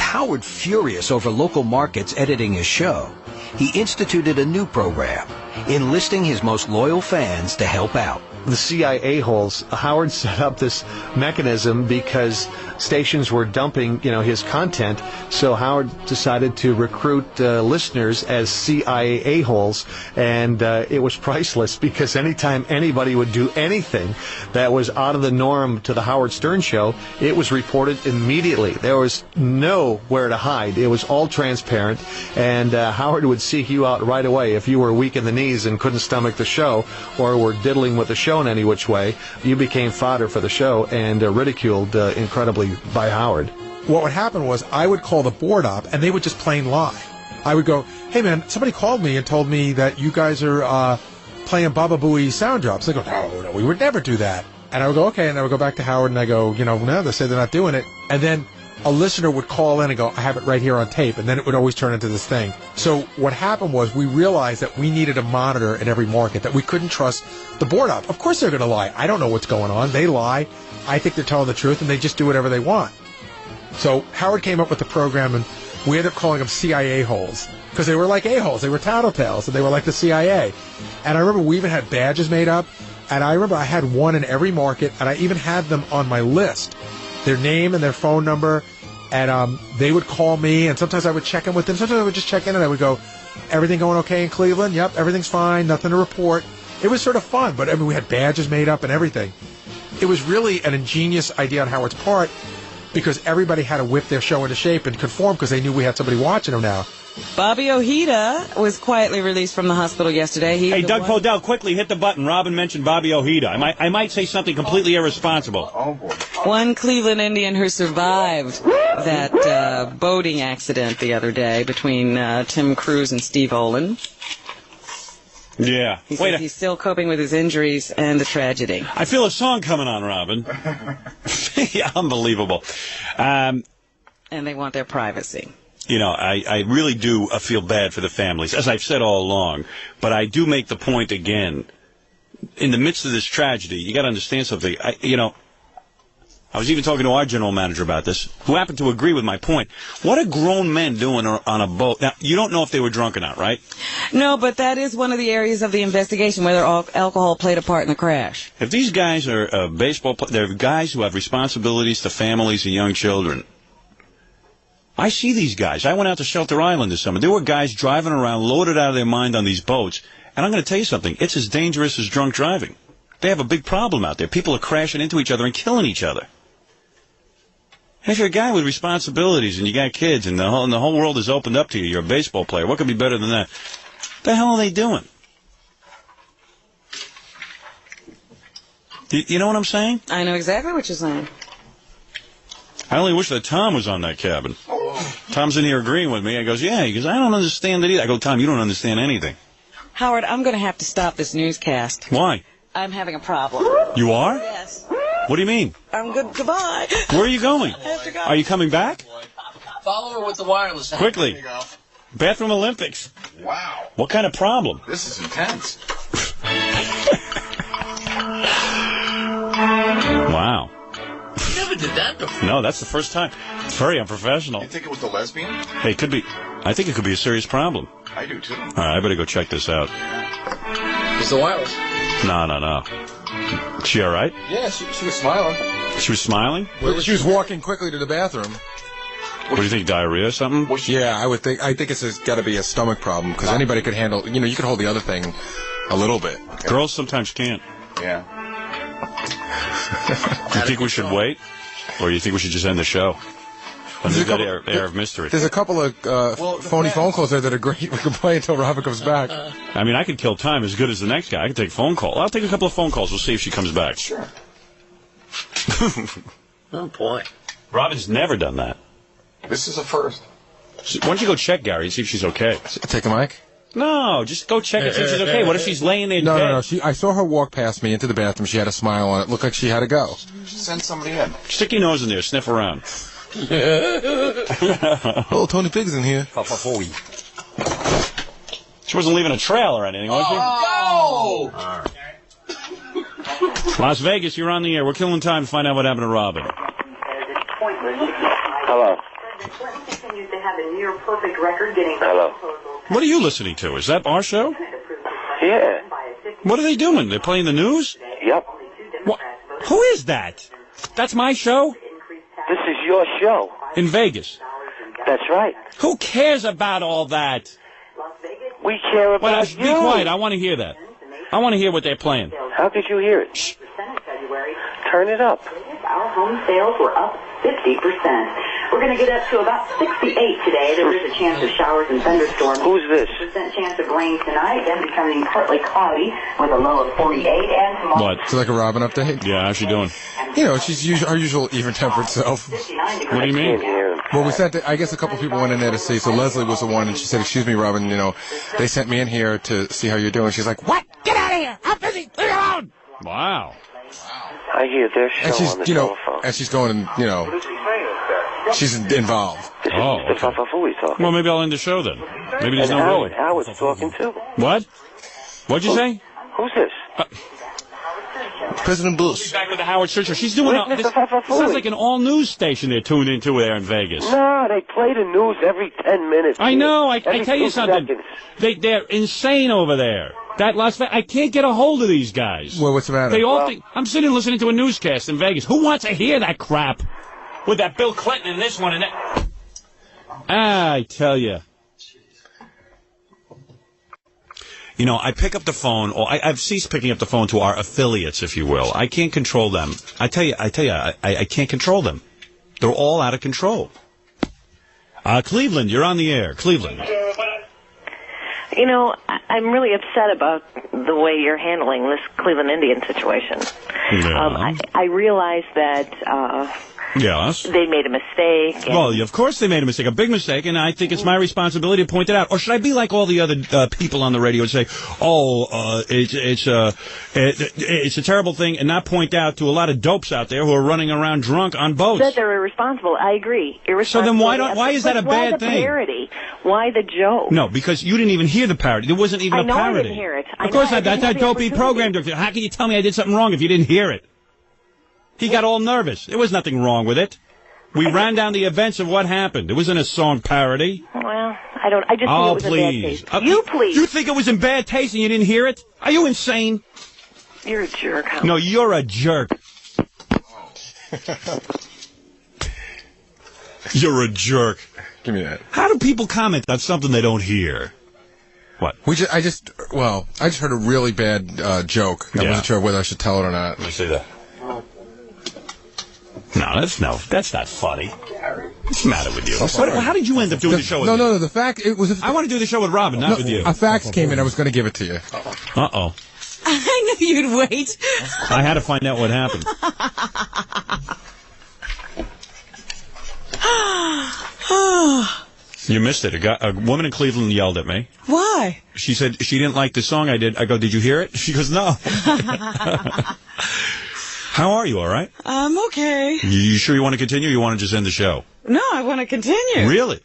Howard furious over local markets editing his show, he instituted a new program, enlisting his most loyal fans to help out. The CIA holes, Howard set up this mechanism because stations were dumping, his content. So Howard decided to recruit listeners as CIA holes, and it was priceless because anytime anybody would do anything that was out of the norm to the Howard Stern show, it was reported immediately. There was nowhere to hide. It was all transparent, and Howard would seek you out right away if you were weak in the knees and couldn't stomach the show or were diddling with the show in any which way. You became fodder for the show and ridiculed incredibly by Howard. What would happen was I would call the board up, and they would just plain lie. I would go, hey, man, somebody called me and told me that you guys are playing Baba Booey sound drops. They go, no, we would never do that. And I would go, okay, and I would go back to Howard, and I go, no, they say they're not doing it. And then a listener would call in and go, I have it right here on tape, and then it would always turn into this thing. So what happened was we realized that we needed a monitor in every market, that we couldn't trust the board up. Of course they're going to lie. I don't know what's going on. They lie. I think they're telling the truth, and they just do whatever they want. So Howard came up with the program, and we ended up calling them CIA holes, because they were like a-holes. They were tattletales, and they were like the CIA. And I remember we even had badges made up, and I remember I had one in every market, and I even had them on my list, their name and their phone number, and they would call me, and sometimes I would check in with them. Sometimes I would just check in, and I would go, everything going okay in Cleveland? Yep, everything's fine, nothing to report. It was sort of fun, but I mean, we had badges made up and everything. It was really an ingenious idea on Howard's part, because everybody had to whip their show into shape and conform because they knew we had somebody watching them now. Bobby Ojeda was quietly released from the hospital yesterday. Hey, Doug Podell, quickly hit the button. Robin mentioned Bobby Ojeda. I might say something completely irresponsible. Oh, boy. One Cleveland Indian who survived that boating accident the other day between Tim Cruz and Steve Olin. Yeah. He says he's still coping with his injuries and the tragedy. I feel a song coming on, Robin. Yeah, unbelievable. And they want their privacy. I really do feel bad for the families, as I've said all along. But I do make the point again. In the midst of this tragedy, you got to understand something. I was even talking to our general manager about this, who happened to agree with my point. What are grown men doing on a boat? Now, you don't know if they were drunk or not, right? No, but that is one of the areas of the investigation, whether alcohol played a part in the crash. If these guys are baseball players, they're guys who have responsibilities to families and young children. I see these guys. I went out to Shelter Island this summer. There were guys driving around loaded out of their mind on these boats. And I'm going to tell you something. It's as dangerous as drunk driving. They have a big problem out there. People are crashing into each other and killing each other. And if you're a guy with responsibilities and you got kids and the whole world is opened up to you, you're a baseball player, what could be better than that? What the hell are they doing? You know what I'm saying? I know exactly what you're saying. I only wish that Tom was on that cabin. Tom's in here agreeing with me. I goes, yeah. He goes, I don't understand it either. I go, Tom, you don't understand anything. Howard, I'm going to have to stop this newscast. Why? I'm having a problem. You are? Yes. What do you mean? I'm good. Goodbye. Where are you going? I have to go. Are you coming back? Follow her with the wireless. Quickly. Bathroom Olympics. Wow. What kind of problem? This is intense. Wow. You never did that before. No, that's the first time. It's very unprofessional. You think it was the lesbian? Hey, it could be. I think it could be a serious problem. I do, too. All right, I better go check this out. It's the wireless. No. Is she all right? Yeah, she was smiling. She was smiling? Well, she was walking quickly to the bathroom. What do you think, diarrhea or something? Yeah, I think it's got to be a stomach problem, because anybody could handle, you could hold the other thing a little bit. Okay. Girls sometimes can't. Yeah. Do you think we should wait? Or do you think we should just end the show? Under that air of mystery. There's a couple of phony phone calls there that are great. We can play until Robin comes back. I mean, I could kill time as good as the next guy. I could take a phone call. I'll take a couple of phone calls. We'll see if she comes back. Sure. Oh, boy. Robin's never done that. This is a first. Why don't you go check Gary and see if she's okay? Take a mic? No, just go check and see if she's okay. What if she's laying there dead? No. I saw her walk past me into the bathroom. She had a smile on it. Looked like she had to go. Send somebody in. Stick your nose in there. Sniff around. Oh, Tony Pig's in here. She wasn't leaving a trail or anything, was she? Oh! Las Vegas, you're on the air. We're killing time to find out what happened to Robin. Hello. continues to have a near perfect record getting Hello. What are you listening to? Is that our show? Yeah. What are they doing? They're playing the news? Yep. What? Who is that? That's my show? This is your show. In Vegas? That's right. Who cares about all that? We care about Be you. quiet. I want to hear that. I want to hear what they're playing. How could you hear it? Shh. Turn it up. Our home sales were up 50%. We're going to get up to about 68 today. There is a chance of showers and thunderstorms. Who's this? Percent chance of rain tonight, then becoming partly cloudy with a low of 48. And tomorrow. What? It's like a Robin update. Yeah, how's she doing? You know, she's her usual even-tempered self. What do you mean? Well, we sent. I guess a couple people went in there to see. So Leslie was the one, and she said, "Excuse me, Robin. You know, they sent me in here to see how you're doing." She's like, "What? Get out of here! I'm busy. Leave me alone." Wow. I hear their show And she's, on the you know, telephone. and she's going, you know, she's involved. This is Oh, Mr. okay. Fafafui talking. Well, maybe I'll end the show then. Maybe there's And no Howard. rain. Howard's talking too. What? What'd you say? Who's this? President Bush. Back with the Howard Stern Show. She's doing Where's this. Mr. Fafafui? Sounds like an all-news station they're tuned into there in Vegas. No, they play the news every 10 minutes. I know. I Every tell you 2 something. seconds. They're insane over there. That Las Vegas. I can't get a hold of these guys. Well, what's the matter? They all think I'm sitting listening to a newscast in Vegas. Who wants to hear that crap? With that Bill Clinton and this one and that. I tell you. You know, I pick up the phone, or I've ceased picking up the phone to our affiliates, if you will. I can't control them. I tell you, I can't control them. They're all out of control. Cleveland, you're on the air. Cleveland. You know, I'm really upset about the way you're handling this Cleveland Indian situation. Yeah. I realize that Yes. they made a mistake. And Well, of course they made a mistake, a big mistake, and I think it's my responsibility to point it out. Or should I be like all the other people on the radio and say, "Oh, it's a terrible thing," and not point out to a lot of dopes out there who are running around drunk on boats? that they're irresponsible. I agree. So then why is that a bad Why the thing? parody? Why the joke? No, because you didn't even hear the parody. There wasn't even I a know I parody. didn't hear it. Of course not. That's that dopey program director. How can you tell me I did something wrong if you didn't hear it? He got all nervous. There was nothing wrong with it. We ran down the events of what happened. It wasn't a song parody. Well, I don't. I just think Oh, it was please. in bad taste. Please. You think it was in bad taste and you didn't hear it? Are you insane? You're a jerk. Howard. No, you're a jerk. You're a jerk. Give me that. How do people comment on something they don't hear? What? I just heard a really bad joke. I Yeah. wasn't sure whether I should tell it or not. Let me see that. No, that's not funny. What's the matter with you? How did you end up doing the show with me? No. The fact it was. I want to do the show with Robin, not with you. A fax came in. I was going to give it to you. Uh-oh. I knew you'd wait. I had to find out what happened. You missed it. A woman in Cleveland yelled at me. Why? She said she didn't like the song I did. I go, did you hear it? She goes, no. How are you, all right? I'm okay. You sure you want to continue or you want to just end the show? No, I want to continue. Really?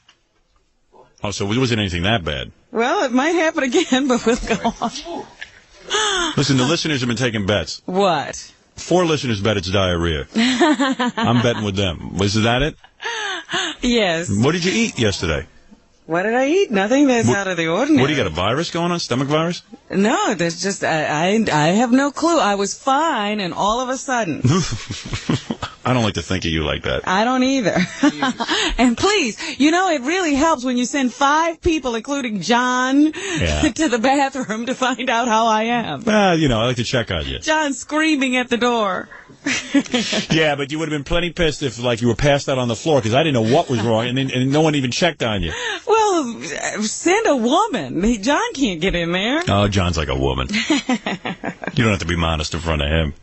Oh, so it wasn't anything that bad. Well, it might happen again, but we'll go on. Listen, the listeners have been taking bets. What? 4 listeners bet it's diarrhea. I'm betting with them. Was that it? Yes. What did you eat yesterday? What did I eat? Nothing that's out of the ordinary. What do you got, a virus going on? Stomach virus? No, there's just, I have no clue. I was fine, and all of a sudden. I don't like to think of you like that. I don't either. And please, you know, it really helps when you send 5 people, including John, to the bathroom to find out how I am. You know, I like to check on you. John screaming at the door. Yeah, but you would have been plenty pissed if, like, you were passed out on the floor because I didn't know what was wrong, and no one even checked on you. Well, send a woman. John can't get in there. Oh, John's like a woman. You don't have to be modest in front of him.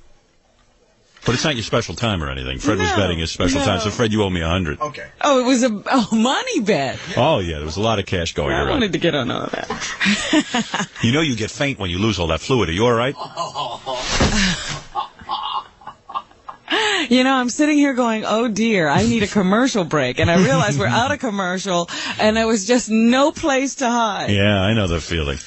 But it's not your special time or anything. Fred was betting his special time, so Fred, you owe me 100. Okay. Oh, it was a money bet. Oh, yeah, there was a lot of cash going around. I wanted to get on all that. You know you get faint when you lose all that fluid. Are you all right? You know, I'm sitting here going, oh, dear, I need a commercial break. And I realized we're out of commercial, and there was just no place to hide. Yeah, I know the feeling.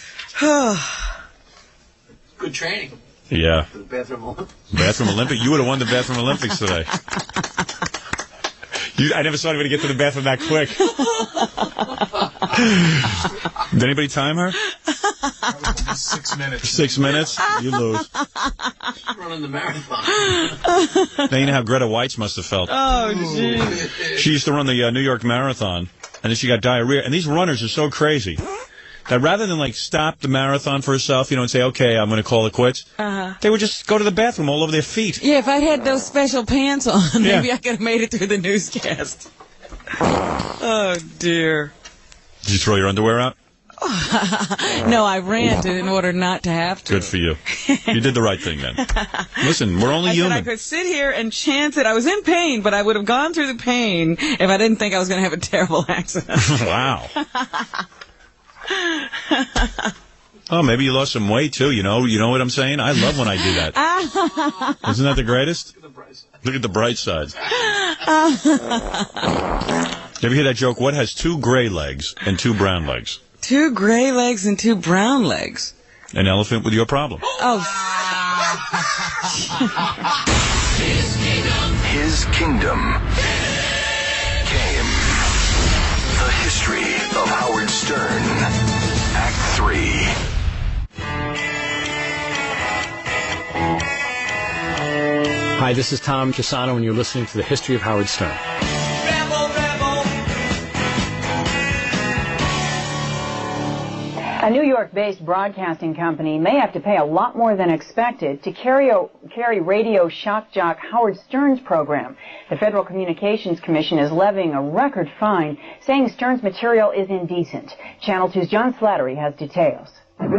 Good training. Yeah. For the Bathroom Olympics. Bathroom Olympic? You would have won the Bathroom Olympics today. I never saw anybody get to the bathroom that quick. Did anybody time her? 6 minutes. 6 minutes? You lose. She's running the marathon. Now you know how Greta Weitz must have felt. Oh, jeez. She used to run the New York Marathon, and then she got diarrhea. And these runners are so crazy that rather than, like, stop the marathon for herself, you know, and say, okay, I'm going to call it quits, they would just go to the bathroom all over their feet. Yeah, if I'd had those special pants on, maybe I could have made it through the newscast. Oh, dear. Did you throw your underwear out? No, I ran in order not to have to. Good for you. You did the right thing then. Listen, we're only human. I could sit here and chance it. I was in pain, but I would have gone through the pain if I didn't think I was going to have a terrible accident. Wow. Oh, maybe you lost some weight, too. You know what I'm saying? I love when I do that. Isn't that the greatest? Look at the bright side. You ever hear that joke? What has 2 gray legs and 2 brown legs? 2 gray legs and 2 brown legs. An elephant with your problem. Oh. His kingdom came. The history of Howard Stern. Act 3. Hi, this is Tom Chiusano, and you're listening to The History of Howard Stern. A New York-based broadcasting company may have to pay a lot more than expected to carry radio shock jock Howard Stern's program. The Federal Communications Commission is levying a record fine, saying Stern's material is indecent. Channel 2's John Slattery has details. He's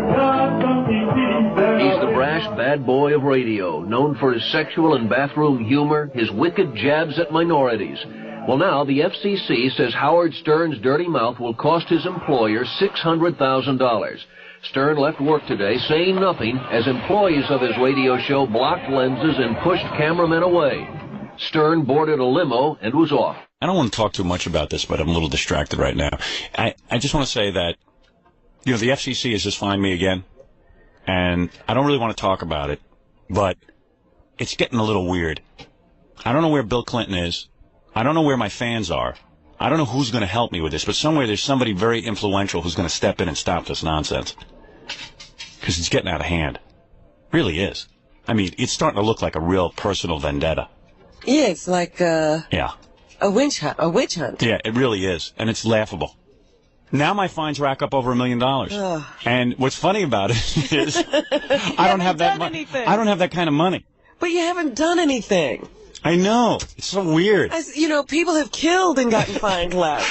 the brash bad boy of radio, known for his sexual and bathroom humor, his wicked jabs at minorities. Well, now the FCC says Howard Stern's dirty mouth will cost his employer $600,000. Stern left work today saying nothing as employees of his radio show blocked lenses and pushed cameramen away. Stern boarded a limo and was off. I don't want to talk too much about this, but I'm a little distracted right now. I just want to say that, you know, the FCC has just fined me again, and I don't really want to talk about it, but it's getting a little weird. I don't know where Bill Clinton is. I don't know where my fans are. I don't know who's going to help me with this, but somewhere there's somebody very influential who's going to step in and stop this nonsense. Because it's getting out of hand. Really is. I mean, it's starting to look like a real personal vendetta. Yeah, it's like a witch hunt. Yeah, it really is. And it's laughable. Now my fines rack up over $1 million. And what's funny about it is I don't have that money. I don't have that kind of money. But you haven't done anything. I know. It's so weird. You know, people have killed and gotten fined less.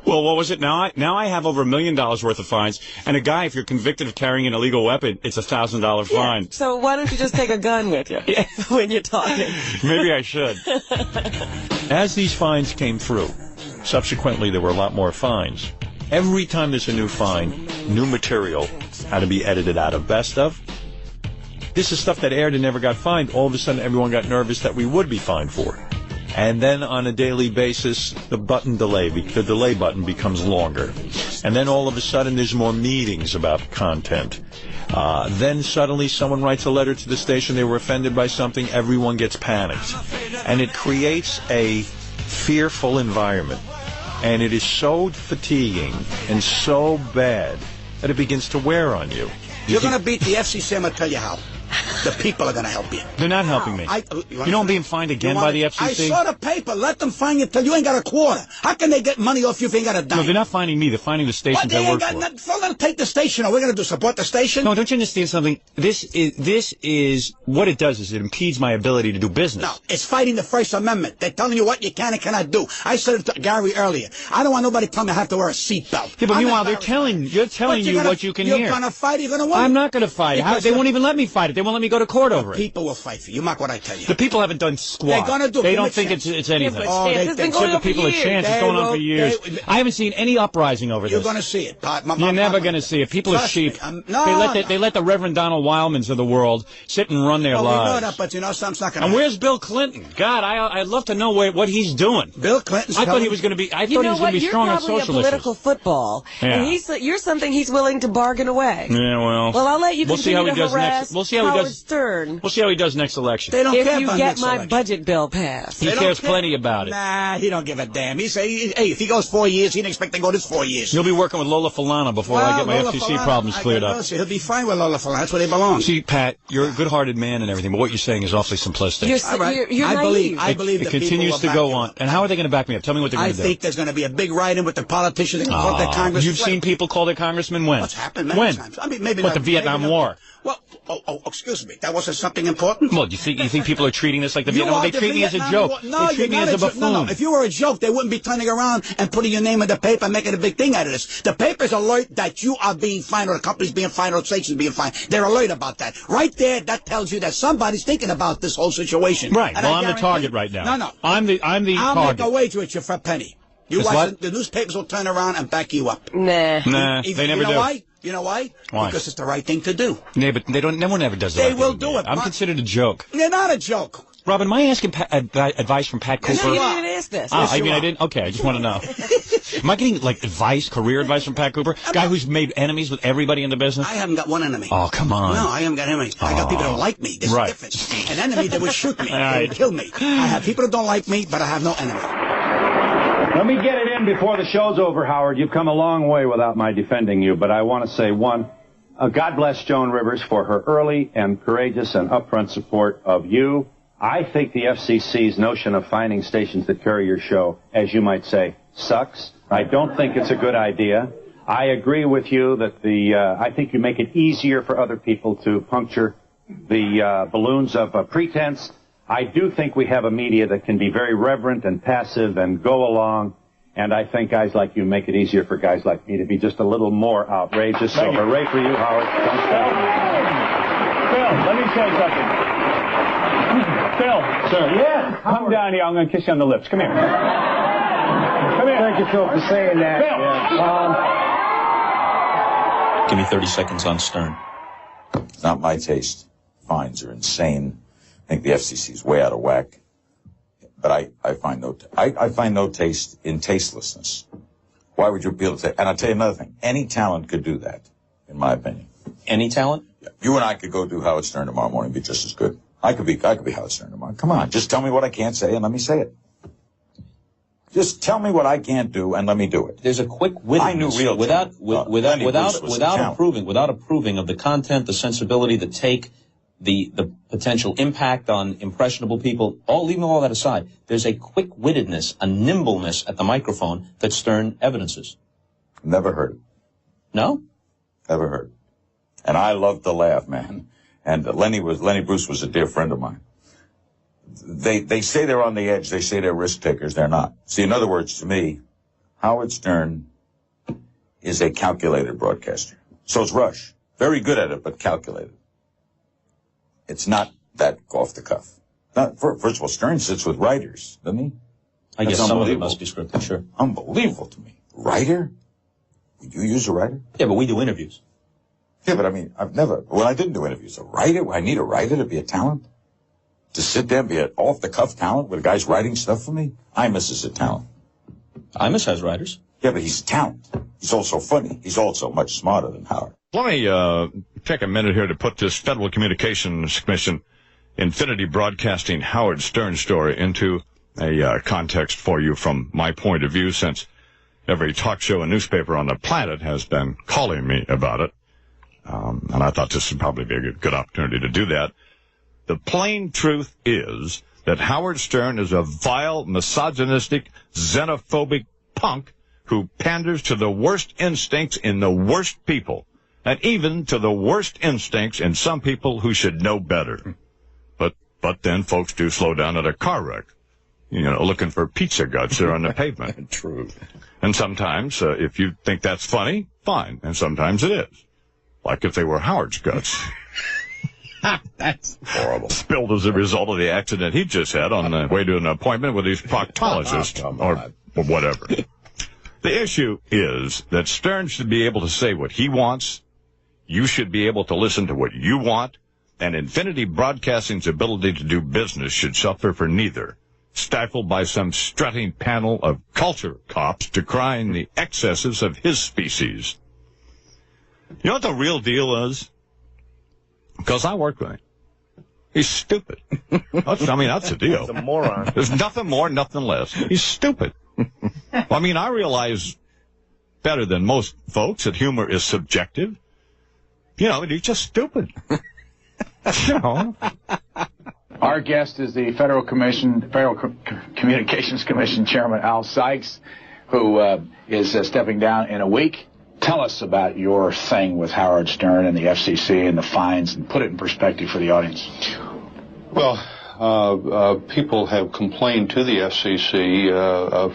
Well, what was it? Now I have over $1 million worth of fines. And a guy, if you're convicted of carrying an illegal weapon, it's a $1,000 fine. Yeah, so why don't you just take a gun with you when you're talking? Maybe I should. As these fines came through, subsequently there were a lot more fines. Every time there's a new fine, new material had to be edited out of best of. This is stuff that aired and never got fined. All of a sudden, everyone got nervous that we would be fined for it. And then on a daily basis, the delay button becomes longer. And then all of a sudden, there's more meetings about content. Then suddenly, someone writes a letter to the station. They were offended by something. Everyone gets panicked. And it creates a fearful environment. And it is so fatiguing and so bad that it begins to wear on you. You're going to beat the FCC, I'm going to tell you how. The people are going to help you. They're not helping me. You know I'm being fined again by the FCC? I saw the paper. Let them fine you till you ain't got a quarter. How can they get money off you if you ain't got a dime? No, they're not finding me. They're finding the stations I work for. So let them take the station. Are we going to support the station? No, don't you understand something? This is what it does is it impedes my ability to do business. No, it's fighting the First Amendment. They're telling you what you can and cannot do. I said it to Gary earlier. I don't want nobody telling me I have to wear a seatbelt. Yeah, but meanwhile, you're telling you what you can hear. You're going to fight. You're going to win. I'm not going to fight. They won't even let me fight it. They won't let me go to court over it. People will fight for you. Mark what I tell you. The people haven't done squat. They're going to do. They don't think it's anything. It's been going on for years. Give the people a chance. It's going on for years. I haven't seen any uprising over this. You're going to see it. You're never going to see it. People are sheep. They let the Reverend Donald Wildmans of the world sit and run their lives. We know that, but you know something's not going to happen. And where's Bill Clinton? God, I'd love to know what he's doing. Bill Clinton's I thought he was going to be. I thought he was going to be strong on social issues. You're probably a political football, and you're something he's willing to bargain away. Yeah, well. Well, I'll let you continue to harass We'll see how he does Howard Stern. We'll see how he does next election. They don't care If you about get next my election. budget bill passed. He cares plenty about it. Nah, he don't give a damn. He say, hey, if he goes 4 years, he didn't expect to go this 4 years. You'll be working with Lola Falana before I get my Lola FCC Falana, problems cleared up. He'll be fine with Lola Falana. That's where they belong. See, Pat, you're a good-hearted man and everything, but what you're saying is awfully simplistic. You're naive. I believe it the people continues will to back go you on. up. And how are they going to back me up? Tell me what they're going I to do. think there's going to be a big write-in with the politicians. They're going to call their congressmen. You've seen people call their congressmen when? What's happened many when? times. I mean, maybe What, not, the Vietnam maybe not- War? Well, excuse me. That wasn't something important? Well, you think people are treating this like the You Vietnam War? are They the treat me as a Vietnam joke. War. No, They treat me you're as a not buffoon. No. If you were a joke, they wouldn't be turning around and putting your name in the paper and making a big thing out of this. The paper's alert that you are being fined or the company's being fined or the station's being fined. They're alert about that. Right there, that tells you that somebody's thinking about this whole situation. Right. And Well, I I'm the guarantee- target right now. No. I'm the I'll target. make a wager with you for a penny. You Is watch what? the newspapers will turn around and back you up. Nah. They never you know do. Why? You know why? Why? Because it's the right thing to do. Yeah, but they don't. No one ever does that. They will do it. I'm considered a joke. They're not a joke. Robin, am I asking advice from Pat Yes, Cooper? you You are. didn't ask this. Ah, Yes, I you mean, I are. didn't. Okay, I just want to know. Am I getting like advice, career advice from Pat Cooper? Guy who's made enemies with everybody in the business? I haven't got one enemy. Oh, come on. No, I haven't got enemy. I got people that don't like me. There's Right. a difference. An enemy that would shoot me. All They right. would kill me. I have people that don't like me, but I have no enemy. Let me get it in before the show's over, Howard. You've come a long way without my defending you, but I want to say, one, God bless Joan Rivers for her early and courageous and upfront support of you. I think the FCC's notion of finding stations that carry your show, as you might say, sucks. I don't think it's a good idea. I agree with you that I think you make it easier for other people to puncture the balloons of pretense. I do think we have a media that can be very reverent and passive and go along, and I think guys like you make it easier for guys like me to be just a little more outrageous. So hooray for you, Howard. Phil, let me say something. Phil, sir. Yeah. Come down here. I'm going to kiss you on the lips. Come here. Come here. Thank you, Phil, for saying that. Phil. Yeah. Give me 30 seconds on Stern. It's not my taste. Fines are insane. I think the FCC is way out of whack. But I find no taste in tastelessness. Why would you appeal to? And I'll tell you another thing. Any talent could do that, in my opinion. Any talent? Yeah. You and I could go do Howard Stern tomorrow morning and be just as good. I could be Howard Stern tomorrow. Come on, just tell me what I can't say and let me say it. Just tell me what I can't do and let me do it. There's a quick wittedness I knew real without talent. approving of the content, the sensibility, the take, the potential impact on impressionable people. Leaving all that aside, there's a quick wittedness, a nimbleness at the microphone that Stern evidences. Never heard it. No? Never heard it. And I love to laugh, man. And Lenny Bruce was a dear friend of mine. They say they're on the edge. They say they're risk takers. They're not. See, in other words, to me, Howard Stern is a calculated broadcaster. So is Rush. Very good at it, but calculated. It's not that off the cuff. First of all, Stern sits with writers, doesn't he? I guess some of it must be scripted, sure. Unbelievable to me. Writer? Would you use a writer? Yeah, but we do interviews. Yeah, but I mean, I didn't do interviews. A writer? I need a writer to be a talent? To sit there and be an off-the-cuff talent where the guy's writing stuff for me? Imus is a talent. Imus has writers. Yeah, but he's a talent. He's also funny. He's also much smarter than Howard. Let me take a minute here to put this Federal Communications Commission Infinity Broadcasting Howard Stern story into a context for you from my point of view, since every talk show and newspaper on the planet has been calling me about it. And I thought this would probably be a good opportunity to do that. The plain truth is that Howard Stern is a vile, misogynistic, xenophobic punk who panders to the worst instincts in the worst people, and even to the worst instincts in some people who should know better. But then folks do slow down at a car wreck, looking for pizza guts there on the pavement. True. And sometimes, if you think that's funny, fine. And sometimes it is. Like if they were Howard's guts. That's horrible. Spilled as a result of the accident he just had on the way to an appointment with his proctologist or whatever. The issue is that Stern should be able to say what he wants. You should be able to listen to what you want. And Infinity Broadcasting's ability to do business should suffer for neither, stifled by some strutting panel of culture cops decrying the excesses of his species. You know what the real deal is? Because I worked with him. He's stupid. That's the deal. He's a moron. There's nothing more, nothing less. He's stupid. I mean, I realize better than most folks that humor is subjective. You know, he's just stupid. You know. Our guest is the Federal Communications Commission Chairman Al Sykes, who is stepping down in a week. Tell us about your thing with Howard Stern and the FCC and the fines, and put it in perspective for the audience. Well, people have complained to the FCC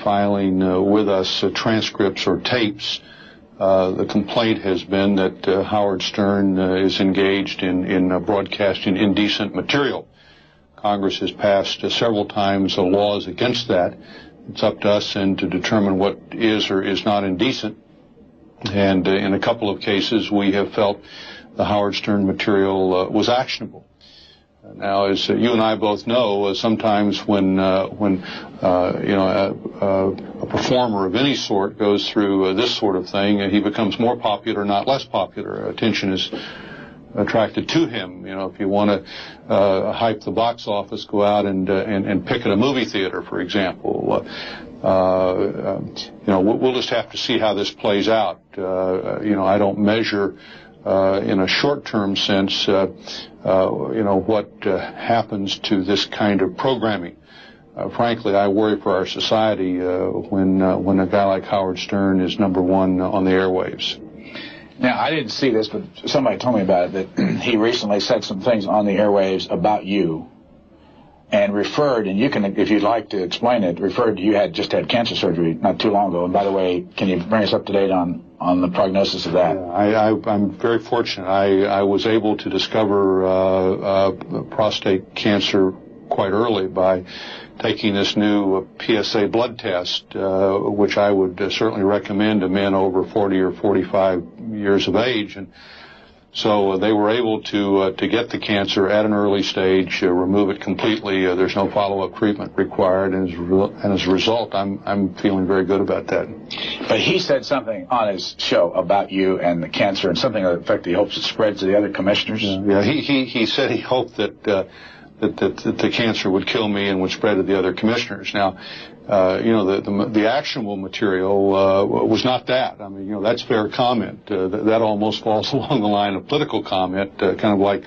filing with us transcripts or tapes. The complaint has been that Howard Stern is engaged in broadcasting indecent material. Congress has passed several times laws against that. It's up to us then to determine what is or is not indecent. And in a couple of cases, we have felt the Howard Stern material was actionable. Now, as you and I both know, sometimes when a performer of any sort goes through this sort of thing, he becomes more popular, not less popular. Attention is attracted to him. You know, if you want to hype the box office, go out and picket a movie theater, for example. We'll just have to see how this plays out. I don't measure in a short-term sense, what happens to this kind of programming. Frankly, I worry for our society when a guy like Howard Stern is number one on the airwaves. Now, I didn't see this, but somebody told me about it, that he recently said some things on the airwaves about you and referred, and you can, if you'd like to explain it, referred to you had just had cancer surgery not too long ago. And by the way, can you bring us up to date on the prognosis of that? I'm very fortunate. I was able to discover prostate cancer quite early by taking this new PSA blood test, which I would certainly recommend to men over 40 or 45 years of age. And so they were able to get the cancer at an early stage, remove it completely. There's no follow-up treatment required, and as a result, I'm feeling very good about that. But he said something on his show about you and the cancer, and something to the effect he hopes it spreads to the other commissioners. Yeah, he said he hoped that the cancer would kill me and would spread to the other commissioners. Now, the actionable material was not that. I mean, that's fair comment. That almost falls along the line of political comment, kind of like,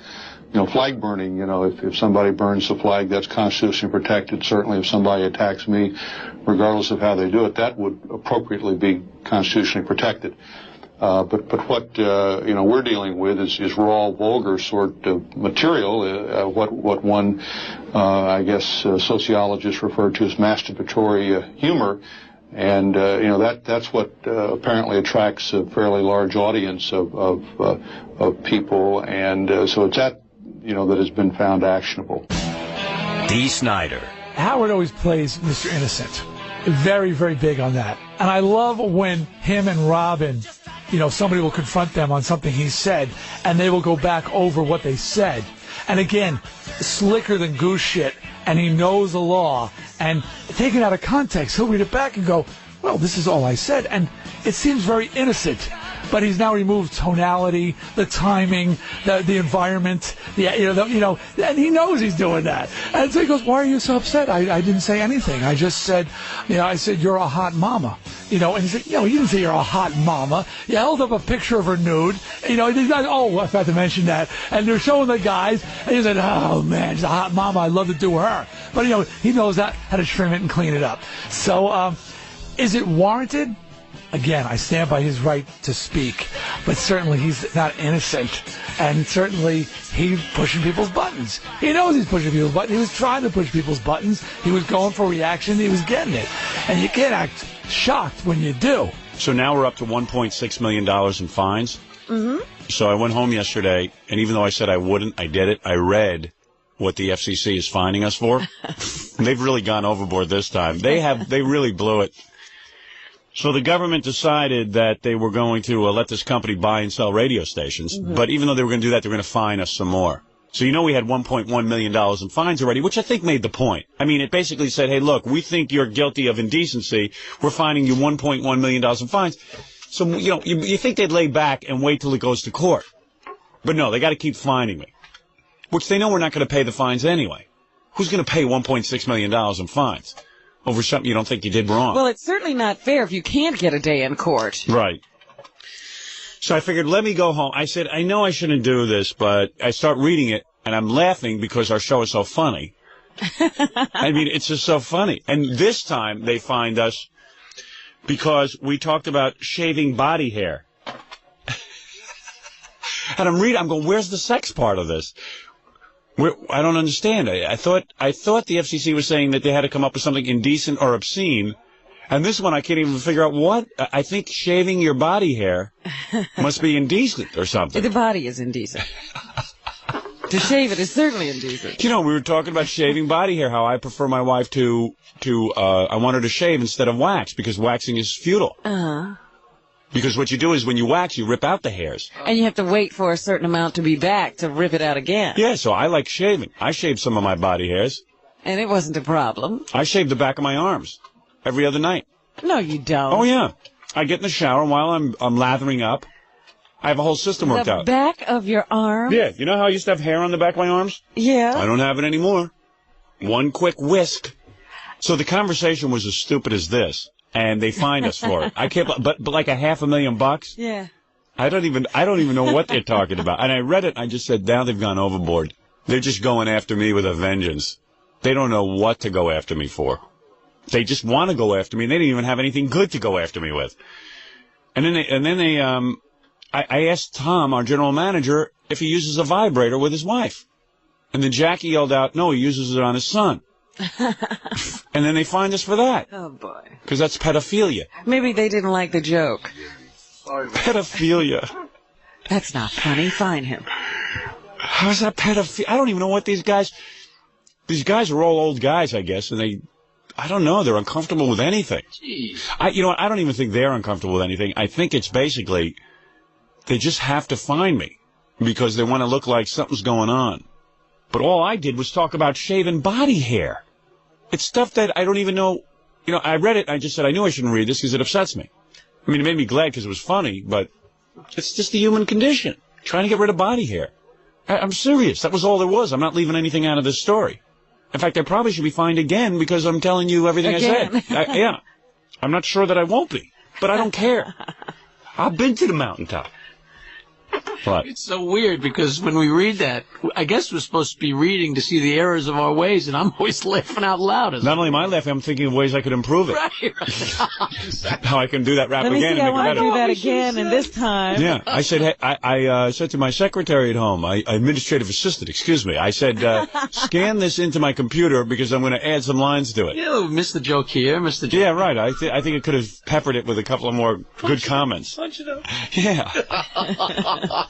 flag burning. If somebody burns the flag, that's constitutionally protected. Certainly, if somebody attacks me, regardless of how they do it, that would appropriately be constitutionally protected. But what we're dealing with is raw, vulgar sort of material. What one sociologists refer to as masturbatory humor, and that's what apparently attracts a fairly large audience of people, and so it's that that has been found actionable. Dee Snider. Howard always plays Mr. Innocent. Very, very big on that. And I love when him and Robin, somebody will confront them on something he said, and they will go back over what they said. And again, slicker than goose shit, and he knows the law. And taken out of context, he'll read it back and go, well, this is all I said. And it seems very innocent. But he's now removed tonality, the timing, the environment, and he knows he's doing that. And so he goes, "Why are you so upset? I didn't say anything. I just said, I said you're a hot mama, And he said, you didn't say you're a hot mama. You held up a picture of her nude. I forgot to mention that. And they're showing the guys, and he said, oh man, she's a hot mama. I'd love to do her. But he knows how to trim it and clean it up. So, is it warranted? Again, I stand by his right to speak, but certainly he's not innocent, and certainly he's pushing people's buttons. He knows he's pushing people's buttons. He was trying to push people's buttons. He was going for reaction. He was getting it. And you can't act shocked when you do. So now we're up to $1.6 million in fines. Mm-hmm. So I went home yesterday, and even though I said I wouldn't, I did it. I read what the FCC is fining us for. They've really gone overboard this time. They really blew it. So the government decided that they were going to let this company buy and sell radio stations. Mm-hmm. But even though they were going to do that, they were going to fine us some more. So we had $1.1 million in fines already, which I think made the point. I mean, it basically said, hey, look, we think you're guilty of indecency. We're fining you $1.1 million in fines. So, you think they'd lay back and wait till it goes to court. But no, they got to keep fining me. which they know we're not going to pay the fines anyway. Who's going to pay $1.6 million in fines over something you don't think you did wrong? Well, it's certainly not fair if you can't get a day in court. Right. So I figured, let me go home. I said, I know I shouldn't do this, but I start reading it, and I'm laughing because our show is so funny. I mean, it's just so funny. And this time, they find us because we talked about shaving body hair. And I'm going, where's the sex part of this? I don't understand. I thought the FCC was saying that they had to come up with something indecent or obscene. And this one, I can't even figure out what. I think shaving your body hair must be indecent or something. The body is indecent. To shave it is certainly indecent. You know, we were talking about shaving body hair, how I prefer my wife to I want her to shave instead of wax, because waxing is futile. Uh-huh. Because what you do is when you wax, you rip out the hairs. And you have to wait for a certain amount to be back to rip it out again. Yeah, so I like shaving. I shaved some of my body hairs. And it wasn't a problem. I shave the back of my arms every other night. No, you don't. Oh, yeah. I get in the shower, and while I'm lathering up, I have a whole system worked out. The back of your arm? Yeah. You know how I used to have hair on the back of my arms? Yeah. I don't have it anymore. One quick whisk. So the conversation was as stupid as this. And they fined us for it. I can't, but like $500,000. Yeah. I don't even know what they're talking about. And I read it. And I just said, now they've gone overboard. They're just going after me with a vengeance. They don't know what to go after me for. They just want to go after me. And they didn't even have anything good to go after me with. And then I asked Tom, our general manager, if he uses a vibrator with his wife. And then Jackie yelled out, no, he uses it on his son. And then they fined us for that. Oh, boy. Because that's pedophilia. Maybe they didn't like the joke. Pedophilia. That's not funny. Fine him. How's that pedophilia? I don't even know what these guys are all old guys, I guess, and I don't know, they're uncomfortable with anything. Jeez. I don't even think they're uncomfortable with anything. I think it's basically, they just have to find me because they want to look like something's going on. But all I did was talk about shaving body hair. It's stuff that I don't even know. You know, I read it, I just said I knew I shouldn't read this because it upsets me. I mean, it made me glad because it was funny, but it's just the human condition, trying to get rid of body hair. I'm serious. That was all there was. I'm not leaving anything out of this story. In fact, I probably should be fined again because I'm telling you everything again. I said. Yeah. I'm not sure that I won't be, but I don't care. I've been to the mountaintop. What? It's so weird because when we read that, I guess we're supposed to be reading to see the errors of our ways, and I'm always laughing out loud. Not only am I laughing, I'm thinking of ways I could improve it. Right. How I can do that rap Let me again see, and I make it want better. to do that again, and this time. Yeah, I said, hey, I said to my secretary at home, administrative assistant, excuse me, I said, scan this into my computer because I'm going to add some lines to it. Yeah, missed the joke here, missed the joke. Yeah, right. I think it could have peppered it with a couple of more good comments. Punch it up. Yeah.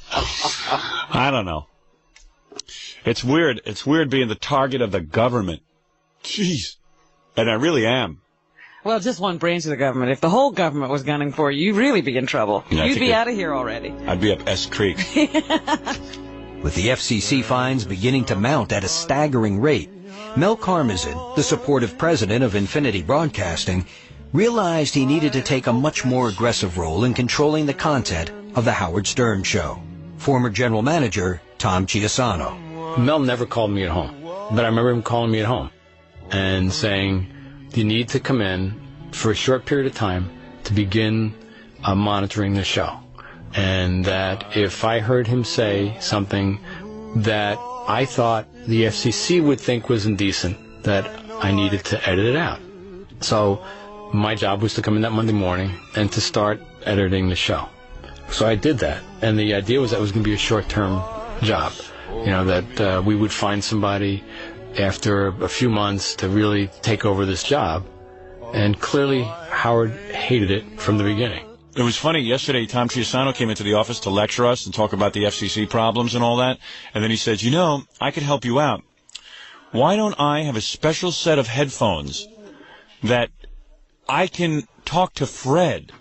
I don't know. It's weird. It's weird being the target of the government. Jeez. And I really am. Well, just one branch of the government. If the whole government was gunning for you, you'd really be in trouble. Yeah, You'd be out of here already. I'd be up S Creek. With the FCC fines beginning to mount at a staggering rate, Mel Karmazin, the supportive president of Infinity Broadcasting, realized he needed to take a much more aggressive role in controlling the content of The Howard Stern Show. Former general manager Tom Chiusano. Mel never called me at home, but I remember him calling me at home and saying, you need to come in for a short period of time to begin monitoring the show. And that if I heard him say something that I thought the FCC would think was indecent, that I needed to edit it out. So my job was to come in that Monday morning and to start editing the show. So I did that, and the idea was that it was going to be a short-term job, you know, that we would find somebody after a few months to really take over this job, and clearly Howard hated it from the beginning. It was funny, yesterday Tom Chiusano came into the office to lecture us and talk about the FCC problems and all that, and then he said, you know, I could help you out. Why don't I have a special set of headphones that I can talk to Fred?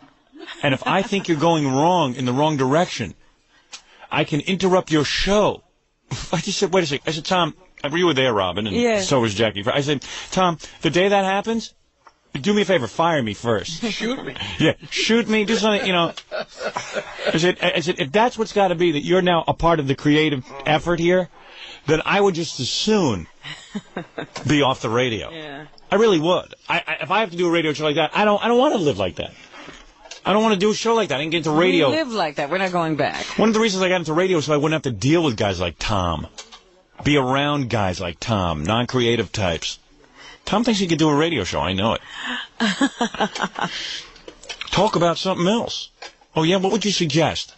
And if I think you're going wrong in the wrong direction, I can interrupt your show. I just said, wait a second. I said, Tom, you were there, Robin, and so was Jackie. I said, Tom, the day that happens, do me a favor, fire me first. Shoot me. Yeah, shoot me. Do something, you know. I said, if that's what's got to be, that you're now a part of the creative effort here, then I would just as soon be off the radio. Yeah. I really would. If I have to do a radio show like that, I don't want to live like that. I don't want to do a show like that. I didn't get into radio. We live like that. We're not going back. One of the reasons I got into radio is so I wouldn't have to deal with guys like Tom. Be around guys like Tom, non-creative types. Tom thinks he could do a radio show. I know it. Talk about something else. Oh, yeah? What would you suggest?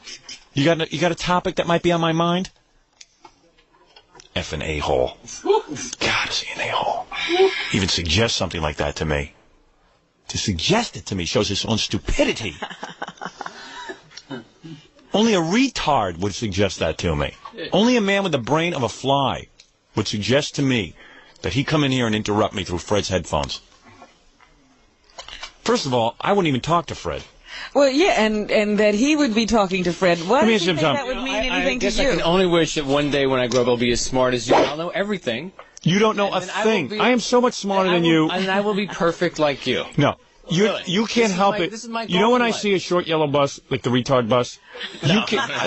You got a topic that might be on my mind? Effing a-hole. God, is he an a-hole? Even suggest something like that to me. To suggest it to me shows his own stupidity. Only a retard would suggest that to me. Only a man with the brain of a fly would suggest to me that he come in here and interrupt me through Fred's headphones. First of all, I wouldn't even talk to Fred. Well, yeah, and that he would be talking to Fred. Why do you think that would mean anything to you? I can only wish that one day when I grow up I'll be as smart as you. I'll know everything. You don't know a thing. I am so much smarter than you. And I will be perfect like you. No. You can't help it. You know when I see a short yellow bus, like the retard bus?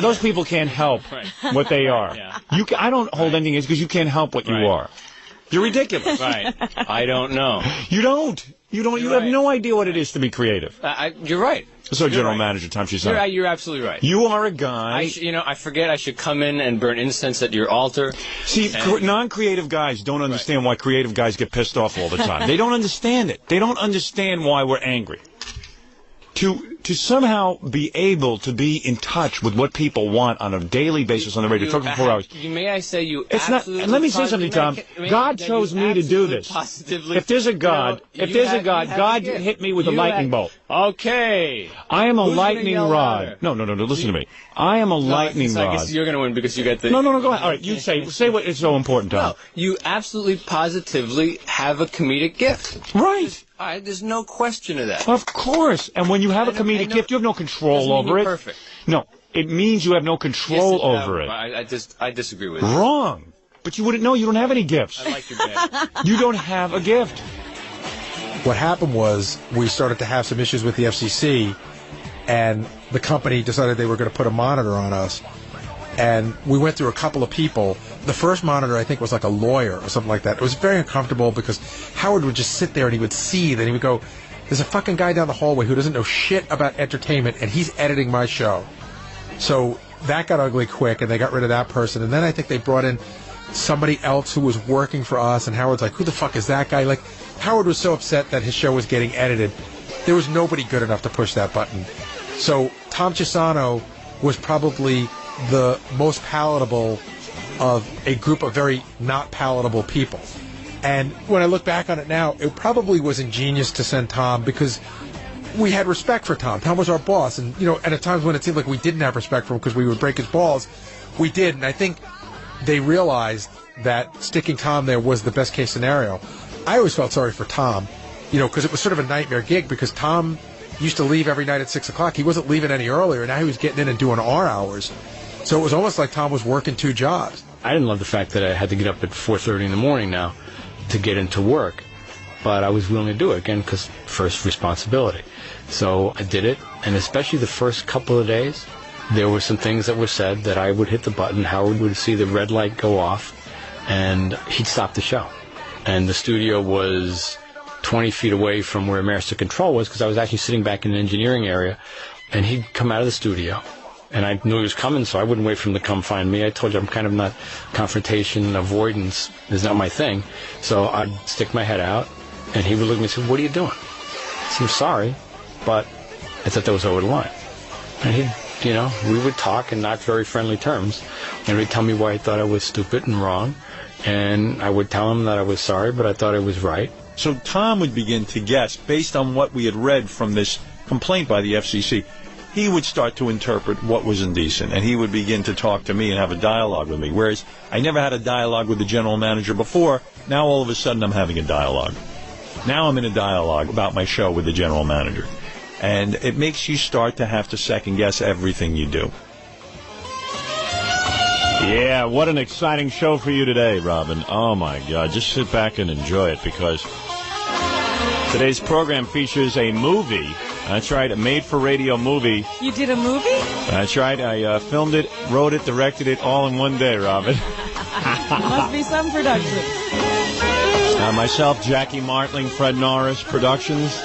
Those people can't help what they are. I don't hold anything against because you can't help what you are. You're ridiculous. Right. I don't know. You don't. You have no idea what it is to be creative. You're right. So General Manager Tom Chiusano. You're absolutely right. You are a guy. I forget I should come in and burn incense at your altar. See, non-creative guys don't understand why creative guys get pissed off all the time. They don't understand it. They don't understand why we're angry. To somehow be able to be in touch with what people want on a daily basis on the radio, talking for 4 hours. May I say you it's not. And let me say something, Tom. God chose me to do this. If there's a God, God hit me with a lightning bolt. Okay. I am a lightning rod. No. Listen to me. I am a lightning rod. I guess you're going to win because you got the... No, go ahead. All right, you say what is so important, Tom. No, you absolutely positively have a comedic gift. Right. All right, there's no question of that. Of course. And when you have a comedic gift, you have no control over it. Perfect. No, it means you have no control over it. I disagree with you. Wrong. But you wouldn't know. You don't have any gifts. I like your bed. You don't have a gift. What happened was we started to have some issues with the FCC, and the company decided they were going to put a monitor on us. And we went through a couple of people. The first monitor, I think, was like a lawyer or something like that. It was very uncomfortable because Howard would just sit there and he would seethe and he would go, there's a fucking guy down the hallway who doesn't know shit about entertainment and he's editing my show. So that got ugly quick and they got rid of that person. And then I think they brought in somebody else who was working for us, and Howard's like, who the fuck is that guy? Like, Howard was so upset that his show was getting edited. There was nobody good enough to push that button. So Tom Chiusano was probably the most palatable of a group of very not palatable people. And when I look back on it now, it probably was ingenious to send Tom because we had respect for Tom. Tom was our boss. And, and at times when it seemed like we didn't have respect for him because we would break his balls, we did. And I think they realized that sticking Tom there was the best case scenario. I always felt sorry for Tom, because it was sort of a nightmare gig because Tom used to leave every night at 6 o'clock. He wasn't leaving any earlier. Now he was getting in and doing our hours. So it was almost like Tom was working two jobs. I didn't love the fact that I had to get up at 4:30 in the morning now to get into work, but I was willing to do it, again, because first responsibility. So I did it, and especially the first couple of days, there were some things that were said that I would hit the button, Howard would see the red light go off, and he'd stop the show. And the studio was 20 feet away from where Master Control was, because I was actually sitting back in the engineering area, and he'd come out of the studio. And I knew he was coming, so I wouldn't wait for him to come find me. I told you I'm kind of not confrontation, avoidance is not my thing. So I'd stick my head out, and he would look at me and say, what are you doing? I said, I'm sorry, but I thought that was over the line. And he'd, we would talk in not very friendly terms, and he'd tell me why he thought I was stupid and wrong, and I would tell him that I was sorry, but I thought I was right. So Tom would begin to guess, based on what we had read from this complaint by the FCC, he would start to interpret what was indecent, and he would begin to talk to me and have a dialogue with me, whereas I never had a dialogue with the general manager before. Now all of a sudden I'm having a dialogue. Now I'm in a dialogue about my show with the general manager, and it makes you start to have to second-guess everything you do. Yeah, what an exciting show for you today, Robin. Oh, my God. Just sit back and enjoy it, because Today's program features a movie. That's right, a made-for-radio movie. You did a movie? That's right. I filmed it, wrote it, directed it all in one day, Robin. Must be some production. Myself, Jackie Martling, Fred Norris Productions.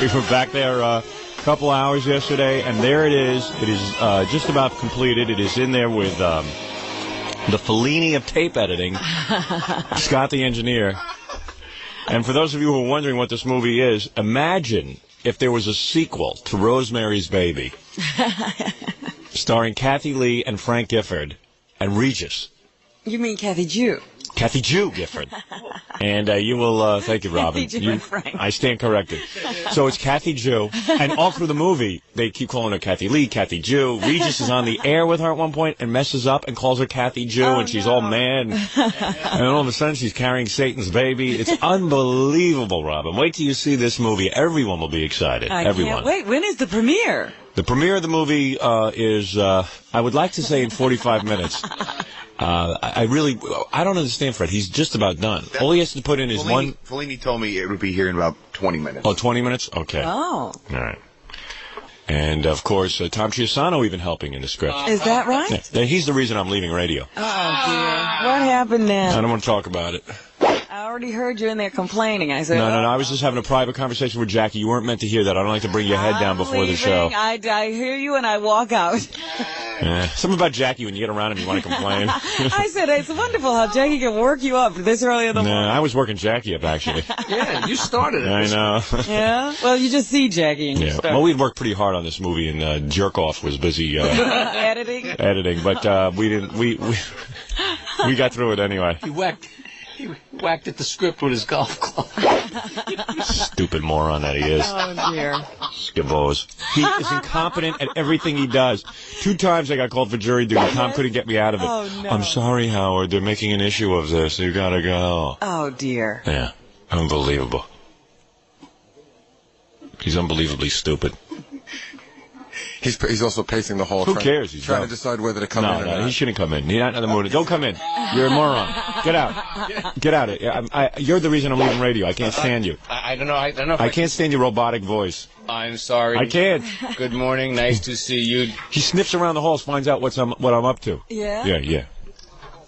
We were back there a couple hours yesterday, and there it is. It is just about completed. It is in there with the Fellini of tape editing, Scott the engineer. And for those of you who are wondering what this movie is, imagine if there was a sequel to Rosemary's Baby, starring Kathy Lee and Frank Gifford and Regis. You mean Kathy Jew? Kathy Jew Gifford. And you will, thank you, Robin. Kathy Jew and Frank. I stand corrected. So it's Kathy Jew, and all through the movie, they keep calling her Kathy Lee, Kathy Jew. Regis is on the air with her at one point and messes up and calls her Kathy Jew, and she's all mad. And all of a sudden, she's carrying Satan's baby. It's unbelievable, Robin. Wait till you see this movie. Everyone will be excited. Everyone. Can't wait. When is the premiere? The premiere of the movie is, I would like to say in 45 minutes. I don't understand Fred. He's just about done. All he has to put in is one... Fellini told me it would be here in about 20 minutes. Oh, 20 minutes? Okay. Oh. All right. And, of course, Tom Chiusano even helping in the script. Is that right? Yeah, he's the reason I'm leaving radio. Oh, dear. What happened now? I don't want to talk about it. I already heard you in there complaining. I said, No, I was just having a private conversation with Jackie. You weren't meant to hear that. I don't like to bring your head down before the show. I hear you and I walk out. Something about Jackie, when you get around him, you want to complain. I said, it's wonderful how Jackie can work you up this early in the morning. I was working Jackie up, actually. Yeah, you started it. I know. Yeah? Well, you just see Jackie and you start. Well, we'd worked pretty hard on this movie, and Jerkoff was busy editing, but we didn't. We got through it anyway. He whacked at the script with his golf club. Stupid moron that he is. Oh, dear. Skivos. He is incompetent at everything he does. 2 times I got called for jury duty. Tom couldn't get me out of it. Oh, no. I'm sorry, Howard. They're making an issue of this. You gotta go. Oh, dear. Yeah. Unbelievable. He's unbelievably stupid. He's also pacing the hall. Who cares? He's trying to decide whether to come in or not. No, he shouldn't come in. He's not in the mood. Don't come in. You're a moron. Get out. Get out. You're the reason I'm leaving radio. I can't stand you. I don't know. I can't stand your robotic voice. I'm sorry. I can't. Good morning. Nice to see you. He sniffs around the halls, finds out what I'm up to. Yeah? Yeah.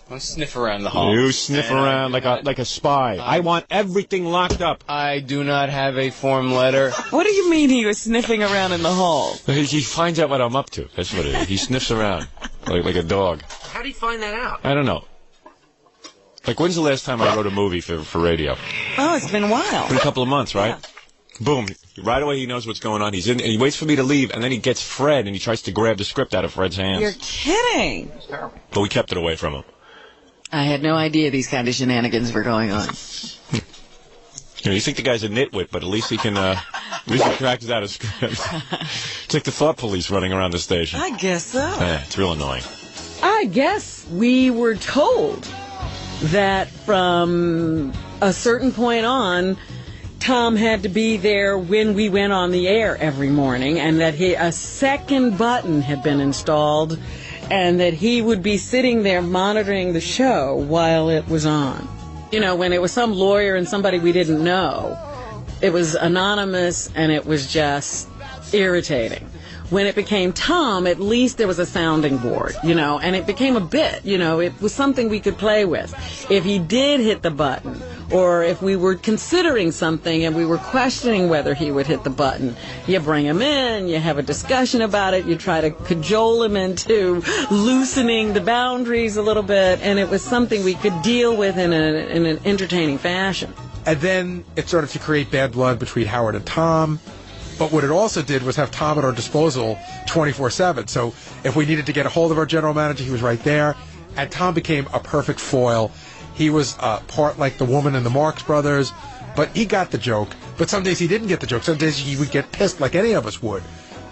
I'll sniff around the hall. You sniff around like a spy. I want everything locked up. I do not have a form letter. What do you mean he was sniffing around in the hall? He finds out what I'm up to. That's what it is. He sniffs around like a dog. How do you find that out? I don't know. Like, when's the last time I wrote a movie for radio? Oh, it's been a while. Been a couple of months, right? Yeah. Boom. Right away he knows what's going on. He's in, and he waits for me to leave, and then he gets Fred, and he tries to grab the script out of Fred's hands. You're kidding. But we kept it away from him. I had no idea these kind of shenanigans were going on. You think the guy's a nitwit, but at least he can, at least he cracks out a script. It's like the thought police running around the station. I guess so. Yeah, it's real annoying. I guess we were told that from a certain point on, Tom had to be there when we went on the air every morning, and that a second button had been installed, and that he would be sitting there monitoring the show while it was on. You know, when it was some lawyer and somebody we didn't know, it was anonymous and it was just irritating. When it became Tom, at least there was a sounding board, and it became a bit, it was something we could play with. If he did hit the button, or if we were considering something and we were questioning whether he would hit the button, you bring him in, you have a discussion about it, you try to cajole him into loosening the boundaries a little bit, and it was something we could deal with in an entertaining fashion. And then it started to create bad blood between Howard and Tom. But what it also did was have Tom at our disposal 24/7. So if we needed to get a hold of our general manager, he was right there. And Tom became a perfect foil. He was part like the woman in the Marx Brothers, but he got the joke. But some days he didn't get the joke. Some days he would get pissed like any of us would.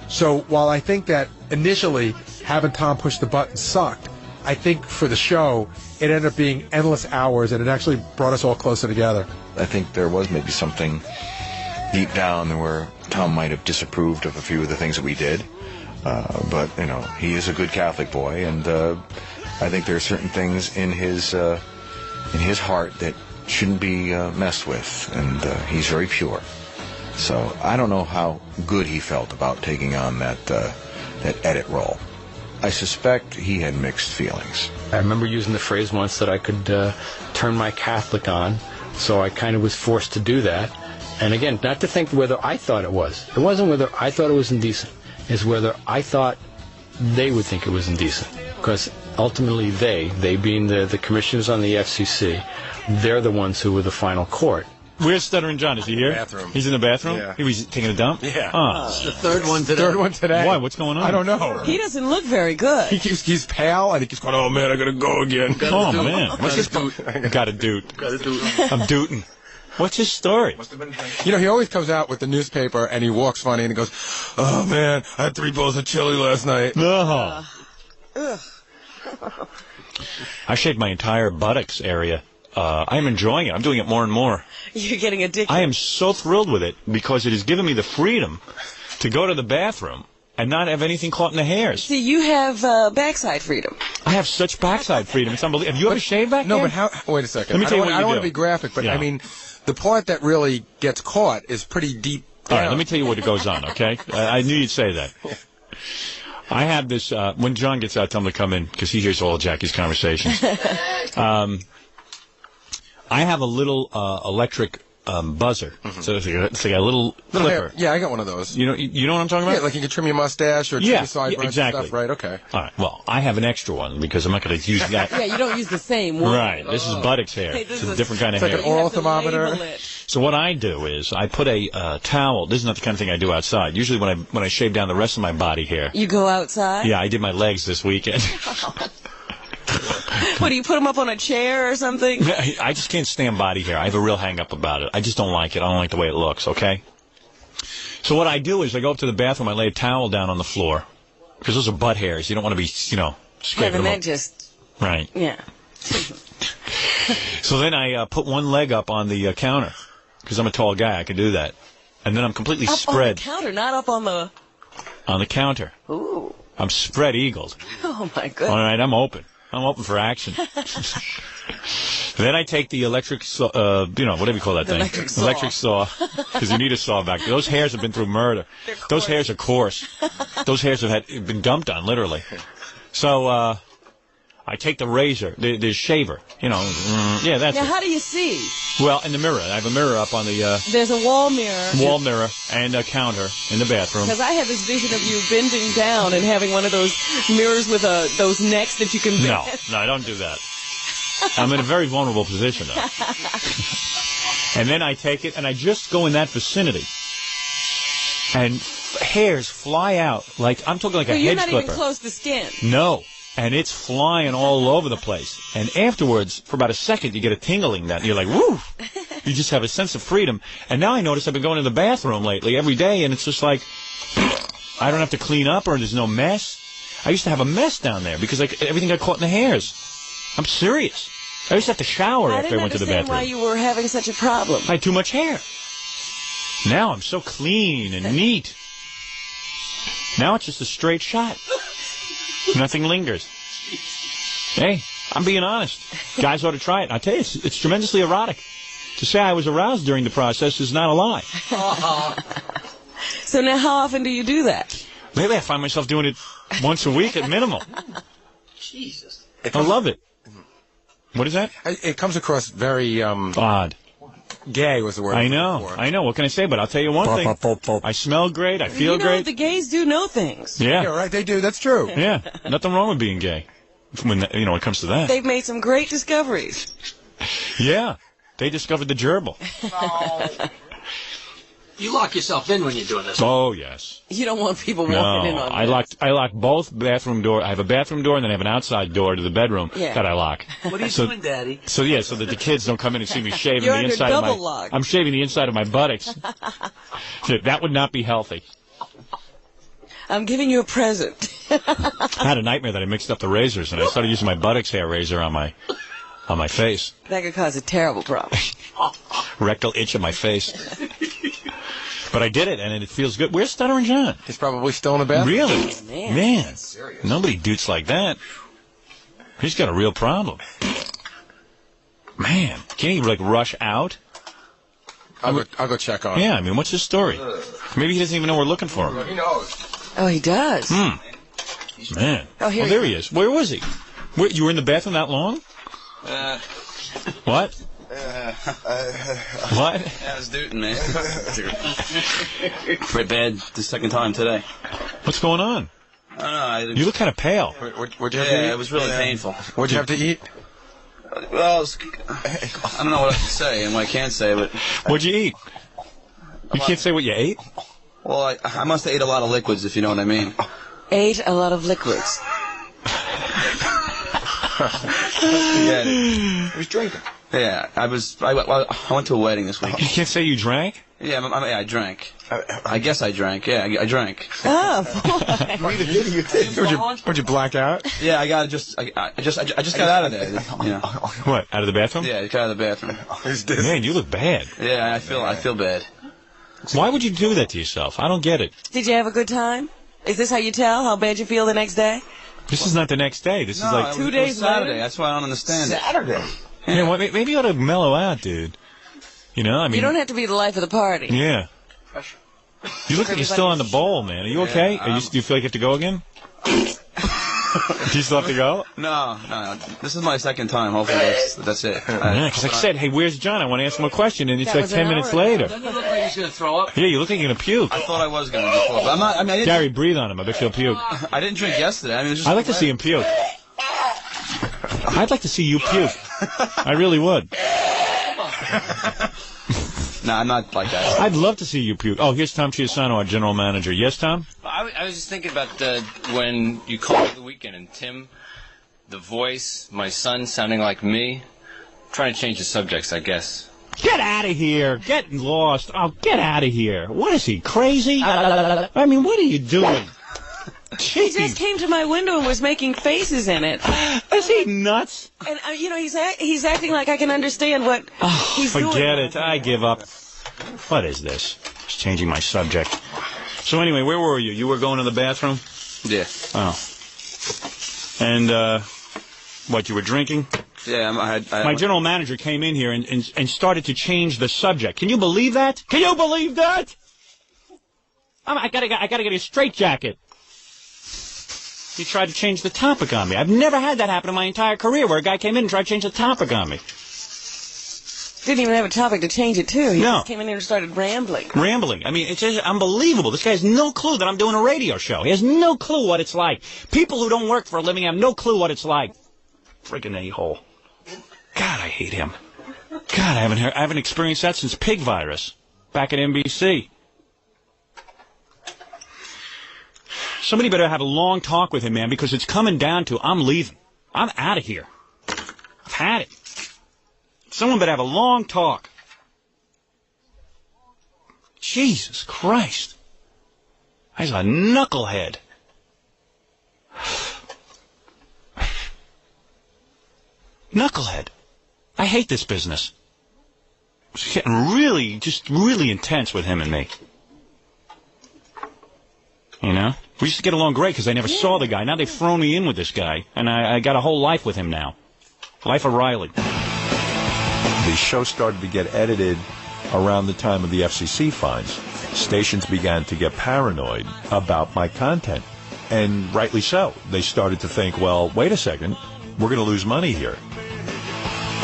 So while I think that initially having Tom push the button sucked, I think for the show it ended up being endless hours, and it actually brought us all closer together. I think there was maybe something deep down where Tom might have disapproved of a few of the things that we did, but he is a good Catholic boy, and I think there are certain things in his heart that shouldn't be messed with, and he's very pure. So I don't know how good he felt about taking on that edit role. I suspect he had mixed feelings. I remember using the phrase once that I could turn my Catholic on, so I kind of was forced to do that. And again, not to think whether I thought it was. It wasn't whether I thought it was indecent. It's whether I thought they would think it was indecent. Because ultimately they being the commissioners on the FCC, they're the ones who were the final court. Where's Stuttering John? Is he here? Bathroom. He's in the bathroom? Yeah. He was taking a dump? Yeah. Oh. The third one today. Third one today. Why? What's going on? I don't know. He doesn't look very good. He's pale, and he keeps going, oh, man, I got to go again. Oh, man. What's his... Got a doot. I'm dooting. What's his story? You know, he always comes out with the newspaper, and he walks funny, and he goes, oh, man, I had 3 bowls of chili last night. Ugh. I shaved my entire buttocks area. I'm enjoying it. I'm doing it more and more. You're getting addicted. I am so thrilled with it because it has given me the freedom to go to the bathroom and not have anything caught in the hairs. See, you have backside freedom. I have such backside freedom. It's unbelievable. Have you ever shaved back No, there? but how... Wait a second. Let me tell you what I don't you want do. to be graphic, but, Yeah. I mean, the part that really gets caught is pretty deep down. All right, let me tell you what goes on, okay? I knew you'd say that. I have this, when John gets out, tell him to come in, because he hears all of Jackie's conversations. I have a little electric buzzer. Mm-hmm. So it's like a little clipper. Yeah, I got one of those. You know what I'm talking about? Yeah, like you can trim your mustache or trim your sideburns exactly. and stuff, right? Okay. All right, well, I have an extra one, because I'm not going to use that. Yeah, you don't use the same one. Right, this is buttocks hair. Hey, it's a different kind of hair. It's like an oral thermometer. So what I do is I put a towel. This is not the kind of thing I do outside. Usually when I shave down the rest of my body hair. You go outside? Yeah, I did my legs this weekend. What, do you put them up on a chair or something? I just can't stand body hair. I have a real hang-up about it. I just don't like it. I don't like the way it looks, okay? So what I do is I go up to the bathroom, I lay a towel down on the floor, because those are butt hairs. You don't want to be, scraping them up. Just... Right. Yeah. So then I put one leg up on the counter, because I'm a tall guy. I can do that. And then I'm completely up spread. on the counter, not up on the... On the counter. Ooh. I'm spread-eagled. Oh, my goodness. All right, I'm open. I'm open for action. Then I take the electric saw, whatever you call that thing. Electric saw. Because you need a saw back there. Those hairs have been through murder. Those hairs are coarse. Those hairs have been dumped on, literally. So, I take the razor, the shaver, yeah, that's Now, it. how do you see? Well, in the mirror. I have a mirror up on the, There's a wall mirror. wall mirror and a counter in the bathroom. Because I had this vision of you bending down and having one of those mirrors with those necks that you can bend. No, I don't do that. I'm in a very vulnerable position, though. And then I take it, and I just go in that vicinity. And hairs fly out. I'm talking like a hedge clipper. You're not even close to skin. No. And it's flying all over the place. And afterwards, for about a second, you get a tingling that you're like, woo! You just have a sense of freedom. And now I notice I've been going to the bathroom lately every day, and it's just like, I don't have to clean up, or there's no mess. I used to have a mess down there because everything got caught in the hairs. I'm serious. I used to have to shower after I went to the bathroom. I didn't understand why you were having such a problem. I had too much hair. Now I'm so clean and neat. Now it's just a straight shot. Nothing lingers. Hey, I'm being honest. Guys ought to try it. I tell you, it's tremendously erotic. To say I was aroused during the process is not a lie. So now how often do you do that? Maybe I find myself doing it once a week at minimum. Jesus. I love it. What is that? It comes across very... odd. Gay was the word. I know. What can I say? But I'll tell you one thing. I smell great. I feel great. The gays do know things. Yeah. Yeah, right. They do. That's true. Yeah. Nothing wrong with being gay. When it comes to that. They've made some great discoveries. Yeah. They discovered the gerbil. You lock yourself in when you're doing this. Oh, yes. You don't want people walking in on this. I lock both bathroom doors. I have a bathroom door and then I have an outside door to the bedroom that I lock. What are you doing, Daddy? So that the kids don't come in and see me shaving You're the under inside of double lock. I'm shaving the inside of my buttocks. That would not be healthy. I'm giving you a present. I had a nightmare that I mixed up the razors and I started using my buttocks hair razor on my face. That could cause a terrible problem. Rectal itch on my face. But I did it, and it feels good. Where's Stuttering John? He's probably still in the bathroom. Really? Oh, man. Nobody doots like that. He's got a real problem. Man, can't he, rush out? I'll go check on him. Yeah, I mean, what's his story? Maybe he doesn't even know we're looking for him. He knows. Oh, he does. Man. Oh, here there he is. Where was he? You were in the bathroom that long? What? What? Yeah, I was dooting, man. Pretty bad the second time today. What's going on? I don't know. You look kind of pale. What'd you have to eat? Yeah, it was really painful. What'd you have to eat? Well, I don't know what I can say and what I can't say, but... What'd you eat? You can't say what you ate? Well, I must have ate a lot of liquids, if you know what I mean. Ate a lot of liquids. Yeah, He was drinking. yeah, I went to a wedding this week. You can't say you drank? Yeah, I drank. I guess I drank. Yeah, I drank. Oh, boy. Would you black out? Yeah, I just got out of there. You know. What, out of the bathroom? Yeah, I got out of the bathroom. Man, you look bad. Yeah, I feel bad. Why would you do that to yourself? I don't get it. Did you have a good time? Is this how you tell how bad you feel the next day? This is not the next day. This is like 2 days Saturday. later? That's why I don't understand it. Saturday. Yeah, well, maybe you ought to mellow out, dude. You know, I mean... You don't have to be the life of the party. Yeah. You look like you're still on the bowl, man. Are you okay? Do you feel like you have to go again? Do you still have to go? No. This is my second time. Hopefully that's it. Yeah, because I said, hey, where's John? I want to ask him a question, and it's like 10 minutes later. Doesn't it look like he's going to throw up? Yeah, you look like you're going to puke. I thought I was going to before, but I'm not. I mean, I didn't. Gary, breathe on him. I bet he'll puke. I didn't drink yesterday. I mean, it was just I'd like to see him puke. I'd like to see you puke. I really would. No, I'm not like that. I'd love to see you puke. Oh, here's Tom Chiusano, our general manager. Yes, Tom? I was just thinking about when you called the weekend and Tim, the voice, my son sounding like me. I'm trying to change the subjects, I guess. Get out of here. Get lost. Oh, get out of here. What is he, crazy? I mean, what are you doing? He just came to my window and was making faces in it. Is he nuts? And, he's acting like I can understand what he's doing. Forget it. I give up. What is this? Just changing my subject. So anyway, where were you? You were going to the bathroom? Yeah. Oh. And, what, you were drinking? Yeah, my general manager came in here and started to change the subject. Can you believe that? Can you believe that? I gotta get a straitjacket. He tried to change the topic on me. I've never had that happen in my entire career where a guy came in and tried to change the topic on me. Didn't even have a topic to change it to. He No. just came in here and started rambling. Rambling. I mean, it's just unbelievable. This guy has no clue that I'm doing a radio show. He has no clue what it's like. People who don't work for a living have no clue what it's like. Freaking a-hole. God, I hate him. God, I haven't experienced that since pig virus back at NBC. Somebody better have a long talk with him, man, because it's coming down to I'm leaving. I'm out of here. I've had it. Someone better have a long talk. Jesus Christ. He's a knucklehead. Knucklehead. I hate this business. It's getting really intense with him and me. You know? We used to get along great because I never saw the guy. Now they've thrown me in with this guy, and I got a whole life with him now. Life of Riley. The show started to get edited around the time of the FCC fines. Stations began to get paranoid about my content, and rightly so. They started to think, well, wait a second, we're going to lose money here.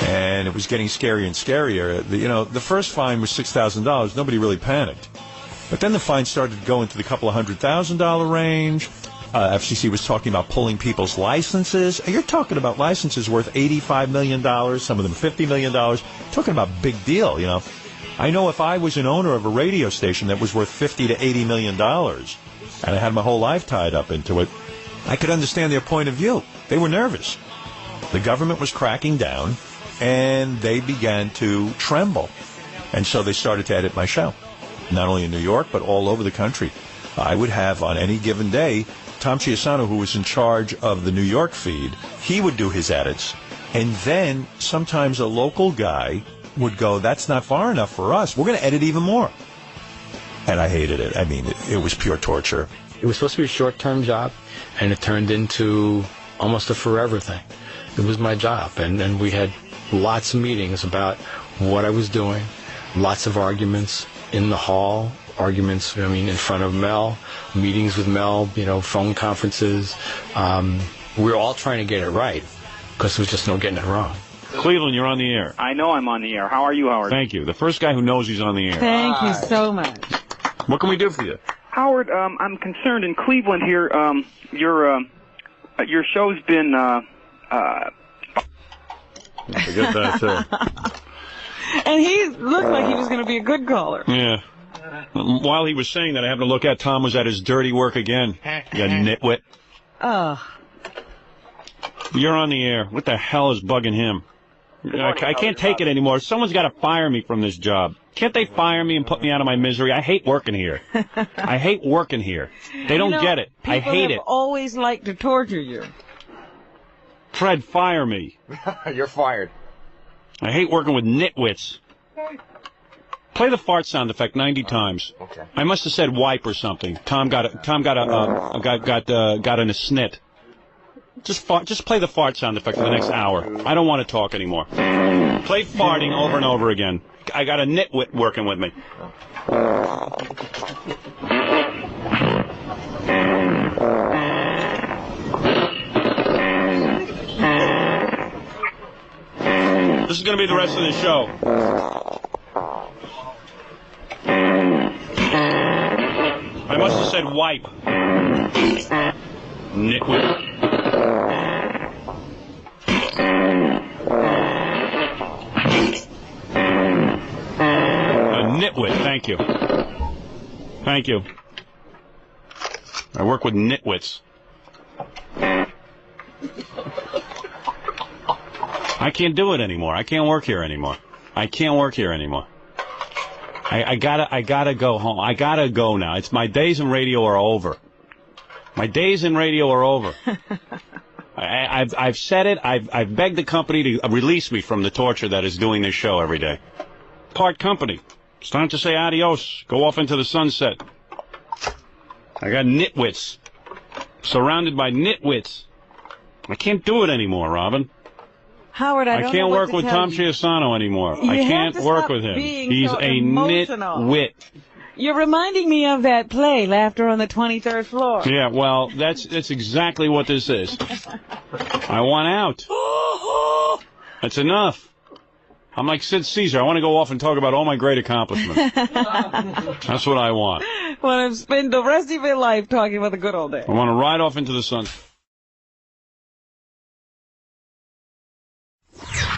And it was getting scarier and scarier. The first fine was $6,000. Nobody really panicked. But then the fine started to go into the couple of $100,000 range. FCC was talking about pulling people's licenses. You're talking about licenses worth $85 million, some of them $50 million. Talking about big deal, you know. I know if I was an owner of a radio station that was worth $50 to $80 million, and I had my whole life tied up into it, I could understand their point of view. They were nervous. The government was cracking down, and they began to tremble. And so they started to edit my show. Not only in New York, but all over the country. I would have, on any given day, Tom Chiusano, who was in charge of the New York feed, he would do his edits. And then sometimes a local guy would go, that's not far enough for us. We're going to edit even more. And I hated it. I mean, it was pure torture. It was supposed to be a short-term job, and it turned into almost a forever thing. It was my job, and we had lots of meetings about what I was doing, Lots of arguments in the hall, arguments, in front of Mel, meetings with Mel, phone conferences. We're all trying to get it right because there's just no getting it wrong. Cleveland, you're on the air. I know I'm on the air. How are you, Howard? Thank you. The first guy who knows he's on the air. Thank you so much. What can we do for you? Howard, I'm concerned in Cleveland here. Your show's been. Forget that, too. And he looked like he was going to be a good caller. Yeah. While he was saying that, I happened to look at Tom was at his dirty work again. You nitwit. Oh. You're on the air. What the hell is bugging him? I can't take it anymore. Someone's got to fire me from this job. Can't they fire me and put me out of my misery? I hate working here. I hate working here. They don't get it. I hate it. People have always liked to torture you. Fred, fire me. You're fired. I hate working with nitwits. Play the fart sound effect 90 times. Okay. I must have said wipe or something. Tom got in a snit. Just play the fart sound effect for the next hour. I don't want to talk anymore. Play farting over and over again. I got a nitwit working with me. This is going to be the rest of the show. I must have said wipe. Nitwit. Nitwit, thank you. Thank you. I work with nitwits. I can't do it anymore. I can't work here anymore. I can't work here anymore. I gotta go home. I gotta go now. It's my days in radio are over. My days in radio are over. I've said it. I've begged the company to release me from the torture that is doing this show every day. Part company. It's time to say adios. Go off into the sunset. I got nitwits. Surrounded by nitwits. I can't do it anymore, Robin. Howard, I can't work with Tom Chiusano anymore. I can't work with him. He's a nitwit. You're reminding me of that play, Laughter on the 23rd Floor. Yeah, well, that's exactly what this is. I want out. That's enough. I'm like Sid Caesar. I want to go off and talk about all my great accomplishments. That's what I want. Want to spend the rest of your life talking about the good old days. I want to ride off into the sun.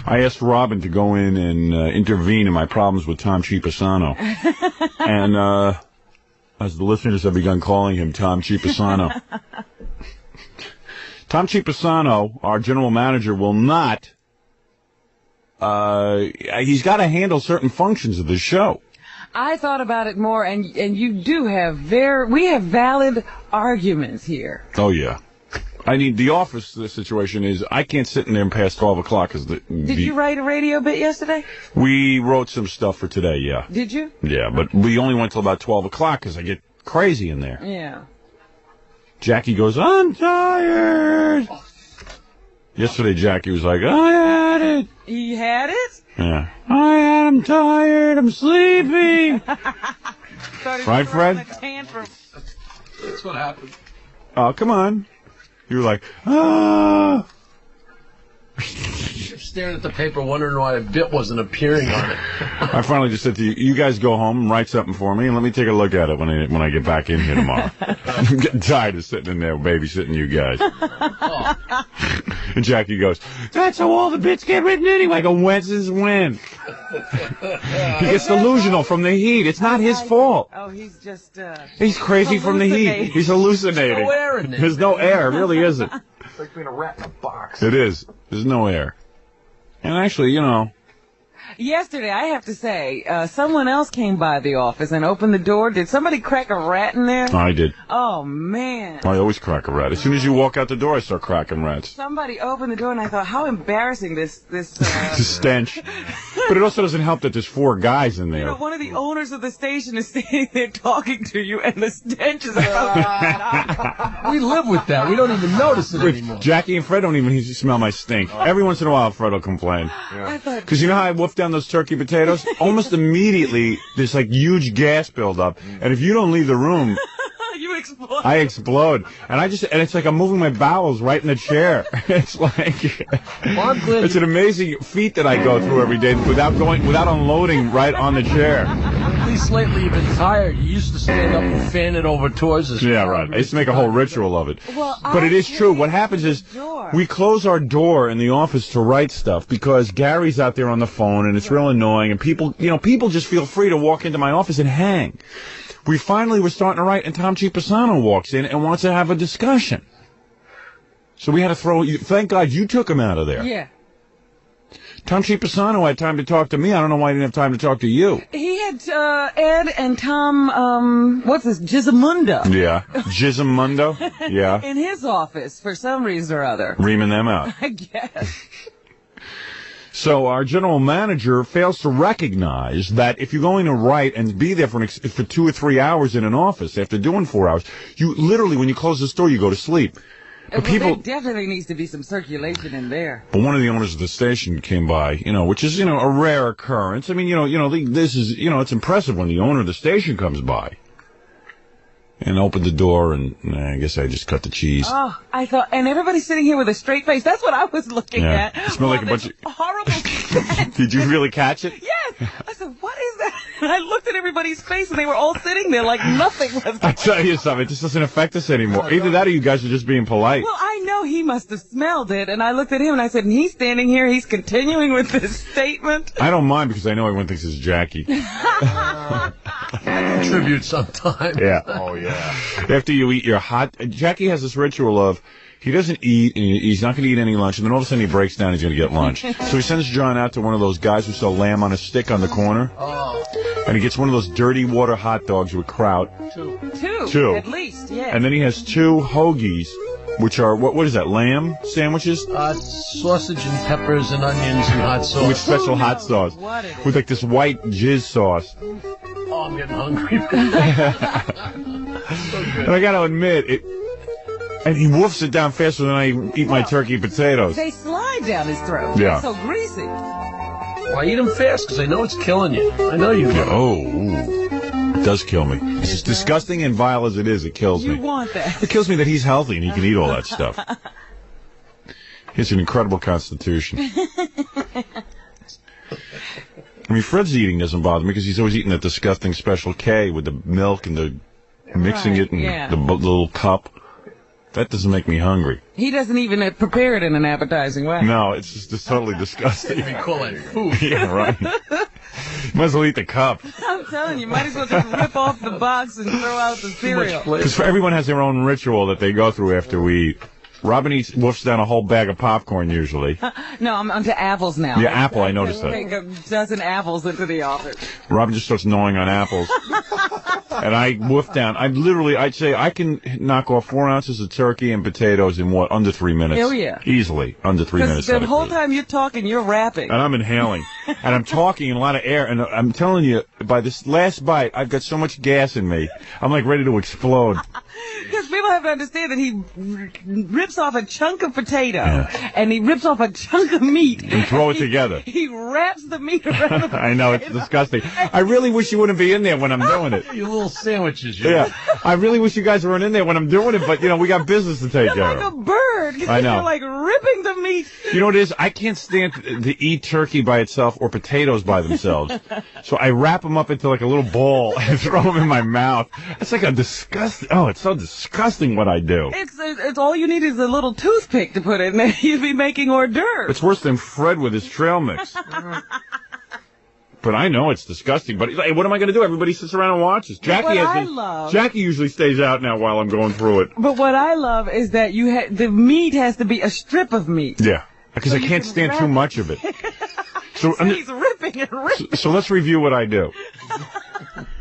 I asked Robin to go in and intervene in my problems with Tom Chiusano. And as the listeners have begun calling him Tom Chiusano. Tom Chiusano, our general manager, will not... he's got to handle certain functions of the show. I thought about it more, and you do have we have valid arguments here. Oh, yeah. I mean, the office situation is I can't sit in there past 12 o'clock. Did you write a radio bit yesterday? We wrote some stuff for today, yeah. Did you? Yeah, but we only went till about 12 o'clock because I get crazy in there. Yeah. Jackie goes, I'm tired. Yesterday, Jackie was like, I had it. He had it? Yeah. I'm tired. I'm sleepy. Right, Fred? That's what happened. Oh, come on. You were like, ah. You're staring at the paper wondering why a bit wasn't appearing on it. I finally just said to you, you guys go home and write something for me, and let me take a look at it when I get back in here tomorrow. I'm getting tired of sitting in there babysitting you guys. And Jackie goes, that's how all the bits get written anyway. I go, when's his win? He gets delusional from the heat. It's not his fault. Oh, he's just... he's crazy from the heat. He's hallucinating. There's no air in there. There's no air. It really isn't. It's like being a rat in a box. It is. There's no air. And actually, Yesterday, I have to say, someone else came by the office and opened the door. Did somebody crack a rat in there? I did. Oh, man. I always crack a rat. As soon as you walk out the door, I start cracking rats. Somebody opened the door, and I thought, how embarrassing this stench. But it also doesn't help that there's 4 guys in there. One of the owners of the station is standing there talking to you, and the stench is about We live with that. We don't even notice it anymore. Jackie and Fred don't even smell my stink. Every once in a while, Fred will complain. Because you know how I woofed down those turkey potatoes, almost immediately there's like huge gas buildup, and if you don't leave the room, You explode. I explode, and it's like I'm moving my bowels right in the chair. It's like it's an amazing feat that I go through every day without unloading right on the chair. At least lately you've been tired. You used to stand up and fan it over towards us. Yeah, right. I used to make a whole ritual of it. Well, but it is true. What happens is we close our door in the office to write stuff because Gary's out there on the phone, and it's real annoying, and people just feel free to walk into my office and hang. We finally were starting to write, and Tom Chiusano walks in and wants to have a discussion. So we had to throw you. Thank God you took him out of there. Yeah. Tom Chiusano had time to talk to me. I don't know why he didn't have time to talk to you. He had Ed and Tom, what's this, Gizamundo. Yeah. Gizamundo? Yeah. In his office for some reason or other. Reaming them out. I guess. So our general manager fails to recognize that if you're going to write and be there for 2 or 3 hours in an office after doing 4 hours, you literally, when you close the door, you go to sleep. But there definitely needs to be some circulation in there. But one of the owners of the station came by, which is, a rare occurrence. I mean, this is, it's impressive when the owner of the station comes by. And opened the door, and I guess I just cut the cheese. Oh, I thought, and everybody's sitting here with a straight face. That's what I was looking at. It smelled like a bunch of horrible scent. Did you really catch it? Yes. I said, what is that? And I looked at everybody's face, and they were all sitting there like nothing was. I tell you something, it just doesn't affect us anymore. Either that or you guys are just being polite. Well, I know he must have smelled it, and I looked at him, and I said, and he's standing here, he's continuing with this statement. I don't mind because I know everyone thinks it's Jackie. Contribute sometime. Yeah. Oh, yeah. After you eat your Jackie has this ritual of he doesn't eat, and he's not going to eat any lunch, and then all of a sudden he breaks down, he's going to get lunch. So he sends John out to one of those guys who sell lamb on a stick on the corner. Oh. And he gets one of those dirty water hot dogs with kraut. Two. At least, yeah. And then he has 2 hoagies, which are, what is that, lamb sandwiches? Sausage and peppers and onions and hot sauce. With special hot sauce. With like this white jizz sauce. Oh, I'm getting hungry. And I got to admit, and he woofs it down faster than I eat my turkey potatoes. They slide down his throat. Yeah. It's so greasy. Well, I eat them fast because I know it's killing you. I know you do. Oh, it does kill me. As disgusting and vile as it is, it kills me. You want that. It kills me that he's healthy and he can eat all that stuff. He has an incredible constitution. I mean, Fred's eating doesn't bother me because he's always eating that disgusting Special K with the milk and the mixing it in the little cup. That doesn't make me hungry. He doesn't even prepare it in an appetizing way. No, it's just totally disgusting. You call that food. Yeah, right. Might as well eat the cup. I'm telling you, might as well just rip off the box and throw out the cereal. Because everyone has their own ritual that they go through after we eat. Robin woofs down a whole bag of popcorn usually. No, I'm onto apples now. Yeah, apple, I noticed that. Take a dozen apples into the office. Robin just starts gnawing on apples. And I woof down. I'd say I can knock off 4 ounces of turkey and potatoes in under 3 minutes. Oh, yeah. Easily, under 3 minutes. The whole time you're talking, you're rapping. And I'm inhaling. And I'm talking in a lot of air. And I'm telling you, by this last bite, I've got so much gas in me. I'm like ready to explode. Because people have to understand that he rips off a chunk of potato, and he rips off a chunk of meat. And throw it together. He wraps the meat around the I know, it's disgusting. I really wish you wouldn't be in there when I'm doing it. You little sandwiches. Yeah. I really wish you guys weren't in there when I'm doing it, but, we got business to take care of. You're like a bird. I know. You're like ripping the meat. You know what it is? I can't stand to eat turkey by itself or potatoes by themselves. So I wrap them up into like a little ball and throw them in my mouth. It's like a disgusting, it's so disgusting what I do. It's all you need is a little toothpick to put in there. You'd be making hors d'oeuvres. It's worse than Fred with his trail mix. But I know it's disgusting. But what am I going to do? Everybody sits around and watches. Jackie usually stays out now while I'm going through it. But what I love is that the meat has to be a strip of meat. Yeah, because I can't stand too much of it. So he's ripping and ripping. So let's review what I do.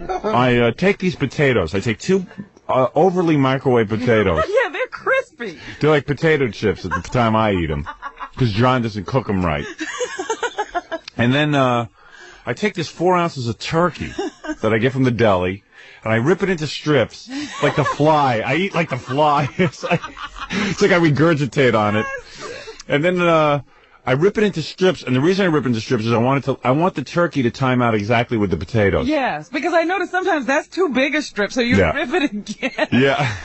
I take these potatoes. I take 2 overly microwave potatoes. Yeah, they're crispy. They're like potato chips at the time I eat them, because John doesn't cook them right. And then I take this 4 ounces of turkey that I get from the deli, and I rip it into strips like the fly. I eat like the fly. It's like I regurgitate on it. And then I rip it into strips, and the reason I rip it into strips is I want the turkey to time out exactly with the potatoes. Yes, because I notice sometimes that's too big a strip, so you rip it again. Yeah.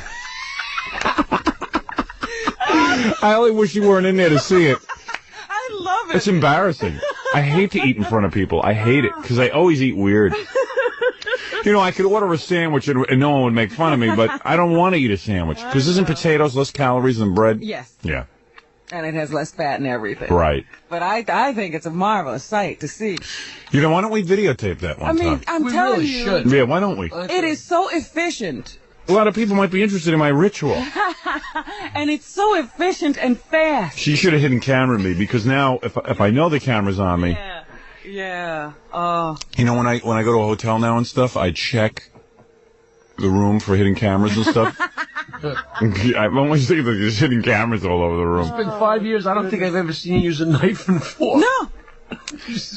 I only wish you weren't in there to see it. I love it. It's embarrassing. I hate to eat in front of people. I hate it, because I always eat weird. You know, I could order a sandwich and no one would make fun of me, but I don't want to eat a sandwich, because isn't potatoes less calories than bread? Yes. Yeah. And it has less fat and everything. Right. But I think it's a marvelous sight to see. You know, why don't we videotape that one time? I'm telling you. Should. Yeah, why don't we? It is so efficient. A lot of people might be interested in my ritual. And it's so efficient and fast. She should have hidden camera me, because now if I know the camera's on me, Yeah. you know, when I go to a hotel now and stuff, I check the room for hidden cameras and stuff. I'm always thinking that there's hidden cameras all over the room. It's been 5 years. I don't think I've ever seen you use a knife and fork. No.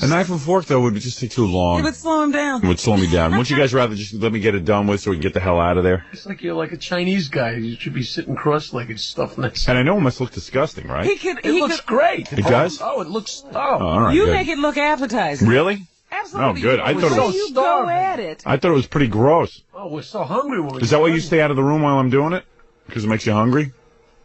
A knife and fork, though, would just take too long. It would slow him down. It would slow me down. Wouldn't you guys rather just let me get it done with so we can get the hell out of there? It's like you're like a Chinese guy. You should be sitting cross-legged stuffing that. And I know it must look disgusting, right? It looks great. It does? Oh, it looks. all right, you good. make it look appetizing. Really? Absolutely. Oh, good. I thought it was. You go at it. I thought it was pretty gross. Oh, we're so hungry when we. Is that why you stay out of the room while I'm doing it? Because it makes you hungry?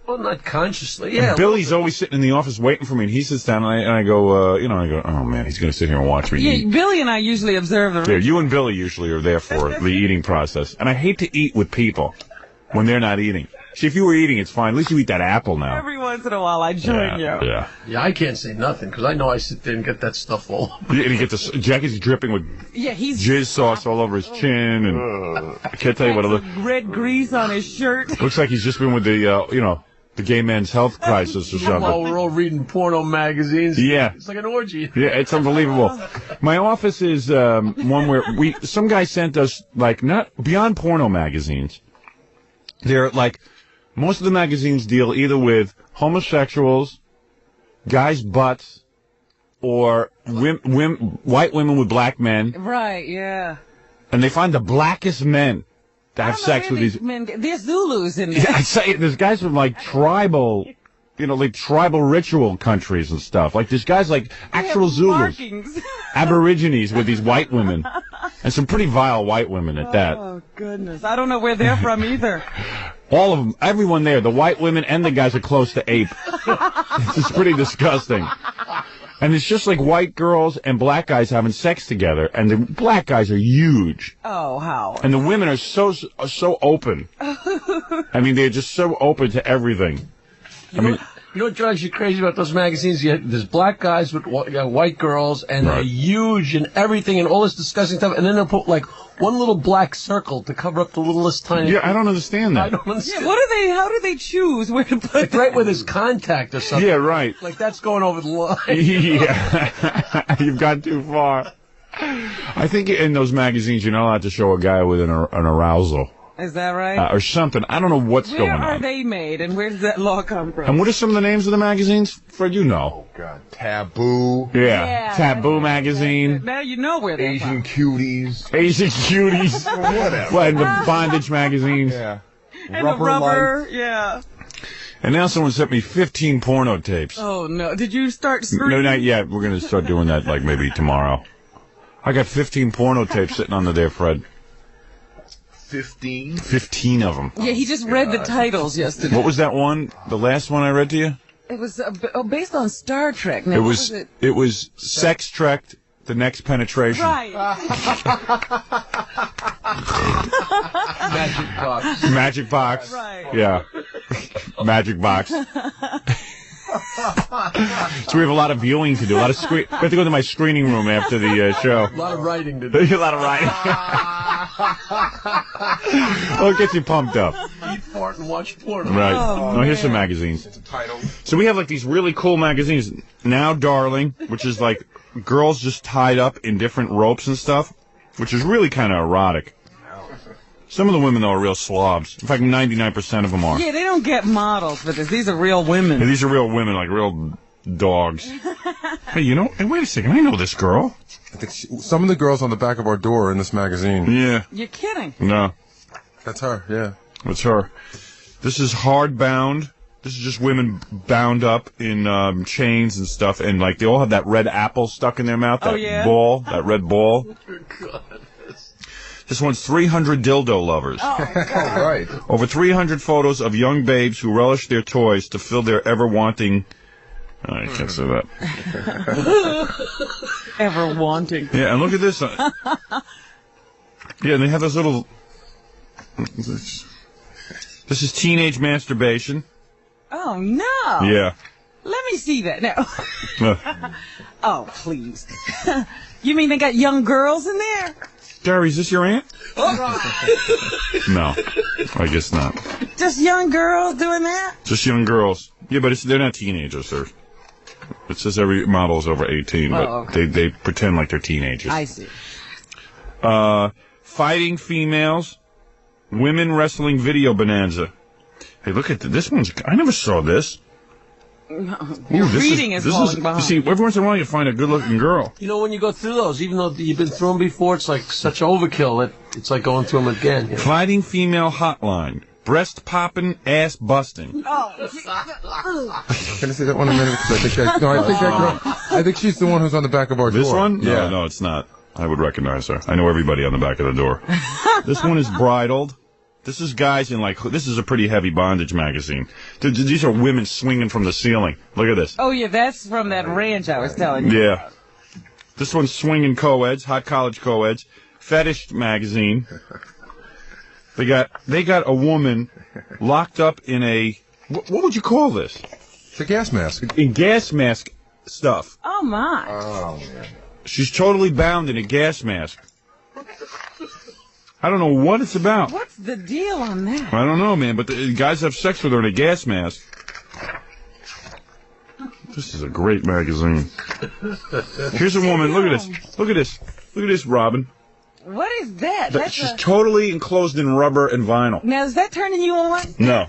Well, not consciously. And Yeah. Billy's always sitting in the office waiting for me, and he sits down, and I go, oh man, he's going to sit here and watch me eat. Yeah, Billy and I usually observe the Yeah, you and Billy usually are there for the eating process. And I hate to eat with people when they're not eating. See, if you were eating, it's fine. At least you eat that apple now. Every once in a while, I join you. Yeah. Yeah, I can't say nothing because I know I sit there and get that stuff all over. And you get this, Jackie's dripping with jizz sauce all over his chin, and I can't tell you what it looks. Red grease on his shirt. Looks like he's just been with the, the gay man's health crisis or something. While we're all reading porno magazines. Yeah. It's like an orgy. Yeah, it's unbelievable. My office is one where some guy sent us, like, not beyond porno magazines. They're like, most of the magazines deal either with homosexuals, guys' butts, or white women with black men. Right, yeah. And they find the blackest men to have sex with these men. There's Zulus in there. Yeah, I say there's guys from like tribal ritual countries and stuff. Like there's guys like actual Zulus, Aborigines with these white women, and some pretty vile white women at that. Oh goodness, I don't know where they're from either. All of them, everyone there, the white women and the guys are close to ape. It's pretty disgusting. And it's just like white girls and black guys having sex together, and the black guys are huge. Oh, how? And the women are so open. I mean, they're just so open to everything. You know what drives you crazy about those magazines? There's black guys with white girls, and they're huge and everything, and all this disgusting stuff, and then they'll put like one little black circle to cover up the littlest tiny. Yeah, I don't understand that. I don't understand. Yeah, how do they choose where to put it? Right where there's contact or something. Yeah, right. Like that's going over the line. Yeah, you've gone too far. I think in those magazines you're not allowed to show a guy with an arousal. Is that right? Or something. I don't know what's going on. Where are they made, and where does that law come from? And what are some of the names of the magazines? Fred, you know. Oh, God. Taboo. Yeah. Taboo magazine. Now you know where they're Asian Cuties. Asian Cuties. Whatever. Well, and the bondage magazines. Yeah. And the rubber, yeah. And now someone sent me 15 porno tapes. Oh, no. Did you start screaming? No, not yet. We're going to start doing that, like, maybe tomorrow. I got 15 porno tapes sitting under there, Fred. 15? 15 of them. Yeah, he just read the titles yesterday. What was that one? The last one I read to you? It was based on Star Trek. Now, it was Sex Trek, The Next Penetration. Right. Magic box. Magic box. Right. Yeah. Magic box. So we have a lot of viewing to do. We have to go to my screening room after the show. A lot of writing to do. A lot of writing. Well, it gets you pumped up. Eat, fart, and watch porno. Right. Oh, Here's some magazines. It's a title. So we have like these really cool magazines. Now Darling, which is like girls just tied up in different ropes and stuff, which is really kind of erotic. Some of the women, though, are real slobs. In fact, 99% of them are. Yeah, they don't get models for this. These are real women. Yeah, these are real women, like real dogs. Hey, hey, wait a second. I know this girl. I think some of the girls on the back of our door are in this magazine. Yeah. You're kidding. No. That's her, yeah. That's her. This is Hardbound. This is just women bound up in chains and stuff, and like they all have that red apple stuck in their mouth. That ball, that red ball. This one's 300 dildo lovers. Oh, right. Over 300 photos of young babes who relish their toys to fill their ever-wanting... I can't say that. Ever wanting. Yeah, and look at this. Yeah, and they have this little... This is teenage masturbation. Oh, no. Yeah. Let me see that. No. Oh, please. You mean they got young girls in there? Gary, is this your aunt? No, I guess not. Just young girls doing that? Just young girls. Yeah, but they're not teenagers, sir. It says every model is over 18, but okay. they pretend like they're teenagers. I see. Fighting females, women wrestling video bonanza. Hey, look at this one's. I never saw this. Your reading is falling behind. You see, every once in a while you find a good-looking girl. You know, when you go through those, even though you've been through them before, it's like such overkill that it's like going through them again. You know? Fighting female hotline. Breast popping, ass busting. Can I see that one a minute? Because I think that girl. I think she's the one who's on the back of our door. This one? Yeah. No, it's not. I would recognize her. I know everybody on the back of the door. This one is bridled. This is guys in this is a pretty heavy bondage magazine. These are women swinging from the ceiling. Look at this. Oh, yeah, that's from that ranch I was telling you. Yeah. This one's swinging co-eds, hot college co-eds. Fetish magazine. They got a woman locked up in a, what would you call this? It's a gas mask. In gas mask stuff. Oh, my. Oh, man. She's totally bound in a gas mask. I don't know what it's about. What's the deal on that? I don't know, man, but the guys have sex with her in a gas mask. This is a great magazine. Here's a woman. Look at this. Look at this. Look at this, Robin. What is that? She's totally enclosed in rubber and vinyl. Now, is that turning you on? No.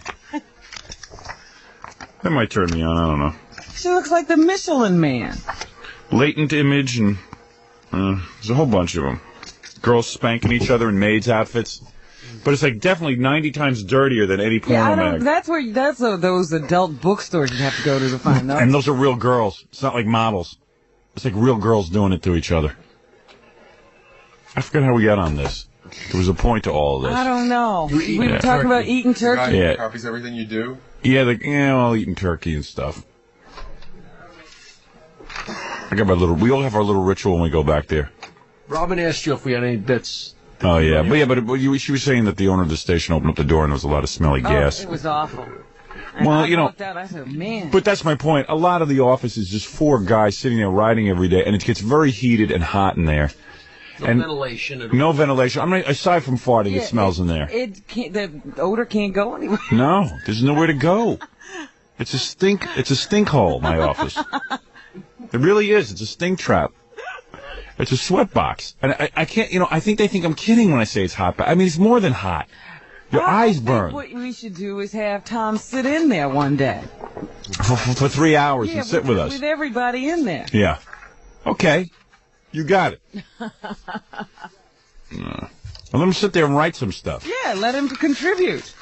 That might turn me on. I don't know. She looks like the Michelin Man. Latent image, and there's a whole bunch of them. Girls spanking each other in maids' outfits. But it's like definitely 90 times dirtier than any porno mag. That's those adult bookstores you have to go to find those. And those are real girls. It's not like models. It's like real girls doing it to each other. I forgot how we got on this. There was a point to all of this. I don't know. We were talking about eating turkey. Yeah. Copies everything you do? Yeah, well, eating turkey and stuff. I got my little. We all have our little ritual when we go back there. Robin asked you if we had any bits. Oh yeah, she was saying that the owner of the station opened up the door and there was a lot of smelly gas. It was awful. And well, I walked out, I said, man. But that's my point. A lot of the office is just 4 guys sitting there writing every day, and it gets very heated and hot in there. No ventilation. No ventilation. I mean, aside from farting, it smells in there. The odor can't go anywhere. No, there's nowhere to go. It's a stink hole, my office. It really is. It's a stink trap. It's a sweat box. And I can't, I think they think I'm kidding when I say it's hot. But I mean, it's more than hot. Your eyes burn. What we should do is have Tom sit in there one day. For 3 hours and sit with us. With everybody in there. Yeah. Okay. You got it. Well, let him sit there and write some stuff. Yeah, let him contribute.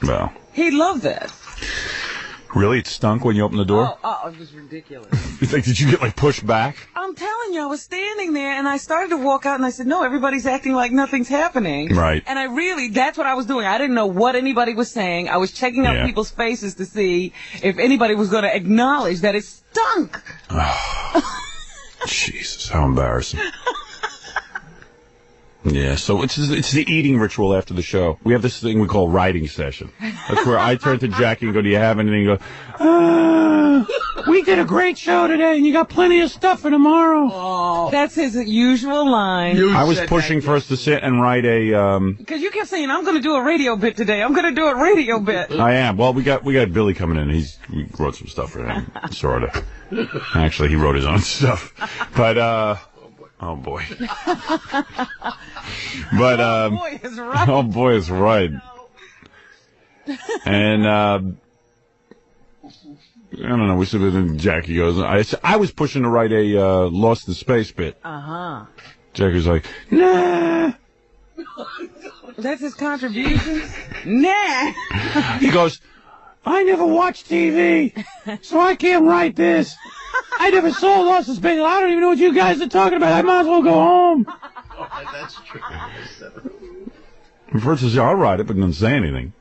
Well. He'd love that. Really? It stunk when you opened the door? Oh, it was ridiculous. Did you get, pushed back? I'm telling you, I was standing there, and I started to walk out, and I said, no, everybody's acting like nothing's happening. Right. And that's what I was doing. I didn't know what anybody was saying. I was checking out people's faces to see if anybody was going to acknowledge that it stunk. Oh, Jesus, how embarrassing. Yeah, so it's the eating ritual after the show. We have this thing we call writing session. That's where I turn to Jackie and go, do you have anything? And go, we did a great show today, and you got plenty of stuff for tomorrow. Oh, that's his usual line. I was pushing for us to sit and write a... Because you kept saying, I'm going to do a radio bit today. I'm going to do a radio bit. I am. Well, we got Billy coming in. We wrote some stuff for him, sort of. Actually, he wrote his own stuff. But, oh, boy. But, oh, boy is right. Oh, boy is right. And, I don't know, we said, and Jackie goes, I was pushing to write a Lost in Space bit. Uh-huh. Jackie's like, nah. That's his contribution? Nah. He goes, I never watch TV, so I can't write this. I never saw Lost in Space. I don't even know what you guys are talking about. I might as well go home. That's true. First says, I'll write it, but doesn't say anything.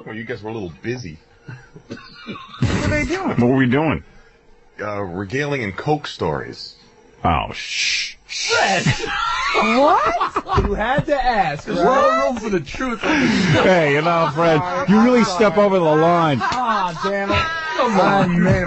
Well, you guys were a little busy. What were they doing? What were we doing? Regaling in Coke stories. Oh, shh. Fred! What? You had to ask. There's no room for the truth. Hey, you know, Fred, you really step over the line. Ah, damn it. Come on, man.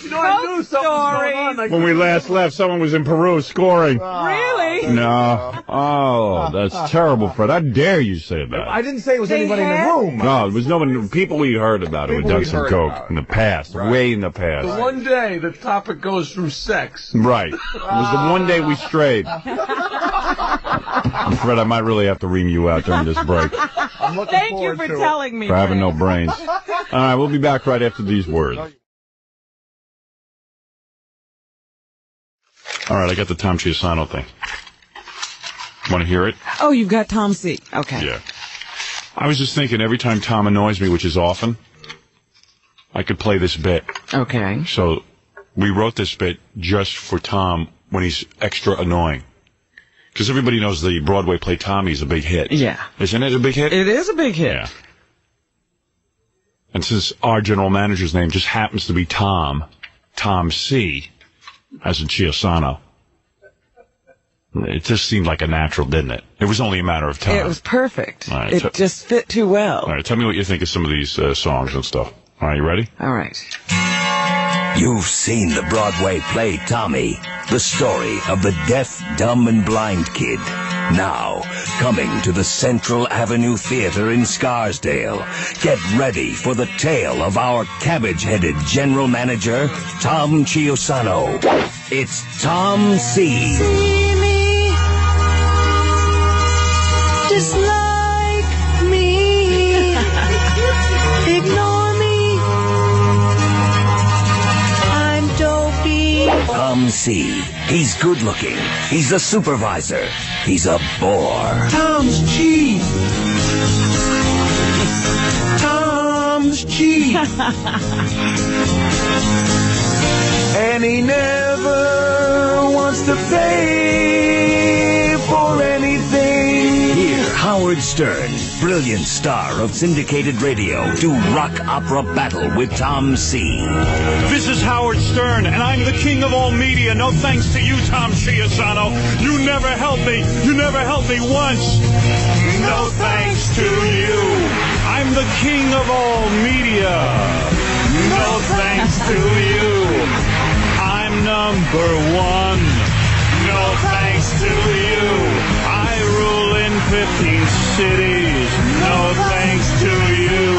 You know, I knew something was going on. When we last left, someone was in Peru scoring. Really? No. Oh, that's terrible, Fred. How dare you say that? I didn't say it was anybody in the room. No, it was no one. People we heard about who had done some coke in the past, way in the past. The one day the topic goes from sex. Right. It was the one day we strayed. Fred, I might really have to ream you out during this break. Thank you for telling me. For having no brains. All right, we'll be back right after these words. All right, I got the Tom Chiusano thing. Want to hear it? Oh, you've got Tom C. Okay. Yeah. I was just thinking, every time Tom annoys me, which is often, I could play this bit. Okay. So we wrote this bit just for Tom when he's extra annoying. Because everybody knows the Broadway play Tommy's a big hit. Yeah. Isn't it a big hit? It is a big hit. Yeah. And since our general manager's name just happens to be Tom C., as in Chiusano, it just seemed like a natural, didn't it? It was only a matter of time. It was perfect. All right, it just fit too well. All right, tell me what you think of some of these songs and stuff. All right, you ready? All right. You've seen the Broadway play Tommy, the story of the deaf, dumb, and blind kid. Now, coming to the Central Avenue Theater in Scarsdale. Get ready for the tale of our cabbage-headed general manager, Tom Chiusano. It's Tom C. See me, dislike me, ignore me, I'm dopey. Tom C. He's good-looking. He's a supervisor. He's a bore. Tom's cheap. Tom's cheap. And he never wants to pay for anything. Hear Howard Stern, brilliant star of syndicated radio, do rock opera battle with Tom C. This is Howard Stern, and I'm the king of all media. No thanks to you, Tom Chiusano. You never helped me. You never helped me once. No thanks to you. I'm the king of all media. No thanks to you. I'm number one. No thanks to you. I rule in 15 cities. No thanks to you.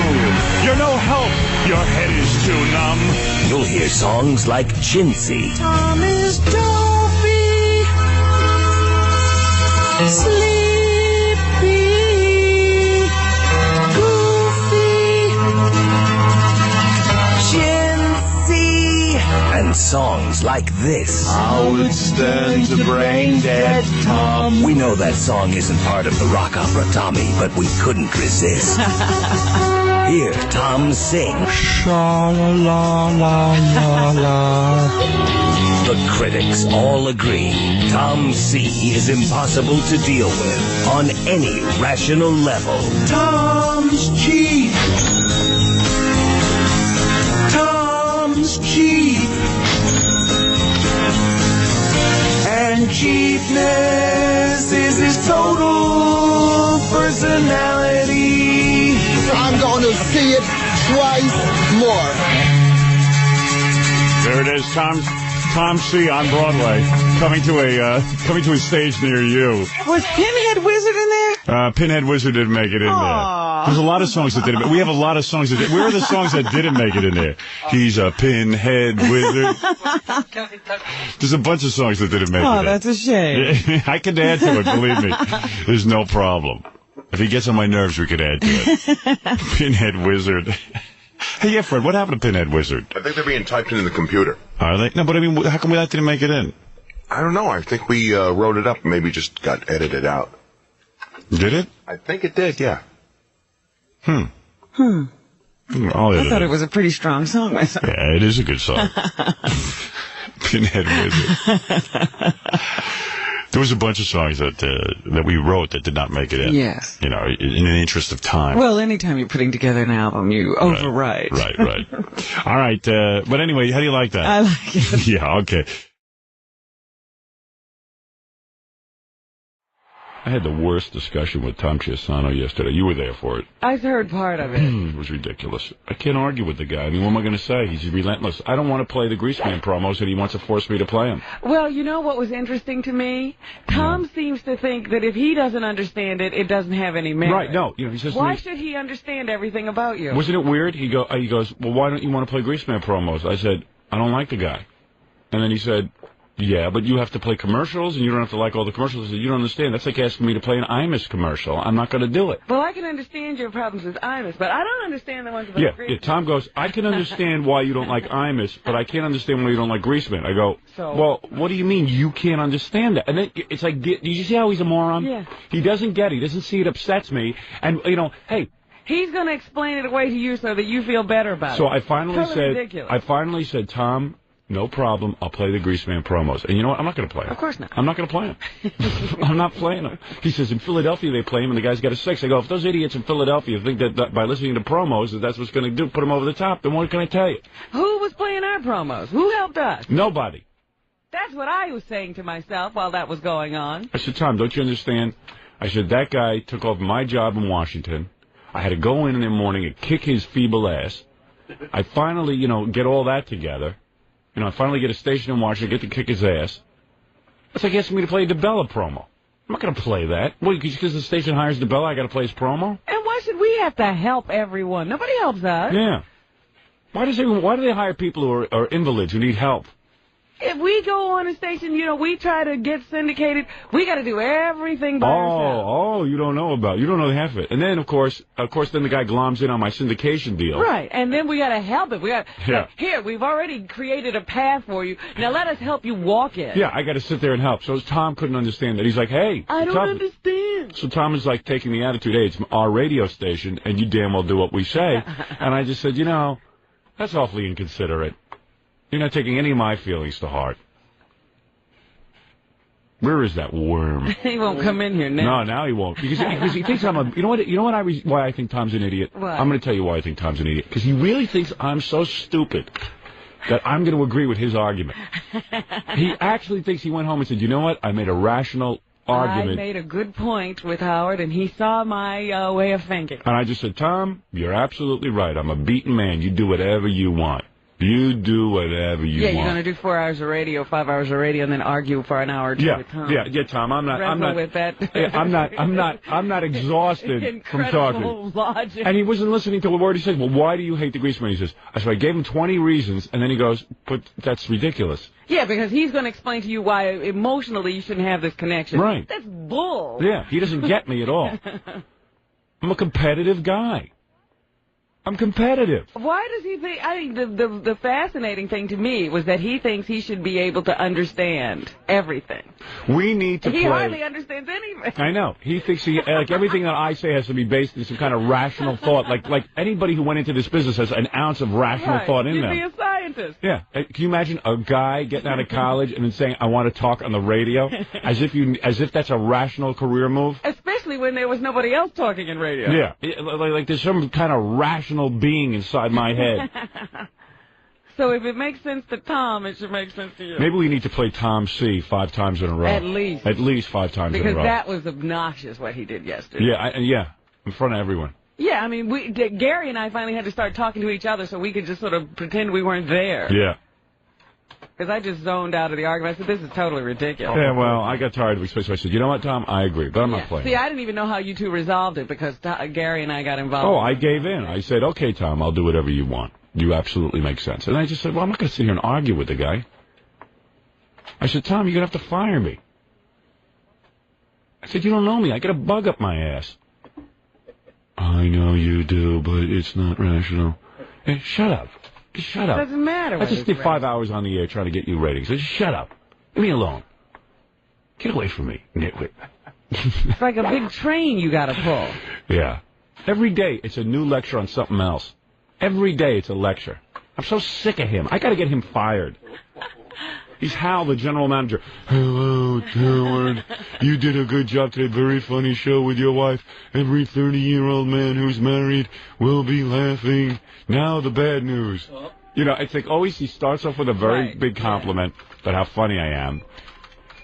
You're no help. Your head is too numb. You'll hear songs like Chintzy. Tom is dopey, sleepy, goofy, Chintzy. And songs like this. Howard Stern's a brain-dead Tom. We know that song isn't part of the rock opera Tommy, but we couldn't resist. Hear Tom sing. Sha-la-la-la-la-la. The critics all agree Tom C. is impossible to deal with on any rational level. Tom's cheap. Tom's cheap. And cheapness is his total personality. I'm going to see it twice more. There it is, Tom C. on Broadway, coming to a stage near you. Was Pinhead Wizard in there? Pinhead Wizard didn't make it in there. There's a lot of songs that didn't. We have a lot of songs that. Where are the songs that didn't make it in there? He's a Pinhead Wizard. There's a bunch of songs that didn't make it. Oh, that's a shame. I could add to it. Believe me, there's no problem. If he gets on my nerves, we could add to it. Pinhead Wizard. Hey, yeah, Fred, what happened to Pinhead Wizard? I think they're being typed into the computer. Are they? No, but I mean, how come that didn't make it in? I don't know. I think we wrote it up and maybe just got edited out. Did it? I think it did, yeah. All I thought it was a pretty strong song myself. Yeah, it is a good song. Pinhead Wizard. There was a bunch of songs that we wrote that did not make it in. Yes. You know, in the interest of time. Well, anytime you're putting together an album, you overwrite. Right. All right. But anyway, how do you like that? I like it. Yeah, okay. I had the worst discussion with Tom Chiusano yesterday. You were there for it. I've heard part of it. It was ridiculous. I can't argue with the guy. I mean, what am I going to say? He's relentless. I don't want to play the Greaseman promos, and he wants to force me to play them. Well, you know what was interesting to me? Tom seems to think that if he doesn't understand it, it doesn't have any merit. Right, no. You know, he says why to me, should he understand everything about you? wasn't it weird? He goes, well, why don't you want to play Greaseman promos? I said, I don't like the guy. And then he said, yeah, but you have to play commercials, and you don't have to like all the commercials. I said, you don't understand. That's like asking me to play an Imus commercial. I'm not going to do it. Well, I can understand your problems with Imus, but I don't understand the ones with Greaseman. Tom goes, I can understand why you don't like Imus, but I can't understand why you don't like Greaseman. I go, well, what do you mean you can't understand that? And then it's like, did you see how he's a moron? Yeah. He doesn't get it. He doesn't see it upsets me. And, you know, hey. He's going to explain it away to you so that you feel better about it. So I finally said, Tom, no problem. I'll play the Greaseman promos. And you know what? I'm not going to play them. Of course not. I'm not going to play them. I'm not playing them. He says, in Philadelphia they play him, and the guy's got a 6. I go, if those idiots in Philadelphia think that by listening to promos that's what's going to do, put them over the top, then what can I tell you? Who was playing our promos? Who helped us? Nobody. That's what I was saying to myself while that was going on. I said, Tom, don't you understand? I said, that guy took over my job in Washington. I had to go in the morning and kick his feeble ass. I finally, you know, get all that together. You know, I finally get a station in Washington, get to kick his ass. It's like asking me to play a DeBella promo. I'm not going to play that. What, because the station hires DeBella, I got to play his promo? And why should we have to help everyone? Nobody helps us. Yeah. Why do they hire people who are invalids who need help? If we go on a station, you know, we try to get syndicated, we got to do everything by ourselves. Oh, you don't know half of it. And then, of course, then the guy gloms in on my syndication deal. Right, and then we got to help it. Here, we've already created a path for you. Now let us help you walk it. Yeah, I got to sit there and help. So Tom couldn't understand that. He's like, hey. I don't understand. So Tom is like taking the attitude, hey, it's our radio station, and you damn well do what we say. And I just said, you know, that's awfully inconsiderate. You're not taking any of my feelings to heart. Where is that worm? He won't come in here now. No, now he won't. Because he thinks I'm a... You know why I think Tom's an idiot? What? I'm going to tell you why I think Tom's an idiot. Because he really thinks I'm so stupid that I'm going to agree with his argument. He actually thinks he went home and said, you know what? I made a rational argument. I made a good point with Howard, and he saw my way of thinking. And I just said, Tom, you're absolutely right. I'm a beaten man. You do whatever you want. You do whatever you want. Yeah, you're going to do 4 hours of radio, 5 hours of radio, and then argue for an hour or two with Tom. Yeah, Tom. I'm not with that. I'm not exhausted from talking. Logic. And he wasn't listening to a word he said. Well, why do you hate the Greaseman? He says, so I gave him 20 reasons, and then he goes, but that's ridiculous. Yeah, because he's going to explain to you why emotionally you shouldn't have this connection. Right. That's bull. Yeah, he doesn't get me at all. I'm a competitive guy. I'm competitive. Why does he think... I mean, the fascinating thing to me was that he thinks he should be able to understand everything. We need to He play... hardly understands anything. I know. He thinks like everything that I say has to be based in some kind of rational thought. Like anybody who went into this business has an ounce of rational thought in them. You'd be a scientist. Yeah. Can you imagine a guy getting out of college and then saying, I want to talk on the radio? As if that's a rational career move? Especially when there was nobody else talking in radio. Yeah. Like there's some kind of rational being inside my head. So if it makes sense to Tom, it should make sense to you. Maybe we need to play Tom C 5 times in a row. At least. At least 5 times in a row. Because that was obnoxious what he did yesterday. Yeah, in front of everyone. Yeah, I mean, Gary and I finally had to start talking to each other so we could just sort of pretend we weren't there. Yeah. Because I just zoned out of the argument. I said, this is totally ridiculous. Yeah, well, I got tired of it, so I said, you know what, Tom? I agree, but I'm not playing. See, I didn't even know how you two resolved it because Gary and I got involved. Oh, I gave in. I said, okay, Tom, I'll do whatever you want. You absolutely make sense. And I just said, well, I'm not going to sit here and argue with the guy. I said, Tom, you're going to have to fire me. I said, you don't know me. I got a bug up my ass. I know you do, but it's not rational. Hey, shut up. Shut up. It doesn't matter. I just did 5 hours on the air trying to get you ratings. Just shut up. Leave me alone. Get away from me, nitwit. It's like a big train you got to pull. Yeah. Every day it's a new lecture on something else. Every day it's a lecture. I'm so sick of him. I got to get him fired. He's Hal, the general manager. Hello, Howard. You did a good job today. Very funny show with your wife. Every 30-year-old man who's married will be laughing. Now the bad news. You know, it's like always he starts off with a very big compliment about how funny I am.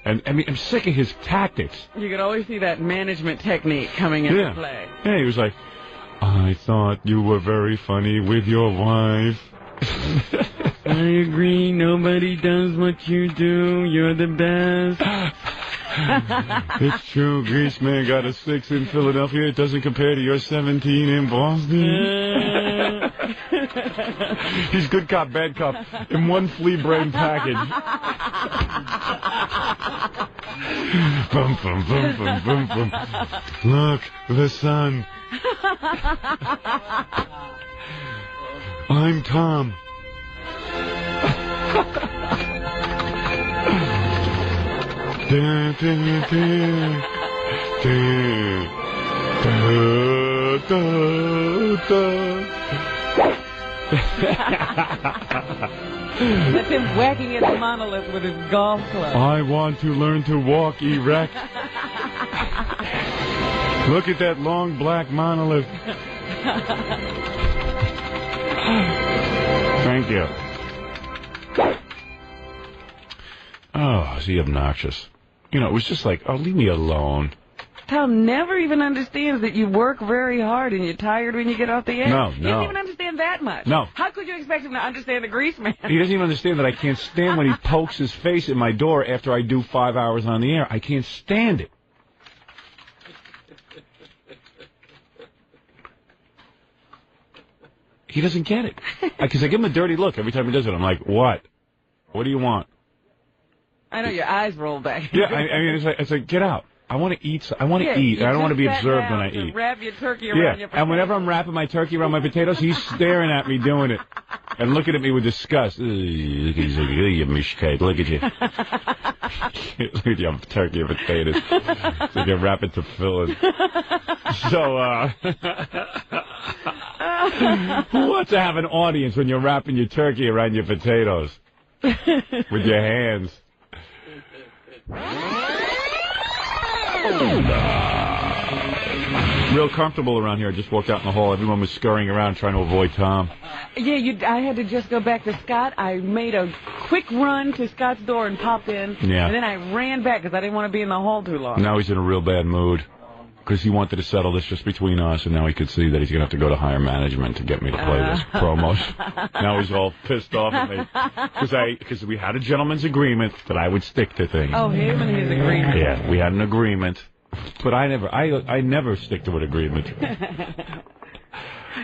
And I mean, I'm sick of his tactics. You could always see that management technique coming into play. Yeah, he was like, I thought you were very funny with your wife. I agree. Nobody does what you do. You're the best. It's true. Greaseman got a 6 in Philadelphia. It doesn't compare to your 17 in Boston. He's good cop, bad cop in one flea brain package. Bum, bum, bum, bum, bum, bum. Look, the sun. I'm Tom. Da, da, da, da, da, da. That's him whacking at the monolith with his golf club. I want to learn to walk erect. Look at that long black monolith. Thank you. Oh, is he obnoxious? You know, it was just like, oh, leave me alone. Tom never even understands that you work very hard and you're tired when you get off the air. No, He no. doesn't even understand that much. No. How could you expect him to understand the grease man? He doesn't even understand that I can't stand when he pokes his face in my door after I do 5 hours on the air. I can't stand it. He doesn't get it. Because I give him a dirty look every time he does it. I'm like, what? What do you want? I know your eyes roll back. Yeah, I mean, it's like, get out. I want to eat. I want to eat. I don't want to be observed when I eat. Wrap your turkey around your potatoes. And whenever I'm wrapping my turkey around my potatoes, he's staring at me doing it and looking at me with disgust. He's like, you mishkite. Look at you. Look at your turkey and potatoes. It's like you wrap it to fill it. So, who wants to have an audience when you're wrapping your turkey around your potatoes with your hands? Real comfortable around here. I just walked out in the hall. Everyone was scurrying around trying to avoid Tom. Yeah, I had to just go back to Scott. I made a quick run to Scott's door and popped in. Yeah. And then I ran back because I didn't want to be in the hall too long. Now he's in a real bad mood because he wanted to settle this just between us, and now he could see that he's going to have to go to higher management to get me to play this promos. Now he's all pissed off at me because we had a gentleman's agreement that I would stick to things. Oh, him and his agreement. Yeah, we had an agreement, but I never stick to an agreement.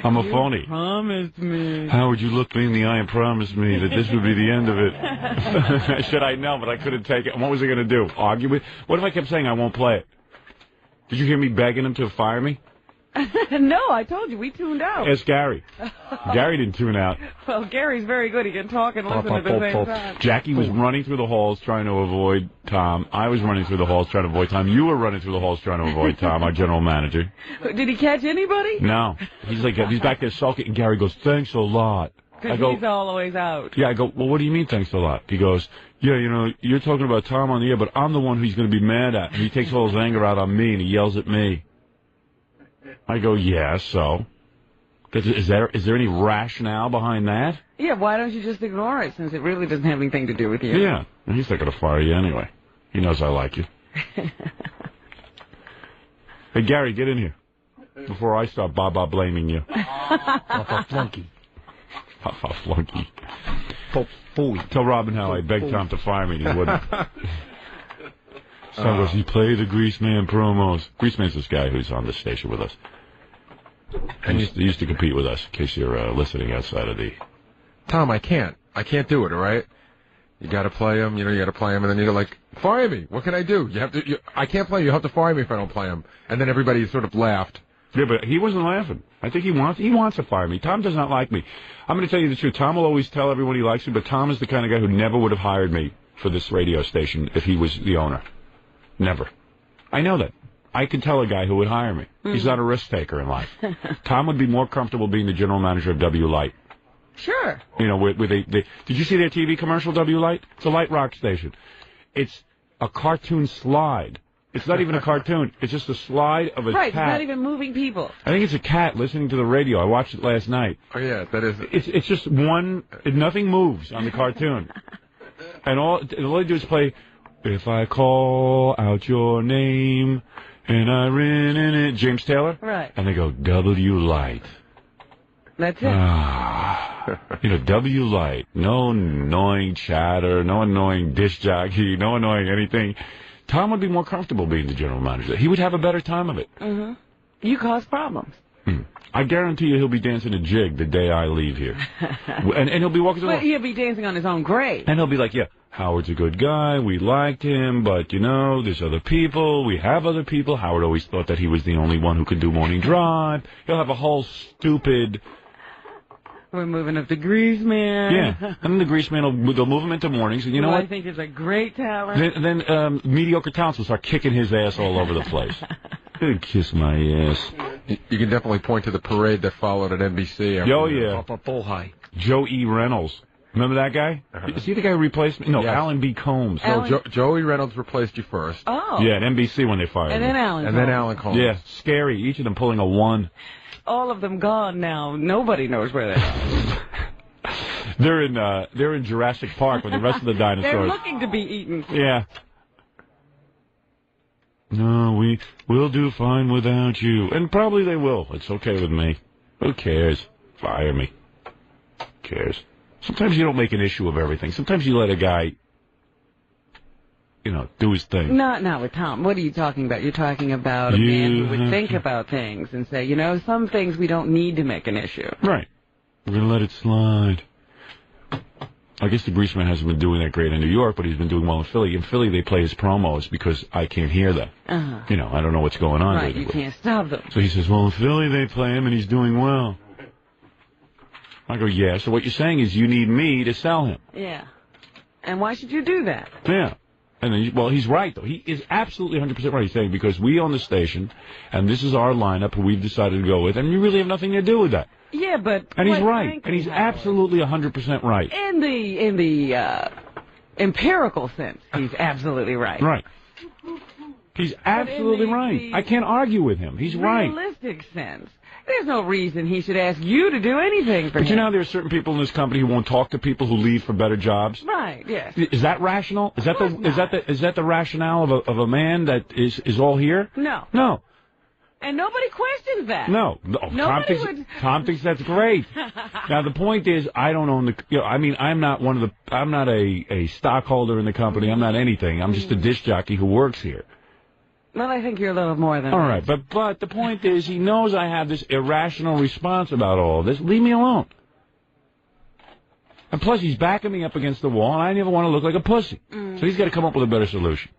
I'm a phony. You promised me. Howard, you looked me in the eye and promised me that this would be the end of it. I said I know, but I couldn't take it. And what was I going to do? Argue with? What if I kept saying I won't play it? Did you hear me begging him to fire me? No, I told you. We tuned out. Ask Gary. Gary didn't tune out. Well, Gary's very good. He can talk and listen at the same time. Jackie was running through the halls trying to avoid Tom. I was running through the halls trying to avoid Tom. You were running through the halls trying to avoid Tom, our general manager. Did he catch anybody? No. He's back there sulking, and Gary goes, thanks a lot. Because he's always out. Yeah, I go, well, what do you mean thanks a lot? He goes, yeah, you know, you're talking about Tom on the air, but I'm the one who he's going to be mad at. And he takes all his anger out on me, and he yells at me. I go, yeah, so? Is there any rationale behind that? Yeah, why don't you just ignore it, since it really doesn't have anything to do with you? Yeah, and he's not going to fire you anyway. He knows I like you. Hey, Gary, get in here before I start blaming you. Papa Flunky. Papa Flunky. Tell Robin how I begged Tom to fire me, and he wouldn't. So does he play the Greaseman promos? Greaseman's this guy who's on the station with us. He used to compete with us, in case you're listening outside of the... Tom, I can't do it, all right? You got to play him, you got to play him, and then you're like, fire me. What can I do? I can't play. You have to fire me if I don't play him. And then everybody sort of laughed. Yeah, but he wasn't laughing. I think he wants to fire me. Tom does not like me. I'm going to tell you the truth. Tom will always tell everyone he likes me, but Tom is the kind of guy who never would have hired me for this radio station if he was the owner. Never. I know that. I could tell a guy who would hire me. He's not a risk taker in life. Tom would be more comfortable being the general manager of W Light. Sure. You know, did you see their TV commercial, W Light? It's a light rock station. It's a cartoon slide. It's not even a cartoon. It's just a slide of a right, cat. It's not even moving people. I think it's a cat listening to the radio. I watched it last night. Oh, yeah, that is... It's just nothing moves on the cartoon. And all they do is play, if I call out your name, and I ran in it, James Taylor. Right. And they go, W Light. That's it. You know, W Light. No annoying chatter, no annoying disc jockey, no annoying anything. Tom would be more comfortable being the general manager. He would have a better time of it. Mm-hmm. You cause problems. I guarantee you he'll be dancing a jig the day I leave here. and he'll be walking But he'll be dancing on his own grave. And he'll be like, yeah, Howard's a good guy. We liked him, but, you know, there's other people. We have other people. Howard always thought that he was the only one who could do morning drive. He'll have a whole stupid... We're moving up the Grease Man. Yeah, and the Grease Man, they'll move him into mornings, and you know what? I think is a great talent. Then mediocre talents will start kicking his ass all over the place. Kiss my ass. You can definitely point to the parade that followed at NBC. Oh, yeah. Bullhigh. Joe E. Reynolds. Remember that guy? Is he the guy who replaced me? No, Yes. Alan B. Combs. No, Joey Reynolds replaced you first. Oh. Yeah, at NBC when they fired And me. then Alan And then Alan Combs. Yeah, scary. Each of them pulling a 1. All of them gone now. Nobody knows where they are. They're in Jurassic Park with the rest of the dinosaurs. They're looking to be eaten. Yeah. No, we'll do fine without you. And probably they will. It's okay with me. Who cares? Fire me. Who cares? Sometimes you don't make an issue of everything. Sometimes you let a guy, you know, do his thing. Not with Tom. What are you talking about? You're talking about a man who would think about things and say, you know, some things we don't need to make an issue. Right. We're going to let it slide. I guess the Greaseman hasn't been doing that great in New York, but he's been doing well in Philly. In Philly, they play his promos because I can't hear them. Uh-huh. You know, I don't know what's going on. Right, you can't stop them. So he says, well, in Philly, they play him, and he's doing well. I go, yeah, so what you're saying is you need me to sell him. Yeah. And why should you do that? Yeah. And then, well, he's right, though. He is absolutely 100% right. He's saying, because we own the station, and this is our lineup who we've decided to go with, and you really have nothing to do with that. Yeah, but... And he's right. frankly, And he's absolutely 100% right. In the empirical sense, he's absolutely right. Right. He's absolutely right. I can't argue with him. He's right. Realistic sense. There's no reason he should ask you to do anything for him. But you know, there are certain people in this company who won't talk to people who leave for better jobs. Right. Yes. Is that rational? Is that the rationale of a man that is all here? No. No. And nobody questions that. No. Tom thinks that's great. Now the point is, I don't own the. You know, I mean, I'm not a stockholder in the company. I'm not anything. I'm just a disc jockey who works here. Well, I think you're a little more than all right. But the point is, he knows I have this irrational response about all of this. Leave me alone. And plus, he's backing me up against the wall, and I never want to look like a pussy. So he's got to come up with a better solution.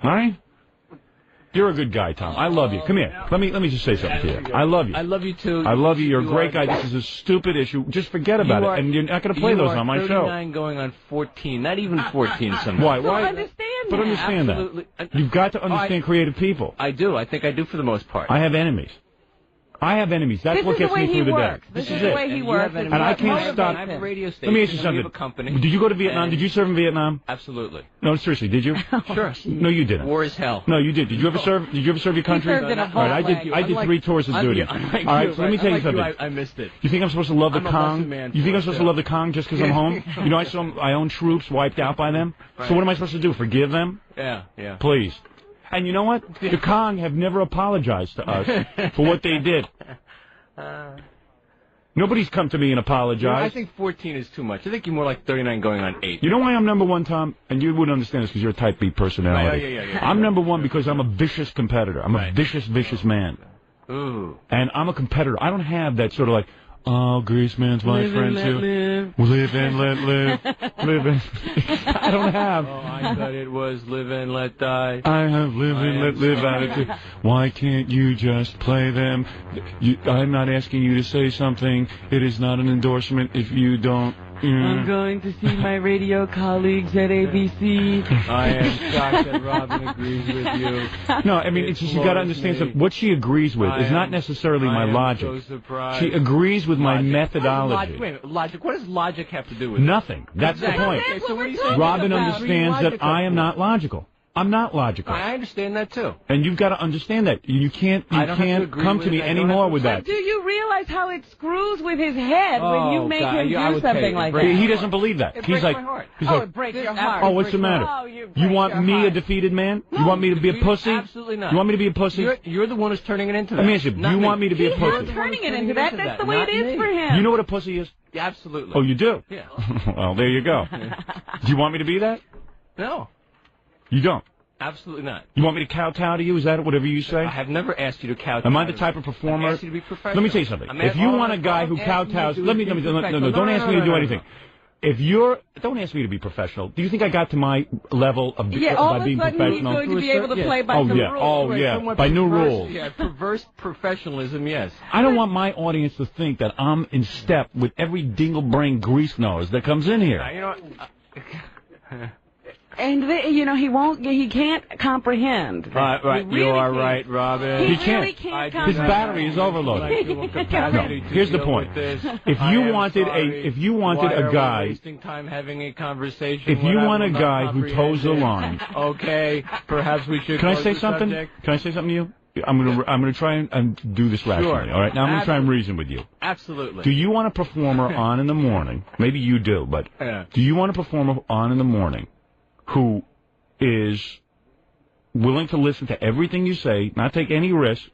All right? You're a good guy, Tom. I love you. Come here. Let me just say something to you. I love you. I love you too. I love you. You're a great guy. This is a stupid issue. Just forget about it. And you're not going to play those on my show. 39 going on 14. Not even 14 sometimes. Why? But understand that. You've got to understand creative people. I do. I think I do for the most part. I have enemies. That's what gets me through the day. This is the way he works. And I can't stop. I have a radio station. Let me ask you something. We have a company. Did you go to Vietnam? Did you serve in Vietnam? Absolutely. No, seriously, did you? Sure. No, you didn't. War is hell. No, you did. Did you ever serve? Did you ever serve your country? He served in a All right, I did 3 tours of duty. All right, so let me tell you something. I missed it. You think I'm supposed to love the Kong? You think I'm supposed to love the Kong just because I'm home? You know, I saw my own troops wiped out by them. So what am I supposed to do? Forgive them? Yeah. Please. And you know what? The Kong have never apologized to us for what they did. Nobody's come to me and apologized. I think 14 is too much. I think you're more like 39 going on 8. You know why I'm number 1, Tom? And you wouldn't understand this because you're a type B personality. Yeah. I'm number 1 because I'm a vicious competitor. I'm a vicious man. Ooh. And I'm a competitor. I don't have that sort of like, oh, Greaseman's my friend too. Live and let live. Live and... I don't have. Oh, I thought it was live and let die. I have live and let live attitude. Why can't you just play them? I'm not asking you to say something. It is not an endorsement if you don't. I'm going to see my radio colleagues at ABC. I am shocked that Robin agrees with you. No, I mean, it's just, you got to understand something. What she agrees with is not necessarily my logic. So surprised. She agrees with my Logic. methodology. Wait a minute, logic. What does logic have to do with it? Nothing. That's the point. Okay, so what are you saying? Robin about understands that I am not logical. I'm not logical. I understand that too. And you've got to understand that. You can't come to me anymore with that. But do you realize how it screws with his head when you make him do something like that? He doesn't believe that. It He's breaks like, my heart. he's Oh, like, it breaks your heart. oh, what's the matter? Oh, you want me a defeated man? You want me to be a pussy? Absolutely not. You want me to be a pussy? You're the one who's turning it into that. Let me ask you, do you want me to be a pussy? He's turning it into that. That's the way it is for him. You know what a pussy is? Yeah, absolutely. Oh, you do? Yeah. Well, there you go. Do you want me to be that? No. You don't? Absolutely not. You want me to kowtow to you? Is that whatever you say? I have never asked you to kowtow. Am I the type of performer? I've asked you to be professional. Let me tell you something. If you want a guy who kowtows, don't ask me to do anything. If don't ask me to be professional. Do you think I got to my level of by being professional? He's going to be able to play by some rules. Oh yeah, by new rules. Yeah, perverse professionalism. Yes. I don't want my audience to think that I'm in step with every dingle-brain grease nose that comes in here. You know what? And he can't comprehend. Right, you are right, Robin. He really can't comprehend. His battery is overloaded. Here's the point. If you wanted a guy, wasting time having a conversation. If you want a guy who toes the line, okay, perhaps we should. Can I say something? Can I say something to you? I'm gonna try and do this rationally. All right, now I'm gonna try and reason with you. Absolutely. Do you want a performer on in the morning? Maybe you do, but do you want a performer on in the morning who is willing to listen to everything you say, not take any risk,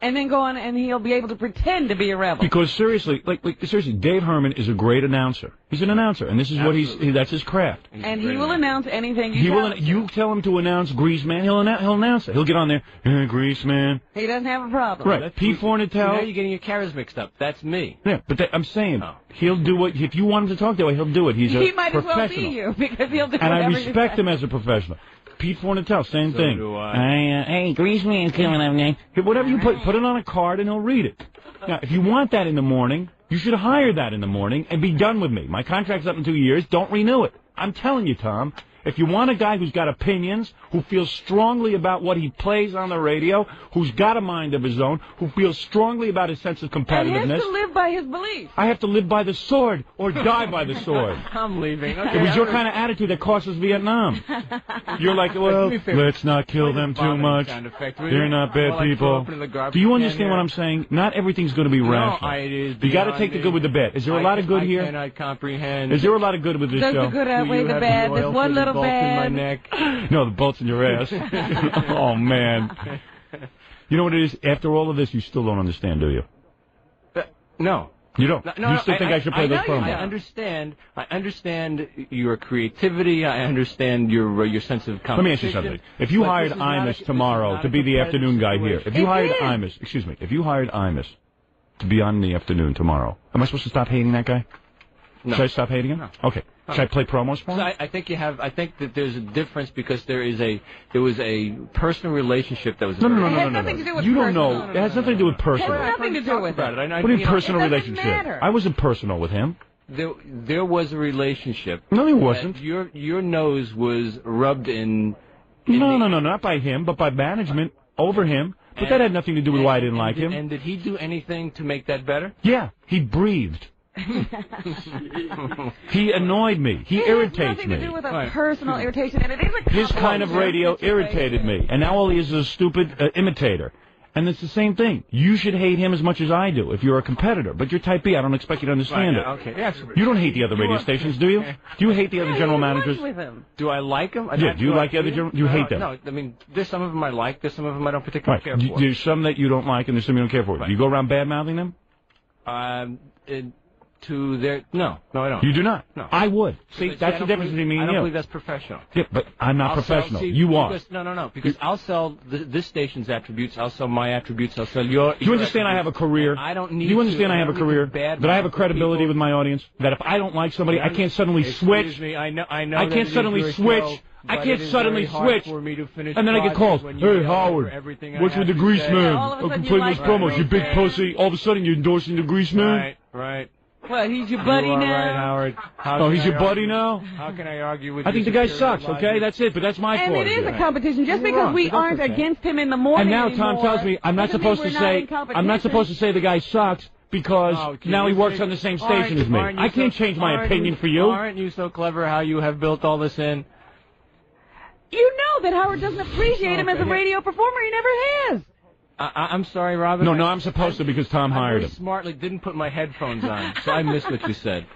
and then go on and he'll be able to pretend to be a rebel? Because seriously, seriously, Dave Herman is a great announcer. He's an announcer, and this is what that's his craft. And he will announce anything you tell him. You tell him to announce Grease Man, he'll announce it. He'll get on there, Grease Man. He doesn't have a problem. Right. Pete Fornatel. Now you're getting your carrots mixed up. That's me. Yeah, but I'm saying he'll do it. If you want him to talk that way, he'll do it. He might as well be you because he'll do and I whatever respect him as a professional. Pete Fornatel, same thing. Do I. Hey, Grease Man's coming up next. Whatever you put it on a card and he'll read it. Now, if you want that in the morning, you should hire that in the morning and be done with me. My contract's up in 2 years. Don't renew it. I'm telling you, Tom. If you want a guy who's got opinions, who feels strongly about what he plays on the radio, who's got a mind of his own, who feels strongly about his sense of competitiveness. And he has to live by his beliefs. I have to live by the sword or die by the sword. I'm leaving. Okay, it was your kind of attitude that cost us Vietnam. You're like, well, let's not kill them too much. They're not bad people. Do you understand what I'm saying? Not everything's going to be rational. You got to take the good with the bad. Is there a lot of good here? I cannot comprehend. Is there a lot of good with this show? Does the good outweigh the bad? There's one little bad. In my neck. No, the bolt's in your ass. Oh, man. You know what it is? After all of this, you still don't understand, do you? No. You don't? No, you still think I should play those promos? I understand your creativity. I understand your sense of competition. Let me ask you something. If you hired Imus tomorrow to be the afternoon guy here, if you hired Imus to be on the afternoon tomorrow, am I supposed to stop hating that guy? No. Should I stop hating him? No. Okay. Should I play promos for him? So I think that there's a difference because there was a personal relationship that was. No. It has nothing to do with you don't know. It has nothing to do with personal. It has nothing to do with it. What do you mean personal relationship? Matter. I wasn't personal with him. There was a relationship. No, there wasn't. Your nose was rubbed in. No, not by him, but by management over him. But that had nothing to do with why I didn't like him. And did he do anything to make that better? Yeah, he breathed. He annoyed me. He irritates me. It has nothing to do with a personal irritation, and it is a his kind of radio irritated me, and now all he is a stupid imitator. And it's the same thing. You should hate him as much as I do if you're a competitor. But you're type B. I don't expect you to understand it. Okay. Yes. You don't hate the other radio stations, do you? Do you hate the other general managers? With him. Do I like them? Yeah. Do you like the other general? You hate them? No. I mean, there's some of them I like. There's some of them I don't particularly care for. There's some that you don't like, and there's some you don't care for. Right. You go around bad-mouthing them? No, I don't. You do not? No. I would. See, that's the difference between me and you. I don't believe that's professional. Yeah, but I'm not professional. You are. No. Because I'll sell this station's attributes. I'll sell my attributes. I'll sell your. Do you understand I have a career? I don't need. Do you understand I have a career? That I have a credibility with my audience. That if I don't like somebody, I can't suddenly switch. I know. I can't suddenly switch. I can't suddenly switch, and then I get calls. Hey, Howard, what's with the Grease Man? I can play those promos. You big pussy. All of a sudden, you're endorsing the Grease Man. Right. What, he's your buddy You are now? right, Howard. Oh, he's your buddy now? How can I argue with I you? think the guy sucks, okay? That's it, but that's my And fault. it is a again. competition. Just You're because wrong, we but that's aren't okay. against him in the morning And now anymore, Tom tells me I'm not doesn't supposed mean to we're not say in competition. I'm not supposed to say the guy sucks because now he works on the same station as me. I can't change my opinion for you. Aren't you so clever how you have built all this in? You know that Howard doesn't appreciate him as a radio performer. He never has. I'm sorry, Robin. No, I'm supposed to because Tom hired him. I smartly didn't put my headphones on, so I missed what you said.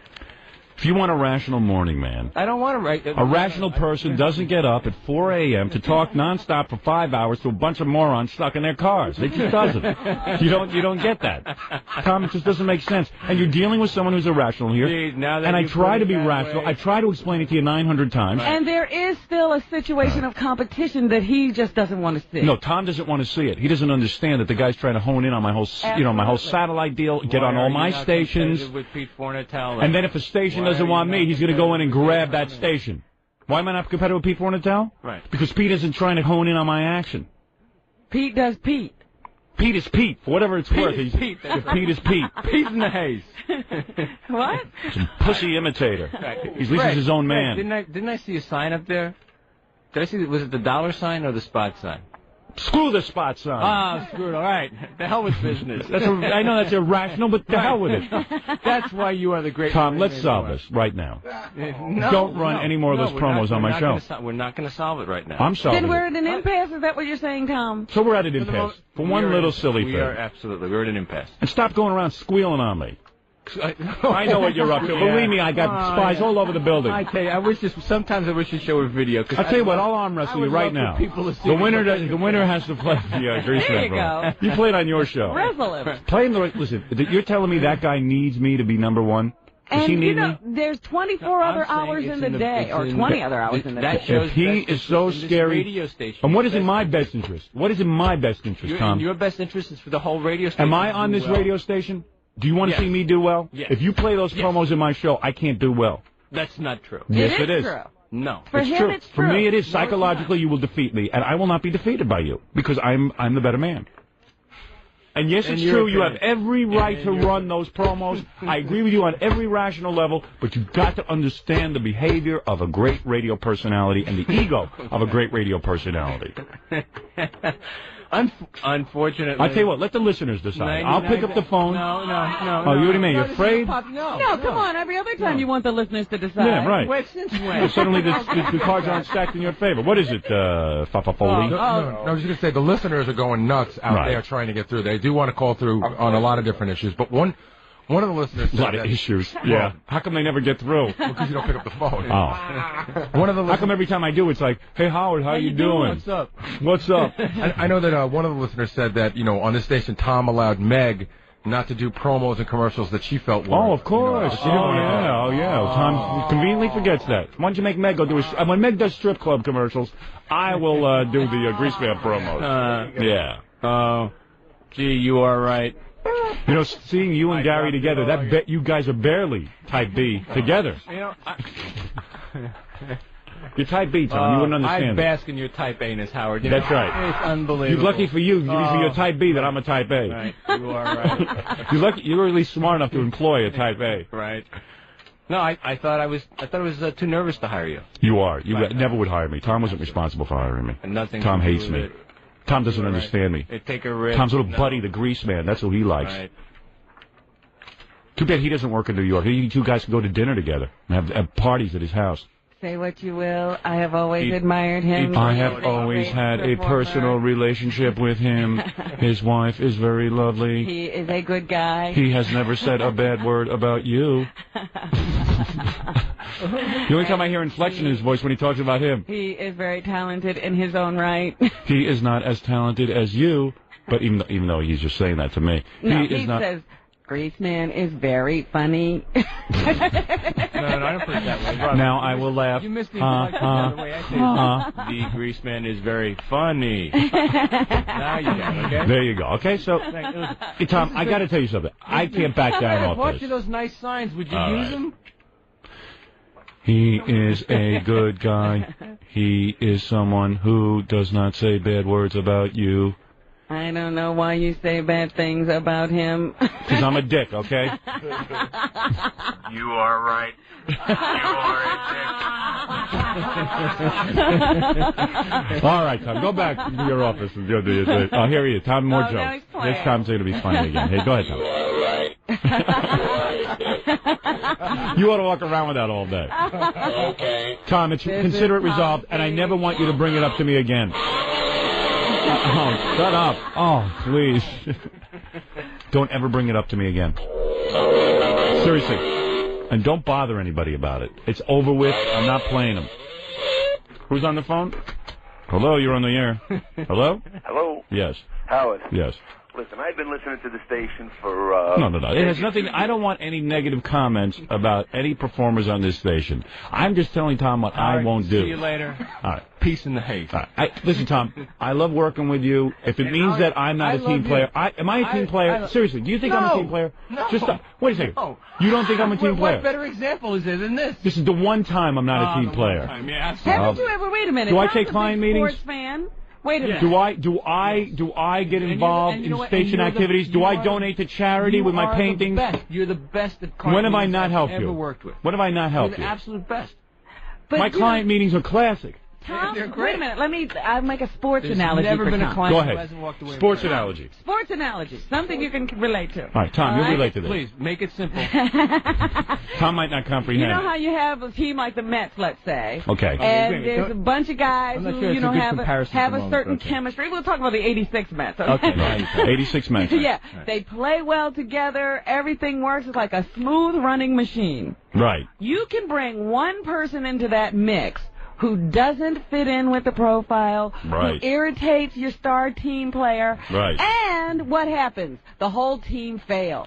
If you want a rational morning man, I don't want to write. a rational person doesn't get up at 4 a.m. to talk nonstop for 5 hours to a bunch of morons stuck in their cars. It just doesn't. You don't get that. Tom, it just doesn't make sense. And you're dealing with someone who's irrational here. Jeez, now that and I you try put to it be that rational. way. I try to explain it to you 900 times. And there is still a situation of competition that he just doesn't want to see. No, Tom doesn't want to see it. He doesn't understand that the guy's trying to hone in on my whole, my whole satellite deal, get on all my stations. With Pete Fornatale, And then if a station doesn't want me, he's going to go in and grab that station. Why am I not competitive with Pete Fornatale? Right. Because Pete isn't trying to hone in on my action. Pete does Pete. Pete is Pete, for whatever it's worth. Is Pete, If Pete is Pete. Pete in the haze. What? Some pussy imitator. Right. He's at least he's his own man. Didn't I see a sign up there? Did I see? Was it the dollar sign or the spot sign? Screw the spot sign. Ah, screw it. All right. The hell with business. I know that's irrational, but the hell with it. That's why you are the great. Tom, let's solve this right now. Don't run any more of those promos on my show. We're not going to solve it right now. I'm solving Then we're it. at an impasse. Is that what you're saying, Tom? So we're at an impasse. For one little silly We thing. are absolutely. We're at an impasse. And stop going around squealing on me. I know what you're up to. Believe me, I got spies all over the building. I tell you, sometimes I wish the show were video. I'll tell you what, I'll arm wrestle you right now. The winner has to play the grease There you promo. go. You play it on your show. Wrestle him. Play him listen, you're telling me that guy needs me to be number one? Does he And need you know, me? there's 24 other hours in the day, or 20 other hours in the day. If he is so scary, radio station, and what is in my best interest? What is in my best interest, Tom? Your best interest is for the whole radio station. Am I on this radio station? Do you want to see me do well? Yes. If you play those promos in my show, I can't do well. That's not true. Yes, it is. True. No. For it's him, true. it's For true. me, it is. Psychologically, you will defeat me, and I will not be defeated by you because I'm the better man. And yes, it's true. You have every right to run those promos. I agree with you on every rational level, but you've got to understand the behavior of a great radio personality and the ego of a great radio personality. Unfortunately. I tell you what, let the listeners decide. I'll pick up the phone. No. Oh, you what do you mean? You're afraid? No, come on. Every other time you want the listeners to decide. Yeah, right. Wait, since when? Well, suddenly the cards aren't stacked in your favor. What is it, Fafafoli? No, I was just going to say, the listeners are going nuts out there trying to get through. They do want to call through on a lot of different issues, but one of the listeners said A lot of issues. Yeah. How come they never get through? Because you don't pick up the phone. Oh. One of the How come every time I do, it's like, hey, Howard, how you doing? What's up? What's up? I know that one of the listeners said that, on this station, Tom allowed Meg not to do promos and commercials that she felt were. Oh, of course. she didn't want to do. Oh, yeah. Tom conveniently forgets that. Why don't you make Meg go do when Meg does strip club commercials, I will do the Greaseman promos. Yeah. Oh, gee, you are right. Seeing you and Gary together, you guys are barely type B together. You're type B, Tom. You wouldn't I understand. bask in your type A-ness, Howard. That's right. It's unbelievable. Lucky for you, you're type B that I'm a type A. Right, you are right. You're at least smart enough to employ a type A. Right. No, I thought I was too nervous to hire you. You are. You never would hire me. Tom wasn't responsible for hiring me. And nothing. Tom to do hates with me. it. Tom doesn't understand me. They take a risk. Tom's little buddy, the grease man. That's who he likes. Right. Too bad he doesn't work in New York. You two guys can go to dinner together and have parties at his house. Say what you will. I have always admired him. I have always had a personal relationship with him. His wife is very lovely. He is a good guy. He has never said a bad word about you. The only time I hear inflection in his voice when he talks about him. He is very talented in his own right. He is not as talented as you, but even though he's just saying that to me. No, he says, Greaseman is very funny. No, I don't put it that way. Robin, now I will laugh. You missed me the way I say it. The Greaseman is very funny. Now you got it, okay? There you go. Okay, so, hey, Tom, I got to tell you something. I can't back down off What this. are those nice signs? Would you All use right. them? He is a good guy. He is someone who does not say bad words about you. I don't know why you say bad things about him. Because I'm a dick, okay? You are right. All right, Tom, go back to your office and do the oh, here he is. Tom, more now he's jokes. playing. This time's going to be funny again. Hey, go ahead, Tom. You ought to walk around with that all day. Okay. Tom, consider it resolved, and I never want you to bring it up to me again. Oh, shut up. Oh, please. Don't ever bring it up to me again. Seriously. And don't bother anybody about it. It's over with. I'm not playing them. Who's on the phone? Hello, you're on the air. Hello? Hello? Yes. Howard? Yes. Listen, I've been listening to the station for, No. It has nothing. I don't want any negative comments about any performers on this station. I'm just telling Tom what I won't do. See you later. All right. Peace in the haze. All right. Listen, Tom, I love working with you. If it means that I'm not a team player, am I a team player? Seriously, do you think I'm a team player? No. Just stop. Wait a second. No. You don't think I'm a team player? What better example is there than this? This is the one time I'm not a team player. Haven't you ever? Wait a minute. Do I Tom's take a client big meetings? Sports fan. Wait a minute. Do I get involved in station activities? Do I donate to charity with my paintings? You're the best at When have I meetings not I've helped ever you? worked with. When have I not helped You're the you? absolute best. But My client meetings are classic. Tom, They're wait great. a minute. I'll make a sports There's analogy never for been a Tom. client Go who ahead. hasn't walked away Sports with it. analogy. Sports analogy. Something you can relate to. All right, Tom, you relate to this. Please, make it simple. Tom might not comprehend. You know how you have a team like the Mets, let's say. Okay. And there's a bunch of guys I'm not who, sure it's a good have comparison have at a the certain moment, okay. chemistry. We'll talk about the 86 Mets. Okay. 86 Mets. Yeah. They play well together. Everything works. It's like a smooth running machine. Right. You can bring one person into that mix who doesn't fit in with the profile, Right. who irritates your star team player, Right. and what happens? The whole team fails.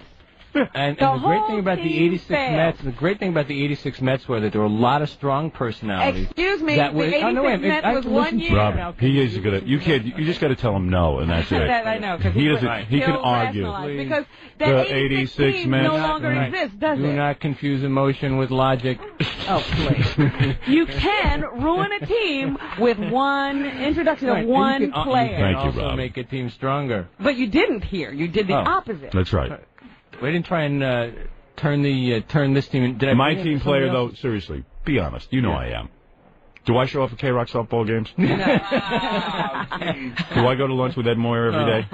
And The the great whole thing about the team 86 failed. Mets, the great thing about the 86 Mets were that there were a lot of strong personalities. Excuse me, that the 86 Mets was listen 1 to year. Rob, he is good at. You just got to tell him no, and that's it. That I know, because He doesn't. He can argue. because The that 86 team Mets. no longer Right. exists, does Do it? not confuse emotion with logic. Oh, please. You can ruin a team with one introduction of one You can player. Thank you, also Rob. make a team stronger. But you didn't here. You did the opposite. That's right. We didn't try and turn this team. Did I My bring team in player, somebody though, else? seriously, be honest. You know I am. Do I show up at K-Rock softball games? Do I go to lunch with Ed Moyer every day?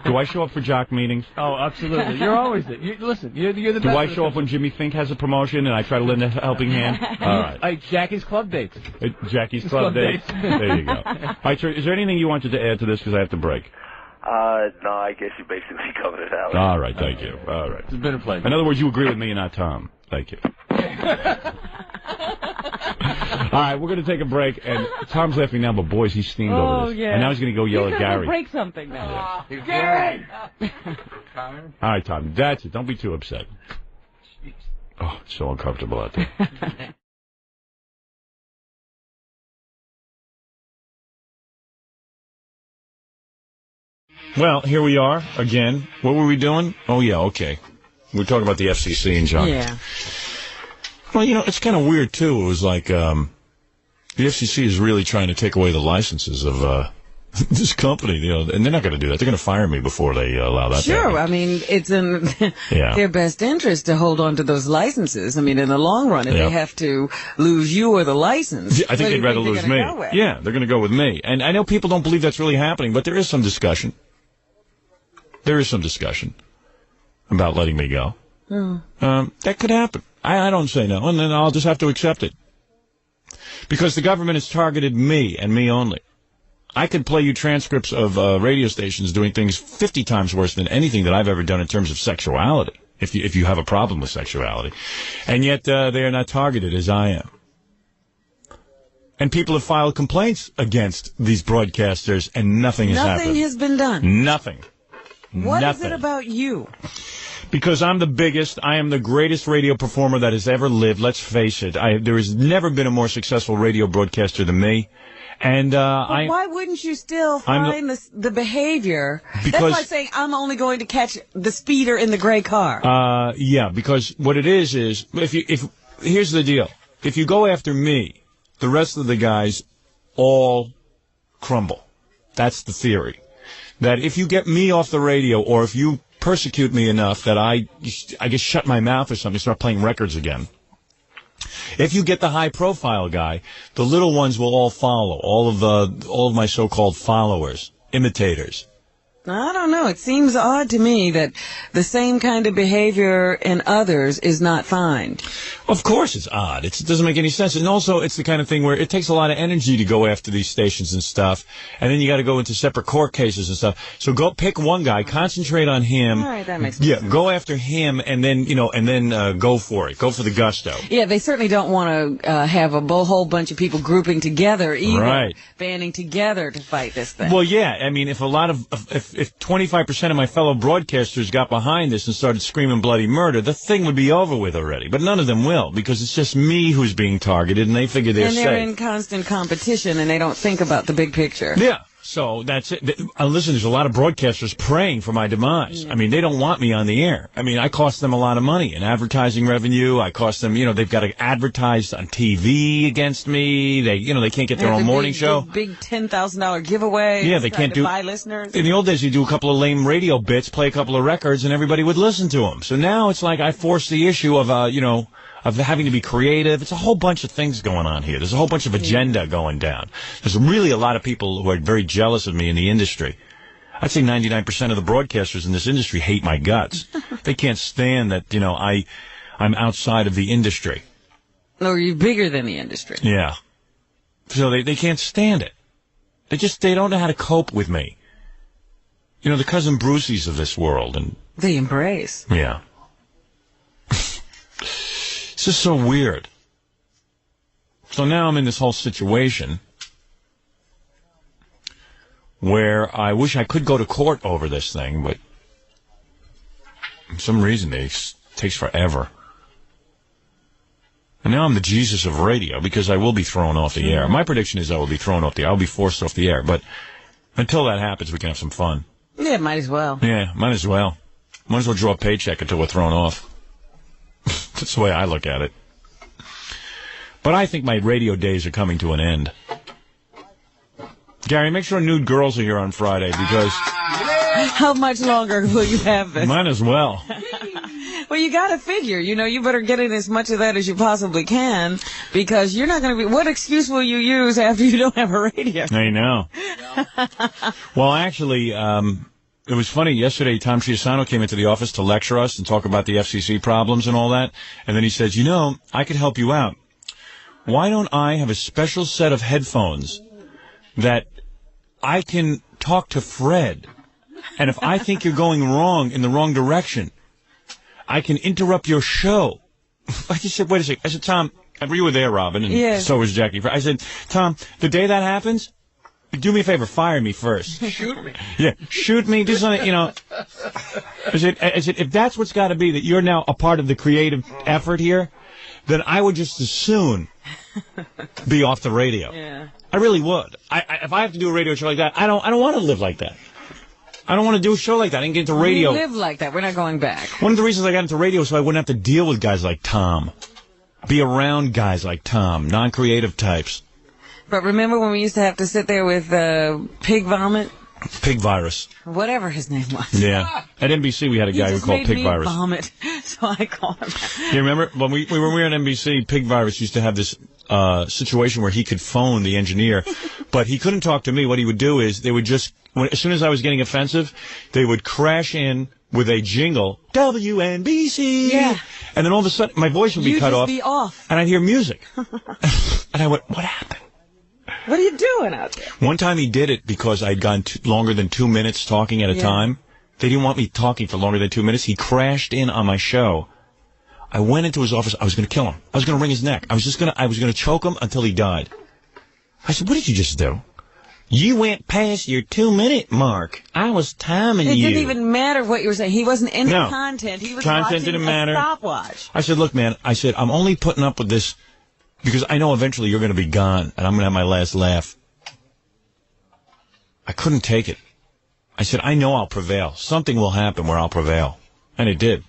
Do I show up for jock meetings? Oh, absolutely. You're always there. Listen, you're the Do best. I show up when Jimmy Fink has a promotion and I try to lend a helping hand? All right. Jackie's club dates. Jackie's Club Dates. There you go. All right, sir, is there anything you wanted to add to this? Because I have to break. No, I guess you basically covered it out. All right, thank you. All right. It's been a pleasure. In other words, you agree with me and not Tom. Thank you. All right, we're going to take a break, and Tom's laughing now, but boys, he's steamed over this. Yeah. And now he's going to go yell He's at gonna Gary. break something now. Gary! All right, Tom, that's it. Don't be too upset. Oh, it's so uncomfortable out there. Well, here we are again. What were we doing? Oh, yeah, okay. We're talking about the FCC and junk. Yeah. Well, you know, it's kind of weird, too. It was like the FCC is really trying to take away the licenses of this company, you know, and they're not going to do that. They're going to fire me before they allow that to Sure, happen. I mean, it's in Yeah. their best interest to hold on to those licenses. I mean, in the long run, if Yeah. they have to lose you or the license, I think where do they'd you rather they're lose gonna me. go with? Yeah, they're going to go with me. And I know people don't believe that's really happening, but there is some discussion. There is some discussion about letting me go. That could happen. I don't say no, and then I'll just have to accept it. Because the government has targeted me and me only. I could play you transcripts of radio stations doing things 50 times worse than anything that I've ever done in terms of sexuality, if you have a problem with sexuality. And yet they are not targeted as I am. And people have filed complaints against these broadcasters, and nothing has happened. Nothing has been done. Nothing. What is Nothing. it about you? Because I'm the biggest, I am the greatest radio performer that has ever lived. Let's face it. There has never been a more successful radio broadcaster than me. And But why wouldn't you still find the behavior? Because- That's like saying I'm only going to catch the speeder in the gray car. Yeah, because what it is if here's the deal. If you go after me, the rest of the guys all crumble. That's the theory. that if you get me off the radio or if you persecute me enough that I just shut my mouth or something, start playing records again. If you get the high-profile guy, the little ones will all follow. All of my so-called followers, imitators. I don't know. It seems odd to me that the same kind of behavior in others is not fined. Of course it's odd. It doesn't make any sense. And also, it's the kind of thing where it takes a lot of energy to go after these stations and stuff. And then you got to go into separate court cases and stuff. So go pick one guy, concentrate on him. All right, that makes sense. Go after him, and then, go for it. Go for the gusto. Yeah, they certainly don't want to have a whole bunch of people grouping together either. Right. Banding together to fight this thing. Well, yeah. I mean, if 25% of my fellow broadcasters got behind this and started screaming bloody murder, the thing would be over with already. But none of them will, because it's just me who's being targeted, and they figure they're safe. And they're in constant competition, and they don't think about the big picture. Yeah. So that's it. Listen, there's a lot of broadcasters praying for my demise. I mean, they don't want me on the air. I mean, I cost them a lot of money in advertising revenue. I cost them, they've got to advertise on TV against me. They can't get their own morning show. Big $10,000 giveaway. Yeah, they can't do. Buy listeners. In the old days, you do a couple of lame radio bits, play a couple of records, and everybody would listen to them. So now it's like I force the issue of, of having to be creative. It's a whole bunch of things going on here. There's a whole bunch of agenda going down. There's really a lot of people who are very jealous of me in the industry. I'd say 99% of the broadcasters in this industry hate my guts. They can't stand that, I'm outside of the industry. Or you're bigger than the industry. Yeah. So they can't stand it. They don't know how to cope with me. The Cousin Bruceys of this world. And they embrace. Yeah. It's just so weird. So now I'm in this whole situation where I wish I could go to court over this thing, but for some reason it takes forever. And now I'm the Jesus of radio because I will be thrown off the air. My prediction is I will be thrown off the air. I'll be forced off the air. But until that happens, we can have some fun. Yeah, might as well. Yeah, might as well. Might as well draw a paycheck until we're thrown off. That's the way I look at it. But I think my radio days are coming to an end. Gary, make sure nude girls are here on Friday because... How much longer will you have this? Might as well. Well, you got to figure, you better get in as much of that as you possibly can because you're not going to be... What excuse will you use after you don't have a radio? I know. Well, actually... It was funny. Yesterday, Tom Chiusano came into the office to lecture us and talk about the FCC problems and all that. And then he says, I could help you out. Why don't I have a special set of headphones that I can talk to Fred? And if I think you're going wrong in the wrong direction, I can interrupt your show. I just said, wait a second. I said, Tom, you were there, Robin, and so was Jackie. I said, Tom, the day that happens... Do me a favor, fire me first. Shoot me. Yeah, shoot me. Just I said, if that's what's got to be, that you're now a part of the creative effort here, then I would just as soon be off the radio. Yeah. I really would. If I have to do a radio show like that, I don't want to live like that. I don't want to do a show like that. I didn't get into radio. We live like that. We're not going back. One of the reasons I got into radio so I wouldn't have to deal with guys like Tom. Be around guys like Tom, non-creative types. But remember when we used to have to sit there with pig vomit? Pig virus. Whatever his name was. Yeah. At NBC, we had a guy who called Pig Virus. Vomit, so I call him. You remember when we were on NBC, Pig Virus used to have this situation where he could phone the engineer, but he couldn't talk to me. What he would do is they would just, as soon as I was getting offensive, they would crash in with a jingle, WNBC. Yeah. And then all of a sudden, my voice would be cut off. You'd just be off. And I'd hear music. And I went, what happened? What are you doing out there? One time he did it because I'd gone longer than 2 minutes talking at a time. They didn't want me talking for longer than 2 minutes. He crashed in on my show. I went into his office. I was going to kill him. I was going to wring his neck. I was going to choke him until he died. I said, what did you just do? You went past your 2-minute mark. I was timing you. It didn't even matter what you were saying. He wasn't into content. He was watching didn't a matter. stopwatch. I said, look, man, I'm only putting up with this because I know eventually you're going to be gone, and I'm going to have my last laugh. I couldn't take it. I said, I know I'll prevail. Something will happen where I'll prevail. And it did.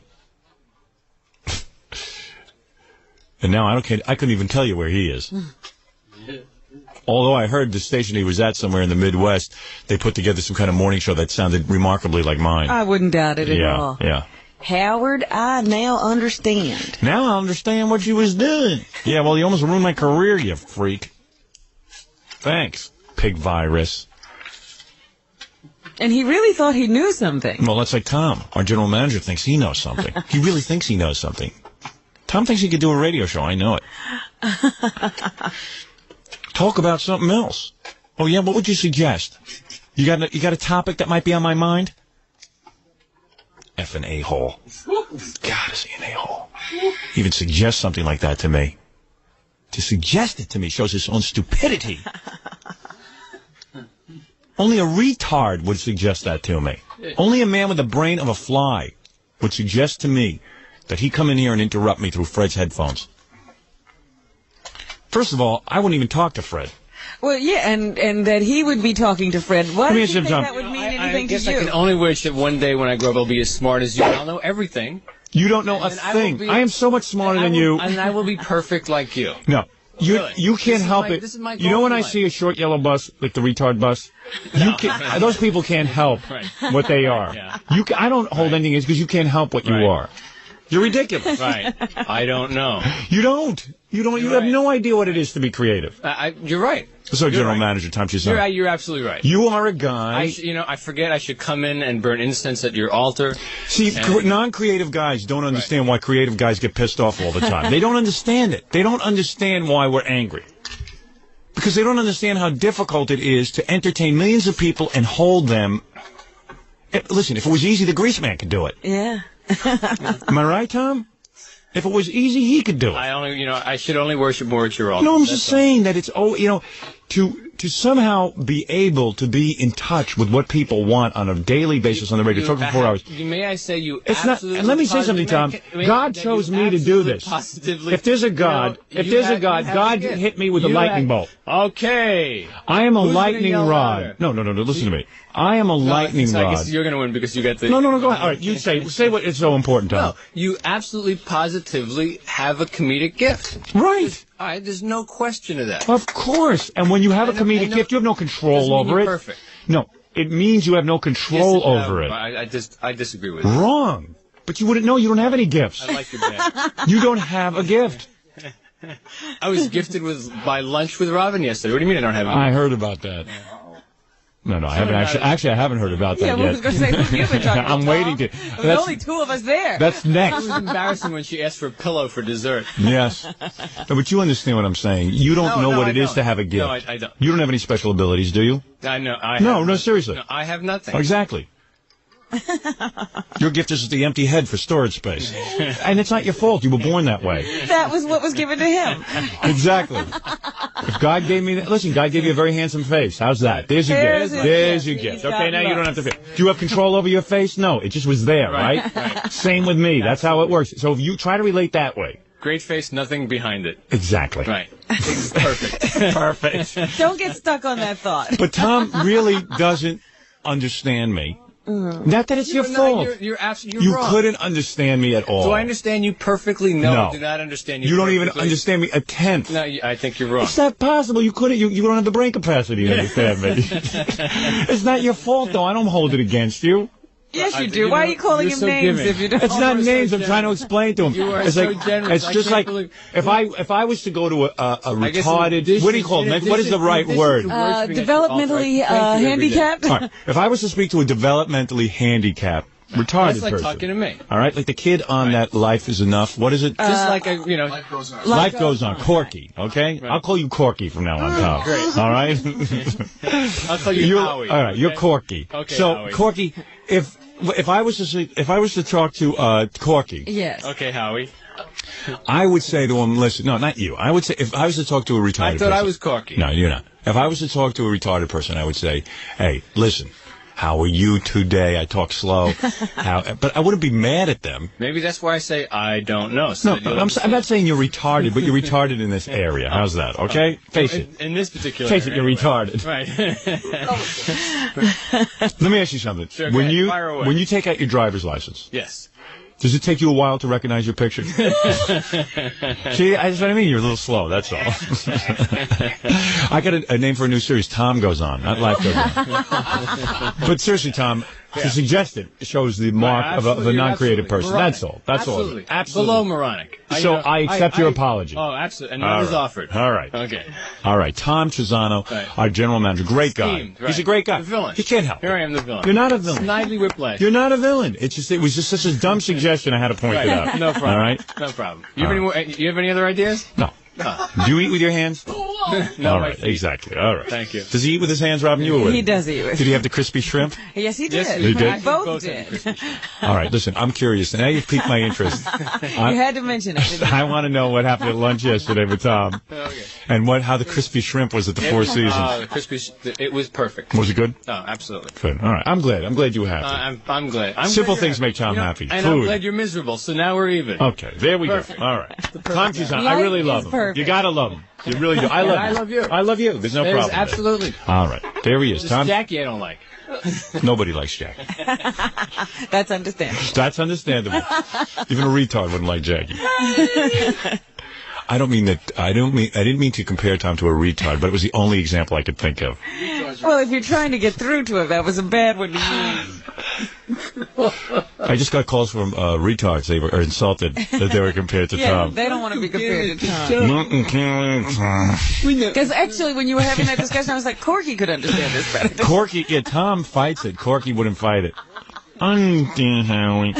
And now I couldn't even tell you where he is. Although I heard the station he was at somewhere in the Midwest, they put together some kind of morning show that sounded remarkably like mine. I wouldn't doubt it at all. Yeah. Howard, I now understand. Now I understand what you was doing. Yeah, well, you almost ruined my career, you freak. Thanks, pig virus. And he really thought he knew something. Well, that's like Tom. Our general manager thinks he knows something. He really thinks he knows something. Tom thinks he could do a radio show. I know it. Talk about something else. Oh, yeah? What would you suggest? You got a topic that might be on my mind? Effing a-hole. God, is he an a-hole? Even suggest something like that to me. To suggest it to me shows his own stupidity. Only a retard would suggest that to me. Only a man with the brain of a fly would suggest to me that he come in here and interrupt me through Fred's headphones. First of all, I wouldn't even talk to Fred. Well, yeah, and that he would be talking to Fred. Why do you think that would mean anything to you? I can only wish that one day when I grow up I'll be as smart as you. I'll know everything. You don't know a thing. I am so much smarter than you. And I will be perfect like you. No. You can't help it. You know when I see a short yellow bus, like the retard bus? Those people can't help what they are. Yeah. I don't hold anything against because you can't help what you are. You're ridiculous. Right. I don't know. You don't. You have no idea what it is to be creative. You're right. So, General Manager Tom Chiusano. You're absolutely right. You are a guy. I forget I should come in and burn incense at your altar. See, non-creative guys don't understand why creative guys get pissed off all the time. They don't understand it. They don't understand why we're angry. Because they don't understand how difficult it is to entertain millions of people and hold them. Listen, if it was easy, the grease man could do it. Yeah. Am I right, Tom? If it was easy, he could do it. I should only worship more at your altar. No, I'm just saying that it's, to somehow be able to be in touch with what people want on a daily basis on the radio, talking for 4 hours. May I say you it's not, and let me say something, Tom. God chose me to do this. If there's a God, God hit me with a lightning bolt. Okay. I am a lightning rod. No, listen to me. I am a lightning rod. I guess you're going to win because you get the... No, go ahead. All right, you say what is so important, Tom. No, you absolutely positively have a comedic gift. Right. There's no question of that. Of course. And when you have a comedic gift, you have no control over it. Perfect. No, it means you have no control over it. I disagree with you. Wrong. But you wouldn't know. You don't have any gifts. I like your band. You don't have a gift. I was gifted by lunch with Robin yesterday. What do you mean I don't have a gift? I heard about that. No, I haven't actually. I haven't heard about that yet. I was going to say, who you've been talking about, I'm waiting to. There's only two of us there. That's next. It was embarrassing when she asked for a pillow for dessert. Yes. No, but you understand what I'm saying. You don't know what it is to have a gift. No, I don't. You don't have any special abilities, do you? I know. No, seriously. No, I have nothing. Exactly. Your gift is the empty head for storage space. And it's not your fault. You were born that way. That was what was given to him. Exactly. If God gave me that, listen, God gave you a very handsome face. How's that? There's your gift. There's your gift. Okay, now you don't have to feel. Do you have control over your face? No, it just was there, right? Same with me. That's how it works. So if you try to relate that way. Great face, nothing behind it. Exactly. Right. Perfect. Perfect. Don't get stuck on that thought. But Tom really doesn't understand me. Not that it's your fault. You're you wrong. couldn't understand me at all. Do I understand you perfectly? No, I do not understand you. You don't perfectly. even understand me a tenth. No, I think you're wrong. It's not possible. You couldn't. You don't have the brain capacity to understand me. It's not your fault, though. I don't hold it against you. Yes, you do. Why are you calling him names if you don't? It's not names. I'm trying to explain to him. You are it's so like, generous. It's just like if I was to go to a retarded. What do you call it? What is the right word? Developmentally handicapped. All right. If I was to speak to a developmentally handicapped retarded That's like person. talking to me. All right, like the kid on that Life is Enough. What is it? Just like Life goes on. Life goes on. Corky. Okay, I'll call you Corky from now on, Tom. Great. All right. I'll call you Howie. All right, you're Corky. Okay, so Howie. Corky, if I was to talk to Corky. Yes. Okay, Howie. I would say to him, listen, no, not you. I would say if I was to talk to a retarded person. I thought I was Corky. No, you're not. If I was to talk to a retarded person, I would say, hey, listen. How are you today? I talk slow. But I wouldn't be mad at them. Maybe that's why I say I don't know. So no, I'm not saying you're retarded, but you're retarded in this area. How's that? Okay? Face it. In this particular Face it, area, you're retarded. Right. Let me ask you something. Sure, when fire away. you take out your driver's license. Yes. Does it take you a while to recognize your picture? See, that's what I mean. You're a little slow, that's all. I got a name for a new series. Tom Goes On, not Life Goes On. But seriously, Tom, to suggest it shows the mark of a non-creative person. Moronic. That's all. That's all. Absolutely. Below moronic. So I accept your apology. Oh, absolutely. And none is offered. All right. Okay. All right. Tom Chiusano, our general manager. Great guy. Esteemed, right. He's a great guy. The villain. He can't help Here I am, the villain. You're not a villain. Snidely whiplash. You're not a villain. It was just such a dumb suggestion. I had to point it out. No problem. All right. No problem. You have any other ideas? No. Do you eat with your hands? No. All right. Exactly. All right. Thank you. Does he eat with his hands, Robin? You were with He him? does eat with. Did he have the crispy shrimp? Yes, he did. Yes, he did? Both did. All right. Listen, I'm curious. Now you've piqued my interest. You had to mention it. Didn't you? I want to know what happened at lunch yesterday with Tom, and how the crispy shrimp was at the Four Seasons. The crispy. It was perfect. Was it good? Oh, absolutely. Good. All right. I'm glad. I'm glad you were happy. I'm glad. Simple things make Tom happy. And Food. I'm glad you're miserable. So now we're even. Okay. There we Perfect. go. All right. Tom Chiusano, I really love him. Perfect. You gotta love him. You really do. I love I you. love you. I love you. There's no problem. Absolutely. There. All right. There he is. Just Tom. Jackie, I don't like. Nobody likes Jackie. That's understandable. That's understandable. Even a retard wouldn't like Jackie. I don't mean that. I didn't mean to compare Tom to a retard, but it was the only example I could think of. Well, if you're trying to get through to him, that was a bad one to use. I just got calls from retards. They were insulted that they were compared to Yeah, Tom. they don't want to be compared to Tom. Because actually, when you were having that discussion, I was like, Corky could understand this better. Corky, yeah, Tom fights it. Corky wouldn't fight it. Howie.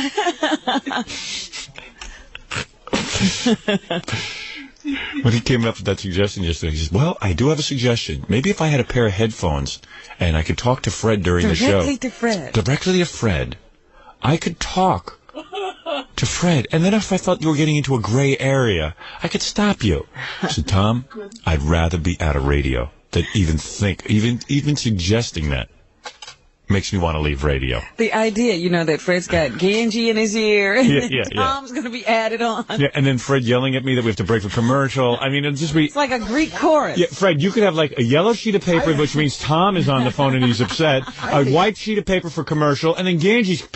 When he came up with that suggestion yesterday, he says, well, I do have a suggestion. Maybe if I had a pair of headphones and I could talk to Fred during the show. Directly to Fred. Directly to Fred. I could talk to Fred. And then if I thought you were getting into a gray area, I could stop you. I said, Tom, I'd rather be out of radio than even suggesting that. Makes me want to leave radio. The idea, that Fred's got Ganji in his ear, and Yeah. Tom's going to be added on. Yeah, and then Fred yelling at me that we have to break for commercial. I mean, it'll just be... It's like a Greek chorus. Yeah, Fred, you could have like a yellow sheet of paper, which means Tom is on the phone and he's upset, a white sheet of paper for commercial, and then Ganji's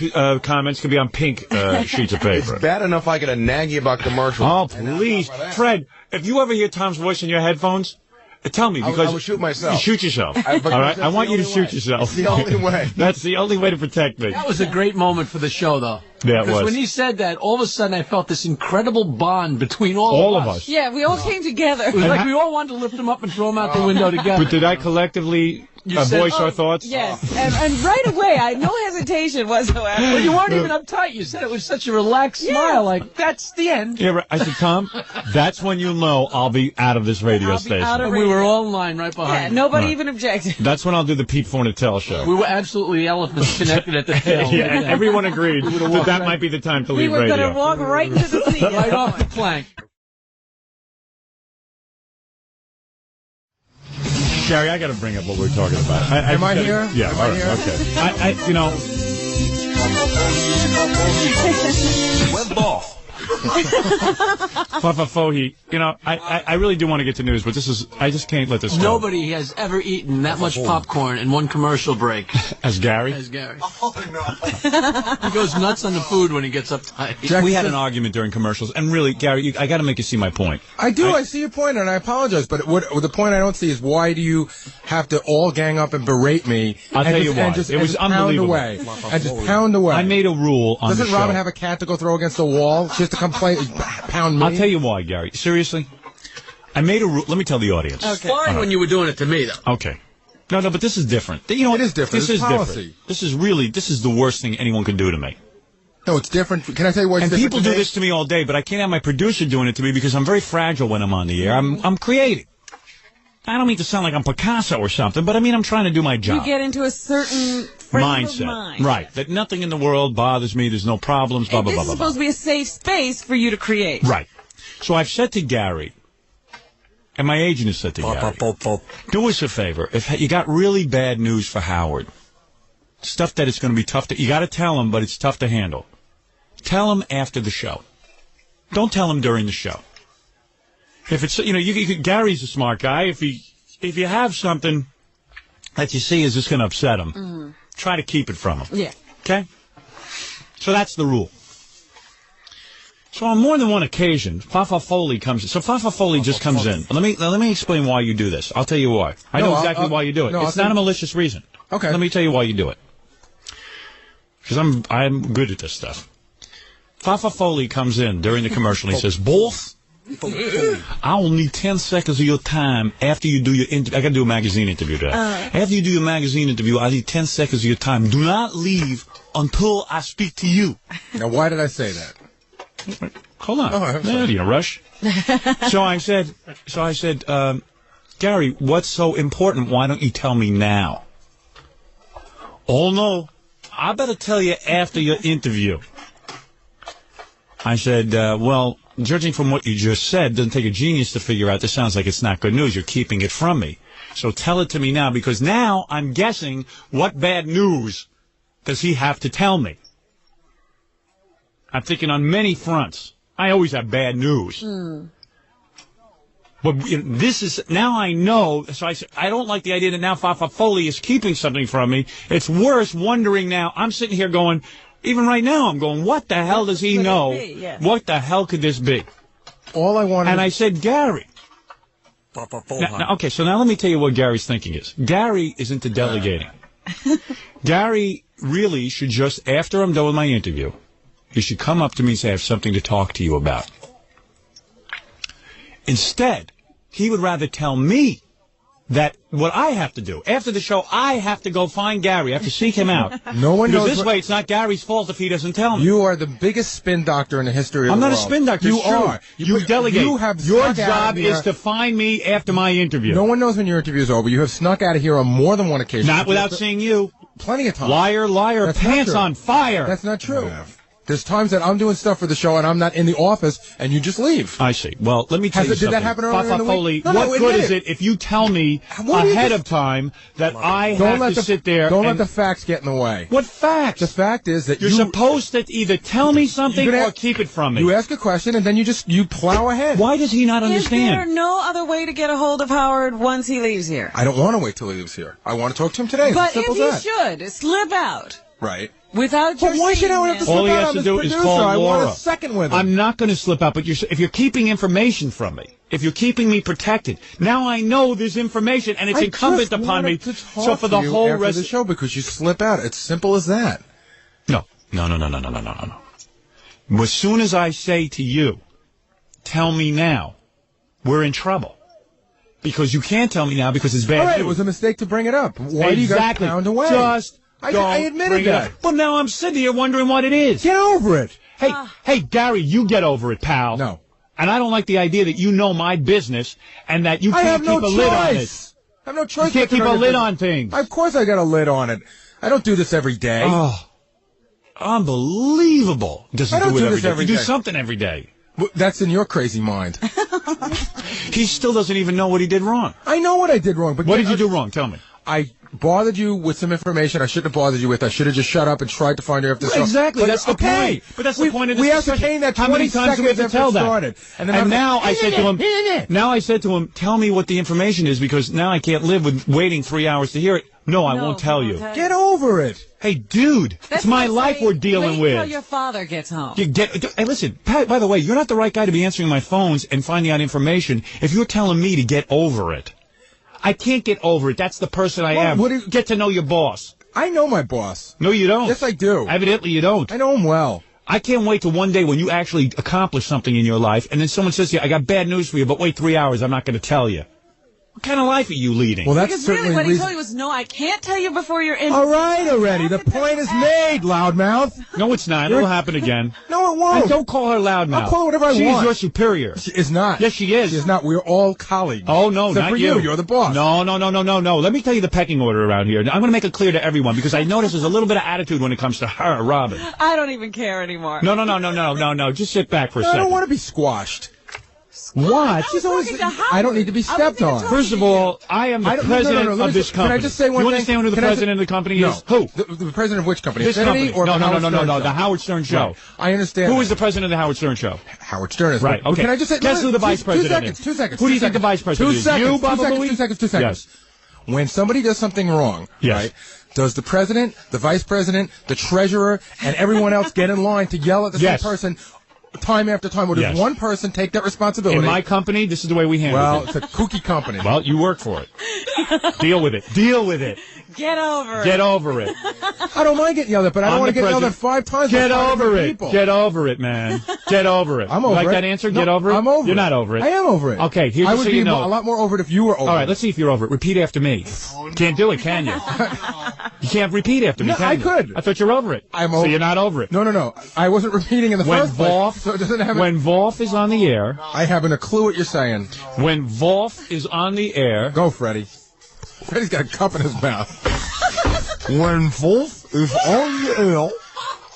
comments could be on pink sheets of paper. It's bad enough I get a naggy about commercials. Oh, please. Fred, if you ever hear Tom's voice in your headphones... Tell me, because I will shoot myself. You shoot yourself. All right, I want you to shoot yourself. It's the only way. That's the only way to protect me. That was a great moment for the show, though. Yeah, it was. Because when he said that, all of a sudden I felt this incredible bond between all of us. Yeah, we all came together. It was like we all wanted to lift him up and throw him out the window together. But did I collectively voice our thoughts? Yes, and right away, I had no hesitation whatsoever. Well, you weren't even uptight. You said it was such a relaxed smile, like, that's the end. Yeah, right. I said, Tom, that's when you'll know I'll be out of this radio station. And we were all in line right behind Yeah, you. nobody even objected. That's when I'll do the Pete Fornatale show. We were absolutely the elephants connected at the tail. Yeah, and everyone agreed that might be the time to leave We were radio. going to walk right into the seat. Right off the plank. Gary, I got to bring up what we're talking about. Am I here? Yeah, Am all I right, here? okay. Web off. Papa Fohi, I really do want to get to news, but I just can't let this go. Nobody has ever eaten that much popcorn in one commercial break. As Gary? As Gary. He goes nuts on the food when he gets uptight. We had an argument during commercials, and really, Gary, I got to make you see my point. I do. I see your point, and I apologize. But the point I don't see is why do you have to all gang up and berate me? I'll tell you why. It was unbelievable. And just pound away. I made a rule on the show. Doesn't Robin have a cat to go throw against the wall? She has to come play, pound me? I'll tell you why, Gary. Seriously? I made a rule. Let me tell the audience. Okay. Fine when you were doing it to me, though. Okay. No, but this is different. It is different. This is policy. different. This is the worst thing anyone can do to me. No, it's different. Can I tell you what's and different people do this to me all day, but I can't have my producer doing it to me because I'm very fragile when I'm on the air. I'm creative. I don't mean to sound like I'm Picasso or something, but I mean I'm trying to do my job. You get into a certain frame mindset, of mind. Right? That nothing in the world bothers me. There's no problems. Blah blah blah. This is supposed to be a safe space for you to create. Right. So I've said to Gary, and my agent has said to Gary, do us a favor. If you got really bad news for Howard, stuff that it's going to be tough to, you got to tell him, but it's tough to handle. Tell him after the show. Don't tell him during the show. If it's, Gary's a smart guy. If you have something that you see is just going to upset him, try to keep it from him. Yeah. Okay? So that's the rule. So on more than one occasion, Fafa Foley comes in. So Fafa Foley just comes in. Let me explain why you do this. I'll tell you why. I know exactly why you do it. It's not a malicious reason. Okay. Let me tell you why you do it. Because I'm good at this stuff. Fafa Foley comes in during the commercial and he says, "Boss, I will need 10 seconds of your time after you do your interview. I got to do a magazine interview today. After you do your magazine interview, I need 10 seconds of your time. Do not leave until I speak to you." Now, why did I say that? Hold on. You know, rush. So I said, Gary, what's so important? Why don't you tell me now? Oh, no. I better tell you after your interview. I said, well, judging from what you just said, doesn't take a genius to figure out this sounds like it's not good news. You're keeping it from me. So tell it to me now, because now I'm guessing what bad news does he have to tell me? I'm thinking on many fronts. I always have bad news. But this is, now I know, so I said, I don't like the idea that now Fafa Foley is keeping something from me. It's worse wondering now, I'm sitting here going, even right now I'm going, what the hell does he know? What the hell could this be? All I wanted. And I said, Gary. Okay, so now let me tell you what Gary's thinking is. Gary is into delegating. Gary really should just, after I'm done with my interview, he should come up to me and say, I have something to talk to you about. Instead, he would rather tell me that what I have to do. After the show, I have to go find Gary. I have to seek him out. No one knows. Because this way, it's not Gary's fault if he doesn't tell me. You are the biggest spin doctor in the history of the world. I'm not a spin doctor. You are. You delegate. Your job is to to find me after my interview. No one knows when your interview is over. You have snuck out of here on more than one occasion. Not without seeing you. Plenty of times. Liar, liar, That's pants not true. on fire. That's not true. There's times that I'm doing stuff for the show and I'm not in the office and you just leave. I see. Well, let me tell you something. Did that happen earlier in the week? What good is it if you tell me ahead of time that I have to sit there? Don't let the facts get in the way. What facts? The fact is that you're supposed to either tell me something or keep it from me. You ask a question and then you plow ahead. Why does he not understand? Is there no other way to get a hold of Howard once he leaves here? I don't want to wait till he leaves here. I want to talk to him today. But if he should slip out. Right. Without your why should I have to slip out? All he has to do is call Laura. I want a second with him. I'm not going to slip out, but if you're keeping information from me, if you're keeping me protected, now I know there's information, and it's incumbent upon me. So for the whole rest of the show, because you slip out, it's simple as that. No. As soon as I say to you, tell me now, we're in trouble. Because you can't tell me now because it's bad news. It was a mistake to bring it up. Why do you guys pound away? I admitted that. Well, now I'm sitting here wondering what it is. Get over it. Hey, Gary, you get over it, pal. No. And I don't like the idea that you know my business and that you can't keep a lid on it. I have no choice. You can't keep a lid on things. Of course I got a lid on it. I don't do this every day. Oh, unbelievable. I don't do this every day. You do something every day. That's in your crazy mind. He still doesn't even know what he did wrong. I know what I did wrong. But what did you do wrong? Tell me. I bothered you with some information I shouldn't have bothered you with. I should have just shut up and tried to find you after the show. Exactly. That's the point. But that's the point of this we discussion. ascertained that How many times do we have to tell that? Started. And now I said to him, tell me what the information is, because now I can't live with waiting 3 hours to hear it. No, I won't tell you. Get over it. Hey, dude, it's my life we're dealing with. Wait till your father gets home. Hey, listen, Pat, by the way, you're not the right guy to be answering my phones and finding out information if you're telling me to get over it. I can't get over it. That's the person I am. Get to know your boss. I know my boss. No, you don't. Yes, I do. Evidently, you don't. I know him well. I can't wait till one day when you actually accomplish something in your life, and then someone says to you, I got bad news for you, but wait 3 hours, I'm not going to tell you. What kind of life are you leading? Well, that's because certainly really what he told you was, no, I can't tell you before you're in. All right already. The point is made, loudmouth. No, it's not. It'll happen again. No, it won't. And don't call her loudmouth. I'll call her whatever I want. She's your superior. She is not. Yes, she is. She is not. We're all colleagues. Oh, no, except not for you. You're the boss. No. Let me tell you the pecking order around here. I'm going to make it clear to everyone, because I notice there's a little bit of attitude when it comes to her, Robin. I don't even care anymore. No. Just sit back for a second. I don't want to be squashed. What? She's always. I don't need to be stepped on. First of all, I am the president of this company. Can I just say one thing? You understand who the president of the company is? Who? The president of which company? This company. Or No. The Howard Stern Show. Right. I understand. Who is the president of the Howard Stern Show? Howard Stern is. Right. Okay. Can I just say? Guess who the vice president is? 2 seconds. Who do you think the vice president is? You, Baba Booey? 2 seconds. Yes. When somebody does something wrong, right? Does the president, the vice president, the treasurer, and everyone else get in line to yell at the same person? time after time. Where there's Yes. one person take that responsibility. In my company, this is the way we handle Well, it. it's a kooky company. Well, you work for it. Deal with it. Deal with it. Get over it. Get over it. I don't mind getting yelled at, but I don't I'm want to the get yelled at president. 5 times. Get by 5 over different it. people. Get over it, man. Get over it. I'm over you like it. that answer? No, Get over it? I'm over You're it. not over it. I am over it. Okay, here's I just would so be you know. a lot more over it if you were over All right, it. let's see if you're over it. Repeat after me. Can't do it, can you? You can't repeat after me, No, can I you? could. I thought you're over it. I'm So over- you're not over it. No. I wasn't repeating in the When first place. Volf, So it doesn't have when Volf is on the air, I haven't a clue what you're saying. when Volf is on the air, Go, Freddie. Freddie's got a cup in his mouth. When Wolf is on the air,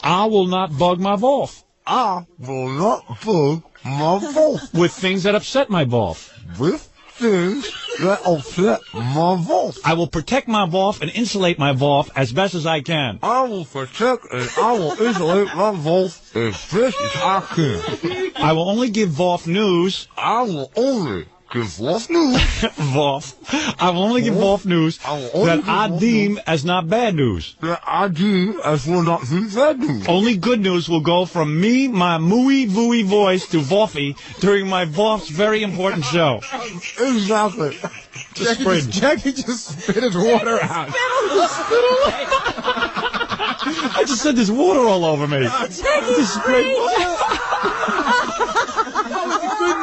I will not bug my Volf I will not bug my Wolf with things that upset my Volf. with things that upset my Wolf. I will protect my Volf and insulate my Volf as best as I can. I will protect and I will isolate my Wolf as best as I can. I will only give Volf news. I will only give Wolf news. Volf. I will only give Volf news I will only that give I Wolf deem as not bad news. that I deem as will not be bad news. Only good news will go from me, my mooey vooey voice, to Volfy during my Volf's very important show. Exactly. Jackie just spit his water out. I just said there's water all over me. Just sprayed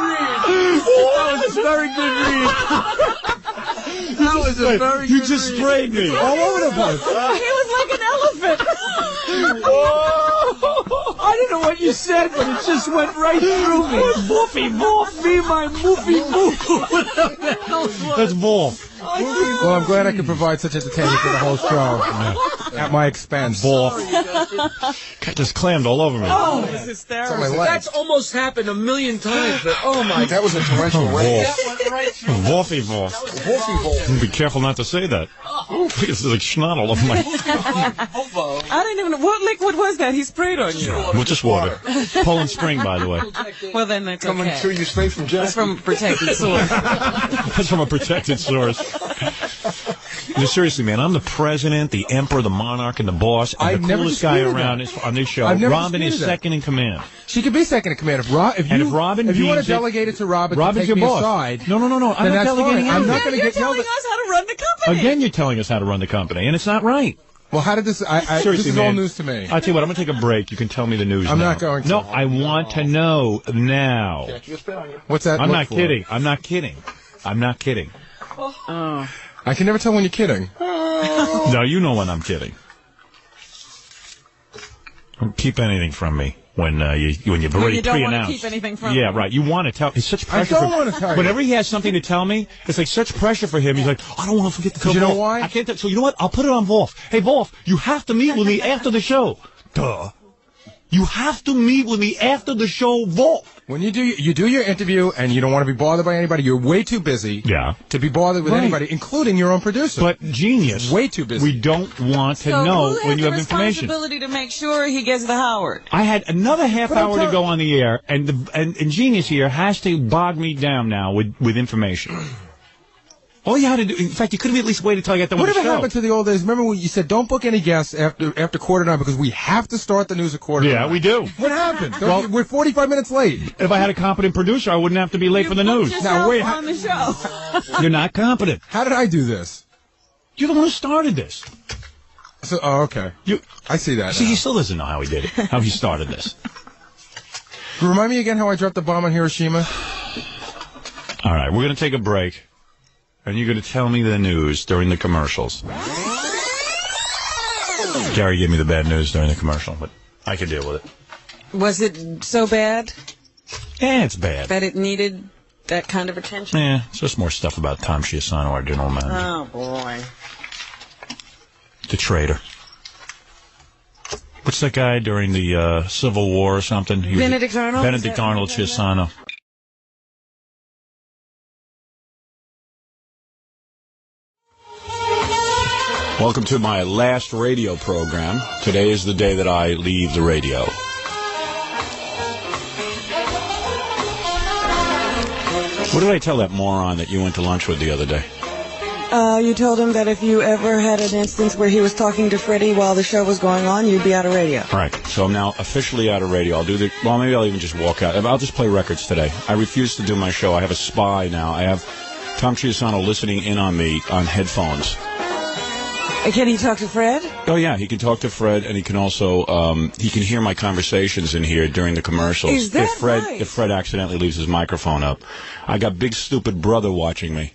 That was a very good read. That was a very You good just read. sprayed me. All over the place. He was like an elephant. I don't know what you said, but it just went right through me. Woofy, woof, me, my moofy, woof. That's Volf. Well, I'm glad I could provide such entertainment for the whole show at my expense. Volf. God, just clammed all over me. Oh, it was hysterical. That's almost happened a million times, but oh my That was a torrential rain. Volfy Volf. Be careful not to say that. It's like snot all over my... I didn't even know. What liquid was that he sprayed on you? Well, just water. Poland Spring, by the way. Well, then that's Coming okay. to you straight from Jack. That's from protected source. That's from a protected source. No, seriously, man, I'm the president, the emperor, the monarch, and the boss, and I've the never coolest guy disputed around that. on this show. I've never Robin is disputed that. second in command. She could be second in command if you want deems to it- delegate it to Robin Robin's to take your me boss. aside. No. I'm then not that's delegating fine. I'm anything. not going to You're get yelled telling at. us how to run the company. Again, you're telling us how to run the company, and it's not right. Well, how did this? This Seriously, is man. all news to me. I'll tell you what, I'm going to take a break. You can tell me the news I'm now. not going to. No, I want to know now. What's that? I'm look not for? kidding. I'm not kidding. I'm not kidding. Oh. I can never tell when you're kidding. No, you know when I'm kidding. Don't keep anything from me when you've When already you don't want to pre-announced. keep anything from Yeah, him. right. You want to tell. It's such I pressure. don't for, want to tell you. Whenever he has something to tell me, it's like such pressure for him. He's like, I don't want to forget to tell You know Volf. why? I can't. So you know what? I'll put it on Volf. Hey, Volf, you have to meet with me after the show. Duh. You have to meet with me after the show, Volf. When you do your interview and you don't want to be bothered by anybody, you're way too busy to be bothered with Right. anybody, including your own producer. But genius, way too busy. We don't want to So know who has when you the have information. responsibility to make sure he gets the Howard? I had another half But I'm hour to tell- go on the air, and Genius here has to bog me down now with information. All you had to do, in fact, you could have at least waited till I got done with the Whatever show. happened to the old days? Remember when you said don't book any guests after 9:15 because we have to start the news at 9:15? Yeah, we do. What happened? Well- We're 45 minutes late. If I had a competent producer, I wouldn't have to be late for the news. Now wait, on the show. You're not competent. how did I do this? You're the one who started this. So, okay. I see that. See, now. he still doesn't know how he did it, how he started this. Remind me again how I dropped the bomb on Hiroshima. All right, we're going to take a break, and you're going to tell me the news during the commercials. Gary gave me the bad news during the commercial, but I could deal with it. Was it so bad Yeah, it's bad. that it needed that kind of attention? Yeah, it's just more stuff about Tom Chiusano, our general manager. Oh, boy. The traitor. What's that guy during the Civil War or something? He was- Benedict Arnold? Benedict Is that- Arnold Chiusano. Welcome to my last radio program. Today is the day that I leave the radio. What did I tell that moron that you went to lunch with the other day? You told him that if you ever had an instance where he was talking to Freddie while the show was going on, you'd be out of radio. Right. So I'm now officially out of radio. I'll do the. Well, maybe I'll even just walk out. I'll just play records today. I refuse to do my show. I have a spy now. I have Tom Chiusano listening in on me on headphones. Can he talk to Fred? Oh, yeah. He can talk to Fred, and he can also he can hear my conversations in here during the commercials. Is that If Fred accidentally leaves his microphone up. I got big, stupid brother watching me.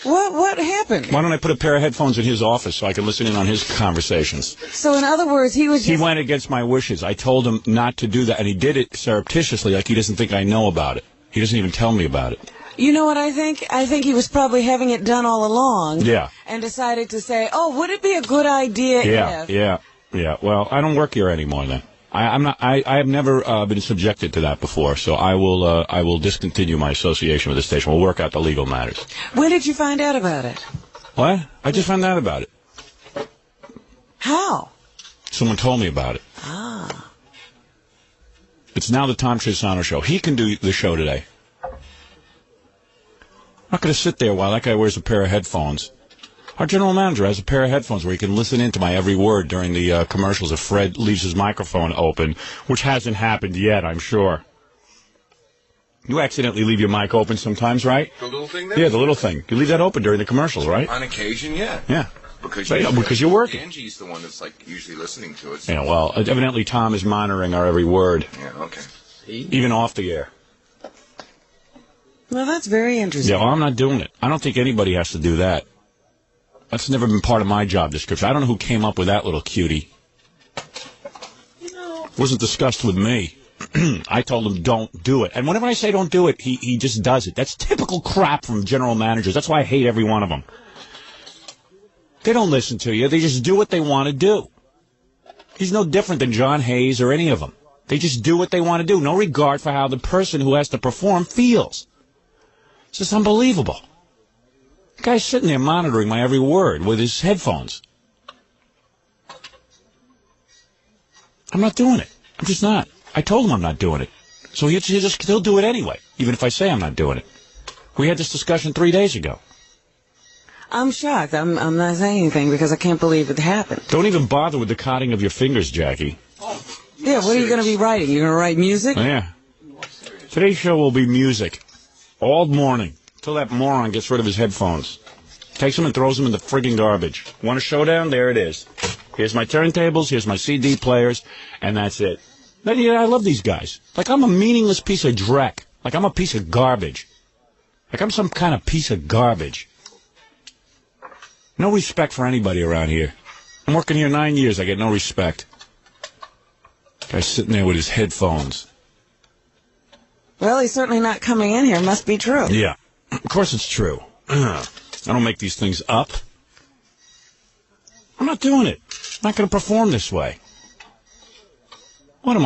What happened? Why don't I put a pair of headphones in his office so I can listen in on his conversations? So, in other words, he was just... He went against my wishes. I told him not to do that, and he did it surreptitiously, like he doesn't think I know about it. He doesn't even tell me about it. You know what I think? I think he was probably having it done all along. Yeah. And decided to say, oh, would it be a good idea if... Yeah. Well, I don't work here anymore then. I have never been subjected to that before, so I will discontinue my association with the station. We'll work out the legal matters. When did you find out about it? What? I just found out about it. How? Someone told me about it. Ah. It's now the Tom Chiusano show. He can do the show today. I'm not going to sit there while that guy wears a pair of headphones. Our general manager has a pair of headphones where he can listen into my every word during the commercials if Fred leaves his microphone open, which hasn't happened yet, I'm sure. You accidentally leave your mic open sometimes, right? The little thing there? Yeah, the little thing. You leave that open during the commercials, right? On occasion, yeah. Yeah. Because you're working. Angie's the one that's like usually listening to it. Yeah, well, evidently Tom is monitoring our every word. Yeah, okay. Even off the air. Well, that's very interesting. Yeah, well, I'm not doing it. I don't think anybody has to do that. That's never been part of my job description. I don't know who came up with that little cutie. It wasn't discussed with me. I told him don't do it. And whenever I say don't do it, he just does it. That's typical crap from general managers. That's why I hate every one of them. They don't listen to you. They just do what they want to do. He's no different than John Hayes or any of them. They just do what they want to do. No regard for how the person who has to perform feels. It's just unbelievable. The guy's sitting there monitoring my every word with his headphones. I'm not doing it. I'm just not. I told him I'm not doing it. So he'll just still do it anyway, even if I say I'm not doing it. We had this discussion 3 days ago. I'm shocked. I'm not saying anything because I can't believe it happened. Don't even bother with the cutting of your fingers, Jackie. Yeah, what are you going to be writing? You're going to write music? Yeah. Today's show will be music. All morning. Until that moron gets rid of his headphones. Takes them and throws them in the frigging garbage. Want a showdown? There it is. Here's my turntables, here's my CD players, and that's it. But, yeah, I love these guys. Like I'm a meaningless piece of dreck. Like I'm a piece of garbage. Like I'm some kind of piece of garbage. No respect for anybody around here. I'm working here 9 years, I get no respect. Guy's sitting there with his headphones. Well, he's certainly not coming in here. Must be true. Yeah. Of course it's true. I don't make these things up. I'm not doing it. I'm not going to perform this way. What do we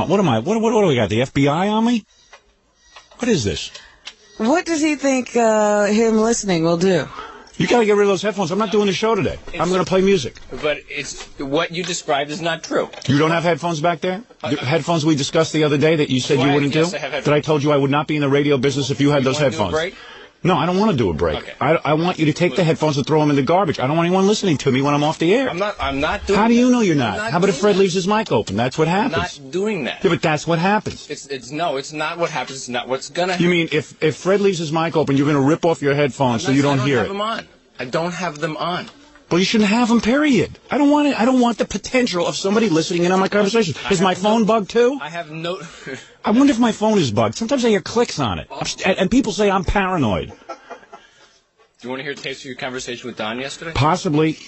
got? The FBI on me? What is this? What does he think him listening will do? You got to get rid of those headphones. I'm not doing the show today. I'm going to play music. But it's what you described is not true. You don't have headphones back there? The headphones we discussed the other day that you said you wouldn't do? Yes, I have headphones. That I told you I would not be in the radio business if you had those headphones. Do a break? No, I don't want to do a break. Okay. I want you to take the headphones and throw them in the garbage. I don't want anyone listening to me when I'm off the air. I'm not doing How do you that. know you're not? How about if Fred leaves his mic open? That's what I'm happens. not doing that. Yeah, but that's what happens. It's not what happens. It's not what's gonna happen. You mean if Fred leaves his mic open, you're going to rip off your headphones so you don't hear it? I don't have them on. Well, you shouldn't have them, period. I don't want it. I don't want the potential of somebody listening in on my conversation. Is my phone bugged too? I have no... I wonder if my phone is bugged. Sometimes I hear clicks on it. And people say I'm paranoid. Do you want to hear tapes of your conversation with Don yesterday? Possibly.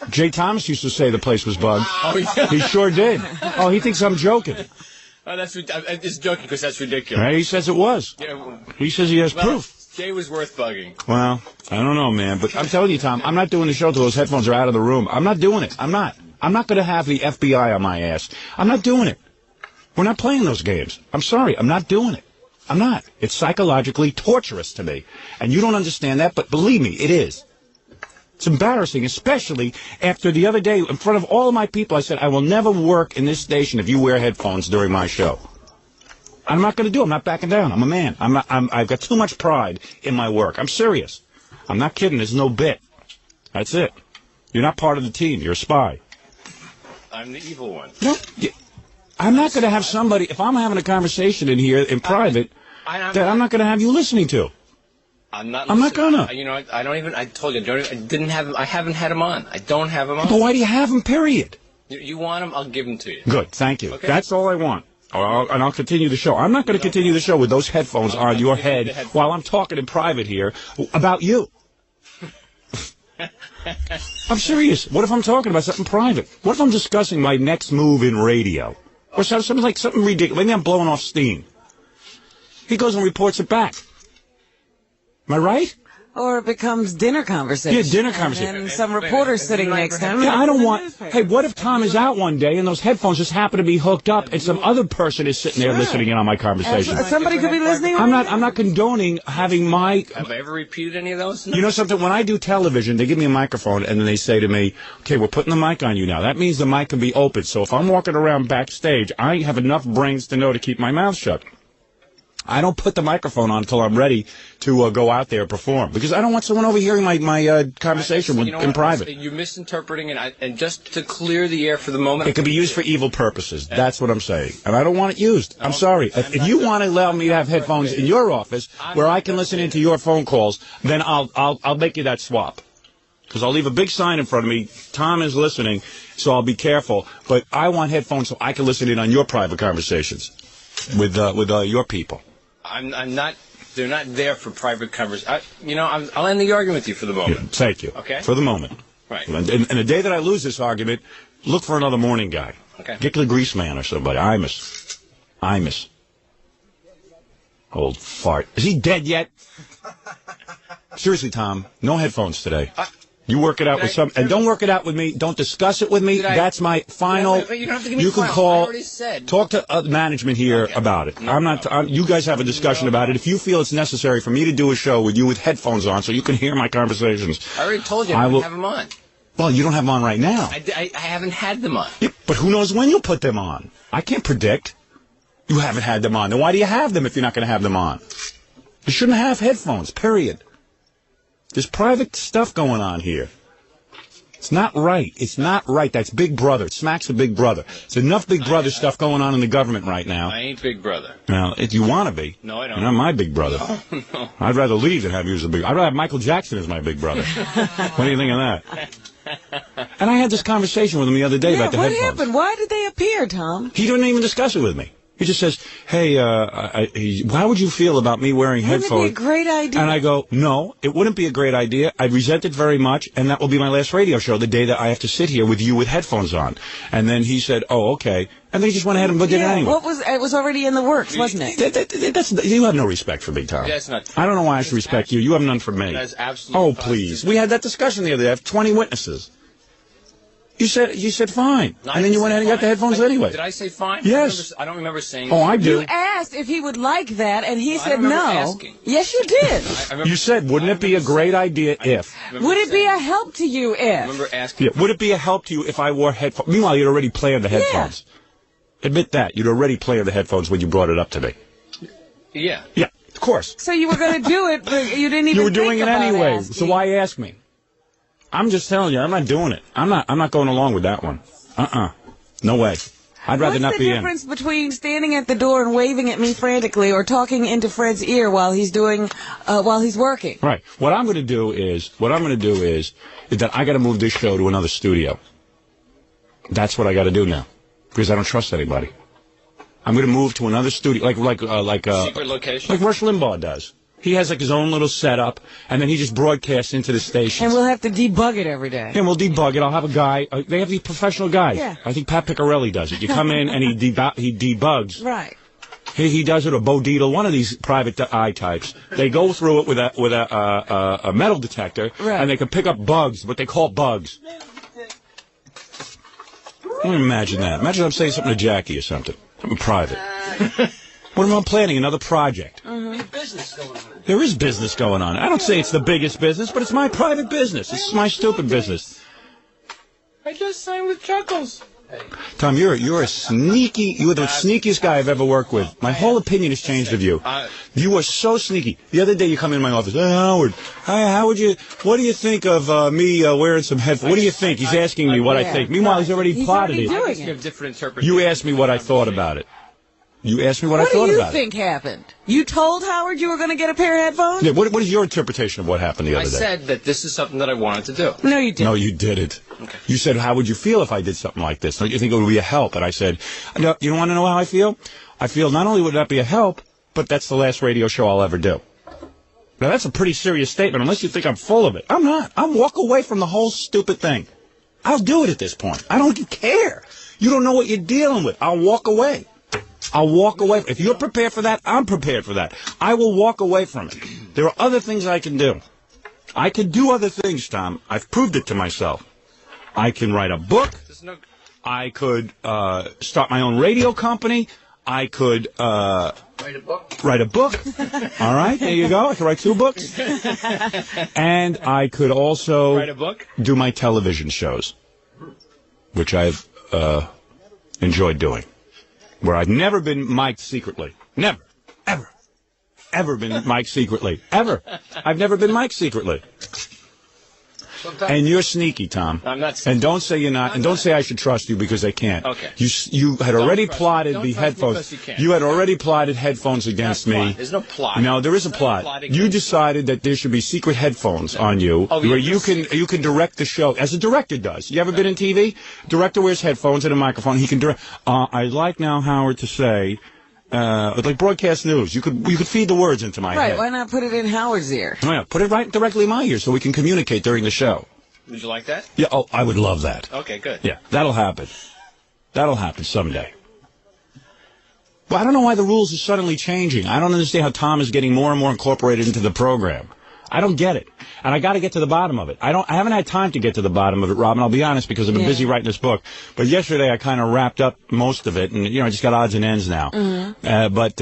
Jay Thomas used to say the place was bugged. Oh, yeah. He sure did. Oh, he thinks I'm joking. Oh, it's joking because that's ridiculous. Right? He says it was. Yeah, He says he has proof. Jay was worth bugging. Well, I don't know, man. But I'm telling you, Tom, I'm not doing the show till those headphones are out of the room. I'm not doing it. I'm not. I'm not going to have the FBI on my ass. I'm not doing it. We're not playing those games. I'm sorry. I'm not doing it. I'm not. It's psychologically torturous to me. And you don't understand that, but believe me, it is. It's embarrassing, especially after the other day, in front of all of my people, I said, I will never work in this station if you wear headphones during my show. I'm not going to do it. I'm not backing down. I'm a man. I've got too much pride in my work. I'm serious. I'm not kidding. There's no bit. That's it. You're not part of the team. You're a spy. I'm the evil one. No, I'm not going to have somebody, if I'm having a conversation in here in private, that I'm not going to have you listening to. I'm not gonna. You know, I don't even, I told you, I haven't had him on. I don't have him on. But why do you have him, period? You want him, I'll give him to you. Good, thank you. Okay. That's all I want. And I'll continue the show. I'm not going to continue the show with those headphones on your head while I'm talking in private here about you. I'm serious. What if I'm talking about something private? What if I'm discussing my next move in radio? Or something ridiculous. Maybe I'm blowing off steam. He goes and reports it back. Am I right? Or it becomes dinner conversation. Yeah, dinner conversation. And some reporter sitting next to him. Yeah, I don't want... Hey, what if Tom is out one day and those headphones just happen to be hooked up and some other person is sitting there listening in on my conversation? Somebody could be listening. I'm not condoning having my... Have I ever repeated any of those? You know something? When I do television, they give me a microphone and then they say to me, okay, we're putting the mic on you now. That means the mic can be open. So if I'm walking around backstage, I have enough brains to know to keep my mouth shut. I don't put the microphone on until I'm ready to go out there and perform. Because I don't want someone overhearing my conversation in private. You're misinterpreting it, and just to clear the air for the moment... It can be used for evil purposes. That's what I'm saying. And I don't want it used. I'm sorry. If you want to allow me to have headphones in your office where I can listen into your phone calls, then I'll make you that swap. Because I'll leave a big sign in front of me. Tom is listening, so I'll be careful. But I want headphones so I can listen in on your private conversations with your people. I'm not. They're not there for private conversation. I'll end the argument with you for the moment. Yeah, thank you. Okay. For the moment. Right. And the day that I lose this argument, look for another morning guy. Okay. Get the grease man or somebody. Imus. Old fart. Is he dead yet? Seriously, Tom. No headphones today. You work it out with some, and don't work it out with me. Don't discuss it with me. That's my final. You don't have to give me you can final. call. I already said. Talk to management here about it. No, you guys have a discussion about it. If you feel it's necessary for me to do a show with you with headphones on, so you can hear my conversations. I already told you I don't have them on. Well, you don't have them on right now. I haven't had them on. Yeah, but who knows when you'll put them on? I can't predict. You haven't had them on. Then why do you have them if you're not going to have them on? You shouldn't have headphones. Period. There's private stuff going on here. It's not right. It's not right. That's Big Brother. It smacks of Big Brother. There's enough Big Brother stuff going on in the government right now. I ain't Big Brother. Now, if you want to be. No, I don't. You're not my Big Brother. No. I'd rather leave than have you as a Big I'd rather have Michael Jackson as my Big Brother. What do you think of that? And I had this conversation with him the other day about the headphones. What happened? Why did they appear, Tom? He didn't even discuss it with me. He just says, hey, how would you feel about me wearing headphones? Wouldn't it be a great idea? And I go, no, it wouldn't be a great idea. I resent it very much, and that will be my last radio show, the day that I have to sit here with you with headphones on. And then he said, oh, okay. And then he just went ahead and did it anyway. It was already in the works, wasn't it? You have no respect for me, Tom. That's not. I don't know why I should respect you. You have none for me. That's absolutely. Oh, please. We had that discussion the other day. I have 20 witnesses. You said fine, and then you went ahead and got the headphones anyway. Did I say fine? Yes. I don't remember saying. Oh, I do. You asked if he would like that, and he said remember no. asking. Yes, you did. You said, wouldn't it be a great idea if? Would it be a help to you if? I remember asking. Yeah. Would it be a help to you if I wore headphones? Meanwhile, you'd already planned the headphones. Yeah. Admit that. You'd already planned the headphones when you brought it up to me. Yeah. Yeah, of course. So you were going to do it, but you didn't even You were doing think it about anyway, asking. so why ask me? I'm just telling you, I'm not doing it. I'm not going along with that one. No way. I'd rather not be in. What's the difference between standing at the door and waving at me frantically or talking into Fred's ear while he's working? Right. What I'm going to do is that I got to move this show to another studio. That's what I got to do now, because I don't trust anybody. I'm going to move to another studio, like secret location, like Rush Limbaugh does. He has like his own little setup, and then he just broadcasts into the station. And we'll have to debug it every day. And we'll debug it. I'll have a guy. They have these professional guys. Yeah. I think Pat Picarelli does it. You come in and he debugs. Right. He does it, or Bo Dietl, one of these private eye types. They go through it with a metal detector, right, and they can pick up bugs, what they call bugs. Imagine that. Imagine I'm saying something to Jackie or something private. What am I planning? Another project. There is business going on. I don't say it's the biggest business, but it's my private business. This is my stupid business. I just signed with Chuckles. Tom, you're a sneaky. You are the sneakiest guy I've ever worked with. My whole opinion has changed of you. You are so sneaky. The other day you come in my office. Hey, Howard. Hi, what do you think of me wearing some headphones? What do you think? He's asking me what I think. Meanwhile, he's already plotted it. I have different interpretations. You asked me what I thought about it. You asked me what I thought about it. What do you think happened? You told Howard you were going to get a pair of headphones? Yeah, what is your interpretation of what happened the other day? I said that this is something that I wanted to do. No, you didn't. No, you didn't. Okay. You said, how would you feel if I did something like this? Don't you think it would be a help? And I said, no, you don't want to know how I feel? I feel not only would that be a help, but that's the last radio show I'll ever do. Now, that's a pretty serious statement, unless you think I'm full of it. I'm not. I'll walk away from the whole stupid thing. I'll do it at this point. I don't care. You don't know what you're dealing with. I'll walk away. I'll walk away. If you're prepared for that, I'm prepared for that. I will walk away from it. There are other things I can do. I can do other things, Tom. I've proved it to myself. I can write a book. I could start my own radio company. I could write a book. All right, there you go. I could write 2 books. And I could also write a book? Do my television shows, which I've enjoyed doing. Where I've never been mic'd secretly. Never. Ever been mic'd secretly. Ever. I've never been mic'd secretly. And you're sneaky, Tom. I'm not sneaky. And don't say you're not. And don't say I should trust you because I can't. Okay. You had already plotted the headphones. You had already plotted headphones against me. There's no plot. No, there is a plot. You decided that there should be secret headphones on you, where you can direct the show as a director does. You ever been in TV? Director wears headphones and a microphone. He can direct. I'd like now, Howard, to say. Like broadcast news, you could feed the words into my head. Right, why not put it in Howard's ear? Oh, yeah, put it right directly in my ear so we can communicate during the show. Would you like that? Yeah, oh, I would love that. Okay, good. Yeah, that'll happen. That'll happen someday. Well, I don't know why the rules are suddenly changing. I don't understand how Tom is getting more and more incorporated into the program. I don't get it. And I got to get to the bottom of it. I haven't had time to get to the bottom of it, Robin. I'll be honest, because I've been busy writing this book. But yesterday I kind of wrapped up most of it, and I just got odds and ends now. Mm-hmm. But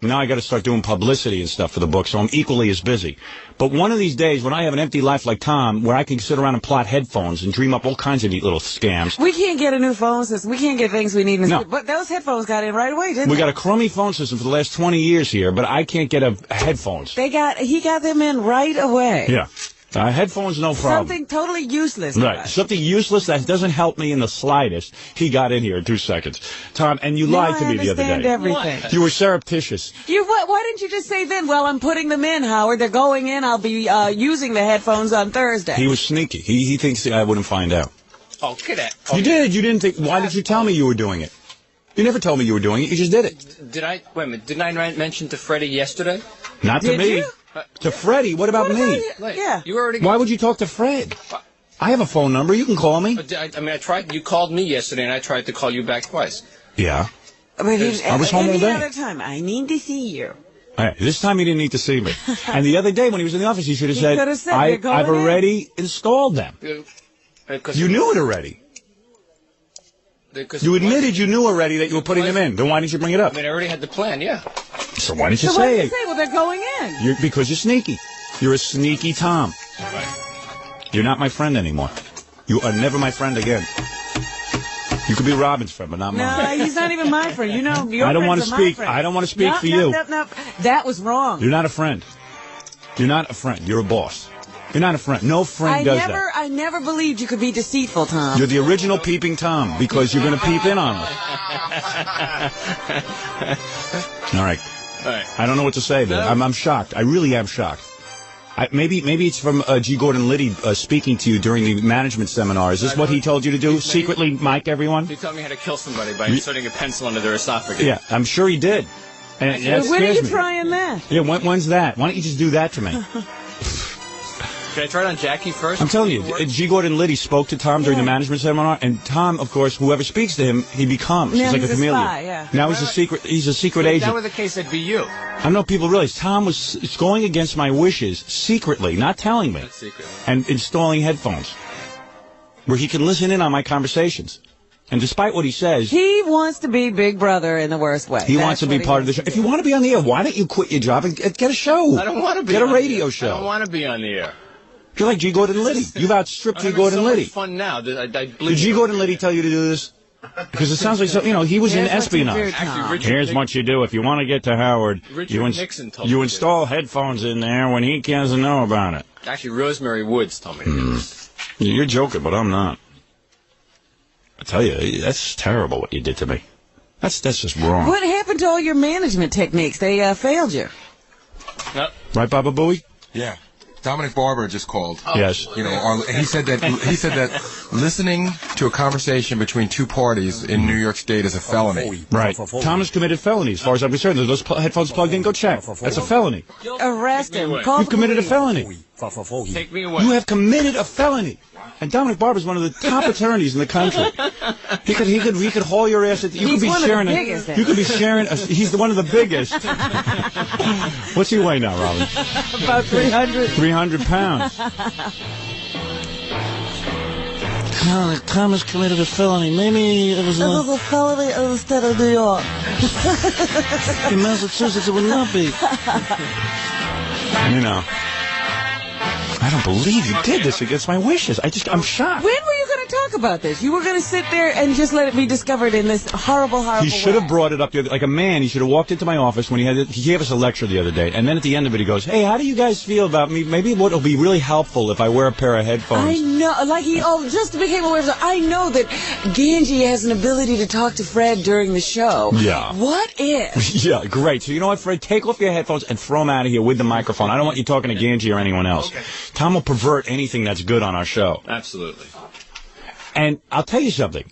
now I got to start doing publicity and stuff for the book, so I'm equally as busy. But one of these days, when I have an empty life like Tom, where I can sit around and plot headphones and dream up all kinds of neat little scams. We can't get a new phone system. We can't get things we need. But those headphones got in right away, didn't they? We got a crummy phone system for the last 20 years here, but I can't get headphones. He got them in right away. Yeah. Headphones, no problem. Something totally useless. Right. Something useless that doesn't help me in the slightest. He got in here in 2 seconds. Tom, and you lied to me the other day. I understand everything. You were surreptitious. Why didn't you just say then, well, I'm putting them in, Howard. They're going in. I'll be using the headphones on Thursday. He was sneaky. He thinks I wouldn't find out. Oh, get it. You did. You didn't think. Why did you tell me you were doing it? You never told me you were doing it. You just did it. Did I? Wait a minute. Didn't I mention to Freddie yesterday? Not to me. To Freddie? What about me? Yeah. You already. Why would you talk to Fred? I have a phone number. You can call me. I tried. You called me yesterday, and I tried to call you back twice. Yeah. But I was home all day. Any other time, I need to see you. Right, this time he didn't need to see me. And the other day when he was in the office, he should have said, I've already installed them. You knew it already. You admitted you knew already that you were putting them in. Then why didn't you bring it up? I already had the plan, yeah. So why didn't you say it? Why did you say, well, they're going in? Because you're sneaky. You're a sneaky Tom. Right. You're not my friend anymore. You are never my friend again. You could be Robin's friend, but not mine. No, he's not even my friend. Your I don't want to speak. I don't want to speak for you. No. That was wrong. You're not a friend. You're not a friend. You're a boss. You're not a friend. No friend does that. I never believed you could be deceitful, Tom. You're the original peeping Tom because you're going to peep in on us. All right. I don't know what to say there. I'm shocked. I really am shocked. Maybe it's from G. Gordon Liddy speaking to you during the management seminar. Is this what he told you to do? Secretly mic everyone? He told me how to kill somebody by inserting a pencil into their esophagus. Yeah, I'm sure he did. And when are you trying that? Yeah, when's that? Why don't you just do that to me? Can I try it on Jackie first? I'm telling you, G. Gordon Liddy spoke to Tom during the management seminar, and Tom, of course, whoever speaks to him, he becomes. He's like a chameleon. Spy, Now he's a secret agent. If that were the case, it'd be you. I don't know if people realize Tom was going against my wishes secretly, not telling me, and installing headphones where he can listen in on my conversations. And despite what he says, he wants to be Big Brother in the worst way. He wants to be part of the show. If you want to be on the air, why don't you quit your job and get a show? I don't want to be. Get a radio show. I don't want to be on the air. You're like G. Gordon Liddy. You've outstripped G. Gordon Liddy. Fun now. I believe Did G. Gordon Liddy tell you to do this? Because it sounds like, he was in Here's what you do, espionage. Tom. Here's what you do. If you want to get to Howard, Nixon told me you to install headphones in there when he doesn't know about it. Actually, Rosemary Woods told me to do this. You're joking, but I'm not. I tell you, that's terrible what you did to me. That's just wrong. What happened to all your management techniques? They failed you. Right, Baba Booey? Yeah. Dominic Barber just called. Yes. You know, he said that listening to a conversation between two parties in New York State is a felony. Right. Thomas committed felony, as far as I'm concerned. Those headphones plugged in, go check. That's a felony. Arrest him. You've committed a felony. Take me away. You have committed a felony. And Dominic Barber is one of the top attorneys in the country. He could haul your ass. You could be sharing. You could be sharing. He's one of the biggest. What's he weigh now, Robin? About 300. 300 pounds. Thomas committed a felony. Maybe it was a felony in the state of New York. In Massachusetts, it would not be. You know. I don't believe you did this against my wishes. I'm shocked. When were you going to talk about this? You were going to sit there and just let it be discovered in this horrible He should have brought it up the other, like a man. He should have walked into my office when he gave us a lecture the other day, and then at the end of it, he goes, "Hey, how do you guys feel about me? Maybe what'll be really helpful if I wear a pair of headphones." I know, just became aware of that. I know that Ganji has an ability to talk to Fred during the show. Yeah. What if? Yeah, great. So you know what, Fred? Take off your headphones and throw them out of here with the microphone. I don't want you talking to Ganji or anyone else. Okay. Tom will pervert anything that's good on our show. Absolutely. And I'll tell you something.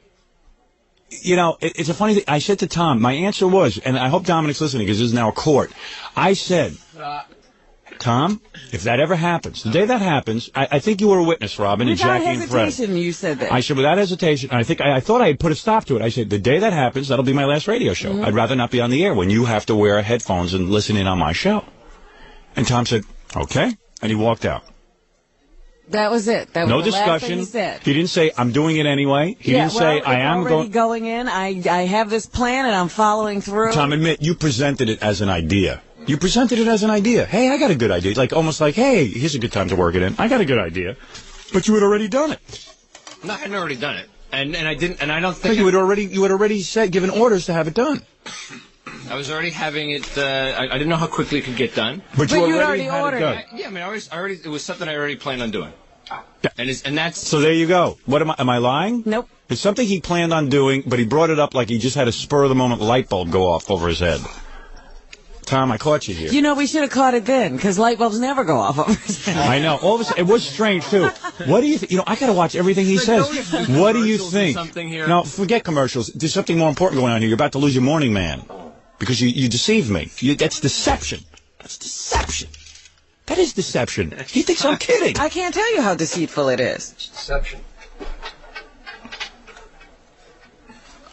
You know, it's a funny thing. I said to Tom, my answer was, and I hope Dominic's listening because this is now a court. I said, Tom, if that ever happens, the day that happens, I think you were a witness, Robin, and Jackie and Fred. Without hesitation, you said that. I said, without hesitation, and I thought I had put a stop to it. I said, the day that happens, that'll be my last radio show. Mm-hmm. I'd rather not be on the air when you have to wear headphones and listen in on my show. And Tom said, okay, and he walked out. That was it. That was no the discussion. Last thing he said. He didn't say, I'm doing it anyway. He didn't say, I am going in. I have this plan and I'm following through. Tom, admit, you presented it as an idea. You presented it as an idea. Hey, I got a good idea. Like, almost like, hey, here's a good time to work it in. I got a good idea. But you had already done it. No, I hadn't already done it. And I didn't, and I don't think... But you had already said, given orders to have it done. I was already having it. I didn't know how quickly it could get done. But you already had ordered it done. Yeah, I mean, it was something I already planned on doing. Yeah. And that's... So there you go. What am I lying? Nope. It's something he planned on doing, but he brought it up like he just had a spur-of-the-moment light bulb go off over his head. Tom, I caught you here. You know, we should have caught it then, because light bulbs never go off over his head. I know. All of a sudden, it was strange, too. What do you think? You know, I got to watch everything he says. What do you think? No, forget commercials. There's something more important going on here. You're about to lose your morning man. Because you deceived me. That's deception. That's deception. That is deception. He thinks I'm kidding. I can't tell you how deceitful it is. It's deception.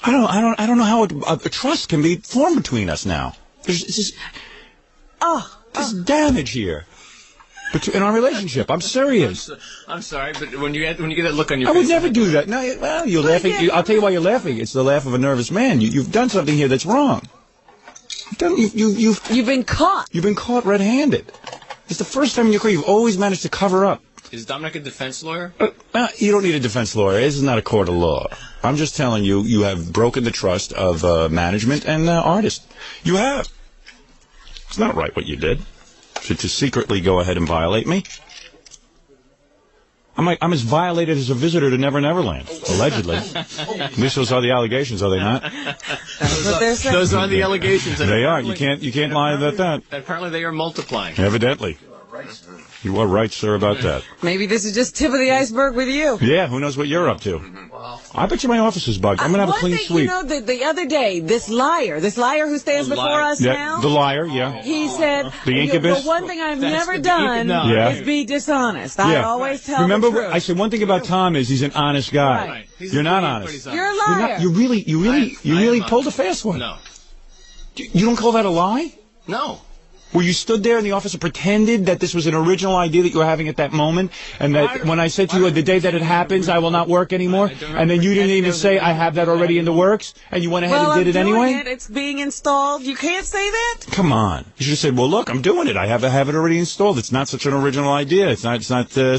I don't know how a trust can be formed between us now. There's damage here in our relationship. I'm serious. I'm sorry, but when you get that look on your face, I would never do that. No, well, you're laughing. I'll tell you why you're laughing. It's the laugh of a nervous man. You've done something here that's wrong. You've been caught. You've been caught red-handed. It's the first time in your career you've always managed to cover up. Is Dominic a defense lawyer? You don't need a defense lawyer. This is not a court of law. I'm just telling you, you have broken the trust of management and artists. You have. It's not right what you did. To secretly go ahead and violate me. I'm as violated as a visitor to Never Neverland, allegedly. At least those are the allegations, are they not? Those are the allegations. They are. You can't lie about that. Apparently they are multiplying. Evidently. You are right, sir, about that. Maybe this is just tip of the iceberg with you. Yeah, who knows what you're up to. I bet you my office is bugged. I'm going to have a clean sweep. You know, the other day, this liar who stands before us now. The liar, yeah. He said, the incubus. The one thing I've never done is be dishonest. I always tell the truth. I said one thing about Tom is he's an honest guy. Right. You're not honest. You're a liar. You really pulled a fast one. No. You don't call that a lie? No. Where you stood there in the office and pretended that this was an original idea that you were having at that moment, and that when I said to you, the day that it happens, I will not work anymore, and then you didn't even say, I have that already in the works, and you went ahead and did it anyway? It's being installed. You can't say that? Come on. You should have said, well, look, I'm doing it. I have it already installed. It's not such an original idea. It's not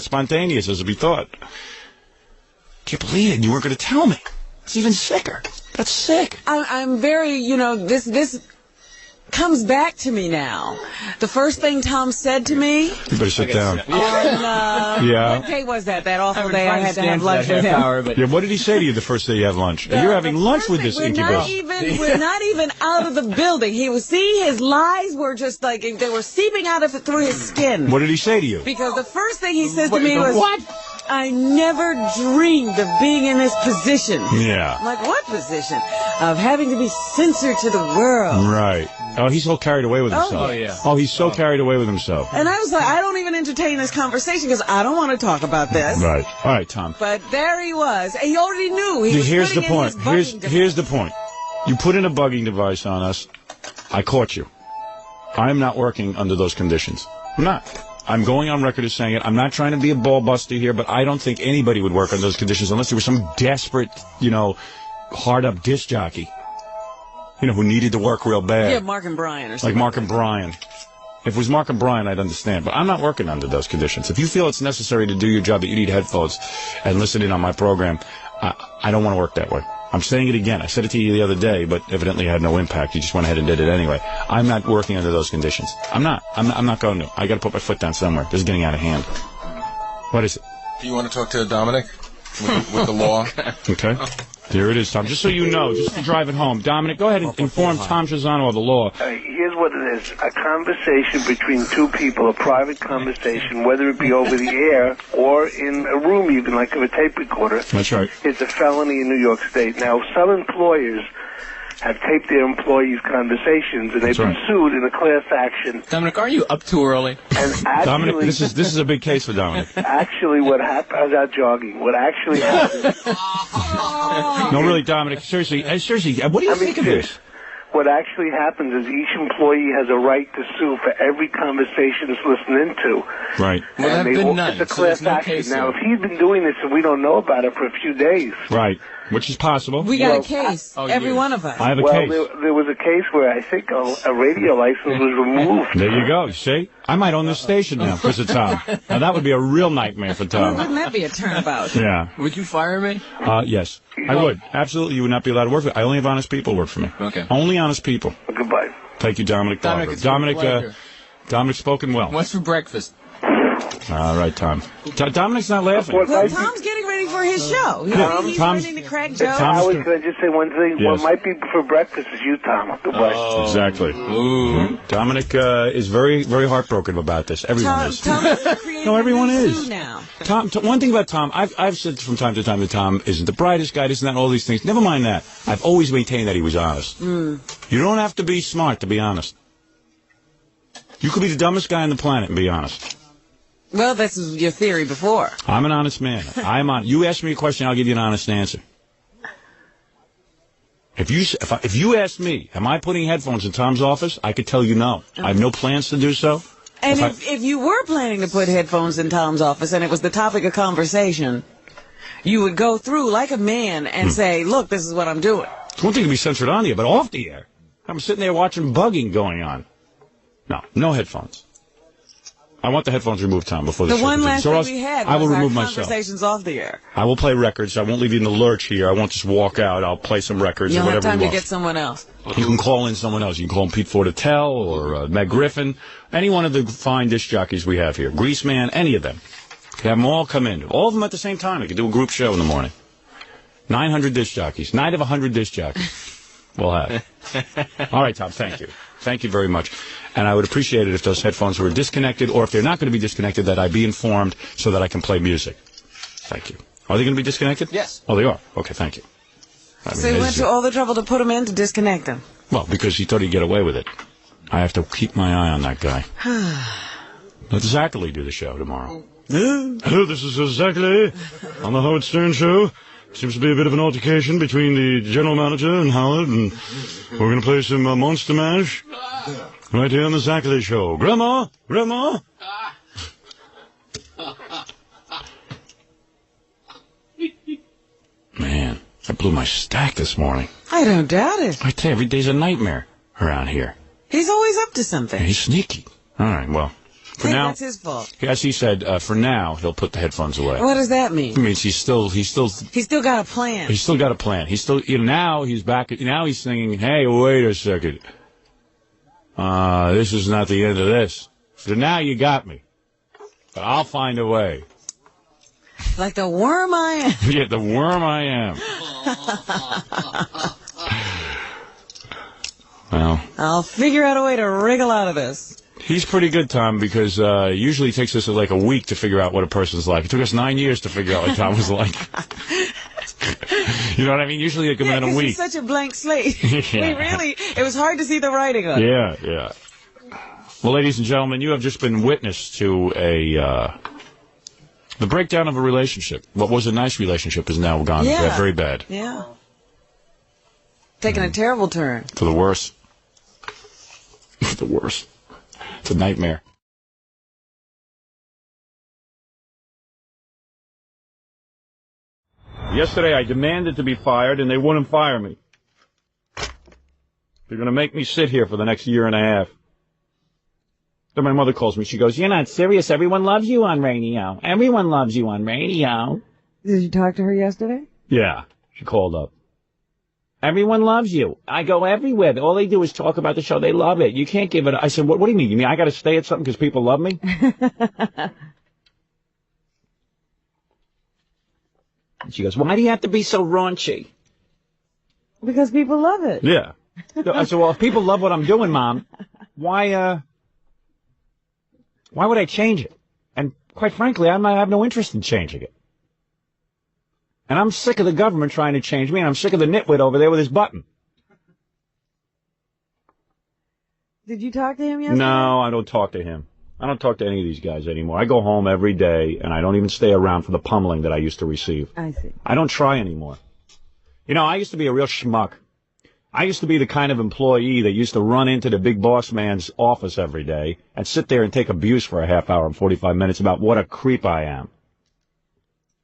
spontaneous as we thought. Can't believe it. You weren't going to tell me. It's even sicker. That's sick. I'm very, this comes back to me now. The first thing Tom said to me. You better sit down. What day was that? That awful day I had to have lunch with him. Yeah, what did he say to you the first day you have lunch? You're having lunch with this incubus. We're not even out of the building. He was his lies were just like they were seeping out of it through his skin. What did he say to you? Because the first thing he says to me was, "What? I never dreamed of being in this position." Yeah. I'm like, what position? Of having to be censored to the world. Right. Oh, he's so carried away with himself. Oh, yeah. Oh, he's so carried away with himself. And I was like, I don't even entertain this conversation because I don't want to talk about this. Right. All right, Tom. But there he was. He already knew. He was Here's the putting in point. his bugging Here's the point. You put in a bugging device on us. I caught you. I am not working under those conditions. I'm not. I'm going on record as saying it. I'm not trying to be a ball buster here, but I don't think anybody would work under those conditions unless there was some desperate, hard-up disc jockey, who needed to work real bad. Yeah, Mark and Brian or something. Like Mark and Brian. If it was Mark and Brian, I'd understand. But I'm not working under those conditions. If you feel it's necessary to do your job, that you need headphones and listen in on my program, I don't want to work that way. I'm saying it again. I said it to you the other day, but evidently it had no impact. You just went ahead and did it anyway. I'm not working under those conditions. I'm not going to. I got to put my foot down somewhere. This is getting out of hand. What is it? Do you want to talk to Dominic with the law? Okay. There it is, Tom. Just so you know, just to drive it home. Dominic, go ahead and inform Tom Chiusano of the law. Here's what it is. A conversation between two people, a private conversation, whether it be over the air or in a room even, like a tape recorder. That's right. It's a felony in New York State. Now, some employers have taped their employees' conversations, and they've been sued in a class action. Dominic, aren't you up too early? And actually, Dominic, this is a big case for Dominic. Actually, what happened? I was out jogging. What actually happened? No, really, Dominic. Seriously, what do you think of this? What actually happens is each employee has a right to sue for every conversation it's listening into. Right. Well, that have been none. It's a class action. Now, if he's been doing this and we don't know about it for a few days. Right. Which is possible. We got a case. Every one of us. I have a case. There was a case where I think a radio license was removed. There you go. You see? I might own this station now because of Tom. Now, that would be a real nightmare for Tom. Wouldn't that be a turnabout? Yeah. Would you fire me? Yes. I would. Absolutely. You would not be allowed to work for me. I only have honest people work for me. Okay. Only honest people. Goodbye. Thank you, Dominic. Dominic, Dominic's spoken well. What's for breakfast? All right, Tom. Dominic's not laughing. Well, Tom's getting ready for his show. He's ready to crack jokes. Can I just say one thing? Yes. What might be for breakfast is you, Tom. Goodbye. Exactly. Ooh. Dominic is very, very heartbroken about this. Everyone is. No, everyone is. Now. Tom. One thing about Tom, I've said from time to time that Tom isn't the brightest guy, isn't that all these things. Never mind that. I've always maintained that he was honest. You don't have to be smart to be honest. You could be the dumbest guy on the planet and be honest. Well, this is your theory before. I'm an honest man. You ask me a question, I'll give you an honest answer. If you ask me, am I putting headphones in Tom's office? I could tell you no. I have no plans to do so. And if you were planning to put headphones in Tom's office and it was the topic of conversation, you would go through like a man and say, look, this is what I'm doing. It's one thing to be censored on the air, but off the air. I'm sitting there watching bugging going on. No headphones. I want the headphones removed, Tom, before the show. The one last so thing we had I will was remove our myself. Conversations off the air. I will play records. I won't leave you in the lurch here. I won't just walk out. I'll play some records or You'll have whatever time you to want. get someone else. You can call in someone else. You can call him Pete Fortell or Meg Griffin, any one of the fine disc jockeys we have here. Greaseman, any of them. You can have them all come in. All of them at the same time. You can do a group show in the morning. 900 disc jockeys. Night of 100 disc jockeys. We'll have. All right, Tom, thank you. Thank you very much. And I would appreciate it if those headphones were disconnected, or if they're not going to be disconnected, that I be informed so that I can play music. Thank you. Are they going to be disconnected? Yes. Oh, they are? Okay, thank you. So you went to all the trouble to put them in to disconnect them? Well, because he thought he'd get away with it. I have to keep my eye on that guy. Let Zachary do the show tomorrow. Hello, this is Zachary on the Howard Stern Show. Seems to be a bit of an altercation between the general manager and Howard, and we're going to play some Monster Mash right here on the Zachary Show. Grandma? Grandma? Man, I blew my stack this morning. I don't doubt it. I tell you, every day's a nightmare around here. He's always up to something. He's sneaky. All right, well, For now, that's his fault. as he said, for now, he'll put the headphones away. What does that mean? It means he's still He's still got a plan. He's still got a plan. He's still, now he's back. Now he's thinking, hey, wait a second. This is not the end of this. So now you got me. But I'll find a way. Like the worm I am. Yeah, the worm I am. Well, I'll figure out a way to wriggle out of this. He's pretty good, Tom, because usually it takes us like a week to figure out what a person's like. It took us 9 years to figure out what Tom was like. You know what I mean? Usually they come in a week. He's such a blank slate. Yeah. It was hard to see the writing on it. Yeah, yeah. Well, ladies and gentlemen, you have just been witness to the breakdown of a relationship. What was a nice relationship is now gone very bad. Yeah. Taking a terrible turn. For the worse. The worst. It's a nightmare. Yesterday I demanded to be fired, and they wouldn't fire me. They're going to make me sit here for the next year and a half. Then my mother calls me. She goes, "You're not serious. Everyone loves you on radio. Everyone loves you on radio." Did you talk to her yesterday? Yeah. She called up. "Everyone loves you. I go everywhere. All they do is talk about the show. They love it. You can't give it." I said, what do you mean? You mean I got to stay at something because people love me? She goes, "Why do you have to be so raunchy?" Because people love it. Yeah. I said, well, if people love what I'm doing, Mom, why would I change it? And quite frankly, I have no interest in changing it. And I'm sick of the government trying to change me, and I'm sick of the nitwit over there with his button. Did you talk to him yesterday? No, I don't talk to him. I don't talk to any of these guys anymore. I go home every day, and I don't even stay around for the pummeling that I used to receive. I see. I don't try anymore. You know, I used to be a real schmuck. I used to be the kind of employee that used to run into the big boss man's office every day and sit there and take abuse for a half hour and 45 minutes about what a creep I am.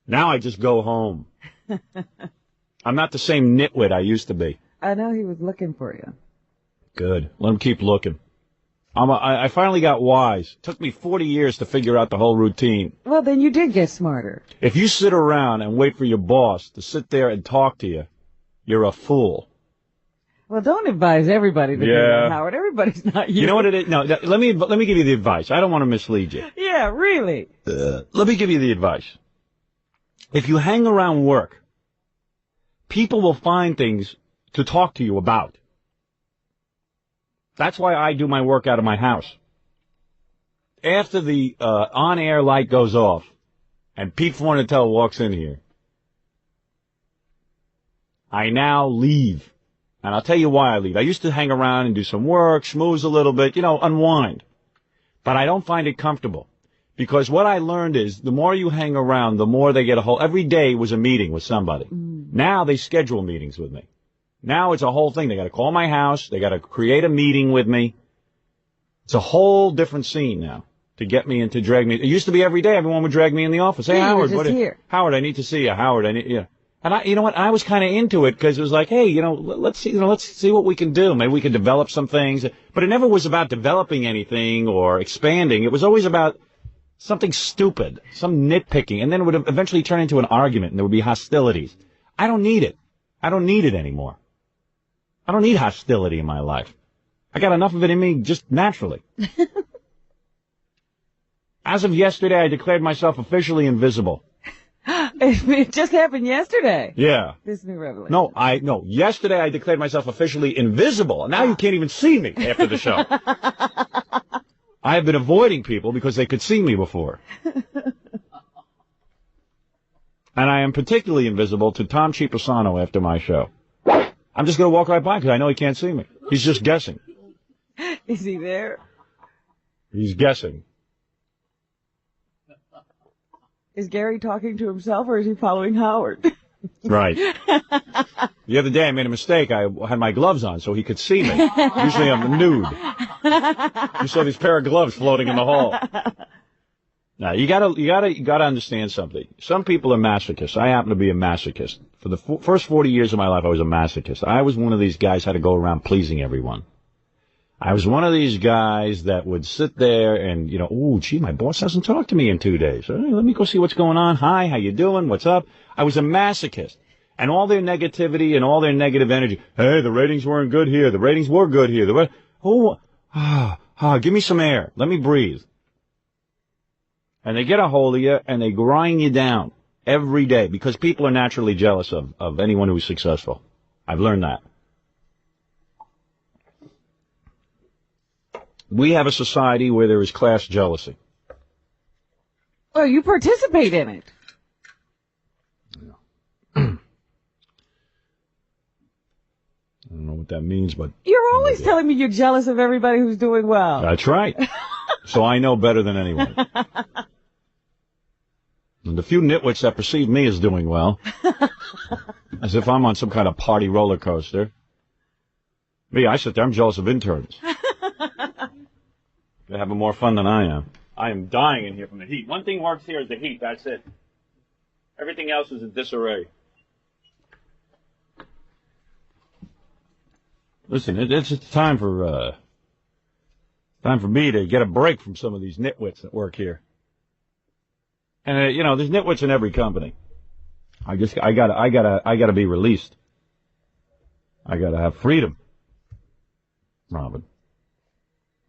Now I just go home. I'm not the same nitwit I used to be. I know he was looking for you. Good. Let him keep looking. I finally got wise. It took me 40 years to figure out the whole routine. Well, then you did get smarter. If you sit around and wait for your boss to sit there and talk to you, you're a fool. Well, don't advise everybody to do that, Howard. Everybody's not you. You know what it is? No, let me give you the advice. I don't want to mislead you. Yeah, really. Let me give you the advice. If you hang around work, people will find things to talk to you about. That's why I do my work out of my house. After the on-air light goes off and Pete Fornatel walks in here, I now leave. And I'll tell you why I leave. I used to hang around and do some work, schmooze a little bit, unwind. But I don't find it comfortable. Because what I learned is the more you hang around, the more they get a hold. Every day was a meeting with somebody. Now they schedule meetings with me. Now it's a whole thing. They got to call my house. They got to create a meeting with me. It's a whole different scene now to get me and to drag me. It used to be every day everyone would drag me in the office. Hey, Howard, Howard, I need to see you. Howard, I need. And you know what? I was kind of into it because it was like, hey, let's see what we can do. Maybe we can develop some things. But it never was about developing anything or expanding. It was always about something stupid, some nitpicking, and then it would eventually turn into an argument, and there would be hostilities. I don't need it. I don't need it anymore. I don't need hostility in my life. I got enough of it in me just naturally. As of yesterday, I declared myself officially invisible. It just happened yesterday. Yeah. This new revelation. No, yesterday I declared myself officially invisible, and now you can't even see me after the show. I have been avoiding people because they could see me before. And I am particularly invisible to Tom Chiusano after my show. I'm just going to walk right by because I know he can't see me. He's just guessing. Is he there? He's guessing. Is Gary talking to himself or is he following Howard? Right. The other day I made a mistake. I had my gloves on so he could see me. Usually I'm nude. You saw these pair of gloves floating in the hall. Now, you gotta understand something. Some people are masochists. I happen to be a masochist. For the first 40 years of my life, I was a masochist. I was one of these guys who had to go around pleasing everyone. I was one of these guys that would sit there and, oh, gee, my boss hasn't talked to me in 2 days. Hey, let me go see what's going on. Hi, how you doing? What's up? I was a masochist. And all their negativity and all their negative energy. Hey, the ratings weren't good here. The ratings were good here. Give me some air. Let me breathe. And they get a hold of you and they grind you down every day because people are naturally jealous of anyone who's successful. I've learned that. We have a society where there is class jealousy. Well, you participate in it. I don't know what that means, but... You're always telling me you're jealous of everybody who's doing well. That's right. So I know better than anyone. And the few nitwits that perceive me as doing well, as if I'm on some kind of party roller coaster. Me, I sit there, I'm jealous of interns. They're having more fun than I am. I am dying in here from the heat. One thing works here is the heat, that's it. Everything else is in disarray. Listen, it's time for me to get a break from some of these nitwits that work here. And there's nitwits in every company. I gotta be released. I gotta have freedom, Robin.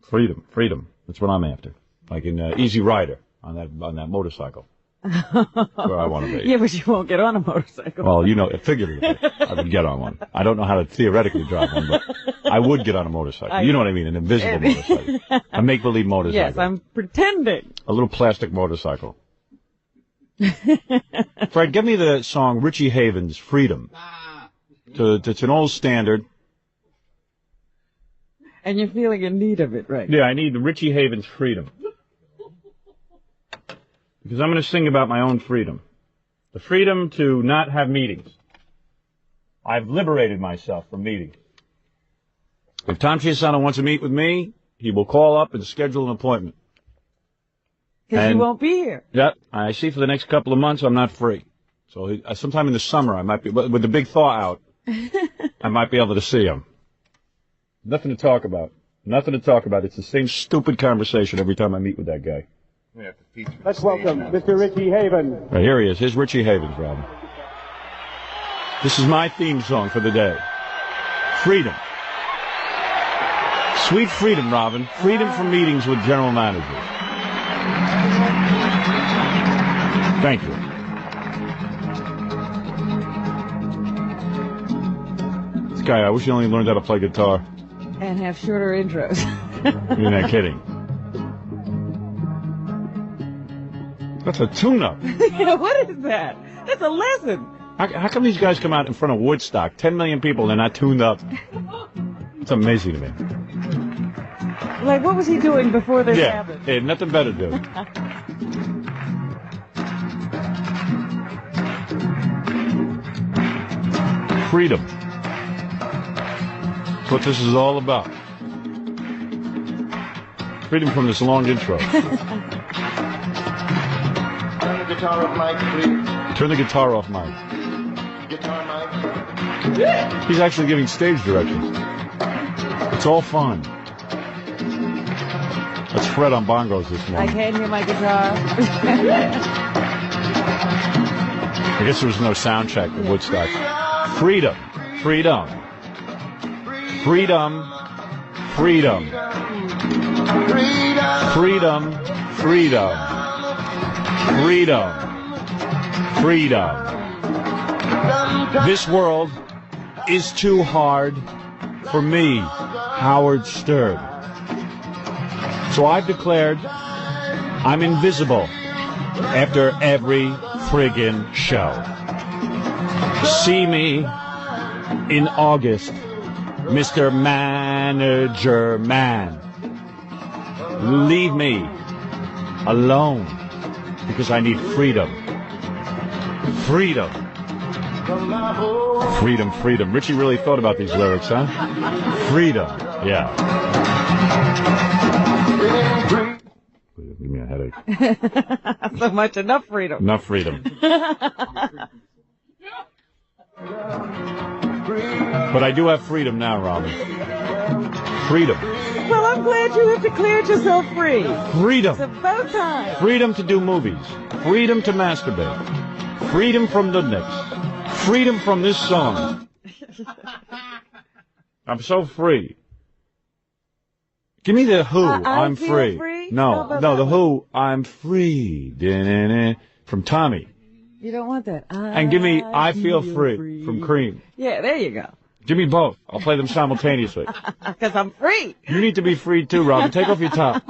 Freedom. That's what I'm after. Like in Easy Rider on that motorcycle. That's where I want to be. Yeah, but you won't get on a motorcycle. Well, figuratively, I would get on one. I don't know how to theoretically drive one, but I would get on a motorcycle. You know what I mean? An invisible motorcycle. A make-believe motorcycle. Yes, I'm pretending. A little plastic motorcycle. Fred, give me the song Richie Havens, Freedom. It's an old standard. And you're feeling in need of it, right? Yeah, I need the Richie Havens Freedom. Because I'm going to sing about my own freedom. The freedom to not have meetings. I've liberated myself from meetings. If Tom Chiusano wants to meet with me, he will call up and schedule an appointment. Because you won't be here. Yep. I see for the next couple of months I'm not free. So sometime in the summer I might be, with the big thaw out, I might be able to see him. Nothing to talk about. It's the same stupid conversation every time I meet with that guy. Let's welcome Mr. Richie Havens. Right, here he is. Here's Richie Havens, Robin. This is my theme song for the day. Freedom. Sweet freedom, Robin. Freedom from meetings with general managers. Thank you. This guy, I wish he only learned how to play guitar. And have shorter intros. You're not kidding. That's a tune-up. Yeah, what is that? That's a lesson. How come these guys come out in front of Woodstock, 10 million people, and they're not tuned up? It's amazing to me. Like, what was he doing before this happened? Yeah, nothing better to do. Freedom. That's what this is all about. Freedom from this long intro. Guitar off mic, please. Turn the guitar off, Mike. Guitar mic. He's actually giving stage directions. It's all fun. That's Fred on bongos this I morning. can't hear my guitar. I guess there was no sound check at Woodstock. Freedom. Freedom. Freedom. Freedom. Freedom. Freedom. Freedom. Freedom. This world is too hard for me, Howard Stern. So I've declared I'm invisible after every friggin' show. See me in August, Mr. Manager Man. Leave me alone because I need freedom. Freedom. Freedom, freedom. Richie really thought about these lyrics, huh? Freedom. Yeah. Give me a headache. So much, enough freedom. Enough freedom. But I do have freedom now, Robin. Freedom. Well, I'm glad you have declared yourself free. Freedom. It's about time. Freedom to do movies. Freedom to masturbate. Freedom from the Knicks. Freedom from this song. I'm so free. Give me the Who. I'm feel free. free? How No, about no, that the Who. I'm free. Da-na-na. From Tommy. You don't want that. And give me I Feel Free from Cream. Yeah, there you go. Give me both. I'll play them simultaneously. Because I'm free. You need to be free too, Robin. Take off your top.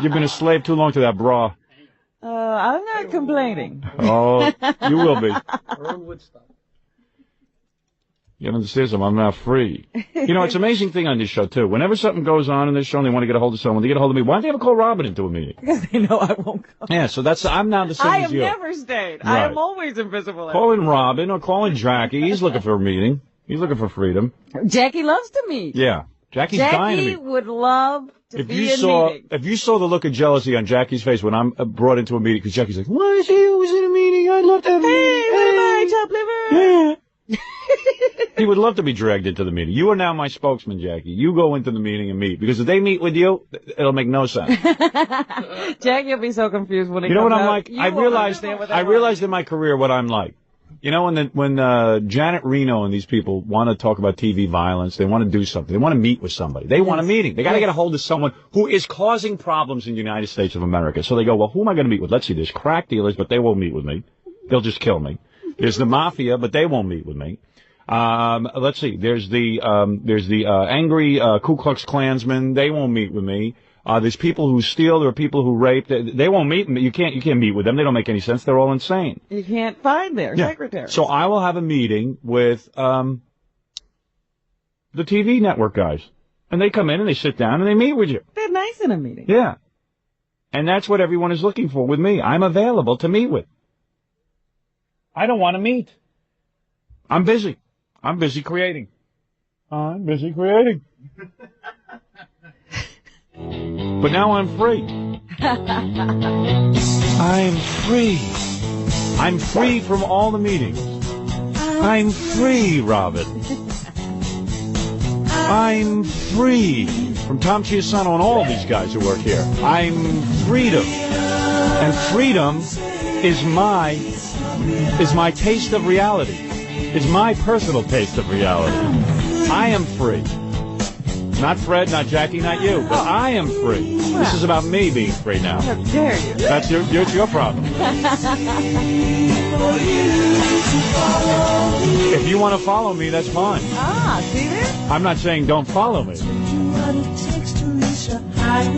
You've been a slave too long to that bra. I'm not complaining. Oh, you will be. You don't understand something. I'm not free. You know, it's an amazing thing on this show, too. Whenever something goes on in this show and they want to get a hold of someone, they get a hold of me. Why don't they ever call Robin into a meeting? Because they know I won't go. Yeah, so I'm now the same I as have you. never stayed. Right. I am always invisible. Calling Robin or calling Jackie. He's looking for a meeting. He's looking for freedom. Jackie loves to meet. Yeah. Jackie's dying to Jackie meet. would love to be in meeting. If you saw the look of jealousy on Jackie's face when I'm brought into a meeting, because Jackie's like, why is he always in a meeting? I'd love to have a meeting. Hey, what am I, top liver? Yeah. He would love to be dragged into the meeting. You are now my spokesman, Jackie. You go into the meeting and meet. Because if they meet with you, it'll make no sense. Jackie will be so confused when he You know comes what I'm out. like? You I won't understand what that realized in my career what I'm like. You know, when Janet Reno and these people want to talk about TV violence, they want to do something. They want to meet with somebody. They want a meeting. They got to get a hold of someone who is causing problems in the United States of America. So they go, well, who am I going to meet with? Let's see, there's crack dealers, but they won't meet with me. They'll just kill me. There's the mafia, but they won't meet with me. Let's see, there's the angry Ku Klux Klansmen. They won't meet with me. There's people who steal. There are people who rape. They won't meet me. You can't meet with them. They don't make any sense. They're all insane. You can't find their secretary. So I will have a meeting with the TV network guys, and they come in and they sit down and they meet with you. They're nice in a meeting. Yeah, and that's what everyone is looking for with me. I'm available to meet with. I don't want to meet. I'm busy. I'm busy creating. I'm busy creating. But now I'm free. I'm free. I'm free from all the meetings. I'm free, Robin. I'm free from Tom Chiusano and all these guys who work here. I'm freedom. And freedom is my taste of reality. It's my personal taste of reality. I am free. Not Fred, not Jackie, not you, but I am free. Wow. This is about me being free now. How dare you? That's your problem. If you want to follow me, that's fine. See there? I'm not saying don't follow me.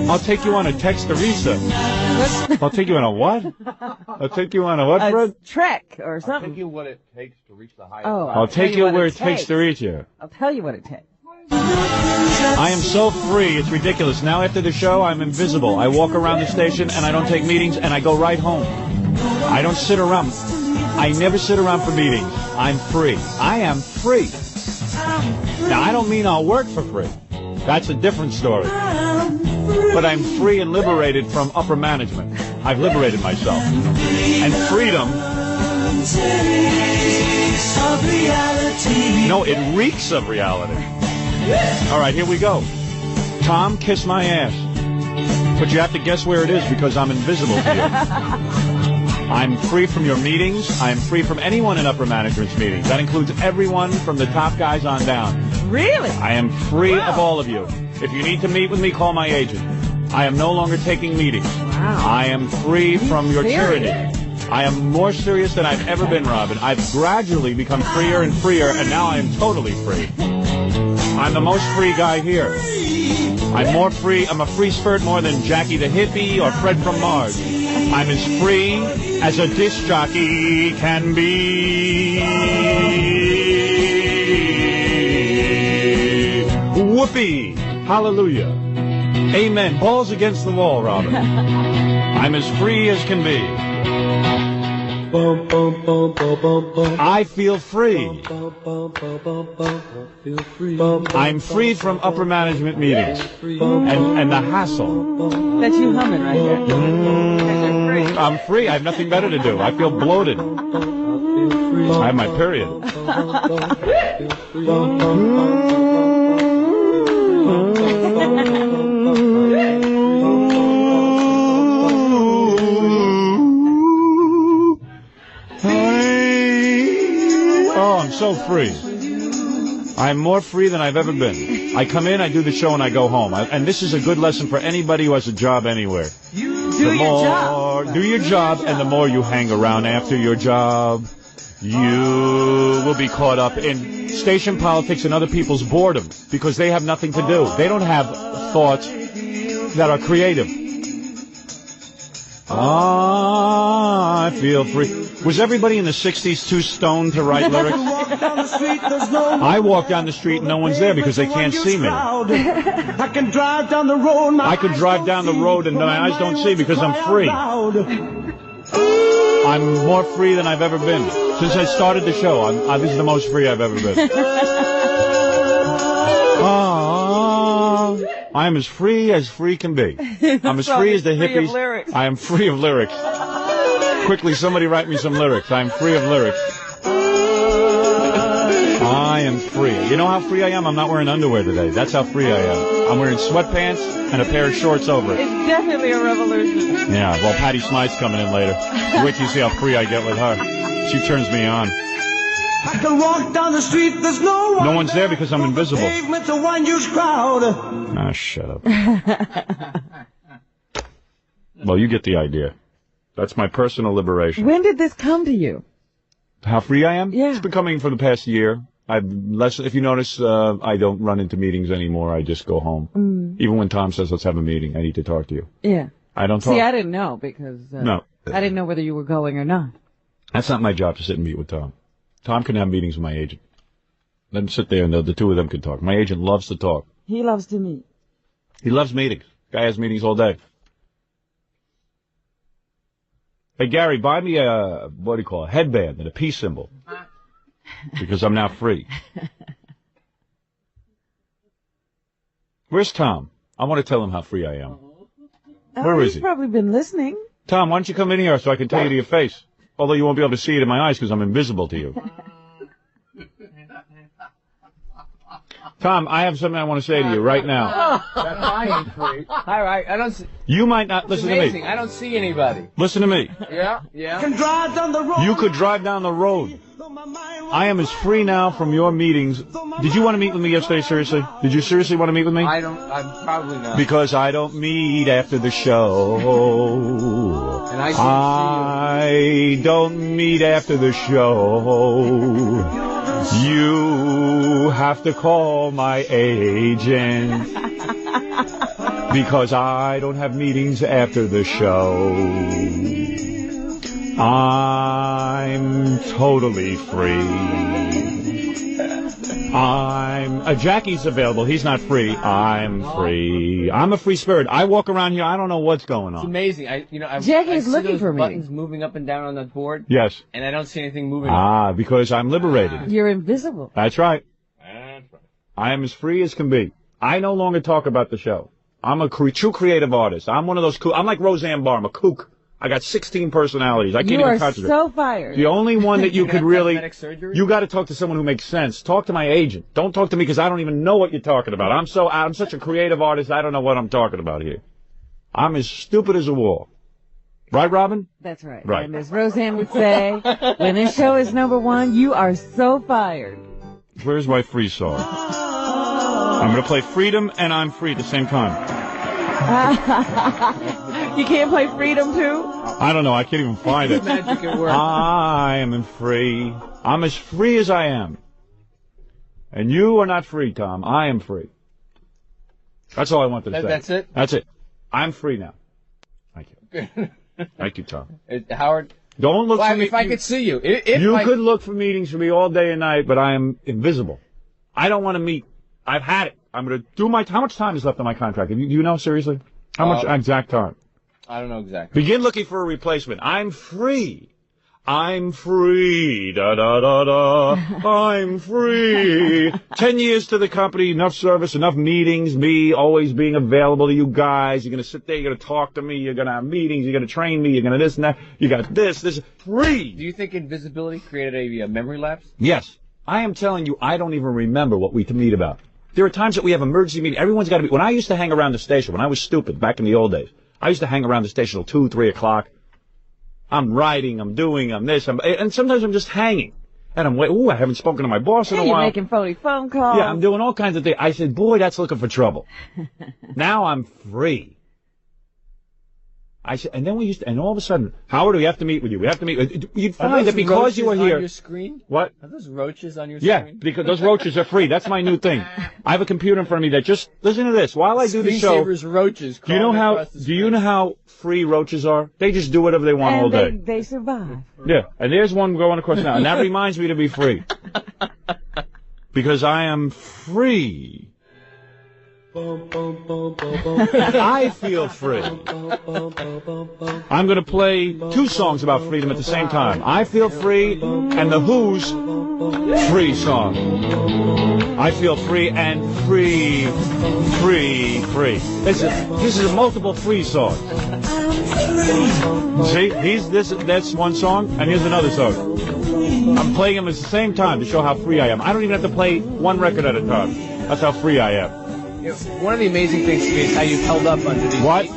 I'll take you on a text-a-risa. I'll take you on a what? I'll take you on a what, Fred? Trek or something. I'll take you what it takes to reach the highest. I'll take you where it takes to reach you. I'll tell you what it takes. I am so free, it's ridiculous. Now after the show, I'm invisible. I walk around the station and I don't take meetings and I go right home. I don't sit around. I never sit around for meetings. I'm free. I am free. Now, I don't mean I'll work for free. That's a different story. But I'm free and liberated from upper management. I've liberated myself. And freedom, no, it reeks of reality. All right, here we go. Tom, kiss my ass. But you have to guess where it is because I'm invisible to you. I'm free from your meetings. I'm free from anyone in upper management's meetings. That includes everyone from the top guys on down. Really? I am free of all of you. If you need to meet with me, call my agent. I am no longer taking meetings. Wow. I am free from your tyranny. I am more serious than I've ever been, Robin. I've gradually become freer and freer, and now I am totally free. I'm the most free guy here. I'm more free. I'm a free spirit more than Jackie the hippie or Fred from Mars. I'm as free as a disc jockey can be. Whoopee! Hallelujah! Amen. Balls against the wall, Robin. I'm as free as can be. I feel free. I'm free from upper management meetings and the hassle. That's you humming right there. I'm free. I have nothing better to do. I feel bloated. I have my period. so free. I'm more free than I've ever been. I come in, I do the show, and I go home. And this is a good lesson for anybody who has a job anywhere. Do your job. Do your job, and the more you hang around after your job, you will be caught up in station politics and other people's boredom because they have nothing to do. They don't have thoughts that are creative. I feel free. Was everybody in the 60s too stoned to write lyrics? I walk down the street and no one's there because they can't see me. I can drive down the road. I could drive down the road and my eyes don't see because I'm free. I'm more free than I've ever been. Since I started the show, this is the most free I've ever been. I am as free can be. I'm as free as the hippies. I am free of lyrics. Quickly, somebody write me some lyrics. I am free of lyrics. I am free. You know how free I am? I'm not wearing underwear today. That's how free I am. I'm wearing sweatpants and a pair of shorts over it. It's definitely a revolution. Yeah, well, Patty Smythe's coming in later. Wait till you see how free I get with her. She turns me on. I can walk down the street, there's no one. No one's there because I'm invisible. Pavement's a one huge crowd. Ah, shut up. Well, you get the idea. That's my personal liberation. When did this come to you? How free I am? Yeah. It's been coming for the past year. If you notice, I don't run into meetings anymore. I just go home. Even when Tom says, let's have a meeting, I need to talk to you. Yeah. I don't talk. See, I didn't know because No. I didn't know whether you were going or not. That's not my job to sit and meet with Tom. Tom can have meetings with my agent. Let him sit there and the two of them can talk. My agent loves to talk. He loves to meet. He loves meetings. Guy has meetings all day. Hey, Gary, buy me a headband and a peace symbol. Because I'm now free. Where's Tom? I want to tell him how free I am. Where is He's he? probably been listening. Tom, why don't you come in here so I can tell you to your face? Although you won't be able to see it in my eyes because I'm invisible to you. Tom, I have something I want to say to you right now. I ain't free. All right, I don't see. You might not listen to me. I don't see anybody. Listen to me. Yeah. Can drive down the road. You could drive down the road. I am as free now from your meetings. Did you want to meet with me yesterday, seriously? Did you seriously want to meet with me? I'm probably not. Because I don't meet after the show. And I don't meet after the show. You have to call my agent. Because I don't have meetings after the show. I'm totally free. Jackie's available. He's not free. I'm free. I'm a free spirit. I walk around here. I don't know what's going on. It's amazing. Jackie's I looking see for those me. buttons moving up and down on the board. Yes. And I don't see anything moving. Because I'm liberated. You're invisible. That's right. I am as free as can be. I no longer talk about the show. I'm a true creative artist. I'm one of those I'm like Roseanne Barr. I'm a kook. I got 16 personalities. I can't You even are concentrate. so fired. The only one that you could really, cosmetic surgery? you got to talk to someone who makes sense. Talk to my agent. Don't talk to me because I don't even know what you're talking about. I'm such a creative artist. I don't know what I'm talking about here. I'm as stupid as a wall. Right, Robin? That's right. Right. And as Roseanne would say, when this show is #1, you are so fired. Where's my free song? I'm going to play Freedom and I'm Free at the same time. You can't play Freedom too? I don't know. I can't even find it. Magic at work. I am free. I'm as free as I am. And you are not free, Tom. I am free. That's all I wanted to say. That's it? That's it. I'm free now. Thank you. Thank you, Tom. Howard? Don't look for me. If I could see you. You could look for meetings for me all day and night, but I am invisible. I don't want to meet. I've had it. I'm going to do how much time is left on my contract? Do you know, seriously? How much exact time? I don't know exactly. Begin looking for a replacement. I'm free. I'm free. Da, da, da, da. I'm free. 10 years to the company, enough service, enough meetings, me always being available to you guys. You're going to sit there, you're going to talk to me, you're going to have meetings, you're going to train me, you're going to this and that. You got this, free. Do you think invisibility created a memory lapse? Yes. I am telling you, I don't even remember what we meet about. There are times that we have emergency meetings. Everyone's got to be. When I used to hang around the station, when I was stupid back in the old days, I used to hang around the station till 2, 3 o'clock. I'm writing, I'm doing, I'm this, and sometimes I'm just hanging. And I haven't spoken to my boss in a You're while. making phone calls. Yeah, I'm doing all kinds of things. I said, boy, that's looking for trouble. Now I'm free. I said, and then and all of a sudden, Howard, we have to meet with you. We have to meet. You'd find that because you were here. On your screen? What? Are those roaches on your Yeah, screen? because those roaches are free. That's my new thing. I have a computer in front of me that just listen to this. While I do the show, roaches. do you know how free roaches are? They just do whatever they want all day. They survive. Yeah, and there's one going across now, and that reminds me to be free. Because I am free. I feel free. I'm going to play 2 songs about freedom at the same time. I Feel Free and The Who's Free song. I feel free and free. This is a multiple free song. See, that's one song, and here's another song. I'm playing them at the same time to show how free I am. I don't even have to play one record at a time. That's how free I am. One of the amazing things to me is how you've held up under these... What?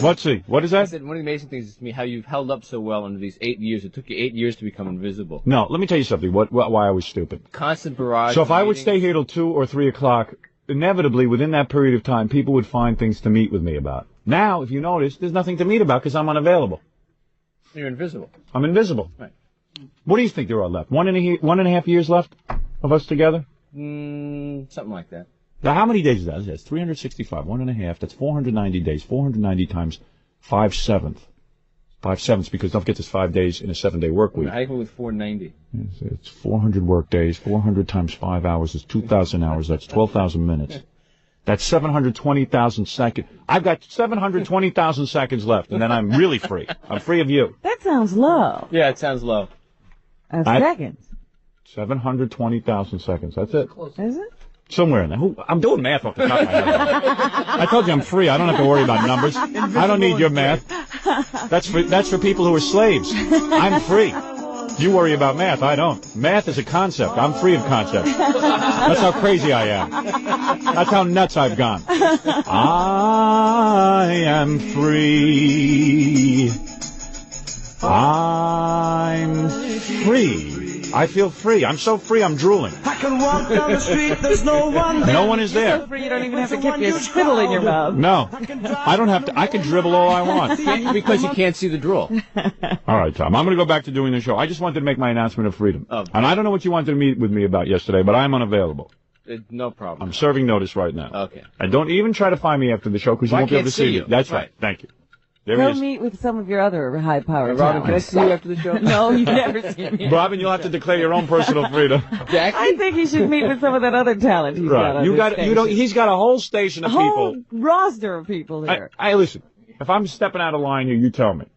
Let's see. What is that? I said one of the amazing things to me how you've held up so well under these 8 years. It took you 8 years to become invisible. No, let me tell you something. Why I was stupid. Constant barrage. So if I would stay here till 2 or 3 o'clock, inevitably within that period of time, people would find things to meet with me about. Now, if you notice, there's nothing to meet about because I'm unavailable. You're invisible. I'm invisible. Right. What do you think there are left? 1.5 years left of us together? Something like that. Now, how many days is that? That's 365, 1.5. That's 490 days. 490 times 5/7. 5/7 because don't forget there's 5 days in a 7-day work week. I go with 490. It's 400 work days. 400 times 5 hours is 2,000 hours. That's 12,000 minutes. That's 720,000 seconds. I've got 720,000 seconds left, and then I'm really free. I'm free of you. That sounds low. Yeah, it sounds low. Seconds. 720,000 seconds. That's it. Is it? Somewhere in there. I'm doing math off the top of my head. I told you I'm free. I don't have to worry about numbers. I don't need your math. That's for people who are slaves. I'm free. You worry about math. I don't. Math is a concept. I'm free of concepts. That's how crazy I am. That's how nuts I've gone. I am free. I'm free. I feel free. I'm so free, I'm drooling. I can walk down the street, there's no one there. No one is there. So free you don't even have to keep your spittle in your mouth. No. I don't have to. I can dribble all I want. Because you can't see the drool. All right, Tom. I'm going to go back to doing the show. I just wanted to make my announcement of freedom. And I don't know what you wanted to meet with me about yesterday, but I'm unavailable. No problem. I'm serving notice right now. Okay. And don't even try to find me after the show because you won't be able to see me. That's right. Thank you. There he Go is. meet with some of your other high-powered Robin, can I talents. see you after the show? No, you've never seen me. Robin, you'll have to declare your own personal freedom. Jackie? I think he should meet with some of that other talent he's got on You this got. station. You don't. He's got a whole station of a whole people. roster of people there. I listen. If I'm stepping out of line here, you tell me.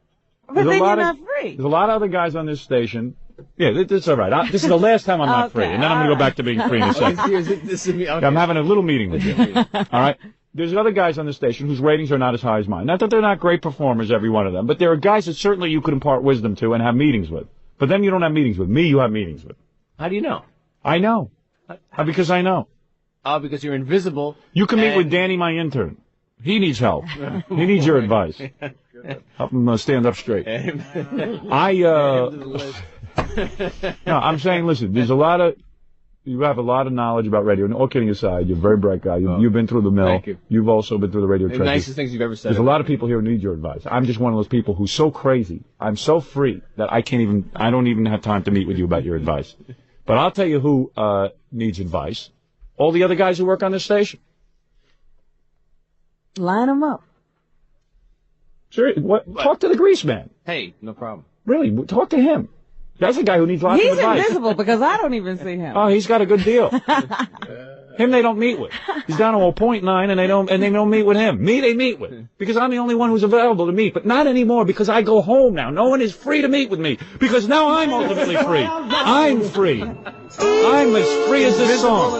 But There's then a lot you're of, not free. There's a lot of other guys on this station. Yeah, that's all right. This is the last time I'm not free, and then I'm going to go back to being free in a second. This is me. Okay. I'm having a little meeting with you. All right? There's other guys on the station whose ratings are not as high as mine. Not that they're not great performers, every one of them, but there are guys that certainly you could impart wisdom to and have meetings with. But them you don't have meetings with. Me, you have meetings with. How do you know? I know. Because I know. Oh, because you're invisible. You can meet with Danny, my intern. He needs help. He needs your advice. Help him stand up straight. No, I'm saying, listen, you have a lot of knowledge about radio, and all kidding aside, you're a very bright guy. You've been through the mill. Thank you. You've also been through the radio The trenches. nicest things you've ever said. There's a lot of people here who need your advice. I'm just one of those people who's so crazy. I'm so free that I don't even have time to meet with you about your advice. But I'll tell you who needs advice. All the other guys who work on this station. Line them up. Seriously, talk to the grease man. Hey, no problem. Really, talk to him. That's a guy who needs lots of He's advice. invisible because I don't even see him. Oh, he's got a good deal. Him they don't meet with. He's down to a .9 and they don't meet with him. Me they meet with. Because I'm the only one who's available to meet. But not anymore because I go home now. No one is free to meet with me. Because now I'm ultimately free. I'm free. I'm as free as this song.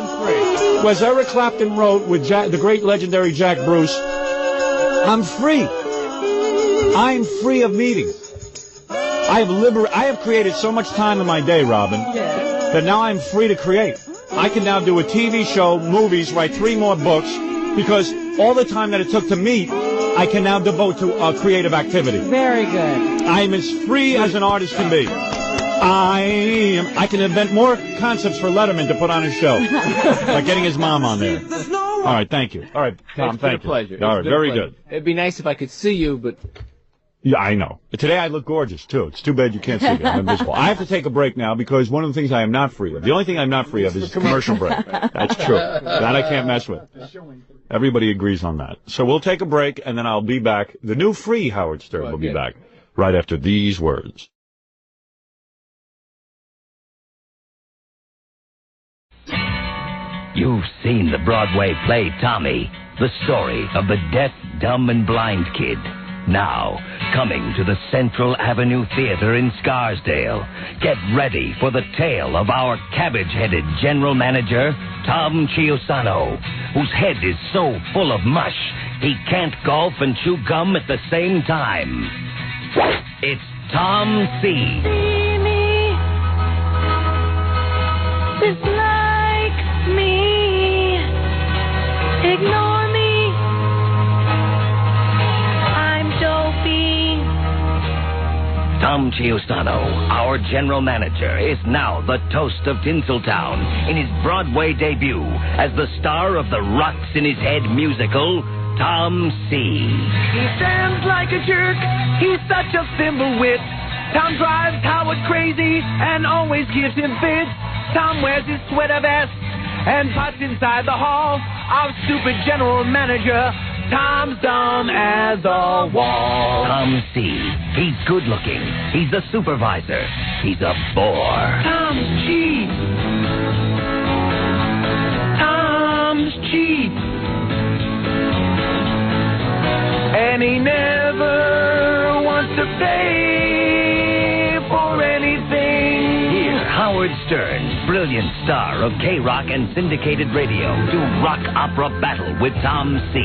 Was Eric Clapton wrote with the great legendary Jack Bruce. I'm free. I'm free of meetings. I have created so much time in my day, Robin, that now I'm free to create. I can now do a TV show, movies, write 3 more books, because all the time that it took to meet, I can now devote to creative activity. Very good. I'm as free as an artist can be. I can invent more concepts for Letterman to put on his show. Like getting his mom on there. All right, thank you. All right, Tom, It's been thank a you. pleasure. All right, It's been a very pleasure. good. It'd be nice if I could see you, but... Yeah, I know. Today I look gorgeous, too. It's too bad you can't see me. I'm invisible. I have to take a break now because one of the things I am not free of, the only thing I'm not free of is commercial break. That's true. That I can't mess with. Everybody agrees on that. So we'll take a break, and then I'll be back. The new free Howard Stern will be back right after these words. You've seen the Broadway play Tommy, the story of the deaf, dumb, and blind kid. Now, coming to the Central Avenue Theater in Scarsdale. Get ready for the tale of our cabbage-headed general manager, Tom Chiusano, whose head is so full of mush, he can't golf and chew gum at the same time. It's Tom C. See me, dislike me, ignore me. I'm dopey. Tom Chiusano, our general manager, is now the toast of Tinseltown in his Broadway debut as the star of the Rocks in His Head musical, Tom C. He stands like a jerk. He's such a thimblewit. Tom drives Howard crazy and always gives him fits. Tom wears his sweater vest and puts inside the hall. Our stupid general manager, Tom's dumb as a wall. Tom C. He's good looking. He's a supervisor. He's a bore. Tom's cheap. Tom's cheap. And he never wants to pay for anything. Hear Howard Stern, brilliant star of K-Rock and syndicated radio, do rock opera battle with Tom C.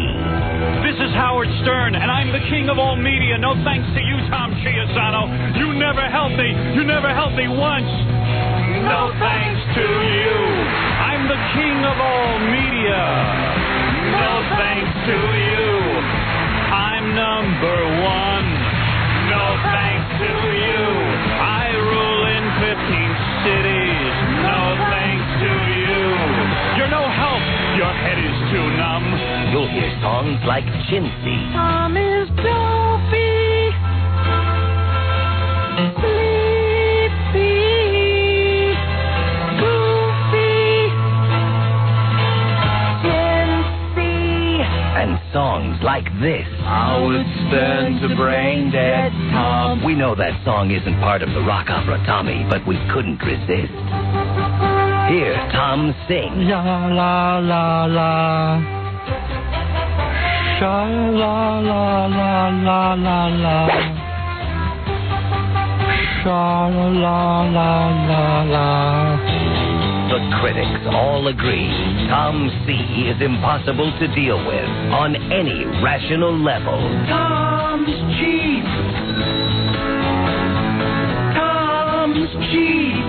This is Howard Stern, and I'm the king of all media. No thanks to you, Tom Chiusano. You never helped me. You never helped me once. No thanks to you. I'm the king of all media. No thanks to you. I'm number one. No thanks to you. I rule in 15 cities. No thanks to you. You're no help. Your head is too numb. You'll hear songs like Chintzy. Tom is dopey, sleepy, goofy, chintzy. And songs like this. Howard Stern to brain dead Tom. We know that song isn't part of the rock opera, Tommy, but we couldn't resist. Hear Tom sing. La la la la. Sha la la la la la la. Sha la la la la. The critics all agree Tom C. is impossible to deal with on any rational level. Tom's cheap. Tom's cheap.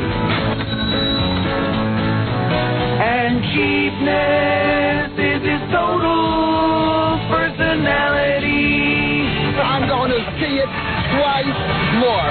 And cheapness is his total personality. I'm gonna see it twice more.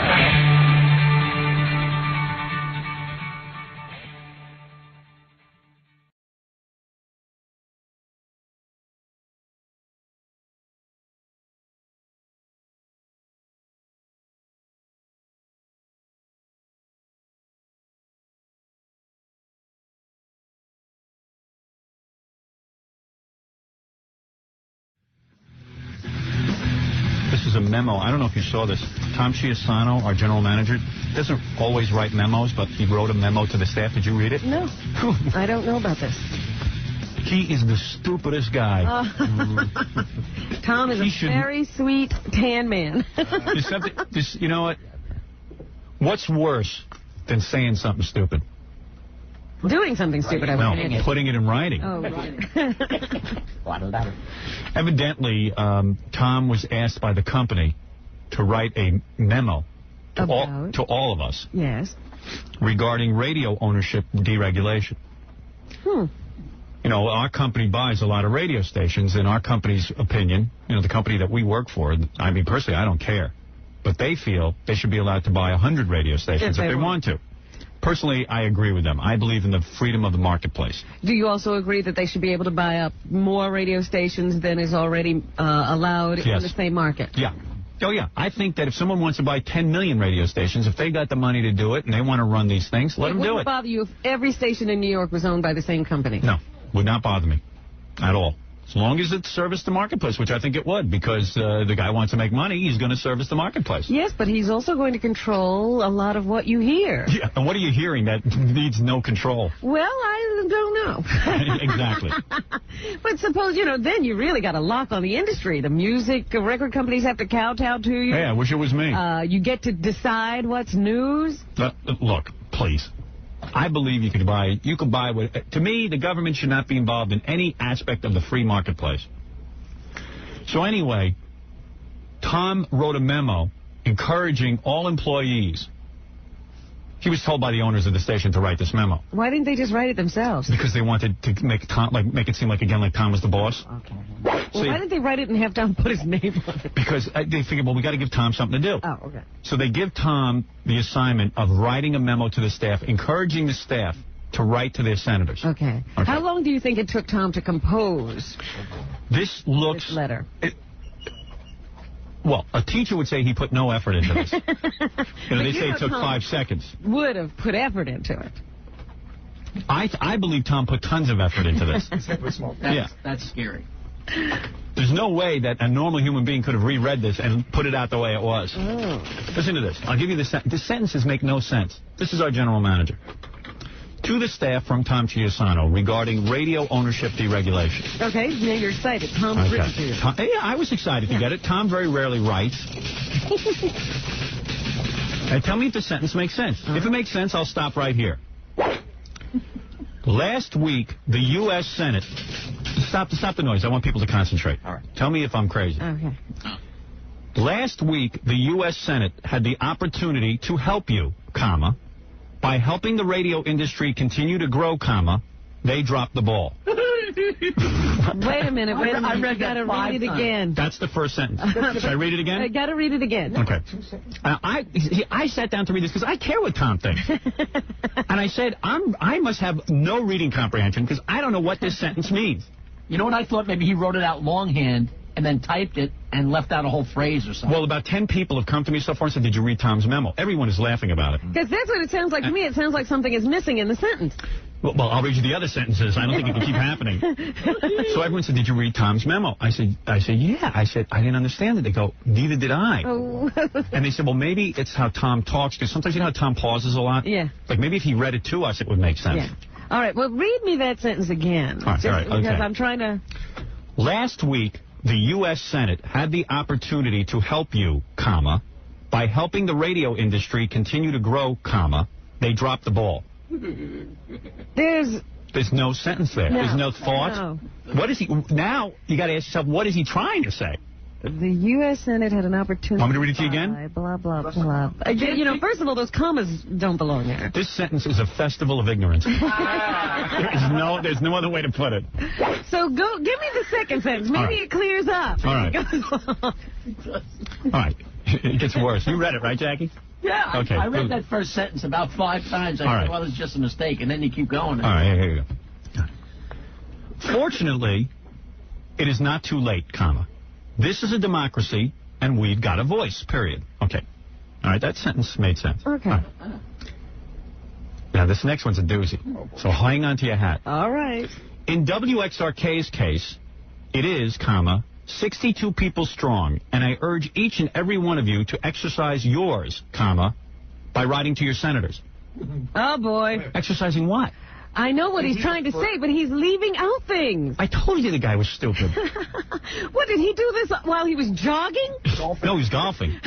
This is a memo. I don't know if you saw this. Tom Chiusano, our general manager, doesn't always write memos, but he wrote a memo to the staff. Did you read it? No, I don't know about this. He is the stupidest guy. Tom is a very sweet tan man. There's something, you know what? What's worse than saying something stupid? Doing something stupid, I would think. No, putting it in writing. Oh, Evidently, Tom was asked by the company to write a memo to all of us. Yes. Regarding radio ownership deregulation. You know, our company buys a lot of radio stations. In our company's opinion, you know, the company that we work for, I mean, personally, I don't care. but they feel they should be allowed to buy 100 radio stations if they want to. Personally, I agree with them. I believe in the freedom of the marketplace. Do you also agree that they should be able to buy up more radio stations than is already allowed in the same market? Yeah. Oh, yeah. I think that if someone wants to buy 10 million radio stations, if they got the money to do it and they want to run these things, let them do it. It wouldn't bother you if every station in New York was owned by the same company? No, would not bother me at all. As long as it serviced the marketplace, which I think it would, because the guy wants to make money, he's going to service the marketplace. Yes, but he's also going to control a lot of what you hear. Yeah, and what are you hearing that needs no control? Well, I don't know. Exactly. But suppose, then you really got a lock on the industry. The music record companies have to kowtow to you. Hey, I wish it was me. You get to decide what's news. Look, please. I believe you could buy to me, the government should not be involved in any aspect of the free marketplace. So anyway, Tom wrote a memo encouraging all employees. He was told by the owners of the station to write this memo. Why didn't they just write it themselves? Because they wanted to make it seem like Tom was the boss. Okay. Well, why didn't they write it and have Tom put his name on it? Because they figured, well, we got to give Tom something to do. Oh, okay. So they give Tom the assignment of writing a memo to the staff, encouraging the staff to write to their senators. Okay. How long do you think it took Tom to compose this letter? Well, a teacher would say he put no effort into this. They say it took 5 seconds. Would have put effort into it. I believe Tom put tons of effort into this. That's scary. There's no way that a normal human being could have reread this and put it out the way it was. Oh. Listen to this. I'll give you the sentence. The sentences make no sense. This is our general manager. To the staff from Tom Chiusano regarding radio ownership deregulation. Okay, now you're excited. Tom's written to you. Yeah, I was excited to get it. Tom very rarely writes. And tell me if the sentence makes sense. If it makes sense, I'll stop right here. Last week, the U.S. Senate... Stop the noise. I want people to concentrate. All right. Tell me if I'm crazy. Okay. Last week, the U.S. Senate had the opportunity to help you, comma, by helping the radio industry continue to grow, comma, they dropped the ball. Wait a minute. I read you got to that read it again. That's the first sentence. Should I read it again? I got to read it again. Okay. I sat down to read this because I care what Tom thinks. And I said, I must have no reading comprehension because I don't know what this sentence means. You know what I thought? Maybe he wrote it out longhand and then typed it and left out a whole phrase or something. Well, about 10 people have come to me so far and said, did you read Tom's memo? Everyone is laughing about it. Because that's what it sounds like to me. It sounds like something is missing in the sentence. Well, I'll read you the other sentences. I don't think it can keep happening. So everyone said, did you read Tom's memo? I said, yeah. I said, I didn't understand it. They go, neither did I. Oh. And they said, well, maybe it's how Tom talks, because sometimes you know how Tom pauses a lot? Yeah. Like maybe if he read it to us, it would make sense. Yeah. All right, well, read me that sentence again. All right, because okay. I'm trying to... Last week, the U.S. Senate had the opportunity to help you, comma, by helping the radio industry continue to grow, comma, they dropped the ball. There's no sentence there. No, There's no thought. No. What is he... Now, you got to ask yourself, what is he trying to say? The U.S. Senate had an opportunity... Want me to read it to you again? Blah, blah, blah. First of all, those commas don't belong there. This sentence is a festival of ignorance. There's no other way to put it. So give me the second sentence. Maybe it clears up. All right. All right. It gets worse. You read it, right, Jackie? Yeah. Okay. I read that first sentence about 5 times. I thought, well, it's just a mistake, and then you keep going. All right, here you go. Fortunately, it is not too late, comma. This is a democracy, and we've got a voice, period. Okay. All right, that sentence made sense. Okay. Right. Now, this next one's a doozy, so hang on to your hat. All right. In WXRK's case, it is, comma, 62 people strong, and I urge each and every one of you to exercise yours, comma, by writing to your senators. Oh, boy. Exercising what? I know what he's trying to say, but he's leaving out things. I told you the guy was stupid. What, did he do this while he was jogging? No, he's golfing.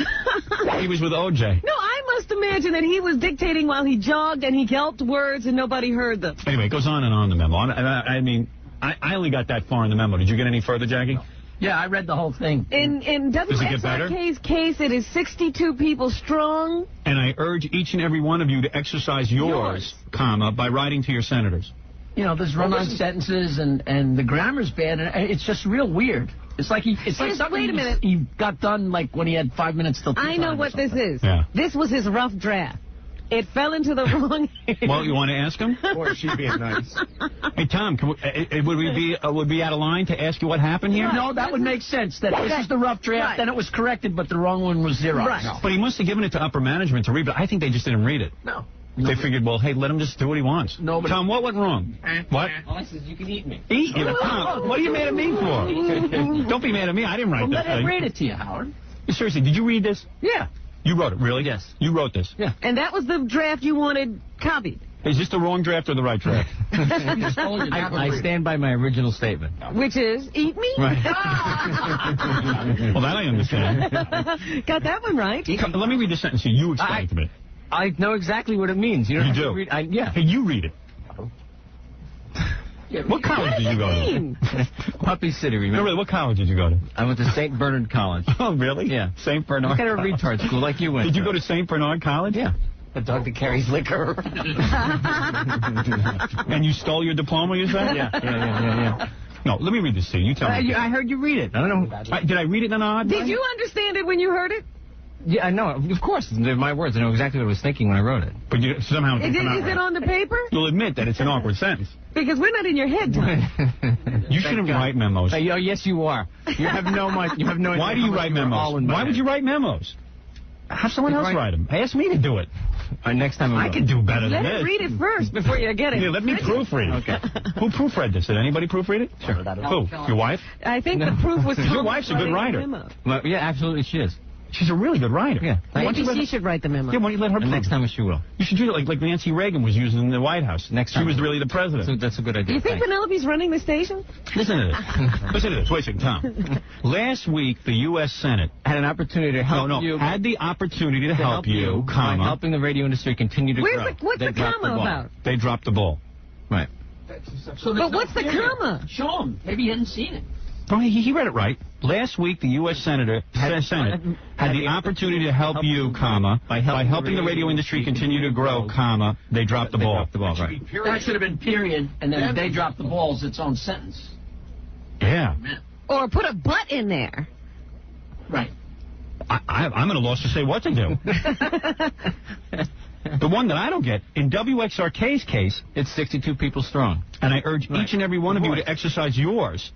He was with OJ. No, I must imagine that he was dictating while he jogged and he yelped words and nobody heard them. Anyway, it goes on and on the memo. I mean, I only got that far in the memo. Did you get any further, Jackie? No. Yeah, I read the whole thing. In WXRK's case, it is 62 people strong. And I urge each and every one of you to exercise yours, comma, by writing to your senators. You know, there's run-on sentences, and the grammar's bad, and it's just real weird. It's like wait a minute. he got done like when he had 5 minutes till. I know what this is. Yeah. This was his rough draft. It fell into the wrong hands. Well, you want to ask him? Or she being nice. Hey, Tom, would we be out of line to ask you what happened here? No, that would make sense. That this is the rough draft, then it was corrected, but the wrong one was zero. Right. No. But he must have given it to upper management to read, but I think they just didn't read it. No. They figured, well, hey, let him just do what he wants. Nobody. Tom, what went wrong? What? Well, I says you can eat me. Eat you? Tom, what are you mad at me for? Don't be mad at me. I didn't write this Let him thing. read it to you, Howard. Seriously, did you read this? Yeah. You wrote it, really? Yes. You wrote this? Yeah. And that was the draft you wanted copied. Is this the wrong draft or the right draft? I stand by my original statement. Which is, eat me? Right. Well, that I understand. Got that one right. Let me read the sentence to you. You explain it to me. I know exactly what it means. You, don't You have do? To read, yeah. Hey, you read it. What college did you go to? Puppy City, remember? No, really, what college did you go to? I went to St. Bernard College. Oh, really? Yeah. St. Bernard. What kind of retard school like you went Did you to? go to St. Bernard College? Yeah. The dog that carries liquor. And you stole your diploma, you said? Yeah. No, let me read this to you. You tell me. I heard you read it. I don't know. Did I read it in an odd way? Did you understand it when you heard it? Yeah, I know. Of course, they're my words. I know exactly what I was thinking when I wrote it. But you somehow... Is it on the paper? You'll admit that it's an awkward sentence. Because we're not in your head, Tom. You shouldn't write memos. Oh, yes, you are. You have no idea. Why do you write memos? Why would you write memos? Have someone else write them. Ask me to do it. Next time I can do better Let than him this. read it first before you get it. Yeah, let me proofread it. Okay. Who proofread this? Did anybody proofread it? Sure. Who? Your wife? I think the proof was Your wife's a good writer. Well, yeah, absolutely, she is. She's a really good writer. Yeah. Maybe she should write the memo. Yeah, why don't you let her? Next time she will. You should do it like Nancy Reagan was using in the White House. Next She time. was really the president. So that's a good idea. Do you think Penelope's running the station? Listen to this. Listen to this. Wait a second, Tom. Last week, the U.S. Senate had an opportunity to help you. Had the opportunity to help you, by helping the radio industry continue to grow. What's the comma about? They dropped the ball. Right. But what's the comma? Show him. Maybe he hadn't seen it. Oh, he read it right. Last week, the U.S. Senate had the opportunity to help you, comma, by helping the radio industry continue to grow, comma, they dropped the ball. Right. That should have been period, and then they dropped the ball as its own sentence. Yeah. Or put a but in there. Right. I'm at a loss to say what to do. The one that I don't get, in WXRK's case, it's 62 people strong. And I urge each and every one of you to exercise yours.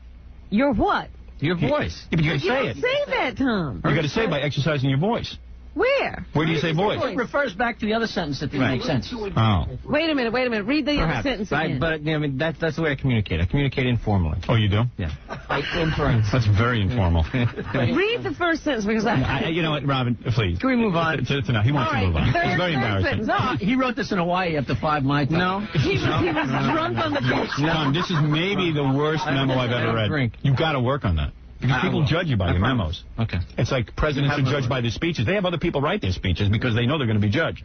Your what? Your voice. Yeah, but you got to say don't it. say that, Tom. You got to say it by exercising your voice. Where? Where do you say voice? It refers back to the other sentence that didn't make sense. Oh. Wait a minute. Read the other sentence again. But I mean, that's the way I communicate. I communicate informally. Oh, you do? Yeah. By inference. That's very informal. Read the first sentence because you know what, Robin, please. Can we move on? He wants to move on. It's very embarrassing. No, he wrote this in Hawaii after 5 my time. No. He was drunk on the beach. Tom, this is maybe the worst memo I've ever read. You've got to work on that. Because people judge you by your memos. Okay. It's like presidents are judged by their speeches. They have other people write their speeches because they know they're going to be judged.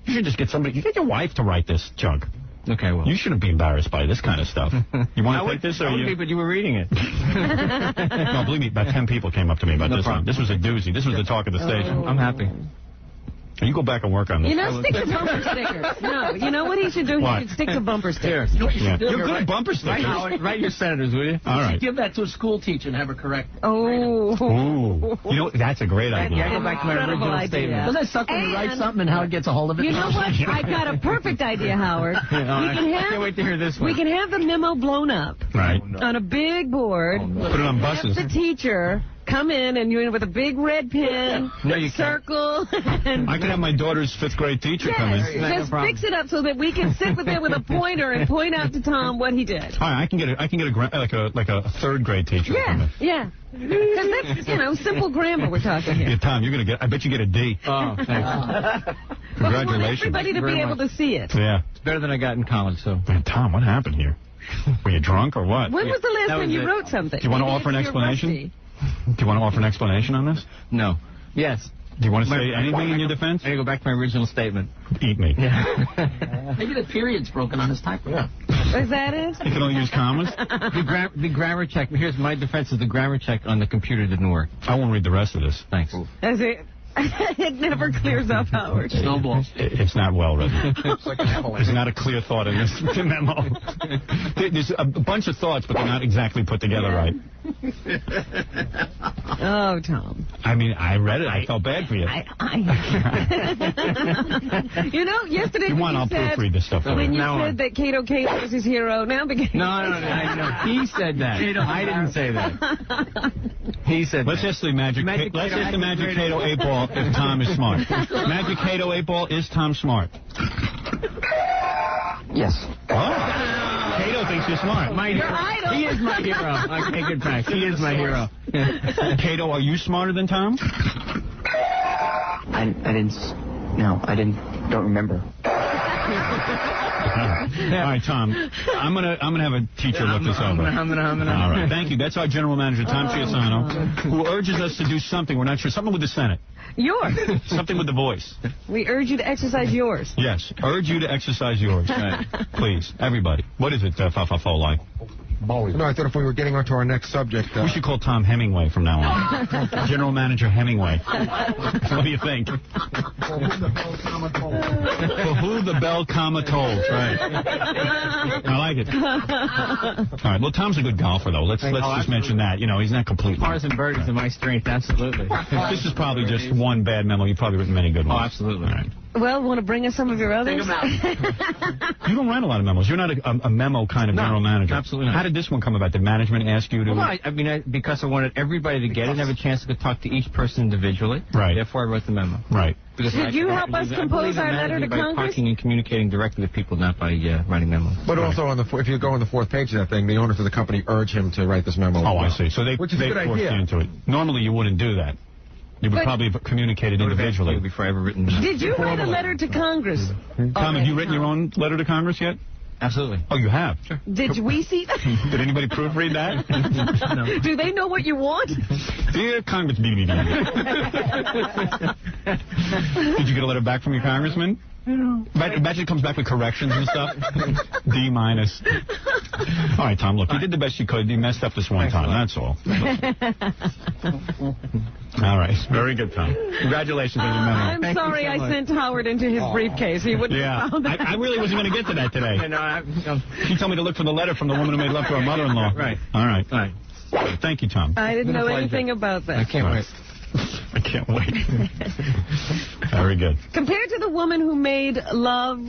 You should just get somebody. You get your wife to write this junk. Okay, well. You shouldn't be embarrassed by this kind of stuff. You want to take this or you? But you were reading it. No, believe me, about 10 people came up to me about this one. This was a doozy. This was the talk of the station. I'm happy. You go back and work on this. You know, stick to bumper stickers. No, you know what he should do? What? He should stick to bumper stickers. You know what you should do? You're good at bumper stickers. Write your senators, will you? All right. Give that to a school teacher and have her correct. Oh. Ooh. You know, that's a great idea. Yeah, go back to my Incredible original idea. statement. Doesn't that suck when you write something and Howard gets a hold of it? You know what? I've got a perfect idea, Howard. I can't wait to hear this one. We can have the memo blown up Right. on a big board. Put it on buses. Have the teacher come in and with a big red pen, circle. And I can have my daughter's 5th grade teacher come in. Just fix it up so that we can sit with it with a pointer and point out to Tom what he did. All right, I can get a like a 3rd grade teacher to come in. Yeah. Because that's, simple grammar we're talking here. Yeah, Tom, I bet you get a D. Oh, thanks. But we want Congratulations. everybody to be able to see it. Yeah. It's better than I got in college, so. Man, Tom, what happened here? Were you drunk or what? When was the last time you wrote something? Do you want to offer an explanation? Do you want to offer an explanation on this? No. Yes. Do you want to say anything in your defense? I go back to my original statement. Eat me. Yeah. Maybe the period's broken on his typewriter. Is that it? You can only use commas? The grammar check. Here's my defense is the grammar check on the computer didn't work. I won't read the rest of this. Thanks. That's it. It never clears up, Howard. Snowball. It's not well written. It's like an avalanche. There's not a clear thought in this memo. There's a bunch of thoughts, but they're not exactly put together right. Oh, Tom. I mean, I read it. I felt bad for you. You know, yesterday You want, when I'll said, proofread this stuff for when you. you said that Kato Kato was his hero, now because... No. He said that. I didn't say that. He said Let's ask the Magic Kato 8-Ball if Tom is smart. Magic Kato 8-Ball, is Tom smart? Yes. Oh. Kato thinks you're smart. Your idol. He is my hero. Okay, good fact. He is my hero. Kato, are you smarter than Tom? I don't remember. All right, Tom. I'm gonna have a teacher look this over. All right. Thank you. That's our general manager, Tom Chiusano, who urges us to do something. We're not sure. Something with the Senate. Yours. Something with the voice. We urge you to exercise yours. Yes. Urge you to exercise yours. Right. Please, everybody. What is it, Fa-Fa-Fo like? No, I thought if we were getting on to our next subject... We should call Tom Hemingway from now on. General Manager Hemingway. What do you think? For who the bell, comma, tolls. Right. I like it. All right. Well, Tom's a good golfer, though. Let's just mention that. You know, he's not completely... Pars and birdies are my strength, absolutely. This is probably just one bad memo. You've probably written many good ones. Oh, absolutely. All right. Well, want to bring us some of your others? You don't write a lot of memos. You're not a memo kind of general manager. Absolutely not. How did this one come about? Did management ask you to... Well, because I wanted everybody to get it and have a chance to talk to each person individually. Right. Therefore, I wrote the memo. Right. Did you help us compose our letter to by Congress? talking and communicating directly with people, not by writing memos. But also, if you go on the fourth page of that thing, the owners of the company urge him to write this memo. Oh, I see. So they Which is a good forced idea. you into it. Normally, you wouldn't do that. You would probably have communicated individually. Before I ever written. Did you write a letter to Congress? Tom, have you written your own letter to Congress yet? Absolutely. Oh, you have? Sure. Did we see that? Did anybody proofread that? No. Do they know what you want? Dear Congress... Did you get a letter back from your congressman? Imagine it comes back with corrections and stuff. D-. All right, Tom, look, you did the best you could. You messed up this one time, that's all. All right, very good, Tom. Congratulations on your memo. I'm sorry I sent Howard into his briefcase. He wouldn't have found that. I really wasn't going to get to that today. She told me to look for the letter from the woman who made love to her mother-in-law. Right. All right. Thank you, Tom. I didn't know anything about that. I can't wait. I can't wait. Very good. Compared to the woman who made love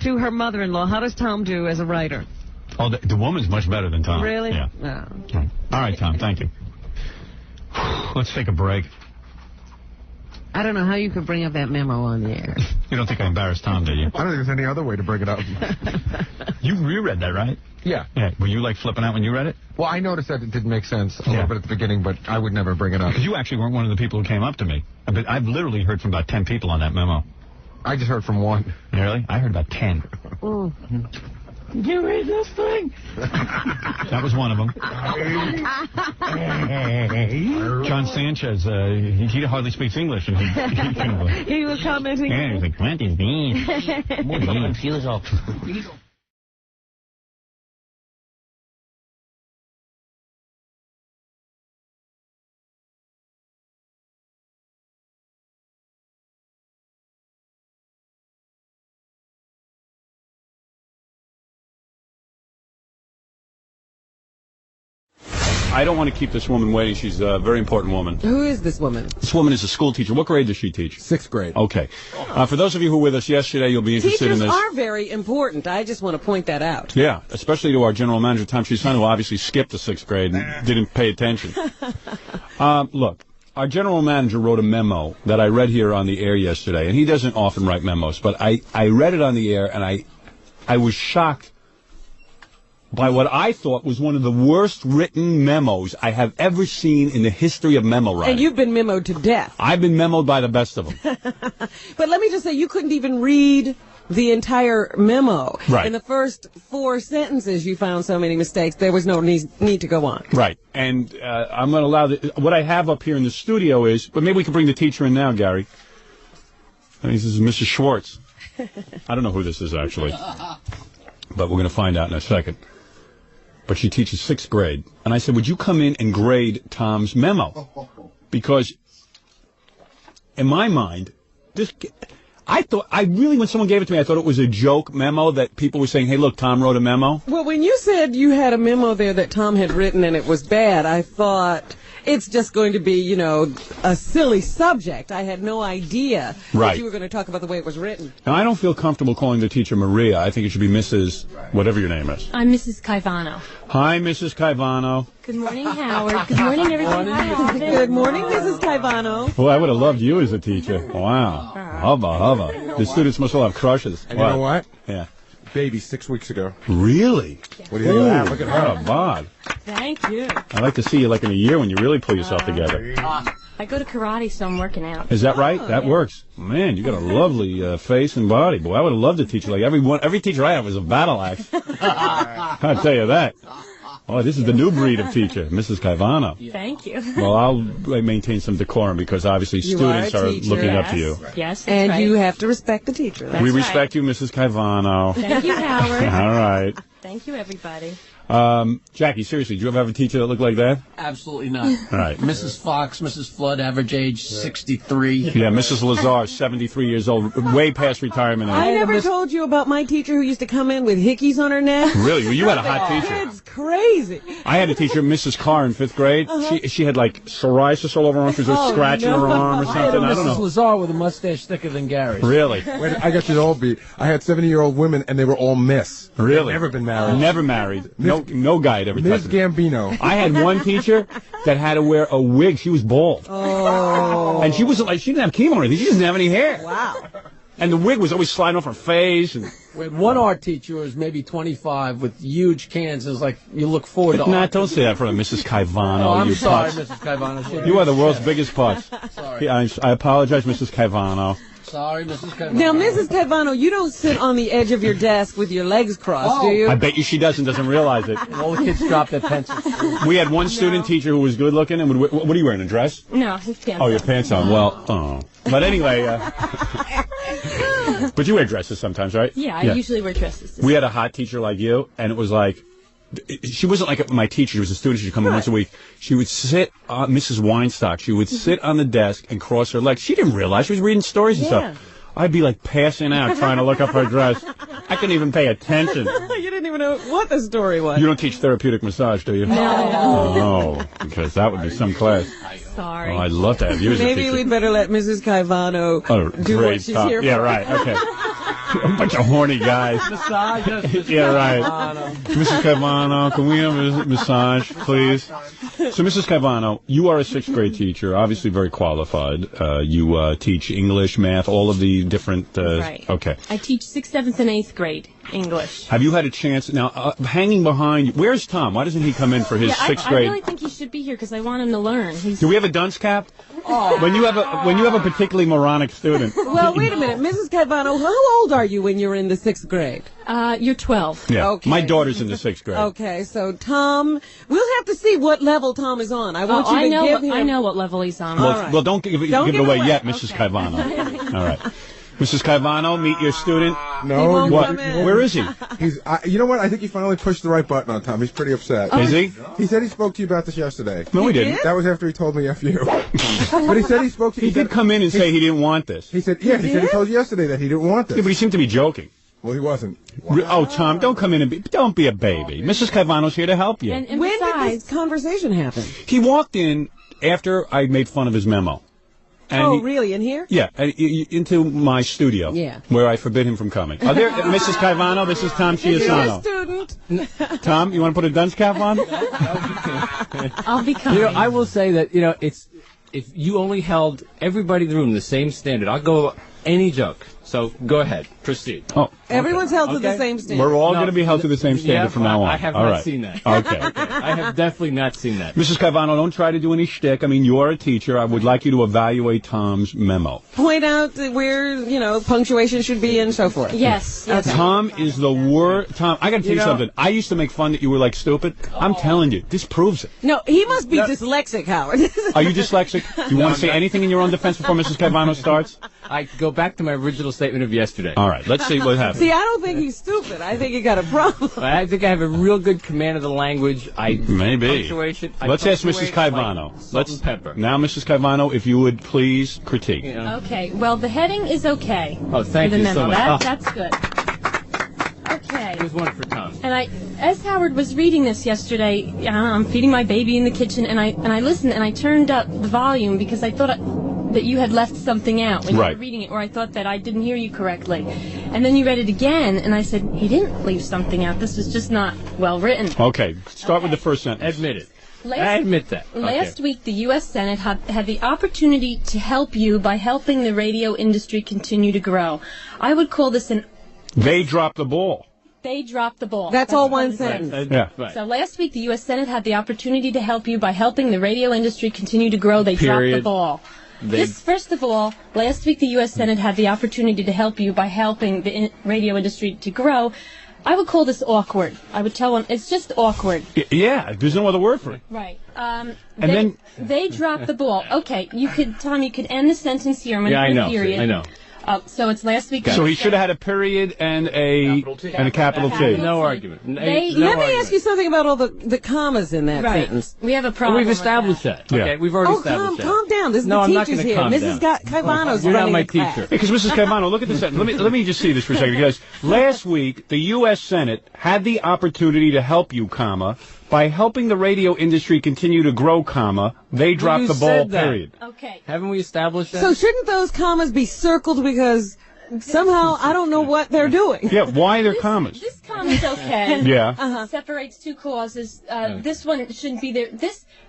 to her mother-in-law, how does Tom do as a writer? Oh, the woman's much better than Tom. Really? Yeah. No. All right, Tom, thank you. Let's take a break. I don't know how you could bring up that memo on the air. You don't think I embarrassed Tom, do you? I don't think there's any other way to bring it up. You reread that, right? Yeah. Were you, like, flipping out when you read it? Well, I noticed that it didn't make sense a little bit at the beginning, but I would never bring it up. Because you actually weren't one of the people who came up to me. But I've literally heard from about 10 people on that memo. I just heard from one. Really? I heard about 10. Did you read this thing? That was one of them. John Sanchez, he hardly speaks English. And he was commenting. Yeah, he was like, what is this? I don't want to keep this woman waiting. She's a very important woman. Who is this woman? This woman is a school teacher. What grade does she teach? 6th grade. Okay. For those of you who were with us yesterday, you'll be interested Teachers in this. are very important. I just want to point that out. Yeah, especially to our general manager, Tom Chiusano, who obviously skipped the 6th grade and didn't pay attention. Look, our general manager wrote a memo that I read here on the air yesterday, and he doesn't often write memos, but I read it on the air, and I was shocked by what I thought was one of the worst written memos I have ever seen in the history of memo writing. And you've been memoed to death. I've been memoed by the best of them. But let me just say, you couldn't even read the entire memo. Right. In the first 4 sentences, you found so many mistakes, there was no need to go on. Right. And I'm going to allow what I have up here in the studio is, but maybe we can bring the teacher in now, Gary. This is Mrs. Schwartz. I don't know who this is, actually. But we're going to find out in a second. But she teaches 6th grade. And I said, would you come in and grade Tom's memo? Because in my mind, I really, when someone gave it to me, I thought it was a joke memo that people were saying, hey, look, Tom wrote a memo. Well, when you said you had a memo there that Tom had written and it was bad, I thought it's just going to be, you know, a silly subject. I had no idea that you were going to talk about the way it was written. Now, I don't feel comfortable calling the teacher Maria. I think it should be Mrs. whatever your name is. I'm Mrs. Caivano. Hi, Mrs. Caivano. Good morning, Howard. Good morning, everybody. Good morning, Mrs. Caivano. Well, I would have loved you as a teacher. Wow. Hubba. The students must all have crushes. And you know what? Yeah. Baby 6 weeks ago. Really? What do you think of that? Look at her. Oh, bod. Thank you. I'd like to see you like in a year when you really pull yourself together. I go to karate, so I'm working out. Is that right? That works. Man, you got a lovely face and body. Boy, I would have loved to teach you. Like every teacher I have was a battle axe. I'll tell you that. Oh, this is the new breed of teacher, Mrs. Caivano. Thank you. Well, I'll maintain some decorum because obviously students are looking up to you. Yes, and right. you have to respect the teacher. We respect you, Mrs. Caivano. Thank you, Howard. All right. Thank you, everybody. Jackie, seriously, do you ever have a teacher that looked like that? Absolutely not. All right. Mrs. Fox, Mrs. Flood, average age 63. Yeah, Mrs. Lazar, 73 years old, way past retirement age. I never told you about my teacher who used to come in with hickeys on her neck. Really? Well, you had a hot teacher. It's crazy. I had a teacher, Mrs. Carr, in 5th grade. She had like psoriasis all over her arm. She was like scratching her arm or something. I don't know. Mrs. Lazar with a mustache thicker than Gary's. Really? Wait, I got you all beat. I had 70-year-old women, and they were all Miss. Really? They'd never been married. Never married. No guy had ever Miss touched me. Gambino. I had one teacher that had to wear a wig. She was bald. Oh. And she wasn't like, she didn't have chemo or anything. She didn't have any hair. Wow. And the wig was always sliding off her face. And We had one art teacher who was maybe 25 with huge cans. It was like, you look forward to Matt, art. don't say that for Mrs. Caivano. Oh, I'm you sorry, putz. Mrs. Caivano. You are the world's biggest putz. Sorry. Yeah, I apologize, Mrs. Caivano. Sorry, Mrs. Caivano. Now, Mrs. Caivano, you don't sit on the edge of your desk with your legs crossed, do you? I bet you she doesn't realize it. And all the kids drop their pencils. We had one student teacher who was good looking and would, what are you wearing, a dress? No, his pants. Oh, your pants on. Well, But anyway, but you wear dresses sometimes, right? Yeah, I usually wear dresses. We had a hot teacher like you, and it was like, she wasn't like my teacher. She was a student. She'd come in once a week. She would sit on Mrs. Weinstock. She would sit on the desk and cross her legs. She didn't realize she was reading stories and stuff. I'd be like passing out trying to look up her dress. I couldn't even pay attention. You didn't even know what the story was. You don't teach therapeutic massage, do you? No. No, because that would be some class. Sorry. Oh, I'd love to have you as a Maybe teacher. we'd better let Mrs. Caivano do what she's here for. Yeah, right. Okay. A bunch of horny guys. Massage us. Yeah, right. Mrs. Caivano, can we have a massage, please? So, Mrs. Caivano, you are a 6th grade teacher, obviously very qualified. You teach English, math, all of the different... Right. Okay. I teach 6th, 7th, and 8th grade English. Have you had a chance... Now, hanging behind you... Where's Tom? Why doesn't he come in for his 6th grade... I really think he should be here because I want him to learn. Do we have a dunce cap? Oh. When you have a particularly moronic student... Well, wait a minute. Mrs. Caivano, how old are you when you're in the 6th grade? You're 12. Yeah. Okay. My daughter's in the 6th grade. Okay, so Tom, we'll have to see what level Tom is on. I want you to give him... I know what level he's on. Well, don't give it away yet, Mrs. Caivano. All right. Mrs. Caivano, meet your student. No, what? Where is he? He's. You know what? I think he finally pushed the right button on Tom. He's pretty upset. Is he? He said he spoke to you about this yesterday. No, he didn't. That was after he told me F you. But he said he spoke to you. He did come in and say he didn't want this. He said, yeah, he said he told you yesterday that he didn't want this. Yeah, but he seemed to be joking. Well, he wasn't. Oh, Tom, don't come in and don't be a baby. Mrs. Caivano's here to help you. And when did this conversation happen? He walked in after I made fun of his memo. And really? In here? Yeah, into my studio. Yeah. Where I forbid him from coming. Are there, Mrs. Caivano, this is Tom Chiusano. Student. Tom, you want to put a dunce cap on? I'll be coming. You know, I will say that, it's if you only held everybody in the room the same standard, I'll go any joke. So go ahead, proceed. Oh, everyone's held to the same standard. We're all going to be held to the same standard from now on. I have all not right. seen that. Okay. I have definitely not seen that. Mrs. Caivano, don't try to do any shtick. I mean, you're a teacher. I would like you to evaluate Tom's memo. Point out where, punctuation should be and so forth. Yes. Tom is the worst. Tom, I got to tell you something. I used to make fun that you were like stupid. I'm telling you, this proves it. No, he must be dyslexic, Howard. Are you dyslexic? You want to say anything in your own defense before Mrs. Caivano starts? I go back to my original statement of yesterday. All right, let's see what happens. See, I don't think he's stupid. I think he got a problem. I think I have a real good command of the language. Maybe. Punctuation. Let's ask Mrs. Caivano. Now, Mrs. Caivano, if you would please critique. Okay, well, the heading is okay. Oh, thank for the you so memo. much. That's good. Okay. Here's one for Tom. And as Howard was reading this yesterday, I'm feeding my baby in the kitchen, and I listened, and I turned up the volume because I thought that you had left something out when you were reading it, or I thought that I didn't hear you correctly. And then you read it again, and I said, he didn't leave something out. This was just not well written. Okay, start with the first sentence. Admit it. I admit that. Last week, the U.S. Senate had the opportunity to help you by helping the radio industry continue to grow. I would call this an... They dropped the ball. They dropped the ball. That's all one sentence. Yeah. So last week, the U.S. Senate had the opportunity to help you by helping the radio industry continue to grow. They dropped the ball. First of all, last week the U.S. Senate had the opportunity to help you by helping the radio industry to grow. I would call this awkward. I would tell them it's just awkward. Yeah, there's no other word for it. Right. They dropped the ball. Okay, Tom, you could end the sentence here. I'm going to put a period. I know. So it's last week. So he should have had a period and a capital T. No argument. Let me ask you something about all the commas in that sentence. We have a problem. We've established that. Yeah. Okay, we've already established that. Calm down. This is the teacher's here. Mrs. Caivano's You're not running my the class. teacher. Because Mrs. Caivano, look at this sentence. Let me just see this for a second. Because last week, the U.S. Senate had the opportunity to help you, comma, by helping the radio industry continue to grow, comma, they dropped the ball, period. Okay. Haven't we established that? So shouldn't those commas be circled because somehow I don't know what they're doing? Yeah, why they're commas? This comma's okay. Yeah. Separates two clauses. This one shouldn't be there.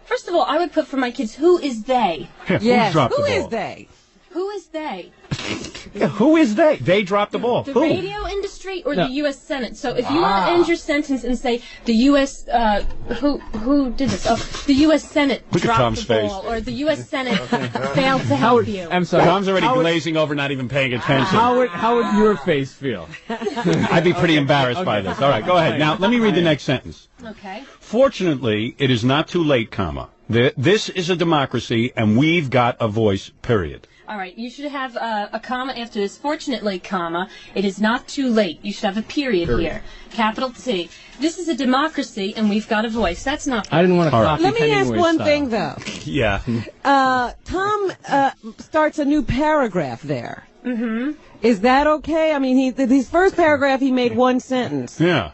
First of all, I would put for my kids, who is they? Yes. Who Who is they? Who is they? Yeah, who is they? They dropped the ball. The Who? radio industry or the U.S. Senate? So if you want to end your sentence and say the U.S. Who did this? Oh, the U.S. Senate Look at dropped Tom's the ball, or the U.S. Senate failed to help you. I'm sorry. Tom's already glazing over, not even paying attention. How would your face feel? I'd be pretty embarrassed by this. All right, go ahead. Now, let me read the next sentence. Okay. Fortunately, it is not too late, comma. This is a democracy, and we've got a voice, period. All right, you should have a comma after this. Fortunately, comma, it is not too late. You should have a period here. Capital T. This is a democracy, and we've got a voice. That's not... I didn't want to copy Let me ask Hemingway's one style. thing, though. Yeah. Tom starts a new paragraph there. Mm-hmm. Is that okay? I mean, his first paragraph, he made one sentence. Yeah.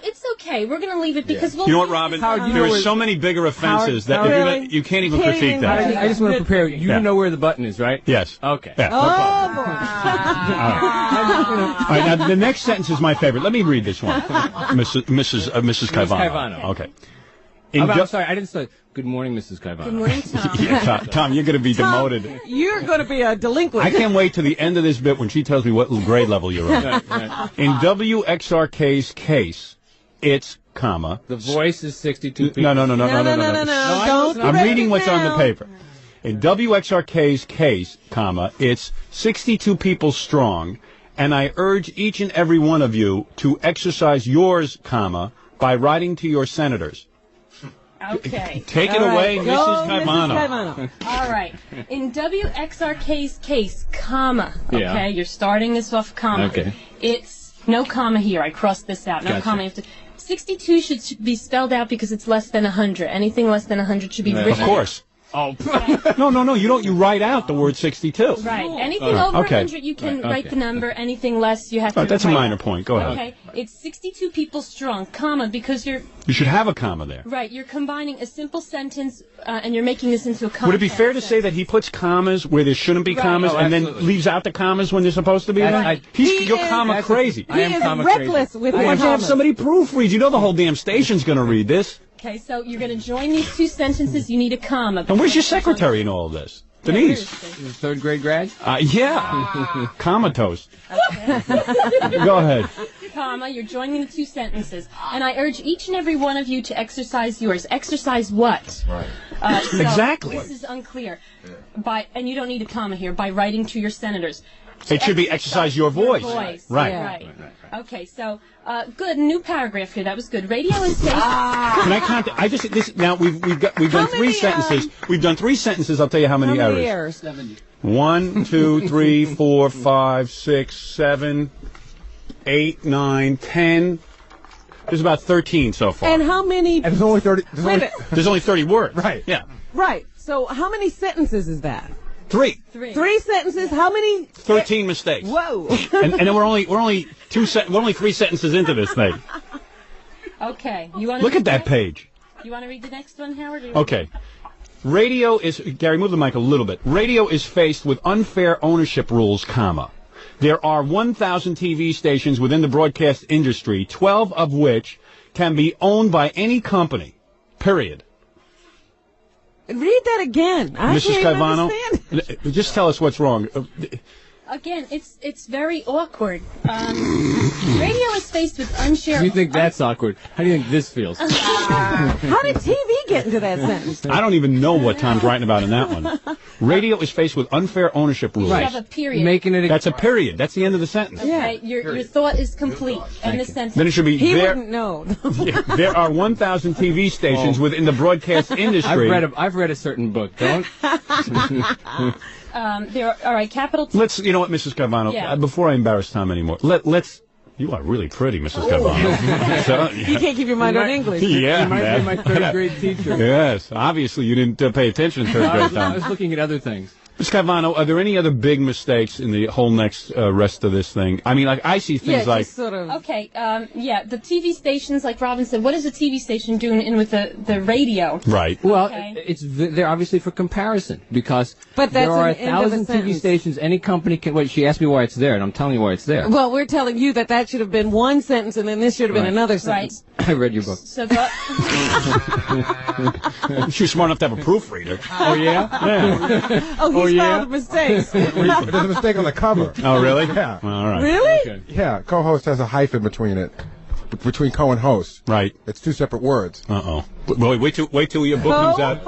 It's okay. We're going to leave it because we'll... You know what, Robin? There are so many bigger offenses that you can't even critique that. I just want to prepare you. You know where the button is, right? Yes. Okay. Yeah. Oh, All right, now the next sentence is my favorite. Let me read this one, Mrs. Caivano. Okay. I'm sorry, I didn't say. Good morning, Mrs. Caivano. Good morning, Tom. Yeah, Tom, you're going to be demoted. You're going to be a delinquent. I can't wait to the end of this bit when she tells me what grade level you're on. Right. In WXRK's case, it's, comma. The voice is 62 people. No. No. Don't I'm reading correct what's it on the now. paper. In WXRK's case, comma, it's 62 people strong, and I urge each and every one of you to exercise yours, comma, by writing to your senators. Okay. Take it away, Mrs. Caivano. All right. In WXRK's case, comma. Okay, Yeah. you're starting this off comma. Okay. It's no comma here. I crossed this out. No Gotcha. comma. You have to, 62 should be spelled out because it's less than 100. Anything less than 100 should be written. Of course. Oh. No, you write out the word 62. Right. Anything over Okay. 100, you can Right, write okay. the number. Anything less, you have to That's a write minor out. point. Go ahead. Okay. It's 62 people strong, comma, because you're You should have a comma there. right. You're combining a simple sentence and you're making this into a comma. Would it be fair to say that he puts commas where there shouldn't be Right. commas Oh, and then absolutely. leaves out the commas when they're supposed to be there? Right. You're comma crazy. I am He is comma reckless crazy. with Why his don't you have commas. somebody proofread? You know the whole damn station's going to read this. Okay, so you're going to join these two sentences. You need a comma. And where's your secretary in all of this? Denise. Third grade grad? Yeah. Comatose. Go ahead. Comma, you're joining the two sentences. And I urge each and every one of you to exercise yours. Exercise what? Right. Exactly. This is unclear. And you don't need a comma here, by writing to your senators. It should be exercise your voice. Right. Right. Okay, so, good. New paragraph here. That was good. Radio is safe. Can I count? Now we've done three sentences. We've done 3 sentences. I'll tell you how many errors. 1, 2, 3, 4, 5, 6, 7, 8, 9, 10. There's about 13 so far. And how many? And there's only 30. There's only 30 words. Right. Yeah. Right. So how many sentences is that? 3. 3 sentences. How many? 13 mistakes. Whoa. and then we're only 3 sentences into this thing. Okay. You want Look at that page. You want to read the next one, Howard? Okay. Radio is, Gary, move the mic a little bit. Radio is faced with unfair ownership rules, comma. There are 1,000 TV stations within the broadcast industry, 12 of which can be owned by any company, period. Read that again. I Mrs. can't Caivano, understand. just tell us what's wrong. Again, it's very awkward. Radio is faced with unshared. You think that's awkward? How do you think this feels? How did TV get into that sentence? I don't even know what Tom's writing about in that one. Radio is faced with unfair ownership rules. You have a period. That's a period. That's the end of the sentence. Okay, your thought is complete. And the sentence. Then it should be He there. wouldn't know. There are 1,000 TV stations within the broadcast industry. I've read a certain book. Don't. There are, all right, capital T. Let's, you know what, Mrs. Caivano, Yeah. before I embarrass Tom anymore, let's, you are really pretty, Mrs. Caivano. So, You can't keep your mind on English. yeah, You might man. be my third grade teacher. Yes, obviously you didn't pay attention in third grade I time. was looking at other things. Ms. Caivano, are there any other big mistakes in the whole next rest of this thing? I mean, like, I see things like... just sort of. Okay, the TV stations, like Robin said, what is a TV station doing in with the radio? Right. Well, Okay. they're obviously for comparison because But that's there are an end of a 1,000 TV sentence. stations. Any company can. Well, she asked me why it's there, and I'm telling you why it's there. Well, we're telling you that should have been one sentence, and then this should have been Right. another Right. sentence. I read your book. So She was smart enough to have a proofreader. Oh yeah. Yeah. Oh, he's found mistakes. There's a mistake on the cover. Oh, really? Yeah. All right. Really? Yeah, co-host has a hyphen between it. Between co and host. Right. It's 2 separate words. Uh-oh. Wait till your book comes out.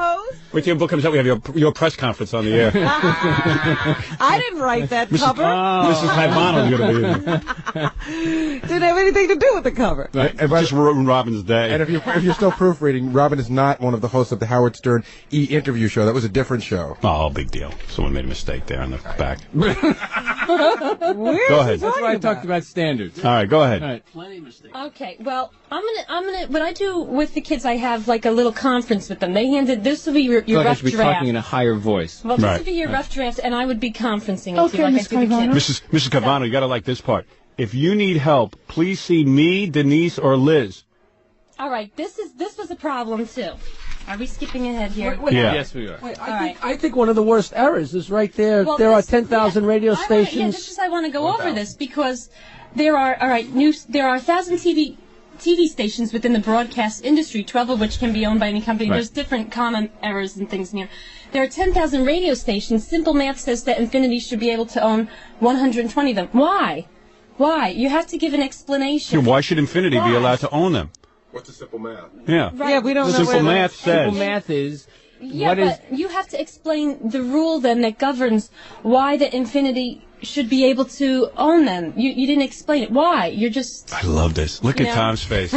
Wait till your book comes out. We have your press conference on the air. I didn't write that cover. Mrs. Caivano's going to be there. Didn't have anything to do with the cover. Right. And Just ruined Robin's day. And if you're still proofreading, Robin is not one of the hosts of the Howard Stern E-interview show. That was a different show. Oh, big deal. Someone made a mistake there on the back. Where Go ahead. That's why I talked about standards. All right, go ahead. All right. Okay, well, I'm gonna. What I do with the kids, I have like a little conference with them. They handed this will be your I feel like I rough should be draft. talking in a higher voice. Well, this Right. would be your rough draft, and I would be conferencing it Okay, to you like I Miss do the kids. Mrs. Caivano, you got to like this part. If you need help, please see me, Denise, or Liz. All right, this was a problem too. Are we skipping ahead here? Yeah. Yes, we are. Wait, I think one of the worst errors is right there. Well, there are this- 10,000 radio stations. Yeah, this is I want to go over this because there are 1,000 TV stations within the broadcast industry, 12 of which can be owned by any company. Right. There's different common errors and things in here. There are 10,000 radio stations. Simple math says that Infinity should be able to own 120 of them. Why? Why? You have to give an explanation. Why should Infinity be allowed to own them? What's the simple math? Yeah. Right. Yeah, we don't The know simple where math says. Simple math is. Yeah, what is? but you have to explain the rule then that governs why the Infinity should be able to own them. You didn't explain it. Why? You're just... I love this. Look You at know? Tom's face.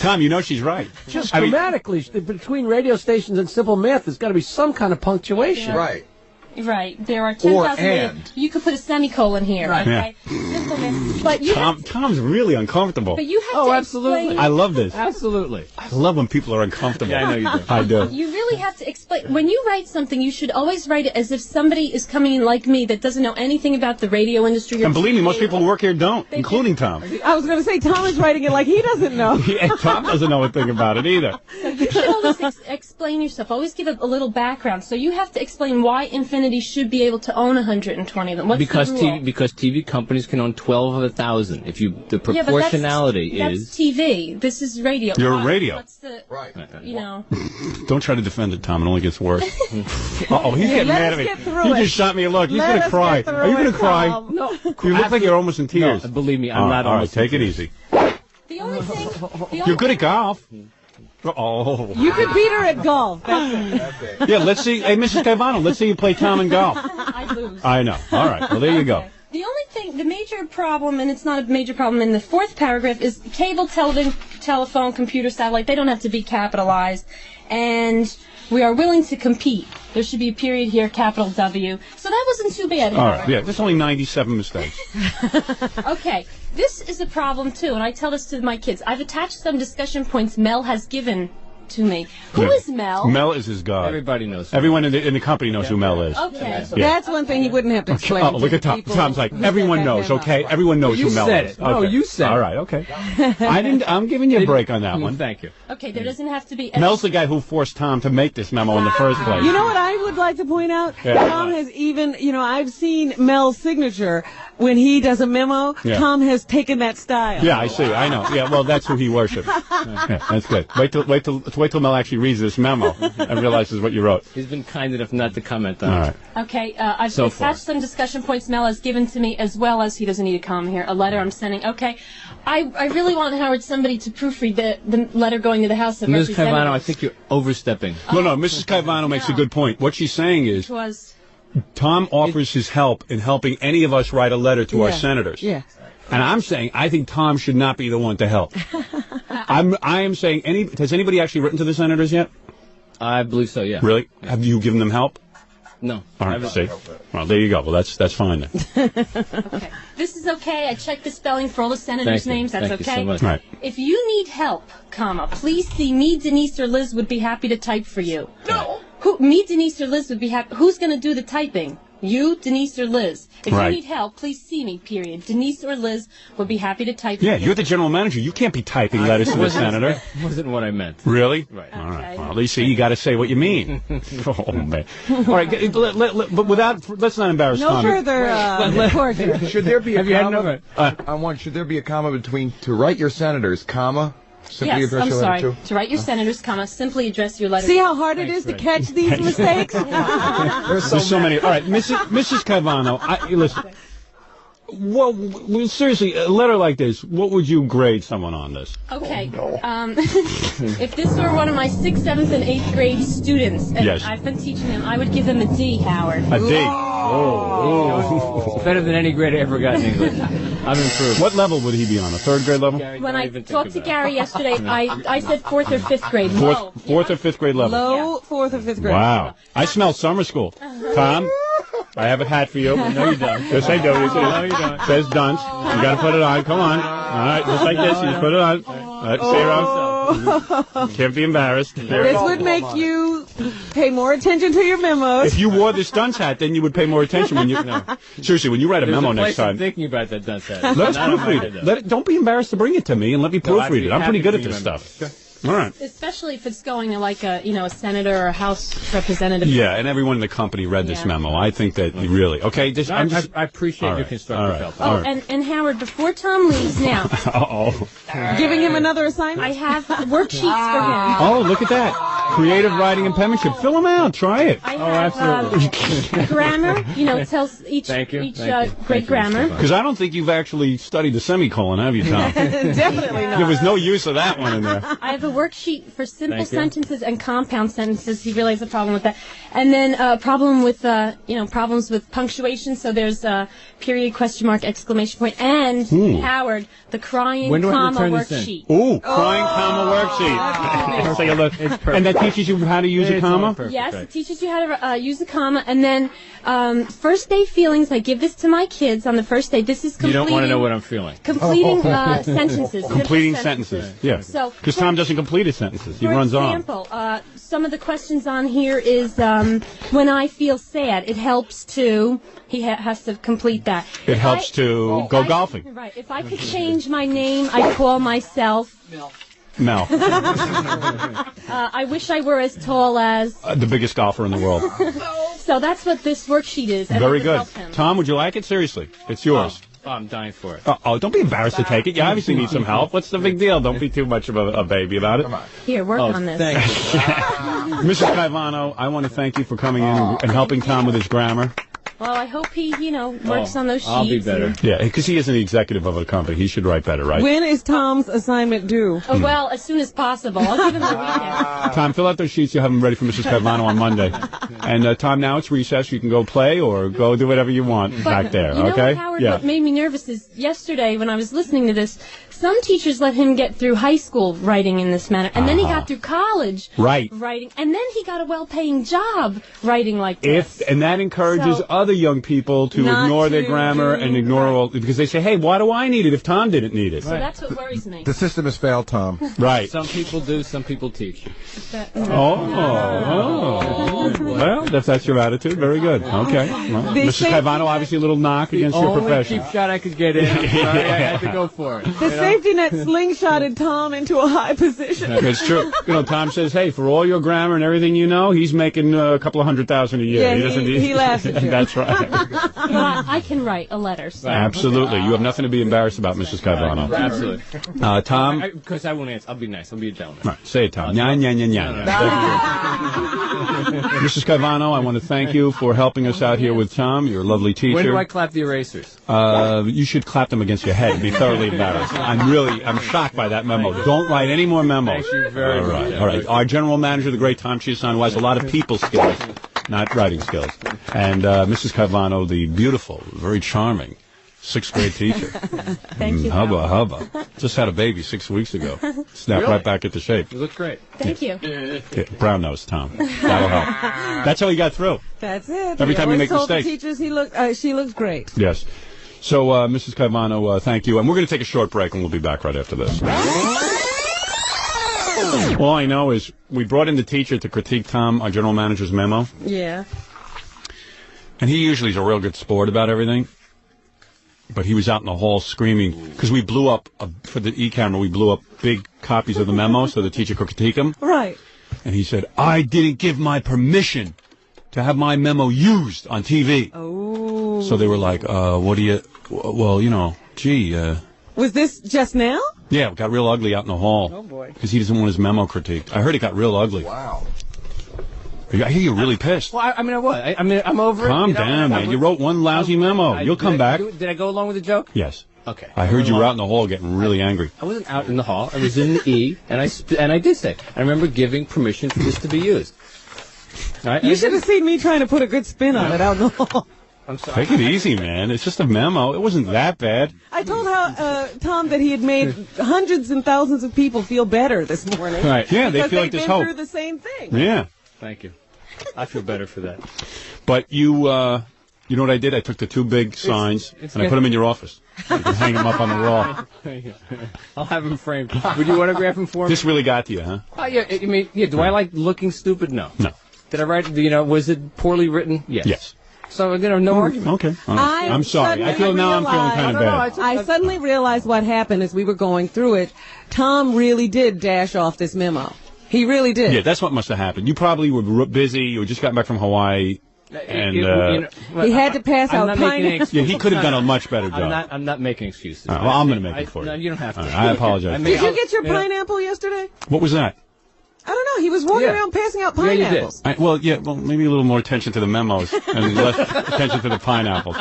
Tom, you know she's right. Just I mean, grammatically, between radio stations and simple math, there's got to be some kind of punctuation. Right. Right. There are 10,000... and. You could put a semicolon here. Right. Okay? Simple math. But you have Tom's really uncomfortable. But you have Oh, to absolutely. explain... I love this. Absolutely. I love when people are uncomfortable. Yeah, I know you do. I do. You really have to explain. When you write something, you should always write it as if somebody is coming in like me that doesn't know anything about the radio industry. Or And believe me, most TV. people who work here don't, including Tom. I was going to say Tom is writing it like he doesn't know. Yeah, Tom doesn't know a thing about it either. So you should always explain yourself. Always give a little background. So you have to explain why Infinity should be able to own 120 of them. What's Because the rule? because TV companies can own 12 of 1,000. If you the Yeah, but proportionality that's is TV. This is radio. You're a radio. What's the, Right. you know? Don't try to defend it, Tom. It only gets worse. Uh-oh, he's getting let mad us at me. get through He it. just shot me a look. He's Let going to us cry. get through Are you going it, to cry? Tom. No, You look like you're almost in tears. No, believe me, I'm All not right, all right, almost take it in easy. The only thing... You're good at golf. Oh. You could beat her at golf. That's it. Yeah, let's see. Hey, Mrs. Caivano, let's see you play Tom in golf. I lose. I know. All right. Well, there you go. The only thing, the major problem, and it's not a major problem in the fourth paragraph, is cable television telephone, computer, satellite. They don't have to be capitalized. And we are willing to compete. There should be a period here, capital W. So that wasn't too bad. All right, yeah, there's only 97 mistakes. Okay, this is a problem, too, and I tell this to my kids. I've attached some discussion points Mel has given to me. Who is Mel? Mel is his god. Everybody knows. Everyone in the company knows who Mel is. Okay. Yeah. That's one thing he wouldn't have to explain. Oh, look at Tom. Tom's like, everyone knows, okay? Everyone knows who Mel is. You said it. No, you said it. All right, okay. I didn't. I'm giving you a break on that one. Thank you. Okay, there doesn't have to be... Mel's the guy who forced Tom to make this memo in the first place. You know what I would like to point out? Yeah. Tom has even, I've seen Mel's signature when he does a memo. Yeah. Tom has taken that style. Yeah, I see. I know. Yeah, well, that's who he worships. Yeah, that's good. Wait till Mel actually reads this memo and realizes what you wrote. He's been kind enough not to comment on All it. right. Okay, I've attached some discussion points Mel has given to me, as well as he doesn't need a comma here, a letter I'm sending. Okay, I really want, Howard, somebody to proofread the letter going to the House of Ms. Representatives. Caivano, I think you're overstepping. No, Mrs. Caivano makes a good point. What she's saying is, Which was... Tom offers his help in helping any of us write a letter to our senators. Yeah. And I'm saying I think Tom should not be the one to help. I am saying has anybody actually written to the senators yet? I believe so, yeah. Really? Have you given them help? No. All right, see. Well, there you go. Well, that's fine then. Okay. This is okay. I checked the spelling for all the senators' names. That's Thank okay. you so much. Right. If you need help, please see me, Denise, or Liz would be happy to type for you. No. Me, Denise, or Liz would be happy. Who's going to do the typing? You, Denise, or Liz? If Right. you need help, please see me, period. Denise or Liz would be happy to type for Yeah, you. you're the general manager. You can't be typing letters to the senator. Wasn't what I meant. Really? Right. All right. Well, at least you got to say what you mean. Oh man. All right, but let's not embarrass No Tommy. further report here. Should there be a Have you had comma? enough? On one, should there be a comma between to write your senators, comma, simply Yes, address I'm your sorry. letter to? To write your senators, simply address your letter. See how hard it is to catch these mistakes? There's so many. All right, Mrs. Caivano, listen. Well, seriously, a letter like this, what would you grade someone on this? Okay. If this were one of my 6th, 7th, and 8th grade students, and Yes. I've been teaching them, I would give them a D, Howard. A D. It's better than any grade I ever got in English. I've improved. What level would he be on? A 3rd grade level? When I talked to Gary yesterday, I said 4th or 5th grade. Low. Fourth or 5th grade level? Low 4th or 5th grade. Wow. I smell summer school. Tom, I have a hat for you. No, you don't. Yes, I do. No, you don't. Says dunce. You got to put it on. Come on. All right, just like this. You put it on. Zero. Can't be embarrassed. This would make you pay more attention to your memos. If you wore this dunce hat, then you would pay more attention when you. No. Seriously, when you write a There's memo a next place I'm time, thinking about that dunce hat. let us Not on my proofread head, it. though. Don't be embarrassed to bring it to me and let me No, I'd proofread be it. I'm pretty happy good to at be this your stuff. All right. Especially if it's going to like a senator or a House representative. Yeah, and everyone in the company read this memo. I think that you really okay. Just, I appreciate all your right, constructive all help. right, all right. And Howard, before Tom leaves now, Uh-oh. Giving him another assignment? I have worksheets for him. Oh, look at that. Creative writing and penmanship. Fill them out. Try it. I have grammar. It tells each great grammar. Because I don't think you've actually studied the semicolon, have you, Tom? Definitely not. There was no use of that one in there. I have a worksheet for simple Thank you. sentences and compound sentences. He really has a problem with that. And then a problem with, problems with punctuation. So there's a period, question mark, exclamation point, and Howard, the crying When do I comma return this in? worksheet. Ooh, crying comma worksheet. Let's take a look. And that teaches you how to use a comma? Yes, it teaches you how to use a comma. And then first day feelings, I give this to my kids on the first day. This is You completing. don't want to know what I'm feeling. Completing sentences. Completing simple sentences. Yeah. So, Because Tom doesn't complete his sentences. He For runs on. example, some of the questions on here is when I feel sad, it helps to. He has to complete that. It helps to go golfing. Right. If I could change my name, I'd call myself. Mel. I wish I were as tall as. The biggest golfer in the world. So that's what this worksheet is. and Very it would good. help him. Tom, would you like it? Seriously. It's yours. Oh, I'm dying for it. Oh, don't be embarrassed to take it. You obviously need some help. What's the big deal? Don't be too much of a baby about it. Here, work on this. Thank you. Mrs. Caivano, I want to thank you for coming in and helping Tom with his grammar. Well, I hope he, works on those sheets. I'll be better. Yeah, because he isn't the executive of a company. He should write better, right? When is Tom's assignment due? Oh, well, as soon as possible. I'll give him the weekend. Tom, fill out those sheets. You'll have them ready for Mrs. Caivano on Monday. And, Tom, now it's recess. You can go play or go do whatever you want back there, You know okay? what, Howard, what made me nervous is yesterday when I was listening to this, some teachers let him get through high school writing in this manner, and then he got through college Right. writing, and then he got a well-paying job writing like this. And that encourages So- other young people to Not ignore their to grammar do- and ignore all, because they say, hey, why do I need it if Tom didn't need it? So that's what worries me. The system has failed, Tom. Right. Some people do, some people teach. Well, if that's your attitude, very good. Okay. Well, They Mrs. say- Caivano, obviously a little knock against your Only profession. cheap shot I could get in. Sorry, I had to go for it. The safety net slingshotted Tom into a high position. It's true. You know, Tom says, hey, for all your grammar and everything you know, he's making a couple of $100,000 a year. Yeah, doesn't he laughs at you. That's right. Well, I can write a letter. So. Absolutely. You have nothing to be embarrassed about, Mrs. Caivano. Absolutely. Tom? Because I won't answer. I'll be nice. I'll be a gentleman. Right, say it, Tom. Nya, nya, nya, nya, nya. Mrs. Caivano, I want to thank you for helping us out here with Tom. You're a lovely teacher. When do I clap the erasers? You should clap them against your head and be thoroughly embarrassed. I'm shocked by that memo. Don't write any more memos. Thank you very much. All right. Our general manager, the great Tom Chiusano, who has a lot of people skills, not writing skills. And Mrs. Caivano, the beautiful, very charming 6th grade teacher. Thank you. Hubba. Just had a baby 6 weeks ago. Snapped Really? right back into shape. You look great. Thank you. Yeah, brown nose, Tom. That'll help. That's how he got through. That's it. Every time you always make told mistakes. the teachers she looks great. Yes. So, Mrs. Caivano, thank you. And we're going to take a short break, and we'll be back right after this. All I know is we brought in the teacher to critique Tom, our general manager's memo. Yeah. And he usually is a real good sport about everything. But he was out in the hall screaming, because we blew up, for the e-camera, we blew up big copies of the memo so the teacher could critique him. Right. And he said, I didn't give my permission to have my memo used on TV. Oh. So they were like, what do you, well, you know, gee, Was this just now? yeah, it got real ugly out in the hall. Oh, boy. Because he doesn't want his memo critiqued. I heard it got real ugly. Wow. I hear you're really pissed. Well, I mean, I'm over it. Calm you know, down, man. You wrote one lousy memo. You'll come back. Did I go along with the joke? Yes. Okay. I heard you were out in the hall getting really angry. I wasn't out in the hall. I was in the E, and I did say. I remember giving permission for this to be used. All right? You should have seen me trying to put a good spin on it out in the hall. I'm sorry. Take it easy, man. It's just a memo. It wasn't that bad. I told Tom that he had made hundreds and thousands of people feel better this morning. Right. Yeah, they feel like they've there's been hope. through the same thing. Yeah. Thank you. I feel better for that. But you know what I did? I took the two big signs it's and I put them in your office. You can hang them up on the wall. I'll have them framed. Would you autograph them for me? This really got to you, huh? Oh, yeah. I mean, yeah. Do I like looking stupid? No. No. Did I write? You know, was it poorly written? Yes. Yes. So no argument. Okay. All right. I'm sorry. I feel now I'm feeling kind of bad. I suddenly realized what happened as we were going through it. Tom really did dash off this memo. He really did. Yeah, that's what must have happened. You probably were busy. You had just gotten back from Hawaii. And he had to pass out pineapples. Yeah, he could have done a much better job. I'm not making excuses. Well, I'm going to make it for you. No, you don't have to. I apologize. Did you get your pineapple yesterday? What was that? I don't know. He was walking around passing out pineapples. Well, maybe a little more attention to the memos and less attention to the pineapples.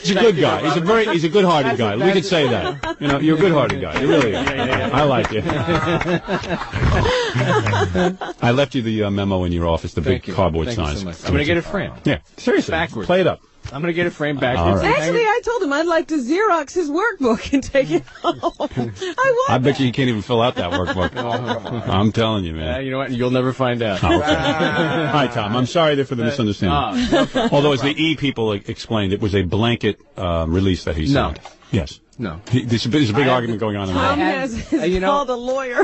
He's a good guy. He's a good-hearted guy. We could say that. You know, you're a good-hearted guy. You really are. I like you. I left you the memo in your office, the big cardboard signs. So much. I'm going to get it framed. Yeah, seriously. Backwards. Play it up. I'm going to get it framed backwards. All right. Actually, I told him I'd like to Xerox his workbook and take it home. I bet you can't even fill out that workbook. I'm telling you, man. You know what? You'll never find out. Oh, okay. Hi, Tom. I'm sorry there for the misunderstanding. No Although, as the E people explained, it was a blanket release that he signed. No. Yes. No. There's a big argument going on in Tom there. has called a lawyer.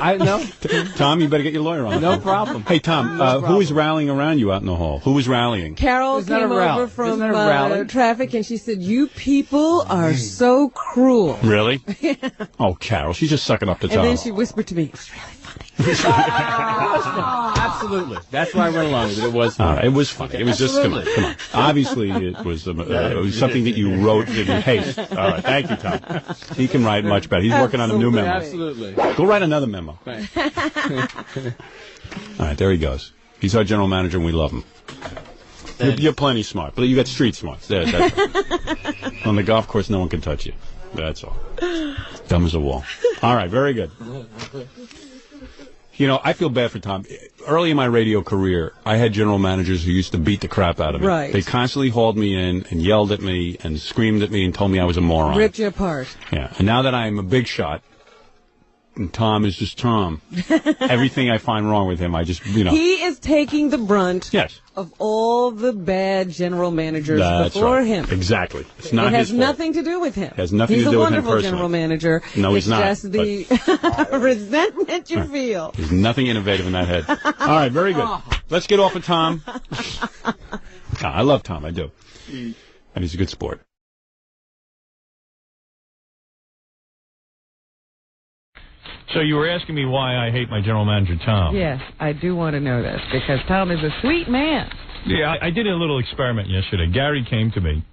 Tom, you better get your lawyer on. No problem. Hey, Tom, who was rallying around you out in the hall? Who was rallying? Carol came over from traffic, and she said, "You people are so cruel." Really? Oh, Carol, she's just sucking up the tongue. And then she whispered to me, "It was really funny." Absolutely. That's why I went along with it. It was funny. It was funny. It was just, come on. Obviously, it was something that you wrote in haste. All right. Thank you, Tom. He can write much better. He's working on a new memo. Absolutely. Go write another memo. All right, there he goes. He's our general manager, and we love him. You're plenty smart, but you got street smarts. That's on the golf course, no one can touch you. That's all. Dumb as a wall. All right, very good. You know, I feel bad for Tom. Early in my radio career, I had general managers who used to beat the crap out of me. Right. They constantly hauled me in and yelled at me and screamed at me and told me I was a moron. Ripped you apart. Yeah. And now that I'm a big shot, And Tom is just Tom. Everything I find wrong with him, I just, He is taking the brunt Yes. of all the bad general managers That's before right. him. Exactly. It's not It has his fault. nothing to do with him. It has nothing He's to do with him a wonderful personally. general manager. No, he's not, It's just the resentment you feel. There's nothing innovative in that head. All right, very good. Let's get off of Tom. I love Tom, I do. And he's a good sport. So you were asking me why I hate my general manager, Tom. Yes, I do want to know this, because Tom is a sweet man. Yeah, I did a little experiment yesterday. Gary came to me,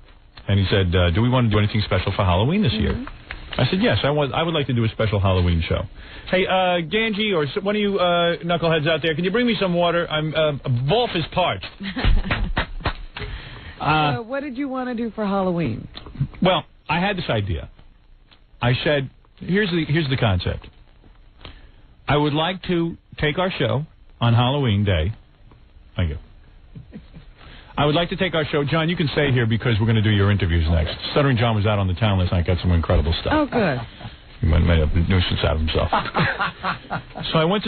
and he said, do we want to do anything special for Halloween this year? I said, yes, I would like to do a special Halloween show. Hey, Ganji, or one of you knuckleheads out there, can you bring me some water? Wolf is parched. So what did you want to do for Halloween? Well, I had this idea. I said, here's the concept. I would like to take our show on Halloween Day. Thank you. I would like to take our show. John, you can stay here because we're going to do your interviews next. Stuttering John was out on the town last night, got some incredible stuff. Oh, good. He made a nuisance out of himself. So I went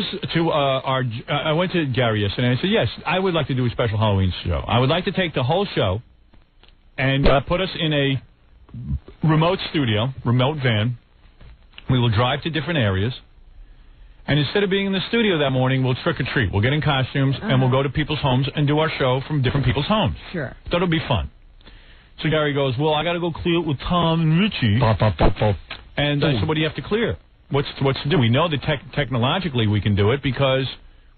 I went to Gary yesterday and I said, yes, I would like to do a special Halloween show. I would like to take the whole show and put us in a remote studio, remote van. We will drive to different areas. And instead of being in the studio that morning, we'll trick-or-treat. We'll get in costumes, and we'll go to people's homes and do our show from different people's homes. Sure. That'll be fun. So Gary goes, well, I got to go clear it with Tom and Richie. And I said, what do you have to clear? What's to do? We know that technologically we can do it because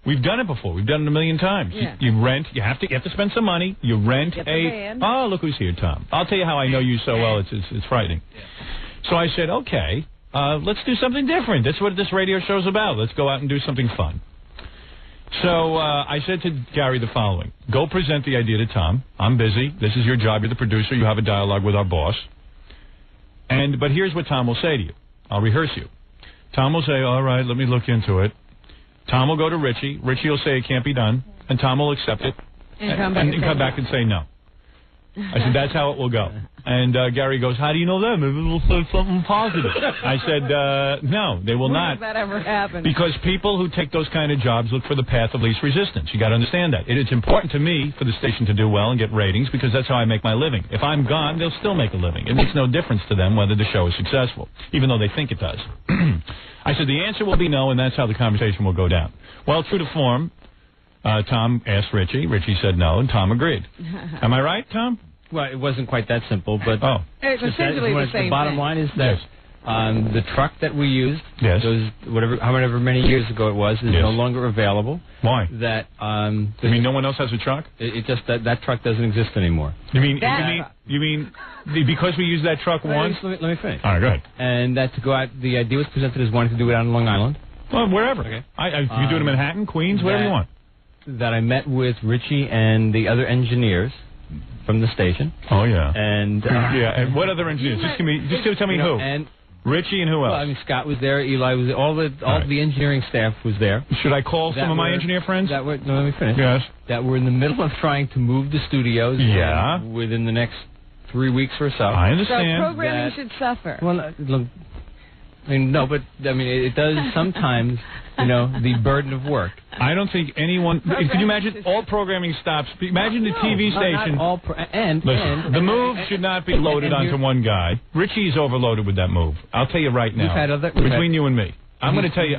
we've done it before. We've done it a million times. Yeah. You rent. You have to spend some money. You rent Get the van. Oh, look who's here, Tom. I'll tell you how I know you so well. It's frightening. So I said, okay. Let's do something different. That's what this radio show's about. Let's go out and do something fun. So I said to Gary the following. Go present the idea to Tom. I'm busy. This is your job. You're the producer. You have a dialogue with our boss. But here's what Tom will say to you. I'll rehearse you. Tom will say, all right, let me look into it. Tom will go to Richie. Richie will say it can't be done. And Tom will accept it. And come back and say no. I said, that's how it will go. And Gary goes, how do you know that? Maybe we'll say something positive. I said, no, they will not. When does that ever happen? Because people who take those kind of jobs look for the path of least resistance. You got to understand that. It is important to me for the station to do well and get ratings because that's how I make my living. If I'm gone, they'll still make a living. It makes no difference to them whether the show is successful, even though they think it does. I said, the answer will be no, and that's how the conversation will go down. Well, true to form, Tom asked Richie. Richie said no, and Tom agreed. Am I right, Tom? Well, it wasn't quite that simple, but It's essentially the same the bottom thing. line is that the truck that we used, those however many years ago it was, is no longer available. Why? That you mean no one else has a truck? It just that truck doesn't exist anymore. You mean because we used that truck once? Let me finish. All right, go ahead. And that to go out, the idea was presented as wanting to do it out on Long Island. Well, wherever. Okay. You do it in Manhattan, Queens, wherever you want. That I met with Richie and the other engineers from the station. Oh yeah. And and what other engineers? Just tell me who. And Richie and who else? Well, I mean, Scott was there. Eli was there. All the engineering staff was there. Should I call some of my engineer friends? No, let me finish. Yes. That were in the middle of trying to move the studios. Yeah. Within the next 3 weeks or so. I understand. So programming should suffer. Well, look, I mean, no, but I mean, it does sometimes. The burden of work. I don't think anyone. Can you imagine all programming stops? Imagine the TV station. Listen, the move should not be loaded onto one guy. Richie's overloaded with that move. I'll tell you right now. Between you and me. I'm going to tell you.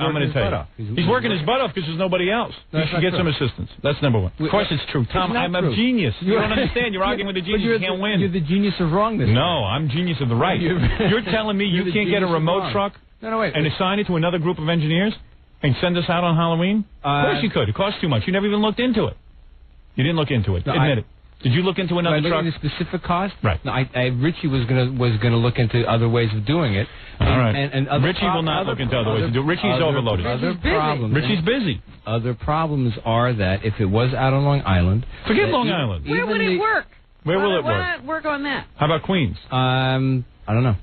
He's working his butt off because there's nobody else. He should get some assistance. That's number one. Of course it's true. Tom, I'm a genius. You don't understand. You're arguing with a genius. You can't win. You're the genius of wrongness. No, I'm genius of the right. You're telling me you can't get a remote truck and assign it to another group of engineers? And send us out on Halloween? Of course you could. It costs too much. You never even looked into it. You didn't look into it. Admit it. Did you look into another truck? The specific cost? Right. No, Richie was gonna look into other ways of doing it. All right. And Richie will not look into other ways to do it. Richie's overloaded. Richie's busy. Other problems are that if it was out on Long Island... Forget Long Island. Where would it work? Where will it work? Why not work on that? How about Queens? I don't know.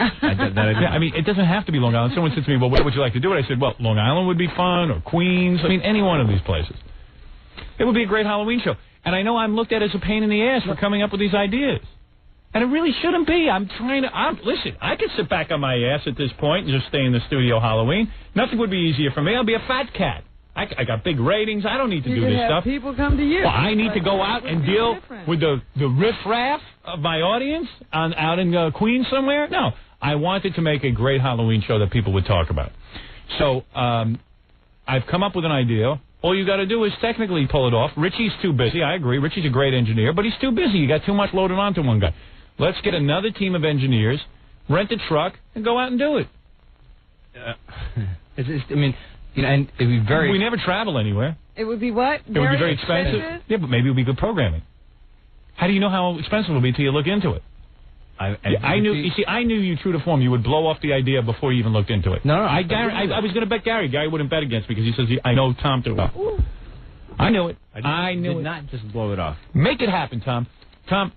I mean, it doesn't have to be Long Island. Someone said to me, well, where would you like to do it? I said, well, Long Island would be fun, or Queens. I mean, any one of these places. It would be a great Halloween show. And I know I'm looked at as a pain in the ass for coming up with these ideas. And it really shouldn't be. Listen, I could sit back on my ass at this point and just stay in the studio Halloween. Nothing would be easier for me. I'll be a fat cat. I got big ratings. I don't need to do this stuff. People come to you. Well, I need to go out and deal with the riffraff of my audience out in Queens somewhere. No, I wanted to make a great Halloween show that people would talk about. So I've come up with an idea. All you got to do is technically pull it off. Richie's too busy. I agree. Richie's a great engineer, but he's too busy. You got too much loaded onto one guy. Let's get another team of engineers, rent a truck, and go out and do it. And it'd be very... We never travel anywhere. It would be what? It would be very expensive. Yeah, but maybe it would be good programming. How do you know how expensive it will be until you look into it? I knew. You see, I knew you true to form. You would blow off the idea before you even looked into it. No. I was going to bet Gary. Gary wouldn't bet against me because he says I know Tom too well. I knew it. I knew it. Not just blow it off. Make it happen, Tom. Tom,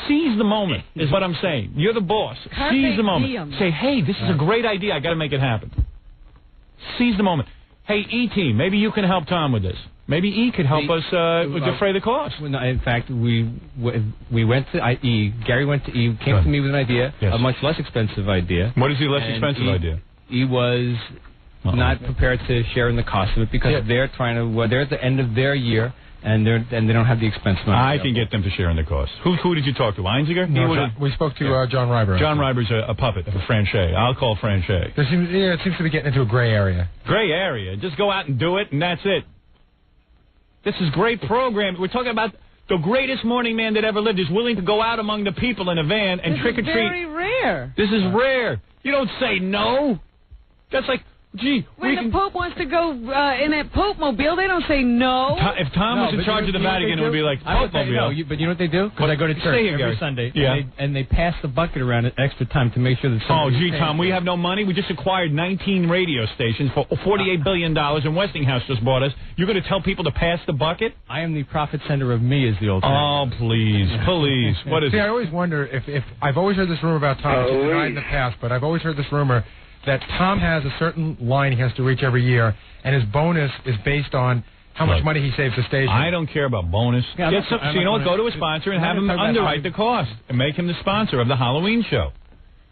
seize the moment is what I'm saying. You're the boss. Seize the moment. Say, hey, this is a great idea. I got to make it happen. Seize the moment. Hey, E-Team, maybe you can help Tom with this. Maybe E could help us defray the cost. No, in fact, we went to E. Gary went to E. Came to me with an idea, a much less expensive idea. What is the less expensive idea? E was not prepared to share in the cost of it because they're trying to. They're at the end of their year. And they don't have the expense money. I can get them to share in the cost. Who did you talk to? Einziger? No, we spoke to John Reiber. John Reiber's a puppet, a Franche. I'll call Franche. It seems to be getting into a gray area. Gray area. Just go out and do it, and that's it. This is great program. We're talking about the greatest morning man that ever lived is willing to go out among the people in a van and trick-or-treat. This is very rare. This is rare. You don't say no. That's like... Gee, when the Pope wants to go in that Pope mobile, they don't say no. If Tom was in charge of the Vatican, it would be like Pope mobile. But you know what they do? Because I go to church every Sunday, and they pass the bucket around at extra time to make sure that. Oh, gee, Tom, we have no money. We just acquired 19 radio stations for $48 billion, and Westinghouse just bought us. You're going to tell people to pass the bucket? I am the profit center of me, is the old. Oh, please, please. What is it? I always wonder if I've always heard this rumor about Tom, which is denied in the past, but I've always heard this rumor that Tom has a certain line he has to reach every year, and his bonus is based on how much money he saves the station. I don't care about bonus. So you know what? Go to a sponsor and have him underwrite the cost and make him the sponsor of the Halloween show.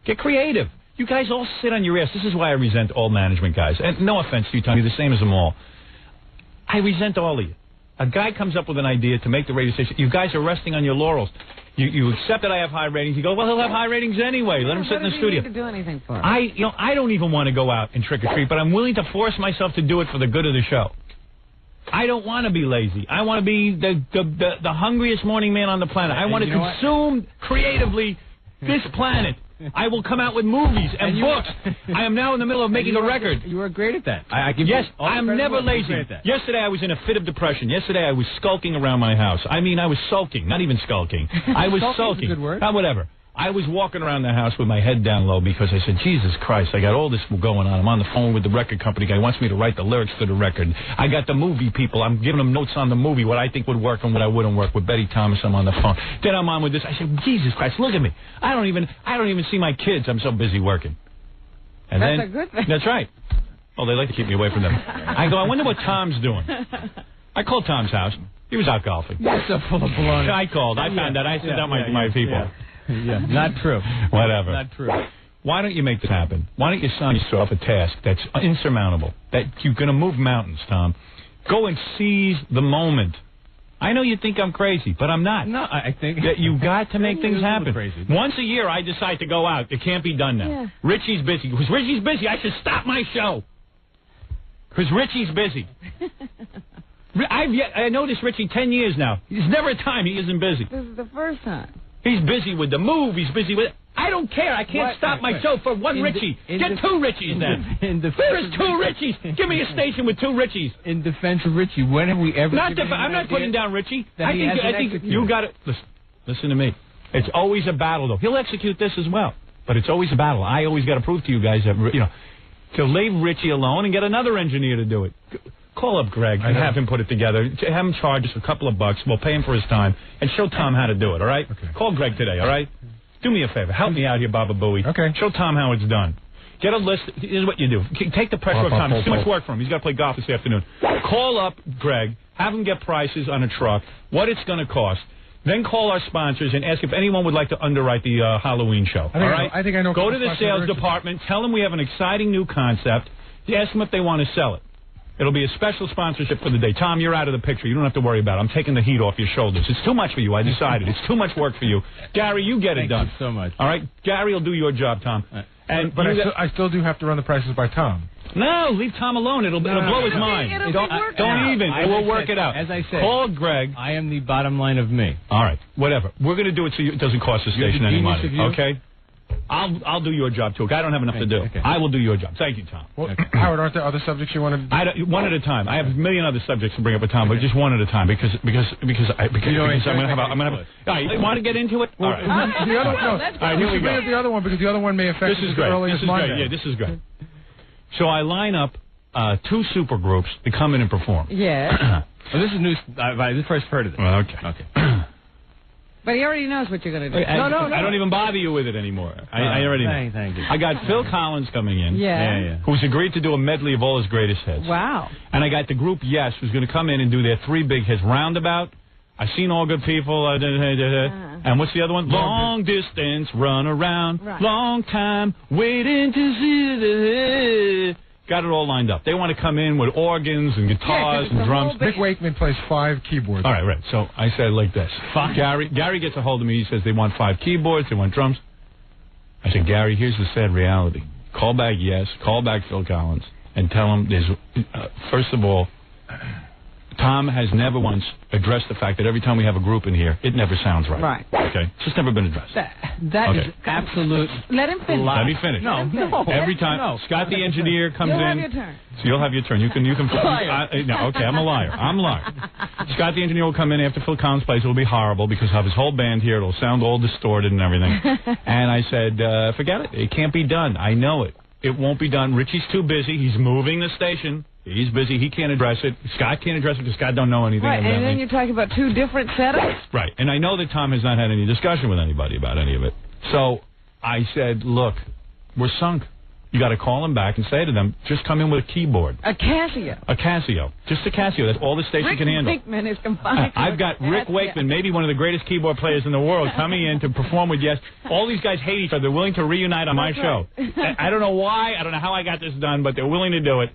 Get creative. You guys all sit on your ass. This is why I resent all management guys. And no offense to you, Tom, you're the same as them all. I resent all of you. A guy comes up with an idea to make the radio station. You guys are resting on your laurels. You accept that I have high ratings. You go, well, he'll have high ratings anyway. Let him sit in the studio. Need to do anything for I don't even want to go out and trick or treat, but I'm willing to force myself to do it for the good of the show. I don't want to be lazy. I want to be the hungriest morning man on the planet. I want to consume creatively this planet. I will come out with movies and books. I am now in the middle of making a record. You are great at that. I'm never lazy. Yesterday I was in a fit of depression. Yesterday I was skulking around my house. I mean, I was sulking, not even skulking. I was sulking. Good word. Whatever. I was walking around the house with my head down low because I said, Jesus Christ, I got all this going on. I'm on the phone with the record company guy. He wants me to write the lyrics to the record. I got the movie people. I'm giving them notes on the movie, what I think would work and what I wouldn't work. With Betty Thomas, I'm on the phone. Then I'm on with this. I said, Jesus Christ, look at me. I don't even see my kids. I'm so busy working. And that's a good thing. That's right. Oh, they like to keep me away from them. I go, I wonder what Tom's doing. I called Tom's house. He was out golfing. You're so full of baloney. I called. I found out. I sent out my people. Yeah, not true. Whatever. Not true. Why don't you make this happen? Why don't you sign yourself a task that's insurmountable? That you're going to move mountains, Tom. Go and seize the moment. I know you think I'm crazy, but I'm not. No, I think that you got to make things happen. Once a year, I decide to go out. It can't be done now. Yeah. Richie's busy. Because Richie's busy, I should stop my show. Because Richie's busy. I know this Richie 10 years now. There's never a time he isn't busy. This is the first time. He's busy with the move. He's busy with... I don't care. I can't stop my show for one Richie. Get two Richies then. There's two Richies. Give me a station with two Richies. In defense of Richie, when have we ever... I'm not putting down Richie. I think you got it. Listen to me. It's always a battle, though. He'll execute this as well. But it's always a battle. I always got to prove to you guys that, to leave Richie alone and get another engineer to do it. Call up Greg and have him put it together. Have him charge us a couple of bucks. We'll pay him for his time and show Tom how to do it, all right? Okay. Call Greg today, all right? Do me a favor. Help me out here, Baba Booey. Okay. Show Tom how it's done. Get a list. Here's what you do. Take the pressure off Tom. It's too much work for him. He's got to play golf this afternoon. Call up Greg. Have him get prices on a truck, what it's going to cost. Then call our sponsors and ask if anyone would like to underwrite the Halloween show. All right? I think I know. Go to the sales department. Tell them we have an exciting new concept. Ask them if they want to sell it. It'll be a special sponsorship for the day. Tom, you're out of the picture. You don't have to worry about it. I'm taking the heat off your shoulders. It's too much for you. I decided. It's too much work for you. Gary, you get it done. Thank you so much. All right? Gary will do your job, Tom. But I still do have to run the prices by Tom. No, leave Tom alone. It'll blow his mind. Don't even. We'll work it out. As I said, call Greg. I am the bottom line of me. All right, whatever. We're going to do it so it doesn't cost the station any money. Okay? I'll do your job too. I don't have enough to do. Okay. I will do your job. Thank you, Tom. Well, Howard, aren't there other subjects you wanted to do? One at a time. I have a million other subjects to bring up with Tom, but just one at a time because I'm going to have. All right, you want to get into it? All right. The other one. All right, here we go. The other one because the other one may affect this is the great. earliest This is Monday. great. Yeah, this is great. So I line up 2 super groups to come in and perform. Yeah. Well, this is news. I first heard of it. Well, okay. But he already knows what you're going to do. No. I don't even bother you with it anymore. I already know. Thank you. I got Phil Collins coming in. Yeah. Who's agreed to do a medley of all his greatest hits. Wow. And I got the group Yes, who's going to come in and do their 3 big hits. Roundabout, I've Seen All Good People, and what's the other one? Long Distance, Run Around, Long Time, Waiting to See the... Got it all lined up. They want to come in with organs and guitars and drums. Rick Wakeman plays 5 keyboards. All right. So I said like this. Gary gets a hold of me. He says they want 5 keyboards. They want drums. I said, Gary, here's the sad reality. Call back Yes. Call back Phil Collins and tell him there's, first of all, Tom has never once addressed the fact that every time we have a group in here, it never sounds right. Right. Okay? It's just never been addressed. That is absolute. Let him finish. Let me finish. No. Every time Scott the engineer comes in. You'll have your turn. So you'll have your turn. You can. No, okay, I'm a liar. Scott the engineer will come in after Phil Collins plays. It'll be horrible because he'll have his whole band here. It'll sound all distorted and everything. And I said, forget it. It can't be done. I know it. It won't be done. Richie's too busy. He's moving the station. He's busy. He can't address it. Scott can't address it because Scott don't know anything. Right, and then you're talking about 2 different setups? Right, and I know that Tom has not had any discussion with anybody about any of it. So I said, look, we're sunk. You got to call them back and say to them, just come in with a keyboard. A Casio. A Casio. Just a Casio. That's all the station can handle. Rick Wakeman is confined. I've got Rick Wakeman, maybe one of the greatest keyboard players in the world, coming in to perform with Yes. All these guys hate each other. They're willing to reunite on my show. I don't know why. I don't know how I got this done, but they're willing to do it.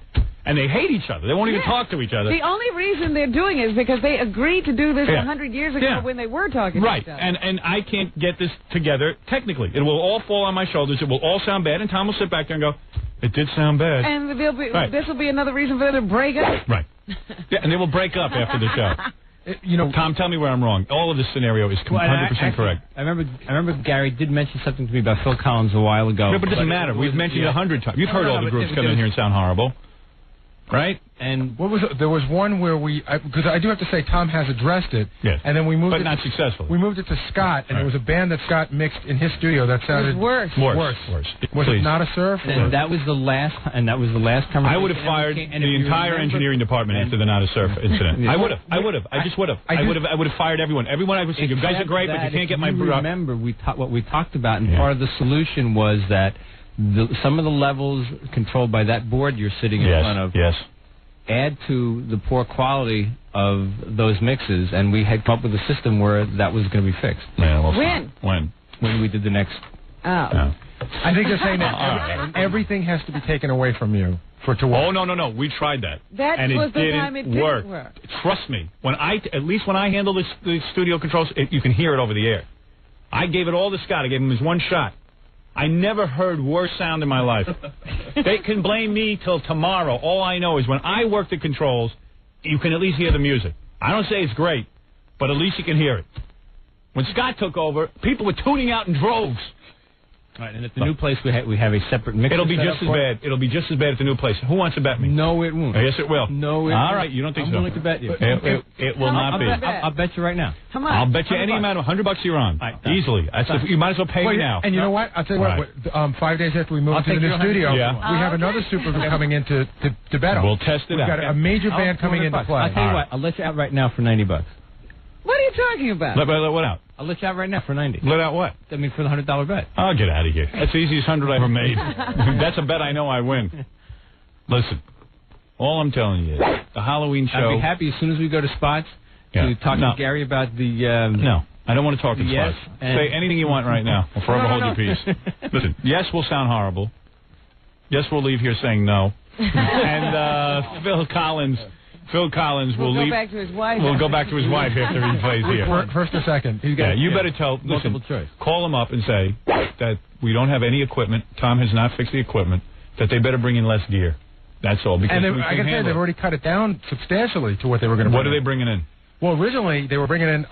And they hate each other. They won't even talk to each other. The only reason they're doing it is because they agreed to do this 100 years ago when they were talking to each other. And I can't get this together technically. It will all fall on my shoulders. It will all sound bad, and Tom will sit back there and go, it did sound bad. And this will be another reason for them to break up. Right. Yeah, and they will break up after the show. Tom, tell me where I'm wrong. All of this scenario is 100% correct. I remember Gary did mention something to me about Phil Collins a while ago. No, but it doesn't matter. We've mentioned it 100 times. You've heard all the groups come in here and sound horrible. Right? And there was one where because I do have to say Tom has addressed it. Yes. And then we moved but not successsually. We moved it to Scott, and it was a band that Scott mixed in his studio that sounded worse. Was it Not a Surf? And that was the last conversation. I would have fired the entire engineering department after the Not a Surf incident. I would have. I just would have. I would have fired everyone. Everyone I was saying, you guys are great, but you can't get my... Remember, what we talked about, and part of the solution was that some of the levels controlled by that board you're sitting in front of add to the poor quality of those mixes, and we had come up with a system where that was going to be fixed. When we did the next... I think they're saying that everything has to be taken away from you for it to work. Oh, no. We tried that. And it didn't work. Trust me. At least when I handle the studio controls, you can hear it over the air. I gave it all to Scott. I gave him his one shot. I never heard worse sound in my life. They can blame me till tomorrow. All I know is when I work the controls, you can at least hear the music. I don't say it's great, but at least you can hear it. When Scott took over, people were tuning out in droves. Right, and at the new place, we have a separate mixer. It'll be just as bad. It'll be just as bad at the new place. Who wants to bet me? No, it won't. Yes, it will. No, it All won't. right, you don't think I'm so? willing to bet you. It will not be. I'll bet you right now. Come on. I'll bet you any amount of $100 you're on. Easily. You might as well pay me now. And you know what? I'll tell you what. 5 days after we moved to the new studio, we have another super group coming in to bet on. We'll test it out. We've got a major band coming into play. I'll tell you what. I'll let you out right now for $90. What are you talking about? Let what out? I'll let you out right now for $90. Let out what? I mean, for the $100 bet. I'll get out of here. That's the easiest 100 I ever made. That's a bet I know I win. Listen, all I'm telling you is the Halloween show. I'd be happy as soon as we go to spots to talk to Gary about the... I don't want to talk in Yes, spots. and- Say anything you want right now. I'll forever hold your peace. Listen, yes, we'll sound horrible. Yes, we'll leave here saying no. And Phil Collins will We'll leave. go back to his wife. We'll go back to his wife after he plays here. First or second? Yeah, you better tell. Listen, call him up and say that we don't have any equipment. Tom has not fixed the equipment. That they better bring in less gear. That's all. Because And we I can gotta say, handle they've it. already cut it down substantially to what they were going to bring What are they bringing in? Well, originally, they were bringing in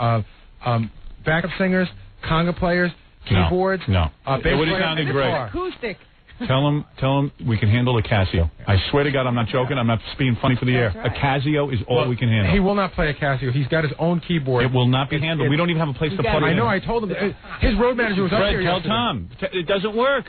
backup singers, conga players, keyboards. No. Bass It would have players, sounded and great. guitar. Acoustic. Tell him we can handle a Casio. I swear to God, I'm not joking. I'm not being funny for the air. That's right. A Casio is all we can handle. He will not play a Casio. He's got his own keyboard. It will not be handled. We don't even have a place to put it I in. know. I told him. His road manager was up Fred, here tell yesterday. Tom. It doesn't work.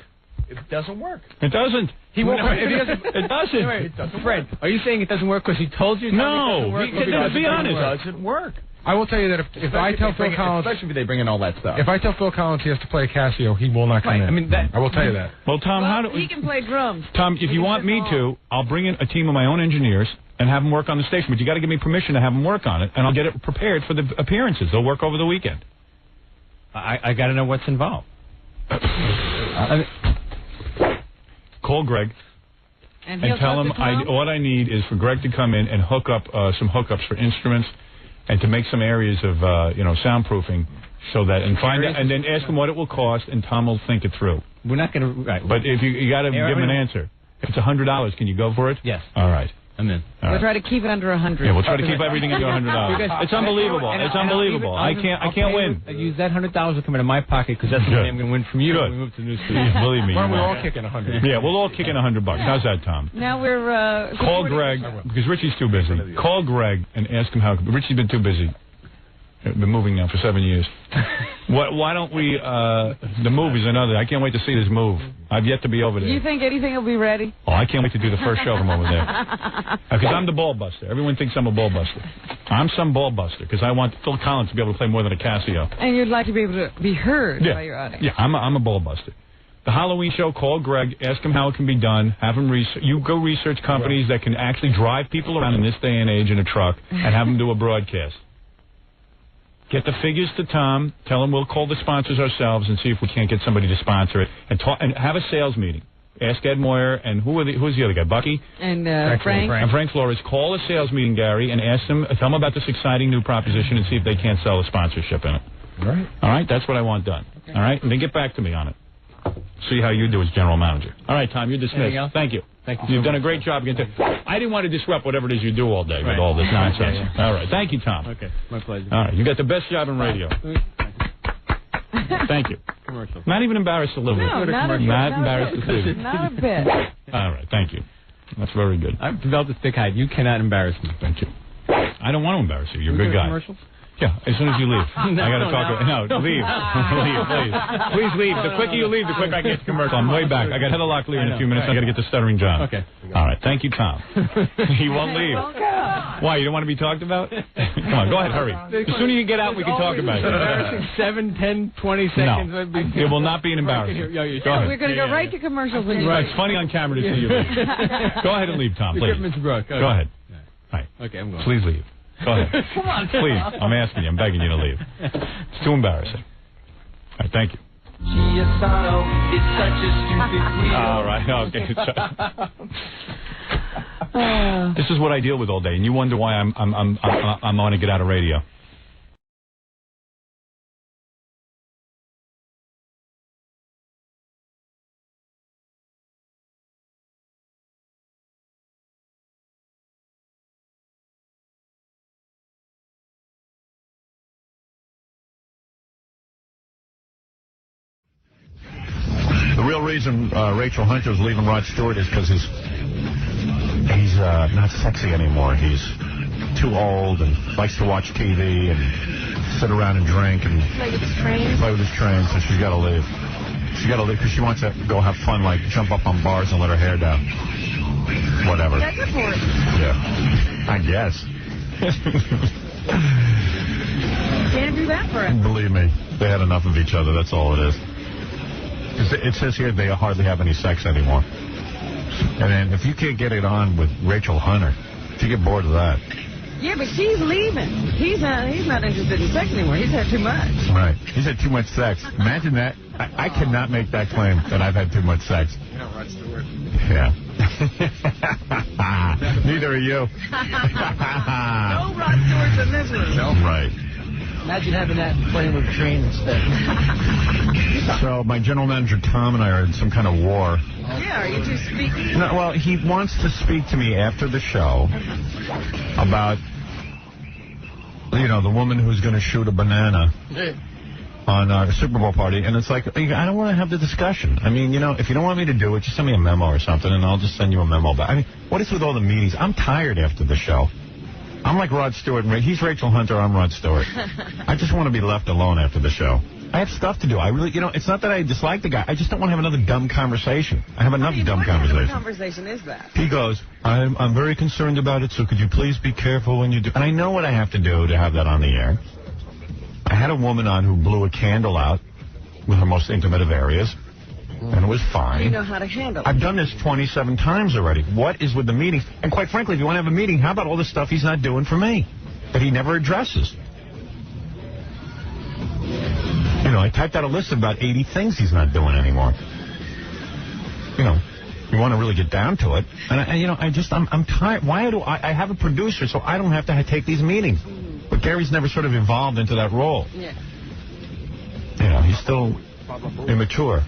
It doesn't work. It doesn't. He won't. If he doesn't. It doesn't. It doesn't Fred, are you saying it doesn't work because he told you? No. Be honest. It doesn't work. I will tell you that if I tell Phil Collins, especially if they bring in all that stuff. if I tell Phil Collins he has to play a Casio, he will not come in. I mean, that. I will tell you that. Well, Tom, how do He can play drums. Tom, if you want me to, I'll bring in a team of my own engineers and have them work on the station. But you got to give me permission to have them work on it, and I'll get it prepared for the appearances. They'll work over the weekend. I got to know what's involved. Call Greg And and he'll tell talk him to Tom? what I need is for Greg to come in and hook up some hookups for instruments and to make some areas of soundproofing so that and then ask him what it will cost, and Tom will think it through. We're not going to. Right. But if you got to give him an answer. If it's $100, can you go for it? Yes. All right. I'm in. All We'll right. try to keep it under 100. Yeah, we'll try to keep everything under $100. It's unbelievable. It's unbelievable. I can't win. I'll use that $100 will come into my pocket because that's the money I'm going to win from you when we move to the new studio. Yeah, believe me. Why don't you we will. all kick in 100? Yeah, we'll all kick in $100. How's that, Tom? Now we're Call supporting- Greg because Richie's too busy. Call Greg and ask him how. Richie's been too busy. Been moving now for 7 years. Why don't we? The move is another. I can't wait to see this move. I've yet to be over Do there. you think anything will be ready? Oh, I can't wait to do the first show from over there. Because I'm the ball buster. Everyone thinks I'm a ball buster. I'm some ball buster because I want Phil Collins to be able to play more than a Casio. And you'd like to be able to be heard Yeah, by your audience. yeah. I'm a ball buster. The Halloween show. Call Greg. Ask him how it can be done. Have him you go research companies that can actually drive people around in this day and age in a truck and have them do a broadcast. Get the figures to Tom. Tell him we'll call the sponsors ourselves and see if we can't get somebody to sponsor it. And have a sales meeting. Ask Ed Moyer and who's the other guy? Bucky? And Frank. And Frank Flores. Call a sales meeting, Gary, and tell them about this exciting new proposition and see if they can't sell a sponsorship in it. All right? That's what I want done. Okay. All right? And then get back to me on it. See how you do as general manager. All right, Tom, you're dismissed. Thank you. Thank you. You've done a great job. I didn't want to disrupt whatever it is you do all day with all this nonsense. All right. Thank you, Tom. Okay. My pleasure. All right. You got the best job in radio. Thank you. Commercial. Not even embarrassed to live with. No, not a bit. Not embarrassed to see you. Not a bit. All right. Thank you. That's very good. I've developed a thick hide. You cannot embarrass me. Thank you. I don't want to embarrass you. You're a good guy. Commercials? Yeah, as soon as you leave. I got to talk. No, Leave. Leave, please. Please leave. The quicker you leave, the quicker I get to commercial. I'm way back. I got Heatherlock Lear in a few minutes. I got to get to Stuttering John. Okay. All right. Thank you, Tom. He won't leave. Why? You don't want to be talked about? Come on. Go ahead. Hurry. The sooner you get out, we can talk about it. Embarrassing 7, 10, 20 seconds. No. It will not be an embarrassment. Go ahead. We're going to go right to commercials when you Right. It's funny on camera to see you leave. Go ahead and leave, Tom, please. Mr. Brooke. Go ahead. All right. Okay, I'm going. Please leave. Go ahead. Come on. Please. I'm asking you. I'm begging you to leave. It's too embarrassing. All right. Thank you. Chiusano is such a stupid wheel. All right. Okay. This is what I deal with all day, and you wonder why I'm on to get out of radio. The real reason Rachel Hunter's leaving Rod Stewart is because he's not sexy anymore. He's too old and likes to watch TV and sit around and drink and Play with his train. play with his train, so she's got to leave. She's got to leave because she wants to go have fun, like jump up on bars and let her hair down. Whatever. Yeah, good for it. Yeah. I guess. Can't do that for it. Believe me, they had enough of each other. That's all it is. It says here they hardly have any sex anymore. And then if you can't get it on with Rachel Hunter, if you get bored of that, Yeah, but she's leaving. He's not interested in sex anymore. He's had too much. Right. He's had too much sex. Imagine that. I cannot make that claim that I've had too much sex. You know, Rod Stewart. Yeah. Neither are you. No Rod Stewart's in this room. No. Right. Imagine having that playing with a train instead. So my general manager, Tom, and I are in some kind of war. Yeah, are you two speaking? No, well, he wants to speak to me after the show about, the woman who's going to shoot a banana on our Super Bowl party. And it's like, I don't want to have the discussion. I mean, if you don't want me to do it, just send me a memo or something, and I'll just send you a memo back. I mean, what is with all the meetings? I'm tired after the show. I'm like Rod Stewart. He's Rachel Hunter. I'm Rod Stewart. I just want to be left alone after the show. I have stuff to do. I really, it's not that I dislike the guy. I just don't want to have another dumb conversation. I have enough dumb conversation. What conversation is that? He goes, I'm very concerned about it, so could you please be careful when you do. And I know what I have to do to have that on the air. I had a woman on who blew a candle out with her most intimate of areas, and it was fine. You know how to handle it. I've done this 27 times already. What is with the meetings? And quite frankly, if you want to have a meeting, how about all the stuff he's not doing for me that he never addresses? I typed out a list of about 80 things he's not doing anymore. You want to really get down to it. And, I'm tired. Why do I have a producer so I don't have to take these meetings? But Gary's never sort of evolved into that role. Yeah. He's still immature.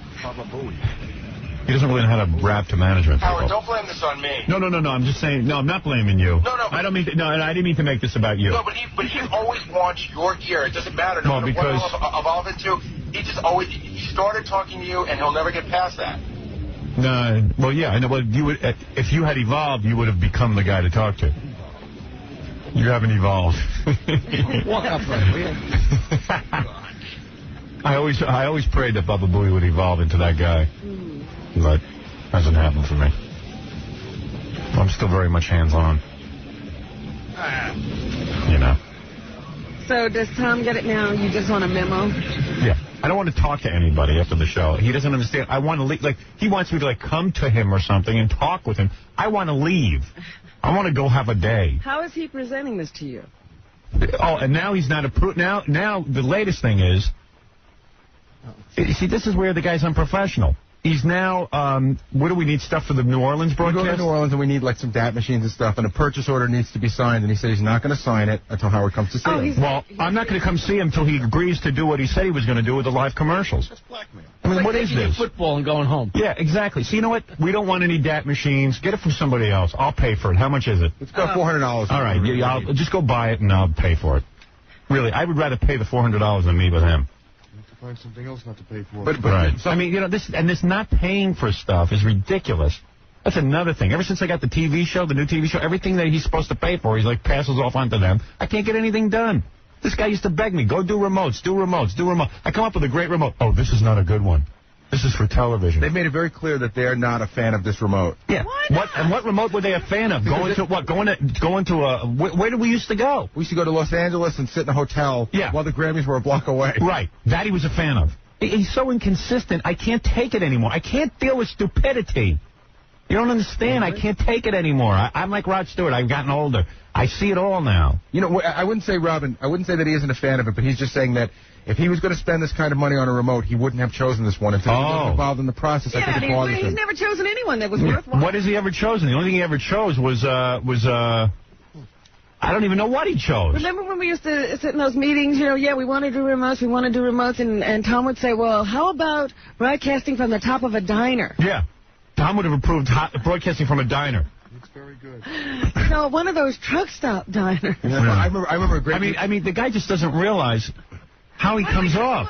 He doesn't really know how to rap to management. Howard, don't blame this on me. No. I'm just saying. No, I'm not blaming you. No. I don't mean. I didn't mean to make this about you. No, but he always wants your ear. It doesn't matter. No matter what he'll evolve into. He just always. He started talking to you, and he'll never get past that. No. Well, yeah, I know. But you would, if you had evolved, you would have become the guy to talk to. You haven't evolved. Walk up, right? I always prayed that Baba Booey would evolve into that guy. But hasn't happened for me. I'm still very much hands-on. So does Tom get it now? You just want a memo? Yeah. I don't want to talk to anybody after the show. He doesn't understand. I want to leave. Like, he wants me to, come to him or something and talk with him. I want to leave. I want to go have a day. How is he presenting this to you? Oh, and now he's not approved. Now the latest thing is, see, this is where the guy's unprofessional. He's now, what do we need, stuff for the New Orleans broadcast? We go to New Orleans and we need, some DAT machines and stuff, and a purchase order needs to be signed, and he said he's not going to sign it until Howard comes to see him. Well, I'm not going to come see him until he agrees to do what he said he was going to do with the live commercials. That's blackmail. I mean, what is this? Football and going home. Yeah, exactly. So you know what? We don't want any DAT machines. Get it from somebody else. I'll pay for it. How much is it? It's about $400. All right, I'll just go buy it and I'll pay for it. Really, I would rather pay the $400 than meet with him. Find something else not to pay for. But right. I mean, this not paying for stuff is ridiculous. That's another thing. Ever since I got the TV show, the new TV show, everything that he's supposed to pay for, he's passes off onto them. I can't get anything done. This guy used to beg me, go do remotes. I come up with a great remote. Oh, this is not a good one. This is for television. They've made it very clear that they're not a fan of this remote. Yeah. What remote were they a fan of? Going to where did we used to go? We used to go to Los Angeles and sit in a hotel while the Grammys were a block away. Right. That he was a fan of. He's so inconsistent. I can't take it anymore. I can't deal with stupidity. You don't understand. I can't take it anymore. I'm like Rod Stewart. I've gotten older. I see it all now. I wouldn't say, Robin, that he isn't a fan of it, but he's just saying that if he was going to spend this kind of money on a remote, he wouldn't have chosen this one. Until he was involved in the process, I think it bothers him. He's never chosen anyone that was worthwhile. What has he ever chosen? The only thing he ever chose was I don't even know what he chose. Remember when we used to sit in those meetings, we want to do remotes, and Tom would say, well, how about broadcasting from the top of a diner? Yeah. Tom would have approved broadcasting from a diner. It's very good. One of those truck stop diners. Yeah. I remember a great... I mean, the guy just doesn't realize how he comes off.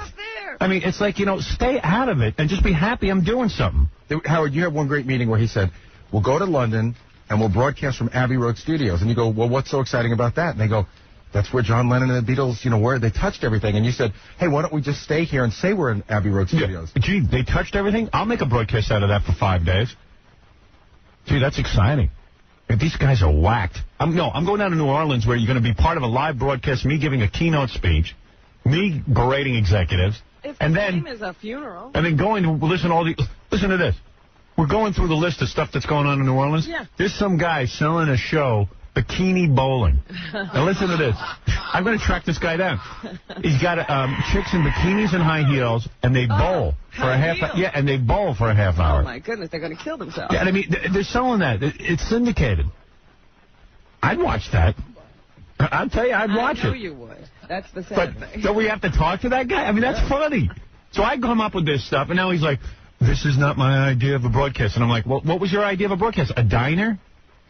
I mean, it's like, stay out of it and just be happy I'm doing something. Howard, you had one great meeting where he said, we'll go to London and we'll broadcast from Abbey Road Studios. And you go, well, what's so exciting about that? And they go, that's where John Lennon and the Beatles, were. They touched everything. And you said, hey, why don't we just stay here and say we're in Abbey Road Studios? Yeah. Gee, they touched everything? I'll make a broadcast out of that for 5 days. Gee, that's exciting. These guys are whacked. I'm going down to New Orleans where you're going to be part of a live broadcast, me giving a keynote speech, me berating executives, and then is a funeral. And then going to listen to this. We're going through the list of stuff that's going on in New Orleans. Yeah. There's some guy selling a show bikini bowling. Now listen to this. I'm going to track this guy down. He's got chicks in bikinis and high heels, and they bowl for a half. Yeah, and they bowl for a half hour. Oh my goodness, they're going to kill themselves. Yeah, and I mean, they're selling that. It's syndicated. I'd watch that. I'll tell you, I'd watch it. I know you would. That's the sad thing. Don't we have to talk to that guy? I mean, that's funny. So I come up with this stuff, and now he's like, this is not my idea of a broadcast. And I'm like, well, what was your idea of a broadcast? A diner?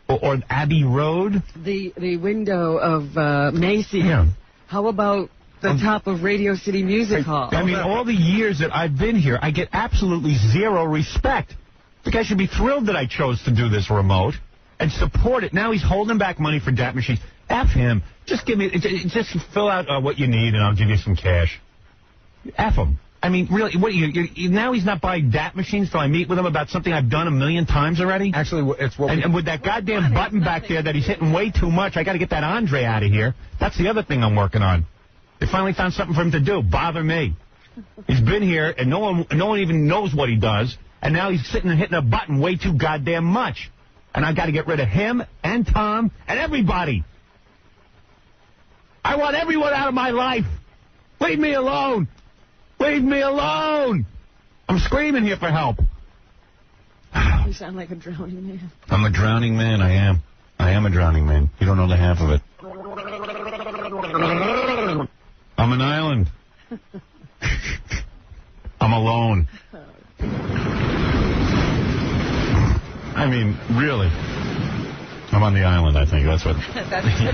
Or Abbey Road? The window of Macy's. Yeah. How about the top of Radio City Music Hall? I mean, all the years that I've been here, I get absolutely zero respect. The guy should be thrilled that I chose to do this remote and support it. Now he's holding back money for DAT machines. F him. Just just fill out what you need, and I'll give you some cash. F him. I mean, really, what now he's not buying DAT machines till I meet with him about something I've done 1,000,000 times already? Actually, it's what and with that goddamn button back there that he's hitting way too much, I got to get that Andre out of here. That's the other thing I'm working on. They finally found something for him to do. Bother me. He's been here, and no one even knows what he does, and now he's sitting and hitting a button way too goddamn much. And I got to get rid of him and Tom and everybody. I want everyone out of my life. Leave me alone. Leave me alone! I'm screaming here for help. You sound like a drowning man. I'm a drowning man, I am. I am a drowning man. You don't know the half of it. I'm an island. I'm alone. I mean, really. I'm on the island, I think. That's what...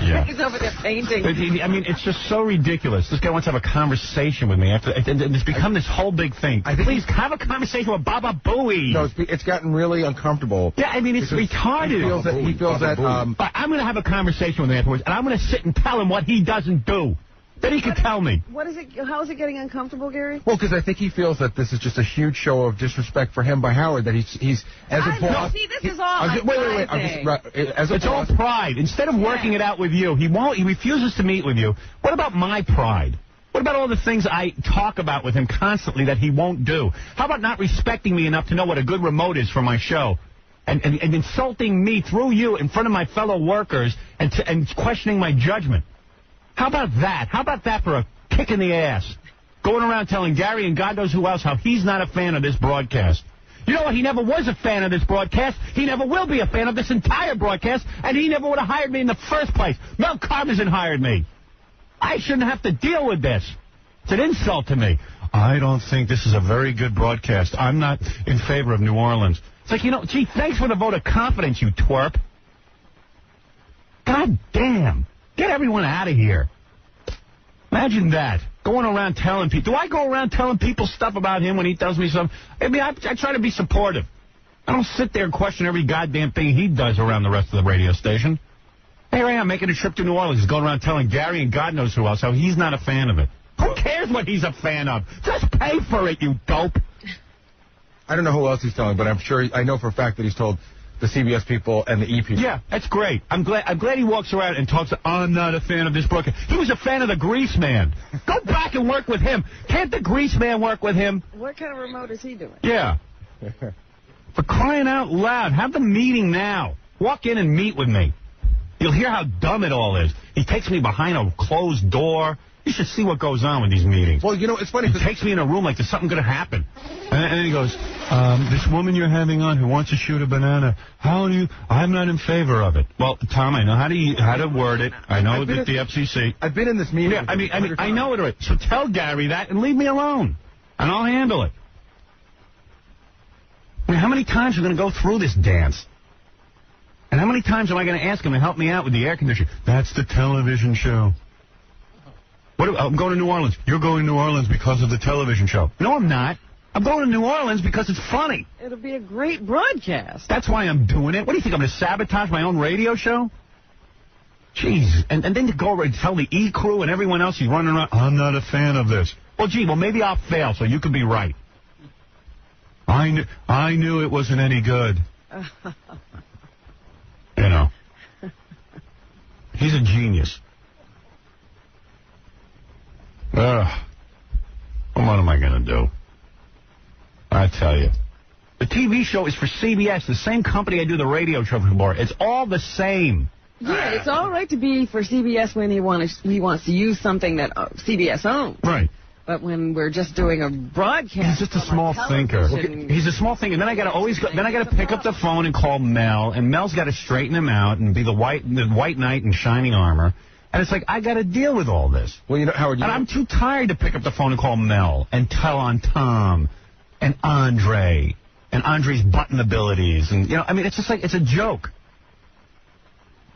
Yeah. He's over there painting. I mean, it's just so ridiculous. This guy wants to have a conversation with me. And it's become this whole big thing. Please, have a conversation with Baba Booey. No, it's gotten really uncomfortable. Yeah, I mean, it's retarded. He feels that but I'm going to have a conversation with him afterwards, and I'm going to sit and tell him what he doesn't do. Then he can tell me. What is it? How is it getting uncomfortable, Gary? Well, because I think he feels that this is just a huge show of disrespect for him by Howard. That he's as a boss. See, this is all. Wait. As a boss, all pride. Instead of working it out with you, he won't. He refuses to meet with you. What about my pride? What about all the things I talk about with him constantly that he won't do? How about not respecting me enough to know what a good remote is for my show? And insulting me through you in front of my fellow workers and questioning my judgment. How about that? How about that for a kick in the ass? Going around telling Gary and God knows who else how he's not a fan of this broadcast. You know what? He never was a fan of this broadcast. He never will be a fan of this entire broadcast, and he never would have hired me in the first place. Mel Karmazin hired me. I shouldn't have to deal with this. It's an insult to me. I don't think this is a very good broadcast. I'm not in favor of New Orleans. It's like, gee, thanks for the vote of confidence, you twerp. God damn. Get everyone out of here. Imagine that. Going around telling people. Do I go around telling people stuff about him when he tells me something? I mean, I try to be supportive. I don't sit there and question every goddamn thing he does around the rest of the radio station. Here I am making a trip to New Orleans, going around telling Gary and God knows who else how he's not a fan of it. Who cares what he's a fan of? Just pay for it, you dope. I don't know who else he's telling, but I know for a fact that he's told the CBS people and the E people. Yeah, that's great. I'm glad he walks around and talks. I'm not a fan of this broadcast. He was a fan of the Grease Man. Go back and work with him. Can't the Grease Man work with him? What kind of remote is he doing? Yeah. For crying out loud, have the meeting now. Walk in and meet with me. You'll hear how dumb it all is. He takes me behind a closed door. You should see what goes on with these meetings. Well, it's funny. He takes me in a room like there's something going to happen. And then he goes, this woman you're having on who wants to shoot a banana, I'm not in favor of it. Well, Tom, I know how to word it. I know that the FCC. I've been in this meeting. Yeah, I know it. So tell Gary that and leave me alone. And I'll handle it. I mean, how many times are we going to go through this dance? And how many times am I going to ask him to help me out with the air conditioning? That's the television show. I'm going to New Orleans. You're going to New Orleans because of the television show. No, I'm not. I'm going to New Orleans because it's funny. It'll be a great broadcast. That's why I'm doing it. What do you think, I'm going to sabotage my own radio show? Jeez. And then to go over and tell the E! Crew and everyone else he's running around, I'm not a fan of this. Well, gee, maybe I'll fail so you could be right. I knew it wasn't any good. He's a genius. What am I going to do? I tell you. The TV show is for CBS, the same company I do the radio show for. It's all the same. Yeah, it's all right to be for CBS when he wants to use something that CBS owns. Right. But when we're just doing a broadcast, he's just a small thinker. He's a small thinker. Then I got to pick up the phone and call Mel, and Mel's got to straighten him out and be the white knight in shining armor. And it's like, I got to deal with all this. Well, you know, Howard, I'm too tired to pick up the phone and call Mel and tell on Tom and Andre and Andre's button abilities. And, you know, I mean, it's just like, it's a joke.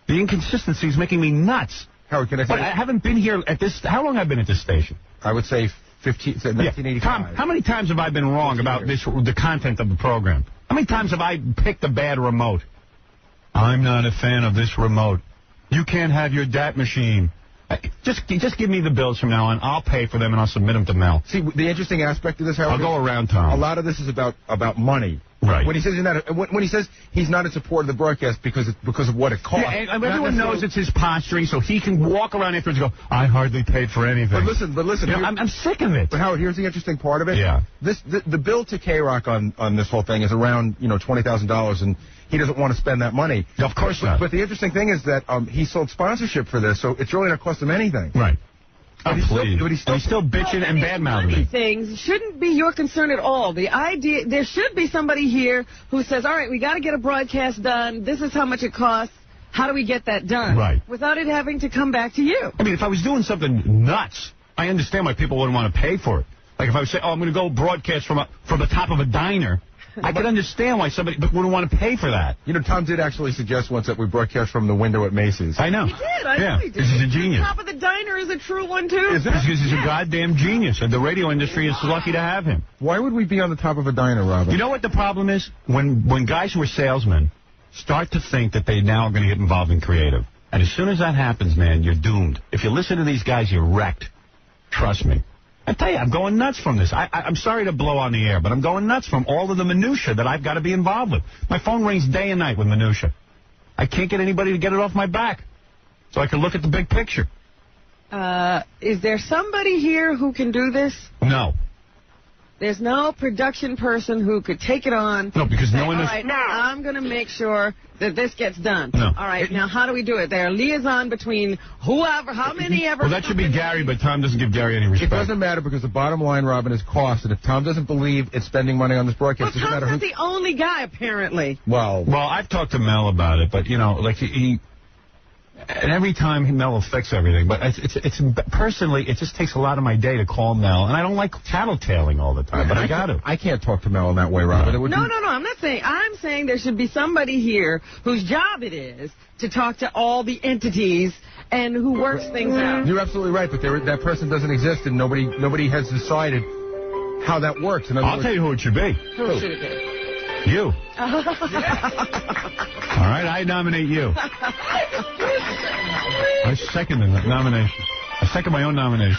The inconsistency is making me nuts. Howard, can I tell you? I haven't been here at this, how long have I been at this station? I would say 1985. Tom, how many times have I been wrong about the content of the program? How many times have I picked a bad remote? I'm not a fan of this remote. You can't have your DAT machine. Just give me the bills from now on. I'll pay for them and I'll submit them to Mel. See, the interesting aspect of this, Howard, I'll go around, Tom. A lot of this is about money. Right. When he says he's not in support of the broadcast because of what it costs. Yeah, and everyone knows it's his posturing, so he can walk around afterwards and go, I hardly paid for anything. But listen. You know, I'm sick of it. But Howard, here's the interesting part of it. Yeah. The bill to K-Rock on this whole thing is around $20,000, and he doesn't want to spend that money. Of course not. But the interesting thing is that he sold sponsorship for this, so it's really not cost him anything. Right. But he's still bitching and bad-mouthing me. Things shouldn't be your concern at all. The idea, there should be somebody here who says, all right, we got to get a broadcast done. This is how much it costs. How do we get that done? Right. Without it having to come back to you. I mean, if I was doing something nuts, I understand why people wouldn't want to pay for it. Like if I was saying, I'm going to go broadcast from the top of a diner, I could understand why somebody wouldn't want to pay for that. You know, Tom did actually suggest once that we broadcast from the window at Macy's. I know. He did. I know he did. He's a genius. The top of the diner is a true one, too. Is it? Because he's a goddamn genius, and the radio industry is lucky to have him. Why would we be on the top of a diner, Robin? You know what the problem is? When guys who are salesmen start to think that they now are going to get involved in creative. And as soon as that happens, man, you're doomed. If you listen to these guys, you're wrecked. Trust me. I tell you, I'm going nuts from this. I'm sorry to blow on the air, but I'm going nuts from all of the minutia that I've got to be involved with. My phone rings day and night with minutia. I can't get anybody to get it off my back so I can look at the big picture. Is there somebody here who can do this? No. There's no production person who could take it on. No, because no one is... All right, now I'm going to make sure that this gets done. No. All right, now how do we do it? They're a liaison between whoever, how many ever... Well, that should be Gary, but Tom doesn't give Gary any respect. It doesn't matter because the bottom line, Robin, is cost. And if Tom doesn't believe it's spending money on this broadcast, well, it doesn't matter Tom's not the only guy, apparently. Well, I've talked to Mel about it, but, you know, like he and every time Mel will fix everything. But it's personally, it just takes a lot of my day to call Mel, and I don't like tattletaling all the time. But I got to. I can't talk to Mel in that way, Robin. No. I'm not saying. I'm saying there should be somebody here whose job it is to talk to all the entities and who works things out. You're absolutely right, but that person doesn't exist, and nobody has decided how that works. I'll tell you who it should be. Who should it be? You. All right, I nominate you. I second the nomination. I second my own nomination.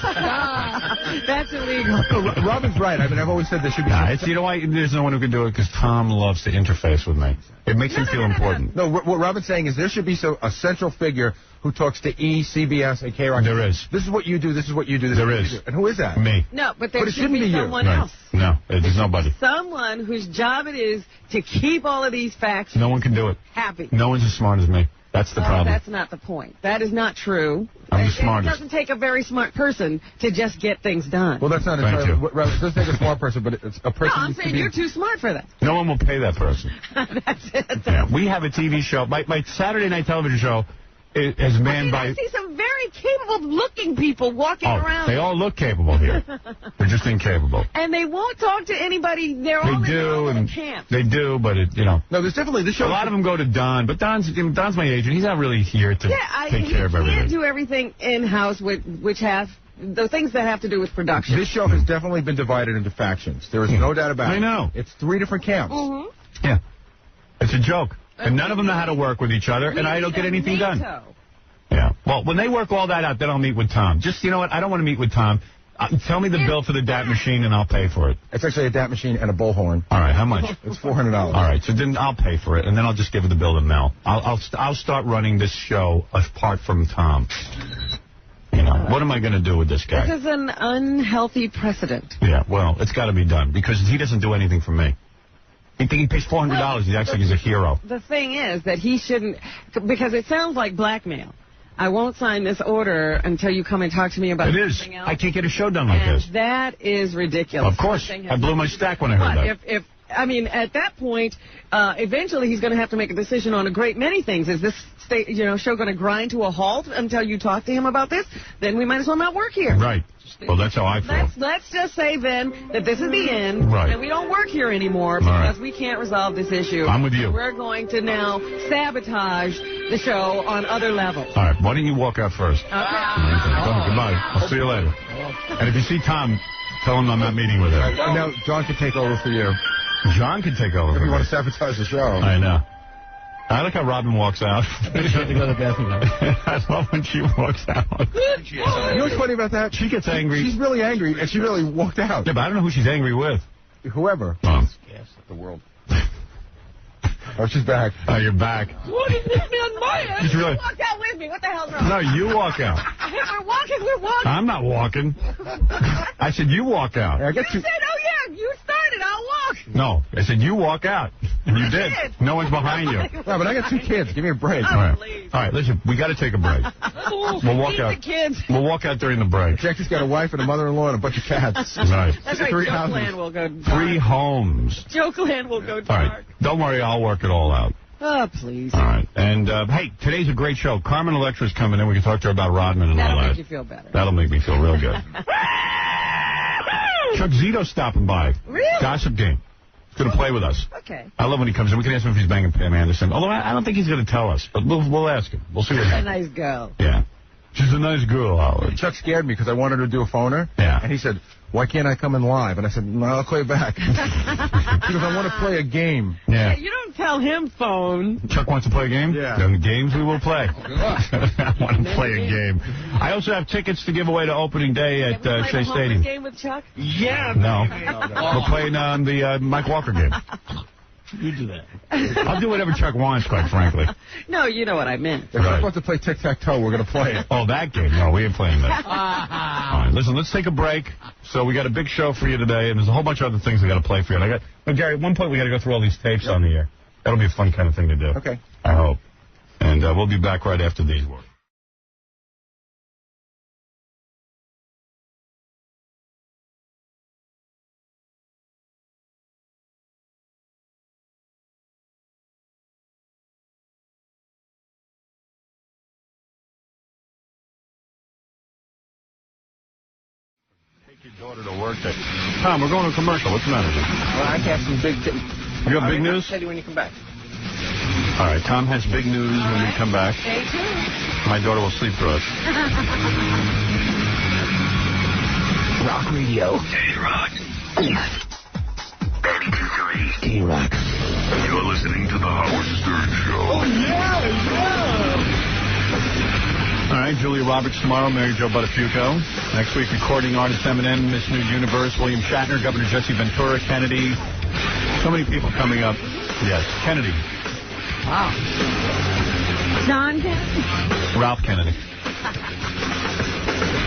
That's illegal. Robin's right. I mean, I've always said there should be... you know why there's no one who can do it? Because Tom loves to interface with me. It makes him feel important. No, what Robin's saying is there should be a central figure who talks to E, CBS, and K-Rock. There is. This is what you do. This is what you do. There is. And who is that? Me. No, but there it should be someone else. No, there's nobody. Someone whose job it is to keep all of these facts No one can do it. happy. No one's as smart as me. That's the problem. That's not the point. That is not true. I'm the smartest. It doesn't take a very smart person to just get things done. Well, that's not entirely... It doesn't take a smart person, but it's a person... No, I'm saying you're too smart for that. No one will pay that person. That's it. Yeah, we have a TV show. My Saturday night television show is manned by... I see some very capable-looking people walking around. They all look capable here. They're just incapable. And they won't talk to anybody. They're all in their own little camp. They do, but No, there's definitely this show. A lot of them go to Don, but Don's my agent. He's not really here to take care of everything. He can't do everything in-house, which have the things that have to do with production. This show has definitely been divided into factions. There is no doubt about it. I know. It's 3 different camps. Mm-hmm. Yeah. It's a joke. And none of them know how to work with each other, and I don't get anything done. Yeah. Well, when they work all that out, then I'll meet with Tom. Just, you know what? I don't want to meet with Tom. Tell me the bill for the DAT machine, and I'll pay for it. It's actually a DAT machine and a bullhorn. All right. How much? It's $400. All right. So then I'll pay for it, and then I'll just give the bill to Mel. I'll start running this show apart from Tom. You know, what am I going to do with this guy? This is an unhealthy precedent. Yeah. Well, it's got to be done because he doesn't do anything for me. He think he pays $400. He acts like he's a hero. The thing is that he shouldn't, because it sounds like blackmail. I won't sign this order until you come and talk to me about something else. I can't get a show done like this. That is ridiculous. Of course. I blew my stack when I heard that. I mean, at that point, eventually he's going to have to make a decision on a great many things. Is this show going to grind to a halt until you talk to him about this? Then we might as well not work here. Right. Well, that's how I feel. Let's just say then that this is the end, right, and we don't work here anymore because we can't resolve this issue. I'm with you. So we're going to now sabotage the show on other levels. All right. Why don't you walk out first? Okay. Goodbye. I'll see you later. And if you see Tom, tell him I'm not meeting with him. And now John can take over for you. John can take over. If you want to sabotage the show. I know. I like how Robin walks out. She had to go to the bathroom. I love when she walks out. You know what's funny about that? She gets angry. She's really angry, and she really walked out. Yeah, but I don't know who she's angry with. Whoever. Yes, the world. Oh, she's back. Oh, you're back. What is this man my end? She's really... You walked out with me. What the hell's wrong? No, you walk out. We're walking. I'm not walking. I said you walk out. You said, oh, yeah, you started. I'll walk. No, I said you walk out. And you did. No one's behind you. No, but I got 2 kids. Give me a break. All right, listen, we got to take a break. We'll walk out. The kids. We'll walk out during the break. Jackie's got a wife and a mother-in-law and a bunch of cats. Right. That's right. 3 Jokeland houses. will go dark. 3 homes. Jokeland will go dark. All right. Don't worry, I'll work it all out. Oh, please. All right. And, hey, today's a great show. Carmen Electra's coming in. We can talk to her about Rodman and all that. That'll make you feel better. That'll make me feel real good. Chuck Zito's stopping by. Really? Gossip Game. He's going to play with us. Okay. I love when he comes in. We can ask him if he's banging Pam Anderson. Although I don't think he's going to tell us. But we'll ask him. We'll see what She's a happens. nice girl. Yeah. She's a nice girl, Howard. Chuck scared me because I wanted her to do a phoner. Yeah. And he said, why can't I come in live? And I said, no, I'll call you back. Because I want to play a game. Yeah. You don't tell him phone. Chuck wants to play a game? Yeah. Then games we will play. I want to play a game. I also have tickets to give away to opening day at Shea Stadium. Game with Chuck? Yeah. No. We're playing the Mike Walker game. You do that. I'll do whatever Chuck wants, quite frankly. No, you know what I meant. If Chuck wants to play tic-tac-toe, we're going to play it. Oh, that game? No, we ain't playing that. All right, listen, let's take a break. So we got a big show for you today, and there's a whole bunch of other things we got to play for you. And Gary, at one point we got to go through all these tapes on the air. That'll be a fun kind of thing to do. Okay. I hope. And we'll be back right after these words. Your daughter to work there. Tom, we're going to a commercial. What's the matter? Well, I have some big... You got big news? I'll tell you when you come back. All right, Tom has big news when we come back. Stay tuned. My daughter will sleep through it. Rock Radio. K-Rock. 92.3 K-Rock. You're listening to The Howard Stern Show. Oh, yeah. All right, Julia Roberts tomorrow, Mary Jo Buttafuoco. Next week, recording artist Eminem, Miss New Universe, William Shatner, Governor Jesse Ventura, Kennedy. So many people coming up. Yes, Kennedy. Wow. John Kennedy? Ralph Kennedy.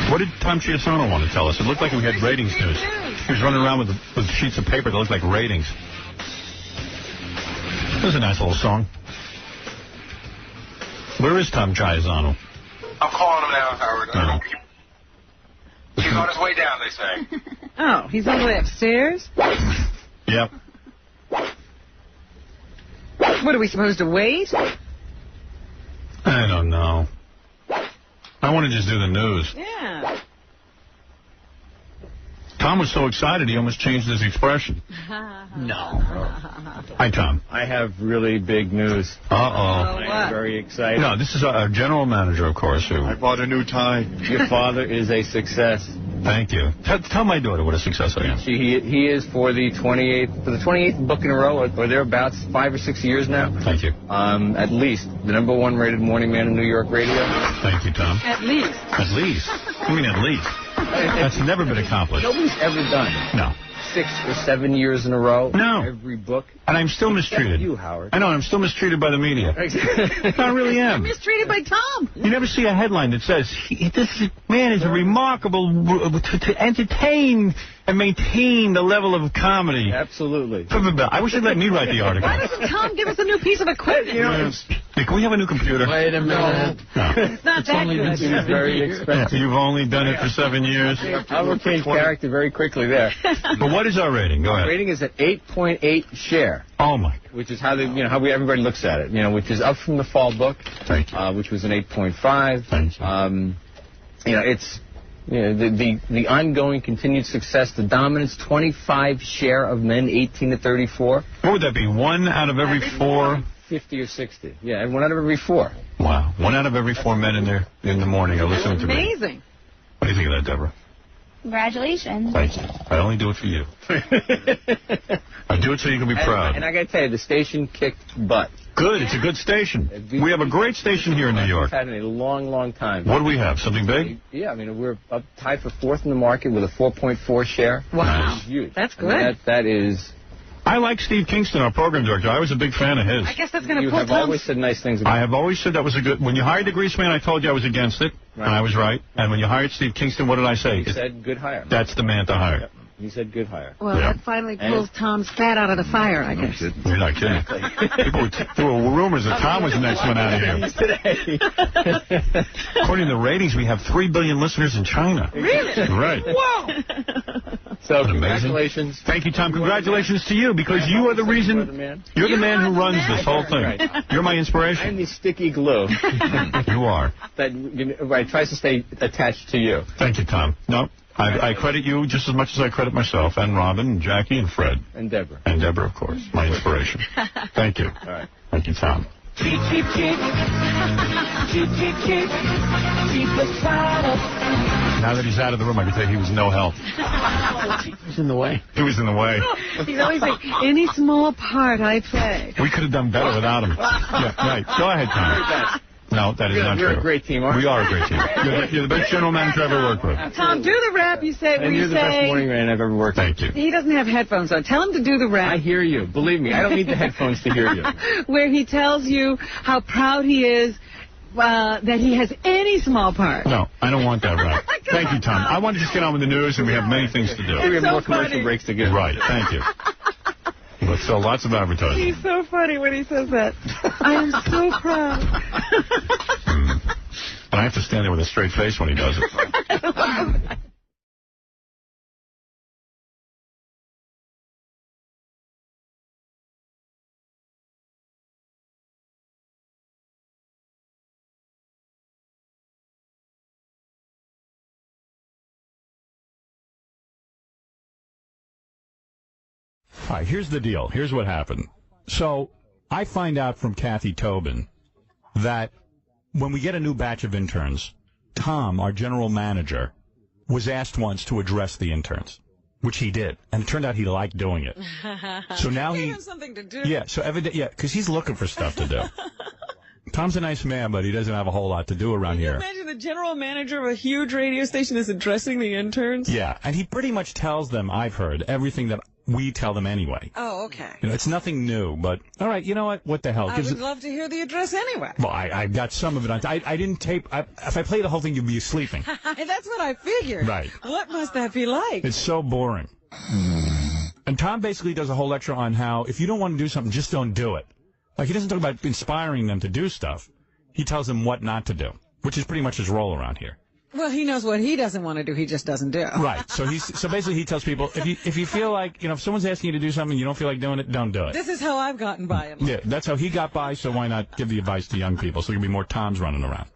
What did Tom Chiusano want to tell us? It looked like we had ratings news. He was running around with sheets of paper that looked like ratings. This is a nice little song. Where is Tom Chiusano? I'm calling him now, Howard. He's on his way down, they say. Oh, he's on the way upstairs? Yep. What, are we supposed to wait? I don't know. I want to just do the news. Yeah. Tom was so excited he almost changed his expression. No. Hi, Tom. I have really big news. Uh-oh. I'm very excited. No, this is our general manager, of course. Who I bought a new tie. Your father is a success. Thank you. Tell my daughter what a success I am. He is for the 28th book in a row, or thereabouts, 5 or 6 years now. Thank you. At least the #1 rated morning man in New York radio. Thank you, Tom. At least. At least. I mean, at least. That's never been accomplished. Nobody's ever done. No. 6 or 7 years in a row. No. Every book. And I'm still mistreated. You, Howard. I know, I'm still mistreated by the media. I really am. You're mistreated by Tom. You never see a headline that says, this man is remarkable to entertain and maintain the level of comedy. Absolutely. I wish they'd let me write the article. Why doesn't Tom give us a new piece of equipment? Hey, can we have a new computer? Wait a minute. No. It's not that good. It's very expensive. You've only done it for 7 years. I will change character very quickly there. But what is our rating? Go ahead. Our rating is at 8.8 share. Oh my! Which is how everybody looks at it. Which is up from the fall book. Thank you. Which was an 8.5. Thank you. It's the ongoing continued success, the dominance, 25 share of men 18 to 34. What would that be? 1 out of every 4. 50 or 60. Yeah, and 1 out of every 4. Wow. 1 out of every 4 men in the morning are listening to me. Amazing. What do you think of that, Deborah? Congratulations. Thank you. I only do it for you. I do it so you can be proud. And I got to tell you, the station kicked butt. Good. It's a good station. We have a great station here in New York. We've had it in a long, long time. What do we have? Something big? Yeah, I mean, we're up tied for 4th in the market with a 4.4 share. Wow. Which is huge. That's good. I mean, that is... I like Steve Kingston, our program director. I was a big fan of his. I guess that's going to You pull have always said nice things about I have always said that was a good... When you hired the Grease Man, I told you I was against it, and I was right. And when you hired Steve Kingston, what did I say? You said good hire. That's the man to hire. Yep. You said good hire. Well, that finally pulls Tom's fat out of the fire, I guess. You're not kidding. There were rumors that Tom was the next one out of here. According to the ratings, we have 3 billion listeners in China. Really? Right. Whoa! So, congratulations. Thank you, Tom. Congratulations to you, because you are the reason... You're the man who runs this whole thing. Right. You're my inspiration. I'm the sticky glue. You are. That tries to stay attached to you. Thank you, Tom. No, I credit you just as much as I credit myself, and Robin, and Jackie, and Fred. And Deborah. And Deborah, of course. My inspiration. Thank you. All right. Thank you, Tom. Cheep, cheep, cheep. Cheep, cheep, cheep. Cheep beside us. Now that he's out of the room, I can tell you he was no help. He's in the way. He was in the way. He's always like, any small part I play. We could have done better without him. Yeah, right. Go ahead, Tom. No, that is not true. You're a great team, aren't you? We are a great team. You're the best general manager I've ever worked with. Tom, do the rap you say. And you're the best morning man I've ever worked with. Thank you. He doesn't have headphones on. Tell him to do the rap. I hear you. Believe me, I don't need the headphones to hear you. Where he tells you how proud he is that he has any small part. No, I don't want that rap. Thank you, Tom. I want to just get on with the news, and we have many things to do. We have more commercial breaks to get. Right. Thank you. Let's sell lots of advertising. He's so funny when he says that. I am so proud. And I have to stand there with a straight face when he does it. All right, here's the deal. Here's what happened. So I find out from Kathy Tobin that when we get a new batch of interns, Tom, our general manager, was asked once to address the interns, which he did. And it turned out he liked doing it. So now he has something to do. Yeah, so because he's looking for stuff to do. Tom's a nice man, but he doesn't have a whole lot to do around here. Imagine the general manager of a huge radio station is addressing the interns. Yeah, and he pretty much tells them, I've heard, everything that we tell them anyway. Oh, okay. It's nothing new, but all right, you know what? What the hell? I would love to hear the address anyway. Well, I got some of it on. I didn't tape. If I play the whole thing, you'd be sleeping. That's what I figured. Right. What must that be like? It's so boring. And Tom basically does a whole lecture on how if you don't want to do something, just don't do it. Like, he doesn't talk about inspiring them to do stuff. He tells them what not to do, which is pretty much his role around here. Well, he knows what he doesn't want to do. He just doesn't do. Right. So basically he tells people, if you feel like, if someone's asking you to do something, you don't feel like doing it, don't do it. This is how I've gotten by in life. Yeah, that's how he got by, so why not give the advice to young people? So there can be more Toms running around.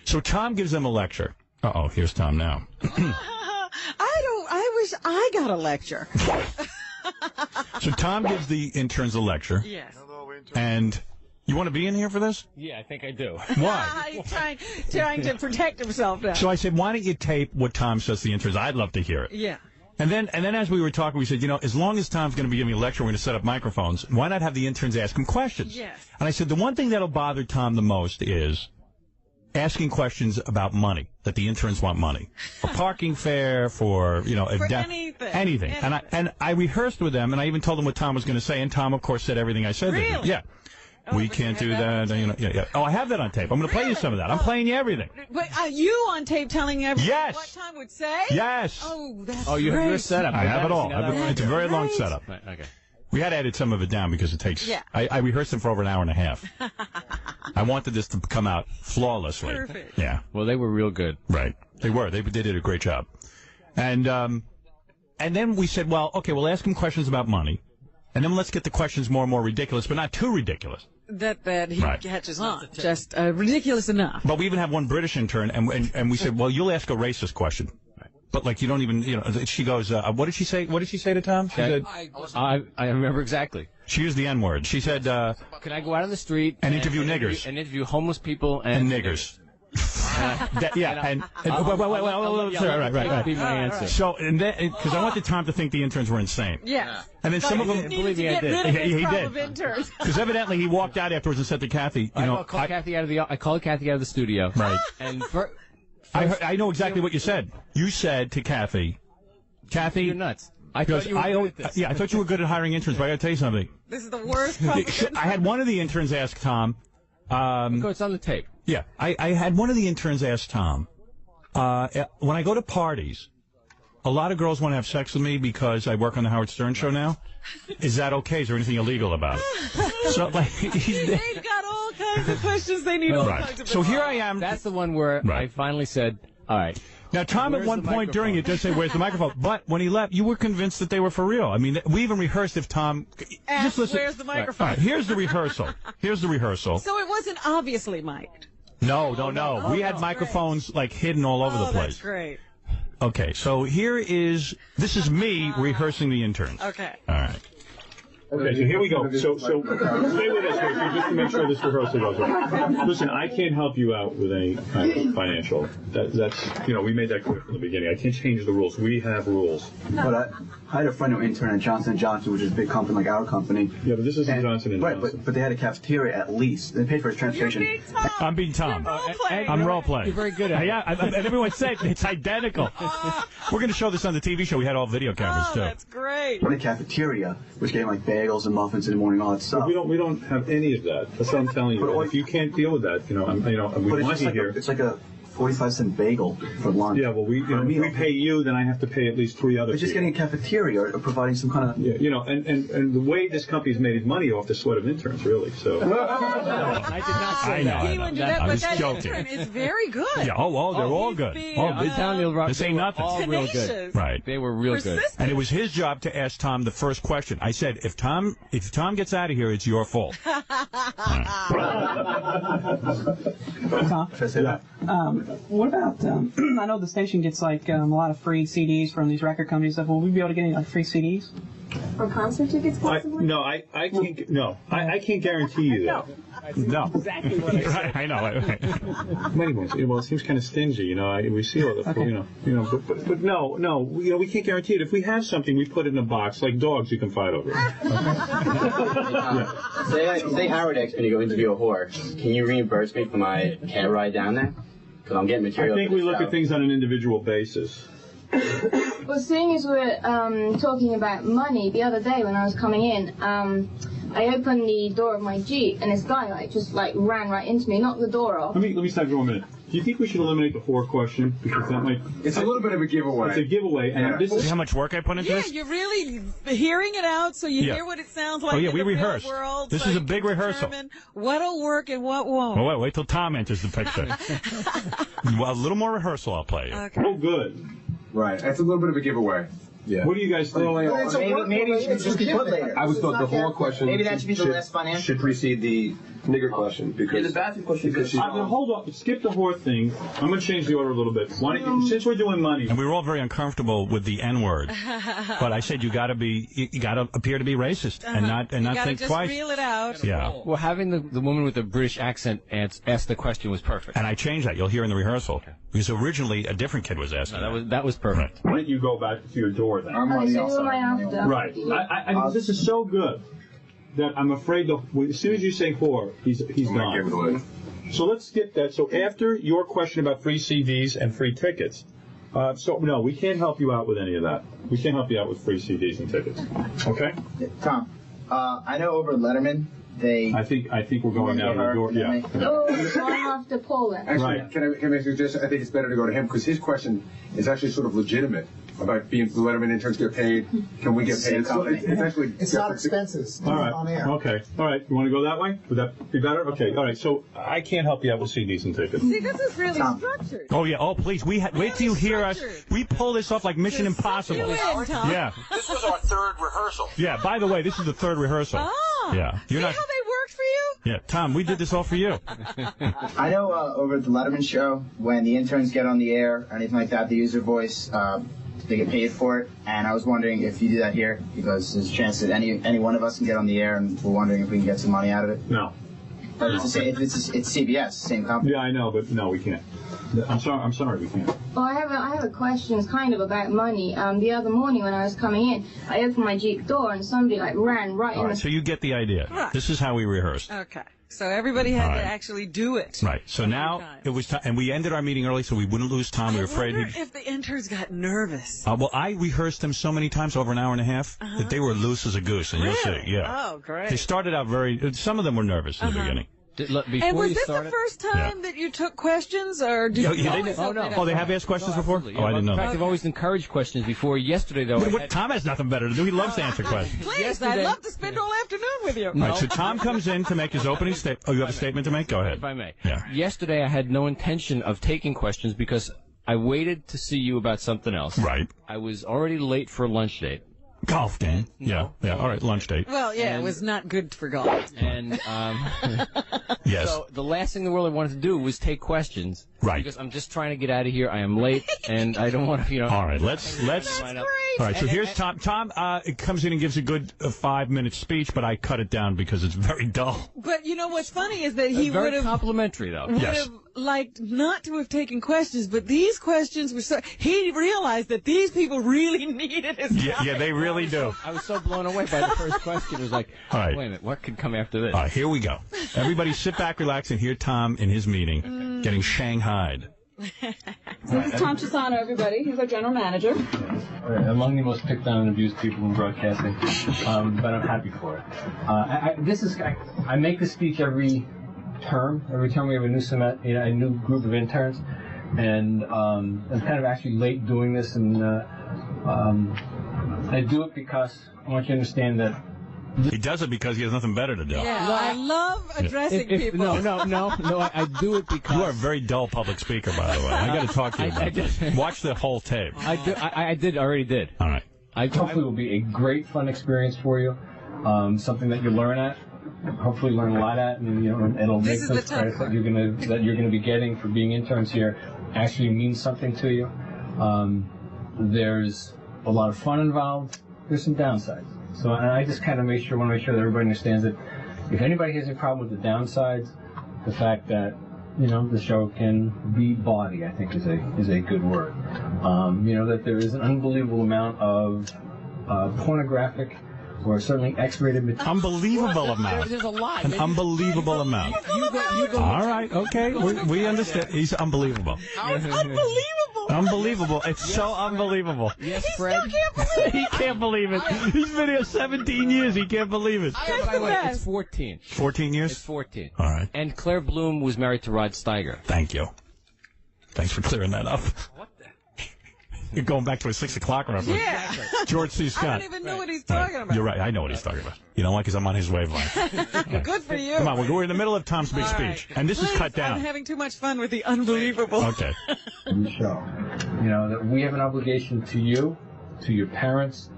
So Tom gives them a lecture. Uh-oh, here's Tom now. I wish I got a lecture. So Tom gives the interns a lecture. Yes. And you want to be in here for this? Yeah, I think I do. Why? He's trying to protect himself now. So I said, why don't you tape what Tom says to the interns? I'd love to hear it. Yeah. And then as we were talking, we said, as long as Tom's going to be giving a lecture, we're going to set up microphones. Why not have the interns ask him questions? Yes. And I said, the one thing that'll bother Tom the most is asking questions about money, that the interns want money. For parking fare, for, you know, anything. And I rehearsed with them, and I even told them what Tom was going to say, and Tom, of course, said everything I said. Really? Yeah. We can't do that. You know, yeah. Oh, I have that on tape. I'm going to play you some of that. I'm playing you everything. But you on tape telling everyone Yes. what Tom would say? Yes. Oh, that's you have your setup. I have it all. It's a very long setup. Right, okay. We had to edit some of it down because it takes... Yeah. I rehearsed it for over an hour and a half. I wanted this to come out flawlessly. Perfect. Yeah. Well, they were real good. Right. They were. They did a great job. And then we said, well, okay, we'll ask him questions about money. And then let's get the questions more and more ridiculous, but not too ridiculous. That he catches on. Just ridiculous enough. But we even have one British intern, and we said, well, you'll ask a racist question. But, like, you don't even, you know, she goes, what did she say? What did she say to Tom? She said, I remember exactly. She used the N-word. She said, can I go out on the street and interview niggers? And interview homeless people and niggers. Right. Be my answer. So, and then, because I wanted Tom to think the interns were insane. Yeah. And then some of them, believe me, I did. He did. Because evidently he walked out afterwards and said to Kathy, I called Kathy out of the studio. Right. And I know exactly what you said. You said to Kathy, you're nuts. I thought you were good at this. Yeah, I thought you were good at hiring interns, but I got to tell you something. This is the worst problem. I had one of the interns ask Tom. It's on the tape. Yeah, I had one of the interns ask Tom, when I go to parties, a lot of girls want to have sex with me because I work on the Howard Stern show now. Is that okay? Is there anything illegal about it? So, like, they've got all kinds of questions. They need all kinds of. So here I am. That's the one where I finally said, all right. Now, Tom, at one point during it, does say, where's the microphone? But when he left, you were convinced that they were for real. I mean, we even rehearsed if Tom... Just listen. Where's the microphone? Right. Here's the rehearsal. So it wasn't obviously mic'd. No. We had microphones, like, hidden all over the place. That's great. Okay, so this is me rehearsing the interns. Okay. All right. Okay, so here we go. So stay with us here, just to make sure this rehearsal goes well. Listen, I can't help you out with any kind of financial. That's, we made that clear from the beginning. I can't change the rules. We have rules. But I had a friend who interned at Johnson & Johnson, which is a big company like our company. Yeah, but this isn't Johnson & Johnson. Right, but they had a cafeteria at least. They paid for his transportation. I'm being Tom. I'm role-playing. You're very good at it. Yeah, and everyone said it's identical. We're going to show this on the TV show. We had all video cameras, too. That's great. The cafeteria was getting like bagels and muffins in the morning, all that stuff. But we don't have any of that. That's what I'm telling you. If you can't deal with that, we want you here. It's like a 45-cent bagel for lunch. Yeah, well, we pay you, then I have to pay at least 3 other people. But just getting a cafeteria or providing some kind of... Yeah, and the way this company's made its money off the sweat of interns, really, so... I did not say that. I was joking. Intern is very good. Yeah, they're all good. This ain't nothing. All real good. Right. They were real good. And it was his job to ask Tom the first question. I said, if Tom gets out of here, it's your fault. Tom, should I say that? What about, I know the station gets like a lot of free CDs from these record companies and stuff. Will we be able to get any like free CDs? Or concert tickets possibly? I can't. No, I can't guarantee you that. No. Exactly what I said. Right, I know. Well, it seems kind of stingy, we see all the, but no, we can't guarantee it. If we have something, we put it in a box, like dogs you can fight over. Say Howard X going to go interview a whore. Can you reimburse me for my cab ride down there? Because I'm getting material. I think we look at things on an individual basis. Well, seeing as we're talking about money, the other day when I was coming in, I opened the door of my Jeep, and this guy just ran right into me, knocked the door off. Let me stop for 1 minute. Do you think we should eliminate the whore question? Because that might... It's a little bit of a giveaway. It's a giveaway. And this is how much work I put into this? Yeah, you're really hearing it out so you hear what it sounds like. Oh, yeah, we in the rehearsed. World, this so is a big rehearsal. What'll work and what won't. Well, wait till Tom enters the picture. Well, a little more rehearsal I'll play you. Okay. Oh, good. Right. That's a little bit of a giveaway. Yeah. What do you guys think? Maybe it should just be put later. I was thought the whole question. Maybe that should be the last financial. Should precede the nigger question because the bathroom question. Hold on. Skip the whore thing. I'm going to change the order a little bit. Since we're doing money, and we were all very uncomfortable with the N-word, but I said you got to appear to be racist and not think just twice. Reel it out. Yeah. Well, having the woman with the British accent ask the question was perfect. And I changed that. You'll hear in the rehearsal because originally a different kid was asking. That was perfect. Why don't you go back to your door then? Right. This is so good that I'm afraid as soon as you say whore, he's gone. So let's get that. So after your question about free CDs and free tickets, no, we can't help you out with any of that. We can't help you out with free CDs and tickets. Okay? Tom, I know over Letterman, I think we're going out the door. Yeah. Oh, going off to Poland. Actually, Right. can I make a suggestion? I think it's better to go to him because his question is actually sort of legitimate about being the Letterman interns get paid. Can we get paid? It's actually not expenses. All right. On air. Okay. All right. You want to go that way? Would that be better? Okay. All right. So I can't help you out with CDs and tickets. See, this is really structured. Oh yeah. Oh please. Wait till you hear us. We pull this off like Mission Impossible. Yeah. This was our third rehearsal. Yeah. By the way, this is the third rehearsal. Yeah. See how they worked for you? Yeah. Tom, we did this all for you. I know over at the Letterman show, when the interns get on the air or anything like that, they use their voice. They get paid for it, and I was wondering if you do that here, because there's a chance that any one of us can get on the air, and we're wondering if we can get some money out of it. No. But it's CBS, same company. Yeah, I know, but no, we can't. I'm sorry, we can't. Well, I have a question. It's kind of about money. The other morning when I was coming in, I opened my Jeep door, and somebody ran right All in right. the... So you get the idea. Right. This is how we rehearsed. Okay. So everybody had All right. to actually do it. Right. So now it was time, and we ended our meeting early so we wouldn't lose Tom. We were afraid I wonder he'd... if the interns got nervous. Well, I rehearsed them so many times, over an hour and a half, that they were loose as a goose, and you'll see. Yeah. Oh, great. They started out some of them were nervous in the beginning. And was this the first time that you took questions, or did you always open it up? Oh, they have asked questions before? Absolutely. Oh, I didn't know In fact, that. I've always encouraged questions before. Yesterday, though, Tom has nothing better to do. He loves to answer questions. Please, I'd love to spend all afternoon with you. All right, so Tom comes in to make his opening statement. Oh, you have a statement to make? Go ahead. If I may. Yeah. Yesterday, I had no intention of taking questions because I waited to see you about something else. Right. I was already late for a lunch date. Golf game. Yeah. All right, lunch date. Well, yeah, it was not good for golf. And yes. So the last thing in the world I wanted to do was take questions. Right. Because I'm just trying to get out of here. I am late, and I don't want to, All right, let's. All right, so here's Tom. Tom comes in and gives a good 5-minute speech, but I cut it down because it's very dull. But you know what's funny is that he very would have complimentary, though. Yes. liked not to have taken questions, but these questions were so... He realized that these people really needed his time. Yeah, they really do. I was so blown away by the first question. It was like, All right. wait a minute, what could come after this? All right, here we go. Everybody sit back, relax, and hear Tom in his meeting getting shanghaied. So this is Tom Chiusano, everybody. He's our general manager. Among the most picked on and abused people in broadcasting, but I'm happy for it. I make this speech every term. Every term we have a new group of interns, and I'm kind of actually late doing this, and I do it because I want you to understand that. He does it because he has nothing better to do. Yeah, I love addressing people. No, I do it because... You are a very dull public speaker, by the way. I got to talk to you about this. Watch the whole tape. I already did. All right. I hopefully will be a great fun experience for you, something that you learn at, hopefully learn a lot at, and it'll make those credits that you're gonna be getting for being interns here actually means something to you. There's a lot of fun involved. There's some downsides. So, and I just kind of want to make sure that everybody understands that if anybody has a problem with the downsides, the fact that the show can be bawdy, I think is a good word. That there is an unbelievable amount of pornographic or certainly X-rated material. Unbelievable amount. There's a lot. An unbelievable amount. All right, okay, we understand. He's unbelievable. How is unbelievable? Unbelievable. It's so unbelievable. Yes, He Fred. still can't believe it. He can't believe it. He's been here 17 years. He can't believe it. By the way, it's 14. 14 years? It's 14. All right. And Claire Bloom was married to Rod Steiger. Thank you. Thanks for clearing that up. What the? You're going back to a 6 o'clock reference. Yeah. George C. Scott. I don't even know what he's talking about. You're right. I know what he's talking about. You know why? Because I'm on his wavelength. Good for you. Come on, we're in the middle of Tom's big speech, and this Please, is cut down. I'm having too much fun with the unbelievable. Okay. Show. That we have an obligation to you, to your parents,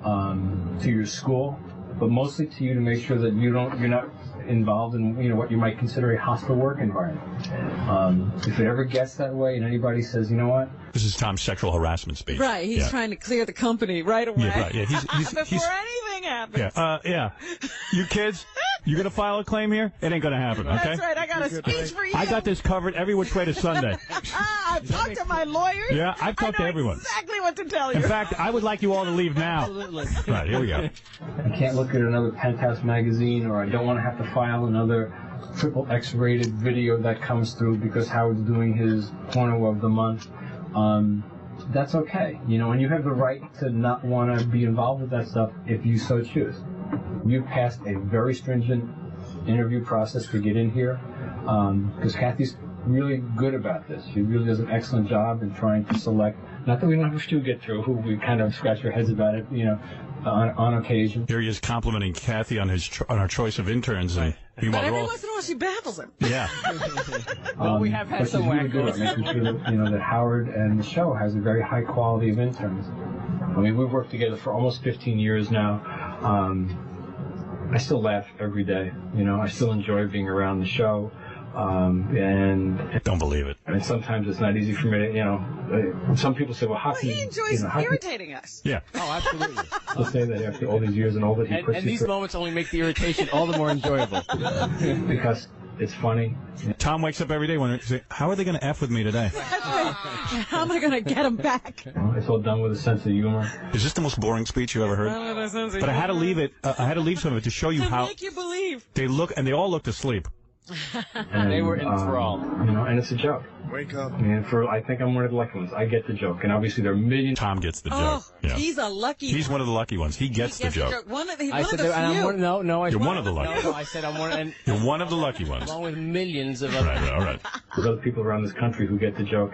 to your school, but mostly to you to make sure that you're not involved in what you might consider a hostile work environment. If it ever gets that way and anybody says, you know what? This is Tom's sexual harassment speech. Right, he's trying to clear the company right away. Yeah, right. Yeah, before anything happens. Yeah. You kids, you gonna file a claim here? It ain't gonna happen. Okay. That's right. I got a speech for you. I got this covered every which way to Sunday. I've talked to my lawyers. Yeah, I've talked to everyone. Exactly what to tell you. In fact, I would like you all to leave now. Absolutely. Right, here we go. I can't look at another Penthouse magazine, or I don't want to have to file another XXX rated video that comes through because Howard's doing his porno of the month. That's okay, and you have the right to not want to be involved with that stuff if you so choose. You've passed a very stringent interview process to get in here, because Kathy's really good about this. She really does an excellent job in trying to select. Not that we don't have to get through, who we kind of scratch our heads about it, on occasion. Here he is complimenting Kathy on our choice of interns, and but every once in a while she baffles him. Yeah. Well, we have had some really good at making sure that, that Howard and the show has a very high quality of interns. I mean, we've worked together for almost 15 years now. I still laugh every day. I still enjoy being around the show. And don't believe it. I mean, sometimes it's not easy for me to, some people say, well, how can he enjoys irritating us. Yeah. Oh, absolutely. He'll say that after all these years and all that he puts and these moments only make the irritation all the more enjoyable. Because it's funny. Tom wakes up every day wondering, how are they going to F with me today? How am I going to get him back? It's all done with a sense of humor. Is this the most boring speech you ever heard? But I had to leave it. I had to leave some of it to show you how make you believe. They look, and they all looked asleep. And, they were enthralled. And it's a joke. Wake up. And I think I'm one of the lucky ones. I get the joke. And obviously there are millions. Tom gets the joke. Oh, yeah. He's a lucky He's one of the lucky ones. He gets the joke. One of the few. I said, You're one of the lucky No, I said I'm one. And You're one of the lucky ones. Along with millions of others. All right. There's other people around this country who get the joke.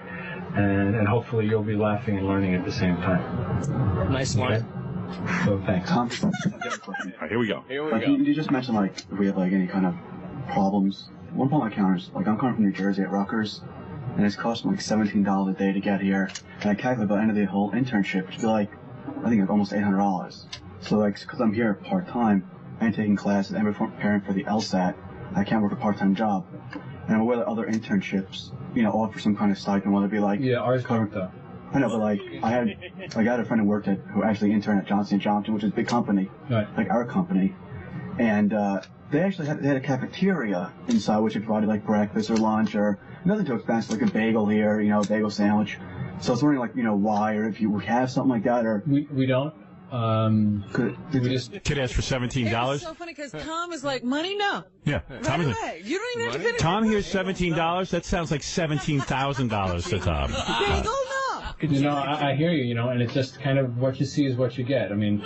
And hopefully you'll be laughing and learning at the same time. Nice line. So thanks. Tom, here we go. You just mentioned, if we have, any kind of problems. One point I counter is, I'm coming from New Jersey at Rutgers, and it's costing $17 a day to get here. And I calculate by the end of the whole internship, it should be I think almost $800. So, because I'm here part-time, I ain't taking classes, and preparing for the LSAT, I can't work a part-time job. And I'm aware that other internships, offer some kind of stipend, whether it be Yeah, ours don't though. I know, but I had a friend who actually interned at Johnson & Johnson, which is a big company, like our company, and they actually had a cafeteria inside, which provided breakfast or lunch or nothing too expensive, like a bagel here, a bagel sandwich. So I was wondering, why, or if you have something like that, or we don't. Kid asked for $17. It's so funny because Tom is like, money, no. Yeah. Right away. You don't even have to finish. Tom hears $17. That sounds like $17,000 to Tom. Bagel, no. I hear you, and it's just kind of what you see is what you get. I mean,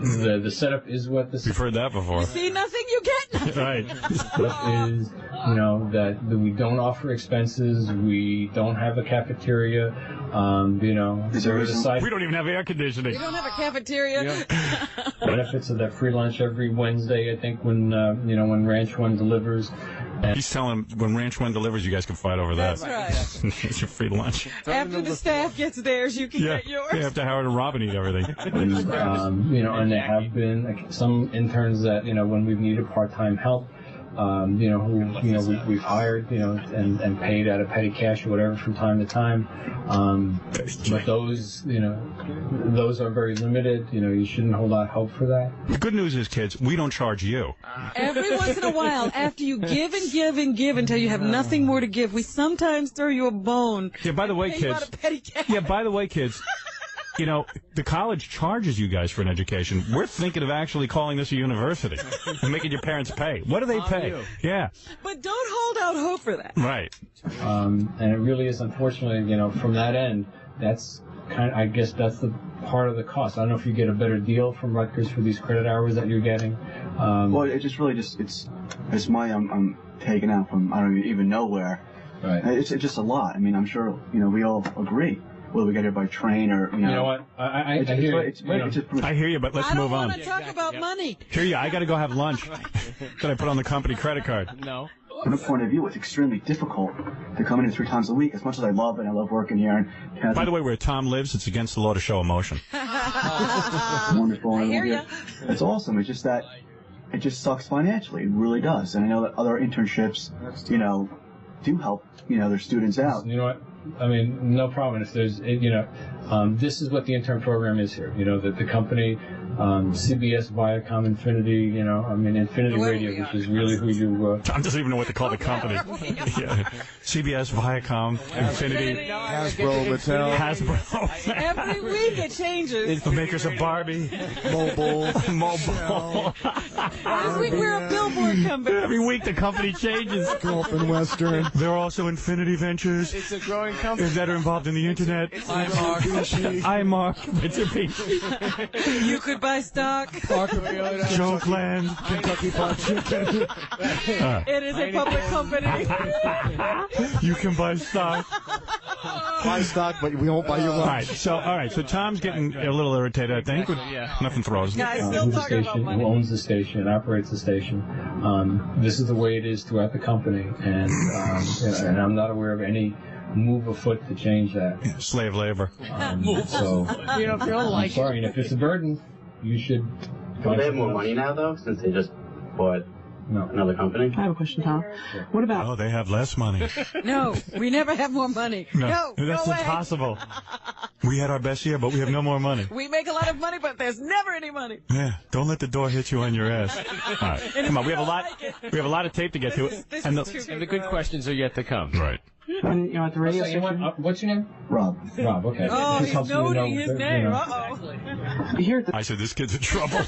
the setup is what the... You've heard that before. You see nothing, you get nothing. Right. The setup is, that we don't offer expenses, we don't have a cafeteria, we don't even have air conditioning. We don't have a cafeteria. Benefits of that free lunch every Wednesday, I think, when Ranch One delivers. He's telling him when Ranch One delivers, you guys can fight over that. That's right. It's your free lunch. After the staff gets theirs, you can get yours. Yeah, after Howard and Robin eat everything. And there have been some interns that, when we've needed part-time help, who we've hired, and paid out of petty cash or whatever from time to time. But those, those are very limited. You shouldn't hold out hope for that. The good news is, kids, we don't charge you. Every once in a while, after you give and give and give until you have nothing more to give, we sometimes throw you a bone. Yeah, by the way, kids. The college charges you guys for an education. We're thinking of actually calling this a university and making your parents pay. What do they pay? Yeah. But don't hold out hope for that. Right. And it really is, unfortunately, from that end, that's I guess that's the part of the cost. I don't know if you get a better deal from Rutgers for these credit hours that you're getting. Well, it just really it's money I'm taking out from I don't even know where. Right. It's just a lot. I mean, I'm sure we all agree. Whether we get here by train or You know what? I hear you. I hear you, but let's move on. I don't want to talk about money. Hear you. I got to go have lunch. That I put on the company credit card. No. From a point of view, it's extremely difficult to come in here 3 times a week. As much as I love it, I love working here. And by the way, where Tom lives, it's against the law to show emotion. It's wonderful. I hear you. It's awesome. It's just that it just sucks financially. It really does. And I know that other internships, do help, their students out. You know what? I mean, no problem. If there's, this is what the intern program is here. The company, CBS, Viacom, Infinity, Infinity Radio, which is really who you... Tom doesn't even know what to call the company. Yeah. CBS, Viacom, Infinity, Hasbro, Mattel. Hasbro. Every week it changes. The makers of Barbie. Mobile. This week we're a billboard company. Every week the company changes. Gulf and Western. There are also Infinity Ventures. It's a growing company. That are involved in the internet. iMark. Mitsubishi. You could buy stock. Jokeland. Kentucky Fried Chicken. It is a public company. You can buy stock. Buy stock, but we won't buy your lunch. All right. So Tom's getting a little irritated, I think. Nothing frozen. Guys, still talking about money. Who owns the station, operates the station. This is the way it is throughout the company, and I'm not aware of any move afoot to change that. Slave labor. So You don't feel like I'm sorry, and if it's a burden, you should. Do they have more money now, though, since they just bought another company? I have a question, Tom. What about... Oh, they have less money. No, we never have more money. No, that's no way. impossible. We had our best year, but we have no more money. We make a lot of money, but there's never any money. Yeah, don't let the door hit you on your ass. All right, come on, we have a lot. We have a lot of tape to get to, and the good questions are yet to come. Right. And, at the radio station... What's your name? Rob. Rob, okay. Oh, Just he's helps me to know noting his name. Uh-oh. I said, this kid's in trouble.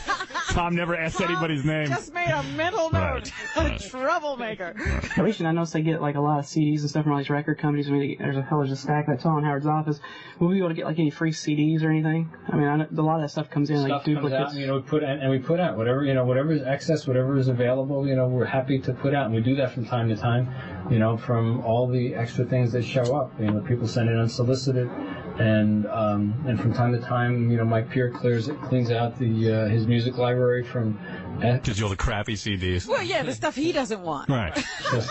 Tom never asked anybody's name. Just made a mental note. A troublemaker. At least I noticed they get like a lot of CDs and stuff from all these record companies. I mean, there's a stack that's all in Howard's office. Will we be able to get like any free CDs or anything? I mean, a lot of that stuff comes in like duplicates. Comes out, we put out whatever is excess, whatever is available. We're happy to put out, and we do that from time to time. From all the extra things that show up. People send it unsolicited, and from time to time, Mike Peer cleans out his music library from. Gives you all the crappy CDs. Well, yeah, the stuff he doesn't want. Right.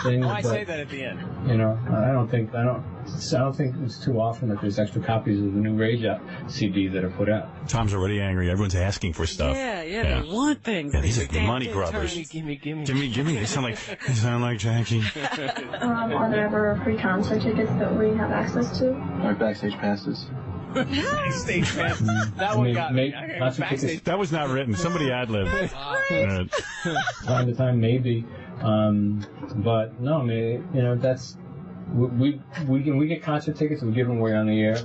Why say that at the end? I don't think it's too often that there's extra copies of the new Rage Out CD that are put out. Tom's already angry. Everyone's asking for stuff. Yeah, they want things. Yeah, these are the money grubbers. Give me. They sound like Jackie. Are there ever free concert tickets that we have access to? Or backstage passes. Backstage pass. That one got me. That was not written. Somebody ad-libbed. Time to time, maybe. But no, that's we get concert tickets. We give them away on the air.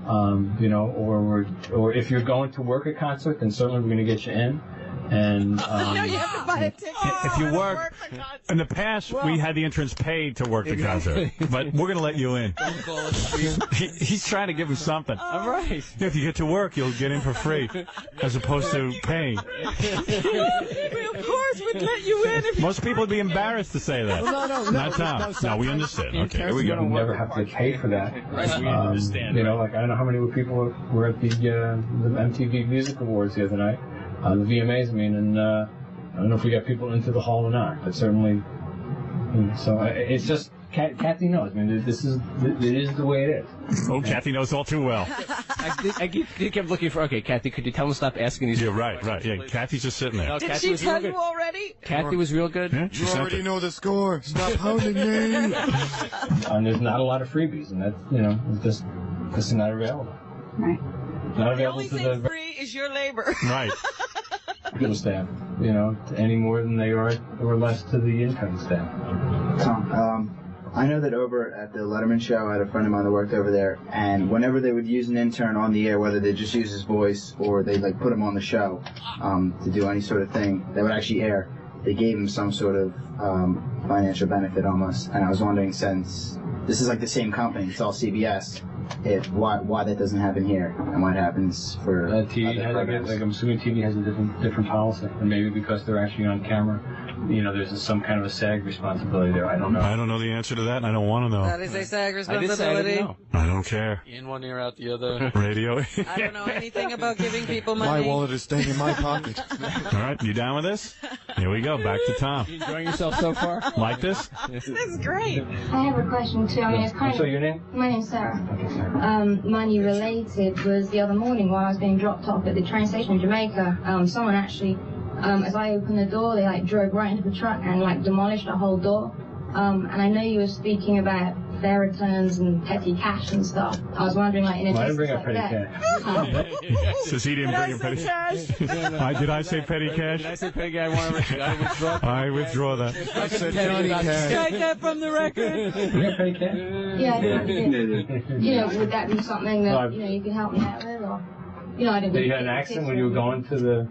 Or if you're going to work a concert, then certainly we're going to get you in. And no, you have to buy a ticket. If you work, in the past, we had the interns paid to work the concert, but we're going to let you in. Don't call us. He's trying to give him something. All right. If you get to work, you'll get in for free, as opposed to paying. We of course would let you in. Most people would be embarrassed to say that. No. Not Tom. No, we understand. Okay, here we go. You never have to pay for that. Right, we understand. I don't know how many people were at the MTV Music Awards the other night. The VMAs, and I don't know if we got people into the hall or not, but certainly, so it's just, Kathy knows. I mean, it is the way it is. Oh, Kathy knows all too well. I kept looking for, okay, Kathy, could you tell him to stop asking these? Yeah, right. Yeah, Kathy's just sitting there. No, Did Kathy she was tell real you good. already? Kathy was real good. Yeah, You already know the score. Stop pounding me. And there's not a lot of freebies, and that's, it's not available. Right. Not The available only to thing the free is your labor. Right. field staff, any more than they are or less to the intern staff. Tom, I know that over at the Letterman show, I had a friend of mine that worked over there, and whenever they would use an intern on the air, whether they just use his voice or they put him on the show to do any sort of thing that would actually air, they gave him some sort of financial benefit almost. And I was wondering, since this is like the same company, it's all CBS, why that doesn't happen here, and what happens for TV. I'm assuming TV has a different policy, and maybe because they're actually on camera, there's some kind of a SAG responsibility there. I don't know. I don't know the answer to that, and I don't want to know. That is a SAG responsibility. I don't care. In one ear, out the other. Radio. I don't know anything about giving people money. My wallet is staying in my pocket. All right, you down with this? Here we go. Back to Tom. You enjoying yourself so far? Like this? This is great. I have a question too. I mean, it's kind So of. your name? My name's Sarah. Money related was the other morning while I was being dropped off at the train station in Jamaica. Someone actually, as I opened the door, they drove right into the truck and demolished the whole door. And I know you were speaking about their returns and petty cash and stuff. I was wondering, like, in a I didn't business bring up like petty that. Says he didn't bring him petty cash. Did I say petty cash? Did I say petty cash? I withdraw. I withdraw that. I said petty cash. Strike that from the record. Petty cash? Yeah, I did. You know, would that be something that, you know, you could help me out with, or, you know, I didn't. Did you have an accident when you were going to the?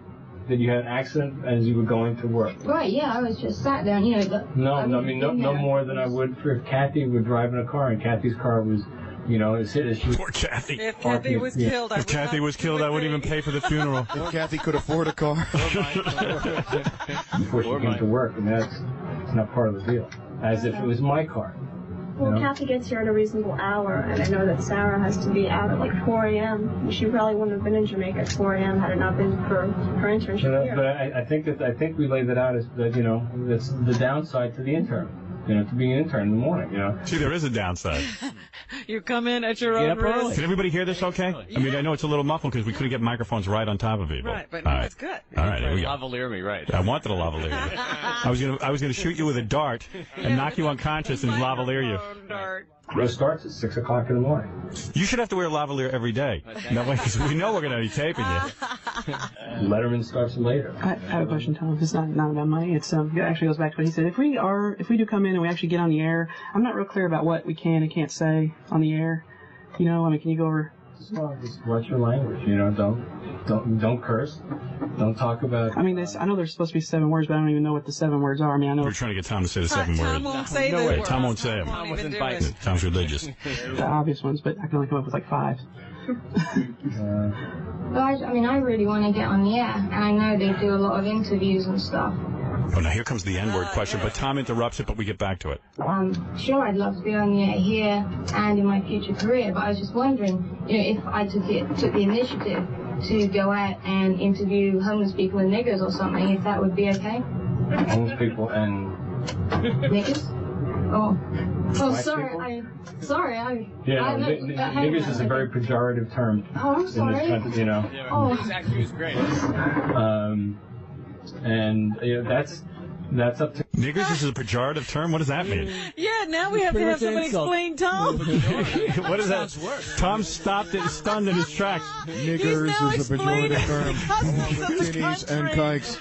Did you have an accident as you were going to work? Right, yeah, I was just sat there, and, you know. No, no more than I would if Kathy were driving a car and Kathy's car was, you know, it's hit. Poor Kathy. If Kathy was killed, if Kathy was killed, I wouldn't even pay for the funeral. If Kathy could afford a car. Before she came to work, and that's not part of the deal. As if it was my car. Well, Kathy gets here at a reasonable hour, and I know that Sarah has to be out at like 4 a.m. She probably wouldn't have been in Jamaica at 4 a.m. had it not been for her internship here. But I think we laid that out as that, you know, that's the downside to the intern. You know, to being an intern in the morning, you know. See, there is a downside. You come in at your own risk. Can everybody hear this okay? I mean, I know it's a little muffled because we couldn't get microphones right on top of people. Right, but All no, it's good. All right, there we go. Lavalier me, right. I wanted to lavalier you. I was gonna shoot you with a dart and knock you unconscious and lavalier you. It starts at 6 o'clock in the morning. You should have to wear lavalier every day. That way, because we know we're going to be taping you. Letterman starts later. I have a question, Tom. It's not about money. It's it actually goes back to what he said. If we do come in and we actually get on the air, I'm not real clear about what we can and can't say on the air. You know, I mean, can you go over? Just watch your language. You know, don't curse. Don't talk about. I mean, I know there's supposed to be 7 words, but I don't even know what the 7 words are. I mean, I know. We're trying to get Tom to say the 7 words. Tom won't say no the way. words. Tom won't say them. Tom wasn't invited. Tom's religious. The obvious ones, but I can only come up with like 5. But I mean, I really want to get on the air, and I know they do a lot of interviews and stuff. Oh, now here comes the N-word question, but Tom interrupts it, but we get back to it. Sure, I'd love to be on the air here and in my future career, but I was just wondering, you know, if I took the initiative to go out and interview homeless people and niggers or something, if that would be okay. Homeless people and niggers? Oh, Black sorry. Niggers is a very pejorative term. Oh, I'm sorry. In this country, you know. Oh. His acting was great. And you know, that's up to. Niggers is a pejorative term? What does that mean? Yeah, now we have to have somebody explain Tom. What is that? Tom stopped it, stunned in his tracks. Niggers is a pejorative term. Guineas and kikes.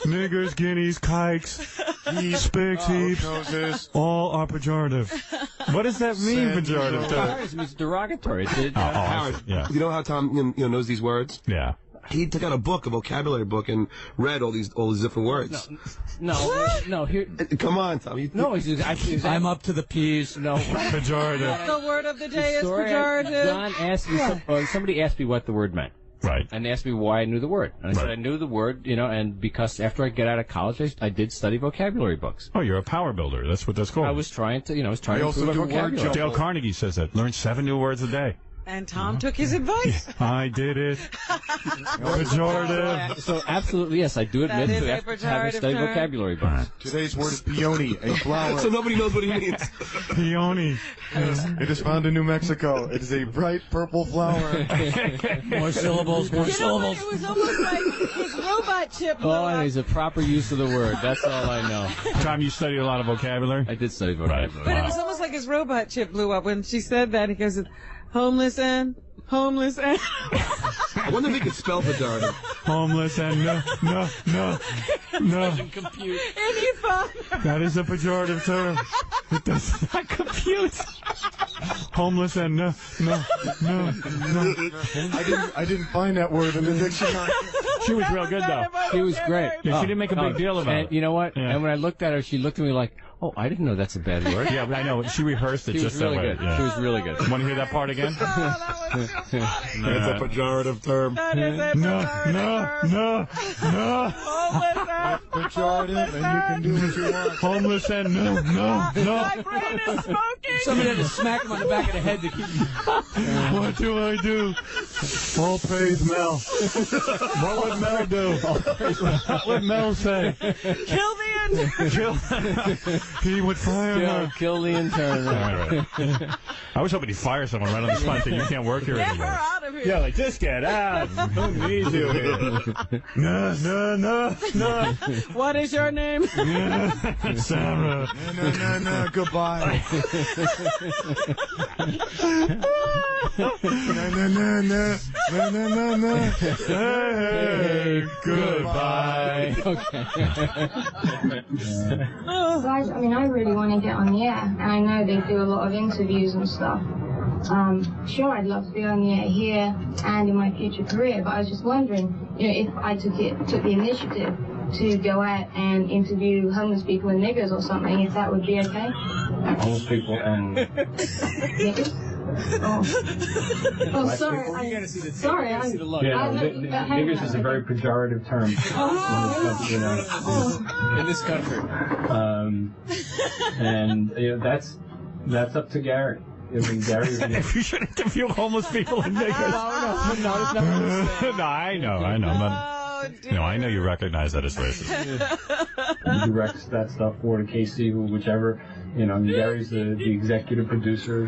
Niggers, guineas, kikes, spicks, heaps, all are pejorative. What does that mean, pejorative term? It's derogatory. Howard, yeah. You know how Tom knows these words? Yeah. He took out a vocabulary book, and read all these different words. No. Here, come on, Tom. I'm up to the P's. No, pejorative. The word of the day is pejorative. John asked me. Somebody asked me what the word meant. Right. And they asked me why I knew the word. And I said I knew the word, you know, and because after I get out of college, I did study vocabulary books. Oh, you're a power builder. That's what that's called. I was trying to, to improve my vocabulary. Dale Carnegie says that. Learn 7 new words a day. And Tom took his advice. I did it. Pejorative. So absolutely, yes, I do admit to having studied vocabulary books. Today's word is peony, a flower. So nobody knows what he means. Peony. It is found in New Mexico. It is a bright purple flower. More syllables, more syllables. It was almost like his robot chip. Oh, and he's a proper use of the word. That's all I know. Tom, you studied a lot of vocabulary? I did study vocabulary. But it was almost like his robot chip blew up when she said that. He goes, homeless and. I wonder if he could spell pejorative. Homeless and no. Doesn't compute. Any fun? That is a pejorative term. It does not compute. Homeless and no. I didn't find that word in the dictionary. She was real good, though. She was great. Yeah, she didn't make a big deal about it. You know what? Yeah. And when I looked at her, she looked at me like, oh, I didn't know that's a bad word. Yeah, but I know. She rehearsed it just really that way. Good. Yeah. She was really good. Want to hear that part again? That's a pejorative term. That is a No. Pejorative, and you can do what you want. Homeless and no. My brain is smoking. Somebody had to smack him on the back of the head to keep him. What do I do? All praise Mel. What would Mel do? What would Mel say? Kill the intern. He would fire her. Kill the intern. Right. I was hoping he'd fire someone right on the spot and you can't work here Get anymore. her out of here. Yeah, like, just get out. Who needs you here? No. What is your name? Sarah. No, goodbye. Hey, goodbye. Guys, I mean, I really want to get on the air, and I know they do a lot of interviews and stuff. Sure, I'd love to be on the air here and in my future career, but I was just wondering, if I took the initiative to go out and interview homeless people and niggers or something, if that would be okay. Homeless people and niggers? Oh, sorry. Niggers is a very pejorative term in this country. And that's up to Gary. I mean, Gary. If you should interview homeless people and niggers. No, I know. I know you recognize that as racist. He directs that stuff for to KC, whichever. Gary's the executive producer.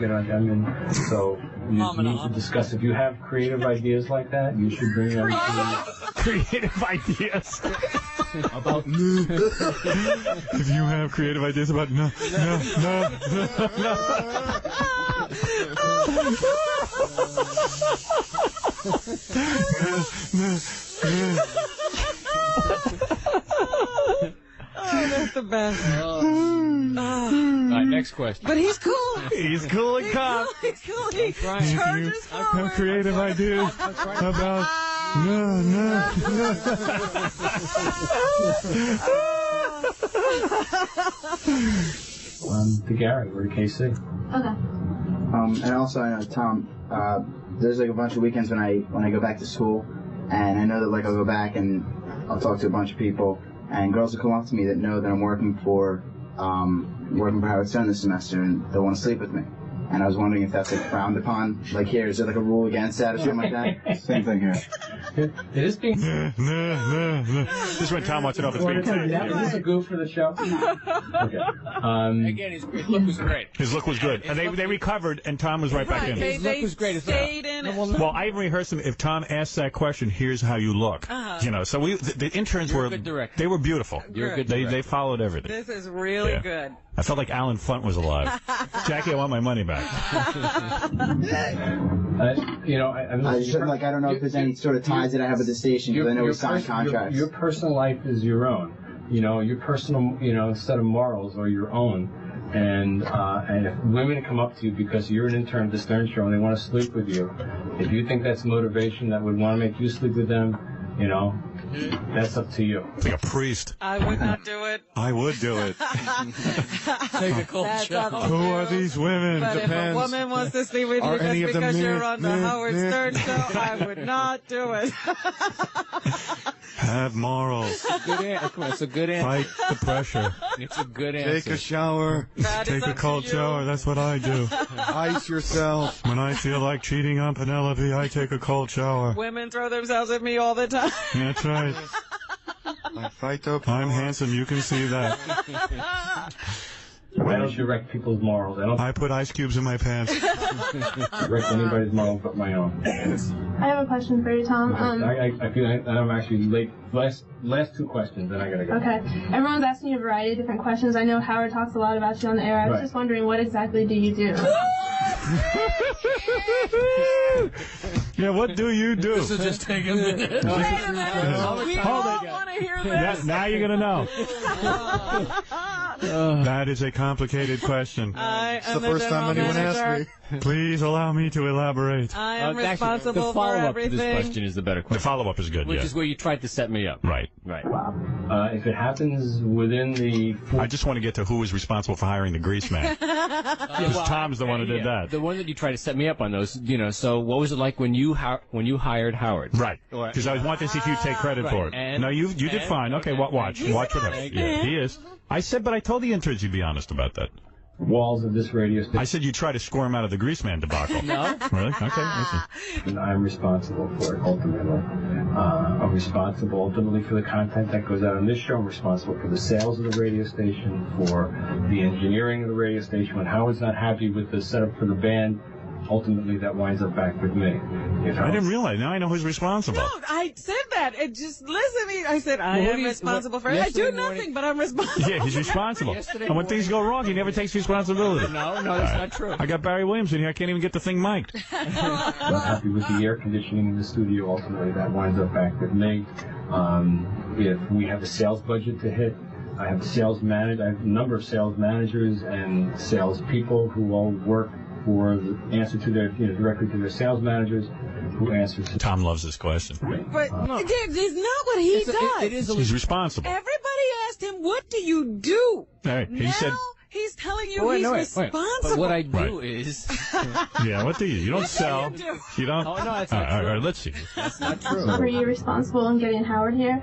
So you need to discuss. If you have creative ideas like that, you should bring them to creative ideas about If you have creative ideas about no. Oh, that's the best. All right, next question. But he's cool. He's cool and calm. He's cool. He If you charges have creative ideas about to Gary or to KC. Okay. And also, I know, Tom, there's like a bunch of weekends when I go back to school, and I know that like I'll go back and I'll talk to a bunch of people, and girls will come up to me that know that I'm working for Howard Stern this semester, and they'll want to sleep with me. And I was wondering if that's like frowned upon. Like here, is there like a rule against that or something like that? Same thing here. It is being. This is when Tom wants it off. It's being said. Is this a goof for the show? Okay. Again, his look was great. His look was good. And they recovered, and Tom was right back in. His look was great as well. Stayed in it. Well, I even rehearsed him. If Tom asks that question, here's how you look. So the interns You're a good director. they were beautiful. You're a good They director. followed everything. This is really good. I felt like Alan Funt was alive. Jackie, I want my money back. I don't know if there's any sort of ties that I have with the station, because I know we signed contracts. Your personal life is your own. Your personal, set of morals are your own. And if women come up to you because you're an intern at the Stern Show and they want to sleep with you, if you think that's motivation that would want to make you sleep with them, that's up to you. Like a priest. I would not do it. I would do it. Take a cold shower. Who are these women? But if a woman wants to sleep with you just because you're on the Howard Stern Show, I would not do it. Have morals. Good answer. Come on, it's a good answer. Fight the pressure. It's a good answer. Take a shower. Take a cold shower. That's what I do. Ice yourself. When I feel like cheating on Penelope, I take a cold shower. Women throw themselves at me all the time. That's right. I fight up. I'm handsome. You can see that. I don't direct people's morals. I put ice cubes in my pants. Direct anybody's morals but my own. I have a question for you, Tom. I feel like I'm actually late. Last two questions, then I gotta go. Okay. Everyone's asking you a variety of different questions. I know Howard talks a lot about you on the air. I was just wondering, what exactly do you do? Yeah, what do you do? This will just take a minute. Wait a minute. We all want to hear this. Now you're going to know. That is a complicated question. It's the first time anyone asked me. Please allow me to elaborate. I am responsible the for follow-up everything. to this question is the better question. The follow-up is good, Which is where you tried to set me up. Right. If it happens within the... I just want to get to who is responsible for hiring the grease man. Because Tom's the one who did that. The one that you tried to set me up on those, so what was it like when you hired Howard? Right. Because I wanted to see if you'd take credit for it. And, no, you did fine. Okay, watch what happens. Yeah, he is. I said, but I told the interns you'd be honest about that. Walls of this radio station. I said you try to squirm out of the grease man debacle. No. Really? Okay, listen. And I'm responsible for it ultimately. I'm responsible ultimately for the content that goes out on this show. I'm responsible for the sales of the radio station, for the engineering of the radio station. When Howard's not happy with the setup for the band, ultimately that winds up back with me. I didn't realize. Now I know who's responsible. No, I said that. And just listening, I said, I am responsible for it. I do nothing, but I'm responsible. Yeah, he's responsible. And when things go wrong, he never takes responsibility. No, that's not true. I got Barry Williams in here. I can't even get the thing mic'd. I'm happy with the air conditioning in the studio. Ultimately, that winds up back with me. If we have a sales budget to hit, I have a number of sales managers and sales people who all work for the answer to their, directly to their sales managers, who answers to... Tom loves this question. But it's not what he does. He's responsible. Everybody asked him, what do you do? Right. He said... He's telling you he's responsible. But what I do is... Yeah, what do you? You don't sell. You don't... Oh, no, that's not true. All right, let's see. That's not true. Were you responsible in getting Howard here?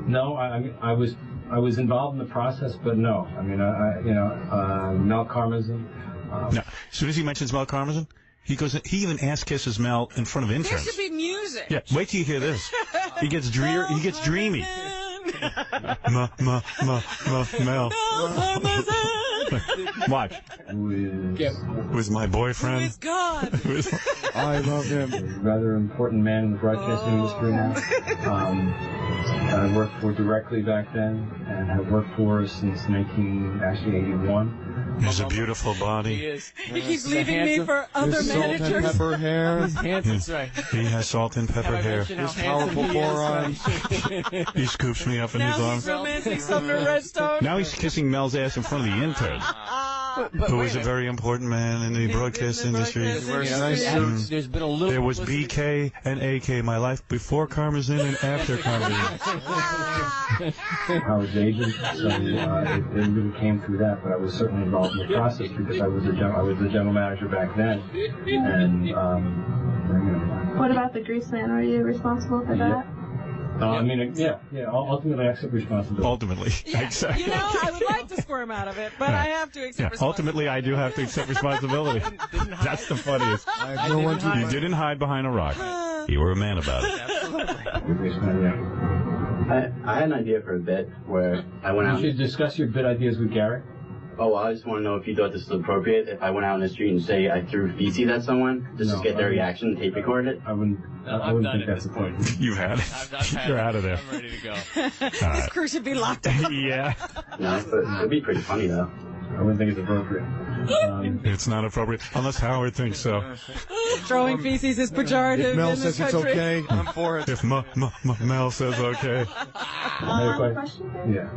No, I was involved in the process, but no. I mean, Mel Karmazin. No. As soon as he mentions Mel Karmazin, he even ass kisses Mel in front of interns. There should be music. Yeah, wait till you hear this. He gets dreamy. Mel. Watch. With my boyfriend. With God. I love him. A rather important man in the broadcasting industry now. I worked for directly back then, and have worked for us since 1981. He has a beautiful body. He is. He keeps leaving me for other managers. Salt and pepper hair. He's handsome, that's right. He has salt and pepper hair. His powerful forearms. He scoops me up in his arms. Romantic Sumner Redstone. Now he's kissing Mel's ass in front of the intern. Who is a very important man in the broadcast industry. There's been a little... There was BK and AK, my life before Karmazin and after Karmazin. Howard's agent, so it really came through that, but I was certainly involved in the process because I was the general manager back then. And What about the grease man? Are you responsible for that? Ultimately I accept responsibility. Ultimately. Yeah. Exactly. I would like to squirm out of it, but I have to accept responsibility. Ultimately, I do have to accept responsibility. That's the funniest. You didn't hide behind a rock. You were a man about it. I had an idea for a bit where I went out. You should discuss your bit ideas with Gary. Oh, well, I just want to know if you thought this was appropriate. If I went out in the street and say I threw feces at someone, just to get their reaction and tape record it. I wouldn't think that's the point. You had it. You're out of there. I'm ready to go. This crew should be locked up. Yeah. No, but it'd be pretty funny though. I wouldn't think it's appropriate. It's not appropriate unless Howard thinks so. Throwing feces is pejorative. If Mel in says this it's country. okay, I'm for it. If Mel says okay. Question? Yeah.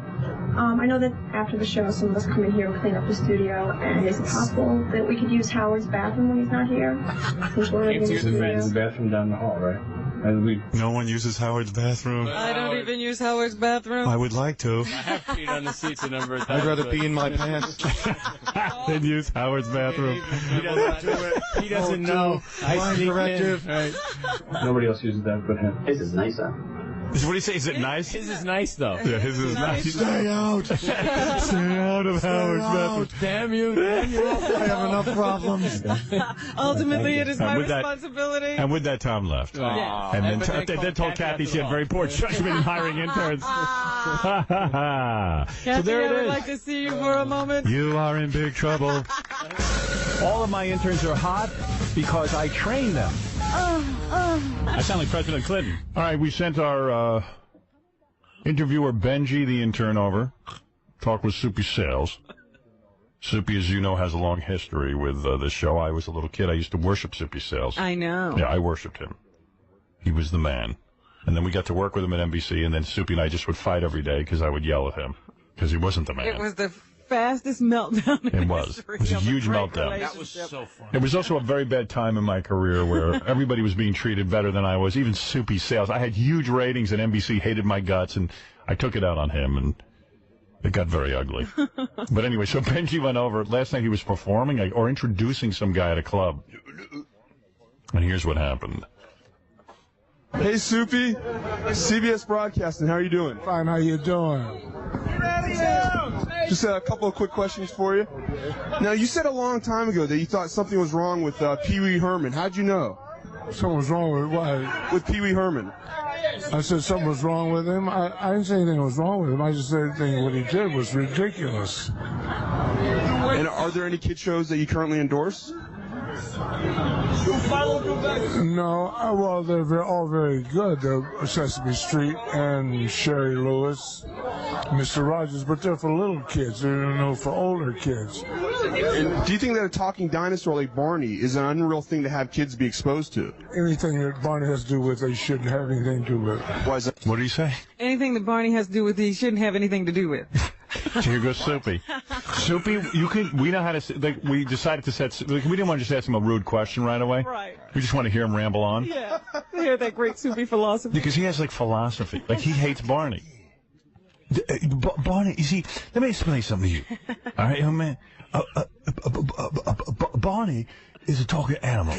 I know that after the show, some of us come in here and clean up the studio, and is it possible that we could use Howard's bathroom when he's not here? Since we're already in the studio. There's a bathroom down the hall, right? No one uses Howard's bathroom. I don't even use Howard's bathroom. I would like to. I have peed on the seats a number of times. I'd rather pee in my pants. Than use Howard's bathroom. He doesn't know. I sneak in. Right. Nobody else uses that but him. His is nice though. What do you say? Is it nice? His is nice, though. Yeah, his is nice. Stay out. Stay out of Howard's bathroom. Damn you. I have enough problems. Ultimately, it is my responsibility. And with that, Tom left. Yeah. And then told Kathy she had very poor judgment in hiring interns. Kathy, So there it I would is. like to see you for a moment. You are in big trouble. All of my interns are hot because I train them. I sound like President Clinton. All right, we sent our interviewer Benji, the intern, over. Talk with Soupy Sales. Soupy, as you know, has a long history with this show. I was a little kid. I used to worship Soupy Sales. I know. Yeah, I worshipped him. He was the man. And then we got to work with him at NBC, and then Soupy and I just would fight every day because I would yell at him because he wasn't the man. It was the fastest meltdown in It was. It was a huge meltdown. That was so fun. It was also a very bad time in my career where everybody was being treated better than I was, even Soupy Sales. I had huge ratings, and NBC hated my guts, and I took it out on him, and it got very ugly. But anyway, so Benji went over. Last night he was performing or introducing some guy at a club. And here's what happened. Hey, Soupy. CBS Broadcasting. How are you doing? Fine. How you doing? Just a couple of quick questions for you. Now, you said a long time ago that you thought something was wrong with Pee Wee Herman. How'd you know? Something was wrong with what? With Pee Wee Herman. I said something was wrong with him. I didn't say anything was wrong with him. I just said what he did was ridiculous. And are there any kid shows that you currently endorse? No, well, they're all very good. They're Sesame Street and Sherry Lewis, Mr. Rogers, but they're for little kids. They're for older kids. And do you think that a talking dinosaur like Barney is an unreal thing to have kids be exposed to? Anything that Barney has to do with, they shouldn't have anything to do with. Why is that? What do you say? Anything that Barney has to do with, he shouldn't have anything to do with. Here goes Soupy. Soupy, we know how to, we decided to set, we didn't want to just ask him a rude question right away. Right. We just want to hear him ramble on. Yeah. Hear that great Soupy philosophy. Because he has, philosophy. He hates Barney. Barney, you see, let me explain something to you. All right, young man? Barney is a talking animal.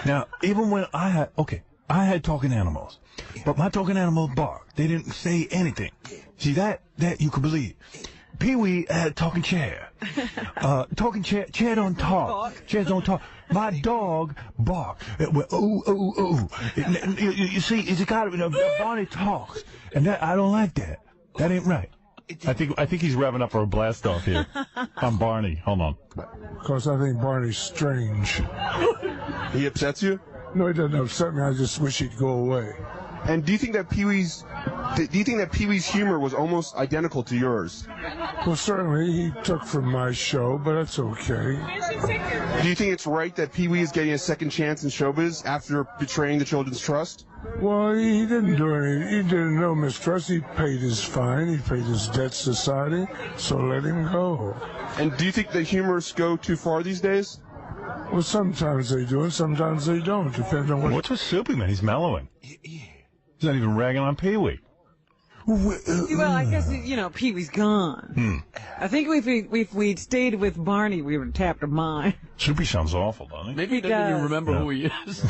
Now, even when I had talking animals. But my talking animals barked. They didn't say anything. See, that you could believe. Pee-wee had a talking chair. Talking chair don't talk. Chairs don't talk. My dog barked. It went, ooh, ooh, ooh. You see, Barney talks. And I don't like that. That ain't right. I think he's revving up for a blast off here. I'm Barney. Hold on. Because I think Barney's strange. He upsets you? No, he doesn't upset me. I just wish he'd go away. And do you think that Pee-wee's humor was almost identical to yours? Well, certainly he took from my show, but that's okay. Do you think it's right that Pee-wee is getting a second chance in showbiz after betraying the children's trust? Well, he didn't do anything. He didn't know mistrust. He paid his fine. He paid his debt to society, so let him go. And do you think the humorists go too far these days? Well, sometimes they do, and sometimes they don't. Depends on what. What's with Soupy, man? He's mellowing. He's not even ragging on Pee-wee. Well, I guess, Pee-wee's gone. I think if we'd stayed with Barney, we would have tapped a mine. Soupy sounds awful, doesn't he? Maybe he doesn't even remember who he is.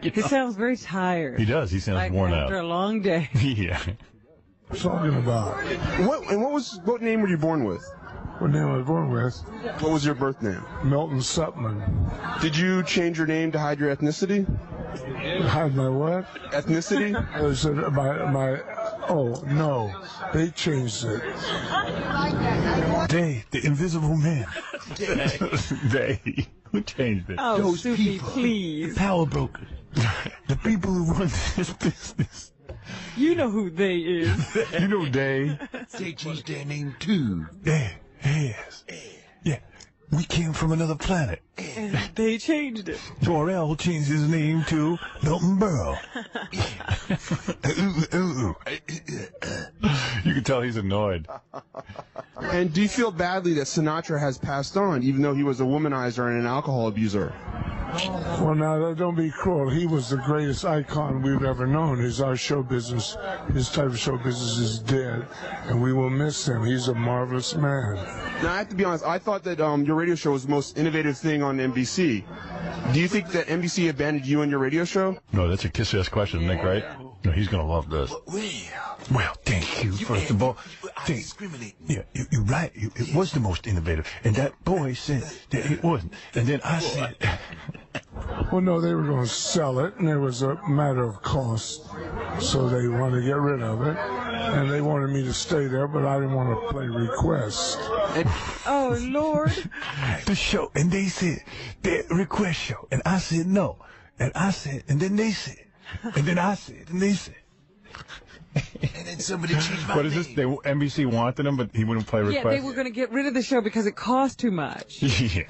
He sounds very tired. He does. He sounds worn out. After a long day. Yeah. Talking about. What name were you born with? What name I was born with? What was your birth name? Milton Sutman. Did you change your name to hide your ethnicity? Hide my what? Ethnicity? Oh, no. They changed it. They, the invisible man. They. Who changed it? Oh, those Soupy, people. please. Power brokers. The people who run this business. You know who they is. You know they. They changed their name too. Yes. Yeah. We came from another planet. And they changed it. Jor-El changed his name to Milton Berle. You can tell he's annoyed. And do you feel badly that Sinatra has passed on, even though he was a womanizer and an alcohol abuser? Well, now, don't be cruel. He was the greatest icon we've ever known. Our show business, his type of show business is dead, and we will miss him. He's a marvelous man. Now, I have to be honest, I thought that your radio show was the most innovative thing on NBC. Do you think that NBC abandoned you and your radio show? No, that's a kiss-ass question, Nick, right? No, he's going to love this. Well, thank you, first of all. Yeah, you're right. It was the most innovative. And that boy said that it wasn't. And then I said... Well, no, they were going to sell it, and it was a matter of cost. So they wanted to get rid of it. And they wanted me to stay there, but I didn't want to play request. Oh, Lord. The show. And they said, the request show. And I said, no. And I said, and then they said. And then I said, and they said. And then somebody changed my What is this? NBC wanted him, but he wouldn't play request? Yeah, they were going to get rid of the show because it cost too much. Yeah.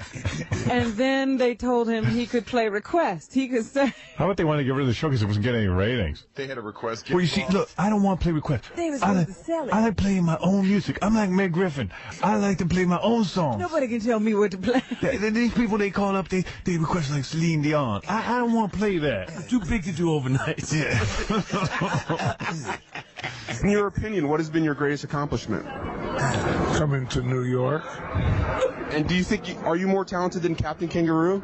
And then they told him he could play request. He could say... How about they wanted to get rid of the show because it wasn't getting any ratings? They had a request. Well, you see, look, I don't want to play request. They were supposed to sell it. I like playing my own music. I'm like Meg Griffin. I like to play my own songs. Nobody can tell me what to play. These people, they call up, they request like Celine Dion. I don't want to play that. I'm too big to do overnight. Yeah. In your opinion, what has been your greatest accomplishment? Coming to New York. And do you think, are you more talented than Captain Kangaroo?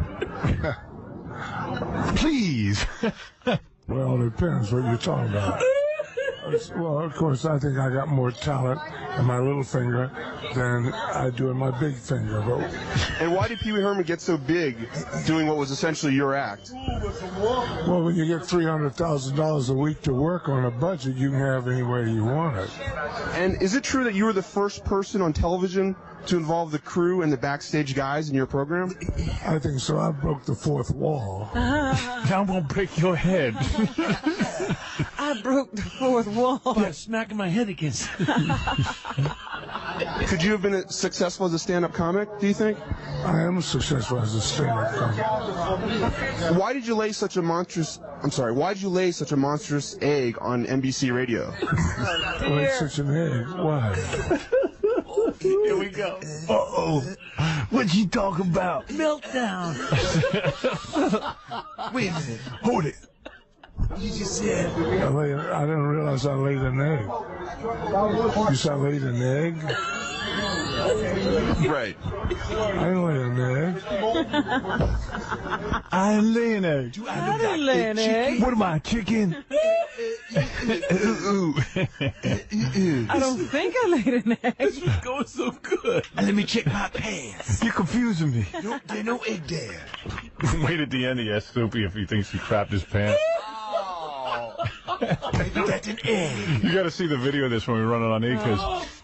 Please. Well, it depends what you're talking about. Well, of course, I think I got more talent in my little finger than I do in my big finger. But And why did Pee Wee Herman get so big doing what was essentially your act? well, when you get $300,000 a week to work on a budget, you can have any way you want it. And is it true that you were the first person on television to involve the crew and the backstage guys in your program? I think so. I broke the fourth wall. Now I'm going to break your head. I broke the fourth wall. By smacking my head against. Could you have been successful as a stand-up comic, do you think? I am successful as a stand-up comic. Why did you lay such a monstrous egg on NBC Radio? Lay such an egg? Why? Here we go. Uh-oh. What you talk about? Meltdown. Wait a minute. Hold it. You just said. I didn't realize I laid an egg. You said I laid an egg? Right. I didn't lay an egg. I didn't lay an egg. I didn't lay an egg. What am I, chicken? I don't think I laid an egg. This was going so good. Let me check my pants. You're confusing me. There's no egg there. Wait at the end, he asked Soupy if he thinks he crapped his pants. That's an egg. You got to see the video of this when we run it on E!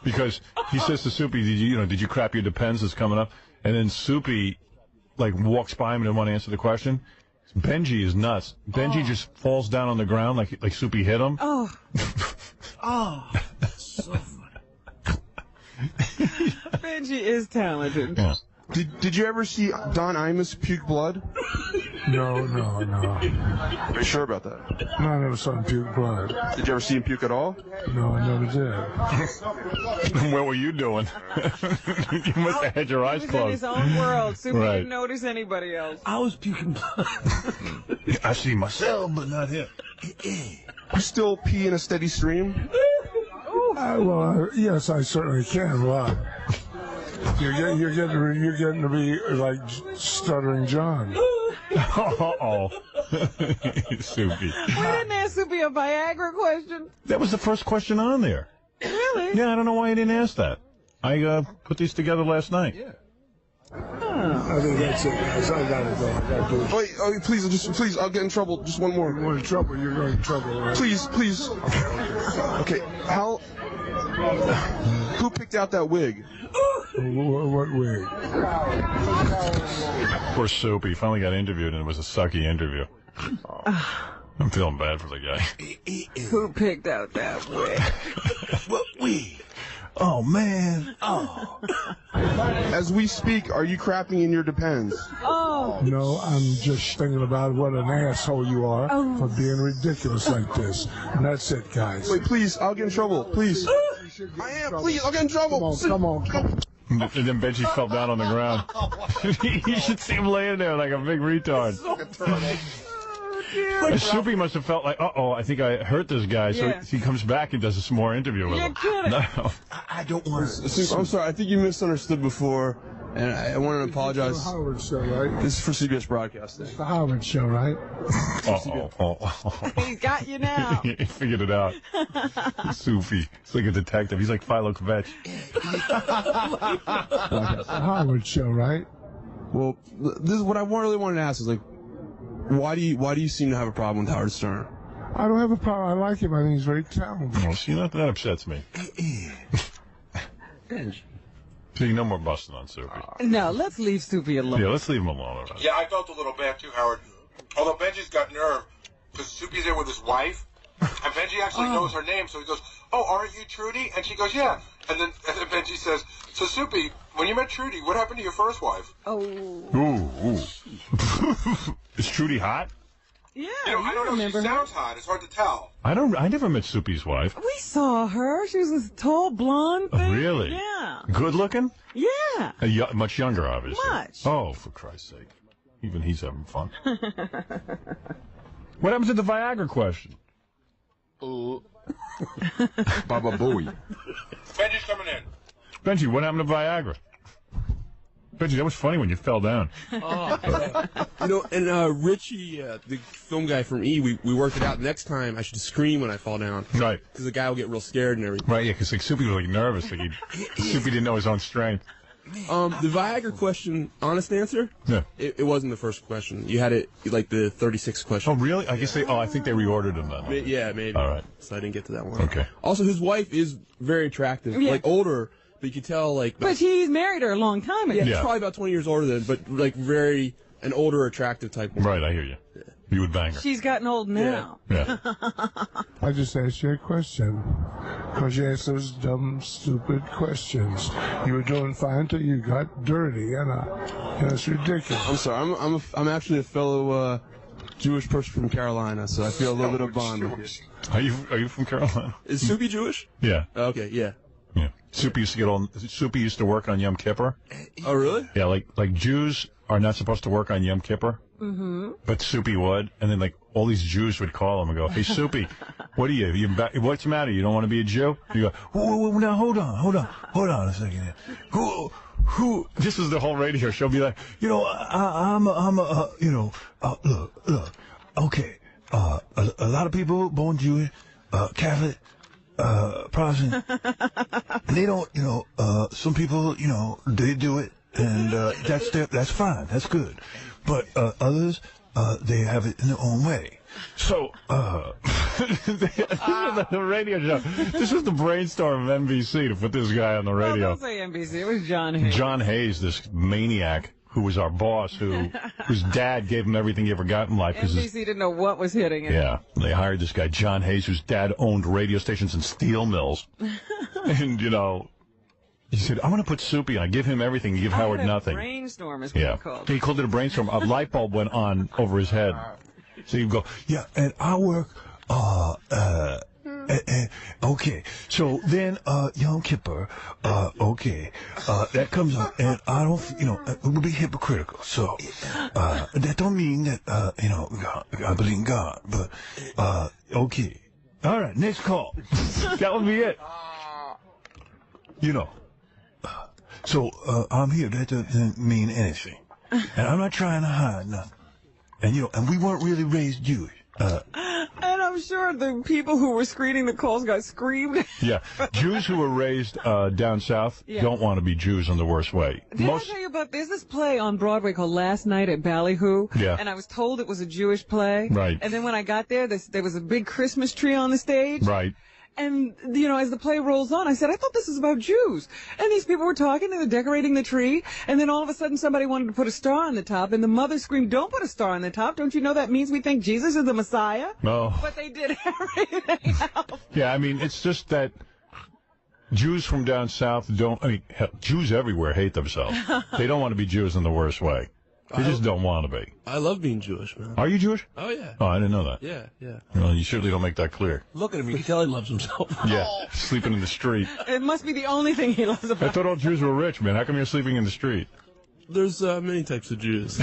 Because he says to Soupy, did you crap your Depends that's coming up? And then Soupy, walks by him and didn't want to answer the question. Benji is nuts. Benji just falls down on the ground like Soupy hit him. Oh. So funny. Benji is talented. Yeah. Did you ever see Don Imus puke blood? No. Are you sure about that? No, I never saw him puke blood. Did you ever see him puke at all? No, I never did. What were you doing? You must have had your eyes He was in closed. his own world. Super Right. didn't notice anybody else. I was puking blood. I see myself, but not him. You still pee in a steady stream? Yes, I certainly can. Why? You're getting to be like Stuttering John. Uh-oh. Soupy. We didn't ask Soupy a Viagra question. That was the first question on there. Really? Yeah, I don't know why you didn't ask that. I put these together last night. I think that's it, guys. I gotta go. I gotta do it. Wait, please, I'll get in trouble. Just one more. You're in trouble. You're going in trouble, right? Please. Okay, who picked out that wig? What wig? Poor Soupy finally got interviewed, and it was a sucky interview. I'm feeling bad for the guy. Who picked out that wig? What wig? Oh, man. Oh. As we speak, are you crapping in your Depends? Oh. No, I'm just thinking about what an asshole you are for being ridiculous like this. And that's it, guys. Wait, please, I'll get in trouble. Please. I am. Please, I'll get in trouble. Come on. And then Benji fell down on the ground. You should see him laying there like a big retard. And Soupy must have felt like, I think I hurt this guy. Yeah. So he comes back and does some more interview with him. You're kidding. No. I don't want to. I'm sorry. I think you misunderstood before, and I want to apologize. It's the Howard Show, right? This is for CBS Broadcasting. It's the Howard Show, right? He got you now. He figured it out. Soupy. He's like a detective. He's like Philo Kvetch. It's the Howard Show, right? Well, this is what I really wanted to ask is why do you seem to have a problem with Howard Stern? I don't have a problem. I like him. I think he's very talented. Oh, see, that upsets me. See, no more busting on Soupy. No, let's leave Soupy alone. Yeah, let's leave him alone. Yeah, I felt a little bad too, Howard. Although Benji's got nerve, because Soupy's there with his wife, and Benji actually knows her name, so he goes, "Oh, aren't you Trudy?" And she goes, "Yeah." And then Benji says, "So Soupy, when you met Trudy, what happened to your first wife?" Oh. Ooh. Is Trudy hot? Yeah, I don't know. remember She her. sounds hot. It's hard to tell. I never met Soupy's wife. We saw her. She was this tall blonde thing. Really? Yeah. Good looking? Yeah. Much younger, obviously. Much. Oh, for Christ's sake. Even he's having fun. What happens to the Viagra question? Baba Booey. Benji's coming in. Benji, what happened to Viagra? Reggie, that was funny when you fell down. And Richie, the film guy from E, we worked it out. Next time, I should scream when I fall down. Right. Because the guy will get real scared and everything. Right, yeah, because Soupy was nervous. Soupy didn't know his own strength. The Viagra question, honest answer? Yeah. It wasn't the first question. You had it like the 36th question. Oh, really? I guess I think they reordered them then. Yeah, maybe. All right. So I didn't get to that one. Okay. Also, his wife is very attractive. Yeah. Like, older, but you could tell, like... But he's married her a long time ago. Yeah, probably about 20 years older than, but, like, an older, attractive type woman. Right, I hear you. Yeah. You would bang her. She's gotten old now. Yeah. I just asked you a question because you asked those dumb, stupid questions. You were doing fine till you got dirty, and it's ridiculous. I'm sorry. I'm actually a fellow Jewish person from Carolina, so I feel a little bit of bond with you. Are you from Carolina? Is Soupy Jewish? Yeah. Okay, yeah. Yeah. Soupy used to work on Yom Kippur. Oh, really? Yeah, like Jews are not supposed to work on Yom Kippur. Mm-hmm. But Soupy would, and then like all these Jews would call him and go, "Hey Soupy, what are you? What's the matter? You don't want to be a Jew?" You go, "Whoa, now hold on a second here. Who? This is the whole radio show. Be like, I'm look, okay. A lot of people born Jewish, Catholic, Protestant, and they don't, some people, they do it, and that's fine, that's good. But others, they have it in their own way. So, this is the radio show. This was the brainstorm of NBC to put this guy on the radio. Well, don't say NBC. It was John Hayes. John Hayes, this maniac who was our boss, whose dad gave him everything he ever got in life. NBC didn't know what was hitting him. Yeah, they hired this guy, John Hayes, whose dad owned radio stations and steel mills. And, he said, I'm going to put Soupy on. I give him everything. You give Howard nothing. Brainstorm is what he called it. He called it a brainstorm. A light bulb went on over his head. So he'd go, yeah, and I work, okay. So then, Yom Kippur, okay, that comes up, and I don't, it would be hypocritical. So, that don't mean that, God, I believe in God, but, okay. All right, next call. That would be it. So, I'm here. That doesn't mean anything. And I'm not trying to hide nothing. And, and we weren't really raised Jewish. And I'm sure the people who were screening the calls got screamed. Yeah. Jews who were raised down south don't want to be Jews in the worst way. Did I tell you about this play on Broadway called Last Night at Ballyhoo? Yeah. And I was told it was a Jewish play. Right. And then when I got there, there was a big Christmas tree on the stage. Right. And, as the play rolls on, I said, I thought this was about Jews. And these people were talking, they were decorating the tree, and then all of a sudden somebody wanted to put a star on the top, and the mother screamed, don't put a star on the top. Don't you know that means we think Jesus is the Messiah? No. But they did everything else. Yeah, I mean, it's just that Jews from down south Jews everywhere hate themselves. They don't want to be Jews in the worst way. They just don't want to be. I love being Jewish, man. Are you Jewish? Oh, yeah. Oh, I didn't know that. Yeah, yeah. Well, you certainly don't make that clear. Look at him. You can tell he loves himself. Yeah, sleeping in the street. It must be the only thing he loves about I thought all Jews were rich, man. How come you're sleeping in the street? There's many types of Jews.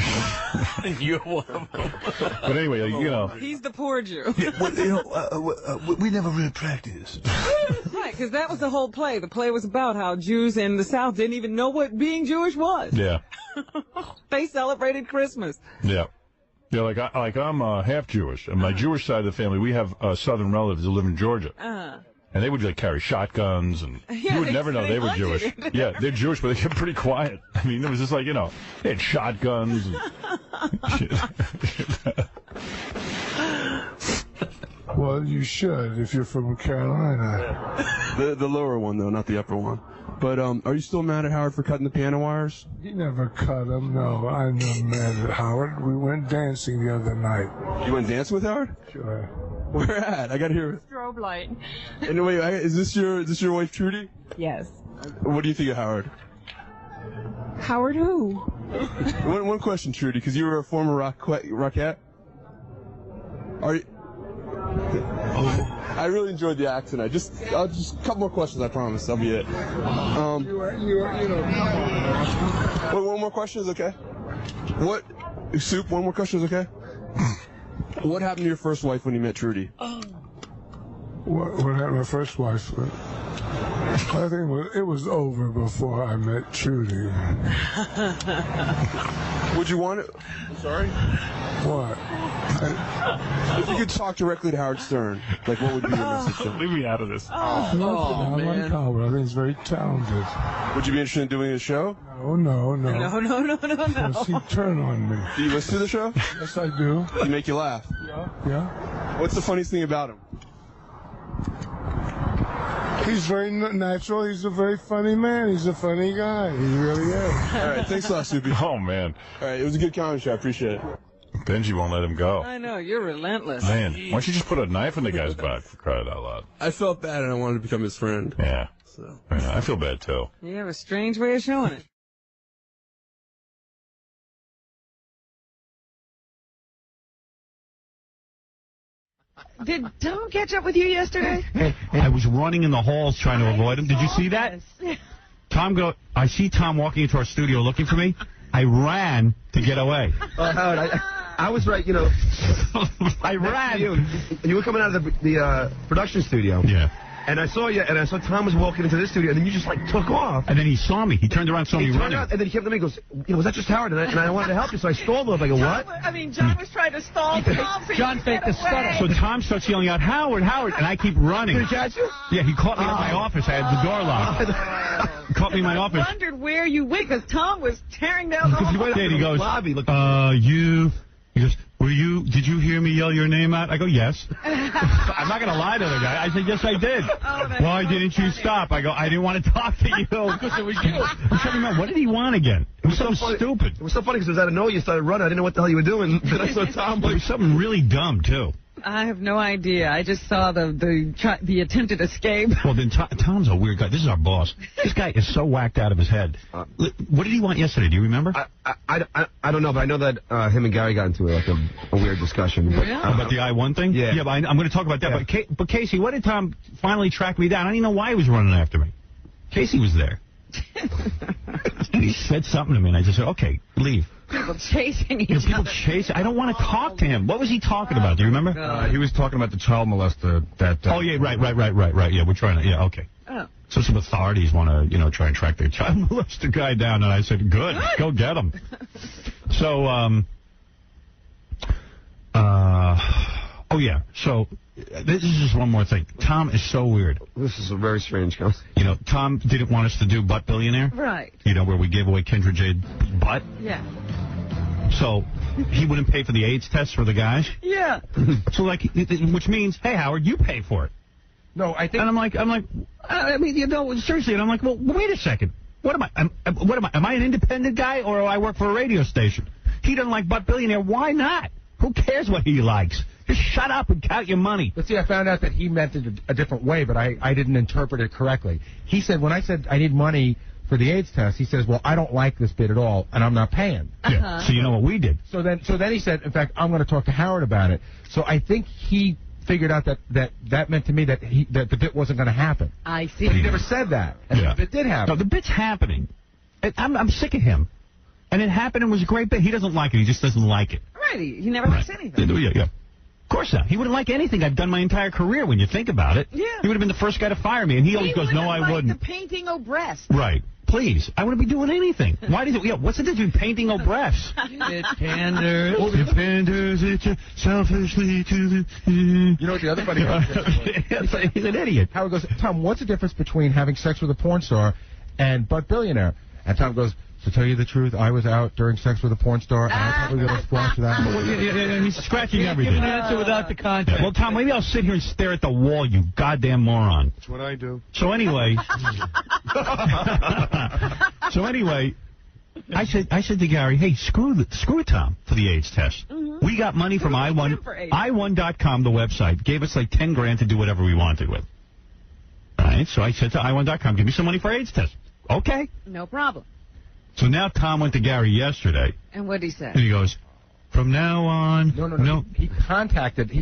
You're one of them. But anyway, He's the poor Jew. Yeah, we never really practiced. Right, because that was the whole play. The play was about how Jews in the South didn't even know what being Jewish was. Yeah. They celebrated Christmas. Yeah. Yeah, like I'm half Jewish. And my Jewish side of the family, we have southern relatives who live in Georgia. And they would carry shotguns, and you would never know they were Jewish. Yeah, they're Jewish, but they get pretty quiet. I mean, it was just they had shotguns and shit. Well, you should if you're from Carolina. The lower one, though, not the upper one. But are you still mad at Howard for cutting the piano wires? He never cut them, no. I'm not mad at Howard. We went dancing the other night. You went dancing with Howard? Sure. Where at? I gotta hear it. Strobe light. And wait, is this your wife Trudy? Yes. What do you think of Howard? Howard who? One question, Trudy, because you were a former rockette. Are you? I really enjoyed the accent. Just a couple more questions. I promise. That'll be it. One more question is okay. What? Soup. One more question is okay. What happened to your first wife when you met Trudy? What happened? My first wife. I think it was over before I met Trudy. Would you want it? Sorry? What? If you could talk directly to Howard Stern, like what would be your message? Leave me out of this. Oh, I like Howard. I think he's very talented. Would you be interested in doing a show? No. No. He turned on me. Do you listen to the show? Yes, I do. Does he make you laugh? Yeah. What's the funniest thing about him? He's very natural. He's a very funny man. He's a funny guy. He really is. All right, thanks a lot, Soupy. Oh, man. All right, it was a good comedy show. I appreciate it. Benji won't let him go. I know, you're relentless. Man, why don't you just put a knife in the guy's back, for crying out loud? I felt bad and I wanted to become his friend. Yeah. So. I feel bad, too. You have a strange way of showing it. Did Tom catch up with you yesterday? I was running in the halls trying to avoid him. Did you see that? I see Tom walking into our studio looking for me. I ran to get away. Howard, I was right, you know. I ran. You were coming out of the production studio. Yeah. And I saw you, and I saw Tom was walking into this studio, and then you just, like, took off. And then he saw me. He turned around and saw me running. And then he came to me and goes, was that just Howard? And I wanted to help you, so I stalled a little bit. I go, what? John was trying to stall Tom for John you to faked get the stutter. away. So Tom starts yelling out, Howard, and I keep running. Did he catch you? Yeah, he caught me at my office. I had the door locked. He caught me in my office. I wondered where you went, because Tom was tearing down the hall. He goes, lobby. He goes, did you hear me yell your name out? I go, yes. I'm not going to lie to the guy. I said, yes, I did. Why didn't you stop? I go, I didn't want to talk to you. Because it was you. I'm trying to remember, what did he want again? It was something stupid. It was so funny because it was out of nowhere. You started running. I didn't know what the hell you were doing. Then I saw Tom. It was something really dumb, too. I have no idea. I just saw the attempted escape. Well, then Tom's a weird guy. This is our boss. This guy is so whacked out of his head. What did he want yesterday? Do you remember? I don't know, but I know that him and Gary got into like a weird discussion. But, about the I-1 thing? Yeah. Yeah, but I'm going to talk about that. Yeah. But Casey, what did Tom finally track me down? I don't even know why he was running after me. Casey was there. And he said something to me, and I just said, okay, leave. People chasing each other. People chasing. I don't want to talk to him. What was he talking about? Do you remember? He was talking about the child molester. Oh, yeah, right. Yeah, we're trying to, yeah, okay. Oh. So some authorities want to, try and track their child molester guy down, and I said, good, go get him. So, oh, yeah, so this is just one more thing. Tom is so weird. This is a very strange guy. Tom didn't want us to do Butt Billionaire. Right. Where we gave away Kendra Jade's butt. Yeah. So he wouldn't pay for the AIDS test for the guys. Yeah. So, which means, hey, Howard, you pay for it. No, I think... And I'm like, seriously, and I'm like, well, wait a second. What am I? Am I an independent guy, or do I work for a radio station? He doesn't like Butt Billionaire. Why not? Who cares what he likes? Just shut up and count your money. But see, I found out that he meant it a different way, but I didn't interpret it correctly. He said, when I said I need money for the AIDS test, he says, well, I don't like this bit at all, and I'm not paying. Yeah. So you know what we did? So then he said, in fact, I'm going to talk to Howard about it. So I think he figured out that meant to me that the bit wasn't going to happen. I see. But he never said that. And the bit did happen. No, the bit's happening. I'm sick of him. And it happened and was a great bit. He doesn't like it. He just doesn't like it. Right. He never likes anything. Yeah. Of course not. He wouldn't like anything I've done my entire career when you think about it. Yeah. He would have been the first guy to fire me. And he always goes, no, I wouldn't. The painting of breasts. Right. Please. I wouldn't be doing anything. Why do you... Yeah, what's the difference between painting of breasts? It panders. It panders it selfishly to the... You know what the other funny part is? He's an idiot. Howard goes, Tom, what's the difference between having sex with a porn star and Butt Billionaire? And Tom goes, to tell you the truth, I was out during sex with a porn star, and I probably would have squashed that. Yeah, he's scratching everything. Give an answer without the context. Yeah. Well, Tom, maybe I'll sit here and stare at the wall, you goddamn moron. That's what I do. So anyway, I said to Gary, hey, screw Tom for the AIDS test. Mm-hmm. We got money from I1.com, the website, gave us like 10 grand to do whatever we wanted with. All right, so I said to I1.com, give me some money for AIDS test. Okay. No problem. So now Tom went to Gary yesterday. And what did he say? And he goes, from now on... No. He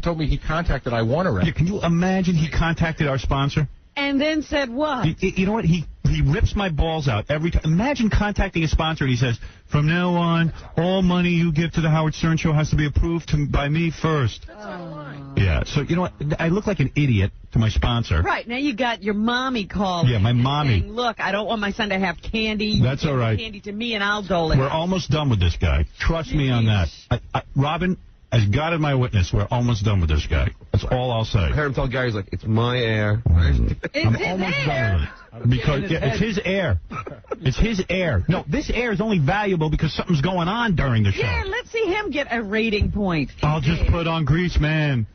told me he contacted I Want already. Yeah, can you imagine he contacted our sponsor? And then said what? You know what? He He rips my balls out every time. Imagine contacting a sponsor and he says, from now on, all money you give to the Howard Stern Show has to be approved by me first. Yeah, so you know what? I look like an idiot to my sponsor. Right, now you got your mommy calling. Yeah, my mommy. Saying, look, I don't want my son to have candy. That's all right. Candy to me and I'll dole it. We're almost done with this guy. Trust me on that. Robin, as God is my witness, we're almost done with this guy. That's all I'll say. I heard him tell Gary, he's like, it's my air. I'm almost done with it. Because it's his air. It's his air. No, this air is only valuable because something's going on during the show. Yeah, let's see him get a rating point. I'll just put on Grease Man.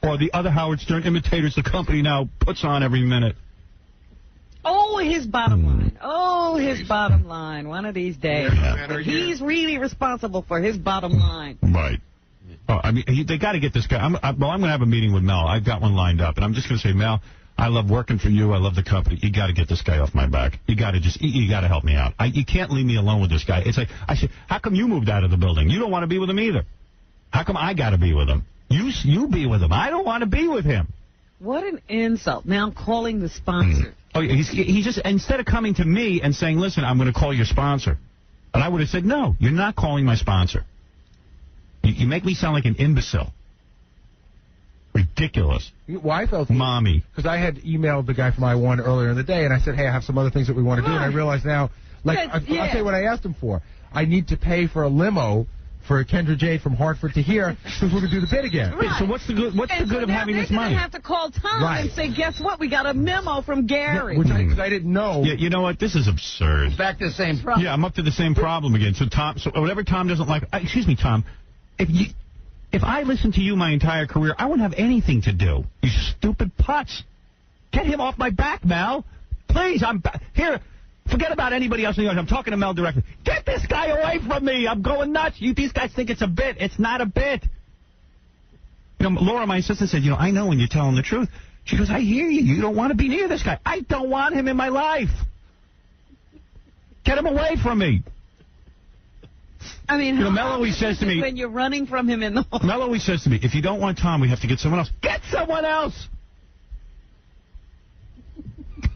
Or the other Howard Stern imitators the company now puts on every minute. Oh, his bottom line. Oh, his bottom line. One of these days. Yeah. He's really responsible for his bottom line. Right. I mean, they got to get this guy. I'm going to have a meeting with Mel. I've got one lined up. And I'm just going to say, Mel, I love working for you. I love the company. You got to get this guy off my back. You got to help me out. You can't leave me alone with this guy. It's like, I said, how come you moved out of the building? You don't want to be with him either. How come I got to be with him? You be with him. I don't want to be with him. What an insult. Now I'm calling the sponsor. Oh, he just, instead of coming to me and saying, listen, I'm going to call your sponsor. And I would have said, no, you're not calling my sponsor. You make me sound like an imbecile. Ridiculous. Well, I felt Mommy. Because I had emailed the guy from I-1 earlier in the day, and I said, hey, I have some other things that we want to do. And I realized now, I'll tell you what I asked him for. I need to pay for a limo for Kendra Jade from Hartford to here, because we're going to do the bid again. Right. So what's the good? What's the good of having this money? They're going to have to call Tom and say, guess what? We got a memo from Gary. Yeah, because I didn't know. Yeah, you know what? This is absurd. Back to the same problem. Yeah, I'm up to the same problem again. So whatever Tom doesn't like. Excuse me, Tom. If I listened to you my entire career, I wouldn't have anything to do. You stupid putz. Get him off my back, Mel. Please, here. Forget about anybody else in the audience. I'm talking to Mel directly. Get this guy away from me. I'm going nuts. These guys think it's a bit. It's not a bit. You know, Laura, my assistant, said, I know when you're telling the truth. She goes, I hear you. You don't want to be near this guy. I don't want him in my life. Get him away from me. I mean, Mel always says to me, when you're running from him in the hall. Mel always says to me, if you don't want Tom, we have to get someone else. Get someone else.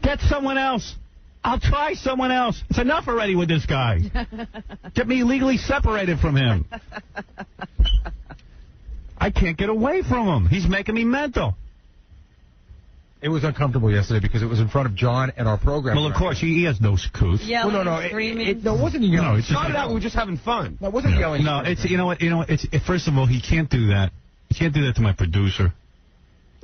Get someone else. I'll try someone else. It's enough already with this guy. Get me legally separated from him. I can't get away from him. He's making me mental. It was uncomfortable yesterday because it was in front of John and our program. Well, of course, he has no couth. Yelling, well, no, screaming. No, it wasn't yelling. No, it's started out, we were just having fun. No, it wasn't yelling. No, it's, you know what, first of all, he can't do that. He can't do that to my producer.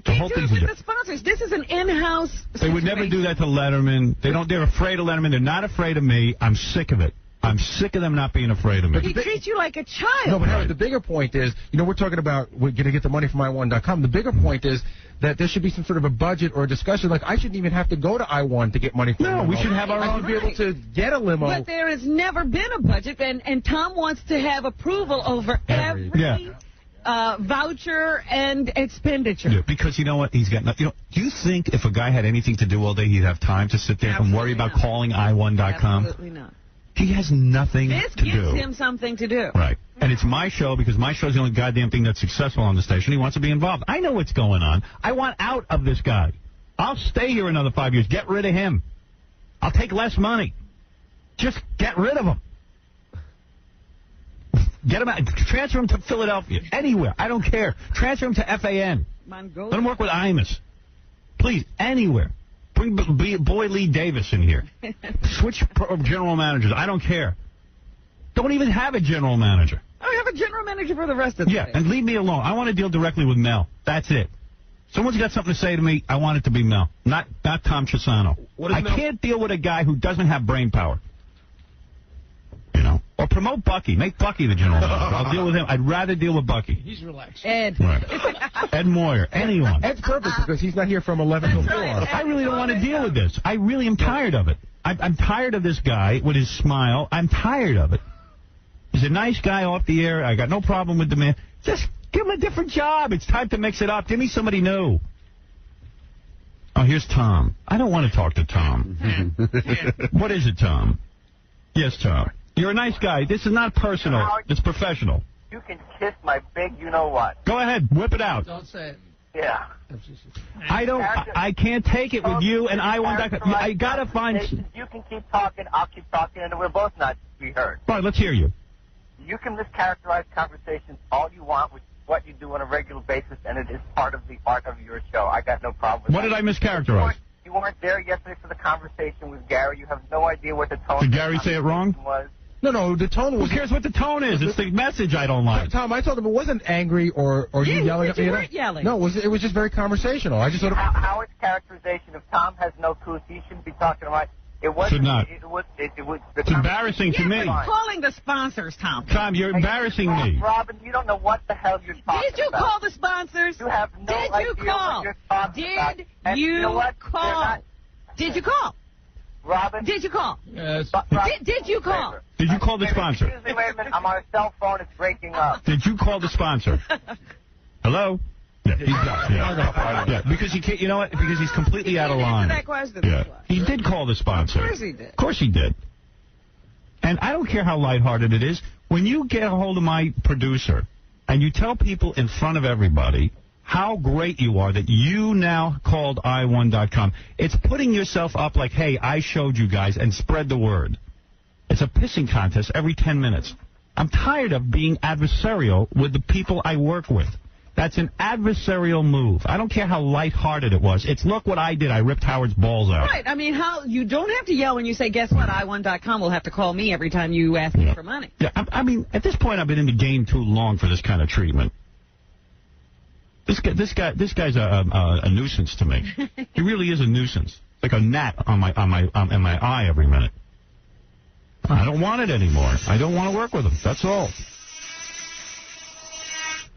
The whole thing's with the sponsors. This is an in-house They would never do that to Letterman. They're afraid of Letterman. They're not afraid of me. I'm sick of it. I'm sick of them not being afraid of me. He treats you like a child. No, but Howard, the bigger point is, we're talking about we're going to get the money from I1.com. The bigger point is that there should be some sort of a budget or a discussion. Like, I shouldn't even have to go to I1 to get money from No, we should have our own. I should be able to get a limo. But there has never been a budget, and Tom wants to have approval over every voucher and expenditure. Yeah, because you know what? He's got nothing. Do you think if a guy had anything to do all day, he'd have time to sit there and worry about calling I1.com? Absolutely not. He has nothing to do. This gives him something to do. Right. And it's my show because my show's the only goddamn thing that's successful on the station. He wants to be involved. I know what's going on. I want out of this guy. I'll stay here another 5 years. Get rid of him. I'll take less money. Just get rid of him. Get him out. Transfer him to Philadelphia. Anywhere. I don't care. Transfer him to FAN. Let him work with Imus. Please, anywhere. Bring Boy Lee Davis in here. Switch general managers. I don't care. Don't even have a general manager. I have a general manager for the rest of the day. And leave me alone. I want to deal directly with Mel. That's it. Someone's got something to say to me, I want it to be Mel. Not Tom Chiusano. I can't deal with a guy who doesn't have brain power. Or promote Bucky. Make Bucky the general manager. I'll deal with him. I'd rather deal with Bucky. He's relaxed. Ed. Right. Ed Moyer. Anyone. Ed's perfect because he's not here from 11 to 4. I really don't want to deal with this. I really am tired of it. I'm tired of this guy with his smile. I'm tired of it. He's a nice guy off the air. I got no problem with the man. Just give him a different job. It's time to mix it up. Give me somebody new. Oh, here's Tom. I don't want to talk to Tom. What is it, Tom? Yes, Tom. You're a nice guy. This is not personal. It's professional. You can kiss my big you-know-what. Go ahead. Whip it out. Don't say it. Yeah. I can't take it with you, and I got to find... You can keep talking, I'll keep talking, and we're both not to be heard. All right, let's hear you. You can mischaracterize conversations all you want, which is what you do on a regular basis, and it is part of the art of your show. I got no problem with What that. did I mischaracterize? You weren't there yesterday for the conversation with Gary. You have no idea what the tone Did Gary say it wrong? was. No, the tone was... Who cares what the tone is? It's the message I don't like. Tom, I told him it wasn't angry or you yelling at me. You weren't yelling. No, it was just very conversational. I just thought... Howard's characterization, if Tom has no clues, he shouldn't be talking about. It wasn't. Should not. It's embarrassing to me. You're calling the sponsors, Tom. Tom, you're embarrassing me. Robin, you don't know what the hell you're talking about. Did you call the sponsors? You have no idea what you're talking about. And you know what? Call? Did you call? Robin? Did you call? Yes. Did you call? Did you call the sponsor? Excuse me, wait a minute. I'm on a cell phone. It's breaking up. Did you call the sponsor? Hello? Yeah, he's done. Yeah, because he can't. You know what? Because he's completely out of line. That question. Yeah, he did call the sponsor. Of course he did. Of course he did. And I don't care how lighthearted it is. When you get a hold of my producer and you tell people in front of everybody how great you are that you now called i1.com, it's putting yourself up like, hey, I showed you guys, and spread the word. It's a pissing contest every 10 minutes. I'm tired of being adversarial with the people I work with. That's an adversarial move. I don't care how lighthearted it was. It's, look what I did. I ripped Howard's balls out. Right. I mean, you don't have to yell when you say, guess what, i1.com will have to call me every time you ask me for money. Yeah, I mean, at this point, I've been in the game too long for this kind of treatment. This guy's a nuisance to me. He really is a nuisance. Like a gnat on my eye every minute. I don't want it anymore. I don't want to work with him. That's all.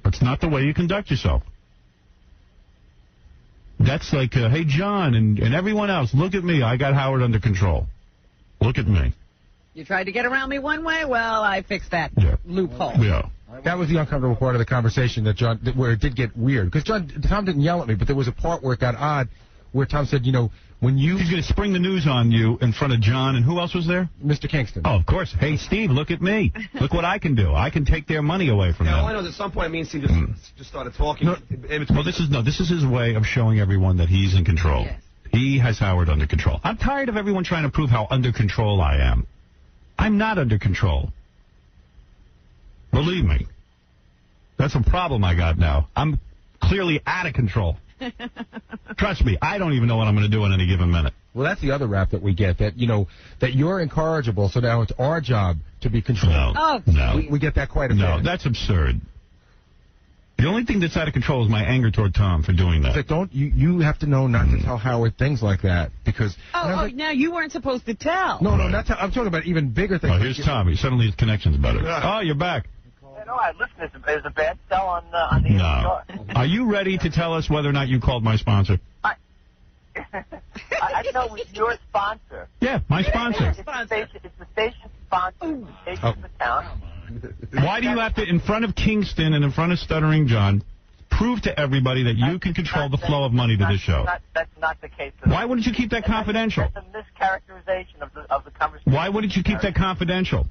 That's not the way you conduct yourself. That's like, hey, John and everyone else, look at me. I got Howard under control. Look at me. You tried to get around me one way? Well, I fixed that loophole. Yeah. That was the uncomfortable part of the conversation where it did get weird. Because Tom didn't yell at me, but there was a part where it got odd where Tom said, when you... He's going to spring the news on you in front of John, and who else was there? Mr. Kingston. Oh, of course. Hey, Steve, look at me. Look what I can do. I can take their money away from them. All I know is at some point, me and Steve just started talking. Well, this is his way of showing everyone that he's in control. Yes. He has Howard under control. I'm tired of everyone trying to prove how under control I am. I'm not under control. Believe me. That's a problem I got now. I'm clearly out of control. Trust me, I don't even know what I'm going to do in any given minute. Well, that's the other rap that we get, that you're incorrigible, so now it's our job to be controlled. No. We get that quite a bit. No, that's absurd. The only thing that's out of control is my anger toward Tom for doing that. But you have to know not to tell Howard things like that, because... now you weren't supposed to tell. No, not I'm talking about even bigger things. Oh, here's Tommy. Suddenly his connection's better. Oh, you're back. No, I listen. It's a bad sell on the No. Are you ready to tell us whether or not you called my sponsor? I know it's your sponsor. Yeah, my sponsor. It's the station sponsor. The station's account. Why do you have to, in front of Kingston and in front of Stuttering John, prove to everybody that you can control the flow of money to this show? That's not the case. Why wouldn't you keep that confidential? That's a mischaracterization of the conversation. Why wouldn't you keep that confidential?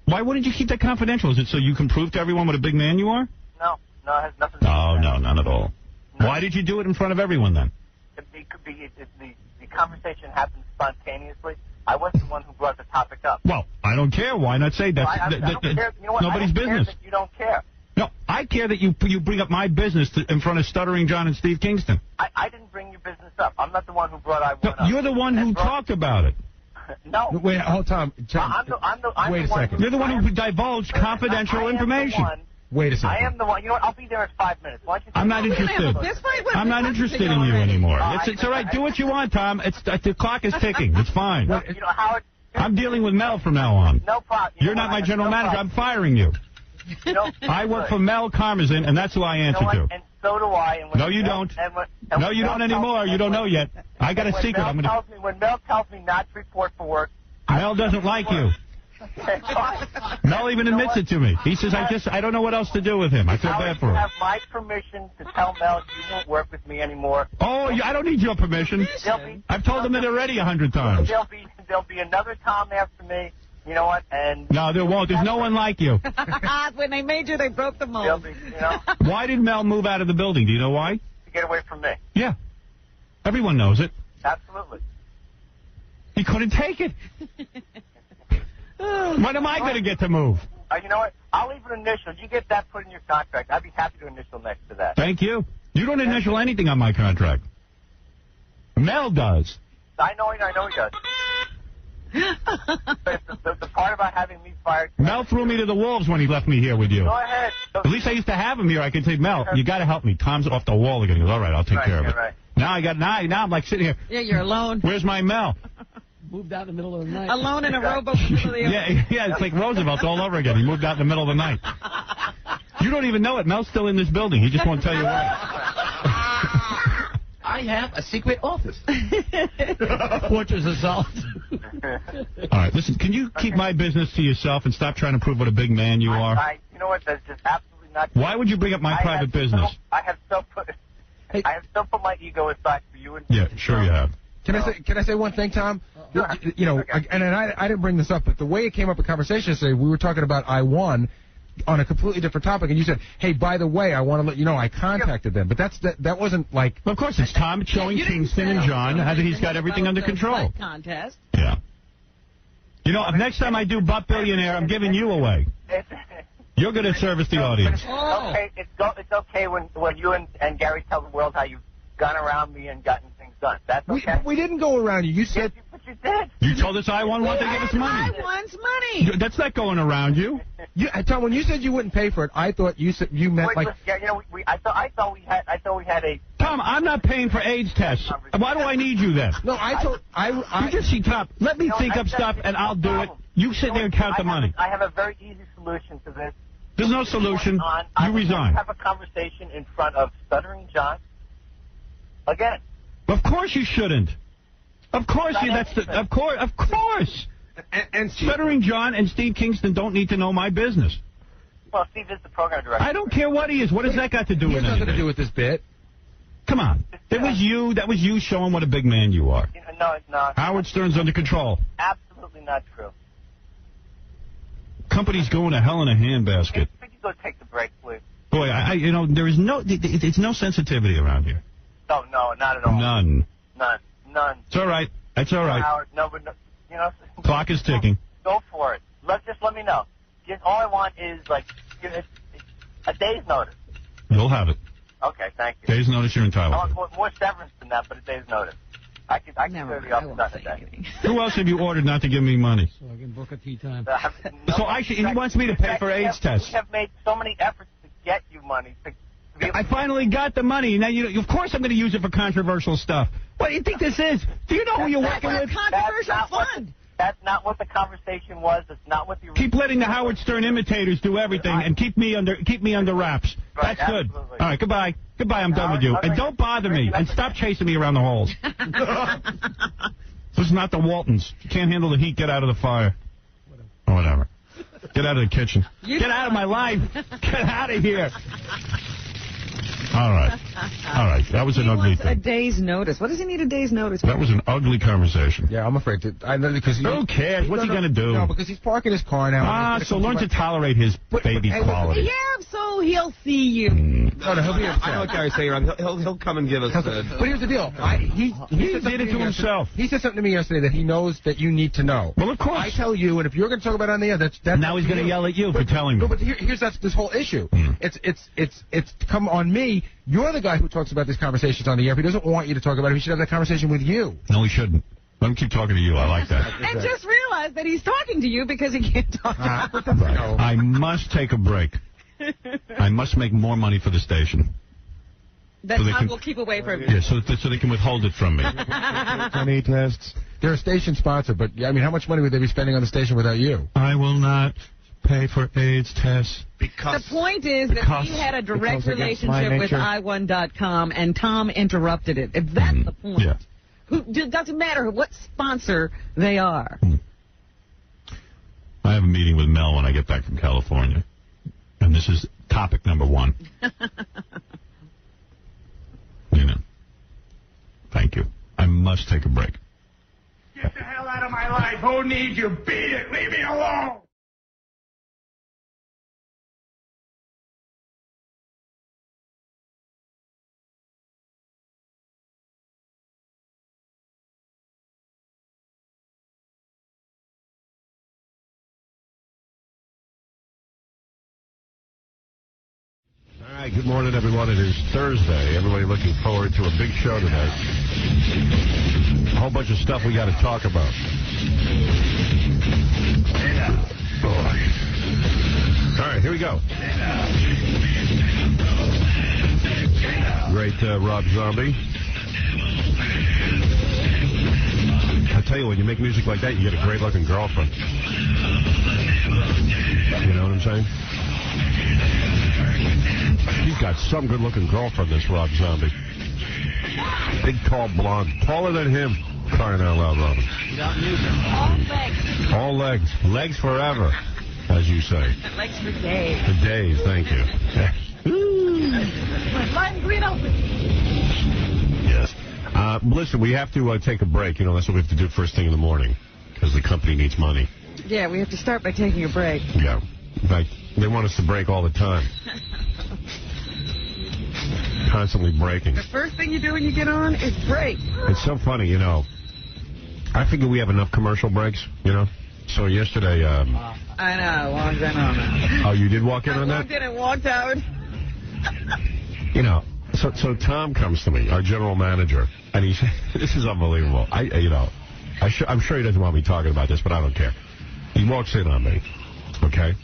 Why wouldn't you keep that confidential? Is it so you can prove to everyone what a big man you are? No, it has nothing to do with that. No, none at all. No. Why did you do it in front of everyone then? The conversation happened spontaneously. I wasn't the one who brought the topic up. Well, I don't care. Why not say that? I don't care. You know what? Nobody's business. That you don't care. No, I care that you bring up my business in front of Stuttering John and Steve Kingston. I didn't bring your business up. I'm not the one who brought I1 up. You're the one who talked about it. No. Wait, hold Tom. Wait a second. You're the one who divulged confidential information. Wait a second. I am the one. You know what? I'll be there in 5 minutes. Why don't you? I'm not interested. I'm not interested in you anymore. It's all right. Do what you want, Tom. The clock is ticking. It's fine. You know, Howard. I'm dealing with Mel from now on. No problem. You're not my general manager. I'm firing you. I work for Mel Karmazin, and that's who I answer to. And so do I. No, you don't. No, you don't anymore. You don't know yet. I got a secret. When Mel tells me not to report for work, Mel doesn't like you. Mel even admits it to me. He says, I don't know what else to do with him. I feel bad for him. You have my permission to tell Mel you won't work with me anymore. Oh, I don't need your permission. I've told him it already 100 times. There'll be another Tom after me. You know what? And no, there won't. There's no one like you. When they made you, they broke the mold. Why did Mel move out of the building? Do you know why? To get away from me. Yeah. Everyone knows it. Absolutely. He couldn't take it. When am I going to get to move? You know what? I'll leave an initial. You get that put in your contract. I'd be happy to initial next to that. Thank you. You don't initial anything on my contract. Mel does. I know he does. the part about having me fired... Mel threw me to the wolves when he left me here with you. Go ahead. At least I used to have him here. I can say, Mel, you got to help me. Tom's off the wall again. He goes, all right, I'll take care of it. Right. Now I'm like sitting here. Yeah, you're alone. Where's my Mel? Moved out in the middle of the night. Alone in a rowboat in the middle of the ocean. Yeah, it's like Roosevelt all over again. He moved out in the middle of the night. You don't even know it. Mel's still in this building. He just won't tell you why. I have a secret office. Fortress assault. All right, listen, can you keep my business to yourself and stop trying to prove what a big man you are? You know what? That's just absolutely not... Why would you bring up my private business? I have still put my ego aside for you. Yeah, sure you have. Can I say one thing, Tom? You know, and I didn't bring this up, but the way it came up in conversation yesterday, we were talking about I-1 on a completely different topic, and you said, hey, by the way, I want to let you know I contacted them. But that wasn't like... Of course, it's Tom showing Kingston and John how that he's got everything under control. Contest. Yeah. You know, next time I do Butt Billionaire, I'm giving you away. You're going to service the audience. Okay, it's okay when you and Gary tell the world how you've gone around me and gotten things done. That's okay. We didn't go around you. You said... But you did. You told us I-1 wanted to give us money. I-1's money. That's not going around you. Tom, when you said you wouldn't pay for it, I thought you meant like... Yeah, you know, I thought we had a... Tom, I'm not paying for AIDS tests. Why do I need you then? No, You just see, Tom, let me think up stuff and I'll do it. You sit there and count the money. I have a very easy solution to this. There's no solution. You resign. Have a conversation in front of Stuttering John. Again. Of course you shouldn't. Of course of course. And Stuttering John and Steve Kingston don't need to know my business. Well, Steve is the program director. I don't care what he is. What does that got to do with anything? It has nothing to do with this bit. Come on. That was you showing what a big man you are. No, it's not. Howard Stern's under control. Absolutely not true. Company's going to hell in a handbasket. Could you go take the break, please? Boy, there is it's no sensitivity around here. No, not at all. None. None. It's all right. That's all right. Howard, no, but you know. Clock is ticking. Go for it. Just let me know. All I want is like a day's notice. You'll have it. Okay, thank you. Day's notice, you're entitled. I want more severance than that, but a day's notice. I can clear the office on a day. Who else have you ordered not to give me money? So I can book a tea time. He wants me to pay for AIDS tests. We have made so many efforts to get you money. I finally got the money. Now, of course I'm going to use it for controversial stuff. What do you think this is? Do you know who you're working with? Controversial fund. That's not what the conversation was. That's not what the... Keep letting the Howard Stern imitators do everything and keep me under wraps. Right, that's good. Absolutely. All right, goodbye. Goodbye, I'm done with you. And don't bother me. And stop chasing me around the halls. This is not the Waltons. You can't handle the heat, get out of the fire. Whatever. Get out of the kitchen. Get out of my life. Get out of here. All right. That was an ugly thing. A day's notice. What does he need a day's notice for? That was an ugly conversation. Yeah, I'm afraid to. Who cares? What's he going to do? No, because he's parking his car now. So learn to tolerate his baby quality. Yeah, so he'll see you. No, he'll be upset. I know what Gary's saying. He'll come and give us... But here's the deal. He did it to himself. He said something to me yesterday that he knows that you need to know. Well, of course. I tell you, and if you're going to talk about it on the air, that's now he's going to yell at you for telling me. No, but here's this whole issue. It's come on me. You're the guy who talks about these conversations on the air. If he doesn't want you to talk about it, he should have that conversation with you. No, he shouldn't. Let him keep talking to you. I like that. And just realize that he's talking to you because he can't talk to I must take a break. I must make more money for the station. That Tom will keep away from you. Yeah, so they can withhold it from me. Any tests? They're a station sponsor, but I mean, how much money would they be spending on the station without you? I will not pay for AIDS tests. The point is that we had a direct relationship with I1.com, and Tom interrupted it. If that's the point. Yeah. It doesn't matter what sponsor they are. I have a meeting with Mel when I get back from California. And this is topic number 1. Thank you. I must take a break. Get the hell out of my life. Who needs you? Beat it. Leave me alone. Hi, good morning, everyone. It is Thursday. Everybody looking forward to a big show today. A whole bunch of stuff we got to talk about. All right, here we go. Great Rob Zombie. I tell you, when you make music like that, you get a great-looking girlfriend. You know what I'm saying? He's got some good-looking girlfriend, this Rob Zombie. Big, tall, blonde. Taller than him. Crying out loud, Robin. All legs. All legs. Legs forever, as you say. Legs for days. For days, thank you. Line green open. Yes. Listen, we have to take a break. You know, that's what we have to do first thing in the morning, because the company needs money. Yeah, we have to start by taking a break. Yeah. In fact, they want us to break all the time. Constantly breaking. The first thing you do when you get on is break. It's so funny, you know. I figure we have enough commercial breaks, you know. So yesterday... I know, I walked in on that. Oh, you did walk in on that? I walked in and walked out. You know, so Tom comes to me, our general manager, and he said, this is unbelievable. I'm sure he doesn't want me talking about this, but I don't care. He walks in on me, okay?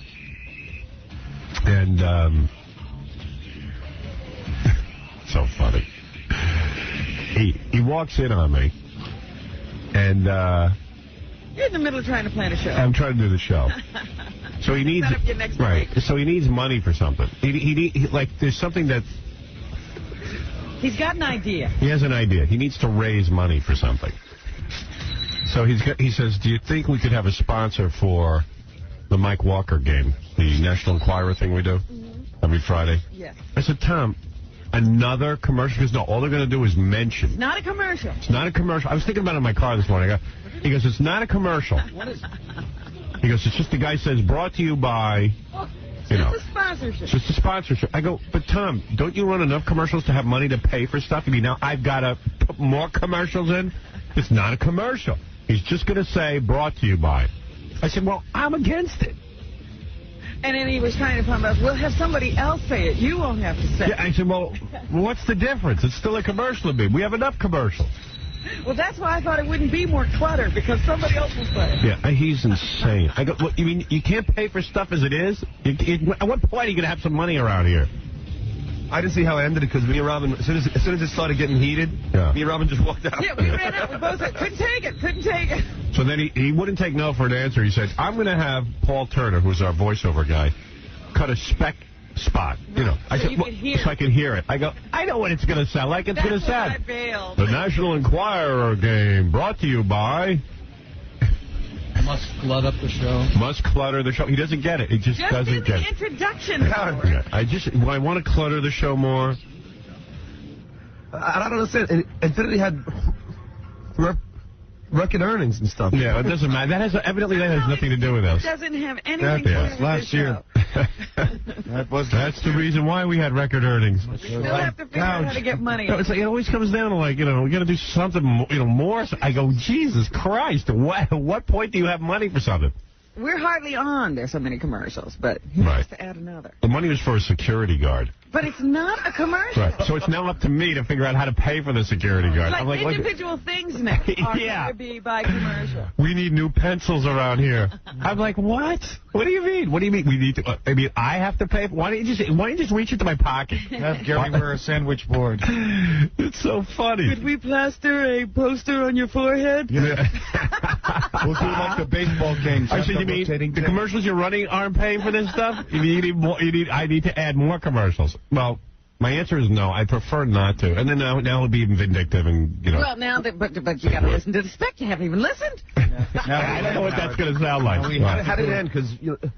And, so funny. He walks in on me, and, you're in the middle of trying to plan a show. I'm trying to do the show. So he needs, set up your next right, break. so he needs money for something. He like, there's something that... He's got an idea. He has an idea. He needs to raise money for something. So he says, do you think we could have a sponsor for the Mike Walker game, the National Enquirer thing we do every Friday? Yes. I said, Tom, another commercial? Because no, all they're going to do is mention. It's not a commercial. It's not a commercial. I was thinking about it in my car this morning. He goes, it's not a commercial. What is it? He goes, it's just the guy says, brought to you by, you know. Just a sponsorship. It's just a sponsorship. I go, but Tom, don't you run enough commercials to have money to pay for stuff? I mean, now I've got to put more commercials in? It's not a commercial. He's just going to say, brought to you by. I said, well, I'm against it. And then he was trying to promise, we'll have somebody else say it. You won't have to say it. Yeah, I said, well, what's the difference? It's still a commercial to me. We have enough commercials. Well, that's why I thought it wouldn't be more clutter, because somebody else will say it. Yeah, he's insane. I go, what, you mean you can't pay for stuff as it is? At what point are you going to have some money around here? I didn't see how it ended because me and Robin, as soon as it started getting heated, me and Robin just walked out. Yeah, we ran out. We both said, couldn't take it. So then he wouldn't take no for an answer. He said, I'm going to have Paul Turner, who's our voiceover guy, cut a spec spot. You know, I said, so I can hear it. I go, I know what it's going to sound like. It's going to sound. The National Enquirer game brought to you by... Must clutter up the show. Must clutter the show. He doesn't get it. He just doesn't get it. Introduction. Yeah, I want to clutter the show more. I don't understand. Infinity had record earnings and stuff. Yeah, it doesn't matter. Evidently that has nothing to do with us. It doesn't have anything to do with last year. That's the reason why we had record earnings. We still have to figure out how to get money. No, it's like, it always comes down to, like, you know, we got to do something, more. I go, Jesus Christ, at what point do you have money for something? We're hardly on. There's so many commercials, but he has to add another. The money was for a security guard. But it's not a commercial. Right. So it's now up to me to figure out how to pay for the security guard. Like, I'm like, individual things now are going to be by commercial. We need new pencils around here. I'm like, what? What do you mean? What do you mean we need to? I have to pay? Why don't you just reach into my pocket? Have Gary wear a sandwich board. It's so funny. Could we plaster a poster on your forehead? Yeah. We'll do like the baseball games. I said, you mean the commercials you're running aren't paying for this stuff? I need to add more commercials. Well, my answer is no. I prefer not to. And then now it'll be vindictive and, you know. Well, now, but you got to listen to the spec. You haven't even listened. I don't know what that's going to sound like. How did it end? Because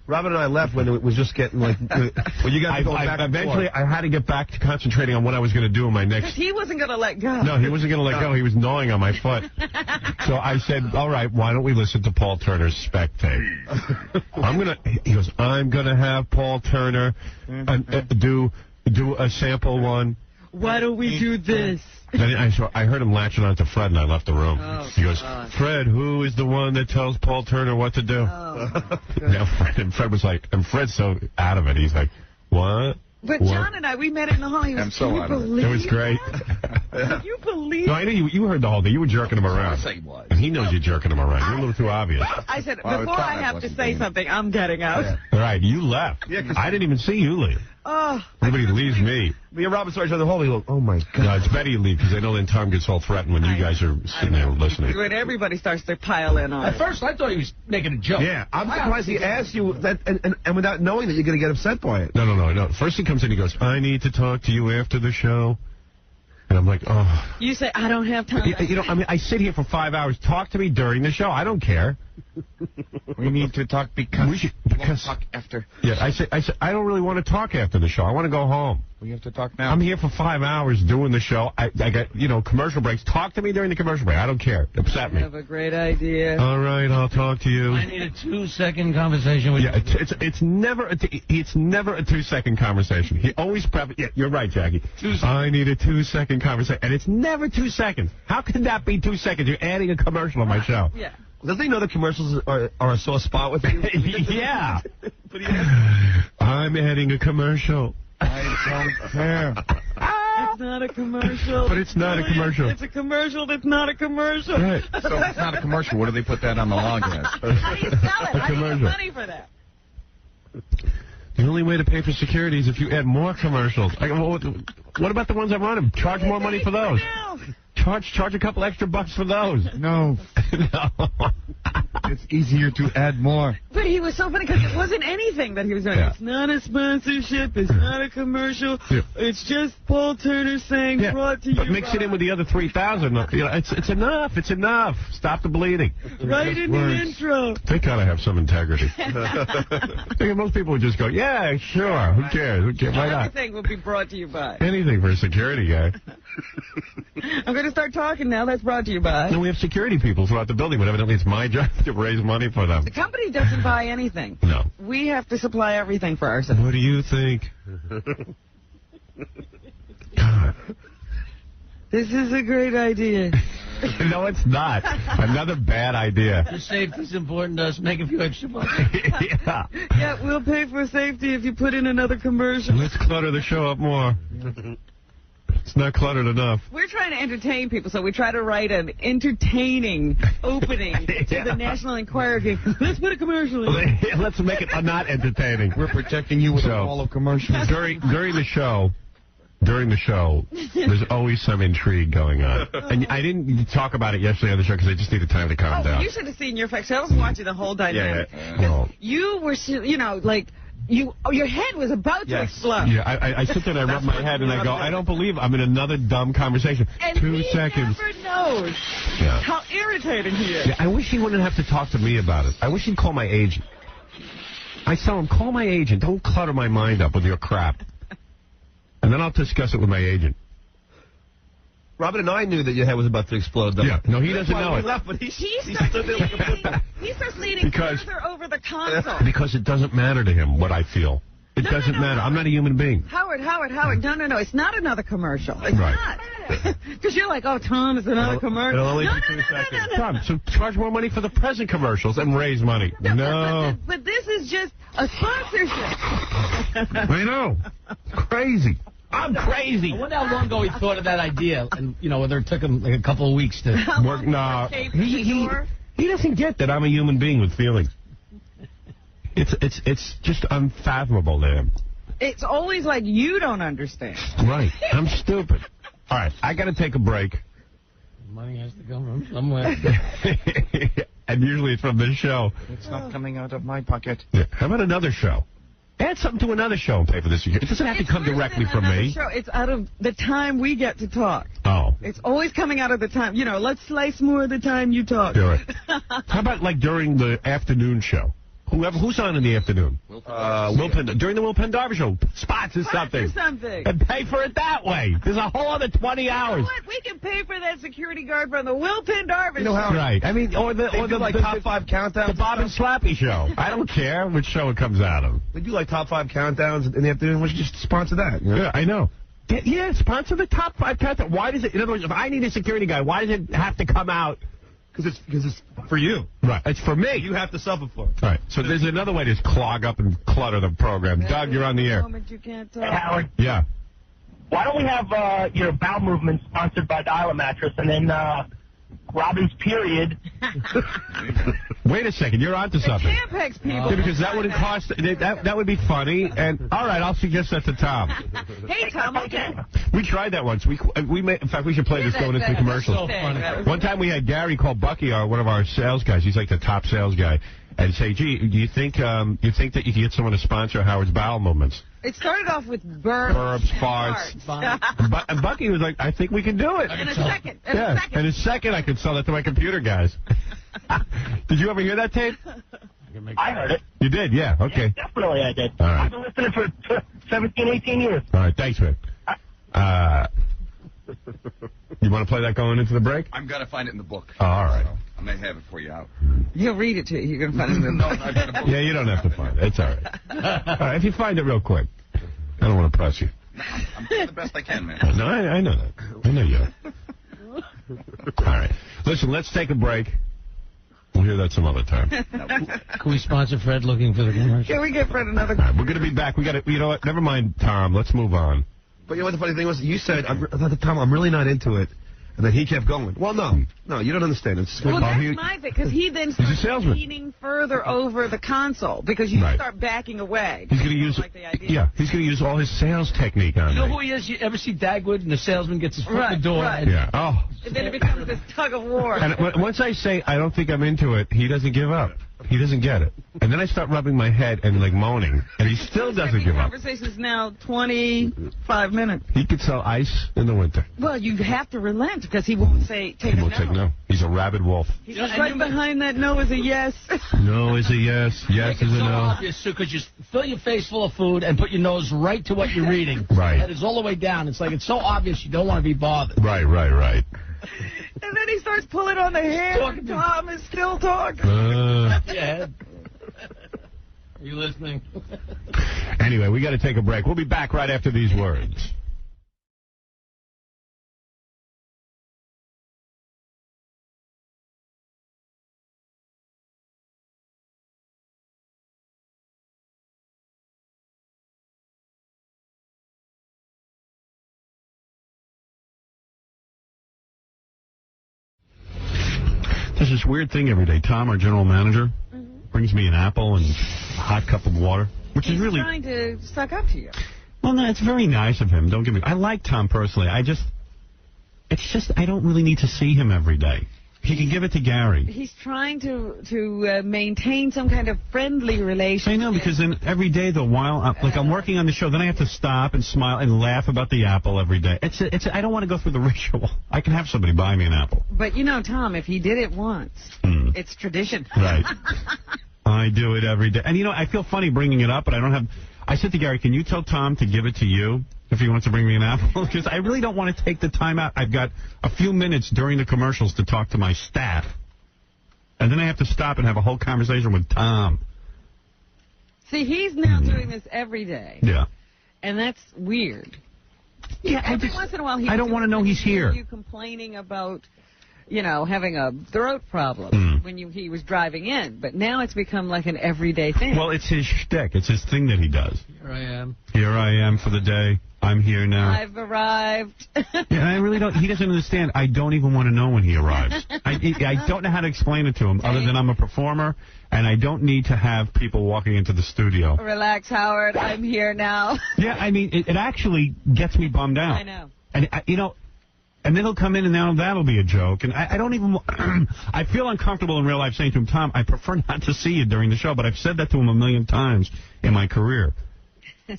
Robin and I left when it was just getting like. Well, you got to go back. Eventually, I had to get back to concentrating on what I was going to do in my next. Because he wasn't going to let go. No, he wasn't going to let go. He was gnawing on my foot. So I said, all right, why don't we listen to Paul Turner's spec tape? He goes, I'm going to have Paul Turner do a sample one. Why don't we do this? Then I heard him latching on to Fred, and I left the room. Oh, he goes, Fred, who is the one that tells Paul Turner what to do? Oh. Now Fred was like, and Fred's so out of it. He's like, what? But John and I, we met in the hall. He was, It was great. Can you believe No, I know you heard the whole thing. You were jerking him around. And he knows you're jerking him around. You're a little too obvious. I said, before I have to say something, I'm getting out. All right, you left. I didn't even see you leave. Oh. Everybody leaves me. Me and Robin saw each other in the hall. We go, oh, my God. No, it's better you leave, because I know then Tom gets all threatened when you guys are sitting there listening. When everybody starts to pile in on At it. first, I thought he was making a joke. Yeah, I'm surprised he asked you that, and without knowing that you're going to get upset by it. No. First he comes in, he goes, I need to talk to you after the show. And I'm like, oh. You say, I don't have time. You know, I mean, I sit here for 5 hours. Talk to me during the show. I don't care. We need to talk because we'll talk after. Yeah, I said, I don't really want to talk after the show. I want to go home. We have to talk now. I'm here for 5 hours doing the show. I got, commercial breaks. Talk to me during the commercial break. I don't care. Upset me. I have a great idea. All right, I'll talk to you. I need a 2-second conversation with you. It's never a 2-second conversation. He always yeah, you're right, Jackie. I need a 2-second conversation, and it's never 2 seconds. How can that be 2 seconds? You're adding a commercial on my show. Yeah. Doesn't he know the commercials are a sore spot with you? Yeah. I'm adding a commercial. I don't care. It's not a commercial. But it's not a commercial. It's a commercial that's not a commercial. Right. So it's not a commercial. What do they put that on the log as? How do you sell it? How do you get money for that? The only way to pay for security is if you add more commercials. What about the ones that run them? Charge more money for those. Charge a couple extra bucks for those. No. No. It's easier to add more. But he was so funny because it wasn't anything that he was doing. Yeah. It's not a sponsorship. It's not a commercial. Yeah. It's just Paul Turner saying brought to you. But mix it in with the other 3,000. It's enough. It's enough. Stop the bleeding. Right in the intro. They gotta have some integrity. I think most people would just go, yeah, sure. Who cares? Why not? Everything will be brought to you by. Anything for a security guy. I'm going to start talking now. That's brought to you by. No, we have security people throughout the building, but evidently it's my job to raise money for them. The company doesn't buy anything. No. We have to supply everything for ourselves. What do you think? God. This is a great idea. No, it's not. Another bad idea. Your safety's important to us. Make a few extra bucks. Yeah, we'll pay for safety if you put in another commercial. Let's clutter the show up more. It's not cluttered enough. We're trying to entertain people, so we try to write an entertaining opening to the National Enquirer game. Let's put a commercial in. Let's make it not entertaining. We're protecting you with a wall of commercials. During the show, there's always some intrigue going on. And I didn't talk about it yesterday on the show because I just needed time to calm down. You should have seen your face. I was watching the whole dynamic. Yeah. You were, like... your head was about to explode. Yeah, I sit there and I rub my head and I go, I don't believe I'm in another dumb conversation. And 2 seconds. He never knows how irritating he is. Yeah, I wish he wouldn't have to talk to me about it. I wish he'd call my agent. I tell him, call my agent. Don't clutter my mind up with your crap. And then I'll discuss it with my agent. Robin and I knew that your head was about to explode, though. Yeah, no, he doesn't know it. Left, but he starts leaning further over the console. Because it doesn't matter to him what I feel. It doesn't matter. I'm not a human being. Howard. No. It's not another commercial. It's not. Because you're like, oh, Tom, it's another commercial. It'll only be 2 seconds. Tom, so charge more money for the present commercials and raise money. No. But this is just a sponsorship. I know. Crazy. I'm crazy. I wonder how long ago he thought of that idea, and whether it took him like a couple of weeks to work. No, he doesn't get that I'm a human being with feelings. It's just unfathomable to him. It's always like you don't understand. Right. I'm stupid. All right, I got to take a break. Money has to come from somewhere. And usually it's from this show. It's not coming out of my pocket. Yeah. How about another show? Add something to another show and pay for this. It doesn't have to come directly from me. Show. It's out of the time we get to talk. Oh. It's always coming out of the time. Let's slice more of the time you talk. Do it. How about like during the afternoon show? Who's on in the afternoon? During the Will Penn Darby show. Spots or something. And pay for it that way. There's a whole other 20 hours. You know what? We can pay for that security guard from the Will Penn Darby show. Right. I mean, or the top 5 countdowns. The Bob and Slappy show. I don't care which show it comes out of. They do like top 5 countdowns in the afternoon. We should just sponsor that. Yeah, I know. Yeah, sponsor the top 5 countdowns. Why does it? In other words, if I need a security guy, why does it have to come out Because it's for you. Right. It's for me. You have to suffer for it. Right. So there's another way to just clog up and clutter the program. Doug, you're on the air. You can't talk. Howard. Yeah. Why don't we have your bowel movement sponsored by Dial a Mattress, and then Robin's period. Wait a second, you're onto something. Tampax people. Yeah, because that wouldn't cost. That would be funny. And all right, I'll suggest that to Tom. Hey, Tom. Okay. We tried that once. We may, in fact, we should play this going into the commercials. So funny. One time we had Gary call Bucky, one of our sales guys. He's like the top sales guy, and say, "Gee, do you think that you can get someone to sponsor Howard's bowel movements?" It started off with burps, farts. And Bucky was like, "I think we can do it." In a second. In a second, I could sell that to my computer guys. Did you ever hear that tape? I heard it. You did, yeah. Okay. Yeah, definitely I did. All right. I've been listening for 17, 18 years. All right, thanks, Rick. You want to play that going into the break? I'm going to find it in the book. Oh, all right. So I may have it for you out. He'll read it to you. You're going to find it in the book. I've got a book. Yeah, you don't have to find it. It's all right. All right, if you find it real quick. I don't want to press you. I'm doing the best I can, man. No, I know that. I know you. All right. Listen, let's take a break. We'll hear that some other time. Can we sponsor Fred looking for the commercial? Can we get Fred another? All right, we're going to be back. We got to, you know what? Never mind, Tom. Let's move on. But you know what the funny thing was? You said, at the time, I'm really not into it. And then he kept going. Well, no, you don't understand. It's well, that's my thing, because he then starts leaning further over the console, because you start backing away. He's going to use, he's going to use all his sales technique on You know me. who he is? You ever see Dagwood and the salesman gets his foot in the door? Right. Yeah. Oh. And then it becomes this tug of war. And once I say I don't think I'm into it, he doesn't give up. He doesn't get it. And then I start rubbing my head and, like, moaning. And he still doesn't give up. The conversation's now 25 minutes. He could sell ice in the winter. Well, you have to relent, because he won't take He won't take no. He's a rabid wolf. He's right behind that no is a yes. No is a yes. Yes is a no. Obvious, because you fill your face full of food and put your nose right to what you're reading. Right. And it's all the way down. It's like it's so obvious you don't want to be bothered. Right. And then he starts pulling on the hair, and Tom is still talking. Yeah. Are you listening? Anyway, we got to take a break. We'll be back right after these words. There's this weird thing every day. Tom, our general manager, brings me an apple and a hot cup of water, which is really... He's trying to suck up to you. Well, no, it's very nice of him. Don't get me... I like Tom personally. I don't really need to see him every day. He can give it to Gary. He's trying to maintain some kind of friendly relationship. I know, because then every day, I'm working on the show, then I have to stop and smile and laugh about the apple every day. I don't want to go through the ritual. I can have somebody buy me an apple. But, you know, Tom, if he did it once, it's tradition. Right. I do it every day. And, you know, I feel funny bringing it up, but I don't have... I said to Gary, can you tell Tom to give it to you if he wants to bring me an apple? Because I really don't want to take the time out. I've got a few minutes during the commercials to talk to my staff. And then I have to stop and have a whole conversation with Tom. See, he's now doing this every day. Yeah. And that's weird. Yeah, every once in a while, I don't want to know he's here. You complaining about, you know, having a throat problem when he was driving in. But now it's become like an everyday thing. Well, it's his shtick. It's his thing that he does. Here I am. Here I am for the day. I'm here now. I've arrived. Yeah, I really don't. He doesn't understand. I don't even want to know when he arrives. I don't know how to explain it to him other than I'm a performer, and I don't need to have people walking into the studio. Relax, Howard. I'm here now. Yeah, I mean, it actually gets me bummed out. I know. And, you know, and then he'll come in and now that'll be a joke. And I don't even... I feel uncomfortable in real life saying to him, Tom, I prefer not to see you during the show, but I've said that to him a million times in my career.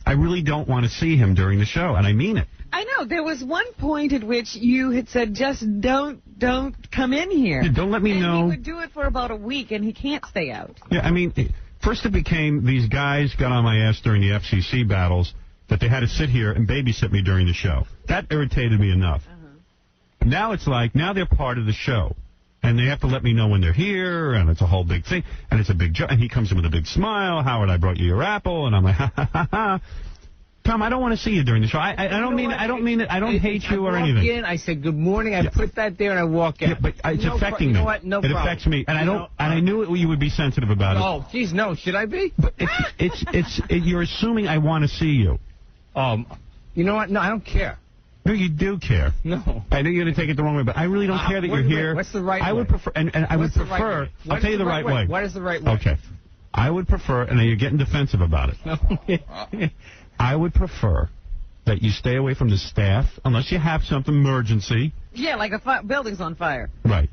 I really don't want to see him during the show, and I mean it. I know. There was one point at which you had said, just don't come in here. Yeah, don't let me know. And he would do it for about a week, and he can't stay out. Yeah, I mean, first it became these guys got on my ass during the FCC battles that they had to sit here and babysit me during the show. That irritated me enough. Now it's like, now they're part of the show. And they have to let me know when they're here, and it's a whole big thing. And it's a big joke. And he comes in with a big smile. Howard, I brought you your apple. And I'm like, ha, ha, ha, ha. Tom, I don't want to see you during the show. I don't mean it. I don't hate you or anything. I walk in, I say good morning, I put that there, and I walk out. Yeah, but it's affecting me. You know what? No problem. It affects me, and I knew you would be sensitive about it. Oh, geez, no. Should I be? But you're assuming I want to see you. You know what? No, I don't care. No, you do care. No. I know you're going to take it the wrong way, but I really don't care that you're here. What's the right way? I would prefer, and I would prefer, I'll tell you the right way. What is the right way? Okay. I would prefer, and you're getting defensive about it. I would prefer that you stay away from the staff unless you have some emergency. Yeah, like a building's on fire. Right.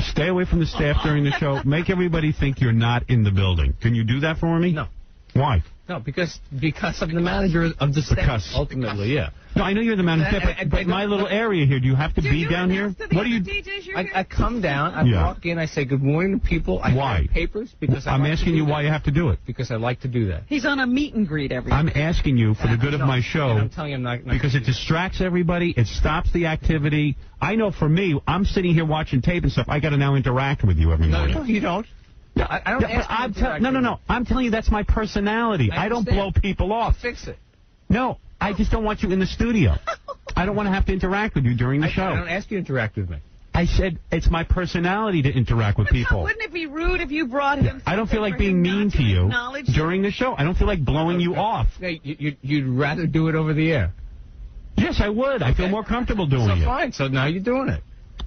Stay away from the staff during the show. Make everybody think you're not in the building. Can you do that for me? No. Why? No, because I'm the manager of the staff. Ultimately, yeah. No, I know you're the manager, but my little area here, do you have to be down here? What do you? I come down, I walk in, I say good morning to people. I have papers because I'm asking you why you have to do it. Because I like to do that. He's on a meet and greet every day. I'm asking you for the good of my show. I'm telling you I'm not because it distracts everybody. It stops the activity. I know for me, I'm sitting here watching tape and stuff. I got to now interact with you every morning. No, you don't. No, I don't ask No. I'm telling you that's my personality. I don't blow people off. I'll fix it. No, I just don't want you in the studio. I don't want to have to interact with you during the show. I don't ask you to interact with me. I said it's my personality to interact with people. Wouldn't it be rude if you brought him? I don't feel like being mean to you during the show. I don't feel like blowing you off. Hey, you'd rather do it over the air? Yes, I would. I feel more comfortable doing it. So fine. So now you're doing it.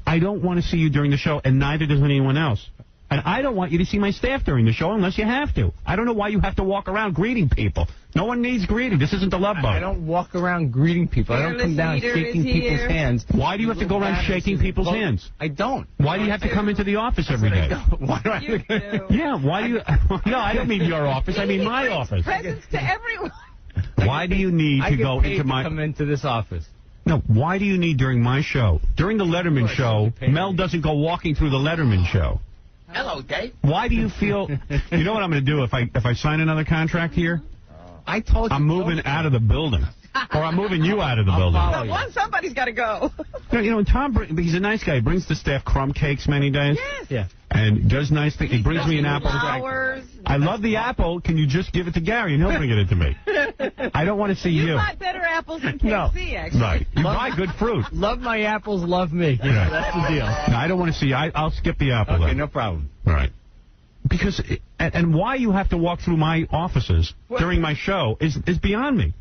I don't want to see you during the show, and neither does anyone else. And I don't want you to see my staff during the show unless you have to. I don't know why you have to walk around greeting people. No one needs greeting. This isn't the Love Boat. I don't walk around greeting people. I don't come down shaking people's hands. Why do you have to go around shaking people's hands? I don't. Why do you have to come into the office every day? Why do I have to? Yeah, why do you... No, I don't mean your office. I mean my office. Presents to everyone. Why do you need to go into my... come into this office. No, why do you need during my show? During the Letterman show, Mel doesn't go walking through the Letterman show. Hello, Dave. Why do you feel... You know what I'm going to do if I sign another contract here? I told you. I'm moving out of the building. Or I'm moving you out of the building. Somebody's got to go. You know, and Tom, he's a nice guy. He brings the staff crumb cakes many days. Yes. Yeah. And does nice things. He brings me an apple. Flowers. I love the apple. Can you just give it to Gary and he'll bring it to me? I don't want to see you. You buy better apples than KC, actually. Right. You buy good fruit. Love my apples, love me. Yeah. That's the deal. No, I don't want to see you. I'll skip the apple. Okay, then. no problem. All right. Because, and why you have to walk through my offices during my show is beyond me.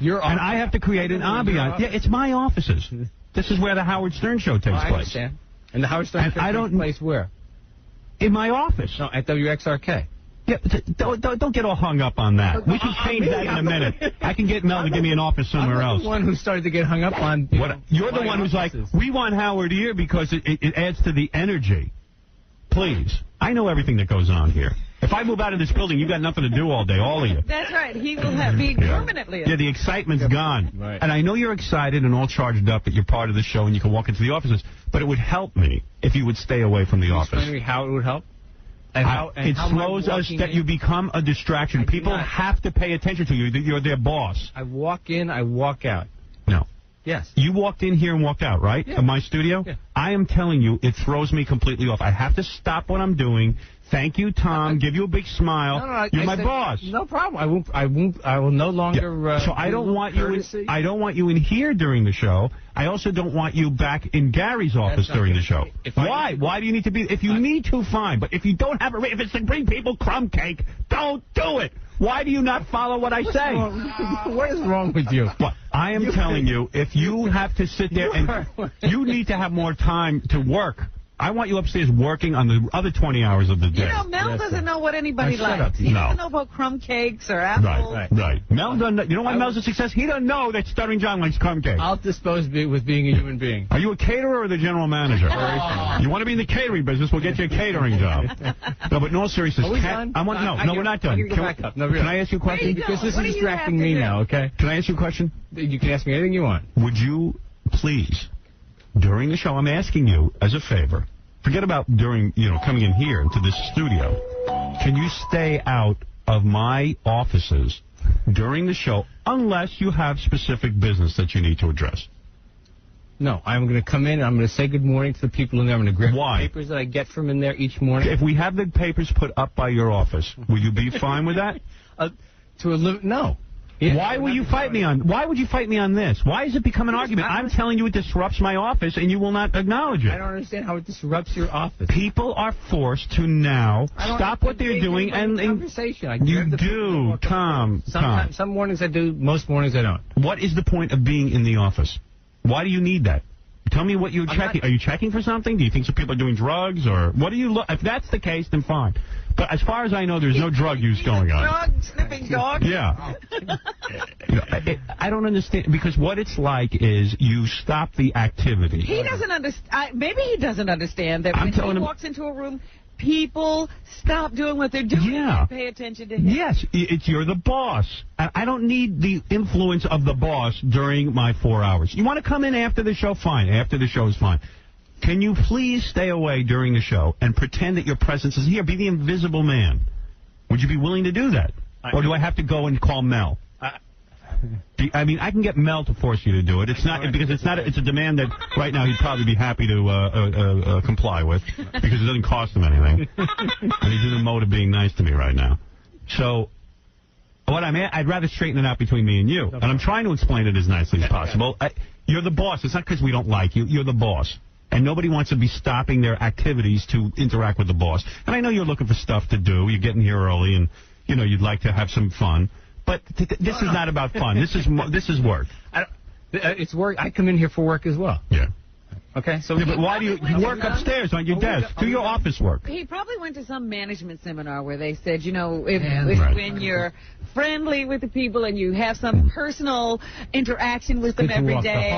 And I have to create an ambiance. Yeah, it's my offices. This is where the Howard Stern show takes place. I understand. And the Howard Stern show takes place where? In my office. No, at WXRK. Yeah, don't get all hung up on that. We can change that in a minute. I can get Mel to give me an office somewhere else. I'm the one who started to get hung up on. You're the one who's like, we want Howard here because it adds to the energy. Please. I know everything that goes on here. If I move out of this building, you got nothing to do all day, all of you. That's right. He will be permanently. Yeah, the excitement's gone. Right. And I know you're excited and all charged up that you're part of the show and you can walk into the offices, but it would help me if you would stay away from the office. Explain to me how it would help? It slows us that you become a distraction. People have to pay attention to you. You're their boss. I walk in, I walk out. No. Yes. You walked in here and walked out, right? Yeah. In my studio? Yeah. I am telling you, it throws me completely off. I have to stop what I'm doing. Thank you, Tom. Give you a big smile. No, You're my boss. No problem. I will no longer. So I don't want you. I don't want you in here during the show. I also don't want you back in Gary's office during the show. Why? Why do you need to be? If you need to, fine. But if you don't have if it's to bring people crumb cake, don't do it. Why do you not follow what I say? What is wrong with you? What? I am telling you, if you have to sit there and you need to have more time to work. I want you upstairs working on the other 20 hours of the day. You know, Mel doesn't know what anybody likes. He doesn't know about crumb cakes or apples. Right. Mel doesn't know. You know why Mel's a success? He doesn't know that Stuttering John likes crumb cakes. I'll dispose with being a human being. Are you a caterer or the general manager? You want to be in the catering business, we'll get you a catering job. No, but in all seriousness, are we done? No, we're not done. Can I ask you a question? Because this is distracting me now, okay? Can I ask you a question? You can ask me anything you want. Would you please, during the show, I'm asking you as a favor, forget about coming in here into this studio. Can you stay out of my offices during the show unless you have specific business that you need to address? No, I'm going to come in and I'm going to say good morning to the people in there. I'm going to grab the papers that I get from in there each morning. If we have the papers put up by your office, will you be fine with that? No. Why will you fight me on? Why would you fight me on this? Why has it become an argument? I'm telling you it disrupts my office, and you will not acknowledge it. I don't understand how it disrupts your office. People are forced to now stop what they're doing and conversation. You do, Tom. Sometimes, some mornings I do. Most mornings I don't. What is the point of being in the office? Why do you need that? Tell me what you're checking. Are you checking for something? Do you think some people are doing drugs, or what do you look? If that's the case, then fine. But as far as I know, there's no drug use going on. Dog, sniffing dog? Yeah. I don't understand, because what it's like is you stop the activity. He doesn't understand. Maybe he doesn't understand that when he walks into a room, people stop doing what they're doing and pay attention to him. Yes, you're the boss. I don't need the influence of the boss during my 4 hours. You want to come in after the show? Fine. After the show is fine. Can you please stay away during the show and pretend that your presence is here? Be the invisible man. Would you be willing to do that? Or do I have to go and call Mel? I mean, I can get Mel to force you to do it. It's not because it's not. It's a demand that right now he'd probably be happy to comply with, because it doesn't cost him anything, and he's in the mode of being nice to me right now. So, I'd rather straighten it out between me and you, and I'm trying to explain it as nicely as possible. You're the boss. It's not because we don't like you. You're the boss. And nobody wants to be stopping their activities to interact with the boss. And I know you're looking for stuff to do. You're getting here early, and you'd like to have some fun. But this is not about fun. This is work. It's work. I come in here for work as well. Yeah. Okay. So, but why do you work upstairs on your desk? Do your office work. He probably went to some management seminar where they said, when you're friendly with the people and you have some personal interaction with them every day,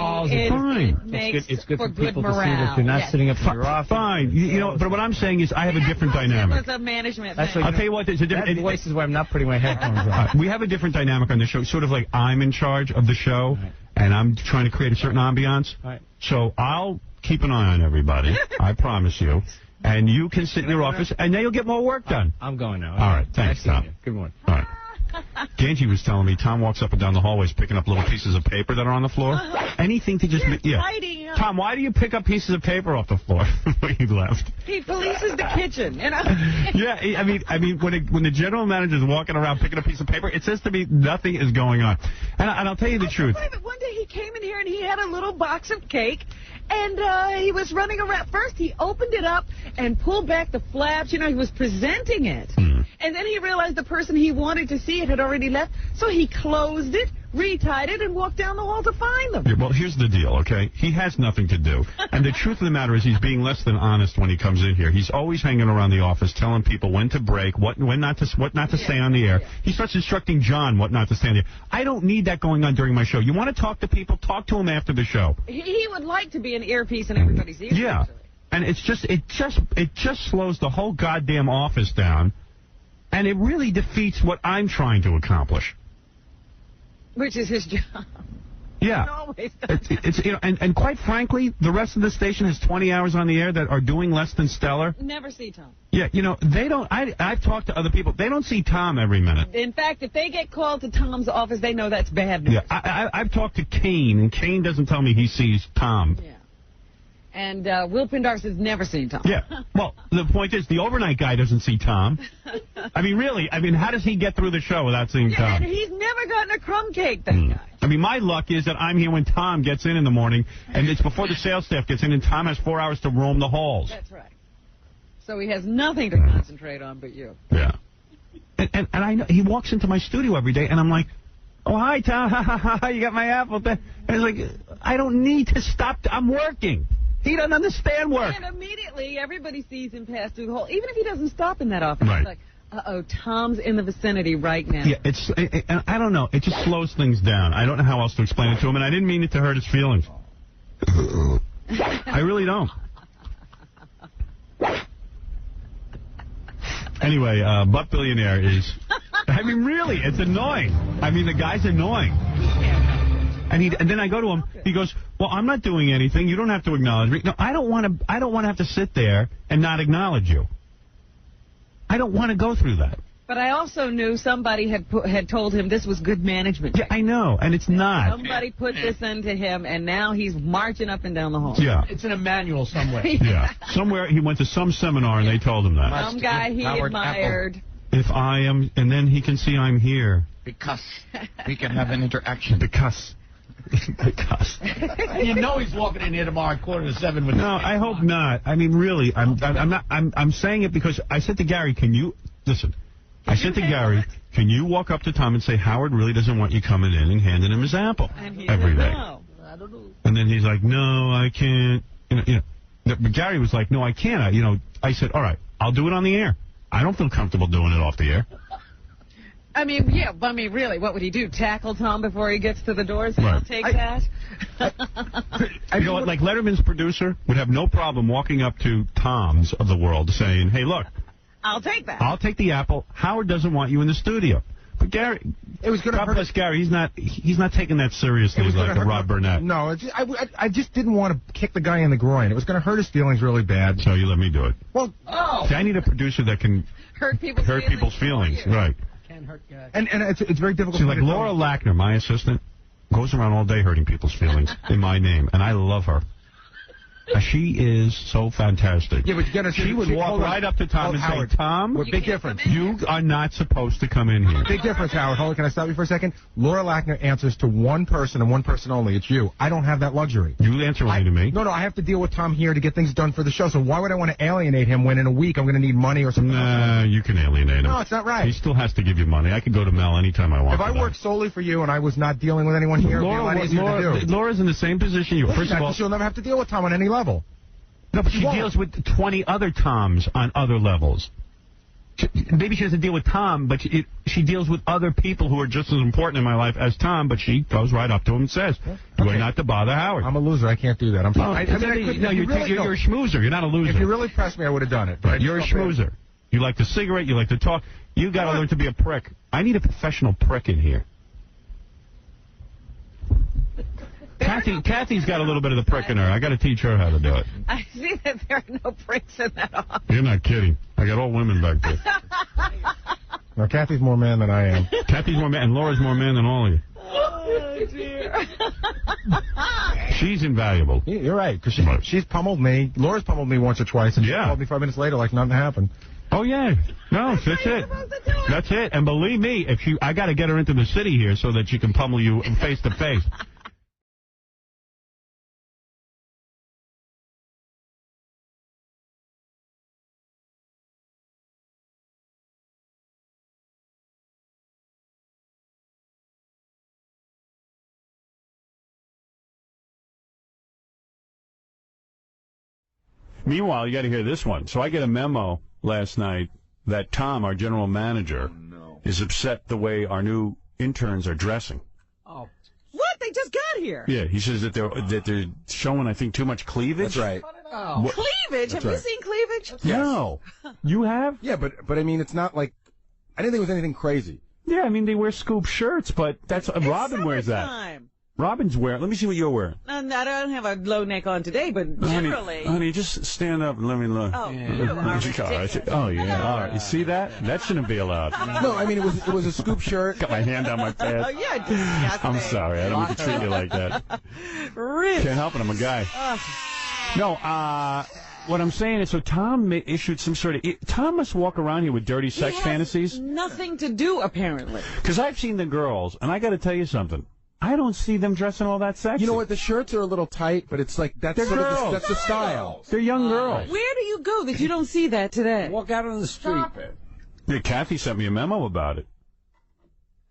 it's good for people to see that you're not sitting up in your office. Fine. But what I'm saying is I have a different dynamic. It was a management I'll tell you what, there's a different... Voice is why I'm not putting my headphones on. We have a different dynamic on the show, sort of like I'm in charge of the show, and I'm trying to create a certain ambiance. So I'll keep an eye on everybody, I promise you. And you can sit in your office, and then you'll get more work done. I'm going now. All right, thanks, Tom. Good morning. All right. Ganji was telling me Tom walks up and down the hallways picking up little pieces of paper that are on the floor. Anything to just... Tom, why do you pick up pieces of paper off the floor when you left? He polices the kitchen, Yeah, I mean, when the general manager is walking around picking up a piece of paper, it says to me nothing is going on. And I'll tell you the truth. One day he came in here and he had a little box of cake, and he was running around. First, he opened it up and pulled back the flaps. He was presenting it. And then he realized the person he wanted to see it had already left, so he closed it, retied it, and walked down the hall to find them. Yeah, well, here's the deal, okay? He has nothing to do. And the truth of the matter is he's being less than honest when he comes in here. He's always hanging around the office telling people when to break, what not to say on the air. He starts instructing John what not to say on the air. I don't need that going on during my show. You want to talk to people, talk to them after the show. He would like to be an earpiece in everybody's ear. Yeah. Actually. And it just slows the whole goddamn office down. And it really defeats what I'm trying to accomplish. Which is his job. Yeah. And quite frankly, the rest of the station has 20 hours on the air that are doing less than stellar. Never see Tom. Yeah, they don't. I've talked to other people. They don't see Tom every minute. In fact, if they get called to Tom's office, they know that's bad news. Yeah, I've talked to Kane, and Kane doesn't tell me he sees Tom. Yeah. And Will Pindars has never seen Tom. Yeah. Well, the point is, the overnight guy doesn't see Tom. I mean, really. I mean, how does he get through the show without seeing Tom? And he's never gotten a crumb cake, that guy. I mean, my luck is that I'm here when Tom gets in the morning, and it's before the sales staff gets in, and Tom has 4 hours to roam the halls. That's right. So he has nothing to concentrate on but you. Yeah. And I know he walks into my studio every day, and I'm like, oh, hi, Tom. You got my apple. And it's like, I don't need to stop. I'm working. He doesn't understand work. And immediately, everybody sees him pass through the hall. Even if he doesn't stop in that office, it's like, uh-oh, Tom's in the vicinity right now. Yeah, I don't know. It just slows things down. I don't know how else to explain it to him, and I didn't mean it to hurt his feelings. I really don't. Anyway, Butt Billionaire is... I mean, really, it's annoying. I mean, the guy's annoying. And then I go to him. He goes, "Well, I'm not doing anything. You don't have to acknowledge me." No, I don't want to have to sit there and not acknowledge you. I don't want to go through that. But I also knew somebody had told him this was good management. Yeah, I know, and it's not. Somebody put this into him, and now he's marching up and down the hall. Yeah. It's in a manual somewhere. Yeah. Somewhere he went to some seminar, and they told him that. Some guy he admired. if I am, and then he can see I'm here. Because we can have an interaction. Because. You know he's walking in here tomorrow at 6:45 with. No, I hope not. I mean, really, I'm not. I'm saying it because I said to Gary, can you listen? I said to Gary, can you walk up to Tom and say Howard really doesn't want you coming in and handing him his apple every day? No. I don't know. And then he's like, no, I can't. But Gary was like, no, I can't. I said, all right, I'll do it on the air. I don't feel comfortable doing it off the air. I mean, really, what would he do? Tackle Tom before he gets to the door? So I'll take that? You know what? Like Letterman's producer would have no problem walking up to Tom's of the world saying, hey, look. I'll take that. I'll take the apple. Howard doesn't want you in the studio. But Gary, it was going to hurt. Gary, he's not taking that seriously like the Rob Burnett. No, I just didn't want to kick the guy in the groin. It was going to hurt his feelings really bad. So you let me do it. Well, see, I need a producer that can hurt people's feelings. Right. Can't hurt guys. And it's very difficult. See, like Laura Lackner, my assistant, goes around all day hurting people's feelings in my name, and I love her. She is so fantastic. Yeah, but you gotta. She would walk right up to Tom and Howard, say, Tom, big difference. You are not supposed to come in here. Big difference, Howard. Hold on, can I stop you for a second? Laura Lackner answers to one person and one person only. It's you. I don't have that luxury. You answer only to me. No, I have to deal with Tom here to get things done for the show. So why would I want to alienate him when in a week I'm going to need money or something? Nah, you can alienate him. No, it's not right. He still has to give you money. I could go to Mel anytime I want. If I worked solely for you and I was not dealing with anyone here, it would be a lot easier to do. Laura's in the same position you. First of all, she'll never have to deal with Tom on any level. No, but she deals with 20 other Toms on other levels. Maybe she doesn't deal with Tom, but she deals with other people who are just as important in my life as Tom, but she goes right up to him and says, you are not to bother Howard. I'm a loser. I can't do that. I'm sorry. You're a schmoozer. You're not a loser. If you really pressed me, I would have done it. But you're a schmoozer. You like the cigarette. You like to talk. You got to learn to be a prick. I need a professional prick in here. Kathy's got a little bit of the prick in her. I got to teach her how to do it. I see that there are no pricks in that office. You're not kidding. I got all women back there. No, Kathy's more man than I am. Kathy's more man, and Laura's more man than all of you. Oh, dear. She's invaluable. You're right, because she's pummeled me. Laura's pummeled me once or twice, and she called me 5 minutes later like nothing happened. Oh, yeah. No, that's it. That's it. And believe me, I got to get her into the city here so that she can pummel you face to face. Meanwhile, you got to hear this one. So I get a memo last night that Tom, our general manager, is upset the way our new interns are dressing. Oh. What? They just got here. Yeah, he says that they're showing, I think, too much cleavage. That's right. Oh. Cleavage? Have you seen cleavage? Yes. No. You have? Yeah, but I mean, it's not like, I didn't think it was anything crazy. Yeah, I mean, they wear scoop shirts, but that's Robin wears that. Robin's wearing. Let me see what you're wearing. I don't have a low neck on today, but generally. Honey, just stand up and let me look. Oh, yeah. Oh, yeah. All right. You see that? That shouldn't be allowed. No, I mean, it was a scoop shirt. Got my hand on my pants. Oh, yeah, disgusting. I'm sorry. I don't mean to treat you like that. Really? Can't help it. I'm a guy. No, what I'm saying is, so Tom issued some sort of... Tom must walk around here with dirty sex fantasies. Nothing to do, apparently. Because I've seen the girls, and I got to tell you something. I don't see them dressing all that sexy. You know what? The shirts are a little tight, but it's like that's that's the style. They're young girls. Where do you go that you don't see that today? Walk out on the street. Stop it. Yeah, Kathy sent me a memo about it.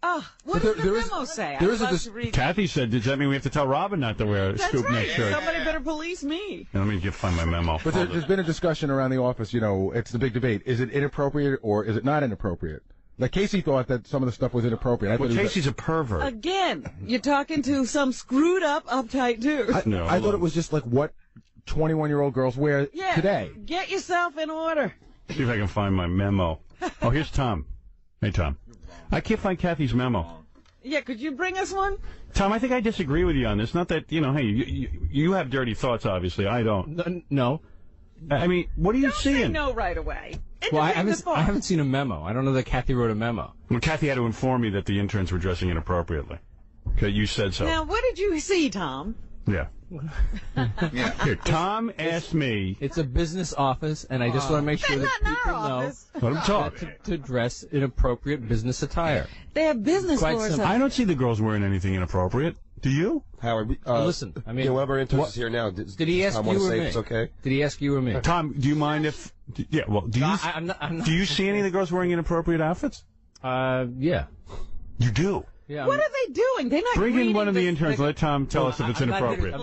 Oh, what does the memo say? Kathy said, does that mean we have to tell Robin not to wear a scoop neck shirt? Somebody better police me. Let me find my memo. But there's been a discussion around the office, it's the big debate. Is it inappropriate or is it not inappropriate? Like, Casey thought that some of the stuff was inappropriate. Well, Casey's a pervert. Again, you're talking to some screwed up, uptight dude. I thought it was just like what 21-year-old girls wear today. Get yourself in order. See if I can find my memo. Oh, here's Tom. Hey, Tom. I can't find Kathy's memo. Yeah, could you bring us one? Tom, I think I disagree with you on this. Not that, hey, you have dirty thoughts, obviously. I don't. No. I mean, what are you seeing? Say no right away. Well, I haven't seen a memo. I don't know that Kathy wrote a memo. Well, Kathy had to inform me that the interns were dressing inappropriately. Okay, you said so. Now, what did you see, Tom? Yeah. Here, Tom asked me. It's a business office, and I just want to make sure that people know Let him talk. to dress in appropriate business attire. They have business Quite floors. simple. I don't see the girls wearing anything inappropriate. Do you? Howard, Listen, I mean, whoever interns is here now. Did he ask I you want to or say me? it's okay. Did he ask you or me? Tom, do you mind if? Yeah. Well, do you? No, I'm not, do you see any of the girls wearing inappropriate outfits? Yeah. You do. Yeah. What are they doing? They're not Bring in greeting one of the the interns. Let Tom tell us if it's inappropriate.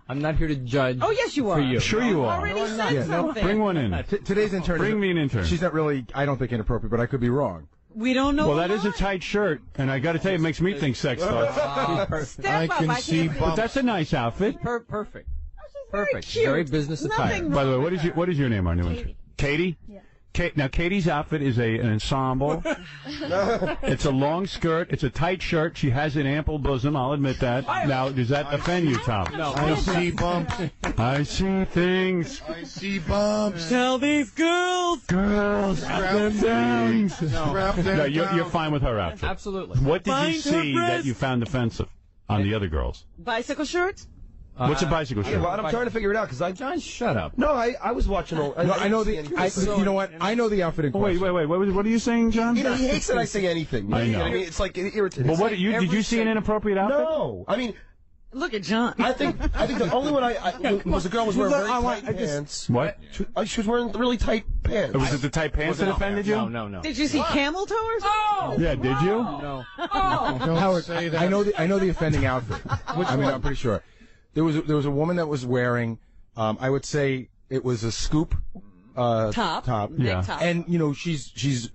I'm not here to judge. Oh, yes, you are. For you. Sure you are. Already said something. Bring one in. Today's intern. Bring me an intern. She's not really, I don't think, inappropriate, but I could be wrong. We don't know. Well, that is a tight shirt, and I got to tell you, it makes me think sex stuff. Step up, I can But that's a nice outfit. Perfect. Perfect. Cute. Very business attire. By the way, what is your name, our new intern? Katie? Yeah. Now, Katie's outfit is an ensemble. It's a long skirt. It's a tight shirt. She has an ample bosom. I'll admit that. Now, does that offend you, Tom? No. I see bumps. I see things. I see bumps. Tell these girls. Girls. Strap things. Strap them No, you're down. fine with her outfit. Absolutely. What did you Find her see that breast. you found offensive on the other girls? Bicycle shirts? What's a bicycle shirt? Well, I'm trying to figure it out because John, shut up. No, I was watching. I know the. You know what? I know the outfit in question. Wait. What are you saying, John? You know, he hates that I say anything. I know. You know what I mean, it's like it irritates. But what did you see an inappropriate outfit? No, I mean, Look at John. I think the only one was the girl was wearing very tight pants. What? She was wearing really tight pants. Was it the tight pants that offended you? No. Did you see camel toe or something? Yeah, did you? No. Howard, I know the offending outfit. I'm pretty sure. There was a woman that was wearing, I would say it was a scoop top. Neck top. And you know she's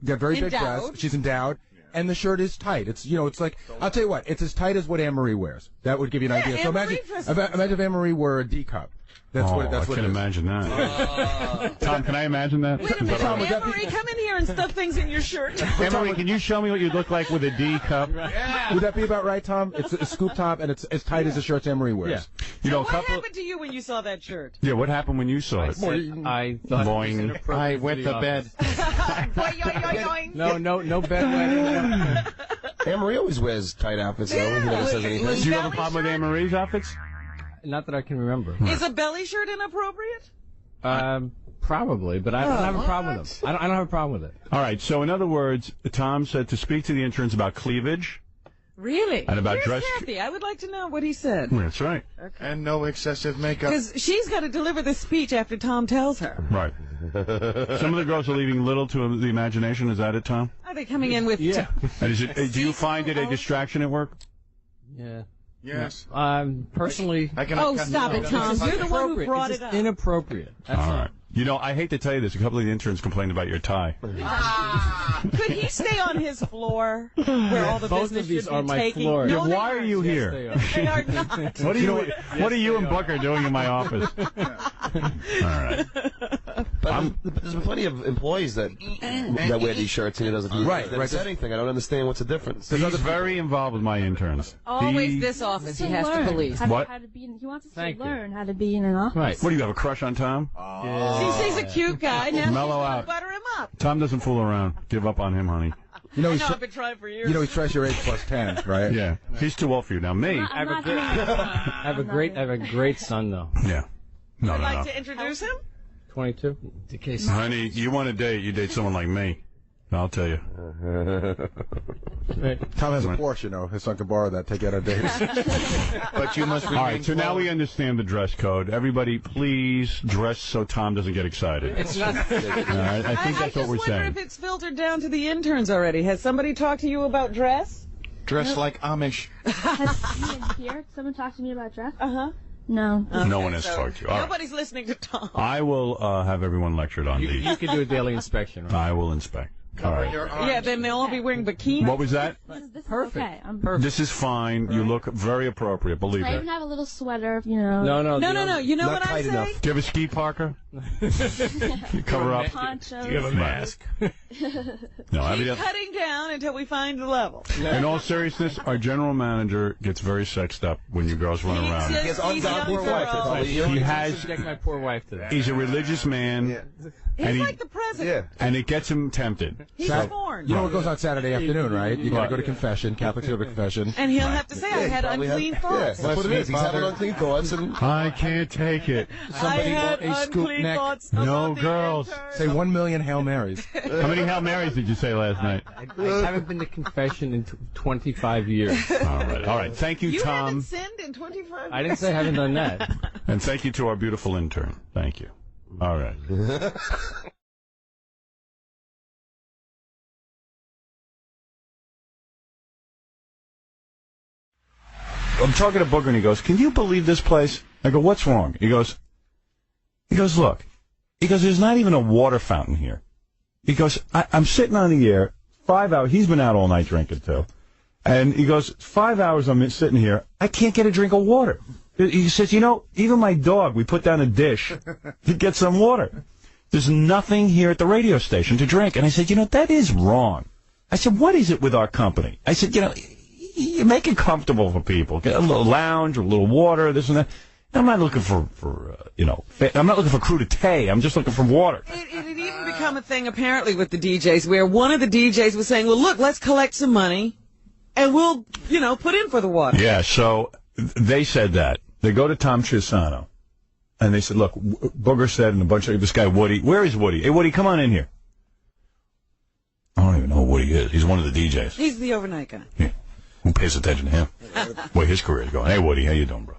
got very big breasts. She's endowed. And the shirt is tight. It's it's like I'll tell you what. It's as tight as what Anne Marie wears. That would give you an idea. So imagine if Anne Marie wore a D cup. That's what I can imagine that. Tom, can I imagine that? Wait a minute, Anne-Marie, come in here and stuff things in your shirt. Anne-Marie, can you show me what you'd look like with a D cup? Yeah. Would that be about right, Tom? It's a scoop top, and it's as tight as the shirts Anne-Marie wears. Yeah. You know, what happened to you when you saw that shirt? Yeah, what happened when you saw it? I thought I went to bed. No bed wedding. Anne-Marie always wears tight outfits, though. He never says anything. Do you have a problem with Anne-Marie's outfits? Not that I can remember. Is a belly shirt inappropriate? Probably, but I don't have a problem with them. I don't have a problem with it. All right, so in other words, Tom said to speak to the interns about cleavage. Really? And about Where's dress. Kathy? I would like to know what he said. That's right. Okay. And no excessive makeup. Because she's got to deliver the speech after Tom tells her. Right. Some of the girls are leaving little to the imagination. Is that it, Tom? Are they coming in with... Yeah. And is it? Do you find it a distraction at work? Yeah. Yes. Personally... Stop it, Tom. You're the one who brought it up. Inappropriate. That's all right. You know, I hate to tell you this. A couple of the interns complained about your tie. Could he stay on his floor where all the Both business of these should are be my taking? floors. No, Yeah, why are you here? They are not. What are you and Booker doing in my office? All right. But there's been plenty of employees that wear these shirts and he doesn't. Right. That's anything. I don't understand what's the difference. He's very involved with my interns. Always this office he has to police. What? He wants us to learn how to be in an office. Right. What do you have a crush on Tom? He's a cute guy. Now Mellow out. butter him up. Tom doesn't fool around. Give up on him, honey. You know, I've been trying for years. You know, he's treasure 8 plus 10, right? Yeah. He's too old for you. Now, me. I have a great son, though. Yeah. No. Would like to introduce him? 22. Honey, you want to date, you date someone like me. I'll tell you. Tom has a Porsche, you know. His son can borrow that, take out on dates. But you must remain All right, so now we understand the dress code. Everybody, please dress so Tom doesn't get excited. It's not. All right, I think that's what we're I saying. wonder if it's filtered down to the interns already. Has somebody talked to you about dress? Dress like Amish. Has here someone talked to me about dress? Uh-huh. No. No one has talked to you. All right. Nobody's listening to Tom. I will have everyone lectured on these. You can do a daily inspection, right? I will inspect. All right. Yeah, then they'll all be wearing bikinis. What was that? This Perfect. is okay. I'm Perfect. This is fine. You look very appropriate. Believe I even it. have a little sweater, you know. No. You know Not what I'm tight saying? enough. Do you have a ski parker? You cover up. Ponchos. Do you have a mask? No, I mean, Keep cutting down until we find the level. in all seriousness, our general manager gets very sexed up when you girls run around. He's a poor wife. That's all He has. Subject my poor wife to that. He's a religious man. He's And like the president does it? Yeah. And it gets him tempted. He's torn. You know what goes on Saturday afternoon, right? You got to go to confession, Catholics go to confession. And he'll have to say, I had unclean thoughts. Yeah, that's what it is. He's having unclean thoughts. And I can't take it. Somebody want a scoop neck. No girls. Say 1 million Hail Marys. How many Hail Marys did you say last night? I haven't been to confession in 25 years. All right. Thank you, You Tom. haven't sinned in 25 years? I didn't say I haven't done that. And thank you to our beautiful intern. Thank you. All right. I'm talking to Booger, and he goes, "Can you believe this place?" I go, "What's wrong?" He goes, "Look." He goes, "There's not even a water fountain here." He goes, I'm sitting on the air 5 hours. He's been out all night drinking, too. And he goes, 5 hours I'm sitting here. I can't get a drink of water. He says, even my dog, we put down a dish to get some water. There's nothing here at the radio station to drink. And I said, that is wrong. I said, what is it with our company? I said, you make it comfortable for people. Get a little lounge, a little water, this and that. I'm not looking for I'm not looking for crudité. I'm just looking for water. It had even become a thing, apparently, with the DJs, where one of the DJs was saying, well, look, let's collect some money, and we'll, put in for the water. Yeah, so they said that. They go to Tom Chiusano, and they said, look, Booger said, and a bunch of this guy, Woody. Where is Woody? Hey, Woody, come on in here. I don't even know who Woody is. He's one of the DJs. He's the overnight guy. Yeah. Who pays attention to him? Where his career is going. Hey, Woody, how you doing, bro?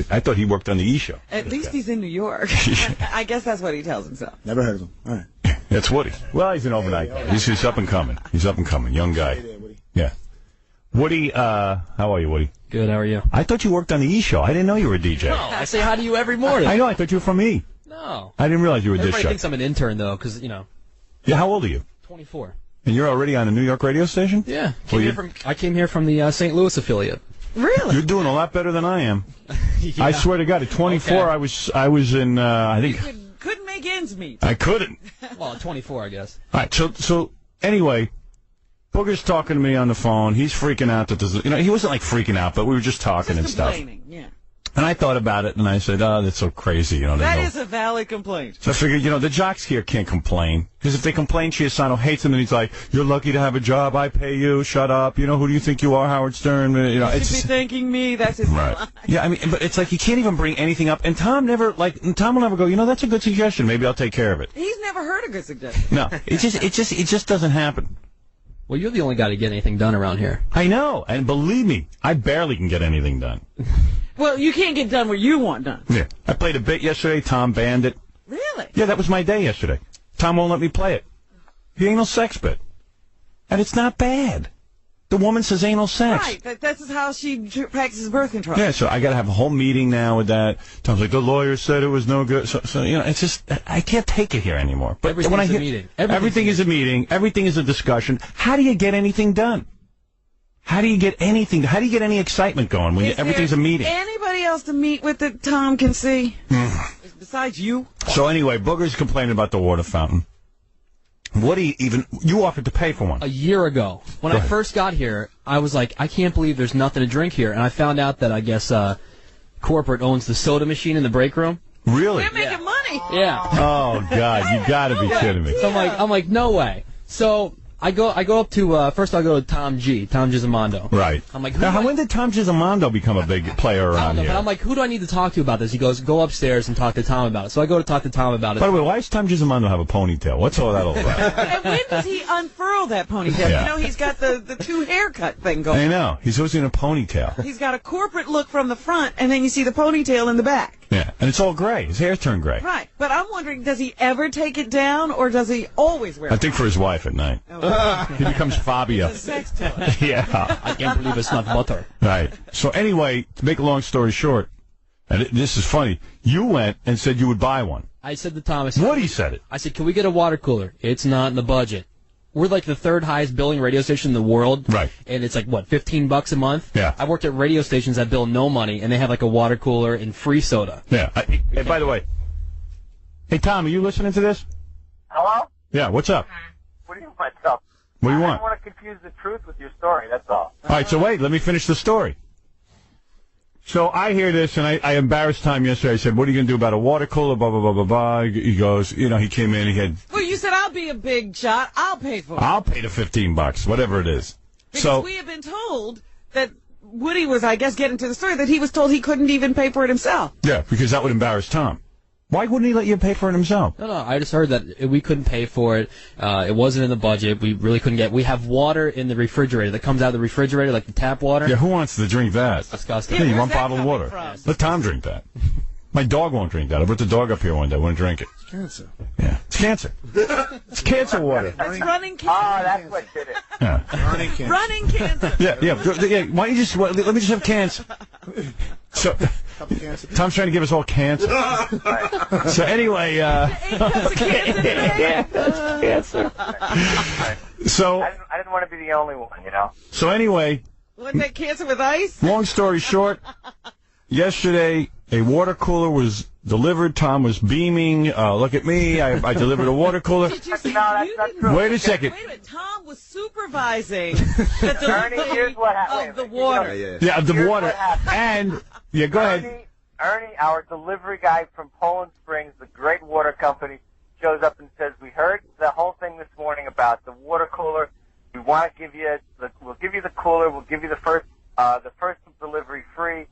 I thought he worked on the E! Show. At least he's in New York. I guess that's what he tells himself. Never heard of him. All right. That's Woody. Well, he's an overnight guy. He's up and coming. He's up and coming. Young guy. Yeah. Woody, how are you, Woody? Good, how are you? I thought you worked on the E! Show. I didn't know you were a DJ. No, I say hi to you every morning. I know. I thought you were from E! No. I didn't realize you were a disc Everybody jockey. thinks I'm an intern, though, because, Yeah, how old are you? 24. And you're already on a New York radio station? Yeah. I came here from the St. Louis affiliate. Really? You're doing a lot better than I am. Yeah. I swear to God, at 24, okay. I was in, I think... You couldn't make ends meet. I couldn't. Well, at 24, I guess. All right, so anyway, Booger's talking to me on the phone. He's freaking out that there's... he wasn't, like, freaking out, but we were just talking and stuff. Yeah. And I thought about it, and I said, oh, that's so crazy, That is a valid complaint. So I figured, the jocks here can't complain. Because if they complain, Chiusano hates them, and he's like, you're lucky to have a job, I pay you, shut up, who do you think you are, Howard Stern? You should be thanking me, that's his right. Line. Yeah, but it's like, you can't even bring anything up, and Tom will never go, that's a good suggestion, maybe I'll take care of it. He's never heard a good suggestion. No, it just doesn't happen. Well, you're the only guy to get anything done around here. I know, and believe me, I barely can get anything done. Well, you can't get done what you want done. Yeah. I played a bit yesterday. Tom banned it. Really? Yeah, that was my day yesterday. Tom won't let me play it. The anal sex bit. And it's not bad. The woman says anal sex. Right. That's how she practices birth control. Yeah, so I got to have a whole meeting now with that. Tom's like, the lawyer said it was no good. So it's just, I can't take it here anymore. But everything is a meeting. Everything is a meeting. Everything is a discussion. How do you get anything done? How do you get anything? How do you get any excitement going when everything's a meeting? Anybody else to meet with that Tom can see? Besides you? So anyway, Booger's complaining about the water fountain. You offered to pay for one. A year ago. When I first got here, I was like, I can't believe there's nothing to drink here. And I found out that, I guess, corporate owns the soda machine in the break room. Really? We're making money. Yeah. Oh, God, you got to be kidding me. So I'm like, no way. So I go up to first I'll go to Tom Gisamando. Right. I'm like, when did Tom Gisamando become a big player around I don't know, here? But I'm like, who do I need to talk to about this? He goes, go upstairs and talk to Tom about it. So I go to talk to Tom about it. By the way, why does Tom Gisamando have a ponytail? What's all that all about? And when does he unfurl that ponytail? Yeah. He's got the two haircut thing going. I know. He's always in a ponytail. He's got a corporate look from the front, and then you see the ponytail in the back. Yeah, and it's all gray. His hair's turned gray. Right, but I'm wondering, does he ever take it down, or does he always wear it? I think for his wife at night. He becomes Fabio. It's a sex toy. Yeah. I can't believe it's not butter. Right. So anyway, to make a long story short, and this is funny, you went and said you would buy one. I said to Tom, Woody said it. I said, can we get a water cooler? It's not in the budget. We're like the third highest billing radio station in the world. Right. And it's like, what, $15 a month? Yeah. I worked at radio stations that bill no money, and they have like a water cooler and free soda. Yeah. Hey, by the way, hey, Tom, are you listening to this? Hello? Yeah, what's up? What do you want? Up? What do you I want? don't want to confuse the truth with your story, that's all. All right, so wait, let me finish the story. So I hear this, and I embarrassed Tom yesterday. I said, what are you going to do about a water cooler, blah, blah, blah, blah, blah. He goes, he came in, he had... Well, you said, I'll be a big shot. I'll pay for it. I'll pay the $15, whatever it is. Because we have been told that Woody was, I guess, getting to the story that he was told he couldn't even pay for it himself. Yeah, because that would embarrass Tom. Why wouldn't he let you pay for it himself? No, I just heard that we couldn't pay for it. It wasn't in the budget. We really couldn't get. We have water in the refrigerator that comes out of the refrigerator, like the tap water. Yeah, who wants to drink that? It's disgusting. Yeah, you want bottled water? Let Tom drink that. My dog won't drink that. I brought the dog up here one day. Wouldn't drink it. It's cancer. Yeah, it's cancer. It's cancer water. It's running cancer. Oh, that's what did it. Yeah. Running cancer. Running cancer. Yeah. Why don't you just let me just have cancer? So, Tom's trying to give us all cancer. So anyway, cancer. So I didn't want to be the only one, you know. So anyway, Wasn't that cancer with ice? Long story short, yesterday a water cooler was delivered. Tom was beaming. Look at me. I delivered a water cooler. Did you say that's not true. Wait a second. Wait a minute. Tom was supervising the delivery of the water. Yeah, of the water. And, yeah, go ahead. Ernie, our delivery guy from Poland Springs, the great water company, shows up and says, we heard the whole thing this morning about the water cooler. We want to give you we'll give you the cooler. We'll give you the first delivery free.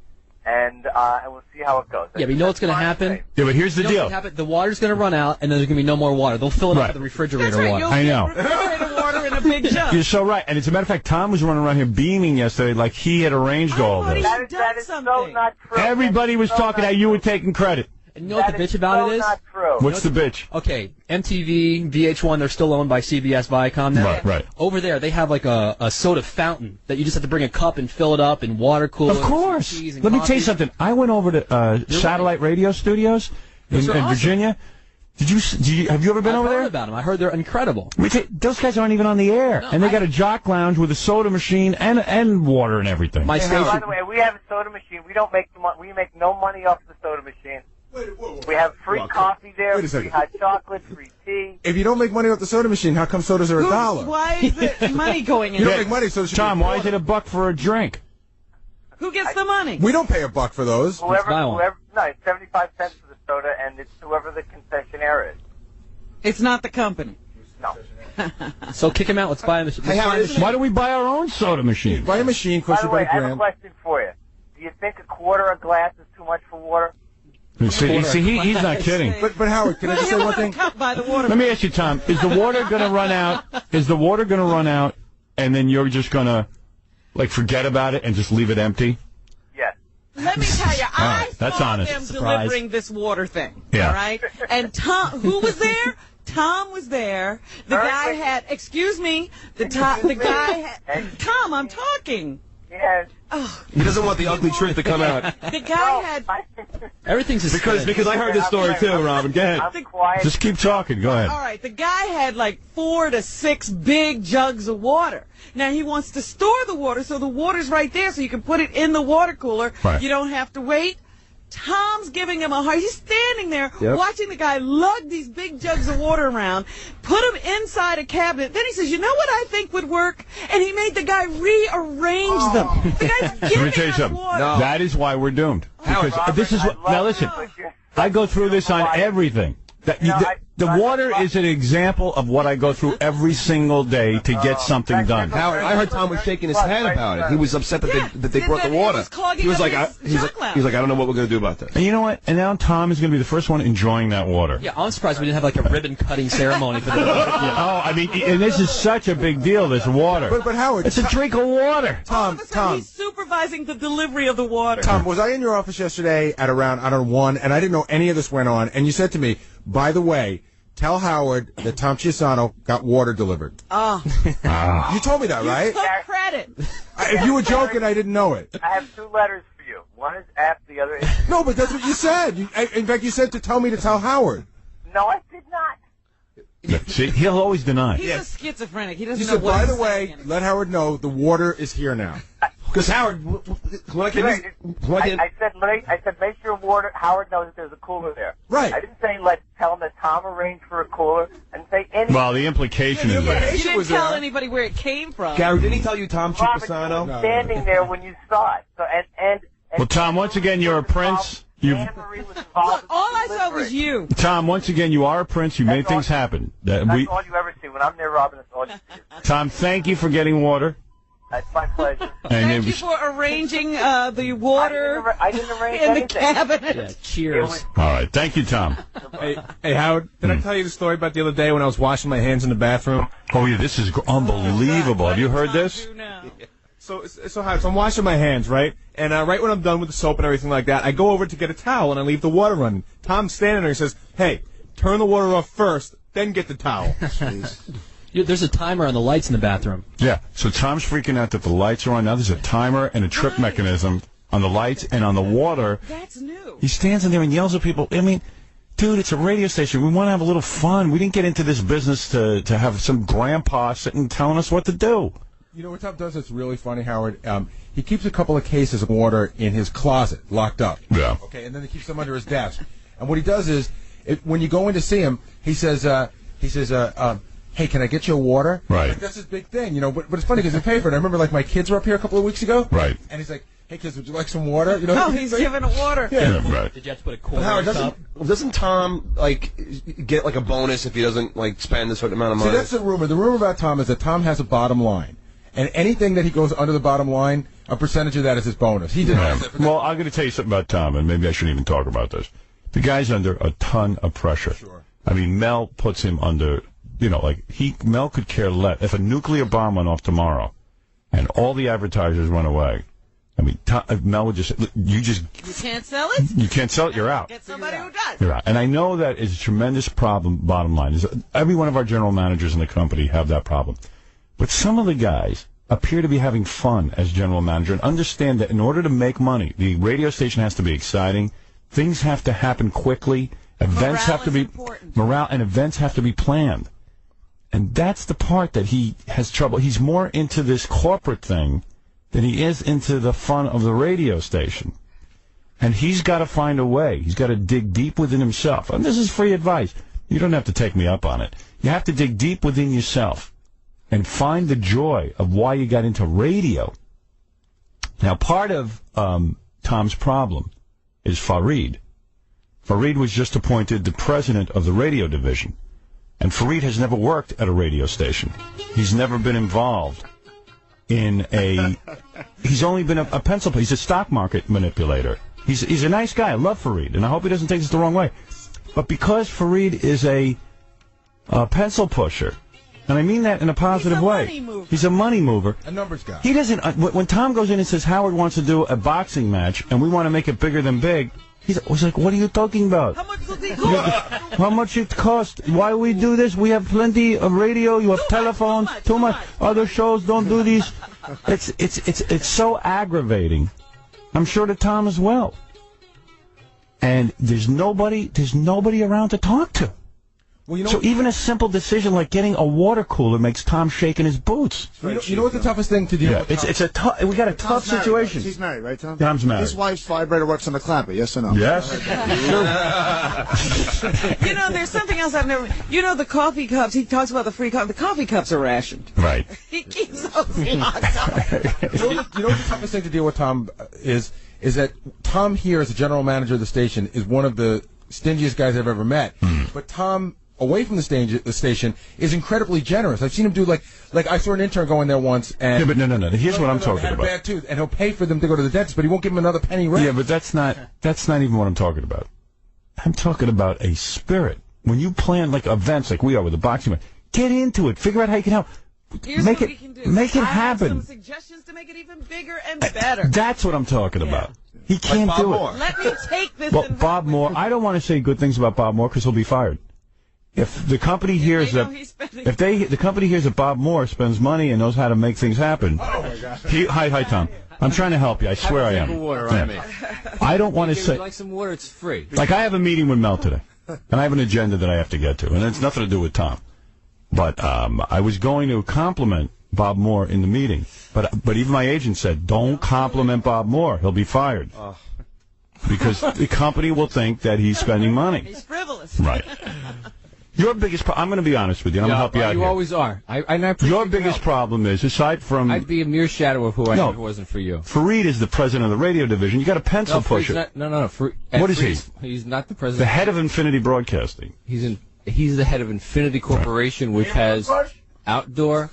And we'll see how it goes. Yeah, but you know what's going to happen? Yeah, but here's the deal. The water's going to run out, and then there's going to be no more water. They'll fill it up with the refrigerator water. I know. Refrigerator water in a big jug. You're so right. And as a matter of fact, Tom was running around here beaming yesterday like he had arranged all this. That is so not true. Everybody was talking how you were taking credit. And you know what the bitch about it is? Not true. What's the bitch? Okay, MTV, VH1, they're still owned by CBS Viacom now. Right. Over there, they have like a soda fountain that you just have to bring a cup and fill it up in water coolers. Of course. Let me tell you something. I went over to Satellite Radio Studios in Virginia. Have you ever been over there? I've heard about them. I heard they're incredible. Those guys aren't even on the air, and they got a jock lounge with a soda machine and water and everything. By the way, we have a soda machine. We don't make we make no money off the soda machine. We have free coffee there, free hot chocolate, free tea. If you don't make money off the soda machine, how come sodas are $1? Why is it money going in? You don't make money, so Tom, why is it $1 for a drink? Who gets the money? We don't pay $1 for those. Whoever, no, it's 75 cents for the soda, and it's whoever the concessionaire is. It's not the company. No. So kick him out. Let's buy a machine. Why don't we buy our own soda machine? Buy a machine, costs By the way, I have a question for you. Do you think a quarter a glass is too much for water? See, he's not kidding. But Howard, can I just say one thing? Let me ask you, Tom. Is the water going to run out? Is the water going to run out, and then you're just going to, forget about it and just leave it empty? Yes. Let me tell you, I that's saw honest. them delivering this water thing. Yeah. All right? And Tom, who was there? Tom was there. The guy had, excuse me, the guy had, Tom, I'm talking. Yes. Oh, he doesn't want the ugly truth to come out. The guy had... Everything's because I heard this story too, Robin. Go ahead. Just keep talking. Go ahead. All right. The guy had 4 to 6 big jugs of water. Now, he wants to store the water, so the water's right there, so you can put it in the water cooler. Right. You don't have to wait. Tom's giving him a hard. He's standing there watching the guy lug these big jugs of water around, put them inside a cabinet. Then he says, "You know what I think would work?" And he made the guy rearrange them. The guy's Let giving me tell you us something. water. No. That is why we're doomed. Because this is what. Now listen, I go through this on everything. The water is an example of what I go through every single day to get something done. Howard, I heard Tom was shaking his head about it. He was upset that they brought the water. He was like, I don't know what we're going to do about this. And you know what? And now Tom is going to be the first one enjoying that water. Yeah, I'm surprised we didn't have a ribbon cutting ceremony for the water. Oh, I mean, and this is such a big deal. This water. But Howard, it's a drink of water. Tom, he's supervising the delivery of the water. Tom, was I in your office yesterday at around 1, and I didn't know any of this went on, and you said to me, by the way, tell Howard that Tom Chiusano got water delivered. You told me that, right? You took credit. If you were joking, I didn't know it. I have 2 letters for you. One is F, the other is... No, but that's what you said. In fact, you said to tell me to tell Howard. No, I did not. See, he'll always deny. He's a schizophrenic. He doesn't You know said, what by he's the way, saying. let Howard know the water is here now. Because Howard, I said, make sure Howard knows that there's a cooler there. Right. I didn't say tell him that Tom arranged for a cooler. I didn't say anything. Well, the implication is there. You didn't tell anybody where it came from. Gary, didn't he tell you Tom Robert, Chiusano? you were standing there when you saw it. So and well, Tom, once again, you're a prince. You've, Look, all I saw was you. Tom, once again, you are a prince. You made things happen. That's all you ever see. When I'm near Robin, that's all you see. Tom, thank you for getting water. That's my pleasure. Thank you for arranging the water I didn't arrange in anything. the cabinet. Yeah, cheers. All right. Thank you, Tom. Hey, Howard, did I tell you the story about the other day when I was washing my hands in the bathroom? Oh, yeah, this is unbelievable. Have you heard this? So Howard, so I'm washing my hands, right? And right when I'm done with the soap and everything like that, I go over to get a towel and I leave the water running. Tom's standing there and he says, hey, turn the water off first, then get the towel. There's a timer on the lights in the bathroom. Yeah, so Tom's freaking out that the lights are on. Now there's a timer and a trip mechanism on the lights and on the water. That's new. He stands in there and yells at people. I mean, dude, it's a radio station. We want to have a little fun. We didn't get into this business to have some grandpa sitting telling us what to do. You know what Tom does that's really funny, Howard? He keeps a couple of cases of water in his closet, locked up. Yeah. Okay, and then he keeps them under his desk. And what he does is, when you go in to see him, he says, hey, can I get you a water? Right. Like, that's his big thing, you know. But it's funny because they pay for it. I remember, like, my kids were up here a couple of weeks ago. Right. And he's like, hey, kids, would you like some water? You know. Oh, he's giving it water. Yeah. Right. Did you have to put a quarter Howard, in the cup? doesn't Tom, like, get, like, a bonus if he doesn't, like, spend a certain amount of money? See, that's the rumor. The rumor about Tom is that Tom has a bottom line. And anything that he goes under the bottom line, a percentage of that is his bonus. He did. Yeah. Well, I'm going to tell you something about Tom, and maybe I shouldn't even talk about this. The guy's under a ton of pressure. Sure. I mean, Mel puts him under, you know, like, Mel could care less. If a nuclear bomb went off tomorrow and all the advertisers went away, I mean, Mel would just, you can't sell it? You can't sell it, you're out. Get somebody who does. You're out. And I know that is a tremendous problem, bottom line. Is every one of our general managers in the company have that problem. But some of the guys appear to be having fun as general manager and understand that in order to make money, the radio station has to be exciting, things have to happen quickly, events have to be morale, and events have to be planned. And that's the part that he has trouble. He's more into this corporate thing than he is into the fun of the radio station. And he's got to find a way. He's got to dig deep within himself. And this is free advice. You don't have to take me up on it. You have to dig deep within yourself and find the joy of why you got into radio. Now, part of Tom's problem is Fareed. Fareed was just appointed the president of the radio division. And Fareed has never worked at a radio station. He's never been involved in a... He's only been a pencil... He's a stock market manipulator. He's a nice guy. I love Fareed, and I hope he doesn't take this the wrong way. But because Fareed is a pencil pusher, and I mean that in a positive way. He's a money mover. A numbers guy. He doesn't... when Tom goes in and says Howard wants to do a boxing match, and we want to make it bigger than big... He's like, what are you talking about? How much does it cost? How much it cost? Why we do this? We have plenty of radio. You have telephone. Too much. Other shows don't do these. It's so aggravating. I'm sure to Tom as well. And there's nobody around to talk to. Well, you know, so even a simple decision like getting a water cooler makes Tom shake in his boots. You know what the toughest thing to deal with? We got a tough situation. He's married, right, Tom? Tom's married. His wife's vibrator works on the clapper, yes or no? Yes. You know, there's something else I've never... You know, the coffee cups, he talks about the free coffee. The coffee cups are rationed. Right. He keeps those locked up. You know what the toughest thing to deal with, Tom, is that Tom here as a general manager of the station is one of the stingiest guys I've ever met. But Tom... away from the station is incredibly generous. I've seen him do like I saw an intern go in there once and yeah, but no. Here's what I'm talking had about. A bad tooth, and he'll pay for them to go to the dentist, but he won't give them another penny rent. Yeah, but that's not even what I'm talking about. I'm talking about a spirit. When you plan like events like we are with the boxing match, get into it. Figure out how you can help. Here's make what it we can do. Make it I have happen. some suggestions to make it even bigger and better. That's what I'm talking about. He can't like Bob do Moore. it. Let me take this. Well, Bob Moore. I don't want to say good things about Bob Moore because he'll be fired. If the company hears that, the company hears that Bob Moore spends money and knows how to make things happen. Oh my God. Hi, Tom. I'm trying to help you. I swear I am. Water on me. I don't want to say. If you like some water, it's free. Like I have a meeting with Mel today, and I have an agenda that I have to get to, and it's nothing to do with Tom. But I was going to compliment Bob Moore in the meeting, but even my agent said, don't compliment Bob Moore. He'll be fired. Because the company will think that he's spending money. He's frivolous. Right. Your biggest I'm going to be honest with you. I'm going to help you out You here. always are. I appreciate Your biggest problem is, aside from... I'd be a mere shadow of who I am if it wasn't for you. Fareed is the president of the radio division. You got a pencil pusher. No. What is he? He's not the president. The head of Infinity Broadcasting. He's the head of Infinity Corporation, which has outdoor,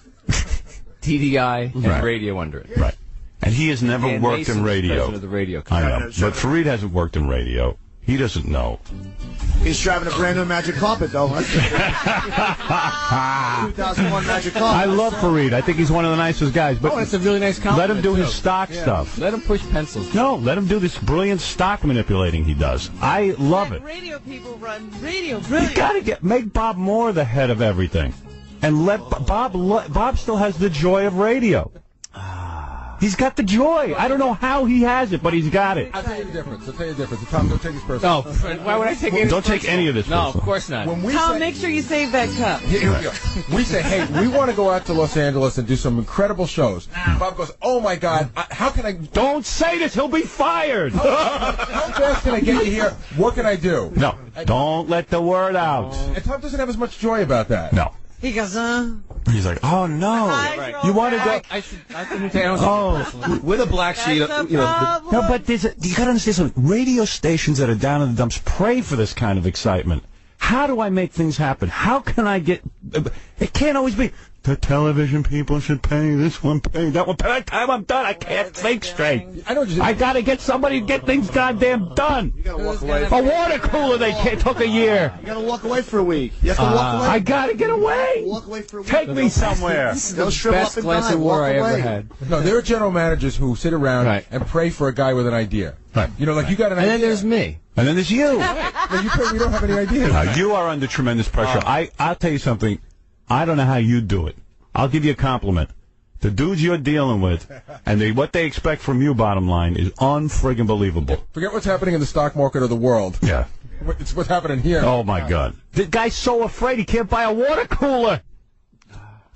TDI, and radio under it. Right. And he has never worked in radio. President of the radio I know. But Fareed hasn't worked in radio. He doesn't know. He's driving a brand new Magic Carpet, though. 2001 Magic Carpet. I love Fareed. I think he's one of the nicest guys. But it's a really nice compliment. Let him do his stock stuff. Let him push pencils. No, let him do this brilliant stock manipulating he does. I love it. Radio people run radio brilliant. You got to make Bob Moore the head of everything, and let Bob still has the joy of radio. He's got the joy. I don't know how he has it, but he's got it. I'll tell you the difference. Tom, don't take this personal. No, why would I take it? Don't take any of this No, personal. of course not. Tom, make sure you save that cup. Here we go. We say, hey, we want to go out to Los Angeles and do some incredible shows. Bob goes, oh my God, how can I... Don't say this, he'll be fired. How fast can I get you here? What can I do? No, don't let the word out. And Tom doesn't have as much joy about that. No. He goes, He's like, oh no, you want to go? With a black sheet, No, but you got to understand something. Radio stations that are down in the dumps pray for this kind of excitement. How do I make things happen? How can I get? It can't always be the television people should pay this one, pay that one. By the time I'm done, I can't think straight. I got to get somebody to get things goddamn done. You gotta walk away. A water cooler took a year. You gotta walk away for a week. You have to walk away. I got to get away. Walk away for a week. Take me somewhere. This is the best glass of water I ever had. No, there are general managers who sit around and pray for a guy with an idea. Right. You know, like you got an idea. And then there's me. And then there's you. No, you pray, we don't have any idea. You are under tremendous pressure. I'll tell you something. I don't know how you do it. I'll give you a compliment. The dudes you're dealing with, and what they expect from you, bottom line, is unfriggin' believable. Forget what's happening in the stock market or the world. Yeah. It's what's happening here. Oh, my God. The guy's so afraid he can't buy a water cooler.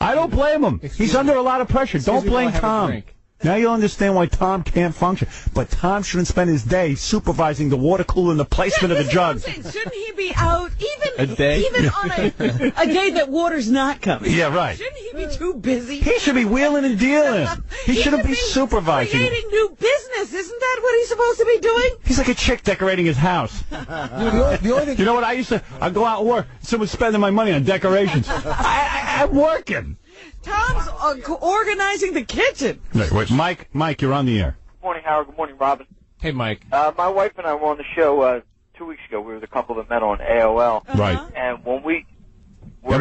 I don't blame him. He's under a lot of pressure. Don't blame Tom. Now you'll understand why Tom can't function. But Tom shouldn't spend his day supervising the water cooler and the placement of the jugs. Shouldn't he be out even on a day that water's not coming? Yeah, right. Shouldn't he be too busy? He should be wheeling and dealing. He shouldn't be supervising. Creating new business. Isn't that what he's supposed to be doing? He's like a chick decorating his house. The only thing... You know what? I'd go out and work. Someone's spending my money on decorations. I'm working. Tom's organizing the kitchen. Wait, Mike, you're on the air. Good morning, Howard. Good morning, Robin. Hey, Mike. My wife and I were on the show 2 weeks ago. We were the couple that met on AOL. Right. And when we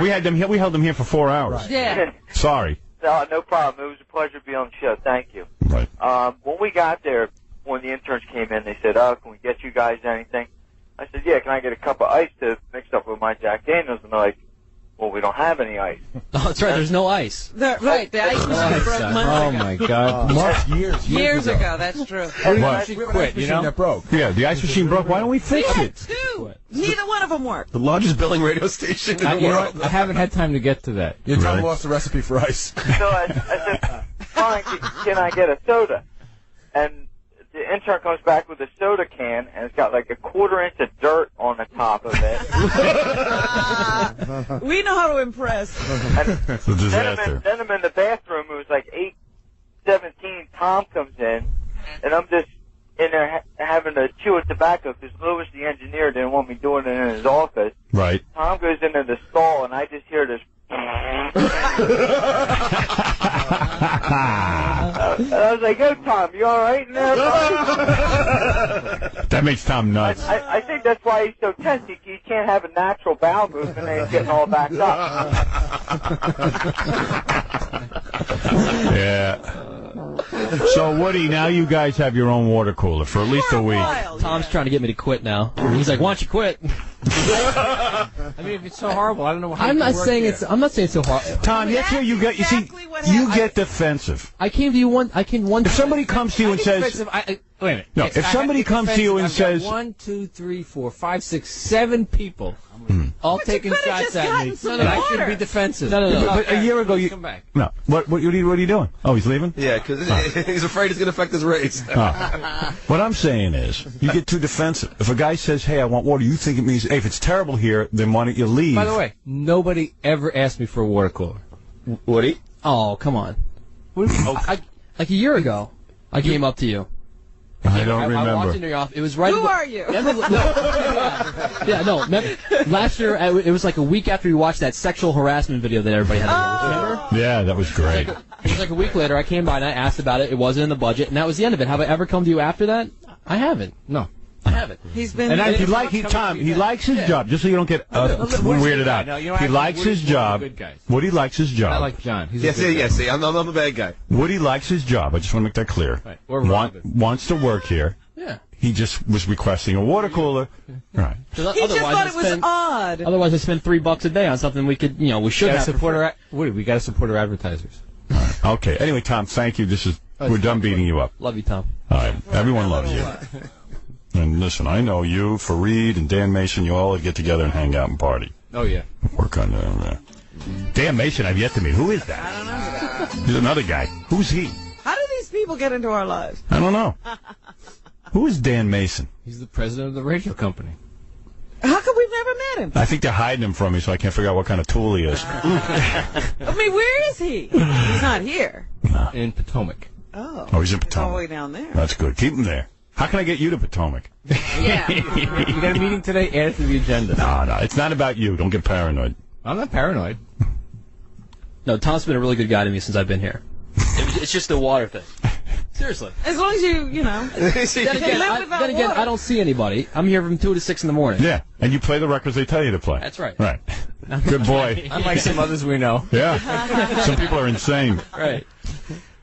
held them here for 4 hours. Right. Yeah. Sorry. No problem. It was a pleasure to be on the show. Thank you. Right. When we got there, when the interns came in, they said, "Oh, can we get you guys anything?" I said, "Yeah. Can I get a cup of ice to mix up with my Jack Daniels?" And they're like, "Well, we don't have any ice." Oh, that's right. There's no ice. Right. The ice machine broke months ago. Oh, my God. Years ago. That's true. She quit, you know? That broke. Yeah, the ice machine broke. Why don't we fix it? Two. Neither one of them worked. The largest billing radio station in the world. I haven't had time to get to that. Your Tom lost the recipe for ice. So I said, "Fine, can I get a soda?" And the intern comes back with a soda can, and it's got like a 1/4 inch of dirt on the top of it. We know how to impress. It's a disaster. Then I'm in the bathroom. It was like 8:17. Tom comes in, and I'm just in there having to chew a tobacco because Lewis, the engineer, didn't want me doing it in his office. Right. Tom goes into the stall, and I just hear this. And I was like, "Oh, Tom, you all right in there?" That makes Tom nuts. I think that's why he's so tense. He can't have a natural bowel movement, and he's getting all backed up. Yeah. So, Woody, now you guys have your own water cooler for at least a week. Tom's trying to get me to quit now. He's like, "Why don't you quit?" I mean, if it's so horrible, I don't know how I'm you not can saying work it's. I'm not saying it's so hard. Tom, that's where you get. You see, you get defensive. I came to you one. If somebody comes to you and says, wait a minute. No, if somebody comes to you and says, 1, 2, 3, 4, 5, 6, 7 people all taking shots at me. No, I should be defensive. No. But a year ago, you come back. No. What are you doing? Oh, he's leaving? Yeah, because he's afraid it's going to affect his race. What I'm saying is, you get too defensive. If a guy says, hey, I want water, you think it means, hey, if it's terrible here, then why don't you leave? By the way, nobody ever asked me for a water cooler. Woody? Oh, come on. Like a year ago, I came up to you. I don't remember. I walked into your office. It was right. Who are you? Last year, it was like a week after we watched that sexual harassment video that everybody had to watch. Remember? Yeah, that was great. It was like a week later. I came by and I asked about it. It wasn't in the budget, and that was the end of it. Have I ever come to you after that? I haven't. No. I haven't. He's been. And he likes his job. Just so you don't get weirded out. No, he likes his job. Woody likes his job. I like John. He's See, I'm the bad guy. Woody likes his job. I just want to make that clear. Right. Wants to work here. Yeah. He just was requesting a water cooler. Right. He just thought it was odd. Otherwise, I spend $3 a day on something we could, we should have support Woody, we got to support our advertisers. Right. Okay. Anyway, Tom, thank you. We're done beating you up. Love you, Tom. All right. Everyone loves you. And listen, I know you, Fareed, and Dan Mason, you all get together and hang out and party. Oh, yeah. Work on Dan Mason, I've yet to meet. Who is that? I don't know who that is. He's another guy. Who's he? How do these people get into our lives? I don't know. Who is Dan Mason? He's the president of the radio company. How come we've never met him? I think they're hiding him from me, so I can't figure out what kind of tool he is. I mean, where is he? He's not here. No. In Potomac. Oh, he's in Potomac. All the way down there. That's good. Keep him there. How can I get you to Potomac? Yeah. You got a meeting today? Add it to the agenda. No. It's not about you. Don't get paranoid. I'm not paranoid. No, Tom's been a really good guy to me since I've been here. It's just the water thing. Seriously. As long as you Then again, I don't see anybody. I'm here from 2 to 6 in the morning. Yeah, and you play the records they tell you to play. That's right. Right. Good boy. Unlike some others we know. Yeah. Some people are insane. Right.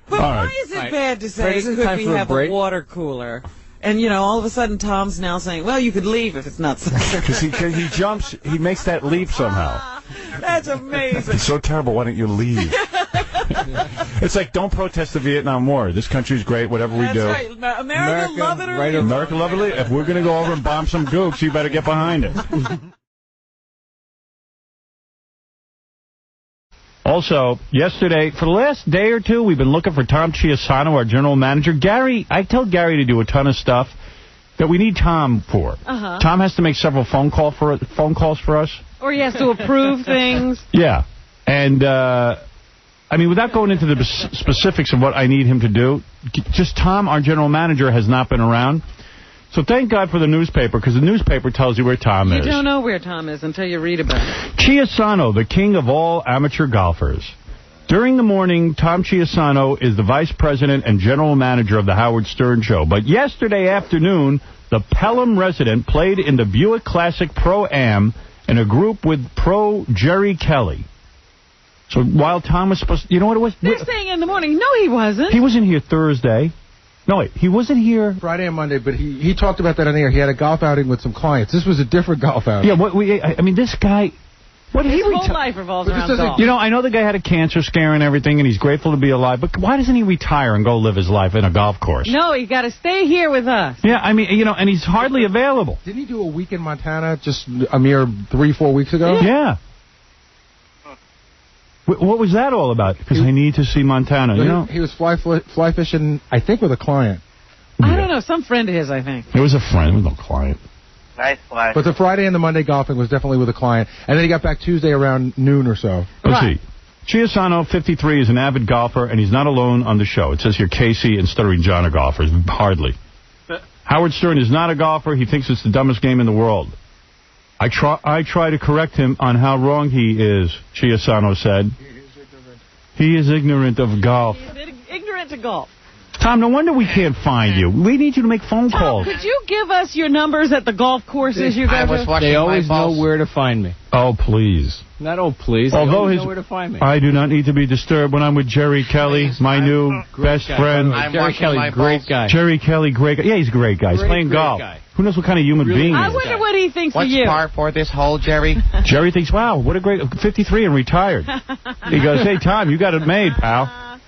But why is it bad to say, could we have a water cooler? And, all of a sudden Tom's now saying, well, you could leave if it's not so. Because he jumps, he makes that leap somehow. That's amazing. It's so terrible, why don't you leave? It's like, don't protest the Vietnam War. This country's great, whatever we do. That's right. America love it or leave it. America love it. If we're going to go over and bomb some gooks, you better get behind it. Also, yesterday, for the last day or two, we've been looking for Tom Chiusano, our general manager. I told Gary to do a ton of stuff that we need Tom for. Tom has to make several phone calls for us. Or he has to approve things. Yeah. And, without going into the specifics of what I need him to do, just Tom, our general manager, has not been around. So thank God for the newspaper, because the newspaper tells you where Tom is. You don't know where Tom is until you read about it. Chiusano, the king of all amateur golfers. During the morning, Tom Chiusano is the vice president and general manager of the Howard Stern Show. But yesterday afternoon, the Pelham resident played in the Buick Classic Pro-Am in a group with pro Jerry Kelly. So while Tom was supposed to... You know what it was? They're saying in the morning. No, he wasn't. He wasn't here Thursday. No, wait, he wasn't here... Friday and Monday, but he talked about that on the air. He had a golf outing with some clients. This was a different golf outing. Yeah, this guy... His whole life revolves around golf. I know the guy had a cancer scare and everything, and he's grateful to be alive, but why doesn't he retire and go live his life in a golf course? No, he's got to stay here with us. Yeah, and he's hardly available. Didn't he do a week in Montana just a mere 3-4 weeks ago? Yeah. What was that all about? Because I need to see Montana. He was fly fishing, I think, with a client. I don't know, some friend of his, I think. It was a friend with no client. Nice fly. But the Friday and the Monday golfing was definitely with a client. And then he got back Tuesday around noon or so. Let's see. Chiusano, 53, is an avid golfer, and he's not alone on the show. It says here Casey and Stuttering John are golfers. Hardly. Howard Stern is not a golfer. He thinks it's the dumbest game in the world. I try to correct him on how wrong he is, Chiusano said. He is ignorant of golf. He's ignorant to golf. Tom, no wonder we can't find you. We need you to make phone calls. Could you give us your numbers at the golf courses you go to? They always know where to find me. Oh, please. Not please. Although they always know where to find me. I do not need to be disturbed when I'm with Jerry Kelly, my new best friend. Jerry Kelly, great guy. Jerry Kelly, great guy. Yeah, he's a great guy. He's playing golf. Guy. Who knows what kind of human being he is? I wonder what he thinks of you. What's par for this hole, Jerry? Jerry thinks, wow, what a great... 53 and retired. He goes, hey, Tom, you got it made, pal.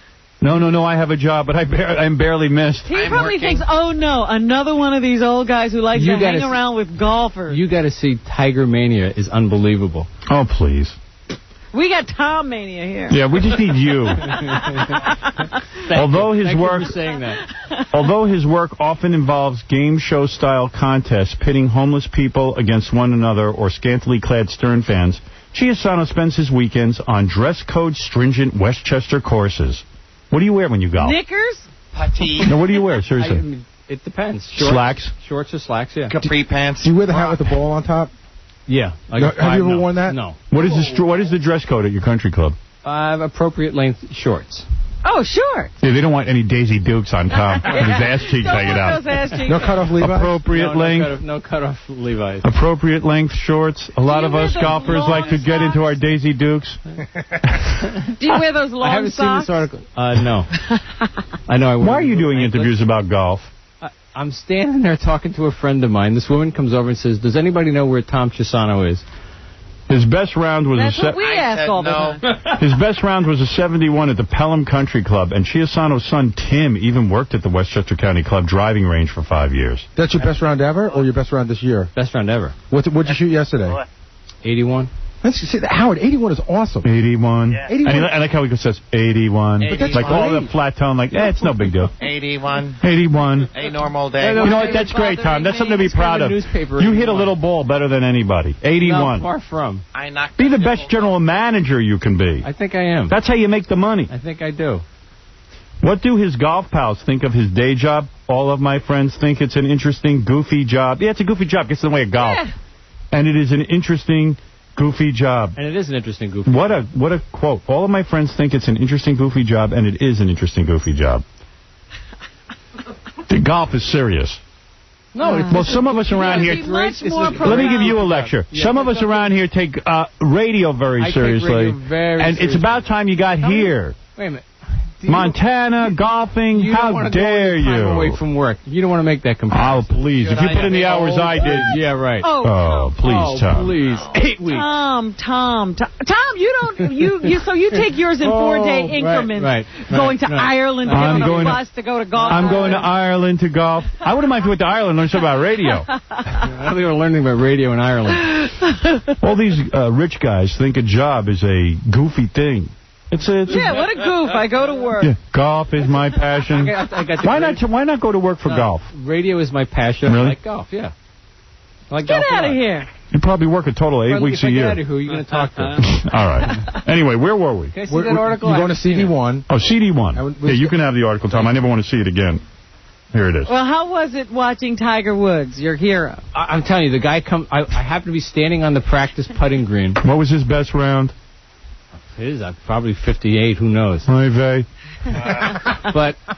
No, I have a job, but I'm barely missed. He probably thinks, oh no, another one of these old guys who likes to hang around with golfers. You got to see Tiger Mania is unbelievable. Oh, please. We got Tom Mania here. Yeah, we just need you. Although his work often involves game show style contests pitting homeless people against one another or scantily clad Stern fans, Chiusano spends his weekends on dress code stringent Westchester courses. What do you wear when you golf? Knickers? Putty. No, what do you wear? Seriously. It depends. Slacks? Shorts or slacks, yeah. Capri pants. Do you wear the hat with the ball on top? Yeah. Have you ever worn that? No. What is the dress code at your country club? Appropriate length shorts. Oh, shorts. Yeah, they don't want any Daisy Dukes on Tom with his ass cheeks hanging out. No cut-off Levi's? Appropriate length. No cut-off Levi's. Appropriate length shorts. A lot of us golfers like to get into our Daisy Dukes. Do you wear those long I haven't socks? seen this article. No. I know. Why are you doing interviews about golf? I'm standing there talking to a friend of mine. This woman comes over and says, does anybody know where Tom Chiusano is? His best round was That's what we ask all the time. His best round was a 71 at the Pelham Country Club, and Chiusano's son Tim even worked at the Westchester County Club driving range for 5 years. That's your best round ever, or your best round this year? Best round ever. What'd you shoot yesterday? 81. See, Howard, 81 is awesome. 81. Yeah. 81. And I like how he says 81. 81. Like all the flat tone, like, it's no big deal. 81. 81. A normal day. You know what? That's great, Tom. That's something to be proud of. You hit a little ball better than anybody. 81. No, far from. I knocked Be the best general manager you can be. I think I am. That's how you make the money. I think I do. What do his golf pals think of his day job? All of my friends think it's an interesting, goofy job. Yeah, it's a goofy job. Gets in the way of golf. Yeah. And it is an interesting, goofy job. And it is an interesting goofy What job. a quote. All of my friends think it's an interesting, goofy job, and it is an interesting, goofy job. The golf is serious. No, Well, some of us around here... Let me give you a lecture. Some of us around here take radio very seriously. And it's about time you got here. Wait a minute. Montana, golfing, how dare you? Away from work. You don't want to make that comparison. Oh, please. If you put in the hours I did... Yeah, right. Oh, please, Tom. Please. 8 weeks. Tom, you don't, so you take yours in 4-day increments, going to Ireland to get on a bus to go to golf. I'm going to Ireland to golf. I wouldn't mind if we went to Ireland and learn something about radio. I don't think we're learning about radio in Ireland. All these rich guys think a job is a goofy thing. It's what a goof. I go to work. Yeah, golf is my passion. Why not go to work for golf? Radio is my passion. Really? I like golf, yeah. I like Get golf out of here. You probably work a total of 8 weeks a year. Get out of here, who are you going to talk to? All right. Anyway, where were we? Can I see that article? You're going to CD1. Oh, CD1. Yeah, you can have the article, Tom. I never want to see it again. Here it is. Well, how was it watching Tiger Woods, your hero? I'm telling you, the guy I happened to be standing on the practice putting green. What was his best round? It is probably 58. Who knows? But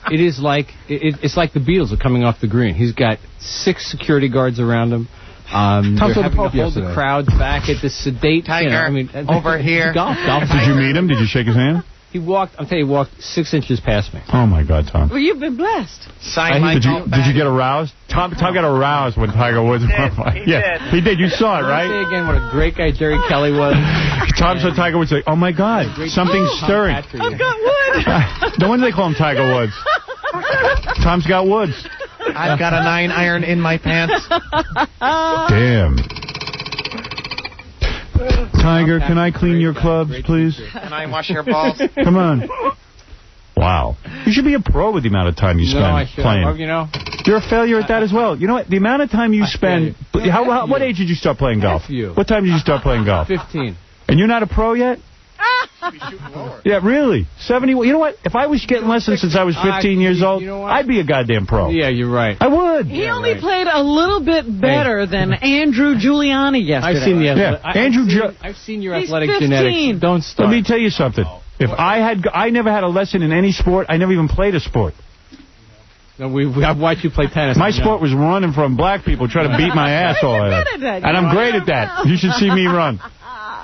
it is like it's like the Beatles are coming off the green. He's got 6 security guards around him. They're having to hold the crowds back at this sedate. Tiger, over here. Golf. Did you meet him? Did you shake his hand? He walked. I'm telling you, he walked 6 inches past me. Oh my God, Tom! Well, you've been blessed. Did you get aroused? Tom got aroused when Tiger Woods won. Yeah, he did. You saw it, right? Say again what a great guy Jerry Kelly was. Tom saw Tiger Woods say, "Oh my God, something's stirring." I've got wood. No wonder they call him Tiger Woods. Tom's got woods. I've got a 9-iron in my pants. Damn. Tiger, can I clean your clubs, please? Can I wash your balls? Come on. Wow. You should be a pro with the amount of time you spend playing. Well, you know. You're a failure at that as well. You know what? The amount of time you spend... What age did you start playing golf? What time did you start playing golf? 15. And you're not a pro yet? Yeah, really? 70. You know what? If I was getting lessons since I was 15 years old, I'd be a goddamn pro. Yeah, you're right. I would. He only played a little bit better than Andrew Giuliani yesterday. I've seen the I've seen your athletic 15. genetics. Don't start. Let me tell you something. If I never had a lesson in any sport. I never even played a sport. No, I've watched you play tennis. My sport was running from black people trying to beat my ass all the time. And I'm great at that. You should see me run.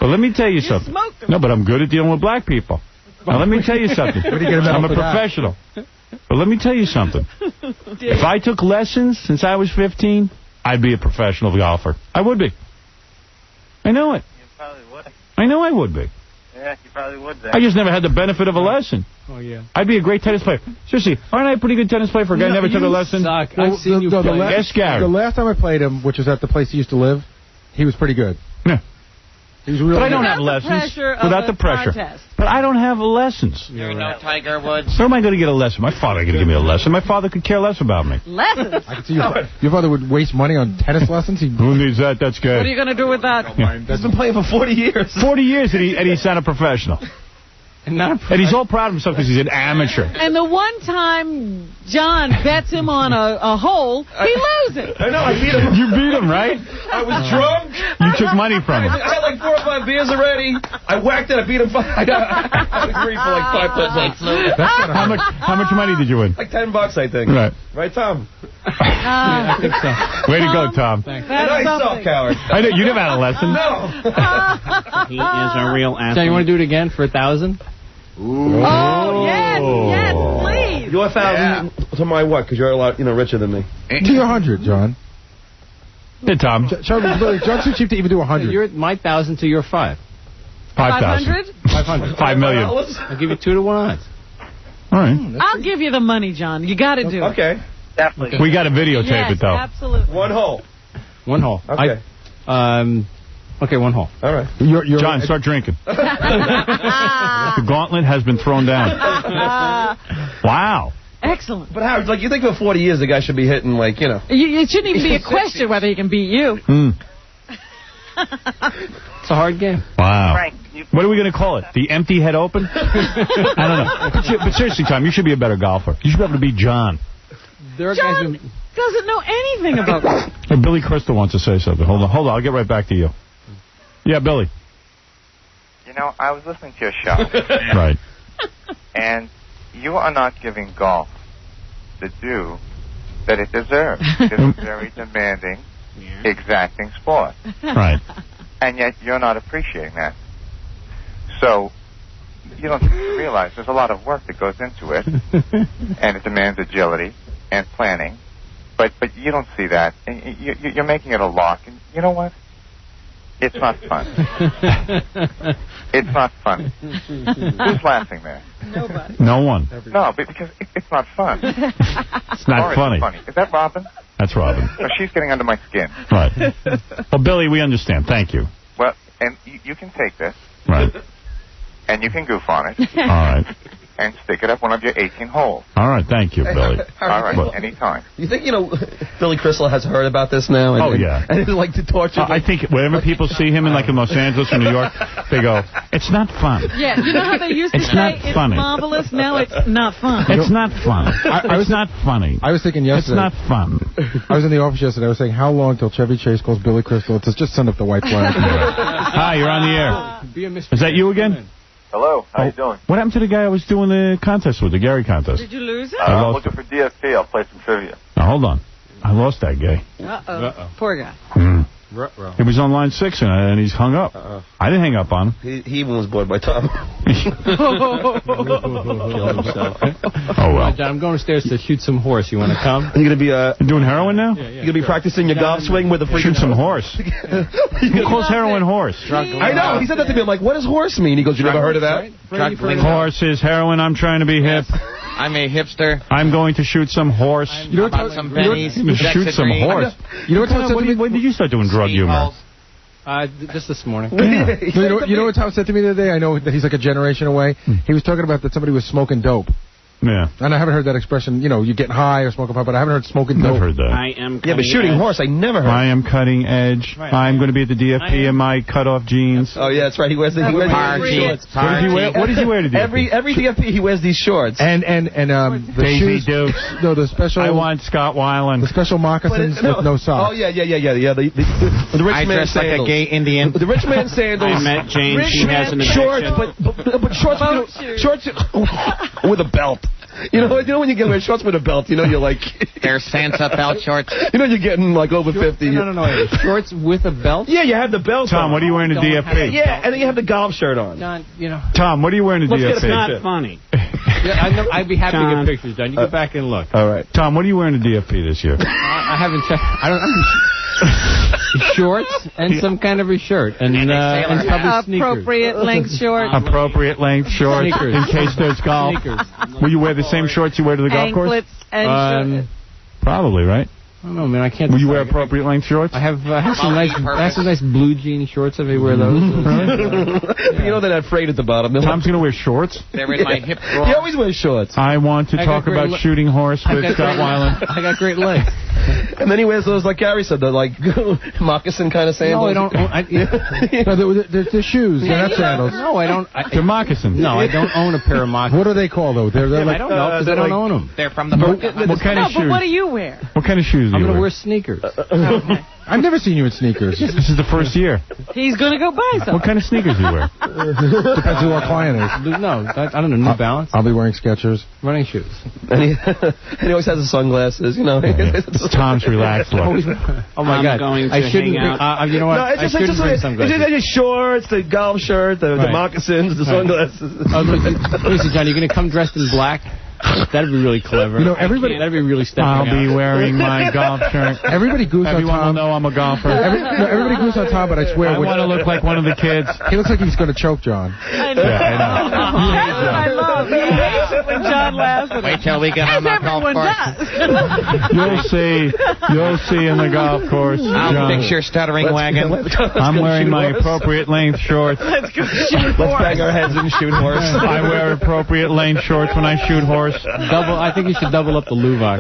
But let me tell you something. No, but I'm good at dealing with black people. Now, let me tell you something. I'm a professional. But let me tell you something. If I took lessons since I was 15, I'd be a professional golfer. I would be. I know it. You probably would. I know I would be. Yeah, you probably would. Zach. I just never had the benefit of a lesson. Oh, yeah. I'd be a great tennis player. Seriously, aren't I a pretty good tennis player for a guy who never took a lesson? Suck. I've seen you play. Yes, Gary. The last time I played him, which was at the place he used to live, he was pretty good. Yeah. He was really But I don't good. have lessons. Without Without the pressure. contest. But I don't have lessons. You're no Tiger Woods. Where am I going to get a lesson? My father ain't going to give me a lesson. My father could care less about me. Lessons? I can see your father would waste money on tennis lessons. Who needs that? That's good. What are you going to do with that? He's been playing for 40 years. 40 years and he's not a professional. And he's all proud of himself because he's an amateur. And the one time John bets him on a hole, he loses. I know, I beat him. You beat him, right? I was drunk. You took money from him. I had like 4 or 5 beers already. I whacked it. I beat him 5. I agreed for like 5 times. How much money did you win? Like $10, I think. Right. Right, Tom? I think so. Way to go, Tom. Thanks. Nice soft coward. I know, you never had a lesson. No. He is a real athlete. So you want to do it again for 1,000? Oh, yes, please. You're 1,000 to my what? Because you're a lot, richer than me. Do 100, John. Hey, Tom. John's too cheap to even do 100. You're my 1,000 to your 5. 5,000. 500. 5 million. I'll give you 2 to 1 odds. All right. I'll give you the money, John. You got to do it. Okay. Definitely. We got to videotape Yes, it, though. absolutely. 1 hole. 1 hole. Okay. Okay, 1 hole. All right. John, start drinking. The gauntlet has been thrown down. Wow. Excellent. But Howard, you think for 40 years the guy should be hitting, It shouldn't even be a question whether he can beat you. It's a hard game. Wow. Frank, What are we going to call it? The empty head open? I don't know. But seriously, Tom, you should be a better golfer. You should be able to beat John. There are John guys doesn't know anything about golf. Hey, Billy Crystal wants to say something. Hold on. I'll get right back to you. Yeah, Billy. I was listening to your show. Right. And you are not giving golf the due that it deserves. It's a very demanding, exacting sport. Right. And yet you're not appreciating that. So you don't realize there's a lot of work that goes into it, and it demands agility and planning. But you don't see that. And you're making it a lark. And you know what? It's not fun. It's not fun. Who's laughing there? Nobody. No one. No, because it's not fun. It's not funny. Is that Robin? That's Robin. So she's getting under my skin. Right. Well, Billy, we understand. Thank you. Well, and you can take this. Right. And you can goof on it. All right. And stick it up one of your 18 holes. All right. Thank you, Billy. All right. Anytime. You think, Billy Crystal has heard about this now? And, yeah. And it's like to torture. I think whenever people see him in Los Angeles or New York, they go, it's not fun. Yeah, you know how they used to It's say not it's funny. marvelous? Now it's not fun. It's not fun. It's not funny. I was thinking yesterday. It's not fun. I was in the office yesterday. I was saying, how long till Chevy Chase calls Billy Crystal? It says, just send up the white flag. Hi, you're on the air. Is that you again? Hello, how you doing? What happened to the guy I was doing the contest with, the Gary contest? Did you lose it? I'm looking for DFP. I'll play some trivia. Now, hold on. I lost that guy. Uh-oh. Poor guy. He was on line 6 and he's hung up. I didn't hang up on him. He even was bored by Tom. Oh, well. John, I'm going upstairs to shoot some horse. You want to come? Are you going to be You're doing heroin now? Yeah, you going to be practicing your golf swing with a freaking shoot some horse. Who calls heroin horse? I know. He said that to me. I'm like, what does horse mean? He goes, you never heard of that? Horse is heroin. I'm trying to be hip. I'm a hipster. I'm going to shoot some horse. About some pennies. Shoot some horse. You know what Tom said to me? When did you start doing drug humor? Just this morning. Yeah. You know what Tom said to me the other day? I know that he's like a generation away. He was talking about that somebody was smoking dope. Yeah. And I haven't heard that expression, you getting high or smoking pot, but I haven't heard smoking dope. I've heard that. I am but shooting horse, I never heard. I am cutting edge. Right. I'm going to be at the DFP in my cut-off jeans. Oh, yeah, that's right. He wears the jeans. What does he wear to DFP? Every DFP, he wears these shorts. And the Davy shoes. Dukes. No, the special. I want Scott Weiland. The special moccasins with no socks. Oh, yeah. The rich I man dress like sandals. a gay Indian. The rich man sandals. I met Jane. She has an shorts, addiction. but shorts with a belt. You know when you wear shorts with a belt, you're like... They're Sansa belt shorts. You're getting like over 50. No. Shorts with a belt? Yeah, you have the belt Tom, on. what are you wearing to DFP? Yeah, and then you have the golf shirt on. John, Tom, what are you wearing to DFP? It's not funny. I'd be happy to get pictures done. You go back and look. All right. Tom, what are you wearing to DFP this year? I haven't checked. I don't... shorts and some kind of a shirt. And probably sneakers. Appropriate length shorts. Appropriate length shorts Sneakers. in case there's golf. Sneakers. Will you wear the same shorts you wear to the golf course? Anklets and Probably, right? I don't know, man. I can't. Will you wear appropriate length shorts? I have some nice blue jean shorts. If I wear those. You know they're not frayed at the bottom. Tom's going to wear shorts? They're in my hip drawer. He always wears shorts. I want to talk about shooting horse with Scott Weiland. I got great legs. And then he wears those, like Gary said, the like moccasin kind of sandals. No, I don't. No, they're shoes. They're not sandals. No, I don't. They're moccasins. No, I don't own a pair of moccasins. What are they called, though? They're I like, don't know because I don't own them. They're from the What kind of shoes? But what do you wear? What kind of shoes do I'm you going to wear? wear sneakers. I've never seen you in sneakers. This is the first year. He's going to go buy some. What kind of sneakers do you wear? Depends who our client is. No, I don't know. New Balance. I'll be wearing Skechers. Running shoes. And he always has his sunglasses, you know. It's Tom's relaxed look. Oh my God! I shouldn't. You know what? No, it's just, I shouldn't bring sunglasses. It's just shorts, the golf shirt, the moccasins, the sunglasses. Listen, John, you're going to come dressed in black? That'd be really clever. You know, everybody. That'd be really stepping I'll out. be wearing my golf shirt. Everybody goose on Everyone Tom. will know I'm a golfer. Everybody goose on Tom, but I swear. I want to look like one of the kids. He looks like he's going to choke John. I know. Yeah, I know. That's what I love. He hates it when John laughs at him. Wait till we get on the golf Everyone course. does. You'll see in the golf course, I'll John. fix your stuttering wagon. I'm wearing my appropriate length shorts. Let's go shoot Let's bang our heads and shoot horse. I wear appropriate length shorts when I shoot horse. I think you should double up the Luvox.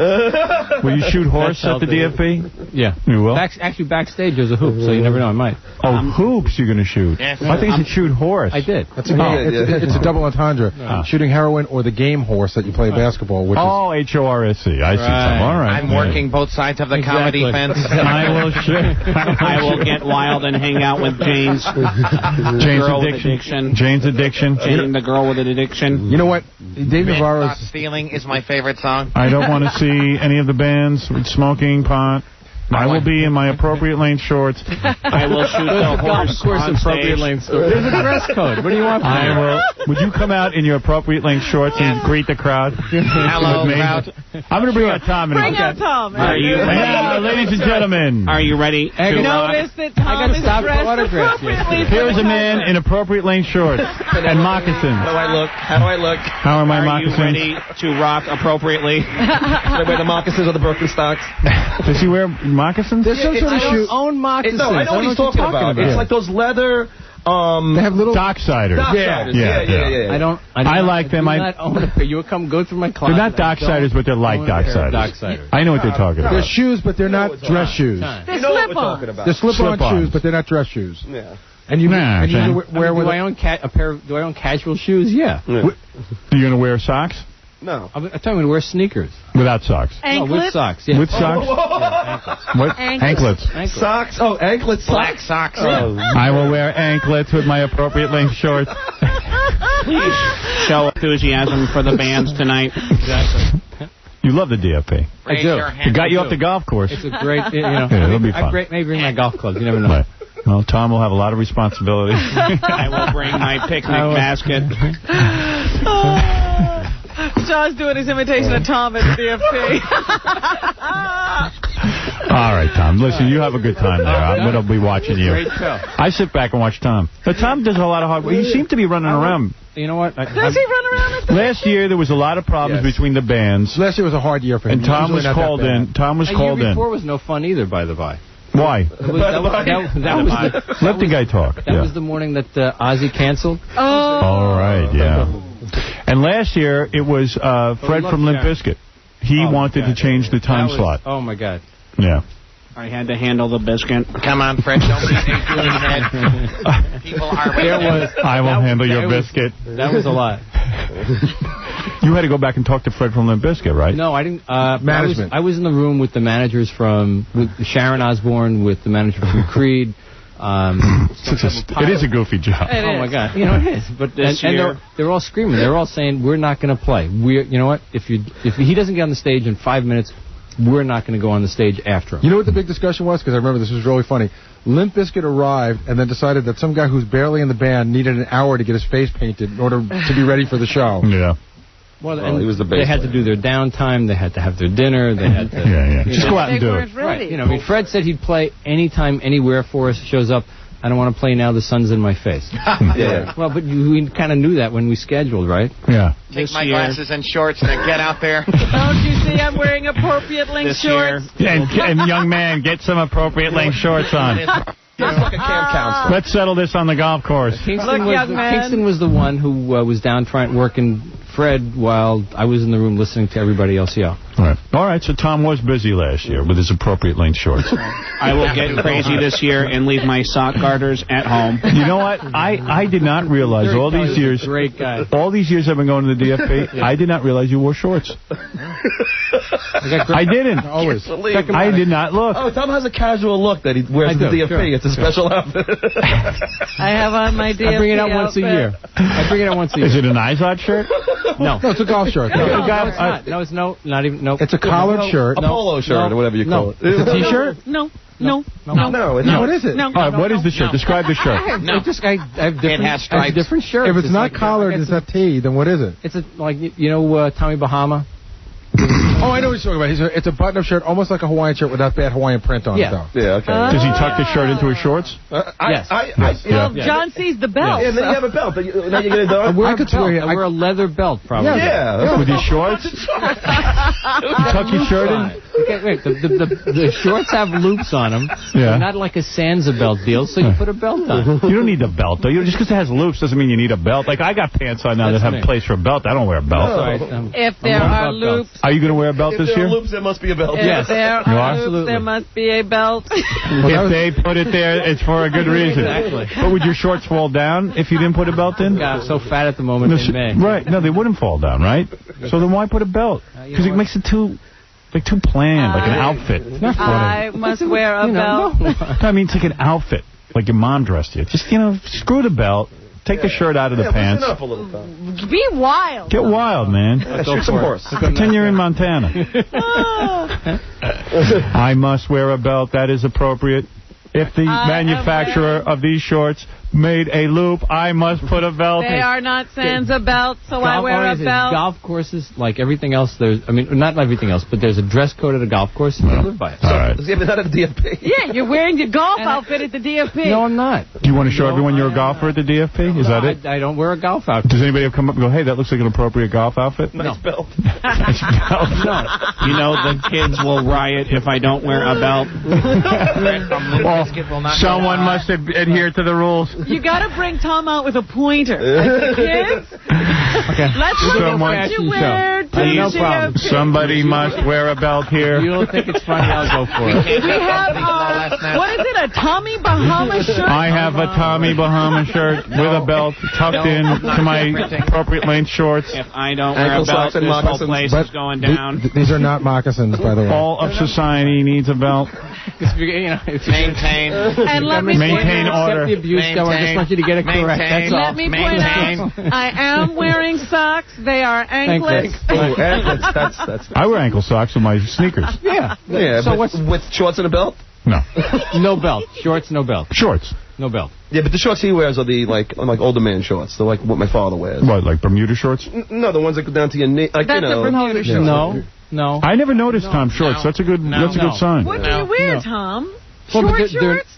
Will you shoot horse at the DFP? Yeah. You will? Actually, backstage there's a hoop, so you never know. I might. Oh, hoops you're going to shoot. Yes. I think you should shoot horse. I did. That's it's a double entendre. Shooting heroin or the game horse that you play basketball, which is... Oh, H-O-R-S-E. I see something. All right. I'm working both sides of the comedy fence. I will shoot. I will get wild and hang out with Jane's girl with addiction. Jane's addiction. Jane, the girl with an addiction. You know what? Dave Not Navarro's... Stealing is my favorite song. I don't want to see any of the bands with smoking pot. I will be in my appropriate length shorts. I will shoot the horse on appropriate stage. length. There's a dress code. What do you want from me? I will. Would you come out in your appropriate length shorts and greet the crowd? Hello, with me? crowd. I'm going to bring out Tom. Bring out Tom. Are you Now, ladies and gentlemen. Are you ready to Notice that Tom is dressed appropriately. Here's a man in appropriate length shorts and moccasins. How do I look? How do I look? How are my Are moccasins? you ready to rock appropriately? Should I wear the moccasins or the Birkenstocks? Does he wear moccasins? There's some sort of shoe... Own moccasins. No, I know what he's talking about. It's like those leather... They have little... Docksiders. Yeah. I don't. I like them. Do not own a pair. You come go through my closet. They're not docksiders, but they're like docksiders. I know what they're talking They're about. shoes, but they're not dress shoes. They're You know what we're slip-on. talking about. They're slip-on Slip-ons. shoes, but they're not dress shoes. Yeah. And you Nah, and you Jane. wear with do I own a pair? Do I own casual shoes? Yeah. Are you going to wear socks? No. I'm telling you to wear sneakers. Without socks. No, with Anklets? socks. Yeah. With socks? What? Anklets. Anklets. Socks? Oh, anklets. Black socks. I will wear anklets with my appropriate length shorts. Please show enthusiasm for the bands tonight. Exactly. You love the DFP. I do. It got you off the golf course. It's a great, you know. Yeah, it'll be fun. I maybe bring my golf clubs. You never know. Right. Well, Tom will have a lot of responsibility. I will bring my picnic basket. John's doing his imitation of Tom at the DFP. All right, Tom. Listen, you have a good time there. I'm going to be watching you. Great show. I sit back and watch Tom. But Tom does a lot of hard work. He seems to be running around. You know what? Does he run around at Last year, there was a lot of problems between the bands. Last year was a hard year for him. And Tom was called in. Tom was called The year in. before was no fun either, by the by. Why? Let the guy talk. That was the morning that Ozzy canceled. Oh. All right, yeah. And last year, it was Fred from Limp Bizkit. He wanted to change the time slot. Oh, my God. Yeah. I had to handle the biscuit. Come on, Fred, don't be head. People are waiting. I will handle your biscuit. That was a lot. You had to go back and talk to Fred from Limp Bizkit, right? No, I didn't. Management. I was in the room with the managers with Sharon Osbourne, with the manager from Creed. It is a goofy job. Oh my God, you know it is. But and they're all screaming. They're all saying we're not going to play. You know what? If he doesn't get on the stage in 5 minutes, we're not going to go on the stage after him. You know what the big discussion was? Because I remember this was really funny. Limp Bizkit arrived and then decided that some guy who's barely in the band needed an hour to get his face painted in order to be ready for the show. Yeah. Well, Oh, and he was the they had to do their downtime. They had to have their dinner. They had to Just go out and do it. Right. You know, I mean, Fred said he'd play anytime, anywhere for us. Shows up. I don't want to play now. The sun's in my face. Yeah. Well, but we kind of knew that when we scheduled, right? Yeah. Take my glasses and shorts and then get out there. Don't you see I'm wearing appropriate length shorts? And young man, get some appropriate length shorts on. Like a camp counselor. Let's settle this on the golf course. Kingston was the one who was down working Fred while I was in the room listening to everybody else yell. All right, so Tom was busy last year with his appropriate length shorts. I will get crazy this year and leave my sock garters at home. You know what? I did not realize all these years. Great guy. All these years I've been going to the DFP, I did not realize you wore shorts. I didn't. Always. I did not look. Oh, Tom has a casual look that he wears to the DFP. Sure. It's a special outfit. I have on my DFP I bring it out once a year. I bring it out once a year. Is it an Izod shirt? No. No, it's a golf shirt. No, it's not even. No. It's a collared shirt. A polo shirt or whatever you call it. It's a T-shirt? No. No, What is it? All right, what is the shirt? Describe the shirt. I have different, It has stripes. different shirts. If it's not like, collared, it's a T, then what is it? It's like Tommy Bahama. Oh, I know what you're talking about. It's a button-up shirt, almost like a Hawaiian shirt without bad Hawaiian print on it, though. Yeah, okay. Does he tuck the shirt into his shorts? Yes. Well, John sees the belt. Yeah, and then you have a belt. Now you get it done. I wear a leather belt, probably. Yeah. With his shorts? Tuck your shirt in? Okay, wait. The shorts have loops on them. Yeah. Not like a Sansa belt deal, so you put a belt on. You don't need a belt, though. Just because it has loops doesn't mean you need a belt. Like, I got pants on now that have a place for a belt. I don't wear a belt. If there are loops. Are you going to wear a belt this If there year? are loops, there must be a belt. If there You are are? loops, there must be a belt. If they put it there, it's for a good reason. Exactly. But would your shorts fall down if you didn't put a belt in? God, I'm so fat at the moment in May. Right. No, they wouldn't fall down, right? So then why put a belt? Because it makes it too planned, like an outfit. It's not funny. I must wear a belt. No, I mean, it's like an outfit, like your mom dressed you. Just, screw the belt. Take the shirt out of the pants. Listen up a little, Tom. Be wild. Get wild, man. Shoot some horse. Pretend you're in Montana. I must wear a belt. That is appropriate. If the manufacturer of these shorts made a loop, I must put a belt. They are not Sansa belts, so I wear a belt. Golf courses, like everything else, not everything else, but there's a dress code at a golf course, and you live by it. All right. Yeah, but not at the DFP. Yeah, you're wearing your golf outfit at the DFP. No, I'm not. Do you want to show everyone you're a golfer at the DFP? Is that it? I don't wear a golf outfit. Does anybody ever come up and go, hey, that looks like an appropriate golf outfit? Nice belt. Nice belt. No. You know the kids will riot if I don't wear a belt. Someone must adhere to the rules. You got to bring Tom out with a pointer. Like the kids. Okay. Let's look at what you wear to no problem. Somebody must wear a belt here. You don't think it's funny, I'll go for it. We have, what is it, a Tommy Bahama shirt? I have a Tommy Bahama shirt with a belt tucked in to my appropriate length shorts. If I don't wear a belt, this whole place is going down. These are not moccasins, by the way. All of society needs a belt. Maintain. And let me Maintain order. The abuse going. I just want you to get it correct. That's all. Let me point out, I am wearing socks. They are anklets. Oh, anklets. That's I wear ankle socks with my sneakers. Yeah. so with shorts and a belt? No. No belt. Shorts, no belt. Shorts. No belt. Yeah, but the shorts he wears are the like older man shorts. They're like what my father wears. What, like Bermuda shorts? No, the ones that go down to your knee. Like, That's a Bermuda short. No. I never noticed Tom shorts. That's a good sign. What do you wear, Tom? Well, Short shorts?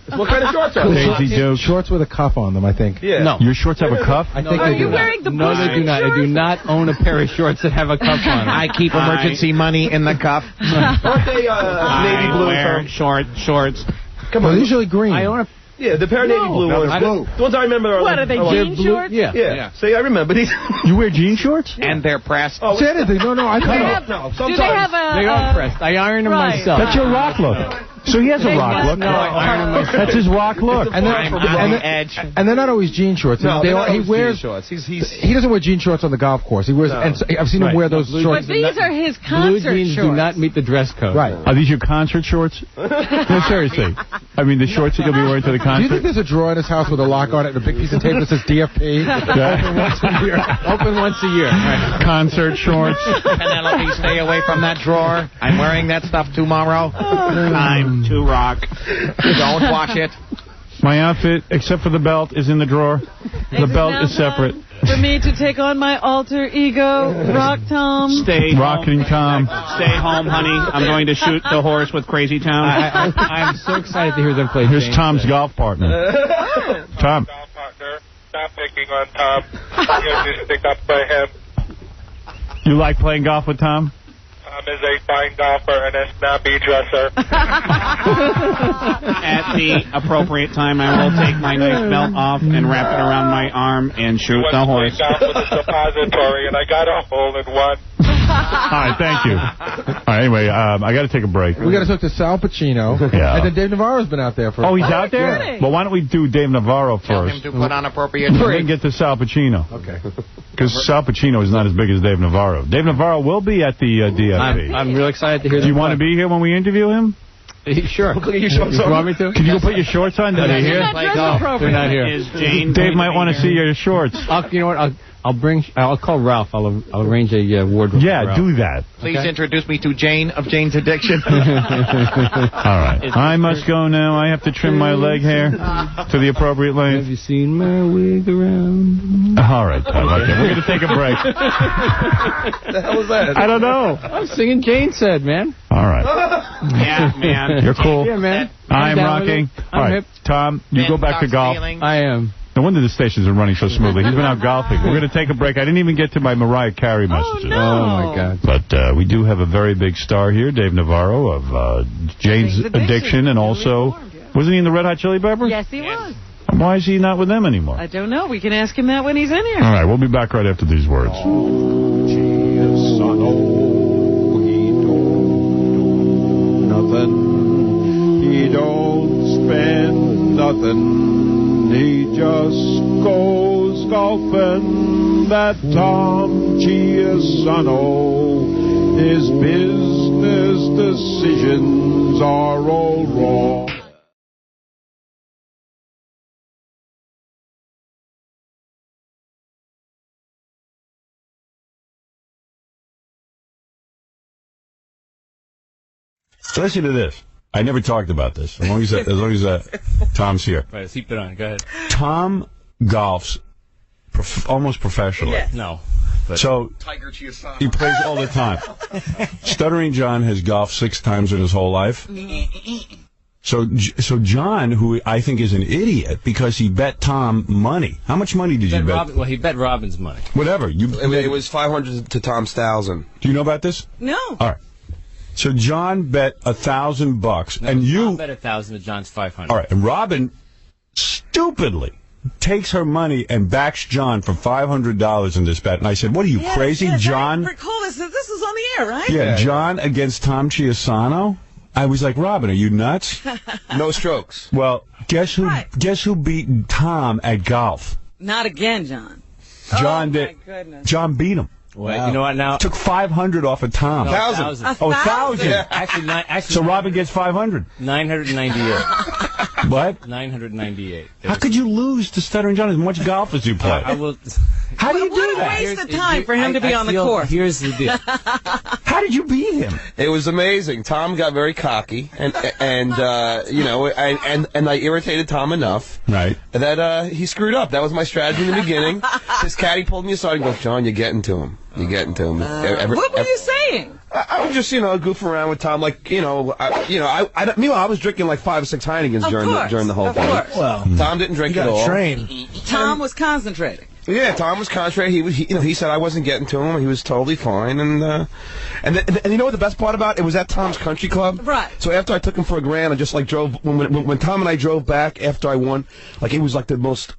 What kind of shorts are they? Daisy Duke. Shorts with a cuff on them, I think. Yeah. No. Your shorts have a cuff? I think Are they you do. wearing the No, they do not. I do not own a pair of shorts that have a cuff on them. I keep emergency money in the cuff. Aren't they navy blue? Wear shorts. Come Well, on. usually green. I own a... Yeah, the pair of navy blue ones. The ones I remember are What, are they jean shorts? Yeah. See, I remember these. You wear jean shorts? And they're pressed. Oh, Say anything. No, I Do they think. have, No, do sometimes. they have a... They are pressed. I iron them Right. myself. That's your rock look. So he has a rock look. No, I iron them myself. That's his rock look. And I'm on the edge. And they're not always jean shorts. No, They they're are- not he always wears. jean shorts. He doesn't wear jean shorts on the golf course. He wears. No. And so, I've seen him wear those Blue shorts. But these are his Blue concert jeans shorts. do not meet the dress code. Right. Are these your concert shorts? No, seriously. I mean, the shorts that you'll be wearing to the Do you think concert? there's a drawer in his house with a lock on it and a big piece of tape that says DFP? Open once a year. Open once a year. Right. Concert shorts. Penelope, stay away from that drawer. I'm wearing that stuff tomorrow. I'm too rock. Don't wash it. My outfit, except for the belt, is in the drawer. The belt is separate. For me to take on my alter ego, Rock Tom. Stay Rocking Tom. Stay home, honey. I'm going to shoot the horse with Crazy Town. I'm so excited to hear them play. Here's Tom's golf partner. Tom. Golf partner. Stop picking on Tom. You just stick up for him. You like playing golf with Tom? Tom is a fine golfer and a snappy dresser. At the appropriate time, I will take my nice belt off and wrap it around my arm and shoot the horse. Golf with a suppository, and I got a hole in one. All right, thank you. All right, anyway, I got to take a break. We got to talk to Sal Pacino. Yeah. And then Dave Navarro's been out there for. Oh, he's out there? Yeah. Well, why don't we do Dave Navarro Tell first? him to put on appropriate And then break. get to Sal Pacino. Okay. Because Sal Pacino is not as big as Dave Navarro. Dave Navarro will be at the DFP. I'm real excited to hear. Do you want to be here when we interview him? Sure. Look at your shorts You on. want me to? Can you go put your shorts on? Are they here? No, they're not here. Is Jane Dave might want to see your shorts. You know what? I'll call Ralph. I'll arrange a wardrobe. Yeah, do that. Please introduce me to Jane of Jane's Addiction. All right. I must go now. I have to trim my leg hair to the appropriate length. Have you seen my wig around? All right, Tom. Okay, we're going to take a break. What the hell was that? I don't know. I'm singing Jane Said, man. All right. Yeah, man. You're cool. Yeah, man. I'm down with rocking. it. All I'm right, hip. Tom, you go back to golf. I am. No wonder the stations are running so smoothly. He's been out golfing. We're going to take a break. I didn't even get to my Mariah Carey messages. no. Oh, my God. But we do have a very big star here, Dave Navarro of Jane's Addiction, and also, wasn't he in the Red Hot Chili Peppers? Yes, he was. Why is he not with them anymore? I don't know. We can ask him that when he's in here. All right, we'll be back right after these words. He don't spend nothing. He just goes golfing. That Tom Chiusano. His business decisions are all wrong. Listen to this. I never talked about this. As long as Tom's here. Right, keep it on. Go ahead. Tom golfs almost professionally. Yeah. No. So Tiger Chiusano. he plays all the time. Stuttering John has golfed 6 times in his whole life. So John, who I think is an idiot because he bet Tom money. How much money did you bet? Well, he bet Robin's money. Whatever. It was 500 to Tom's 1,000. Do you know about this? No. All right. So John bet $1,000, and you Tom bet 1,000 to John's 500. All right, and Robin stupidly takes her money and backs John for $500 in this bet. And I said, "What are you crazy, John?" I recall this. This was on the air, right? Yeah, John against Tom Chiusano. I was like, Robin, are you nuts? No strokes. Well, guess who beat Tom at golf? Not again, John. John did. My goodness. John beat him. Well, you know what now? Took 500 off of Tom. No, 1,000. Oh, 1,000. Yeah. Actually, so Robin gets 500. 998. What? 998. How could you lose to Stuttering John as much golf as you play? I will. How do you do that? What a waste of time for him to be on the course. Here's the deal. How did you beat him? It was amazing. Tom got very cocky, and you know, and I irritated Tom enough, right, that he screwed up. That was my strategy in the beginning. His caddy pulled me aside and goes, "John, you're getting to him. You're getting to him." What were you saying? I was just, goofing around with Tom, like, meanwhile, I was drinking like 5 or 6 Heinekens during the whole thing. Well, Tom didn't drink at all. Tom was concentrating. Yeah, Tom was contrary. He said I wasn't getting to him. He was totally fine, and you know what the best part about it? It was at Tom's Country Club. Right. So after I took him for a grand, I just like drove when Tom and I drove back after I won. Like it was like the most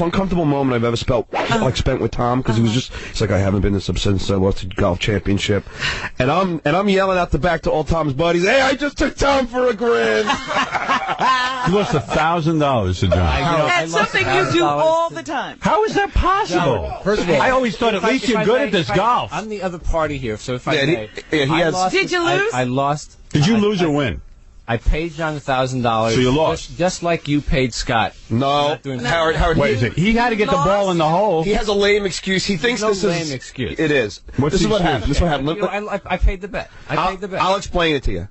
uncomfortable moment I've ever spent with Tom, because he's like, I haven't been this upset since I lost the golf championship, and I'm yelling out the back to all Tom's buddies, hey, I just took Tom for a grand. You lost $1,000 to John. That's something you do all the time. How is that possible? No, first of all, I always thought at least you're good at this golf. I'm the other party here, so if Did you lose? I lost. Did you lose or win? I paid John $1,000. So you lost? Just like you paid Scott. No. Howard. Wait a second. He had to get the ball in the hole. He has a lame excuse. He thinks this is... lame excuse. It is. What's this is the what excuse? happened. I paid the bet. I paid the bet. I'll explain it to you.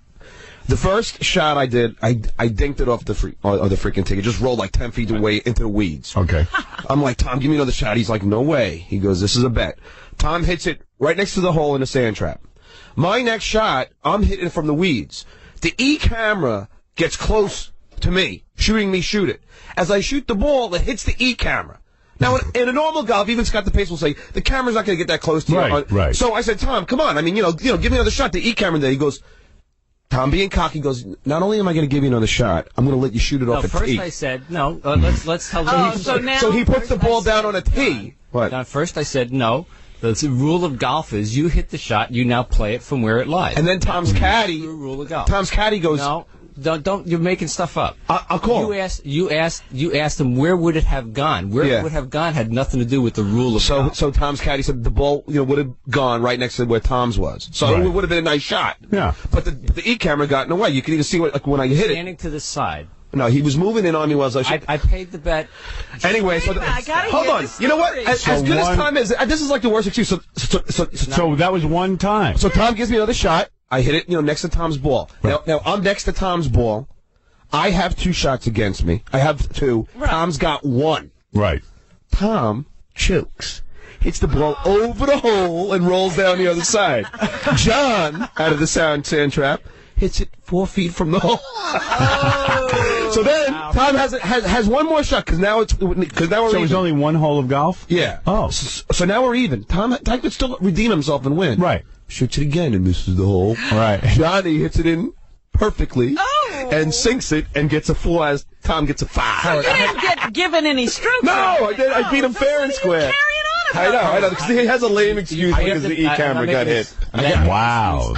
The first shot I did, I dinked it off the freaking tee. It just rolled like 10 feet away into the weeds. Okay. I'm like, Tom, give me another shot. He's like, no way. He goes, this is a bet. Tom hits it right next to the hole in the sand trap. My next shot, I'm hitting it from the weeds. The E camera gets close to me, shooting me shoot it. As I shoot the ball, it hits the E camera. Now, in a normal golf, even Scott the Pace will say, the camera's not going to get that close to you. Right. So I said, Tom, come on. I mean, give me another shot. The E camera there. He goes, Tom being cocky goes, not only am I going to give you another shot, I'm going to let you shoot it off a tee. First I said, no, let's tell you. So he puts the ball down on a tee. What? Now, first I said, no. The rule of golf is you hit the shot, you now play it from where it lies. And then Tom's caddy. Rule of golf. Tom's caddy goes. No, don't. You're making stuff up. I'll call. You asked him where would it have gone. Where it would have gone had nothing to do with the rule of golf. So Tom's caddy said the ball would have gone right next to where Tom's was. So it would have been a nice shot. Yeah. But the E camera got in the way. You could even see when I hit it. Standing to the side. No, he was moving in on me while I paid the bet. Anyway, hold on. You know what? As good as Tom is, this is like the worst excuse. So that was one time. So Tom gives me another shot. I hit it, next to Tom's ball. Right. Now I'm next to Tom's ball. I have 2 shots against me. I have 2. Right. Tom's got 1. Right. Tom chokes. Hits the ball over the hole and rolls down the other side. John, out of the sand trap, hits it 4 feet from the hole. So then Tom has one more shot because now we're So it was only one hole of golf? Yeah. Oh. So now we're even. Tom could still redeem himself and win. Right. Shoots it again and misses the hole. Right. Johnny hits it in perfectly and sinks it and gets a 4 as Tom gets a 5. You didn't get given any strokes. No, I beat him fair and square. I know, because he has a lame excuse because the E camera got hit. Wow.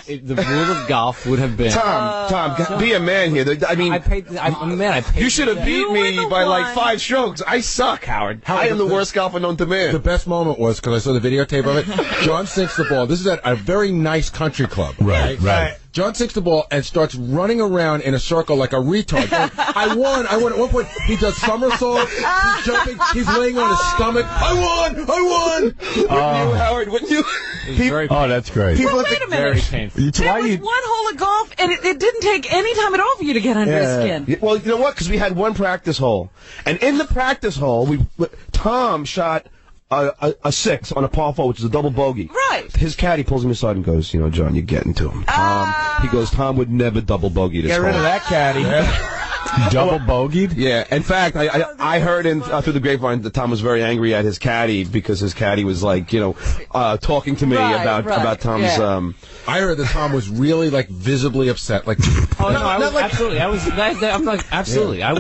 The rule of golf would have been... Tom, be a man here. I mean... I'm a man. I paid you should have beat me by like 5 strokes. I suck, Howard. I am the worst golfer known to man. The best moment was, because I saw the videotape of it, John sinks the ball. This is at a very nice country club. Right. John sinks the ball and starts running around in a circle like a retard. Going, I won. At one point, he does somersaults. He's jumping. He's laying on his stomach. I won. Howard, wouldn't you? That's great. Wait a minute. There was one hole of golf, and it didn't take any time at all for you to get under his skin. Well, you know what? Because we had one practice hole. And in the practice hole, Tom shot a 6 on a par 4, which is a double bogey. Right. His caddy pulls him aside and goes, John, you're getting to him. He goes, Tom would never double bogey this hole. Get rid of that caddy. Double bogeyed? Yeah. In fact, I heard through the grapevine that Tom was very angry at his caddy because his caddy was like, talking to me about Tom's. Yeah. I heard that Tom was really like visibly upset. Like, absolutely. Absolutely. I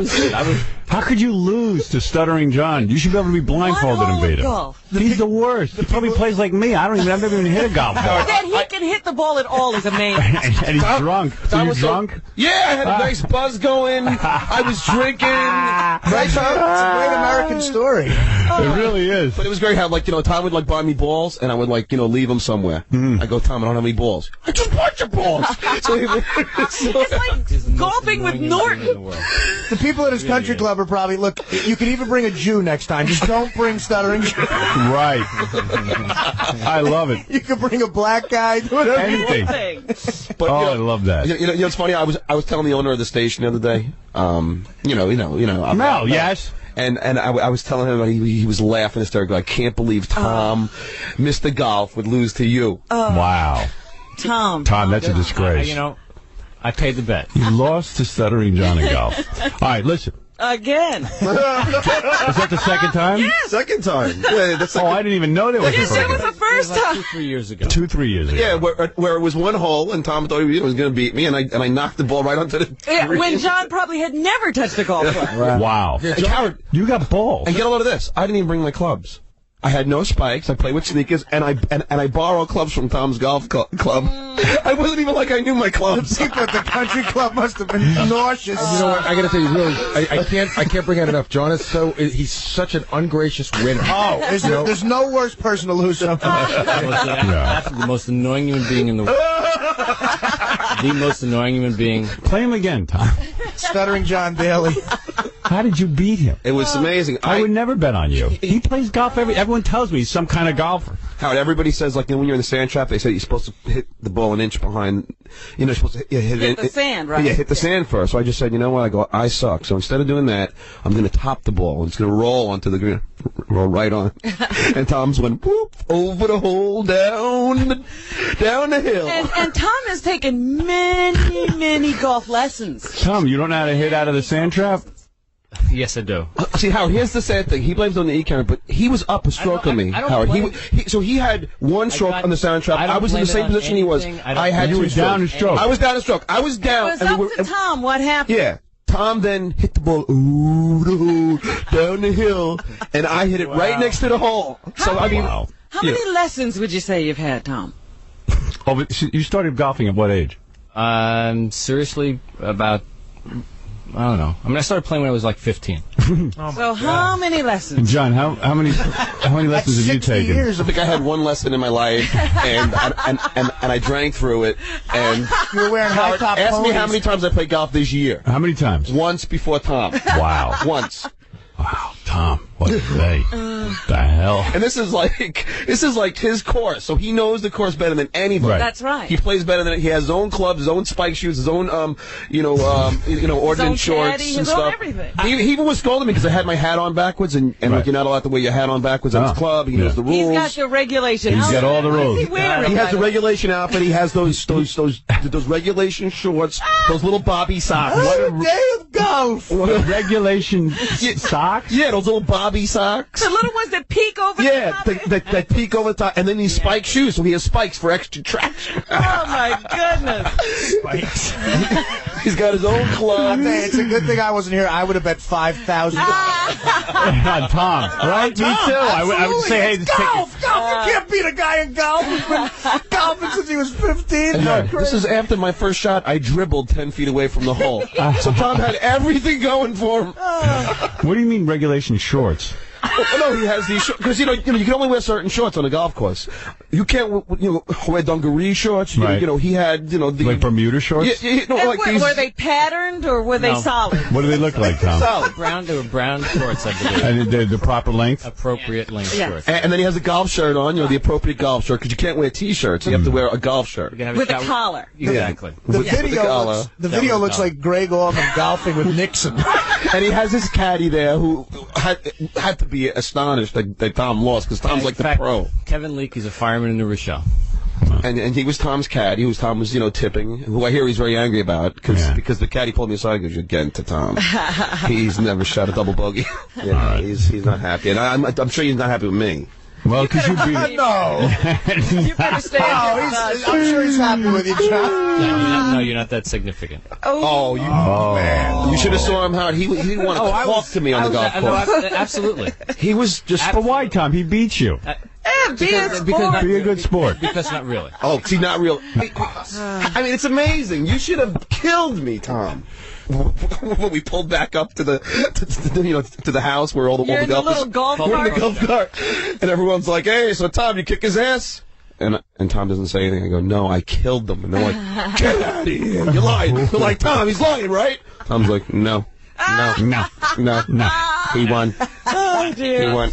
was. How could you lose to Stuttering John? You should be able to be blindfolded and beat him. Golf. He's the worst. He probably plays like me. I've never even hit a golf ball. That he can hit the ball at all is amazing. and he's drunk. So you drunk? Yeah, I had a nice buzz going. I was drinking. Right, Tom? It's a great American story. It really is. But it was great how, Tom would, buy me balls, and I would, leave them somewhere. I go, Tom, I don't have any balls. I just bought your balls. It's like golfing with Norton. The people at his country club are probably, look, you can even bring a Jew next time. Just don't bring Stuttering John. Right. I love it. You can bring a black guy. Anything. But, I love that. It's funny. I was telling the owner of the station the other day. Mel, yes. And I was telling him, he was laughing hysterically. I can't believe Tom, Mr. Golf, would lose to you. Wow. Tom, that's a disgrace. I paid the bet. You lost to Stuttering John in golf. All right, listen. Again. Is that the second time? Yes. Second time. Yeah, I didn't even know there was a second time. That was the first time. 2-3 years ago. 2-3 years ago. Yeah, where it was one hole, and Tom thought he was going to beat me, and I knocked the ball right onto the green. When John probably had never touched a golf club. Right. Wow. Yeah, Howard, you got balls. And get a load of this. I didn't even bring my clubs. I had no spikes. I played with sneakers, and I borrow clubs from Tom's golf club. I wasn't even like I knew my clubs. The people at the country club must have been nauseous. You know what? I got to tell you, really, I can't bring out enough. John is he's such an ungracious winner. There's no worse person to lose than That's the most annoying human being in the world. The most annoying human being. Play him again, Tom. Stuttering John Daly. How did you beat him? It was amazing. I would never bet on you. He plays golf everyone tells me he's some kind of golfer. Howard, everybody says, like, when you're in the sand trap, they say you're supposed to hit the ball an inch behind, you're supposed to hit the sand, right? Yeah, hit the sand first. So I just said, you know what, I go, I suck. So instead of doing that, I'm going to top the ball. It's going to roll onto the green, roll right on. And Tom's went, whoop, over the hole, down the hill. And Tom has taken many golf lessons. Tom, you don't know how to hit out of the sand trap? Yes, I do. See, Howard, here's the sad thing. He blames it on the e-camera, but he was up a stroke on me, Howard. So he had one stroke on the sound trap. I was in the same position he was. I had two strokes. Down a stroke. I was down a stroke. I was down. It was up to Tom. What happened? Yeah. Tom then hit the ball down the hill, and I hit it right next to the hole. So, I mean... How many lessons would you say you've had, Tom? Oh, but you started golfing at what age? Seriously, about... I don't know. I mean, I started playing when I was like 15. So how many lessons? And John, how many lessons have you taken? I think I had one lesson in my life, and I drank through it. And you were wearing high top Ask ponies. me how many times I played golf this year. How many times? Once before Tom. Wow. Once. Wow, Tom, what a day. What the hell? And this is like his course, so he knows the course better than anybody. Right. That's right. He plays better than he has his own clubs, his own spike shoes, his own ordnance shorts caddy, and his own stuff. everything. He even was scolding me because I had my hat on backwards, and like, you're not allowed to wear your hat on backwards at his club. He knows the rules. He's got the regulation. He's got all the rules. He has the regulation outfit. He has those regulation shorts, those little bobby socks. What a day of golf! Regulation socks? Yeah, those little bobby socks. The little ones that peek over the top. that peek over the top, and then these spike shoes, so he has spikes for extra traction. Oh my goodness! Spikes. He's got his own club. It's a good thing I wasn't here. I would have bet $5,000. On Tom, right? Me too. I would say, hey, this golf. You can't beat a guy in golf. He's been golfing since he was 15. This is after my first shot. I dribbled 10 feet away from the hole. So Tom had everything going for him. What do you mean regulation shorts? No, he has these shorts because you can only wear certain shorts on a golf course. You can't wear dungaree shorts. Right. He had like Bermuda shorts. Like these. Were they patterned or were they solid? What do they look like, Tom? Solid. They were brown shorts, I believe. And they're the proper length. Appropriate length shorts. And then he has a golf shirt on. The appropriate golf shirt because you can't wear T-shirts. You have to wear a golf shirt with a collar. Exactly. The video looks like Greg Allman golfing with Nixon. And he has his caddy there who had to be astonished that Tom lost because Tom's like the pro. Kevin Leake is a fireman in New Rochelle. And he was Tom's caddy, Tom was tipping, who I hear he's very angry about because the caddy pulled me aside and goes, "You're getting to Tom. He's never shot a double bogey. He's not happy, and I'm sure he's not happy with me." Well, because you beat it. No. You better stay I'm sure he's happy with you, John. No, you're not that significant. Man. You should have saw him, Howard. He didn't want to talk to me on the golf course. Absolutely. He was just... But why, Tom? He beat you. Be a good sport. Because not really. Oh, see, not real. I mean, it's amazing. You should have killed me, Tom. When we pulled back up to the house where all the golfers we're in the golf cart, and everyone's like, "Hey, so Tom, you kick his ass?" And Tom doesn't say anything. I go, "No, I killed them." And they're like, "Get out of here! You're lying." They're like, "Tom, he's lying, right?" Tom's like, "No, no. He won. Oh dear. He won."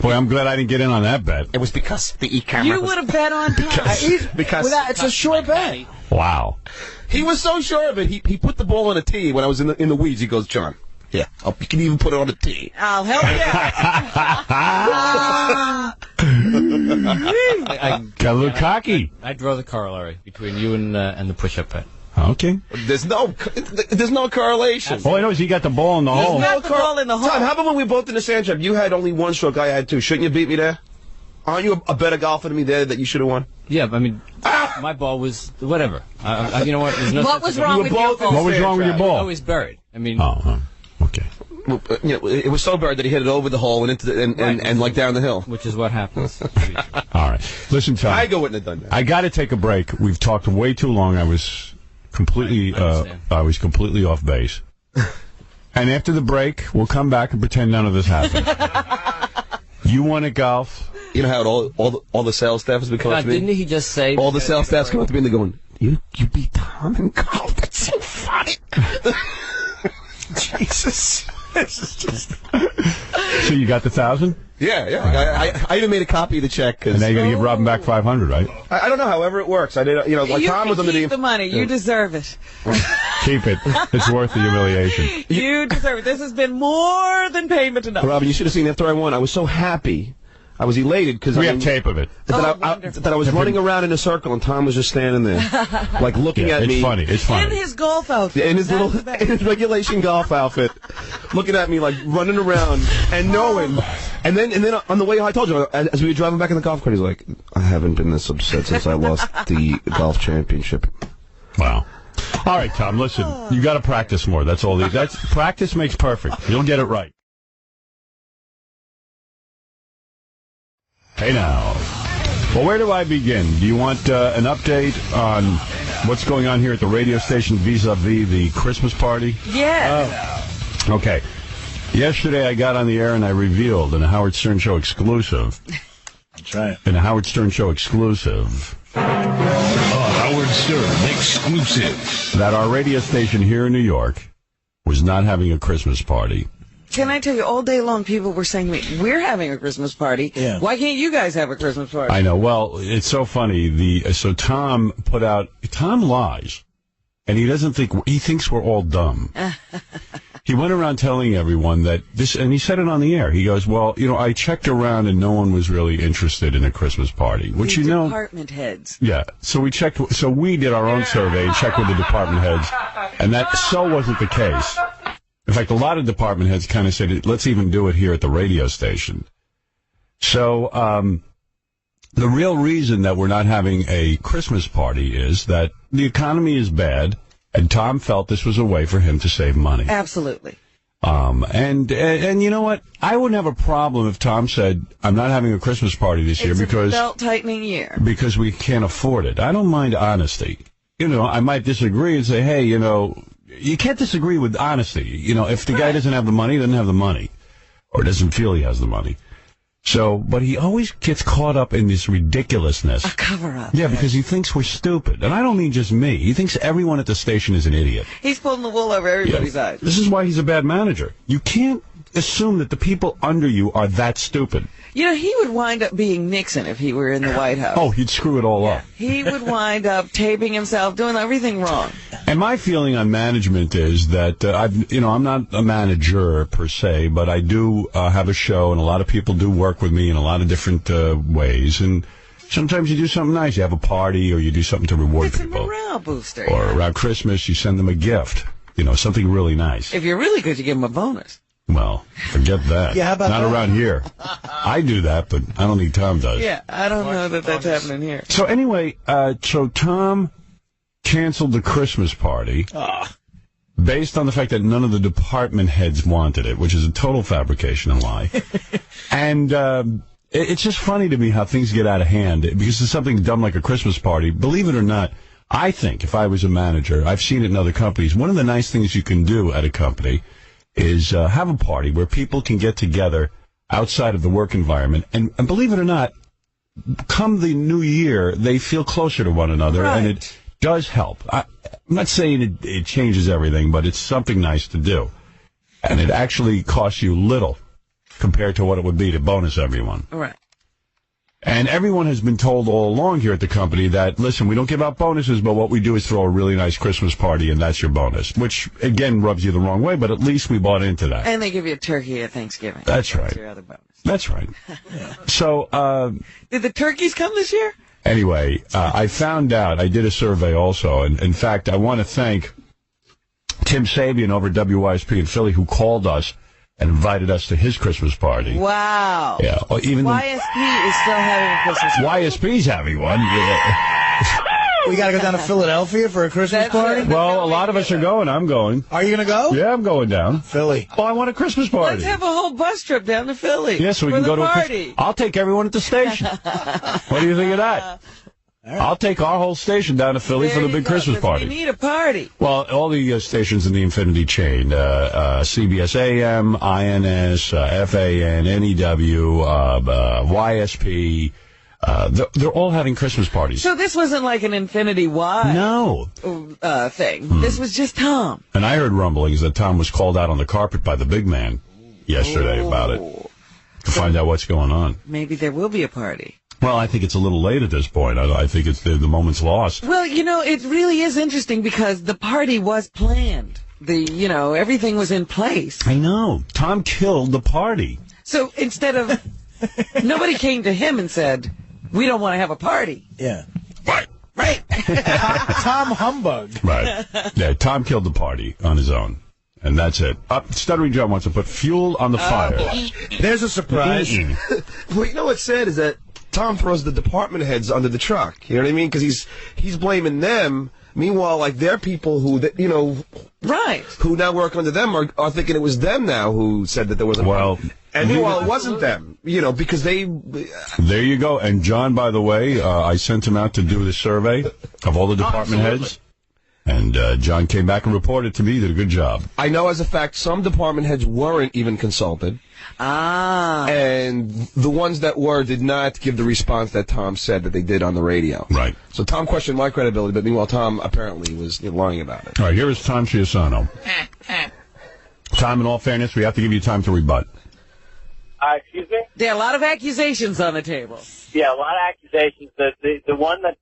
Boy, I'm glad I didn't get in on that bet. It was because the e-camera. You would have bet on Tom. because it's a sure bet. Wow. He was so sure of it. He put the ball on a tee when I was in the weeds. He goes, "John, you can even put it on a tee." I'll help you. I got a little cocky. I draw the corollary between you and the push-up bet. Okay. There's no correlation. All I know is he got the ball in the hole. Got the ball in the hole. Tom, how about when we were both in the sand trap? You had only one stroke, I had two. Shouldn't you beat me there? Aren't you a better golfer than me there that you should have won? Yeah, I mean, my ball was whatever. You know what? What was wrong with your ball? What was wrong with your ball? Always buried. I mean, okay. It was so buried that he hit it over the hole and into and like down the hill, which is what happens. All right, listen, Tom. I wouldn't have done that. I got to take a break. We've talked way too long. I was completely off base. And after the break, we'll come back and pretend none of this happened. You won at golf. You know how all the sales staff has been coming up to me? Didn't he just say... All the sales staff's come up to me and they're going, you beat Tom in golf? That's so funny. Jesus. So you got the 1,000? Yeah. I even made a copy of the check. And now you're going to give Robin back 500, right? I don't know. However it works. I did. Like Tom was under the money. You deserve it. Keep it. It's worth the humiliation. You deserve it. This has been more than payment enough. Robin, you should have seen after I won. I was so happy. I was elated because we have tape of it. That I was running around in a circle and Tom was just standing there, like looking at me. It's funny. In his golf outfit. In his in his regulation golf outfit, looking at me like running around and knowing. And then on the way home, I told you, as we were driving back in the golf cart, he's like, I haven't been this upset since I lost the golf championship. Wow. All right, Tom, listen, you got to practice more. That's all. Practice makes perfect. You'll get it right. Hey now. Well, where do I begin? Do you want an update on what's going on here at the radio station vis-a-vis the Christmas party? Yeah. Okay. Yesterday I got on the air and I revealed in a Howard Stern Show exclusive. That's right. In a Howard Stern Show exclusive. Howard Stern exclusive. That our radio station here in New York was not having a Christmas party. Can I tell you, all day long people were saying to me, we're having a Christmas party. Yeah. Why can't you guys have a Christmas party? I know. Well, it's so funny. So Tom lies, and he thinks we're all dumb. He went around telling everyone that this, and he said it on the air. He goes, well, I checked around and no one was really interested in a Christmas party, which department heads. Yeah. So we checked, so we did our own survey and checked with the department heads, and that wasn't the case. In fact, a lot of department heads kind of said, let's even do it here at the radio station. So the real reason that we're not having a Christmas party is that the economy is bad, and Tom felt this was a way for him to save money. Absolutely. And you know what? I wouldn't have a problem if Tom said, I'm not having a Christmas party this year because... It's a belt-tightening year. Because we can't afford it. I don't mind honesty. I might disagree and say, hey, you can't disagree with honesty. If the guy doesn't have the money, he doesn't have the money. Or doesn't feel he has the money. But he always gets caught up in this ridiculousness. A cover-up. Yeah, because he thinks we're stupid. And I don't mean just me. He thinks everyone at the station is an idiot. He's pulling the wool over everybody's eyes. This is why he's a bad manager. You can't assume that the people under you are that stupid. He would wind up being Nixon if he were in the White House. Oh, he'd screw it all up. He would wind up taping himself, doing everything wrong. And my feeling on management is that I'm not a manager per se, but I do have a show, and a lot of people do work with me in a lot of different ways. And sometimes you do something nice. You have a party, or you do something to reward people. It's a morale booster. Or around Christmas, you send them a gift. Something really nice. If you're really good, you give them a bonus. Well, forget that. Yeah, how about Not that? around here. I do that, but I don't think Tom does. Yeah, I don't know that that's happening here. So anyway, so Tom canceled the Christmas party based on the fact that none of the department heads wanted it, which is a total fabrication and lie. And it's just funny to me how things get out of hand because it's something dumb like a Christmas party. Believe it or not, I think if I was a manager, I've seen it in other companies, one of the nice things you can do at a company is have a party where people can get together outside of the work environment. And believe it or not, come the new year, they feel closer to one another, right. And it does help. I'm not saying it changes everything, but it's something nice to do. And it actually costs you little compared to what it would be to bonus everyone. Right. And everyone has been told all along here at the company that, listen, we don't give out bonuses, but what we do is throw a really nice Christmas party, and that's your bonus. Which, again, rubs you the wrong way, but at least we bought into that. And they give you a turkey at Thanksgiving. That's right. That's your other bonus. That's right. So, did the turkeys come this year? Anyway, I found out, I did a survey also, and in fact, I want to thank Tim Sabian over at WYSP in Philly who called us and invited us to his Christmas party. Wow. Yeah. Even YSP is still having a Christmas party. YSP's having one. Yeah. We got to go down to Philadelphia for a Christmas party? Well, a lot of us are going. I'm going. Are you going to go? Yeah, I'm going down. Philly. Well, I want a Christmas party. Let's have a whole bus trip down to Philly. Yeah, so we can go to a party. I'll take everyone at the station. What do you think of that? Right. I'll take our whole station down to Philly for the big Christmas party. We need a party. Well, all the stations in the Infinity chain, CBS AM, INS, FAN, NEW, YSP, They're all having Christmas parties. So this wasn't like an infinity-wide thing. This was just Tom. And I heard rumblings that Tom was called out on the carpet by the big man yesterday about it to find out what's going on. Maybe there will be a party. Well, I think it's a little late at this point. I think it's the moment's lost. Well, it really is interesting because the party was planned. Everything was in place. I know. Tom killed the party. So instead of... nobody came to him and said, we don't want to have a party. Yeah. Right. Tom Humbug. Right. Yeah, Tom killed the party on his own. And that's it. Stuttering John wants to put fuel on the fire. There's a surprise. Well, you know what's sad is that Tom throws the department heads under the truck. You know what I mean? Because he's blaming them. Meanwhile, like, they're people who, right, who now work under them are thinking it was them now who said that there was a problem. And meanwhile, it wasn't them, because they... There you go. And John, by the way, I sent him out to do the survey of all the department heads. And John came back and reported to me he did a good job. I know as a fact some department heads weren't even consulted. And the ones that were did not give the response that Tom said that they did on the radio. Right. So Tom questioned my credibility, but meanwhile Tom apparently was lying about it. All right, here is Tom Chiusano. Tom, in all fairness, we have to give you time to rebut. Excuse me? There are a lot of accusations on the table. Yeah, a lot of accusations. The one that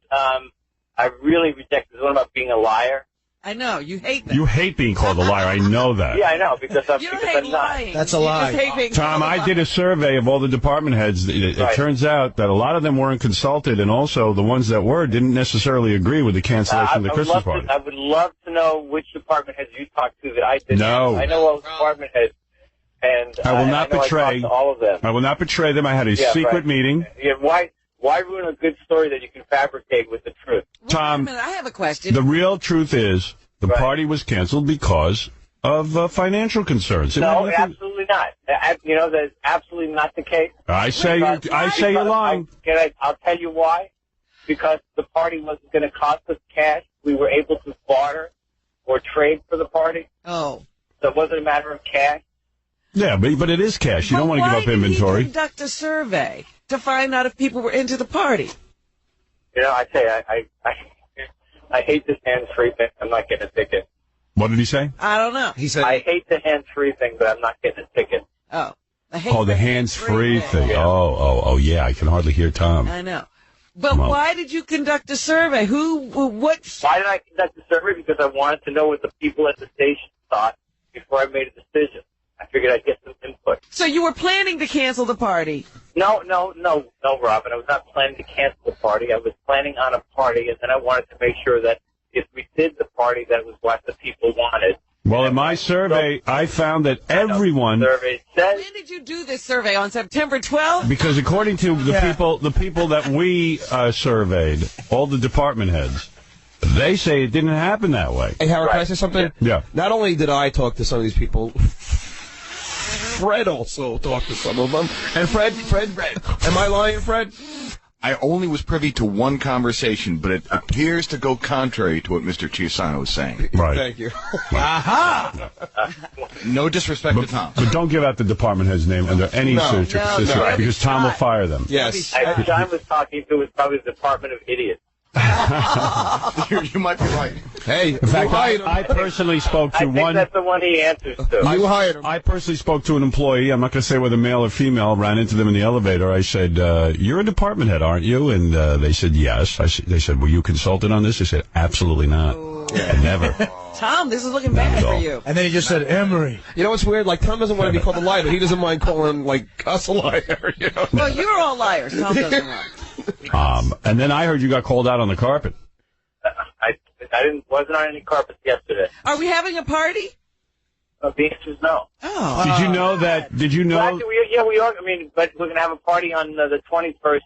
I really reject is the one about being a liar. I know. You hate that. You hate being called a liar. I know that. Yeah, I know, because I'm lying. That's a lie. Tom, I did a survey of all the department heads. It turns out that a lot of them weren't consulted, and also the ones that were didn't necessarily agree with the cancellation of the Christmas party. I would love to know which department heads you talked to that I didn't. No. I know all the department heads, and I will not betray. I talked to all of them. I will not betray them. I had a secret meeting. Yeah, why ruin a good story that you can fabricate with the truth? Tom, wait a minute, I have a question. The real truth is the party was canceled because of financial concerns. No, absolutely not. That's absolutely not the case. I say you're lying. I'll tell you why. Because the party wasn't going to cost us cash. We were able to barter or trade for the party. Oh. So it wasn't a matter of cash. Yeah, but it is cash. You don't want to give up inventory. Why did he conduct a survey to find out if people were into the party? I tell you, I hate this hands-free thing. I'm not getting a ticket. What did he say? I don't know. He said, I hate the hands-free thing, but I'm not getting a ticket. Oh. The hands-free thing. Yeah. Oh, yeah. I can hardly hear Tom. I know. But why did you conduct a survey? What? Why did I conduct a survey? Because I wanted to know what the people at the station thought before I made a decision. I figured I'd get some input. So you were planning to cancel the party? No, Robin. I was not planning to cancel the party. I was planning on a party, and then I wanted to make sure that if we did the party, that was what the people wanted. Well, in my survey, I found that everyone... Survey says, when did you do this survey? On September 12th? Because according to the people that we surveyed, all the department heads, they say it didn't happen that way. Hey, Howard, can I say something? Yeah. Not only did I talk to some of these people, Fred also talked to some of them. And Fred, am I lying, Fred? I only was privy to one conversation, but it appears to go contrary to what Mr. Chiusano is saying. Right. Thank you. Aha! No disrespect to Tom. But don't give out the department head's name under any situation, because Tom will fire them. Yes. John was talking to was probably the Department of Idiots. You might be right. Hey, in fact, I personally spoke to I think that's the one he answers to. You hired him. I personally spoke to an employee. I'm not going to say whether male or female. Ran into them in the elevator. I said, "You're a department head, aren't you?" And they said, "Yes." They said, "Were you consulted on this?" I said, "Absolutely not. Never." Tom, this is looking bad for you. And then he just said, Emery. You know what's weird? Like, Tom doesn't want to be called a liar, but he doesn't mind calling, like, us a liar. You know? Well, you're all liars. Tom doesn't lie. And then I heard you got called out on the carpet. I wasn't on any carpets yesterday. Are we having a party? The answer is no. Oh. Did you know that? Did you know? Well, actually, we are. I mean, but we're going to have a party on the 21st.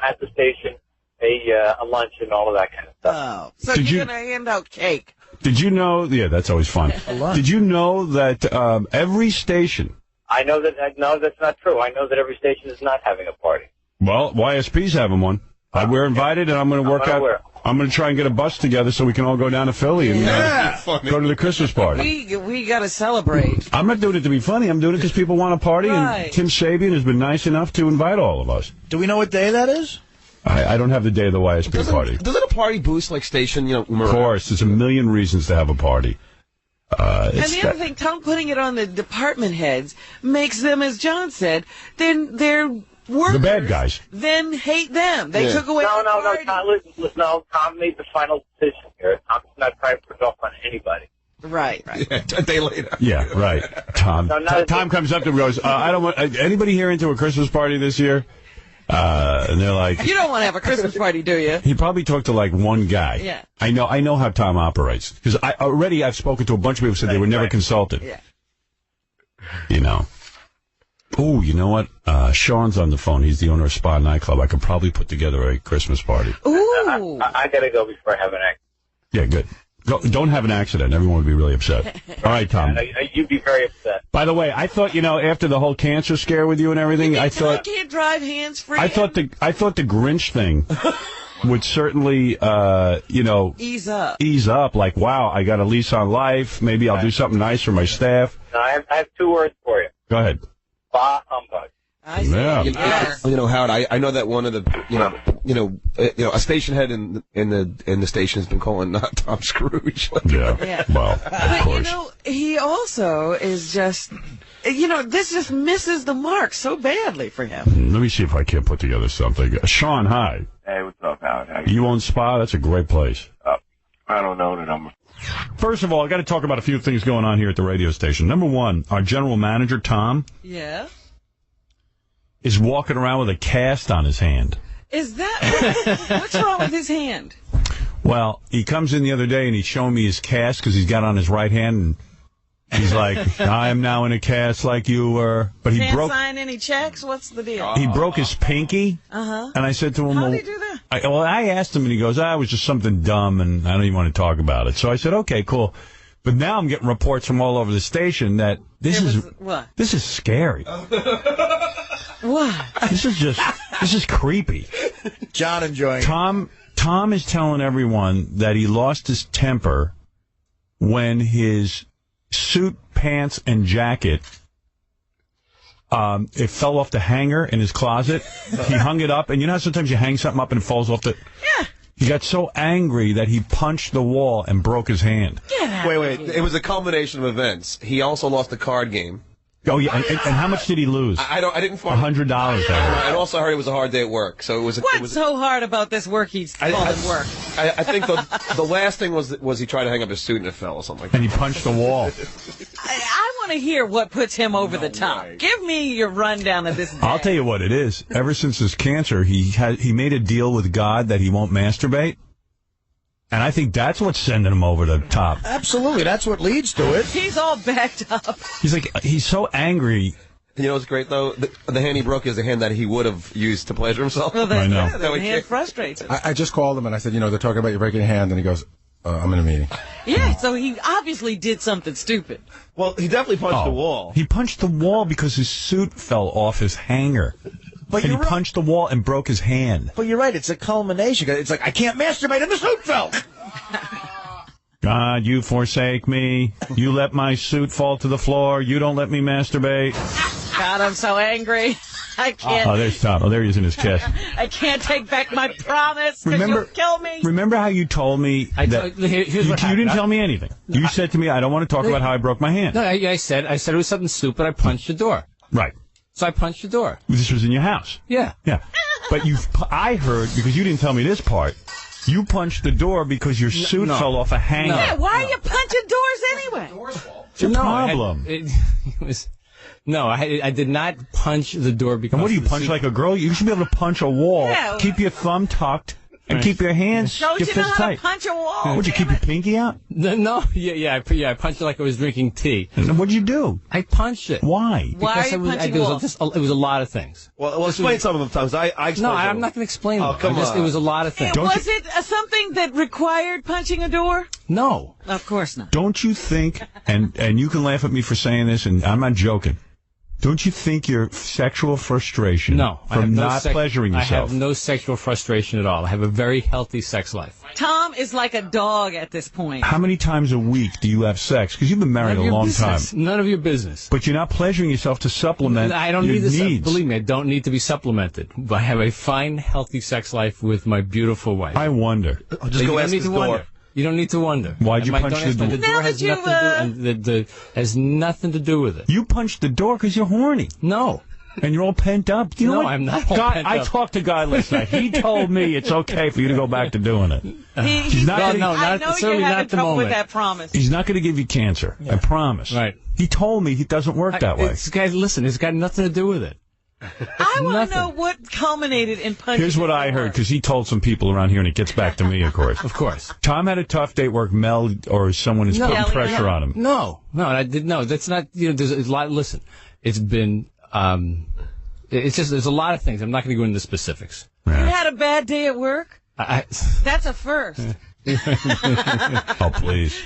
At the station, a lunch and all of that kind of stuff. Oh. So you're going to hand out cake? Did you know? Yeah, that's always fun. Did you know that every station? I know that. No, that's not true. I know that every station is not having a party. Well, YSP's having one. We're invited, and I'm going to work out. I'm going to try and get a bus together so we can all go down to Philly and go to the Christmas party. We got to celebrate. I'm not doing it to be funny. I'm doing it because people want a party, and Tim Sabian has been nice enough to invite all of us. Do we know what day that is? I don't have the day of the YSP party. Doesn't a party boost like station? You know, of course, there's a million reasons to have a party. And the other thing, Tom putting it on the department heads makes them, as John said, they're workers. The bad guys. Then hate them. They took away the party. Tom made the final decision here. Tom's not trying to put it off on anybody. Right. Yeah, a day later. Yeah, right. Tom comes up to him and goes, I don't want anybody here into a Christmas party this year? And they're like, you don't want to have a Christmas party, do you? He probably talked to like one guy. Yeah. I know how Tom operates because I've spoken to a bunch of people who said they were never consulted. Yeah. You know. Oh, you know what? Sean's on the phone. He's the owner of Spa Nightclub. I could probably put together a Christmas party. Ooh. I gotta go before I have an accident. Yeah, good. Don't have an accident. Everyone would be really upset. All right, Tom. You'd be very upset. By the way, I thought, after the whole cancer scare with you and everything, I thought can't drive hands-free. I thought the Grinch thing would certainly, ease up. Like, wow, I got a lease on life. Maybe I'll do something nice for my staff. No, I have 2 words for you. Go ahead. Bah humbug. Howard, I know that one of the, a station head in the station has been calling Tom Scrooge. Yeah. Well, of but course. He also is just, this just misses the mark so badly for him. Let me see if I can't put together something. Sean, hi. Hey, what's up, Howard? You own Spa? That's a great place. I don't know the number. First of all, I got to talk about a few things going on here at the radio station. Number one, our general manager, Tom. Yeah. Is walking around with a cast on his hand. Is that what's wrong with his hand? Well, he comes in the other day and he's showing me his cast because he's got on his right hand and he's like, I am now in a cast like you were. But Can't sign any checks? What's the deal? He broke his pinky. Uh-huh. And I said to him, how did he do that? I asked him and he goes, it was just something dumb and I don't even want to talk about it. So I said, okay, cool. But now I'm getting reports from all over the station that this is scary. What? This is creepy. John enjoying Tom is telling everyone that he lost his temper when his suit, pants, and jacket, it fell off the hanger in his closet. He hung it up, and you know how sometimes you hang something up and it falls off the... Yeah. He got so angry that he punched the wall and broke his hand. Wait. It was a culmination of events. He also lost a card game. Oh, yeah, and how much did he lose? I didn't find $100. And also I heard it was a hard day at work. So it was. What's so hard about this work he's called at work? I think the last thing was he tried to hang up his suit and it fell or something like that. And he punched the wall. I want to hear what puts him over the top. Give me your rundown of this day. I'll tell you what it is. Ever since his cancer, he made a deal with God that he won't masturbate. And I think that's what's sending him over the top. Absolutely. That's what leads to it. He's all backed up. He's so angry. You know what's great, though? The hand he broke is the hand that he would have used to pleasure himself. Well, I know. The hand frustrates him. I just called him and I said, they're talking about you breaking your hand. And he goes, I'm in a meeting. Yeah, so he obviously did something stupid. Well, he definitely punched the wall. He punched the wall because his suit fell off his hanger. But he punched the wall and broke his hand. But you're right. It's a culmination. It's like, I can't masturbate and the suit fell. God, you forsake me. You let my suit fall to the floor. You don't let me masturbate. God, I'm so angry. I can't. Oh, there's Tom. Oh, there he is in his chest. I can't take back my promise because you'll kill me. Remember how you told me that you didn't tell me anything. You said to me, I don't want to talk about how I broke my hand. No, I said it was something stupid. I punched the door. Right. So I punched the door. This was in your house. Yeah. Yeah. But I heard, because you didn't tell me this part, you punched the door because your suit fell off a hanger. Yeah, why are you punching doors anyway? It's a problem. I did not punch the door because... And what do you punch like a girl? You should be able to punch a wall. Yeah. Keep your thumb tucked. And keep your hands Don't you know how to punch a wall? Would you keep your pinky out? No, I punched it like I was drinking tea. And what'd you do? I punched it. Why? Why are you punching walls? It was a lot of things. Well, explain some of them, Tom. I'm not going to explain them. Come on. It was a lot of things. Was it something that required punching a door? No. Of course not. Don't you think, and you can laugh at me for saying this, and I'm not joking, Don't you think your sexual frustration from not pleasuring yourself? I have no sexual frustration at all. I have a very healthy sex life. Tom is like a dog at this point. How many times a week do you have sex? Because you've been married a long time. None of your business. But you're not pleasuring yourself to supplement I don't your need this. needs. Believe me, I don't need to be supplemented. I have a fine, healthy sex life with my beautiful wife. I wonder. I'll just go ask his door. You don't need to wonder. Why'd you punch the door? The door has nothing to do. Has nothing to do with it. You punched the door because you're horny. No. And you're all pent up. You know what? I'm not all pent up. I talked to Guy last night. He told me it's okay for you to go back to doing it. He's not I know you're having trouble with that promise. He's not going to give you cancer. I promise. Right. He told me he doesn't work that way. Listen, it's got nothing to do with it. I want to know what culminated in punching. Here's what I heard, because he told some people around here, and it gets back to me, of course. Of course. Tom had a tough day at work. Mel or someone is putting pressure on him. No, I did. No, that's not. There's a lot. Listen, it's been. It's just there's a lot of things. I'm not going to go into specifics. You had a bad day at work? That's a first. Oh, please.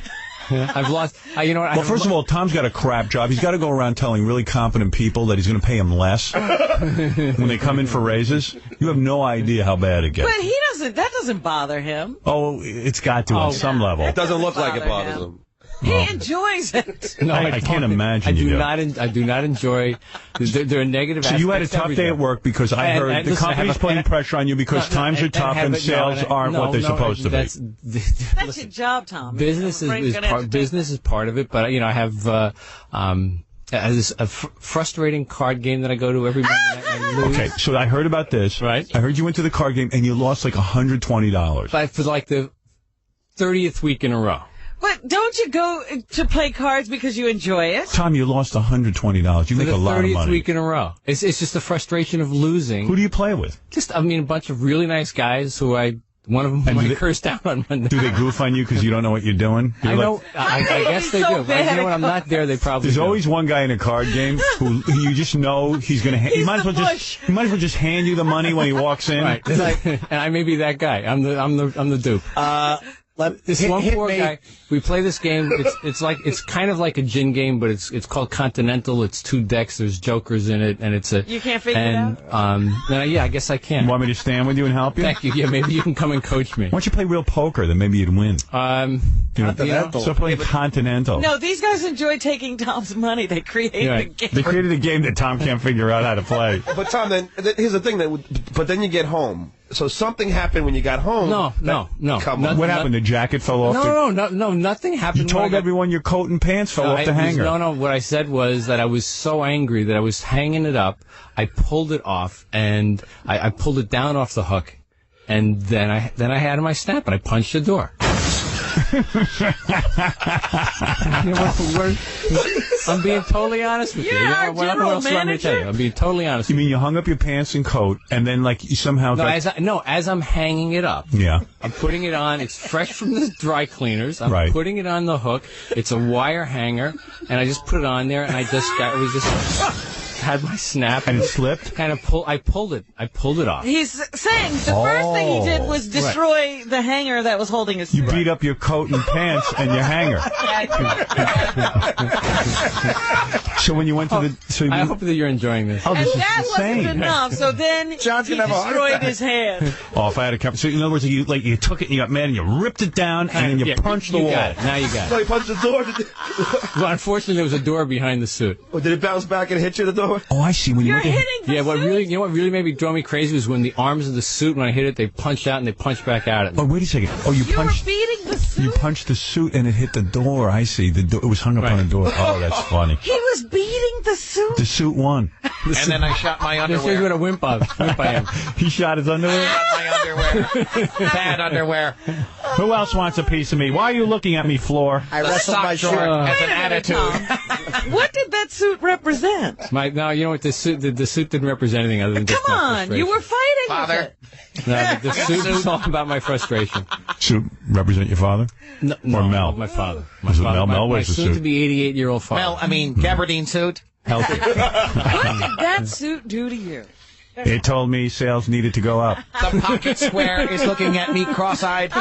I've lost. You know what? Well, first of all, Tom's got a crap job. He's got to go around telling really competent people that he's going to pay them less when they come in for raises. You have no idea how bad it gets. But he doesn't. That doesn't bother him. Oh, it's got to on some level. It doesn't look like it bothers him. He enjoys it. No, I can't imagine. I do not enjoy. There are negative aspects. So you had a tough day at work because I heard the company's putting pressure on you because times are tough and sales aren't what they're supposed to be. That's your job, Tom. Business is part of it, but I have a frustrating card game that I go to every Monday night and I lose. Okay, so I heard about this. Right. I heard you went to the card game and you lost like $120. For like the 30th week in a row. But don't you go to play cards because you enjoy it? Tom, you lost $120. You make a lot of money. For the 30th week in a row. It's just the frustration of losing. Who do you play with? A bunch of really nice guys who one of them I cursed down on Monday. Do they goof on you because you don't know what you're doing? I know. I guess they do. You know when I'm not there, they probably There's always one guy in a card game who you just know he's going to. He might as well just hand you the money when he walks in. Right. And I may be that guy. I'm the dupe. This one poor guy. We play this game. It's kind of like a gin game, but it's called Continental. It's 2 decks. There's jokers in it, and it's a. You can't figure it out. Yeah, I guess I can. You want me to stand with you and help you? Thank you. Yeah, maybe you can come and coach me. Why don't you play real poker? Then maybe you'd win. Continental. So playing Continental. No, these guys enjoy taking Tom's money. They created a game. They created a game that Tom can't figure out how to play. But Tom, here's the thing. But then you get home. So something happened when you got home. No. What happened? The jacket fell off? No, nothing happened. You told everyone your coat and pants fell off the hanger. No. What I said was that I was so angry that I was hanging it up. I pulled it off, and I pulled it down off the hook, and then I had my snap, and I punched the door. I'm being totally honest with you. What else am I tell you? I'm being totally honest. You mean you hung up your pants and coat, and then you somehow as I'm hanging it up. Yeah. I'm putting it on. It's fresh from the dry cleaners. I'm putting it on the hook. It's a wire hanger, and I just put it on there, and had my snap and it slipped. I pulled it off. He's saying the first thing he did was destroy the hanger that was holding his. You beat up your coat and pants and your hanger. So when you went to the, I hope that you're enjoying this. Oh, this and that wasn't enough. So then he destroyed his hand. Oh, if I had a couple. So in other words, you took it and you got mad and you ripped it down and then you punched the wall. Got it. Now you got it. So you punched the door. Well, unfortunately, there was a door behind the suit. Oh, did it bounce back and hit you the door? Oh, I see. When you're hitting the suit? What really made me drove me crazy was when the arms of the suit, when I hit it, they punched out and they punched back out at me. Oh, wait a second. Oh, you punched. Were beating the suit? You punched the suit and it hit the door. I see. It was hung up on the door. Oh, that's funny. He was beating the suit. The suit won. And then I shot my underwear. This is what a wimp I am. He shot his underwear? My underwear. Bad underwear. Who else wants a piece of me? Why are you looking at me, Floor? I wrestled my shirt as an attitude. What did that suit represent? You know what? The suit didn't represent anything other than just Come my on, frustration. you were fighting Father. with it. No, the suit was all about my frustration. Suit represent your father? No, or Mel? My father. Mel wears the suit. My soon-to-be 88-year-old father. Mel, gabardine suit. Healthy. What did that suit do to you? It told me sales needed to go up. The pocket square is looking at me cross-eyed.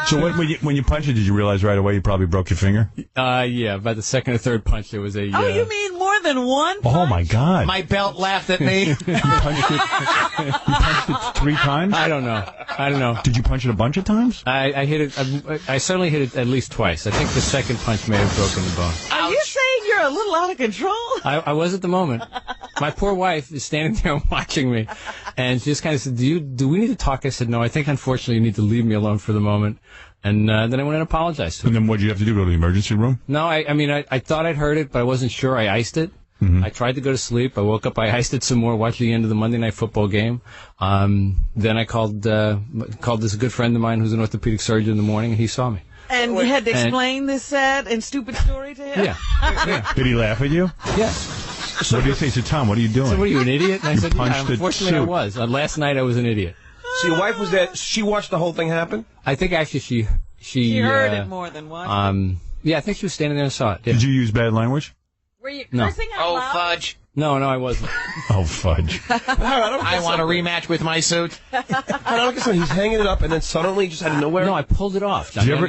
So when you punched it, did you realize right away you probably broke your finger? Yeah, about the second or third punch there was a... Oh, you mean more More than one punch? Oh, my God. My belt laughed at me. You punched it 3 times? I don't know. Did you punch it a bunch of times? I hit it. I certainly hit it at least twice. I think the second punch may have broken the bone. Are you saying you're a little out of control? I was at the moment. My poor wife is standing there watching me, and she just kind of said, do we need to talk? I said, no, I think unfortunately you need to leave me alone for the moment. And then I went and apologized to her. And then what did you have to do, go to the emergency room? No, I thought I'd heard it, but I wasn't sure. I iced it. I tried to go to sleep. I woke up, I iced it some more, watched the end of the Monday Night Football game. Then I called this good friend of mine who's an orthopedic surgeon in the morning, and he saw me. And you had to explain this sad and stupid story to him? Yeah. Did he laugh at you? Yes. So what did he say? He said, Tom, what are you doing? So what are you, an idiot? And I said, punched unfortunately I was. Last night I was an idiot. So your wife was there. She watched the whole thing happen? I think actually she heard it more than once. Yeah, I think she was standing there and saw it. Yeah. Did you use bad language? Were you cursing out loud? Fudge. No, I wasn't. Oh, fudge. I want a rematch with my suit. I don't guess he's hanging it up, and then suddenly, just out of nowhere. No, I pulled it off. Did you ever?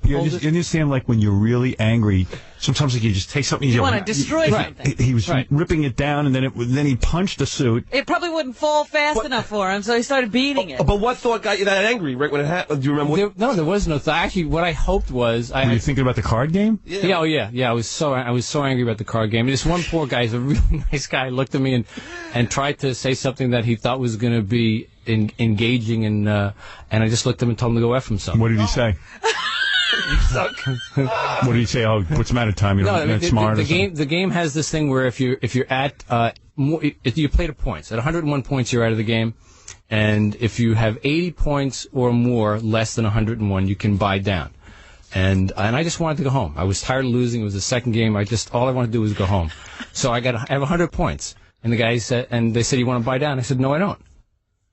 You understand, like when you're really angry, sometimes like you just take something. You want to destroy something. He was ripping it down, and then he punched the suit. It probably wouldn't fall fast enough for him, so he started beating it. But what thought got you that angry right when it happened? Do you remember? There was no thought. Actually, what I hoped was... Were you thinking about the card game? Yeah. I was so angry about the card game. And this one poor guy, he's a really nice guy, looked at me and tried to say something that he thought was going to be engaging, and I just looked at him and told him to go F himself. What did he say? You suck. What did he say? Oh, what's the matter, Tom? You're not smart. The game has this thing where if you're at you play to points. At 101 points, you're out of the game, and if you have 80 points or more, less than 101, you can buy down. And I just wanted to go home. I was tired of losing. It was the second game. All I wanted to do was go home. So I have 100 points. And the guy said, and they said, you want to buy down? I said, no, I don't.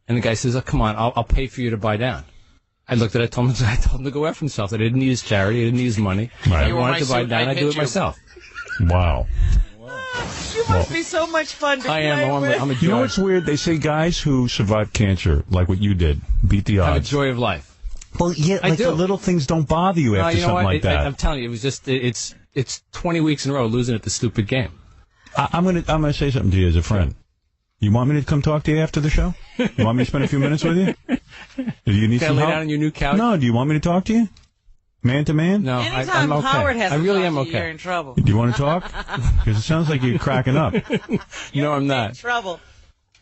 And the guy says, oh, come on, I'll pay for you to buy down. I looked at it, I told him to go F himself. I didn't need his charity. I didn't need his money. Right. If he wanted to buy down, I'd do it myself. Wow. You must be so much fun to play with. I'm a joy. You know what's weird? They say guys who survive cancer, like what you did, beat the odds. Have a joy of life. Well, yeah, like the little things don't bother you after something like that. I'm telling you, it was just, it's 20 weeks in a row losing at the stupid game. I'm gonna say something to you as a friend. You want me to come talk to you after the show? You want me to spend a few minutes with you? Do you need some help? Can I lay down on your new couch? No, do you want me to talk to you? Man to man? No, Anytime I'm okay. Howard has I really to am talk okay. to you, you're in trouble. Do you want to talk? Because it sounds like you're cracking up. No, I'm not. In trouble.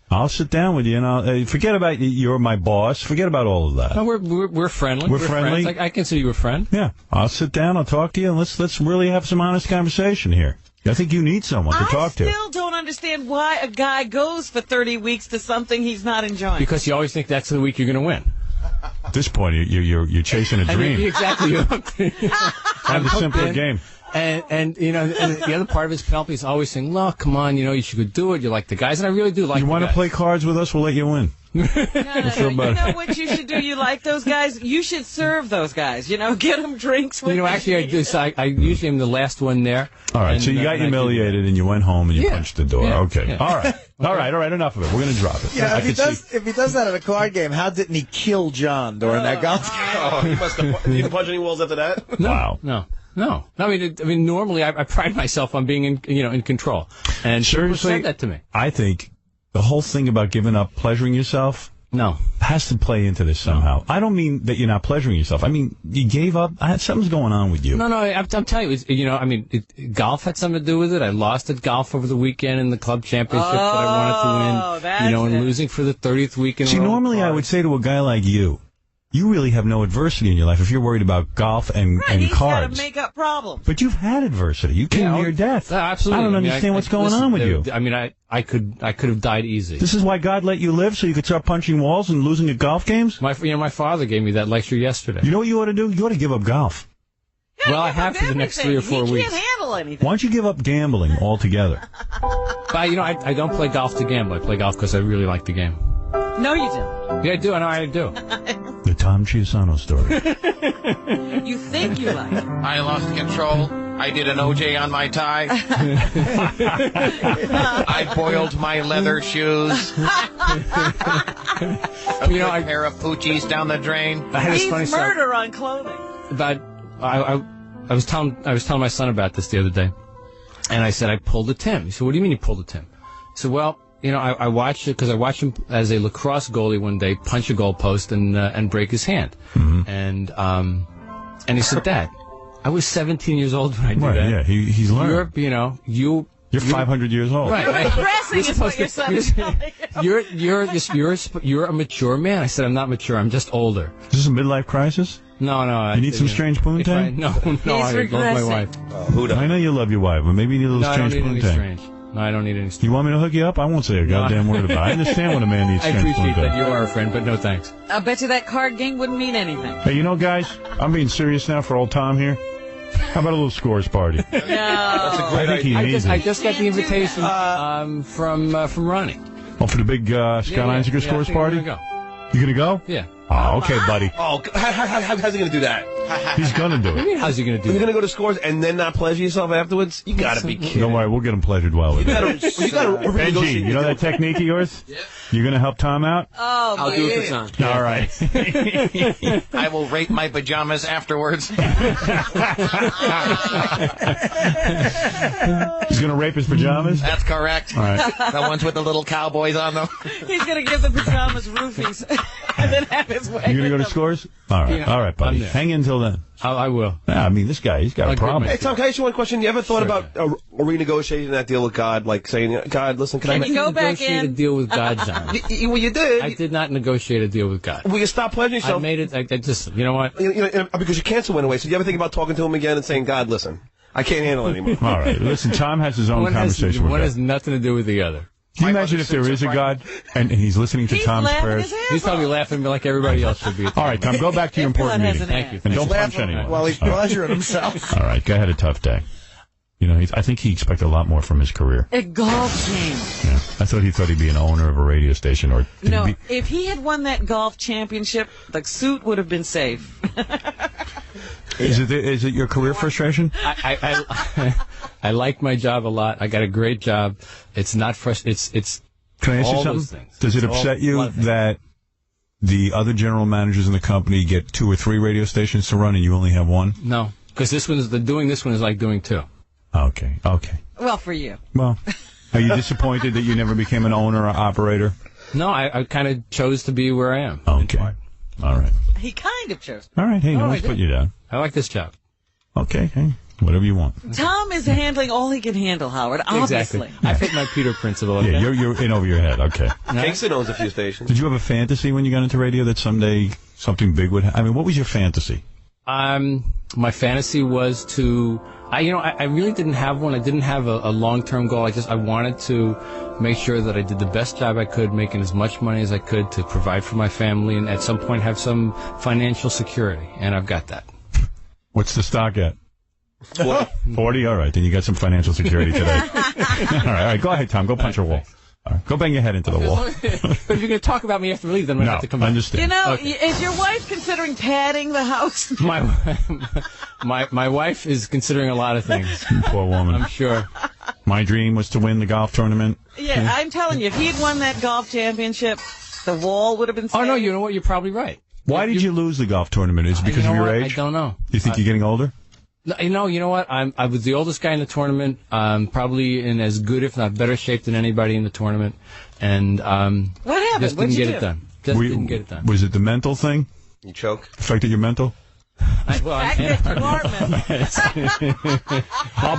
I'll sit down with you, and I'll forget about you're my boss. Forget about all of that. No, we're friendly. We're friendly. I consider you a friend. Yeah, I'll sit down. I'll talk to you, and let's really have some honest conversation here. I think you need someone to talk to. I still don't understand why a guy goes for 30 weeks to something he's not enjoying. Because you always think that's the week you're going to win. At this point, you're chasing a dream. Exactly. Have a simpler game. And you know, and the other part of his Penelope is always saying, "Look, come on, you know, you should go do it. You like the guys," and I really do like. You want to play cards with us? We'll let you win. No. You know what you should do? You like those guys? You should serve those guys. You know, get them drinks. With actually, I do. So I usually am the last one there. All right. So you got humiliated and you went home and you punched the door. Yeah. Okay. Yeah. All right. All right. Enough of it. We're going to drop it. Yeah. If he does that at a card game, how didn't he kill John during that golf game? Oh, he must have. You didn't punch any walls after that? No, wow. No. I mean, normally I pride myself on being in control. And seriously, said that to me. I think the whole thing about giving up pleasuring yourself has to play into this somehow. I don't mean that you're not pleasuring yourself. I mean, you gave up. Something's going on with you. No, I'm telling you, golf had something to do with it. I lost at golf over the weekend in the club championship that I wanted to win. And losing for the 30th week in a row. See, normally I would say to a guy like you, you really have no adversity in your life if you're worried about golf and cards. He's got to make up problems. But you've had adversity. You came near death. Absolutely. I don't understand what's going on with you. I mean, I could have died easy. This is why God let you live, so you could start punching walls and losing at golf games? My father gave me that lecture yesterday. You know what you ought to do? You ought to give up golf. Well, I have for the next 3 or 4 weeks. He can't handle anything. Why don't you give up gambling altogether? But, I don't play golf to gamble. I play golf because I really like the game. No, you don't. Yeah, I do. I know I do. The Tom Chiusano story. You think you like it. I lost control. I did an OJ on my tie. I boiled my leather shoes. A pair of Poochies down the drain. He's murder on clothing. But I was telling my son about this the other day. And I said, I pulled a Tim. He said, what do you mean you pulled a Tim? I said, well, you know, I watched it because I watched him as a lacrosse goalie one day punch a goalpost and break his hand. And he said, Dad, I was 17 years old when I did that. Yeah, he's learned. You're 500 years old. Right. You're progressing is what your son is telling you. You're a mature man. I said, I'm not mature. I'm just older. Is this a midlife crisis? No. You need some strange poontang? No, I love my wife. Who does? I know you love your wife, but maybe you need a little strange poontang. No, I don't need any strange. You want me to hook you up? I won't say a goddamn word about it. I understand when a man needs strange poontang. I appreciate that. You are a friend, but no thanks. I bet you that card game wouldn't mean anything. Hey, you know, guys, I'm being serious now for old Tom here. How about a little scores party? No. That's a great idea. I just got the invitation from Ronnie. Oh, for the big Scott Einziger scores party? I'm gonna go. You gonna go? Yeah. Oh, okay, buddy. Oh, how's he going to do that? He's going to do it. What do you mean, how's he going to do You're that? going to go to scores and then not pleasure yourself afterwards? You got to be kidding. Don't worry, we'll get him pleasured well with it. Benji, you know that technique of yours? Yeah. You're going to help Tom out? Oh, I'll do it for Tom. All right. I will rape my pajamas afterwards. He's going to rape his pajamas? That's correct. All right. The ones with the little cowboys on them. He's going to give the pajamas roofies and then have his way. You going to go to scores? All right. Yeah. All right, buddy. Hang in till then. I will. Yeah, I mean, this guy, he's got a problem. Hey, Tom, can I ask you one question? You ever thought about renegotiating that deal with God? Like saying, God, listen, can I go back negotiate a deal with God, John? Well, you did. I did not negotiate a deal with God. Will you stop pleasuring yourself? I made it. I just, you know what? Because your cancer went away. So do you ever think about talking to him again and saying, God, listen, I can't handle it anymore? All right. Listen, Tom has his own conversation with one God. has nothing to do with the other. Can you imagine if there is a God and he's listening to Tom's prayers? He's probably laughing like everybody else should be. All right, Tom, go back to your important meeting. Thank you. And don't punch anyone. While he's pleasuring himself. All right, go ahead, a tough day. You know, I think he expected a lot more from his career. A golf game. Yeah, I thought he'd be an owner of a radio station, or no. If he had won that golf championship, the suit would have been safe. Is it your career frustration? I like my job a lot. I got a great job. It's not frustrating. It's Can I ask you something? Does it upset you that the other general managers in the company get 2 or 3 radio stations to run and you only have 1? No, because doing this one is like doing 2. Okay. Well, for you. Well, are you disappointed that you never became an owner or operator? No, I kind of chose to be where I am. Okay. All right. He kind of chose. All right. Hey, no one's put you down. I like this job. Okay. Hey, whatever you want. Tom is handling all he can handle, Howard, obviously. Exactly. I fit my Peter principle. Okay? Yeah, you're in over your head. Okay. Kingston owns a few stations. Did you have a fantasy when you got into radio that someday something big would happen? I mean, what was your fantasy? My fantasy was to... I really didn't have one. I didn't have a long-term goal. I wanted to make sure that I did the best job I could, making as much money as I could to provide for my family and at some point have some financial security. And I've got that. What's the stock at? 40? All right. Then you got some financial security today. All right. Go ahead, Tom. Go punch a wall. All right, go bang your head into the wall. But if you're going to talk about me after we leave, then I'm going to have to come back. Understand. You know, is your wife considering padding the house? My wife is considering a lot of things. Poor woman. I'm sure. My dream was to win the golf tournament. Yeah, I'm telling you, if he had won that golf championship, the wall would have been saved. Oh, no, you know what? You're probably right. Why did you lose the golf tournament? Is it because of your age? I don't know. You think you're getting older? No, you know what? I was the oldest guy in the tournament, probably in as good, if not better shape than anybody in the tournament. And what happened? Just didn't get it done. Didn't get it done. Was it the mental thing? You choke? The fact that you're mental? I'll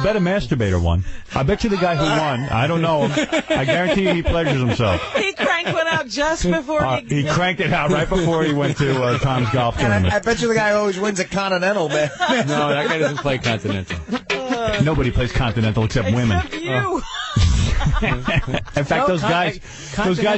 bet a masturbator won. I bet you the guy who won, I don't know him, I guarantee you he pleasures himself. He cranked one out just before he cranked it out right before he went to Tom's golf tournament. I bet you the guy who always wins a Continental, man. No, that guy doesn't play Continental. Nobody plays Continental except women. You. In fact, those guys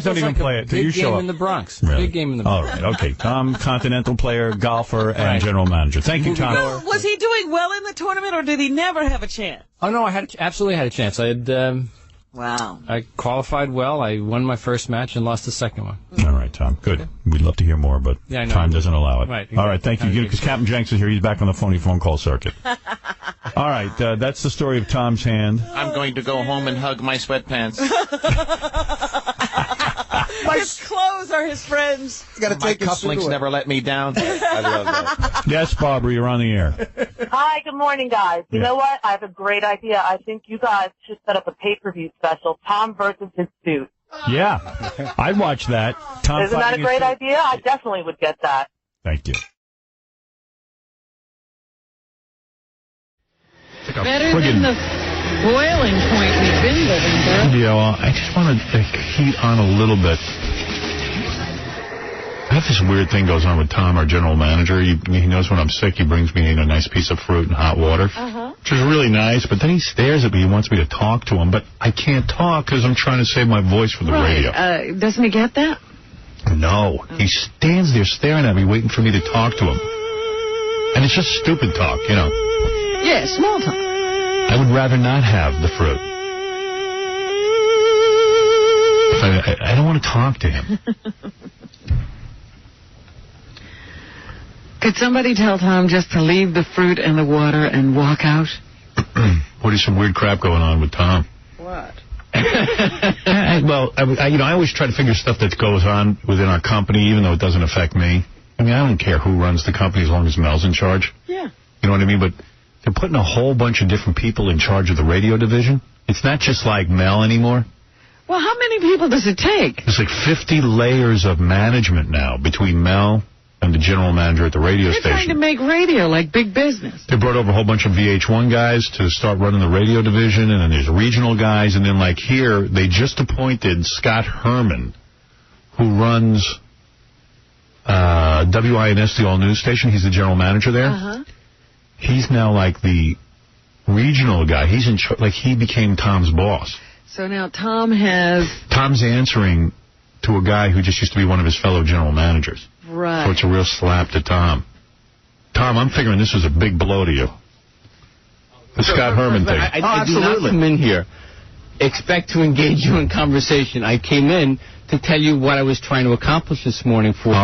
don't even play it. Big you show game up. in the Bronx. Really? Big game in the Bronx. All right, okay. Tom, Continental player, golfer, and general manager. Thank you, Tom. Was he doing well in the tournament, or did he never have a chance? Oh no, I absolutely had a chance. I had. Wow. I qualified well. I won my first match and lost the second one. All right, Tom. Good. We'd love to hear more, but time doesn't allow it. Right. Exactly. All right, thank you. Because Captain Jenks is here. He's back on the phone call circuit. All right, that's the story of Tom's hand. I'm going to go home and hug my sweatpants. His clothes are his friends. My cufflinks never let me down. I love that. Yes, Barbara, you're on the air. Hi, good morning, guys. You know what? I have a great idea. I think you guys should set up a pay-per-view special, Tom versus his suit. Yeah, I'd watch that. Tom Isn't that a great idea? I definitely would get that. Thank you. Better than the boiling point we've been living through. Yeah, well, I just want to heat on a little bit. I have this weird thing goes on with Tom, our general manager. He knows when I'm sick. He brings me in a nice piece of fruit and hot water, which is really nice. But then he stares at me. He wants me to talk to him, but I can't talk because I'm trying to save my voice for the radio. Doesn't he get that? No. He stands there staring at me, waiting for me to talk to him. And it's just stupid talk, you know. Yeah, small talk. I would rather not have the fruit. I don't want to talk to him. Could somebody tell Tom just to leave the fruit and the water and walk out? What is some weird crap going on with Tom? What? I always try to figure stuff that goes on within our company, even though it doesn't affect me. I mean, I don't care who runs the company as long as Mel's in charge. Yeah. You know what I mean? But they're putting a whole bunch of different people in charge of the radio division. It's not just like Mel anymore. Well, how many people does it take? There's like 50 layers of management now between Mel and the general manager at the radio They're station. trying to make radio like big business. They brought over a whole bunch of VH1 guys to start running the radio division, and then there's regional guys, and then like here, they just appointed Scott Herman, who runs WINS, the all-news station. He's the general manager there. He's now like the regional guy. He's in like he became Tom's boss. So now Tom's answering to a guy who just used to be one of his fellow general managers. Right. So it's a real slap to Tom. Tom, I'm figuring this was a big blow to you. The Scott Herman thing. I do not come in here expect to engage you in conversation. I came in to tell you what I was trying to accomplish this morning for you.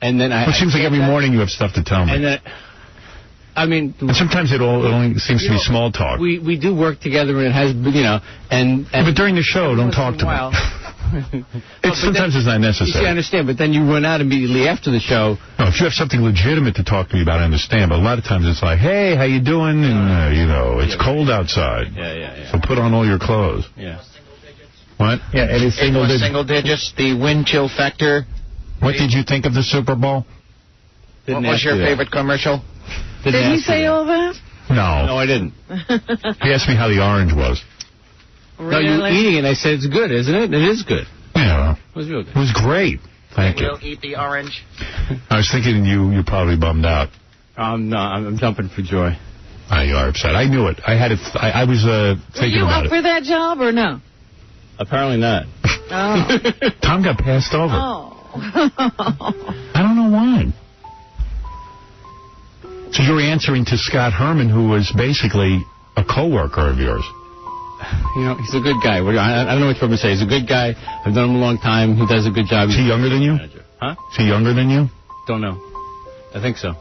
And then it seems like every morning you have stuff to tell me. And then, and sometimes it only seems to be small talk. We do work together, and it has, but during the show, don't talk to me. Sometimes it's not necessary. You see, I understand, but then you run out immediately after the show. No, if you have something legitimate to talk to me about, I understand. But a lot of times it's like, hey, how you doing? And, it's cold outside. Yeah. So put on all your clothes. Yeah. What? Yeah, it is single digits, the wind chill factor. What did you think of the Super Bowl? What was your favorite commercial? Did he say all that? No. No, I didn't. He asked me how the orange was. Really? No, you were eating it. I said, it's good, isn't it? It is good. Yeah. It was real good. It was great. Thank you. We'll eat the orange. I was thinking you're probably bummed out. No, I'm jumping for joy. You are upset. I knew it. I had it. I was thinking about it. Were you up for that job or no? Apparently not. Oh. Tom got passed over. Oh. I don't know why. So you're answering to Scott Herman, who was basically a coworker of yours. He's a good guy. I don't know what you're going to say. He's a good guy. I've known him a long time. He does a good job. Is he younger than you? Huh? Is he younger than you? Don't know. I think so.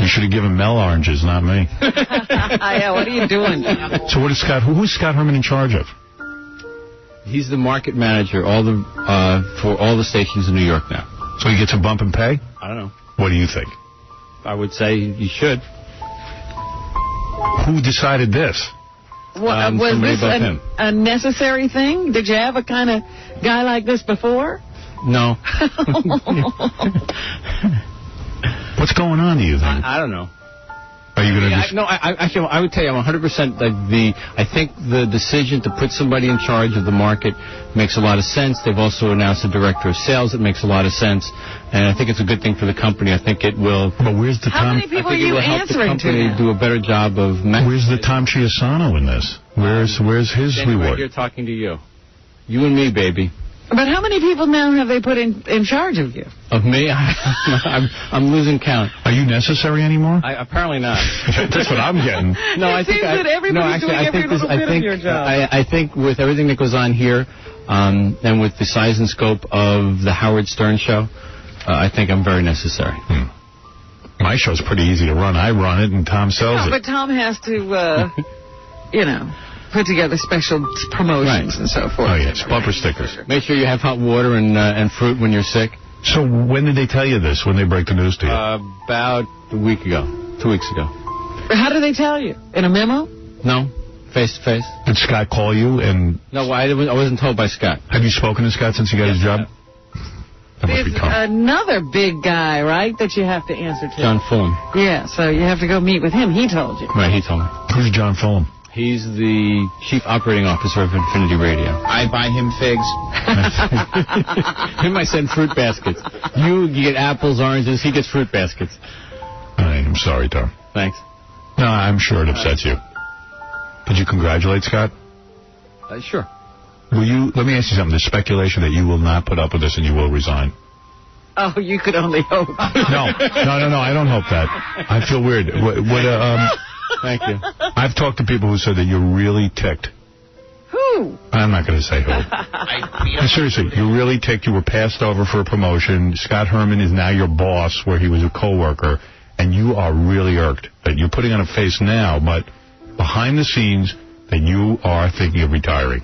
You should have given Mel oranges, not me. Yeah, what are you doing? So who's Scott Herman in charge of? He's the market manager for all the stations in New York now. So he gets a bump in pay? I don't know. What do you think? I would say he should. Who decided this? Was this a necessary thing? Did you have a kind of guy like this before? No. What's going on, do you think? I don't know. Are you going to... Actually, I would tell you, I'm 100% I think the decision to put somebody in charge of the market makes a lot of sense. They've also announced a director of sales that makes a lot of sense. And I think it's a good thing for the company. I think it will... But where's the How many people are you answering to? Help the company do a better job of... Where's the Tom Chiusano in this? Where's his reward? Right here talking to you. You and me, baby. But how many people now have they put in charge of you? Of me? I'm losing count. Are you necessary anymore? Apparently not. That's what I'm getting. No, I think that everybody's doing every little bit of your job. I think with everything that goes on here, and with the size and scope of the Howard Stern show, I think I'm very necessary. My show's pretty easy to run. I run it, and Tom sells it. But Tom has to, put together special promotions and so forth. Oh, yes, bumper stickers. Make sure you have hot water and fruit when you're sick. So when did they tell you this, when they break the news to you? About a week ago. 2 weeks ago. How did they tell you? In a memo? No, face to face. Did Scott call you? And No, I wasn't told by Scott. Have you spoken to Scott since he got his job? That must There's be tough. another big guy, right, that you have to answer to. John Fulham. Yeah, so you have to go meet with him. He told you. Right, he told me. Who's John Fulham? He's the chief operating officer of Infinity Radio. I buy him figs. Him, I send fruit baskets. You get apples, oranges. He gets fruit baskets. I'm sorry, Tom. Thanks. No, I'm sure it upsets you. Did you congratulate Scott? Sure. Will you? Let me ask you something. There's speculation that you will not put up with this and you will resign. Oh, you could only hope. No. I don't hope that. I feel weird. Thank you. I've talked to people who said that you're really ticked. Who? I'm not going to say who. Seriously, you're really ticked. You were passed over for a promotion. Scott Herman is now your boss where he was a coworker, and you are really irked. That you're putting on a face now, but behind the scenes, that you are thinking of retiring.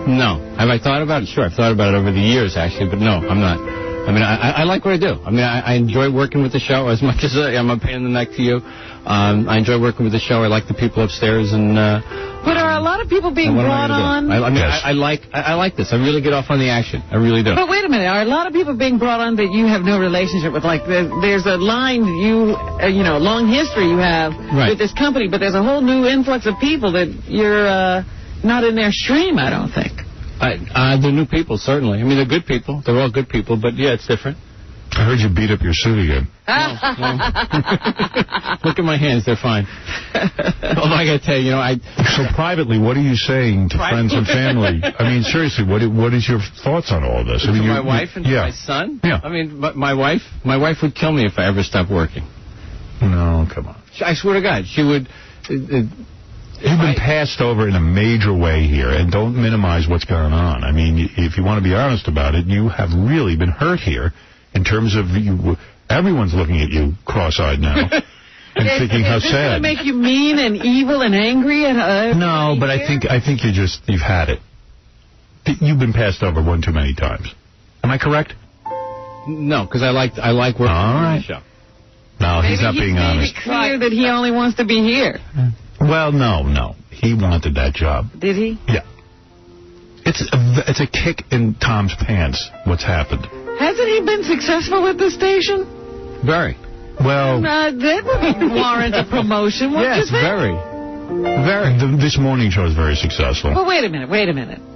No. Have I thought about it? Sure, I've thought about it over the years, actually, but no, I'm not. I mean, I like what I do. I mean, I enjoy working with the show as much as I'm a pain in the neck to you. I enjoy working with the show. I like the people upstairs, and but are a lot of people being brought on? I like this. I really get off on the action. I really do. But wait a minute, are a lot of people being brought on that you have no relationship with? Like there's a line long history you have with this company, but there's a whole new influx of people that you're not in their stream, I don't think. They're new people, certainly. I mean, they're good people. They're all good people, but yeah, it's different. I heard you beat up your suit again. No. Look at my hands; they're fine. Although I got to tell you, So privately, what are you saying to friends and family? I mean, seriously, what is your thoughts on all this? To my wife and to my son? Yeah. I mean, but my wife would kill me if I ever stopped working. No, come on. I swear to God, she would. You've been passed over in a major way here, and don't minimize what's going on. I mean, if you want to be honest about it, you have really been hurt here in terms of you. Everyone's looking at you cross-eyed now and thinking how Is this sad. going to make you mean and evil and angry? No, but I think you've had it. You've been passed over one too many times. Am I correct? No, because I like working on the show. No, he's not being honest. It's clear that he only wants to be here. Well, no. He wanted that job. Did he? Yeah. It's a kick in Tom's pants, what's happened. Hasn't he been successful with the station? Very. Well... that would warrant a promotion, wouldn't you think? Very. This morning show is very successful. Well, wait a minute.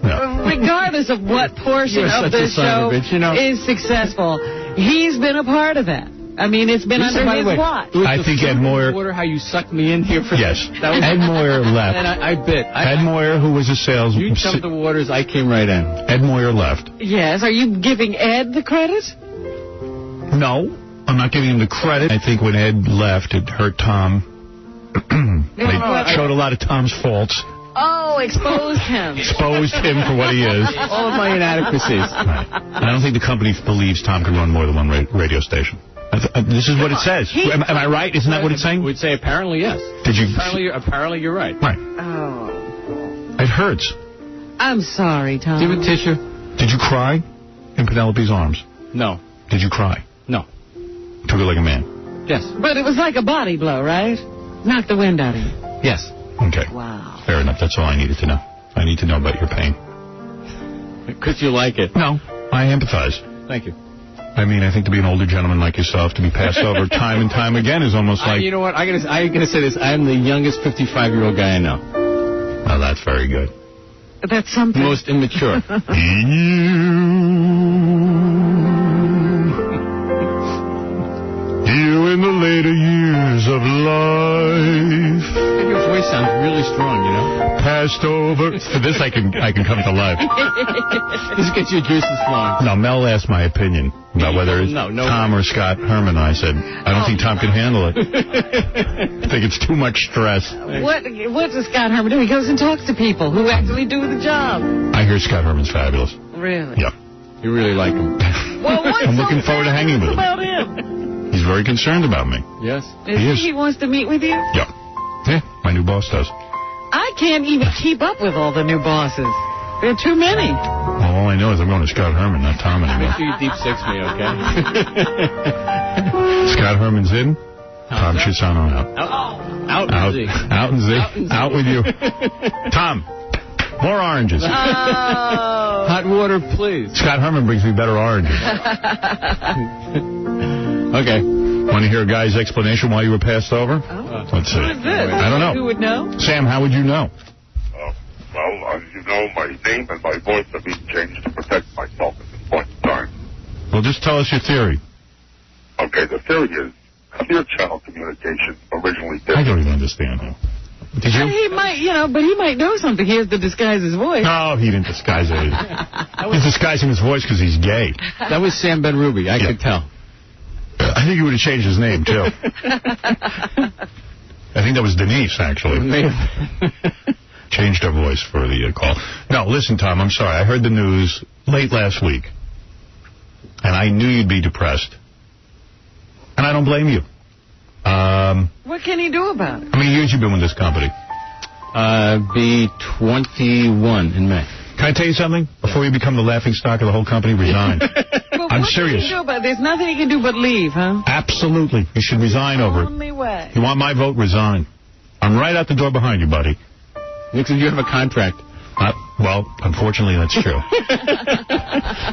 Yeah. Regardless of what portion of the show is successful, he's been a part of that. I mean, it's been under his watch. I think Ed Moyer... Wonder how you sucked me in here for Yes. That was Ed Moyer left. And I bit. Ed Moyer, who was a salesman... You jumped the waters, I came right in. Ed Moyer left. Yes. Are you giving Ed the credit? No. I'm not giving him the credit. I think when Ed left, it hurt Tom. They showed a lot of Tom's faults. Oh, exposed him. Exposed him for what he is. All of my inadequacies. Right. I don't think the company believes Tom can run more than one radio station. This is what it says. Am I right? Isn't that what it's saying? We'd say apparently yes. Did you? Apparently you're right. Right. Oh. It hurts. I'm sorry, Tom. Do you have a tissue? Did you cry in Penelope's arms? No. Did you cry? No. Took it like a man? Yes. But it was like a body blow, right? Knocked the wind out of you. Yes. Okay. Wow. Fair enough. That's all I needed to know. I need to know about your pain. Because you like it. No. I empathize. Thank you. I mean, I think to be an older gentleman like yourself, to be passed over time and time again is almost like... You know what? I'm gonna say this. I'm the youngest 55-year-old guy I know. Oh, that's very good. That's something. Most immature. You in the later years of life. Your voice sounds really strong, you know? Passed over. For this, I can come to life. This gets your juices flowing. No, Mel asked my opinion about whether it's Tom or Scott Herman. I said, I don't think Tom can handle it. I think it's too much stress. What does Scott Herman do? He goes and talks to people who actually do the job. I hear Scott Herman's fabulous. Really? Yeah. You really like him. Well, I'm looking forward to hanging with him. About him? He's very concerned about me. Yes. He wants to meet with you? Yeah. Yeah, my new boss does. I can't even keep up with all the new bosses. There are too many. Well, all I know is I'm going to Scott Herman, not Tom anymore. Make sure you deep six me, okay? Scott Herman's in. Tom Chiusano out. Out and Z. Out with you. Tom, more oranges. Hot water, please. Scott Herman brings me better oranges. Okay. Want to hear a guy's explanation why you were passed over? Let's see. Who is this? I don't know. Who would know? Sam, how would you know? Well, as you know, my name and my voice have been changed to protect myself at this point in time. Well, just tell us your theory. Okay, the theory is clear channel communication originally did. I don't even understand him. Did you? He might, but he might know something. He has to disguise his voice. No, he didn't disguise it. He's disguising his voice because he's gay. That was Sam Ben Ruby. I could tell. I think he would have changed his name, too. I think that was Denise, actually. Changed her voice for the call. No, listen, Tom, I'm sorry. I heard the news late last week, and I knew you'd be depressed. And I don't blame you. What can he do about it? How many years you been with this company? Be 21 in May. Can I tell you something? Before you become the laughingstock of the whole company, resign. I'm serious. What can he do about it? There's nothing he can do but leave, huh? Absolutely. You should resign over it. Only way. You want my vote? Resign. I'm right out the door behind you, buddy. Looks like you have a contract. Well, unfortunately, that's true.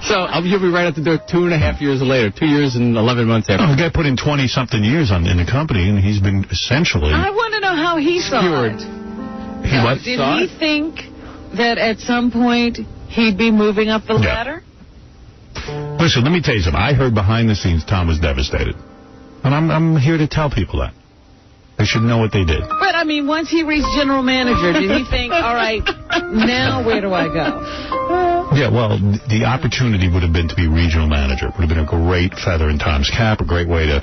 So you'll be right at the door 2.5 years later, 2 years and 11 months after. The guy put in 20-something years in the company, and he's been essentially... I want to know how he saw it. He what? Did he think that at some point he'd be moving up the ladder? Listen, let me tell you something. I heard behind the scenes Tom was devastated. And I'm here to tell people that. They should know what they did. But, I mean, once he reached general manager, did he think, all right, now where do I go? Yeah, well, the opportunity would have been to be regional manager. It would have been a great feather in Tom's cap, a great way to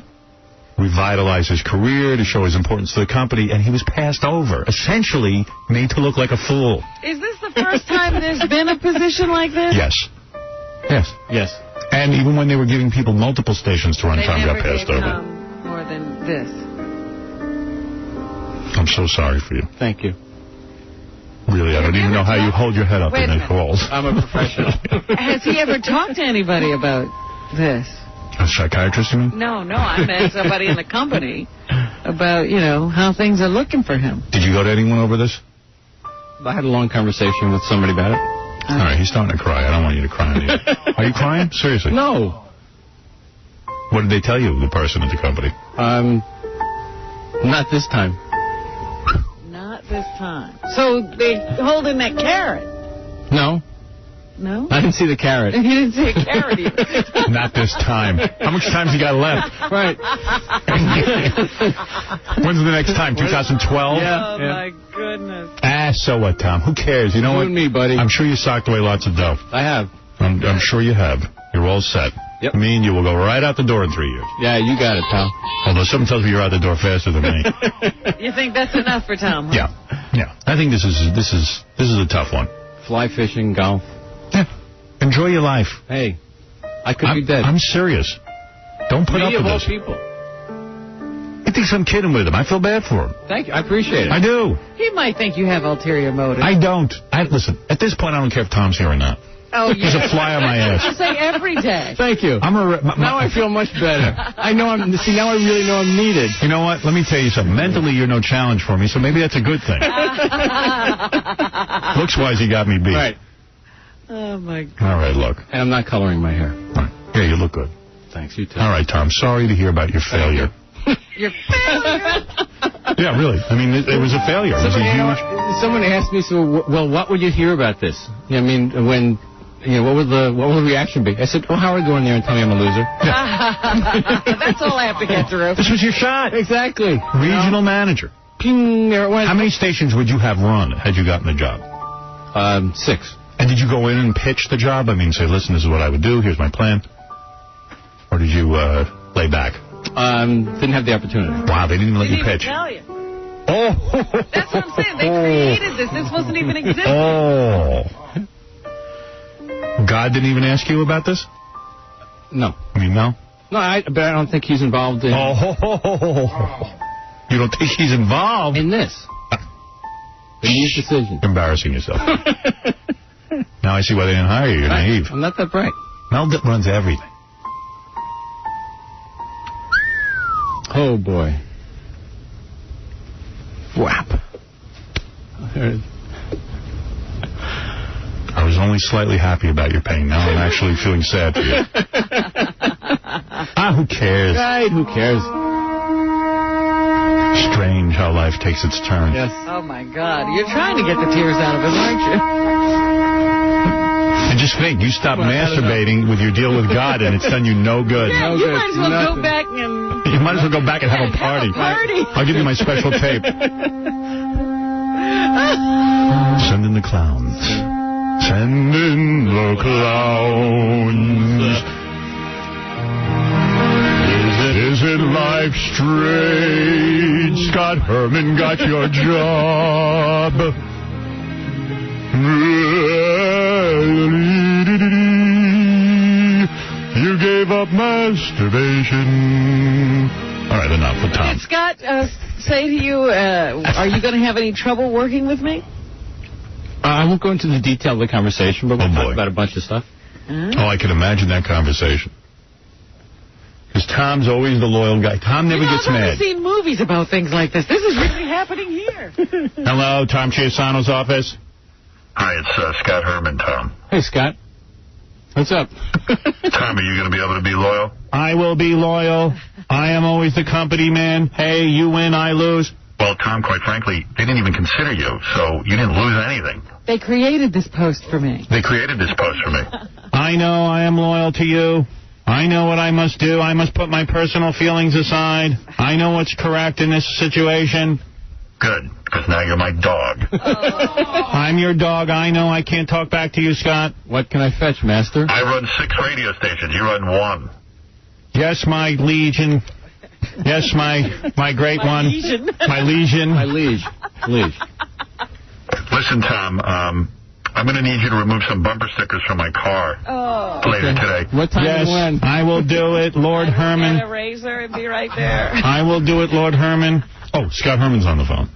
revitalize his career, to show his importance to the company, and he was passed over, essentially made to look like a fool. Is this the first time there's been a position like this? Yes. Yes. Yes. And even when they were giving people multiple stations to run, Tom got passed over. More than this. I'm so sorry for you. Thank you. Really, I don't even know how you hold your head up in the calls. I'm a professional. Has he ever talked to anybody about this? A psychiatrist, you mean? No, I meant somebody in the company about, how things are looking for him. Did you go to anyone over this? I had a long conversation with somebody about it. All right, he's starting to cry. I don't want you to cry on you. Are you crying? Seriously? No. What did they tell you, the person at the company? Not this time. Not this time. So they're holding that carrot. No. No? I didn't see the carrot. You didn't see a carrot either. Not this time. How much time's he got left? Right. When's the next time? 2012? Yeah. My goodness. So what, Tom? Who cares? You know what? You and me, buddy. I'm sure you socked away lots of dough. I have. I'm sure you have. You're all set. Yep. Me and you will go right out the door in 3 years. Yeah, you got it, pal. Although something tells me you're out the door faster than me. You think that's enough for Tom? Huh? Yeah. I think this is a tough one. Fly fishing, golf. Yeah. Enjoy your life. Hey, I could be dead. I'm serious. Don't put up with this. People. He thinks I'm kidding with him. I feel bad for him. Thank you. I appreciate it. I do. He might think you have ulterior motives. I don't. Listen, at this point, I don't care if Tom's here or not. Oh, yeah. He's a fly on my ass. You say every day. Thank you. Now I feel much better. Now I really know I'm needed. You know what? Let me tell you something. Mentally, you're no challenge for me, so maybe that's a good thing. Looks-wise, he got me beat. Right. Oh, my God. All right, look. And I'm not coloring my hair. Right. Yeah, you look good. Thanks, you too. All right, Tom. Sorry to hear about your failure. Your failure? Yeah, really. I mean, it was a failure. It was a huge... Someone asked me, well, what would you hear about this? I mean, when... what would the reaction be? I said, Howard, go in there and tell me I'm a loser. Yeah. That's all I have to get through. This was your shot. Exactly. Regional manager. Ping, there it went. How many stations would you have run had you gotten the job? 6. And did you go in and pitch the job? I mean, say, listen, this is what I would do. Here's my plan. Or did you lay back? Didn't have the opportunity. Wow, they didn't even let you pitch. Tell you. Oh. That's what I'm saying. They created this. This wasn't even existing. Oh. God didn't even ask you about this? No. I mean, no? No, but I don't think he's involved in... Oh. You don't think he's involved? In this. In these decisions. Embarrassing yourself. Now I see why they didn't hire you. You're naive. I'm not that bright. Mel runs everything. Oh, boy. Whap. I was only slightly happy about your pain. Now I'm actually feeling sad for you. Who cares? Right, who cares? Strange how life takes its turn. Yes. Oh, my God. You're trying to get the tears out of him, aren't you? And just think, you stop masturbating with your deal with God, and it's done you no good. Yeah, you might as well go back and... You might as well go back and have a party. I'll give you my special tape. Send in the clowns. Send in the clowns. Is it life strange? Scott Herman got your job. You gave up masturbation. All right, enough with Tom. Did Scott say to you, are you going to have any trouble working with me? I won't go into the detail of the conversation, but we'll talk about a bunch of stuff. Oh, I can imagine that conversation. Because Tom's always the loyal guy. Tom never gets mad. I've seen movies about things like this. This is really happening here. Hello, Tom Chiusano's office. Hi, it's Scott Herman, Tom. Hey, Scott. What's up? Tom, are you going to be able to be loyal? I will be loyal. I am always the company man. Hey, you win, I lose. Well, Tom, quite frankly, they didn't even consider you, so you didn't lose anything. They created this post for me. They created this post for me. I know I am loyal to you. I know what I must do. I must put my personal feelings aside. I know what's correct in this situation. Good, because now you're my dog. I'm your dog. I know I can't talk back to you, Scott. What can I fetch, Master? I run 6 radio stations. You run 1. Yes, my legion. Yes, my great one. Legion. My legion. My liege. Liege. Listen, Tom, I'm going to need you to remove some bumper stickers from my car later today. What time and when? I will do it, Lord Herman. Get a razor and be right there. I will do it, Lord Herman. Oh, Scott Herman's on the phone.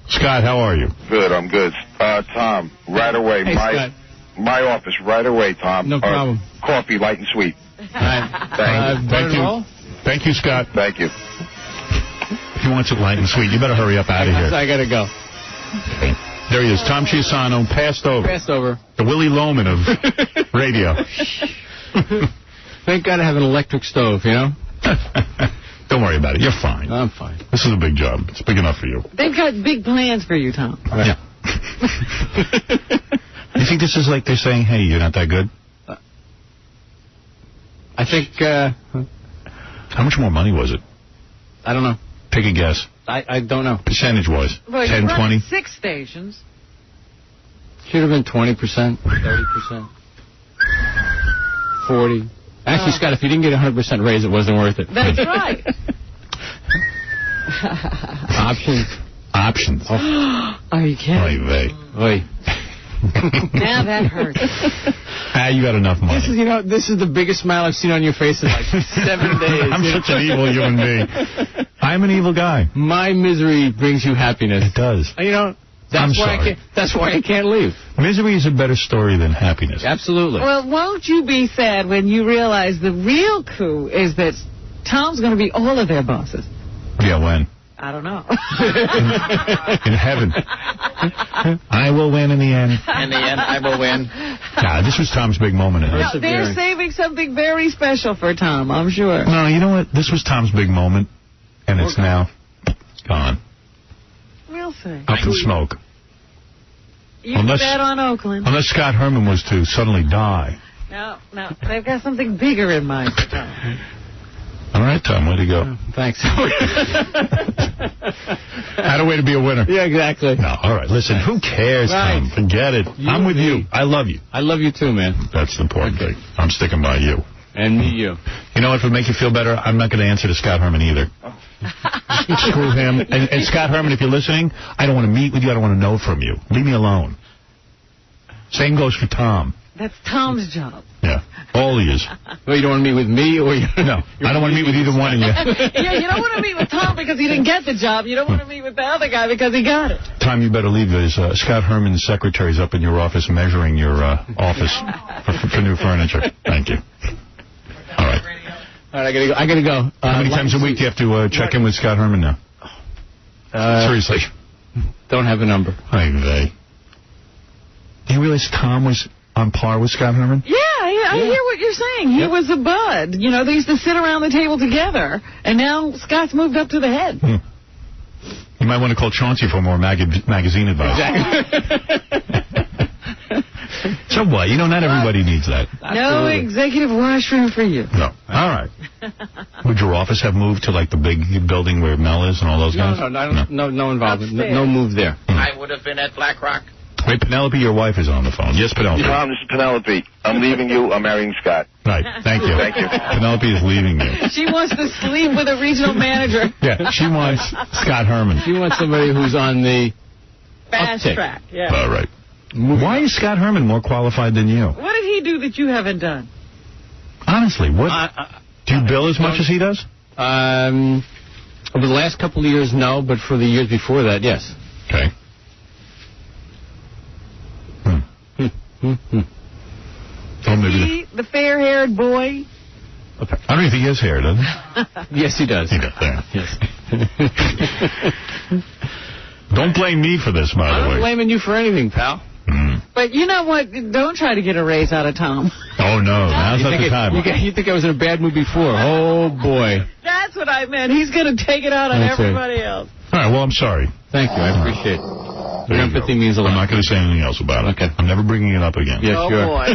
Scott, how are you? Good, I'm good. Tom, right away. Hey, Scott. My office, right away, Tom. No problem. Coffee, light and sweet. Thank you. Thank you, Scott. Thank you. He wants it light and sweet. You better hurry up out of here. I got to go. There he is, Tom Chiusano, passed over. Passed over. The Willie Loman of radio. Thank God I have an electric stove, you know? Don't worry about it. You're fine. I'm fine. This is a big job. It's big enough for you. They've got big plans for you, Tom. Yeah. You think this is like they're saying, hey, you're not that good? I think, How much more money was it? I don't know. Take a guess. I don't know. Percentage-wise. Well, 10, 20? 6 stations. Should have been 20%, 30%, 40. Actually, Scott, if you didn't get a 100% raise, it wasn't worth it. That's right. Options. Oh. Are you kidding? Oy. Now that hurts. You got enough money. This is the biggest smile I've seen on your face in like 7 days. I'm such an evil human being. I'm an evil guy. My misery brings you happiness. It does. That's why I can't leave. Misery is a better story than happiness. Absolutely. Well, won't you be sad when you realize the real coup is that Tom's going to be all of their bosses? Yeah, when? I don't know. In heaven. I will win in the end. In the end, I will win. Yeah, this was Tom's big moment. No, they're saving something very special for Tom, I'm sure. No, you know what? This was Tom's big moment, and it's now gone. We'll see. Up in smoke. You bet on Oakland. Unless Scott Herman was to suddenly die. No, they've got something bigger in mind for Tom. All right, Tom, way to go. Thanks. Had a way to be a winner. Yeah, exactly. No, all right, listen, who cares, Tom? Forget it. I'm with you. I love you. I love you too, man. That's the important thing. I'm sticking by you. And me, you. You know what would make you feel better? I'm not going to answer to Scott Herman either. Screw him. And Scott Herman, if you're listening, I don't want to meet with you. I don't want to know from you. Leave me alone. Same goes for Tom. That's Tom's job. Yeah. All he is. Well, you don't want to meet with me or you? No. I don't want to meet with either one of you. Yeah, you don't want to meet with Tom because he didn't get the job. You don't want to meet with the other guy because he got it. Tom, you better leave. There's Scott Herman's secretary's up in your office measuring your office for new furniture. Thank you. All right. All right, I gotta go. How many times a week do you have to check in with Scott Herman now? Seriously. Don't have a number. Do you realize Tom was on par with Scott Herman? Yeah, I hear what you're saying. He was a bud. You know, they used to sit around the table together, and now Scott's moved up to the head. You might want to call Chauncey for more magazine advice. So what? You know, not everybody needs that. No executive washroom for you. No. All right. Would your office have moved to, like, the big building where Mel is and all those guys? No involvement. No move there. I would have been at Black Rock. Wait, Penelope, your wife is on the phone. Yes, Penelope. Tom, this is Penelope. I'm leaving you. I'm marrying Scott. Right. Thank you. Thank you. Penelope is leaving you. She wants to sleep with a regional manager. Yeah, she wants Scott Herman. She wants somebody who's on the fast track. Yeah. All right. Why is Scott Herman more qualified than you? What did he do that you haven't done? Honestly, what? Do you bill as much as he does? Over the last couple of years, no, but for the years before that, yes. Okay. Oh, maybe the fair-haired boy? I don't even think he has hair, does he? Yes, he does. He does, there. Yes. Don't blame me for this, by the way. I'm not blaming you for anything, pal. But you know what? Don't try to get a raise out of Tom. Oh, no. Now's not the time. You think I was in a bad mood before. Oh, boy. That's what I meant. He's going to take it out on everybody else. All right, well, I'm sorry. Thank you. I appreciate it. Your empathy means a lot. I'm not going to say anything else about it. Okay. I'm never bringing it up again. Yeah, sure. Boy.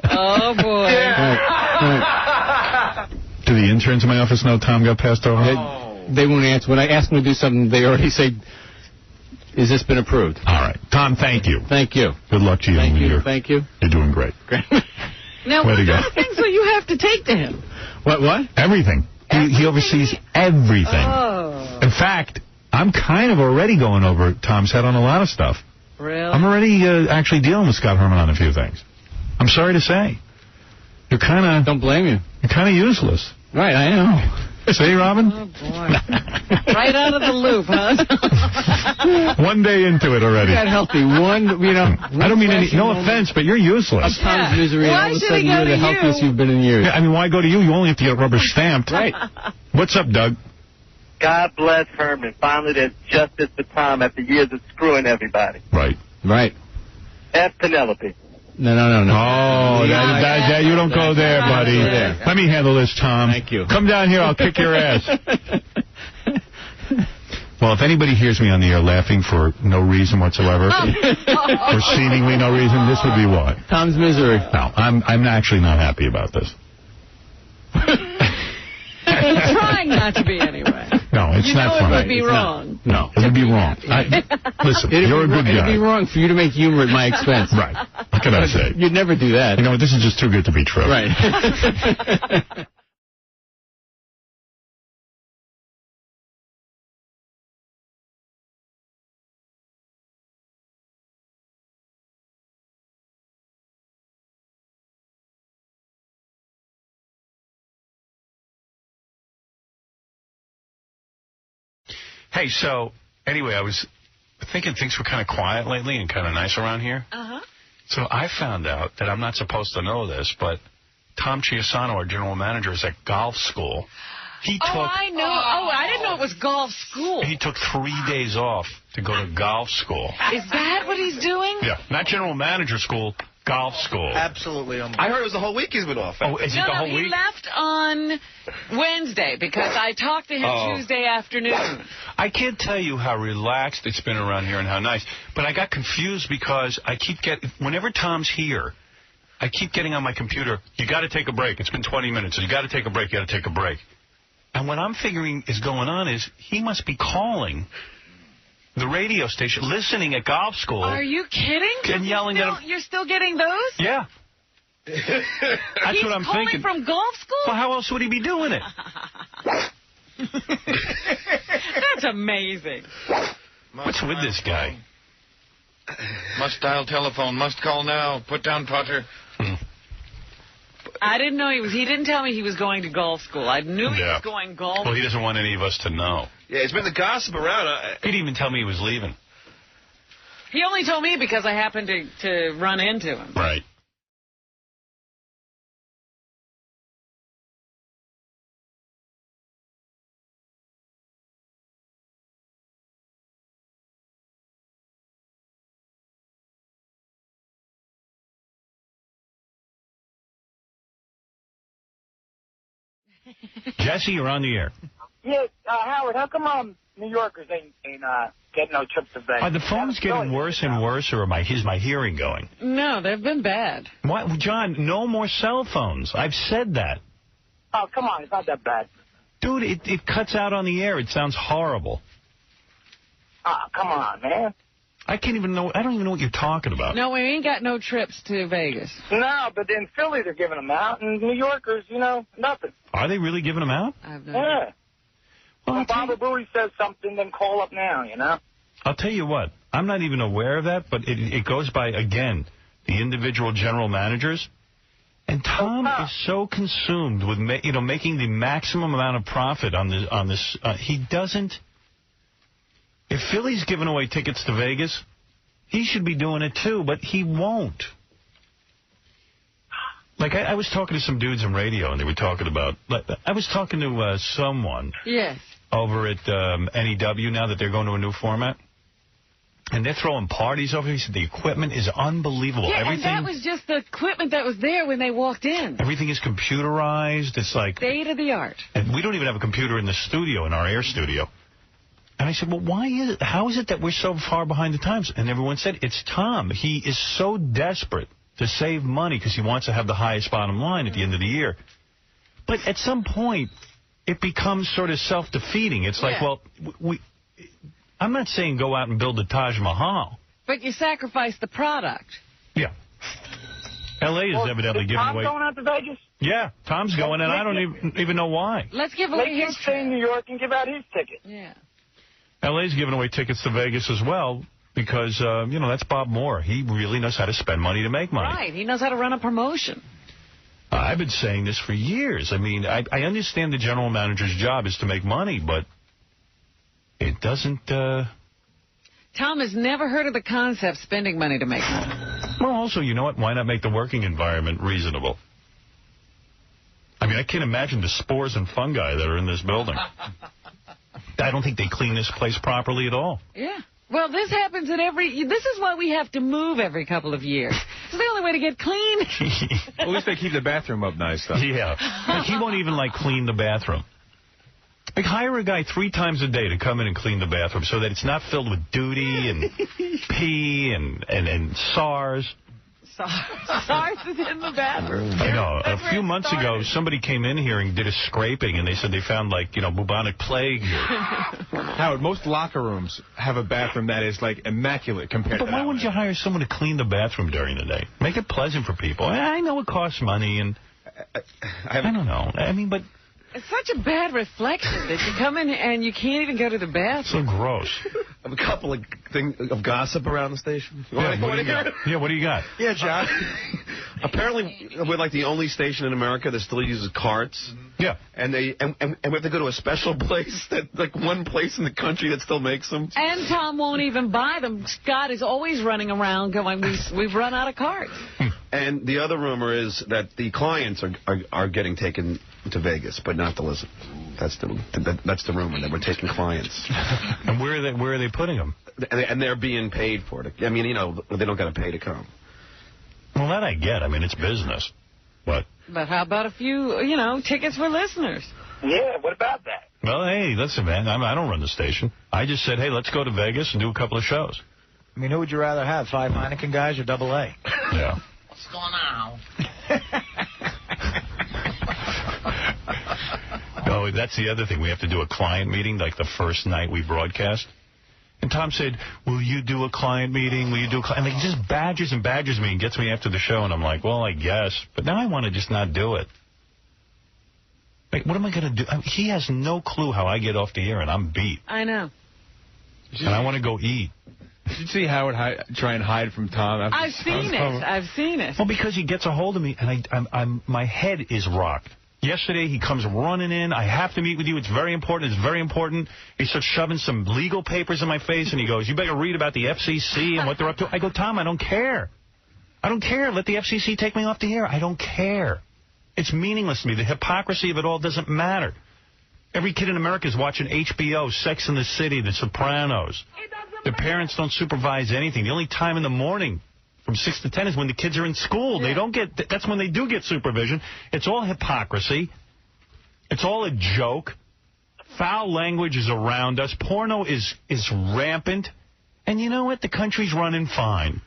Oh, boy. Right. Do the interns in my office know Tom got passed over? They won't answer. When I ask them to do something, they already say, "Has this been approved?" All right. Tom, thank you. Thank you. Good luck to you. Thank you. Thank you. You're doing great. Now, what kind of things will you have to take to him? What? Everything. He oversees everything. Oh. In fact, I'm kind of already going over Tom's head on a lot of stuff. Really? I'm already actually dealing with Scott Herman on a few things. I'm sorry to say. You're kind of... Don't blame you. You're kind of useless. Right, I know. See, Robin? Oh, boy. Right out of the loop, huh? One day into it already. Got healthy. I don't mean no offense, but you're useless. Of Tom's misery, Why all of a should sudden he go you're the to healthiest you? you've been in years. Yeah, I mean, why go to you? You only have to get rubber stamped. Right. What's up, Doug? God bless Herman. Finally, there's justice for Tom after years of screwing everybody. Right. F. Penelope. No. Oh, you don't go there, buddy. Let me handle this, Tom. Thank you. Come down here, I'll kick your ass. Well, if anybody hears me on the air laughing for no reason whatsoever, or seemingly no reason, this would be why. Tom's misery. No, I'm actually not happy about this. Trying not to be anyway. No, it's not funny. It would be wrong. No, it would be wrong. Listen, you're a good guy. It'd be wrong for you to make humor at my expense. Right. What can I say? You'd never do that. You know, this is just too good to be true. Right. Hey, so, anyway, I was thinking things were kind of quiet lately and kind of nice around here. Uh-huh. So I found out that I'm not supposed to know this, but Tom Chiusano, our general manager, is at golf school. I know. Oh, I didn't know it was golf school. He took 3 days off to go to golf school. Is that what he's doing? Yeah, not general manager school, golf school. Absolutely. I heard it was the whole week he's been off. Oh, is it the whole week? He left on Wednesday because I talked to him Tuesday afternoon. I can't tell you how relaxed it's been around here and how nice, but I got confused because I keep whenever Tom's here, I keep getting on my computer, you got to take a break. It's been 20 minutes, so you got to take a break, you got to take a break. And what I'm figuring is going on is he must be calling the radio station, listening at golf school. Are you kidding? And yelling at him. You're still getting those? Yeah. That's what I'm thinking. He's calling from golf school? Well, how else would he be doing it? That's amazing. What's with this guy? Must dial telephone. Must call now. Put down Potter. I didn't know he didn't tell me he was going to golf school. I knew he was going golf. Well, he doesn't want any of us to know. Yeah, it's been the gossip around. He didn't even tell me he was leaving. He only told me because I happened to run into him. Right. Jesse, you're on the air. Yeah, Howard, how come New Yorkers ain't getting no trips to Vegas? Are the phones getting worse and worse, or is my hearing going? No, they've been bad. What, John, no more cell phones. I've said that. Oh, come on, it's not that bad. Dude, it cuts out on the air. It sounds horrible. Come on, man. I don't even know what you're talking about. No, we ain't got no trips to Vegas. No, but in Philly they're giving them out, and New Yorkers, nothing. Are they really giving them out? Yeah. Well, when Baba Booey says something, then call up now, I'll tell you what. I'm not even aware of that, but it goes by, again, the individual general managers. And Tom is so consumed with making the maximum amount of profit on this. He doesn't. If Philly's giving away tickets to Vegas, he should be doing it too, but he won't. Like, I was talking to some dudes in radio, and they were talking about... I was talking to someone over at NEW now that they're going to a new format. And they're throwing parties over here. He said the equipment is unbelievable. Yeah, everything, and that was just the equipment that was there when they walked in. Everything is computerized. It's like... State of the art. And we don't even have a computer in the studio, in our air studio. And I said, well, how is it that we're so far behind the times? And everyone said, it's Tom. He is so desperate to save money because he wants to have the highest bottom line at the end of the year. But at some point, it becomes sort of self-defeating. It's like, well, I'm not saying go out and build a Taj Mahal. But you sacrifice the product. Yeah. L.A. is evidently giving away... Tom going out to Vegas? Yeah, Tom's going, and I don't even know why. Let's give away his ticket. Stay in New York and give out his ticket. Yeah. L.A.'s giving away tickets to Vegas as well because, that's Bob Moore. He really knows how to spend money to make money. Right. He knows how to run a promotion. I've been saying this for years. I mean, I understand the general manager's job is to make money, but it doesn't... Tom has never heard of the concept spending money to make money. Well, also, you know what? Why not make the working environment reasonable? I mean, I can't imagine the spores and fungi that are in this building. I don't think they clean this place properly at all. Yeah. Well, this happens at this is why we have to move every couple of years. It's the only way to get clean. At least they keep the bathroom up nice, though. Yeah. Like, he won't even, clean the bathroom. Like, hire a guy 3 times a day to come in and clean the bathroom so that it's not filled with duty and pee and SARS. SARS is in the bathroom. I know. A few months ago, somebody came in here and did a scraping, and they said they found, bubonic plague here. Howard, most locker rooms have a bathroom that is, immaculate compared to that. But why wouldn't you hire someone to clean the bathroom during the day? Make it pleasant for people. I know it costs money, and I don't know. I mean, but... It's such a bad reflection that you come in and you can't even go to the bathroom. So gross. I have a couple of things of gossip around the station. What do you got? Yeah, John. Apparently, we're the only station in America that still uses carts. Yeah. And we have to go to a special place, one place in the country that still makes them. And Tom won't even buy them. Scott is always running around going, we've run out of carts. And the other rumor is that the clients are getting taken to Vegas, but not to listen. That's the rumor, that we're taking clients. And where are they putting them? And they're being paid for it. I mean, they don't got to pay to come. Well, that I get. I mean, it's business. But how about a few, tickets for listeners? Yeah, what about that? Well, hey, listen, man, I don't run the station. I just said, hey, let's go to Vegas and do a couple of shows. I mean, who would you rather have, 5 Heineken guys or AA? Yeah. What's going on? Oh, that's the other thing. We have to do a client meeting, the first night we broadcast. And Tom said, will you do a client meeting? Will you do a client? And he just badgers and badgers me and gets me after the show. And I'm like, well, I guess. But now I want to just not do it. What am I going to do? He has no clue how I get off the air, and I'm beat. I know. And I want to go eat. Did you see Howard try and hide from Tom? I've seen it. Well, because he gets a hold of me, and my head is rocked. Yesterday, he comes running in. I have to meet with you. It's very important. It's very important. He starts shoving some legal papers in my face, and he goes, you better read about the FCC and what they're up to. I go, Tom, I don't care. I don't care. Let the FCC take me off the air. I don't care. It's meaningless to me. The hypocrisy of it all doesn't matter. Every kid in America is watching HBO, Sex and the City, The Sopranos. Their parents don't supervise anything. The only time in the morning from 6 to 10 is when the kids are in school. Yeah. They don't get. That's when they do get supervision. It's all hypocrisy. It's all a joke. Foul language is around us. Porno is rampant. And you know what? The country's running fine.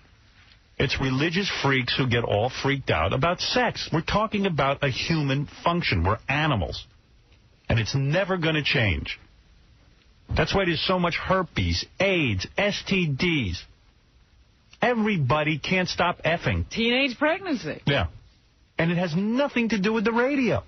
It's religious freaks who get all freaked out about sex. We're talking about a human function. We're animals. And it's never going to change. That's why there's so much herpes, AIDS, STDs. Everybody can't stop effing. Teenage pregnancy. Yeah. And it has nothing to do with the radio.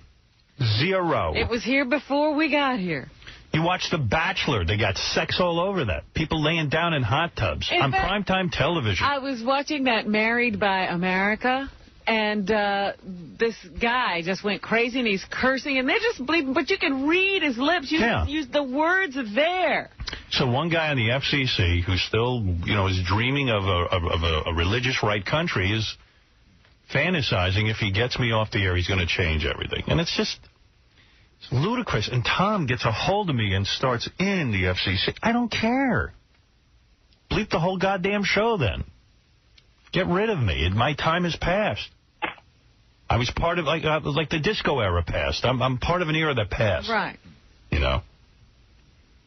Zero. It was here before we got here. You watch The Bachelor. They got sex all over that. People laying down in hot tubs on primetime television. I was watching that Married by America, and this guy just went crazy, and he's cursing, and they're just bleeping, but you can read his lips. You can use the words there. So one guy on the FCC who still, is dreaming of a religious right country is fantasizing if he gets me off the air, he's going to change everything. And it's just it's ludicrous. And Tom gets a hold of me and starts in the FCC. I don't care. Bleep the whole goddamn show then. Get rid of me. My time has passed. I was part of, like the disco era passed. I'm part of an era that passed. Right.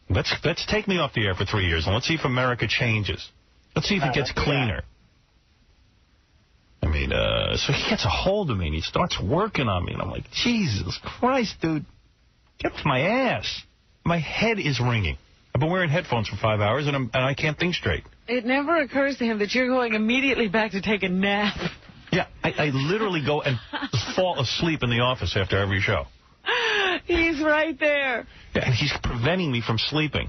Let's take me off the air for 3 years, and let's see if America changes. Let's see if it gets cleaner. I mean, so he gets a hold of me, and he starts working on me, and I'm like, Jesus Christ, dude, get off my ass. My head is ringing. I've been wearing headphones for 5 hours, and I can't think straight. It never occurs to him that you're going immediately back to take a nap. Yeah, I literally go and fall asleep in the office after every show. He's right there. Yeah, and he's preventing me from sleeping.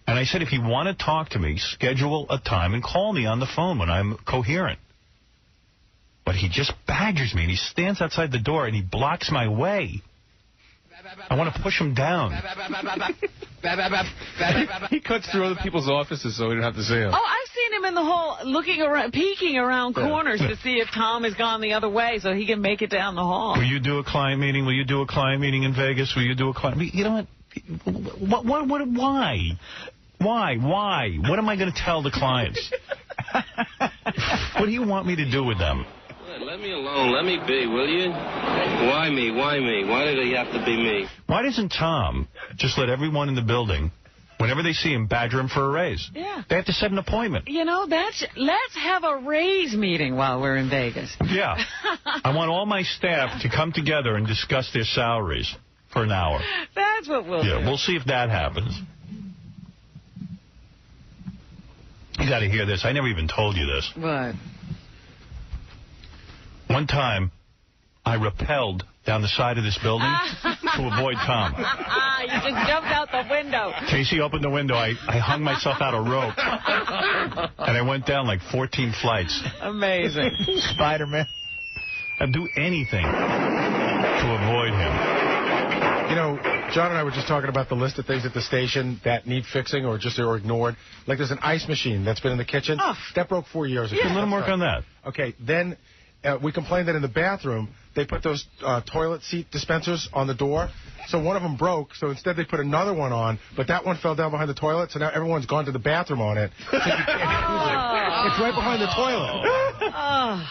And I said, if you want to talk to me, schedule a time and call me on the phone when I'm coherent. But he just badgers me, and he stands outside the door, and he blocks my way. I want to push him down. He cuts through other people's offices so we don't have to see him. Oh, I've seen him in the hall looking around, peeking around corners to see if Tom has gone the other way so he can make it down the hall. Will you do a client meeting? Will you do a client meeting in Vegas? Will you do a client meeting? You know what? Why? Why? What am I going to tell the clients? What do you want me to do with them? Let me alone. Let me be, will you? Why me? Why me? Why did it have to be me? Why doesn't Tom just let everyone in the building, whenever they see him, badger him for a raise? Yeah. They have to set an appointment. Let's have a raise meeting while we're in Vegas. Yeah. I want all my staff to come together and discuss their salaries for an hour. That's what we'll do. Yeah, we'll see if that happens. You got to hear this. I never even told you this. What? One time, I rappelled down the side of this building to avoid Tom. You just jumped out the window. Casey opened the window. I hung myself out a rope. And I went down like 14 flights. Amazing. Spider-Man. I'd do anything to avoid him. John and I were just talking about the list of things at the station that need fixing or ignored. Like there's an ice machine that's been in the kitchen. Oh. That broke 4 years ago. Yeah. Let him work on that. Okay, then we complained that in the bathroom, they put those toilet seat dispensers on the door. So one of them broke, so instead they put another one on, but that one fell down behind the toilet, so now everyone's gone to the bathroom on it. So you can't use it. It's right behind the toilet.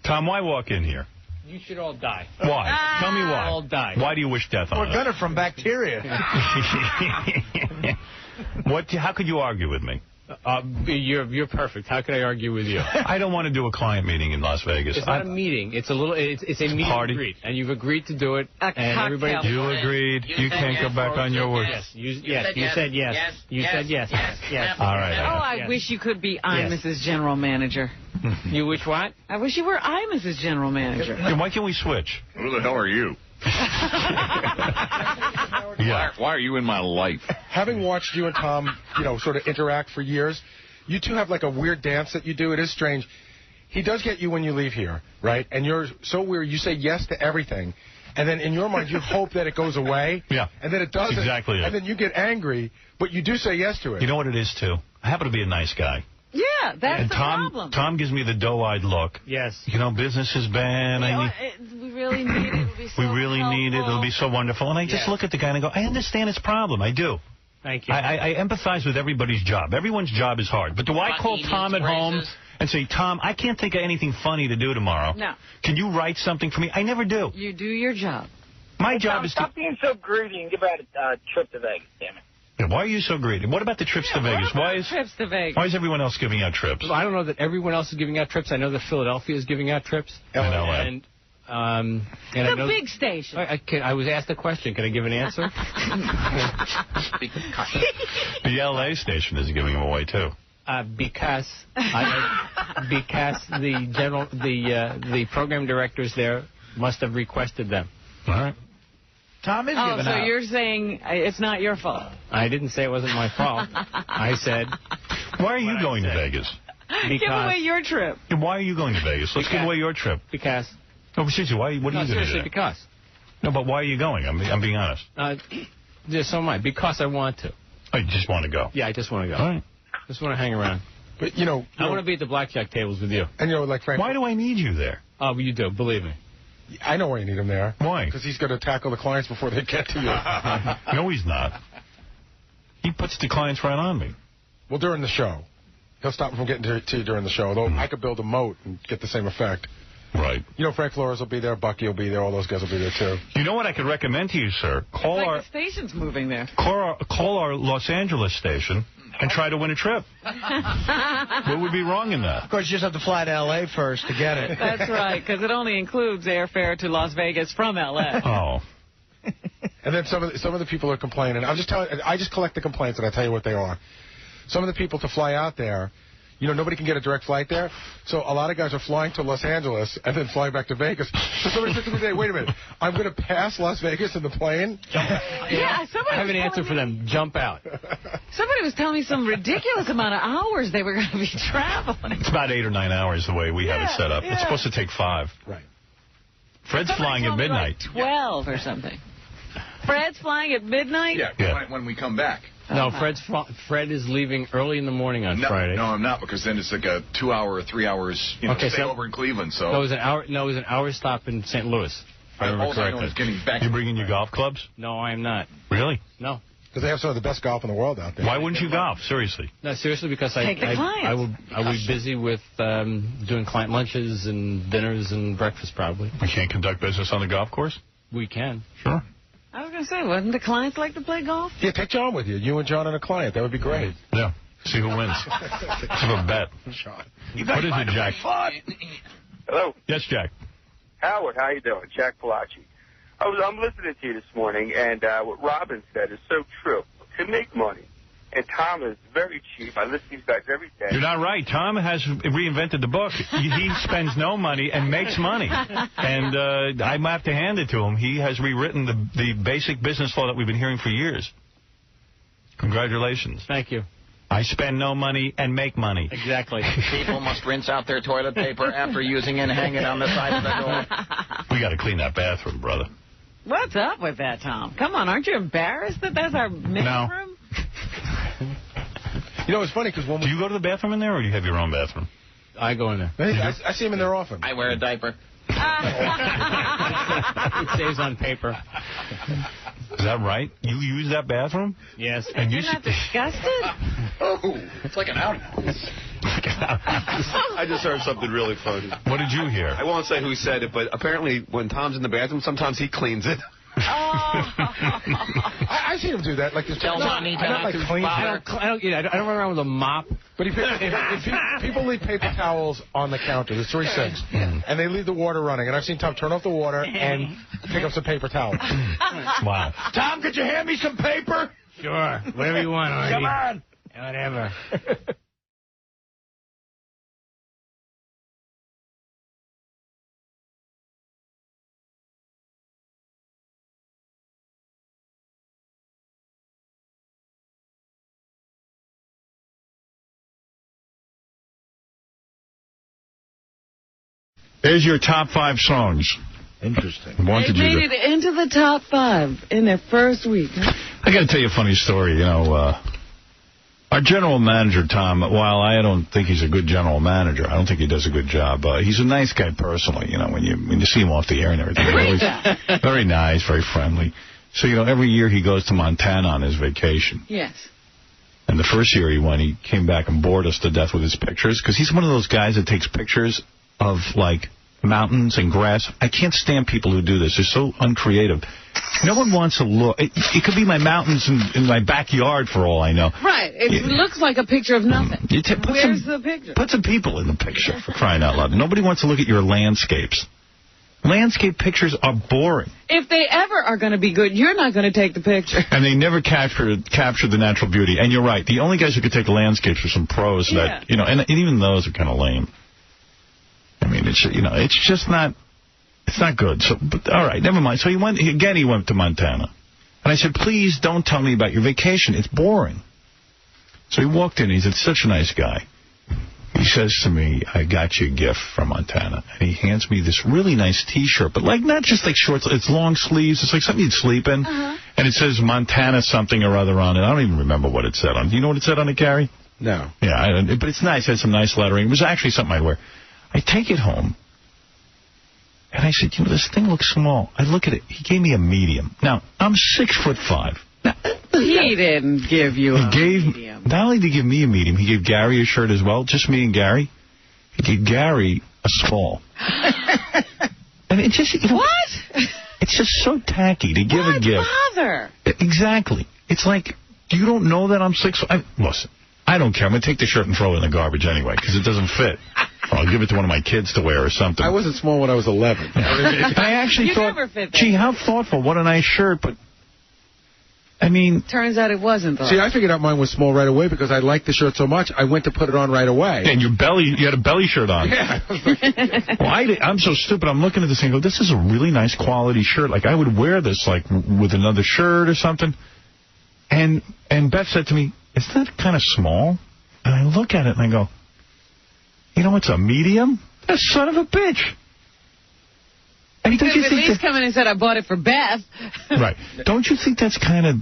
Tom, why walk in here? You should all die. Why? Tell me why. All die. Why do you wish death on us? We're gonna from bacteria. How could you argue with me? You're perfect. How could I argue with you? I don't want to do a client meeting in Las Vegas. It's not a meeting. It's a meeting party. And greet, and you've agreed to do it. And everybody. You agreed. You can't go back on your word. Yes. You said yes. You said yes. Yes. All right. Oh, I wish you could be Mrs. General Manager. You wish what? I wish you were Mrs. General Manager. Then why can't we switch? Who the hell are you? Why are you in my life? Having watched you and Tom, sort of interact for years, you two have like a weird dance that you do. It is strange. He does get you when you leave here, right? And you're so weird. You say yes to everything. And then in your mind, you hope that it goes away. Yeah. And then it doesn't. Exactly. And then you get angry, but you do say yes to it. You know what it is, too? I happen to be a nice guy. Yeah, that's the problem. Tom gives me the doe-eyed look. Yes. Business is bad. We really need it. It'll be so need it. It'll be so wonderful. And I just look at the guy and I go, I understand his problem. I do. Thank you. I empathize with everybody's job. Everyone's job is hard. But do I call Tom at home and say, Tom, I can't think of anything funny to do tomorrow. No. Can you write something for me? I never do. You do your job. My job is to... Stop being so greedy and give out a trip to Vegas, damn it. Yeah, why are you so greedy? What about the trips to Vegas? Why is everyone else giving out trips? Well, I don't know that everyone else is giving out trips. I know that Philadelphia is giving out trips. In L.A. And It's I a know, big station. I was asked a question. Can I give an answer? The L.A. station is giving them away, too. Because the program directors there must have requested them. All right. Tom is giving so out. you're saying it's not your fault? I didn't say it wasn't my fault. I said... Why are you going to Vegas? Give away your trip. Why are you going to Vegas? Let's give away your trip. Because... No, seriously, what are you going to do? Seriously, because. No, but why are you going? I'm being honest. So am I. Because I want to. Oh, you just want to go? Yeah, I just want to go. All right. Just want to hang around. But, I want to be at the blackjack tables with you. And, like Frank... Why do I need you there? Oh, you do. Believe me. I know why you need him there. Why? Because he's going to tackle the clients before they get to you. No, he's not. He puts the clients right on me. Well, during the show. He'll stop him from getting to you during the show. Although I could build a moat and get the same effect. Right. Frank Flores will be there. Bucky will be there. All those guys will be there, too. You know what I could recommend to you, sir? Call It's our... like the station's moving there. Call our Los Angeles station and try to win a trip. What would be wrong in that? Of course, you just have to fly to L.A. first to get it. That's right, because it only includes airfare to Las Vegas from L.A. Oh. And then some of the people are complaining. I just collect the complaints and I tell you what they are. Some of the people to fly out there, nobody can get a direct flight there. So a lot of guys are flying to Los Angeles and then flying back to Vegas. So somebody said to me today, wait a minute, I'm going to pass Las Vegas in the plane? Yeah, I have an answer for them. Jump out. Somebody was telling me some ridiculous amount of hours they were going to be traveling. It's about 8 or 9 hours the way we have it set up. It's supposed to take 5. Right. Fred's flying at midnight. Like 12 or something. Fred's flying at midnight? Yeah, when we come back. No, Fred is leaving early in the morning on Friday. No, I'm not, because then it's like a 2 hour or 3 hours, stay over in Cleveland. So it was an hour. No, it was an hour stop in St. Louis. If I remember correctly. You bringing your golf clubs? No, I am not. Really? No. Because they have some of the best golf in the world out there. Why wouldn't you golf? Seriously? No, seriously, because I will be busy with doing client lunches and dinners and breakfast probably. We can't conduct business on the golf course? We can. Sure. I was going to say, wouldn't the clients like to play golf? Yeah, take John with you. You and John and a client. That would be great. Yeah. See who wins. Let's have a bet. Sean. What is it, Jack? Hello. Yes, Jack. Howard, how you doing? Jack Palacci. I'm listening to you this morning, and what Robin said is so true. To make money, and Tom is very cheap. I listen to these guys every day. You're not right. Tom has reinvented the book. He spends no money and makes money. And I have to hand it to him. He has rewritten the basic business law that we've been hearing for years. Congratulations. Thank you. I spend no money and make money. Exactly. People must rinse out their toilet paper after using it and hang it on the side of the door. We got to clean that bathroom, brother. What's up with that, Tom? Come on, aren't you embarrassed that that's our main room? It's funny because when do you go to the bathroom in there, or do you have your own bathroom? I go in there. I see him in there often. I wear a diaper. It stays on paper. Is that right? You use that bathroom? Yes. And you're not disgusted? Oh, it's like an outhouse. I just heard something really funny. What did you hear? I won't say who said it, but apparently when Tom's in the bathroom, sometimes he cleans it. I see him do that. Like this. Tell Johnny I don't run around with a mop. But if people leave paper towels on the counter, there's 3 sinks, and they leave the water running, and I've seen Tom turn off the water and pick up some paper towels. Wow. Tom, could you hand me some paper? Sure. Whatever you want, Artie. Come on. Whatever. There's your top 5 songs. Interesting. They made it into the top 5 in their first week. I got to tell you a funny story. Our general manager, Tom, while I don't think he's a good general manager, I don't think he does a good job. He's a nice guy personally, when you see him off the air and everything. Always very nice, very friendly. So, every year he goes to Montana on his vacation. Yes. And the first year he went, he came back and bored us to death with his pictures, because he's one of those guys that takes pictures of, mountains and grass. I can't stand people who do this. They're so uncreative. No one wants to look. It could be my mountains in my backyard for all I know. Right. It looks like a picture of nothing. Where's the picture? Put some people in the picture, for crying out loud. Nobody wants to look at your landscapes. Landscape pictures are boring. If they ever are going to be good, you're not going to take the picture. And they never capture the natural beauty. And you're right. The only guys who could take landscapes are some pros that, and even those are kind of lame. I mean, it's just not, it's not good. So, but, all right, never mind. So he went to Montana. And I said, please don't tell me about your vacation. It's boring. So he walked in. He said, such a nice guy. He says to me, I got you a gift from Montana. And he hands me this really nice T-shirt, but not just like shorts. It's long sleeves. It's like something you'd sleep in. And it says Montana something or other on it. I don't even remember what it said on it. Do you know what it said on it, Gary? No. Yeah, but it's nice. It had some nice lettering. It was actually something I'd wear. I take it home. And I said, this thing looks small. I look at it. He gave me a medium. Now, I'm 6'5". He didn't give you a medium. Not only did he give me a medium, he gave Gary a shirt as well, just me and Gary. He gave Gary a small. And it just, what? It's just so tacky to give a gift. Bother? Exactly. It's like, you don't know that I'm 6'5". Listen, I don't care. I'm going to take the shirt and throw it in the garbage anyway, because it doesn't fit. Or I'll give it to one of my kids to wear or something. I wasn't small when I was 11. I actually thought, never fit gee, how thoughtful. What a nice shirt, but... I mean... Turns out it wasn't, though. See, I figured out mine was small right away because I liked the shirt so much, I went to put it on right away. And you had a belly shirt on. Yeah. Well, I'm so stupid. I'm looking at this and go, this is a really nice quality shirt. Like, I would wear this, like, with another shirt or something. And Beth said to me, isn't that kind of small? And I look at it and I go, it's a medium? That son of a bitch. He could have at least come in and said, I bought it for Beth. Right. Don't you think that's kind of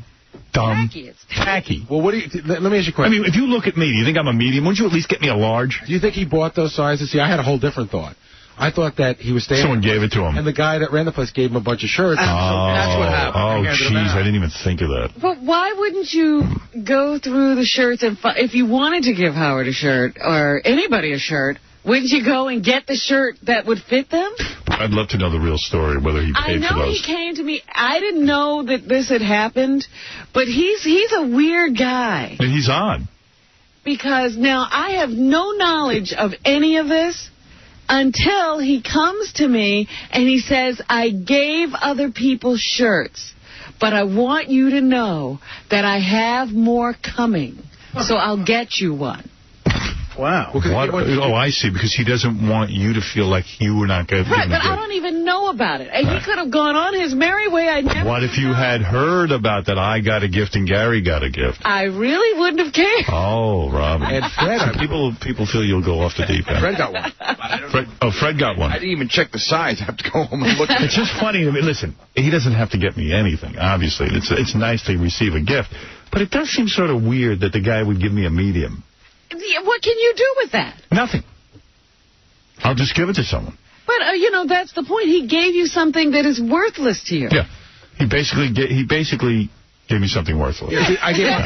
dumb? Tacky. It's tacky. Well, let me ask you a question. I mean, if you look at me, do you think I'm a medium? Wouldn't you at least get me a large? Do you think he bought those sizes? See, I had a whole different thought. I thought that he was staying... Someone gave it to him. And the guy that ran the place gave him a bunch of shirts. Oh, so that's what happened. Oh, jeez, I didn't even think of that. But why wouldn't you go through the shirts and... If you wanted to give Howard a shirt, or anybody a shirt... Wouldn't you go and get the shirt that would fit them? I'd love to know the real story, whether he paid for those. I know he came to me. I didn't know that this had happened, but he's a weird guy. And he's odd. Because now I have no knowledge of any of this until he comes to me and he says, I gave other people shirts, but I want you to know that I have more coming, so I'll get you one. Wow. Oh, I see, because he doesn't want you to feel like you were not going to give him a gift. Right, but I don't even know about it. And he could have gone on his merry way. What if you had heard about that I got a gift and Gary got a gift? I really wouldn't have cared. Oh, Robin. And Fred, people feel you'll go off the deep end. Fred got one. Fred got one. I didn't even check the size. I have to go home and look at it. It's just funny. I mean, listen, he doesn't have to get me anything, obviously. It's nice to receive a gift. But it does seem sort of weird that the guy would give me a medium. What can you do with that? Nothing. I'll just give it to someone. But, that's the point. He gave you something that is worthless to you. Yeah. He basically gave me something worthless. Yeah,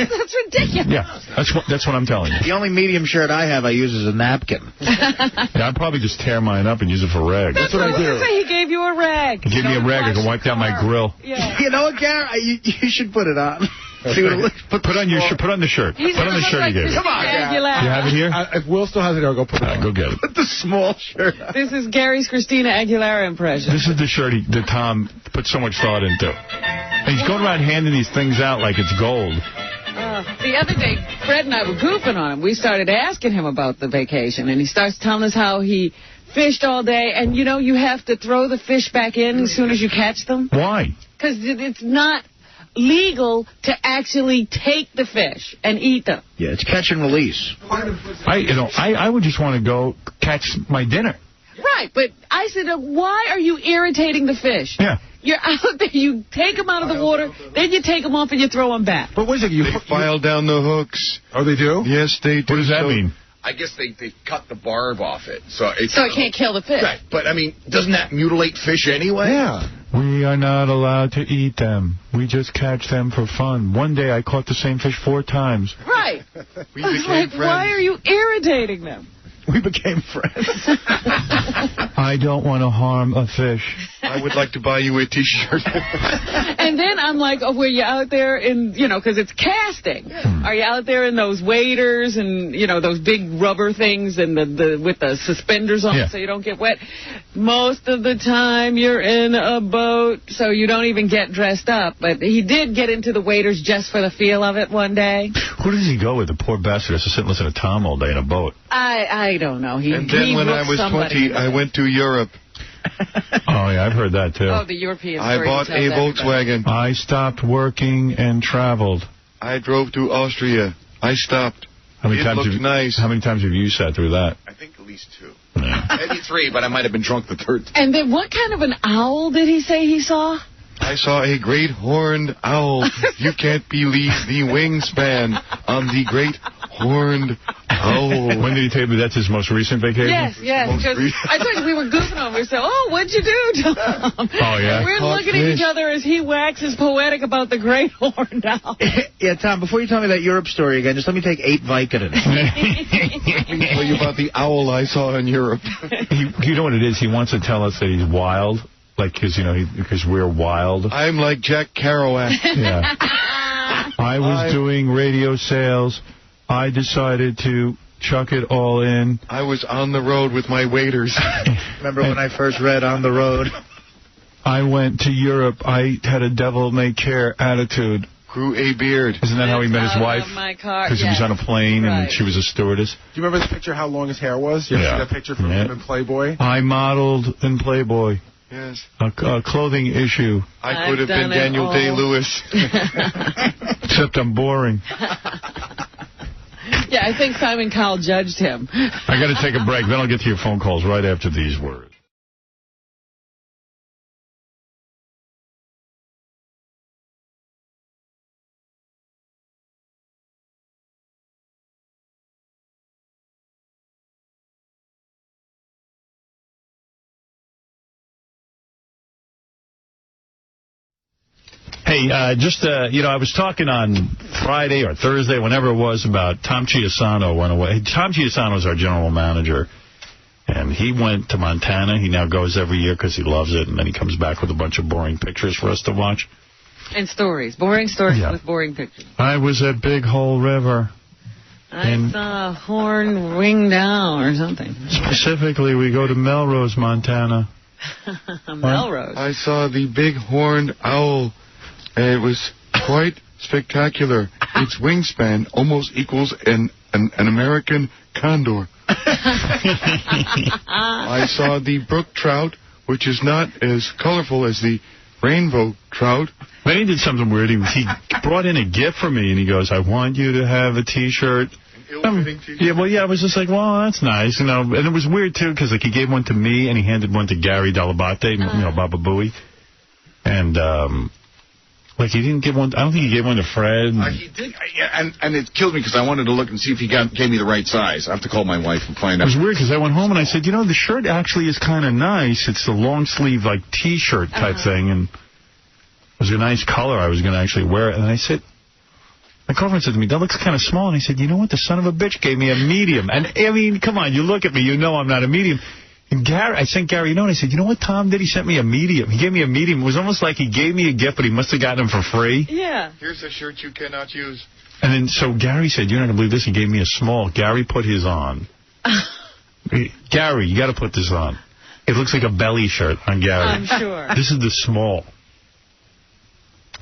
that's ridiculous. Yeah, that's what I'm telling you. The only medium shirt I have, I use as a napkin. Yeah, I'd probably just tear mine up and use it for rag. That's what I do. He gave you a rag. He gave me a rag. I can wipe down my grill. Yeah. You know what, Gary? You should put it on. See what it looks. Put on your shirt. Put on the shirt. Put on the shirt he gave me. Come on, you have it here? If Will still has it, I'll go put it on. Go get it. Put the small shirt on. This is Gary's Christina Aguilera impression. This is the shirt that Tom put so much thought into. And he's going around handing these things out like it's gold. The other day, Fred and I were goofing on him. We started asking him about the vacation, and he starts telling us how he fished all day, and, you have to throw the fish back in as soon as you catch them. Why? Because it's not legal to actually take the fish and eat them. Yeah, it's catch and release. I would just want to go catch my dinner. Right, but I said, why are you irritating the fish? Yeah. You're out there, you take them out of the water, then you take them off and you throw them back. But what is it? They file down the hooks. Oh, they do? Yes, they do. What does that mean? I guess they cut the barb off it. So it can't kill the fish. Right, but, doesn't that mutilate fish anyway? Yeah. We are not allowed to eat them. We just catch them for fun. One day I caught the same fish 4 times. Right. We became friends. Why are you irritating them? We became friends. I don't want to harm a fish. I would like to buy you a T-shirt. And then I'm like, oh, were you out there in, because it's casting. Are you out there in those waders and, those big rubber things and with the suspenders on so you don't get wet? Most of the time you're in a boat, so you don't even get dressed up. But he did get into the waders just for the feel of it one day. Who does he go with? The poor bastard has to sit and listen to Tom all day in a boat. I don't know. And then when I was 20, I went to Europe. Oh, yeah, I've heard that, too. Oh, the European I bought a Volkswagen. I stopped working and traveled. I drove to Austria. I stopped. It looked nice. How many times have you sat through that? I think at least 2. Maybe 3, but I might have been drunk the 3rd time. And then what kind of an owl did he say he saw? I saw a great horned owl. You can't believe the wingspan on the great horned owl. When did he tell you that's his most recent vacation? Yes, because I thought we were goofing on. We said, oh, what'd you do, Tom? Oh, yeah? And we're looking at each other as he waxes poetic about the great horned owl. Yeah, Tom, before you tell me that Europe story again, just let me take 8 Vicodin. Let me tell you about the owl I saw in Europe. You know what it is? He wants to tell us that he's wild. Like, because we're wild. I'm like Jack Kerouac. Yeah. I was doing radio sales. I decided to chuck it all in. I was on the road with my waiters. Remember when I first read On the Road? I went to Europe. I had a devil-may-care attitude. Grew a beard. Isn't that how he met his wife? Because he was on a plane and she was a stewardess. Do you remember the picture, how long his hair was? You ever see that picture from him in Playboy? I modeled in Playboy. Yes. A clothing issue. I could have been Daniel Day-Lewis. Except I'm boring. Yeah, I think Simon Cowell judged him. I got to take a break. Then I'll get to your phone calls right after these words. Hey, I was talking on Friday or Thursday, whenever it was, about Tom Chiusano went away. Tom Chiusano is our general manager, and he went to Montana. He now goes every year because he loves it, and then he comes back with a bunch of boring pictures for us to watch. And stories. Boring stories with boring pictures. I was at Big Hole River. I saw a horn ring down or something. Specifically, we go to Melrose, Montana. Melrose? I saw the big horned owl. It was quite spectacular. Its wingspan almost equals an American condor. I saw the brook trout, which is not as colorful as the rainbow trout. Then he did something weird. He brought in a gift for me, and he goes, I want you to have a T-shirt. Yeah, I was just like, well, that's nice, And it was weird, too, because he gave one to me, and he handed one to Gary Dell'Abate, Baba Booey. And, he didn't give one. I don't think he gave one to Fred. He did, and it killed me because I wanted to look and see if he gave me the right size. I have to call my wife and find out. It was weird because I went home and I said, the shirt actually is kind of nice. It's the long sleeve T-shirt type thing, and it was a nice color. I was going to actually wear it, and I said, my girlfriend said to me, that looks kind of small. And I said, you know what? The son of a bitch gave me a medium. And I mean, come on, you look at me, I'm not a medium. And I sent Gary a note, and I said, you know what Tom did? He sent me a medium. He gave me a medium. It was almost like he gave me a gift, but he must have gotten him for free. Yeah. Here's a shirt you cannot use. And then, so Gary said, you're not going to believe this. He gave me a small. Gary put his on. Gary, you got to put this on. It looks like a belly shirt on Gary. I'm sure. This is the small.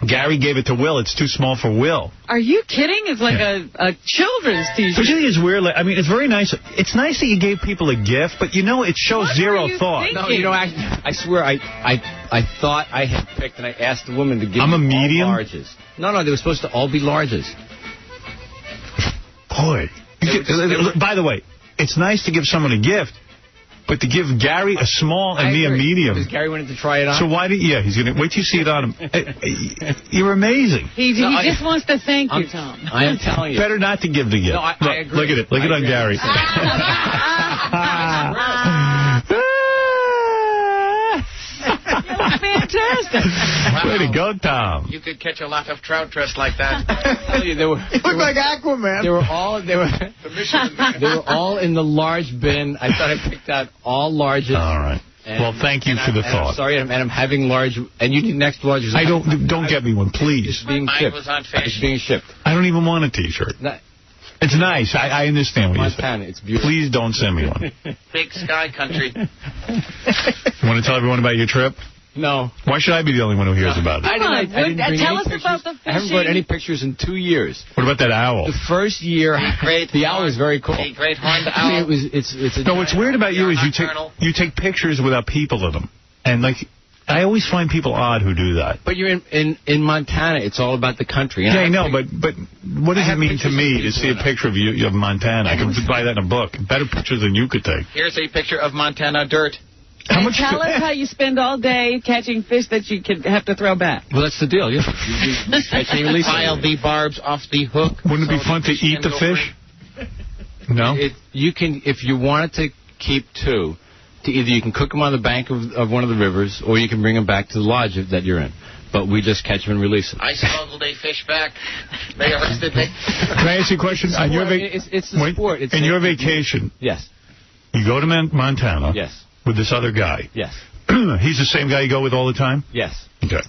Gary gave it to Will. It's too small for Will. Are you kidding? It's like a children's T-shirt. Which I think is weird. It's very nice. It's nice that you gave people a gift, but it shows zero thought. Thinking? No, I swear I thought I had picked, and I asked the woman to give me a medium? all larges. No, they were supposed to all be larges. Boy. By the way, it's nice to give someone a gift. But to give Gary a small and me a medium. Because Gary wanted to try it on? So why he's going to, wait till you see it on him. You're amazing. He just wants to thank you, Tom. I am telling you. Better not to give the gift. No, I agree. Look at it. Look at it on Gary. Fantastic. Wow. Way to go, Tom. You could catch a lot of trout dressed like that. You look like Aquaman. They were all in the large bin. I thought I picked out all larges. All right. Well, thank you for the thought. I'm sorry, and I'm having large, and you need next large. Don't get me one, please. It's being shipped. It's being shipped. I don't even want a T-shirt. It's nice. I understand what you're saying. It's beautiful. Please don't send me one. Big sky country. You want to tell everyone about your trip? No. Why should I be the only one who hears about it? I didn't bring tell any us pictures. about the fishing. I haven't brought any pictures in 2 years. What about that owl? The first year, the owl was very cool. A great horned owl. What's weird about you is you take pictures without people in them. And, like, I always find people odd who do that. But you're in Montana. It's all about the country. Yeah, I know, but what does it mean to me to see a picture of you of Montana? I can buy that in a book. Better pictures than you could take. Here's a picture of Montana dirt. Tell us how you spend all day catching fish that you could have to throw back. Well, that's the deal. You catch and release File the barbs off the hook. Wouldn't it be fun to eat the fish? No? You can, if you wanted to keep two, either you can cook them on the bank of one of the rivers, or you can bring them back to the lodge that you're in. But we just catch them and release them. I smuggled a fish back. They arrested me. Can I ask you a question? On your it's a sport. In your vacation, yes, you go to Montana. Yes. With this other guy. Yes. He's the same guy you go with all the time? Yes. Okay.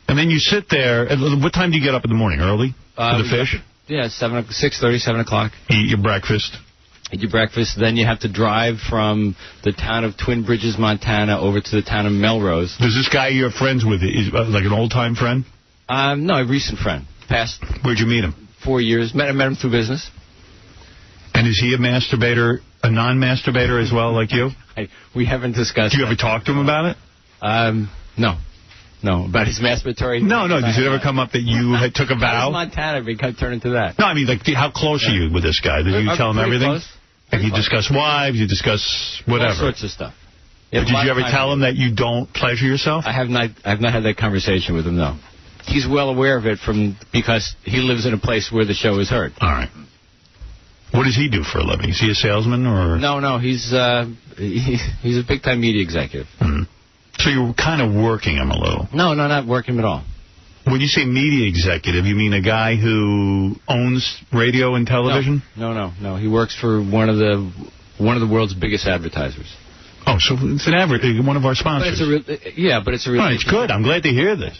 And then you sit there. What time do you get up in the morning? Early? For the fish? Yeah, 6:30, 7 o'clock. Eat your breakfast. Eat your breakfast. Then you have to drive from the town of Twin Bridges, Montana, over to the town of Melrose. Does this guy you're friends with, is like an old-time friend? No, a recent friend. Past. Where'd you meet him? 4 years. Met him through business. And is he a masturbator, a non-masturbator as well, like you? We haven't discussed. Do you ever talk to him about it? No. No, about his masturbatory. No. Did it ever come up that you took a vow? How does Montana turn into that? No, I mean, like, how close are you with this guy? Did you tell him everything? Close. Like, you discuss wives, you discuss whatever. All sorts of stuff. But did you ever tell him that you don't pleasure yourself? I have not had that conversation with him, no. He's well aware of it because he lives in a place where the show is heard. All right. What does he do for a living? Is he a salesman or? No. He's a big-time media executive. Mm-hmm. So you're kind of working him a little. No, not working him at all. When you say media executive, you mean a guy who owns radio and television? No. He works for one of the world's biggest advertisers. Oh, so it's one of our sponsors. But it's a it's good. I'm glad to hear this.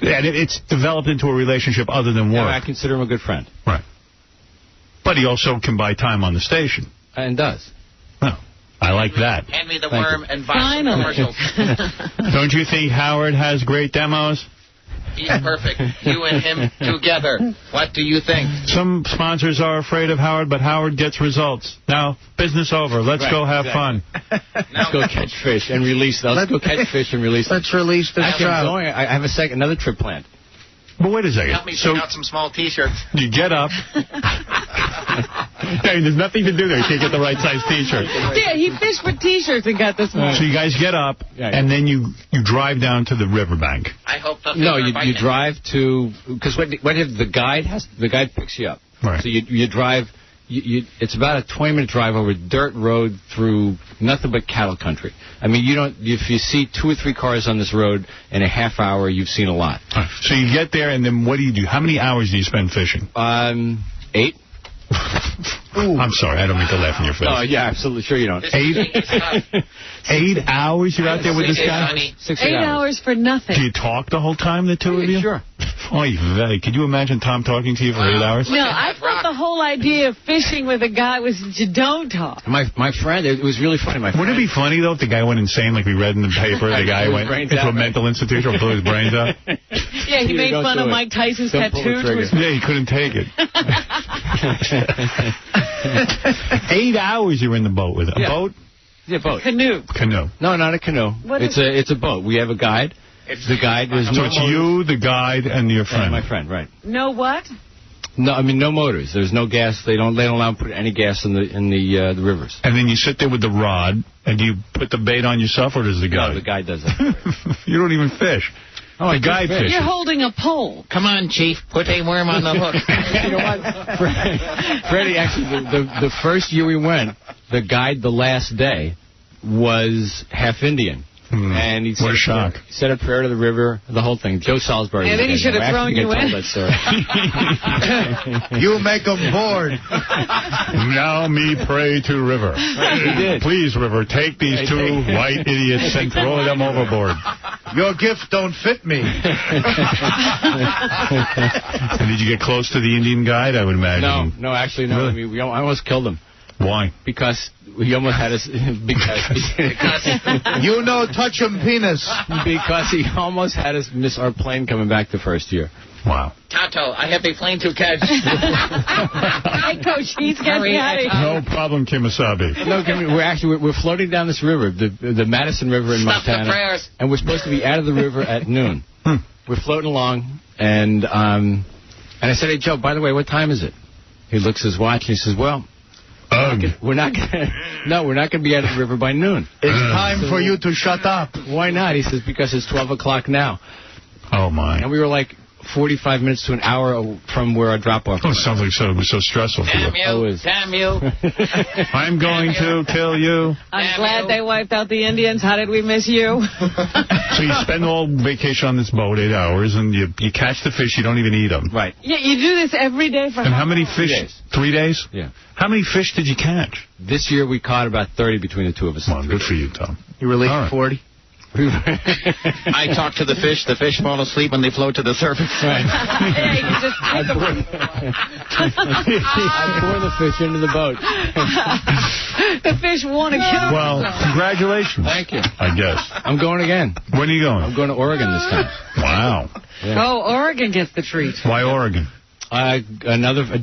And it's developed into a relationship other than work. Yeah, I consider him a good friend. Right. But he also can buy time on the station. And does. Oh, I like that. Hand me the worm and buy some commercials. Don't you think Howard has great demos? He's perfect. You and him together. What do you think? Some sponsors are afraid of Howard, but Howard gets results. Now, business over. Let's go have fun. Let's go catch fish and release them. Let's go catch fish and release them. Let's release this trout. I have another trip planned. But wait a second. Help me pick out some small T-shirts. You get up. Hey, there's nothing to do there. You can't get the right size T-shirt. Yeah, he fished for T-shirts and got this one. So you guys get up, and then you drive down to the riverbank. I hope the you drive to, because what if the guide picks you up. Right. So you drive. It's about a 20-minute drive over dirt road through nothing but cattle country. I mean, if you see 2 or 3 cars on this road in a half hour, you've seen a lot. So you get there, and then what do you do? How many hours do you spend fishing? 8. I'm sorry, I don't mean to laugh in your face. Oh, yeah, absolutely. Sure you don't. 8 hours you're out there with this guy? 8 hours for nothing. Do you talk the whole time, the two of you? Sure. Could you imagine Tom talking to you for 8 hours? No, I thought the whole idea of fishing with a guy was you don't talk. My friend, it was really funny. Wouldn't it be funny, though, if the guy went insane, like we read in the paper, the guy went into a mental institution or blew his brains out? Yeah, he made fun of Mike Tyson's tattoo. Yeah, he couldn't take it. 8 hours you're in the boat with him. Yeah. A boat? Yeah, boat. Canoe. No, not a canoe. It's a boat. We have a guide. The guide is so it's you, the guide, and your friend. And my friend, right? No what? No, I mean no motors. There's no gas. They don't allow them to put any gas in the rivers. And then you sit there with the rod, and do you put the bait on yourself, or does the guy? No, the guy does that. You don't even fish. Oh, the guy fishes. You're holding a pole. Come on, Chief. Put a worm on the hook. You know what? Freddie, actually, the first year we went, the guide the last day was half Indian. And he What a shock. said a prayer to the river, the whole thing. Joe Salisbury. And then he should have thrown you in. That story. You make them bored. Now me pray to river. He did. Please, river, take these two white idiots and throw them overboard. Your gift don't fit me. And did you get close to the Indian guide, I would imagine? No, actually, no. Really? I mean, I almost killed him. Why? Because he almost had us. Because you know, touch him penis. Because he almost had us miss our plane coming back the first year. Wow. Tonto, I have a plane to catch. Hey, Coach, he's getting out of here. No problem, Kimasabi. No, we're floating down this river, the Madison River in Stop Montana, the prayers. and we're supposed to be out of the river at noon. We're floating along, and I said, "Hey, Joe, by the way, what time is it?" He looks at his watch and he says, "Well, we're not going to be out of the river by noon. It's time for you to shut up." Why not? He says, "Because it's 12 o'clock now." Oh, my. And we were like 45 minutes to an hour from where our drop-off was. Oh, it sounds like it was so stressful for you. Damn you. I'm going to kill you. I'm glad they wiped out the Indians. How did we miss you? So you spend all vacation on this boat, 8 hours, and you catch the fish. You don't even eat them. Right. Yeah, you do this every day for And how many fish? 3 days. 3 days? Yeah. How many fish did you catch? This year we caught about 30 between the two of us. Well, good for you, Tom. You released All right. 40? I talk to the fish. The fish fall asleep when they float to the surface. Right. Hey, you just I pour the fish into the boat. the fish want to kill Well, congratulations. Thank you. I guess. I'm going again. When are you going? I'm going to Oregon this time. Wow. Yeah. Oh, Oregon gets the treat. Why Oregon? A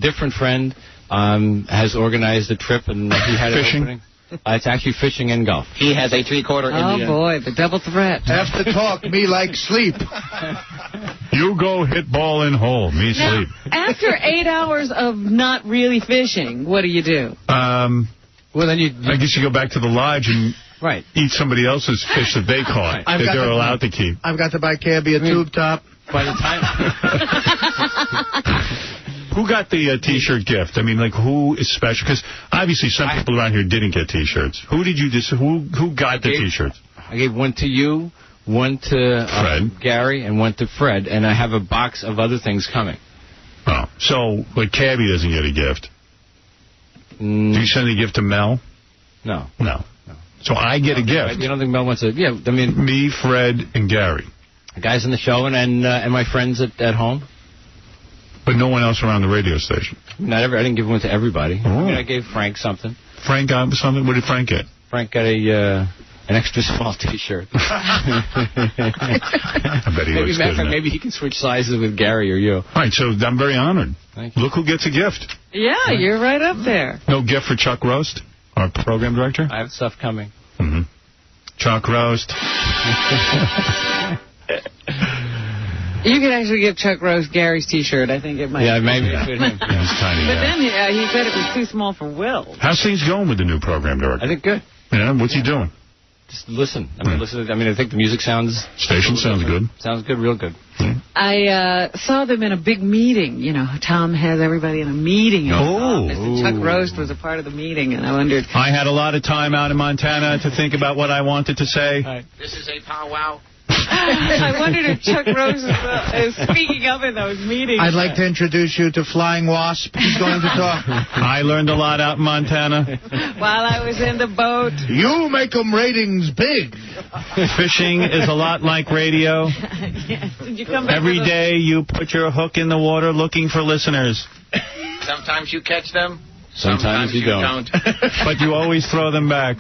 different friend has organized a trip, and he had Fishing? an opening. It's actually fishing and golf. He has a 3/4 Oh, Indian. boy, the double threat. After talk, me like sleep. You go hit ball in hole. Me Now, sleep. after 8 hours of not really fishing, what do you do? Well, then I guess you go back to the lodge and eat somebody else's fish that they caught that they're allowed to keep. I've got to buy Cabby a tube top. By the time... Who got the T-shirt gift? I mean, like, who is special? Because obviously some people around here didn't get T-shirts. Who did you who got the T-shirts? I gave one to you, one to Gary, and one to Fred, and I have a box of other things coming. Oh, so, like, Cabby doesn't get a gift. Do you send a gift to Mel? No. So I get a gift. You don't think Mel wants a... Yeah, I mean... Me, Fred, and Gary. The guys in the show and my friends at home. But no one else around the radio station. I didn't give one to everybody. Oh. I mean, I gave Frank something. Frank got something? What did Frank get? Frank got an extra small T-shirt. I bet he looks good. Maybe he can switch sizes with Gary or you. All right, so I'm very honored. Thank you. Look who gets a gift. Yeah, you're right up there. No gift for Chuck Roast, our program director? I have stuff coming. Mm-hmm. Chuck Roast. You could actually give Chuck Rose Gary's T-shirt. I think it might. Yeah, maybe fit him. He's tiny. But then he said it was too small for Will. How's things going with the new program director? I think good. Yeah, what's he doing? Just listen. I mean, I think the music sounds... Station sounds good. Sounds good, real good. I saw them in a big meeting. You know, Tom has everybody in a meeting in his office, and Chuck Roast was a part of the meeting, and I wondered... I had a lot of time out in Montana to think about what I wanted to say. This is a powwow. I wondered if Chuck Rose is speaking up in those meetings. I'd like to introduce you to Flying Wasp. He's going to talk. I learned a lot out in Montana. While I was in the boat. You make them ratings big. Fishing is a lot like radio. Yes. Did you come back Every day you put your hook in the water looking for listeners. Sometimes you catch them. Sometimes you don't. But you always throw them back.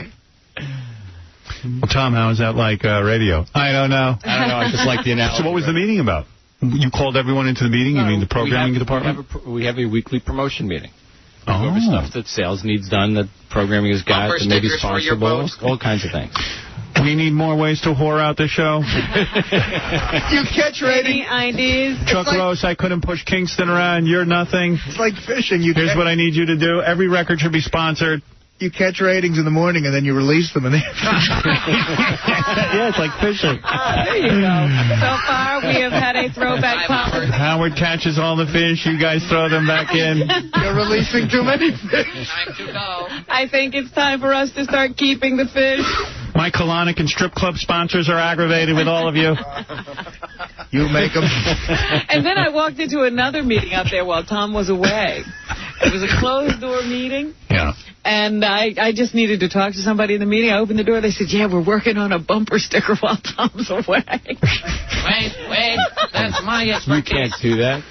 Well, Tom, how is that like radio? I don't know. I just like the analogy. So what was the meeting about? You called everyone into the meeting? You mean the programming department? We have a weekly promotion meeting. Oh. Over stuff that sales needs done, that programming has got, that maybe sponsorable, all kinds of things. We need more ways to whore out the show. You catch ratings. Any ideas? Chuck Rose, I couldn't push Kingston around. You're nothing. It's like fishing. Here's what I need you to do. Every record should be sponsored. You catch ratings in the morning and then you release them in the Yeah, it's like fishing. There you go. So far, we have had a throwback pop. Howard catches all the fish. You guys throw them back in. You're releasing too many fish. Time to go. I think it's time for us to start keeping the fish. My colonic and strip club sponsors are aggravated with all of you. You make them. And then I walked into another meeting out there while Tom was away. It was a closed-door meeting. Yeah. And I just needed to talk to somebody in the meeting. I opened the door. They said, yeah, we're working on a bumper sticker while Tom's away. Wait. That's my expertise. We can't do that.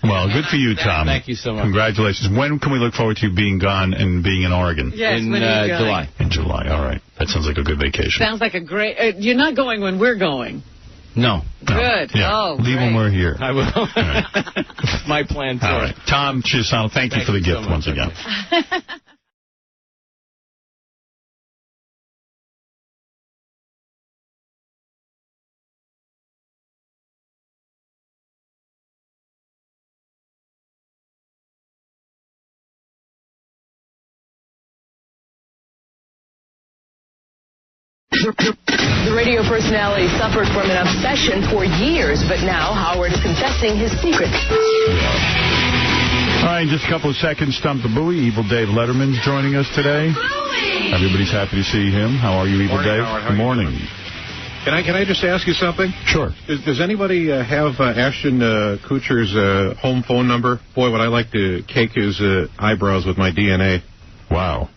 Well, good for you, Tom. Thank you so much. Congratulations. When can we look forward to you being gone and being in Oregon? Yes, in when are you going? July. In July, all right. That sounds like a good vacation. Sounds like a great... you're not going when we're going. No. Good. Yeah. Oh, Leave when we're here. I will. Right. My plan for all right. Tom Chiusano, thank you for the gift once again. The radio personality suffered from an obsession for years, but now Howard is confessing his secret. All right, in just a couple of seconds, Stump the Buoy. Evil Dave Letterman's joining us today. Everybody's happy to see him. How are you, Evil Dave? Good morning. Can I just ask you something? Sure. Does anybody have Ashton Kutcher's home phone number? Boy, would I like to cake his eyebrows with my DNA. Wow.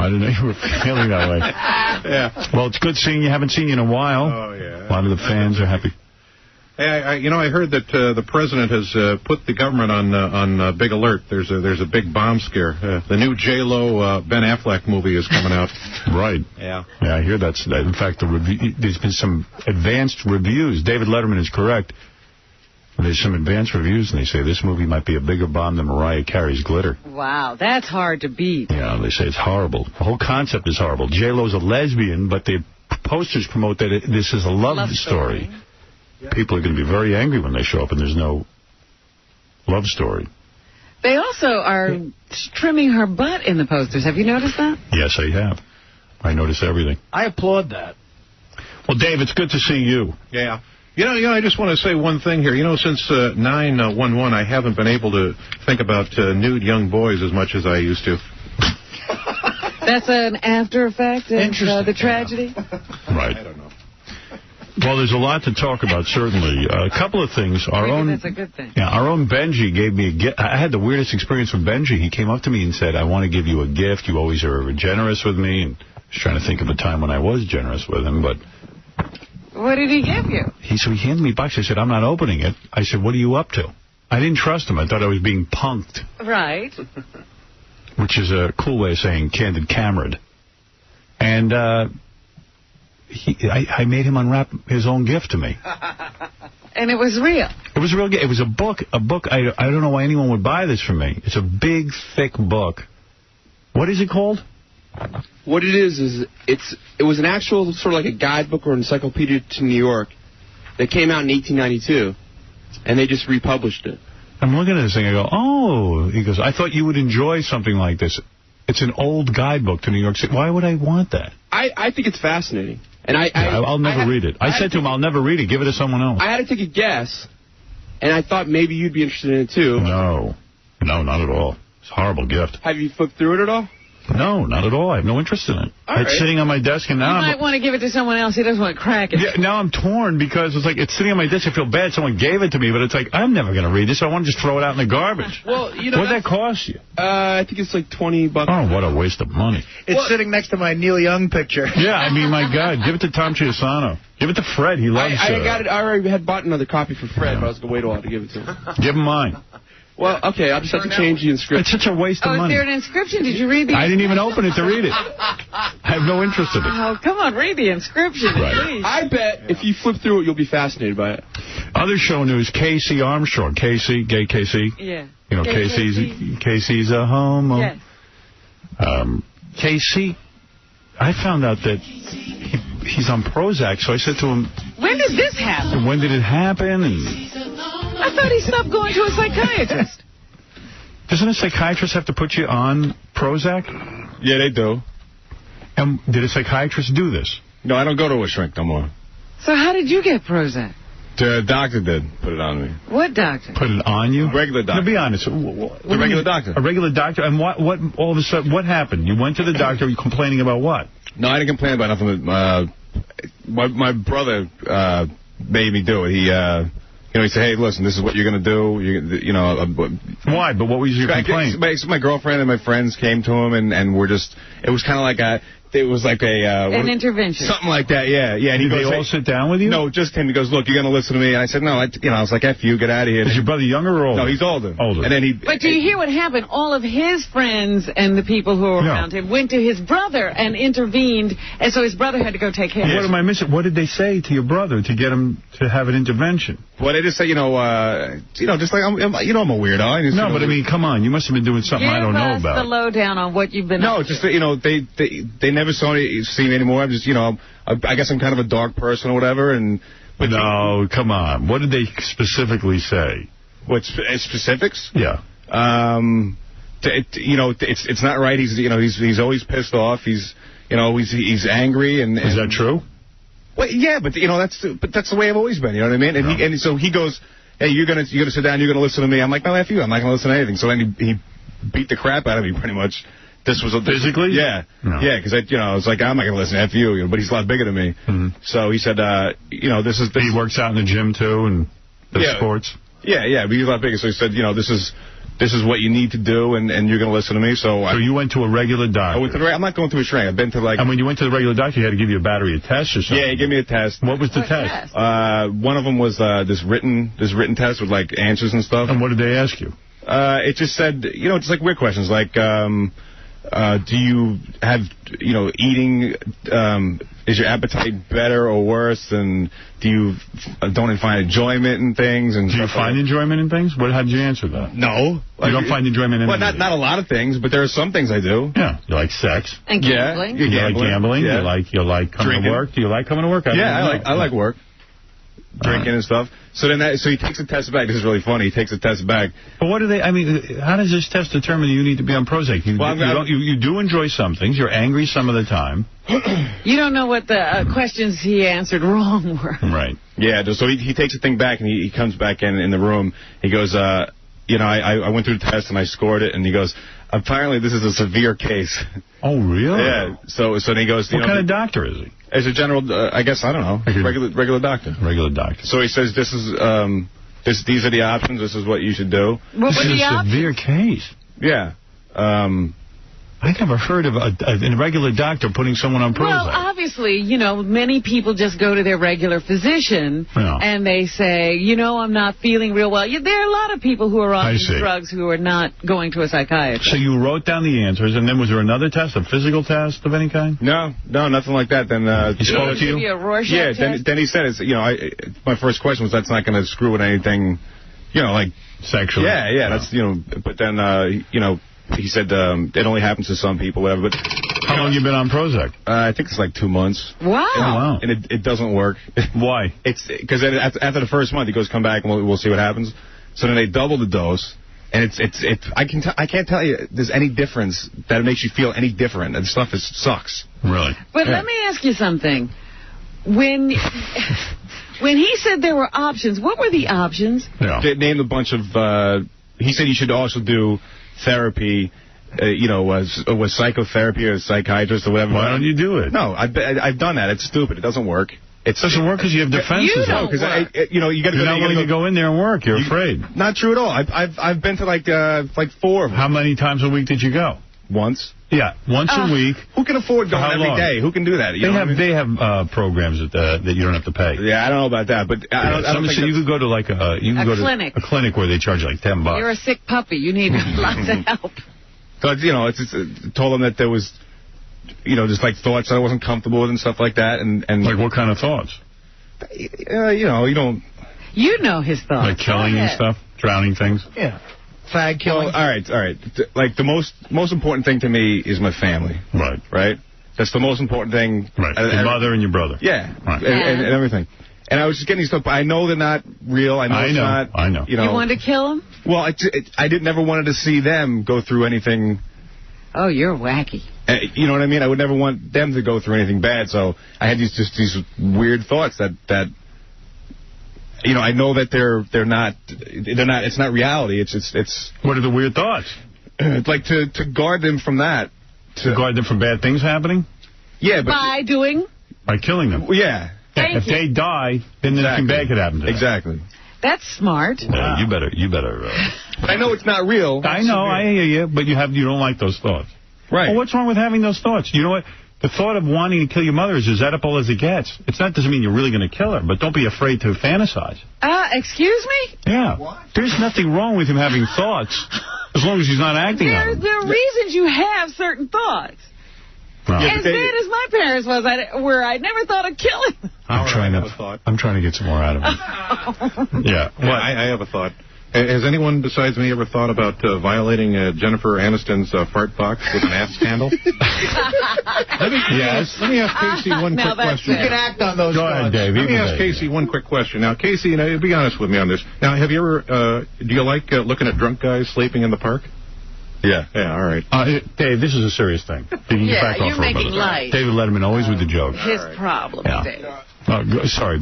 I didn't know you were feeling that way. Yeah. Well, it's good seeing you. Haven't seen you in a while. Oh, yeah. A lot of the fans are happy. Hey, I heard that the president has put the government on big alert. There's a big bomb scare. The new J-Lo Ben Affleck movie is coming out. Right. Yeah. Yeah, I hear that. In fact, there's been some advanced reviews. David Letterman is correct. There's some advanced reviews, and they say this movie might be a bigger bomb than Mariah Carey's Glitter. Wow, that's hard to beat. Yeah, they say it's horrible. The whole concept is horrible. J-Lo's a lesbian, but the posters promote that this is a love story. Yeah. People are going to be very angry when they show up and there's no love story. They also are trimming her butt in the posters. Have you noticed that? Yes, I have. I notice everything. I applaud that. Well, Dave, it's good to see you. Yeah. You know, I just want to say one thing here. You know, since 9/11, I haven't been able to think about nude young boys as much as I used to. That's an after effect of the tragedy? Right. I don't know. Well, there's a lot to talk about, certainly. A couple of things. That's a good thing. Yeah, our own Benji gave me a gift. I had the weirdest experience with Benji. He came up to me and said, I want to give you a gift. You always are generous with me. And I was trying to think of a time when I was generous with him, but... What did he give you? So he handed me a box. I said, I'm not opening it. I said, what are you up to? I didn't trust him. I thought I was being punked. Right. Which is a cool way of saying candid camerad. And I made him unwrap his own gift to me. And it was real. It was a real gift. It was a book. I don't know why anyone would buy this from me. It's a big, thick book. What is it called? What it is it was an actual sort of like a guidebook or encyclopedia to New York that came out in 1892, and they just republished it. I'm looking at this thing, I go, oh, he goes, I thought you would enjoy something like this. It's an old guidebook to New York City. Why would I want that? I think it's fascinating. And I'll never read it. I said to him, I'll never read it. Give it to someone else. I had to take a guess, and I thought maybe you'd be interested in it, too. No, not at all. It's a horrible gift. Have you flipped through it at all? No, not at all. I have no interest in it. It's sitting on my desk, and now you might want to give it to someone else. He doesn't want to crack it. Yeah, now I'm torn because it's like it's sitting on my desk. I feel bad. Someone gave it to me, but it's like I'm never going to read this. So I want to just throw it out in the garbage. Well, you know, what did that cost you? I think it's like $20. Oh, what a waste of money! It's sitting next to my Neil Young picture. Yeah, I mean, my God, give it to Tom Chiusano. Give it to Fred. He loves it. I got it. I already had bought another copy for Fred, but I was going to wait a while to give it to him. Give him mine. Well, okay, I'll just have to change the inscription. It's such a waste of money. Is there an inscription? Did you read the I didn't even open it to read it. I have no interest in it. Oh, come on, read the inscription, please. I bet if you flip through it, you'll be fascinated by it. Other show news, Casey Armstrong. Casey, gay Casey. Yeah. You know, Casey's a homo. Yes. Casey, I found out that he's on Prozac, so I said to him... When did this happen? When did it happen? And I thought he stopped going to a psychiatrist. Doesn't a psychiatrist have to put you on Prozac? Yeah, they do. And did a psychiatrist do this? No, I don't go to a shrink no more. So how did you get Prozac? The doctor did put it on me. What doctor? Put it on you? Regular doctor. No, be honest. The regular doctor. A regular doctor? And what? All of a sudden, what happened? You went to the doctor, you complaining about what? No, I didn't complain about nothing. My brother made me do it. He, he said, hey, listen, this is what you're going to do. Why? But what was your complaint? My girlfriend and my friends came to him, and we're just, it was kind of like it was like an intervention. Something like that, yeah. And Did they all sit down with you? No, just him. He goes, look, you're going to listen to me. And I said, no, I was like, F you, get out of here. Is your brother younger or older? No, he's older. Older. And then But do you hear what happened? All of his friends and the people who were around him went to his brother and intervened, and so his brother had to go take care of him. What am I missing? What did they say to your brother to get him to have an intervention? Well, they just say, just like, I'm a weirdo. No, but I mean, come on. You must have been doing something I don't know about. Give us the lowdown on what you've been up to. Just, they never see me anymore. I'm just, I guess I'm kind of a dark person or whatever. But no, come on. What did they specifically say? What, specifics? Yeah. It's not right. He's always pissed off. He's angry. And is that true? Well, yeah, but that's the way I've always been. You know what I mean? And so he goes, hey, you're gonna sit down. You're gonna listen to me. I'm like, no, F you. I'm not gonna listen to anything. So then he beat the crap out of me pretty much. Physically? Yeah. No. Yeah, because I was like, I'm not going to listen to F you, but he's a lot bigger than me. Mm-hmm. So he said, this is... He works out in the gym, too, and does sports? Yeah, but he's a lot bigger. So he said, this is what you need to do, and you're going to listen to me. So you went to a regular doctor? I went to I'm not going through a shrink. I've been to And when you went to the regular doctor, he had to give you a battery of tests or something? Yeah, he gave me a test. What was the test? One of them was this written test with, like, answers and stuff. And what did they ask you? It just said, just like weird questions, like... do you have, eating, is your appetite better or worse? And do you don't find enjoyment in things? And do you find enjoyment in things? How did you answer that? No. You don't find enjoyment in anything? Well, not a lot of things, but there are some things I do. Yeah. You like sex? And gambling? Yeah. You like gambling? Yeah. You like coming to work? Do you like coming to work? I like work. Drinking and stuff. So he takes the test back. This is really funny. He takes the test back. But how does this test determine you need to be on Prozac? You do enjoy some things. You're angry some of the time. You don't know what the questions he answered wrong were. Right. Yeah, so he takes the thing back, and he comes back in the room. He goes, I went through the test, and I scored it, and he goes, apparently this is a severe case. Oh, really? Yeah. So then he goes... What kind of doctor is he? As a general, I guess, I don't know, regular doctor. Regular doctor. So he says, these are the options, this is what you should do. What this is a severe case. Yeah. I never heard of a regular doctor putting someone on Prozac. Well, obviously, many people just go to their regular physician and they say, I'm not feeling real well. There are a lot of people who are on these drugs who are not going to a psychiatrist. So you wrote down the answers, and then was there another test, a physical test of any kind? No, nothing like that. Then he spoke to you? A Rorschach test? Then he said, my first question was, that's not going to screw with anything, like... Sexually? Yeah, that's, but then, he said it only happens to some people, whatever. But how long you been on Prozac? I think it's like 2 months. Wow. And it doesn't work. Why? It's because after the first month, he goes, come back and we'll see what happens. So then they double the dose, and I can't tell you there's any difference that it makes you feel any different. And stuff sucks. Really? But let me ask you something. When he said there were options, what were the options? Yeah. They named a bunch of. He said you should also do therapy, was psychotherapy or a psychiatrist or whatever. Why don't you do it? No, I've done that. It's stupid. It doesn't work. It doesn't work because you have defenses. You don't work. You got to. You're not willing to go in there and work. You're afraid. Not true at all. I've been to like 4 of them. How many times a week did you go? Once. Yeah, once a week. Who can afford going every day? Who can do that? They have programs that you don't have to pay. Yeah, I don't know about that, but I don't think you could go to like a clinic. To a clinic where they charge like $10. You're a sick puppy. You need lots of help. So it's told them that there was, just like thoughts that I wasn't comfortable with and stuff like that, and like what kind of thoughts? You don't. You know his thoughts. Like killing and stuff, drowning things. Yeah. Fag killing. All right. Like the most important thing to me is my family. Right. That's the most important thing. Right. Your mother and your brother. Yeah. Right. And everything. And I was just getting these stuff. I know they're not real. I know it's not. I know. You wanted to kill them? Well, I never wanted to see them go through anything. Oh, you're wacky. You know what I mean? I would never want them to go through anything bad. So I had these weird thoughts that I know that they're not. It's not reality. It's. What are the weird thoughts? Like to guard them from that. To guard them from bad things happening? Yeah, but by killing them. Yeah. If they die, then nothing bad could happen to them. Exactly. That's smart. You better. But I know it's not real. I know, I hear you, but you don't like those thoughts. Right. Well, what's wrong with having those thoughts? You know what? The thought of wanting to kill your mother is as edible as it gets. Doesn't mean you're really going to kill her, but don't be afraid to fantasize. Excuse me? Yeah. What? There's nothing wrong with him having thoughts, as long as he's not acting on them. There are reasons you have certain thoughts. Well, as bad as my parents was, I never thought of killing them. I'm trying to get some more out of him. Yeah. Well, I have a thought. Has anyone besides me ever thought about violating Jennifer Aniston's fart box with an ass candle? Let me ask Casey one quick question. You can act on those. Go ahead, Dave. Let me ask Casey one quick question. Now, Casey, be honest with me on this. Now, have you ever, do you like looking at drunk guys sleeping in the park? Yeah. Yeah, all right. Dave, this is a serious thing. You're making light. David Letterman, always with the joke. His problem, Dave. Sorry,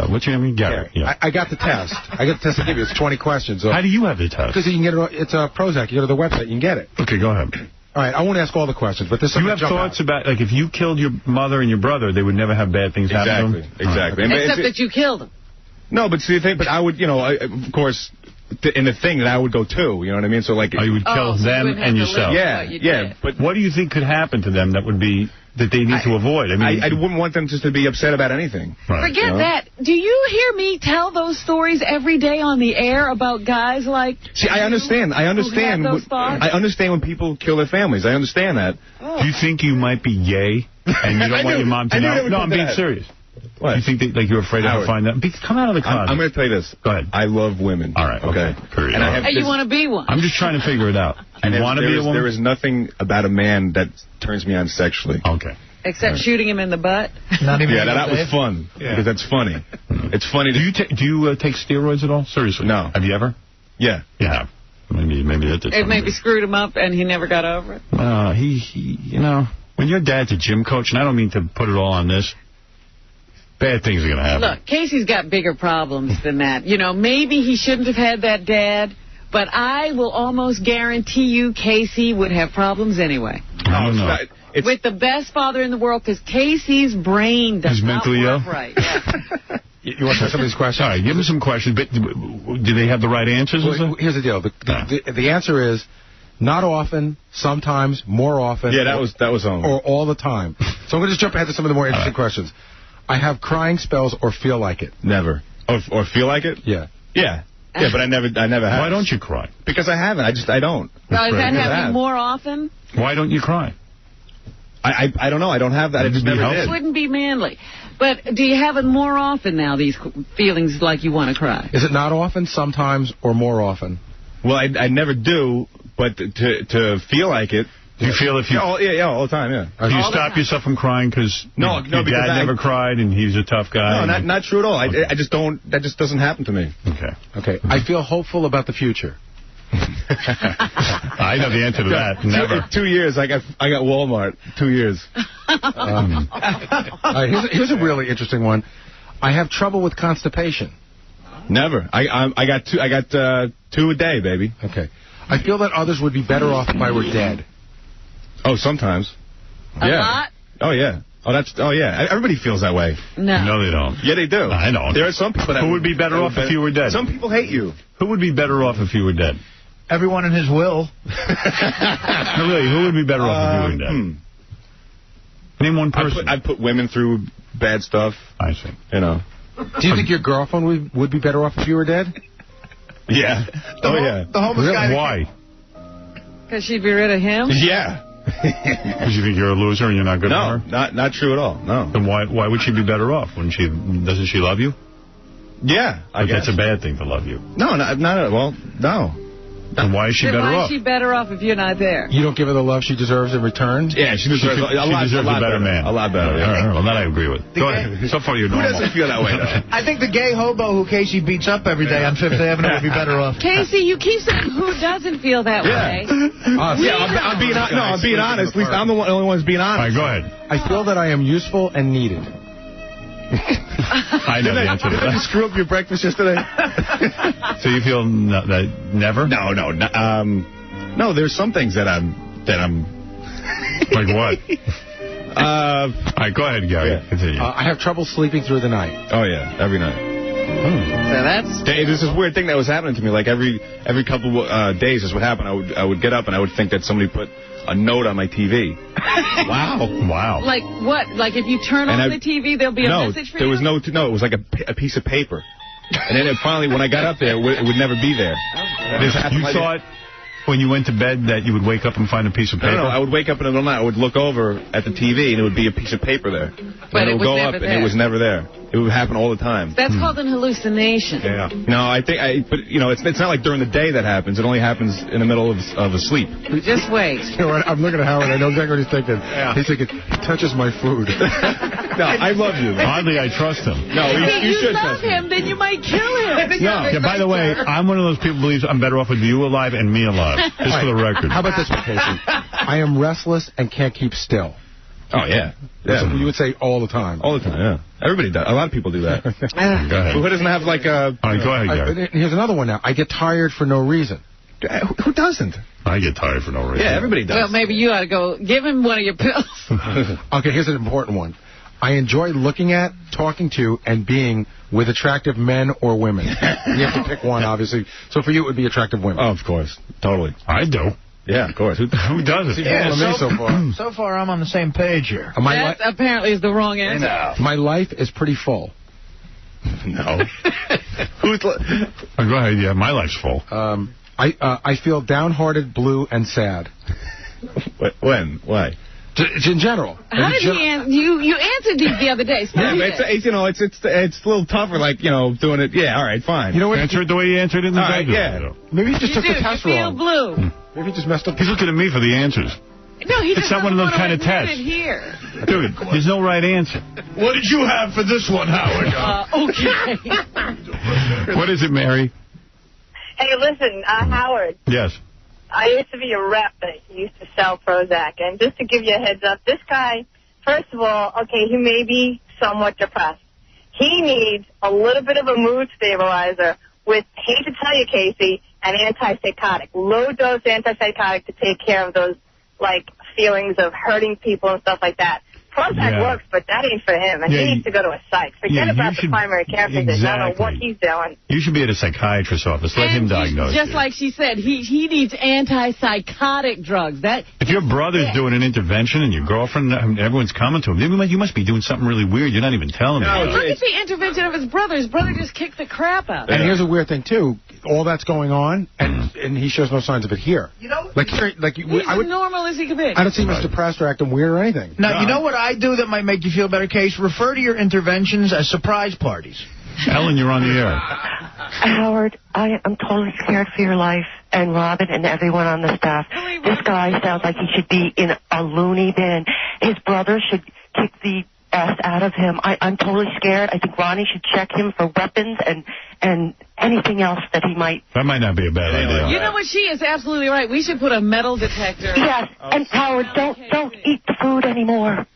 what's your name? Gary. Yeah. I got the test. I give you. It's 20 questions. How do you have the test? Because you can get it. It's a Prozac. You go to the website. You can get it. Okay, go ahead. All right, I won't ask all the questions, but this. You have thoughts about, like, if you killed your mother and your brother, they would never have bad things happen to them? Exactly. Except that you killed them. No, but see, but I would, of course, in the thing that I would go to, you know what I mean? So, like... you would kill them and yourself. Yeah. But what do you think could happen to them that they need to avoid? I mean, I wouldn't want them just to be upset about anything. Right. Forget that. Do you hear me tell those stories every day on the air about guys like... See, I understand. I understand when people kill their families. I understand that. Do you think you might be gay and you don't want your mom to know? No, I'm being serious. What? You think that, you're afraid to find that? Come out of the closet. I'm going to tell you this. Go ahead. I love women. All right. Okay. Period. And you want to be one. I'm just trying to figure it out. You want to be a woman? There is nothing about a man that turns me on sexually. Okay. Except shooting him in the butt? Not even that was fun. Yeah. Because that's funny. It's funny. Do you take steroids at all? Seriously? No. Have you ever? Yeah. You have. Maybe that's it. It maybe screwed him up and he never got over it? When your dad's a gym coach, and I don't mean to put it all on this, bad things are going to happen. Look, Casey's got bigger problems than that. Maybe he shouldn't have had that dad, but I will almost guarantee you Casey would have problems anyway. I don't know. With the best father in the world, because Casey's brain does not work right. Yeah. You want to answer some of these questions? All right, give me some questions. But do they have the right answers? Well, here's the deal. The answer is not often, sometimes, more often. Yeah, that was on. Or all the time. So I'm going to just jump ahead to some of the more interesting questions. I have crying spells or feel like it. Never. Or feel like it? Yeah. Yeah. Yeah, but I never have. Why don't you cry? Because I haven't. I don't. Now, is that happening more often? Why don't you cry? I don't know. I don't have that. I just never did. It wouldn't be manly. But do you have it more often now, these feelings like you want to cry? Is it not often, sometimes, or more often? Well, I never do, but to feel like it. Do you feel if you... Yeah, all the time, yeah. Do you stop yourself from crying because your dad never cried and he's a tough guy? No, not true at all. Okay. I just don't... That just doesn't happen to me. Okay. I feel hopeful about the future. I know the answer to that. Never. 2 years. I got Walmart. 2 years. Here's a really interesting one. I have trouble with constipation. Never. I got two a day, baby. Okay. I feel that others would be better off if I were dead. Oh, sometimes. A lot? Oh, yeah. Oh, yeah. Everybody feels that way. No, they don't. Yeah, they do. I don't. There are some people that... Who would be better off if you were dead? Some people hate you. Who would be better off if you were dead? Everyone in his will. No, really, who would be better off if you were dead? Name one person. I'd put women through bad stuff. I see. Do you think your girlfriend would be better off if you were dead? Yeah. Yeah. The homeless guy. Why? Because she'd be rid of him? Yeah. Because you think you're a loser and you're not good for her? No, not true at all. No. Then why would she be better off? Doesn't she love you? Yeah, I guess. That's a bad thing to love you. No, no. Then why is she better off? Why is she better off if you're not there? You don't give her the love she deserves in return? Yeah, she deserves a lot better man. A lot better. Yeah. All right, well, that I agree with. Go ahead. So far, you're normal. Who doesn't feel that way, though? I think the gay hobo who Casey beats up every day on 5th Avenue would be better off. Casey, you keep saying who doesn't feel that way. I'm being honest. At least I'm the only one who's being honest. All right, go ahead. I feel that I am useful and needed. I know the answer to Did I that. screw up your breakfast yesterday? So you feel that never? No. No, there's some things that I'm... Like what? All right, go ahead, Gary. Yeah. Continue. I have trouble sleeping through the night. Oh, yeah, every night. So that's... There's this weird thing that was happening to me. Like, every couple days is what happened. I would get up and I would think that somebody put a note on my TV. Wow. Like what? Like if you turn on the TV, there'll be a message for you? No, it was like a piece of paper. And then finally, when I got up there, it would never be there. You thought when you went to bed that you would wake up and find a piece of paper? No, I would wake up in the middle of the night. I would look over at the TV, and it would be a piece of paper there. But and it would was go never up, there. and it was never there. It would happen all the time. That's called an hallucination. Yeah. No, but it's not like during the day that happens. It only happens in the middle of a sleep. Just wait. You know what? I'm looking at Howard. I know exactly what he's thinking. Yeah. He's thinking, he touches my food. No, I love you. Oddly, I trust him. No, If you you should love trust me. him, then you might kill him. No. Yeah, by the way, I'm one of those people who believes I'm better off with you alive and me alive. Just for the record. How about this, Casey? I am restless and can't keep still. Oh, yeah. That's what you would say all the time. All the time, yeah. Everybody does. A lot of people do that. Go ahead. Who doesn't have, like, a... All right, go ahead, Gary. Here's another one now. I get tired for no reason. Who doesn't? I get tired for no reason. Yeah, everybody does. Well, maybe you ought to go give him one of your pills. Okay, here's an important one. I enjoy looking at, talking to, and being with attractive men or women. You have to pick one, obviously. So for you, it would be attractive women. Oh, of course. Totally. I do. Yeah, of course. Who does it? Yeah, so far. So far, I'm on the same page here. That apparently is the wrong answer. My life is pretty full. No. Go ahead. Yeah, my life's full. I feel downhearted, blue, and sad. When? Why? In general. How did he answer? You answered these the other day. Yeah, but it's a little tougher, like, doing it. Yeah, all right, fine. You know what? Answer it the way he answered it in the yeah. Maybe he just took the test you feel wrong. blue. Maybe he just messed up. He's looking at me for the answers. No, he It's not one of those kind of tests. Here. Dude, there's no right answer. What did you have for this one, Howard? Okay. What is it, Mary? Hey, listen, Howard. Yes. I used to be a rep that used to sell Prozac. And just to give you a heads up, this guy, first of all, okay, he may be somewhat depressed. He needs a little bit of a mood stabilizer with, hate to tell you, Casey, an antipsychotic, low-dose antipsychotic to take care of those, like, feelings of hurting people and stuff like that. Prozac works, but that ain't for him, and he needs to go to a psych. Forget about the primary care physician. I don't know what he's doing. You should be at a psychiatrist's office. Let him diagnose Just you. like she said, he needs antipsychotic drugs. If your brother's doing an intervention and your girlfriend, everyone's coming to him, you must be doing something really weird. You're not even telling me. Look at the intervention of his brother. His brother just kicked the crap out. And here's a weird thing, too. All that's going on, and he shows no signs of it here. Like here, He's as normal as he can be. I don't see him as depressed or acting weird or anything. Now, you know what I do that might make you feel better, Case? Refer to your interventions as surprise parties. Ellen, you're on the air. Howard, I'm totally scared for your life, and Robin and everyone on the staff. This guy sounds like he should be in a loony bin. His brother should kick the ass out of him. I'm totally scared. I think Ronnie should check him for weapons and anything else that he might. That might not be a bad idea. You know what? She is absolutely right. We should put a metal detector. Yes, and Howard, don't eat the food anymore.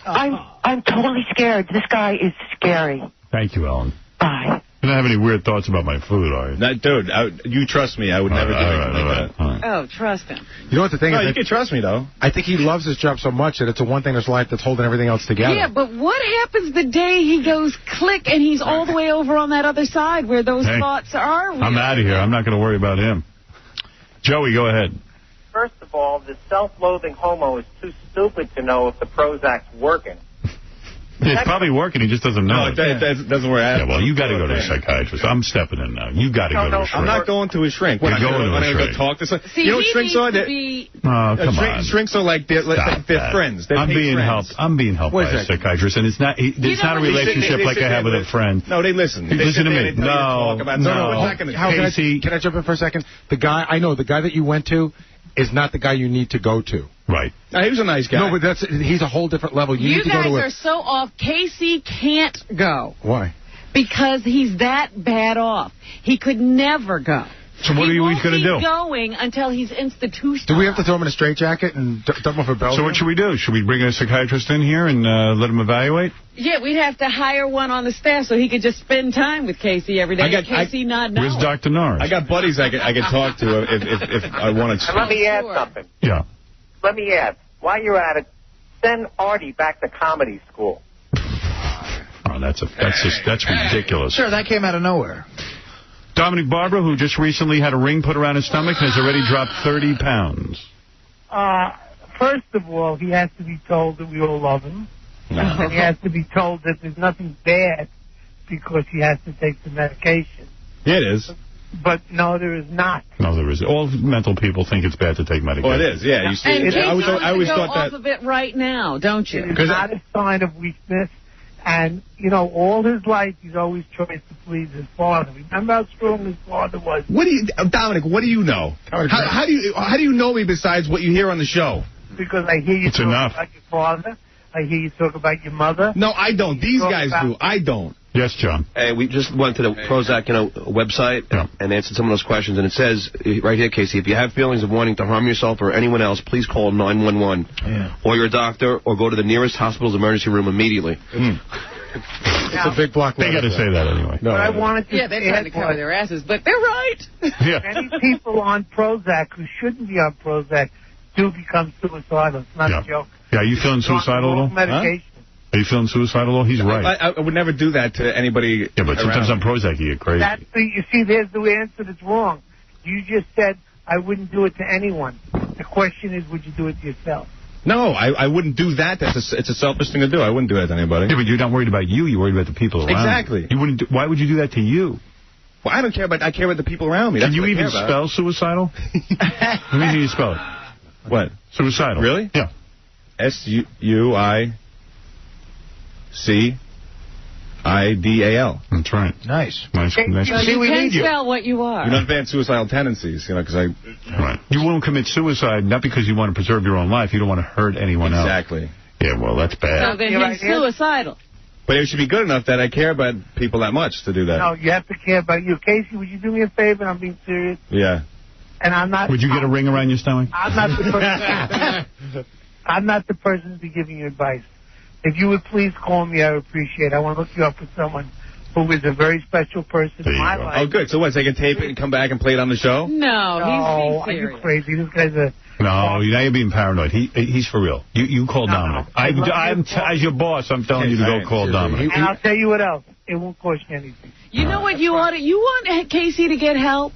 I'm totally scared. This guy is scary. Thank you, Ellen. Bye. You don't have any weird thoughts about my food, are you? Dude, you trust me. I would never do anything like that. Oh, trust him. You know what the thing is? You can trust me, though. I think he loves his job so much that it's the one thing in his life that's holding everything else together. Yeah, but what happens the day he goes click and he's all the way over on that other side where those thoughts are? I'm out of here. I'm not going to worry about him. Joey, go ahead. First of all, this self-loathing homo is too stupid to know if the Prozac's working. It's probably working. He just doesn't know. No, it doesn't work. Yeah, well, you got to go to a psychiatrist. I'm stepping in now. You got to go to a shrink. I'm not going to a shrink. You're going to a go shrink. talk to someone. See, you know what shrinks are? Come on. Shrinks are like they're friends. I'm being helped. I'm being helped by a psychiatrist, and it's not. It's not a relationship like I have with a friend. No, they listen. Listen to me. Can I jump in for a second? The guy that you went to is not the guy you need to go to. Right. He was a nice guy. No, but he's a whole different level. You need to go to guys are so off. Casey can't go. Why? Because he's that bad off. He could never go. So what are we going to do? Going until he's institutionalized. Do we have to throw him in a straitjacket and dump him for Belgium? So what should we do? Should we bring a psychiatrist in here and let him evaluate? Yeah, we'd have to hire one on the staff so he could just spend time with Casey every day. Casey not knowing. Where's Dr. Norris? I got buddies I could talk to if I wanted to. And let me add something. Yeah. Let me add. While you're at it, send Artie back to comedy school. Oh, that's ridiculous. Sure, that came out of nowhere. Dominic Barbara, who just recently had a ring put around his stomach, has already dropped 30 pounds. First of all, he has to be told that we all love him. No. And he has to be told that there's nothing bad because he has to take the medication. Yeah, it is. But no, there is not. No, there is. All mental people think it's bad to take medication. Oh, it is, yeah. You see, and I always thought off of it right now, don't you? It is not a sign of weakness. And, you know, all his life, he's always tried to please his father. Remember how strong his father was? Dominic, what do you know? How do you know me besides what you hear on the show? Because I hear you talk about your father. I hear you talk about your mother. No, I don't. These guys do. I don't. Yes, John. Hey, we just went to the Prozac, website and answered some of those questions, and it says right here, Casey, if you have feelings of wanting to harm yourself or anyone else, please call 911 or your doctor, or go to the nearest hospital's emergency room immediately. It's a big block. They got to say that anyway. No, I wanted to they're trying to cover their asses, but they're right. Many people on Prozac who shouldn't be on Prozac do become suicidal. It's not a joke. Yeah, are you feeling suicidal at all? Medication. Are you feeling suicidal at all? He's right. I would never do that to anybody. Yeah, but sometimes on Prozac you get crazy. You see, there's the answer that's wrong. You just said, I wouldn't do it to anyone. The question is, would you do it to yourself? No, I wouldn't do that. It's a selfish thing to do. I wouldn't do that to anybody. Yeah, but you're not worried about you. You're worried about the people around Exactly. you. Wouldn't. Why would you do that to you? Well, I don't care about. I care about the people around me. That's Can you what I even care about. spell suicidal? Let me hear you spell it. What? Suicidal. Really? Yeah. SUICIDAL. That's right. Nice. Nice. So you can spell what you are. You know, advanced suicidal tendencies, because I... Right. You won't commit suicide, not because you want to preserve your own life. You don't want to hurt anyone else. Exactly. Yeah, well, that's bad. So then he's suicidal. But it should be good enough that I care about people that much to do that. No, you have to care about you. Casey, would you do me a favor? I'm being serious. Yeah. And I'm not... Would you get a ring around your stomach? I'm not the person... I'm not the person to be giving you advice. If you would please call me, I would appreciate it. I want to look you up with someone who is a very special person in my life. Oh, good. So what, so I can tape it and come back and play it on the show? No, he's are you crazy? This guy's a... No, now you're being paranoid. He's for real. You call Dominic. As your boss, I'm telling you to go call Dominic. And I'll tell you what else. It won't cost you anything. You know what you ought to... You want Casey to get help?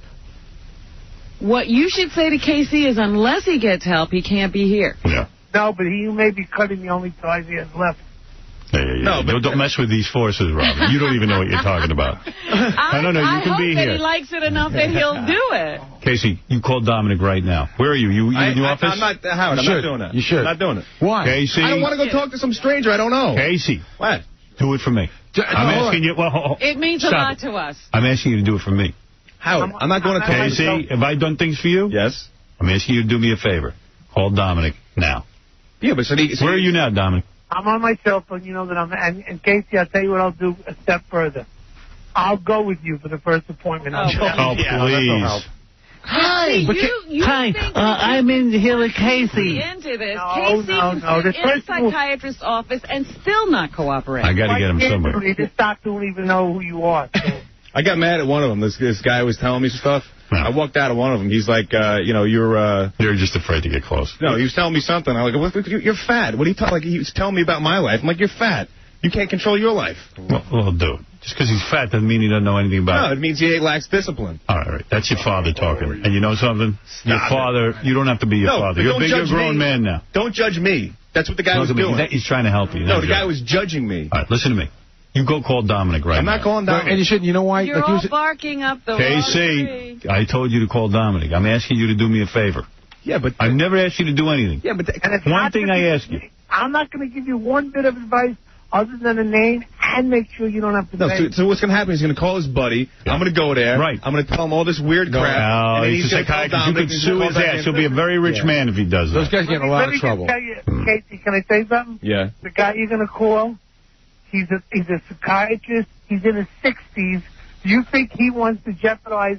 What you should say to Casey is, unless he gets help, he can't be here. Yeah. No, but he may be cutting the only ties he has left. Yeah. No, but don't mess with these forces, Robin. You don't even know what you're talking about. I don't know. You can be here. I hope that he likes it enough that he'll do it. Casey, you call Dominic right now. Where are you? You in the office? I'm not, Howard, I'm not doing that. You should. I'm not doing it. Why? Casey. I don't want to go talk to some stranger I don't know. Casey. What? Do it for me. I'm asking you. Well, it means a lot to us. I'm asking you to do it for me. Howard, I'm not going to talk. Casey, have I done things for you? Yes. I'm asking you to do me a favor. Call Dominic now. Yeah, but where are you now, Dominic? I'm on my cell phone. You know that I'm... And Casey, I'll tell you what I'll do a step further. I'll go with you for the first appointment. Oh, please. Hi, I'm in here with Casey. Into this. No. Casey in a psychiatrist's office and still not cooperate. I got to get him somewhere. This doctor won't even know who you are. So. I got mad at one of them. This guy was telling me stuff. No. I walked out of one of them. He's like, you're just afraid to get close. No, he was telling me something. I'm like, you're fat. What are you talking? Like, he was telling me about my life. I'm like, you're fat. You can't control your life. Well, dude, just because he's fat doesn't mean he doesn't know anything about it. No, it means he lacks discipline. All right. That's your father talking. And you know something? Your father, you don't have to be your father. You're a grown man now. Don't judge me. That's what the guy was doing. He's trying to help you. No, the guy was judging me. All right, listen to me. You go call Dominic right now. I'm not calling Dominic. And you shouldn't. You know why? You're all barking up the Casey, I told you to call Dominic. I'm asking you to do me a favor. Yeah, but... I've never asked you to do anything. Yeah, but... One thing I ask you. I'm not going to give you one bit of advice other than a name and make sure you don't have to pay. So what's going to happen is he's going to call his buddy. Yeah. I'm going to go there. Right. I'm going to tell him all this weird crap. No, he's a psychiatrist. You could sue his ass. He'll be a very rich man if he does that. Those guys get in a lot of trouble. Tell you, Casey, can I say something? Yeah. The guy you're going to call, he's a psychiatrist. He's in his 60s. Do you think he wants to jeopardize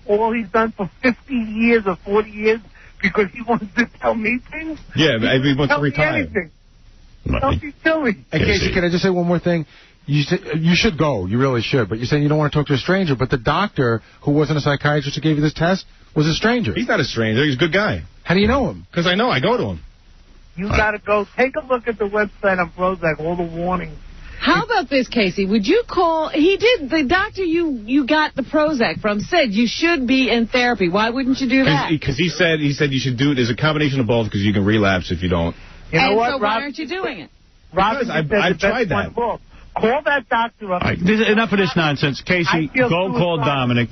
all he's done for 50 years or 40 years because he wants to tell me things? Yeah, maybe he wants to retire. Anything. Don't be silly. Hey, Casey, can I just say one more thing? You should go. You really should. But you're saying you don't want to talk to a stranger. But the doctor who wasn't a psychiatrist who gave you this test was a stranger. He's not a stranger. He's a good guy. How do you know him? Because I know. I go to him. You got to go. Take a look at the website on Prozac, all the warnings. How about this, Casey? Would you call... The doctor you got the Prozac from said you should be in therapy. Why wouldn't you do that? Because he said you should do it as a combination of both because you can relapse if you don't. You know what, so why aren't you doing it? Robin, I've tried that. Call that doctor up. Enough of this nonsense. Casey, go call Dominic.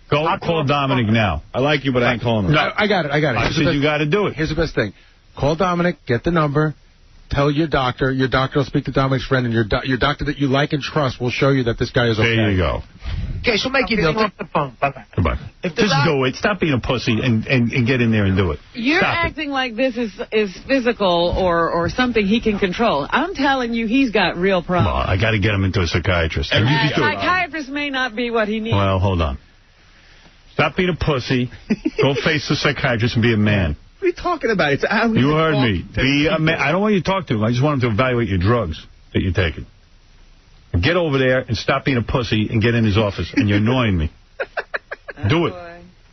Go call Dominic now. I like you, but I ain't calling him. No, I got it. I said you got to do it. Here's the best thing. Call Dominic, get the number, tell your doctor. Your doctor will speak to Dominic's friend, and your doctor that you like and trust will show you that this guy is okay. There you go. Okay, so make your deal. Off the phone. Bye-bye. Goodbye. Just do it. Stop being a pussy and get in there and do it. You're acting like this is physical or something he can control. I'm telling you, he's got real problems. Well, I got to get him into a psychiatrist. A psychiatrist may not be what he needs. Well, hold on. Stop being a pussy. Go face the psychiatrist and be a man. What are you talking about? You heard me. Be a man. I don't want you to talk to him. I just want him to evaluate your drugs that you're taking. Get over there and stop being a pussy and get in his office. And you're annoying me. Do it.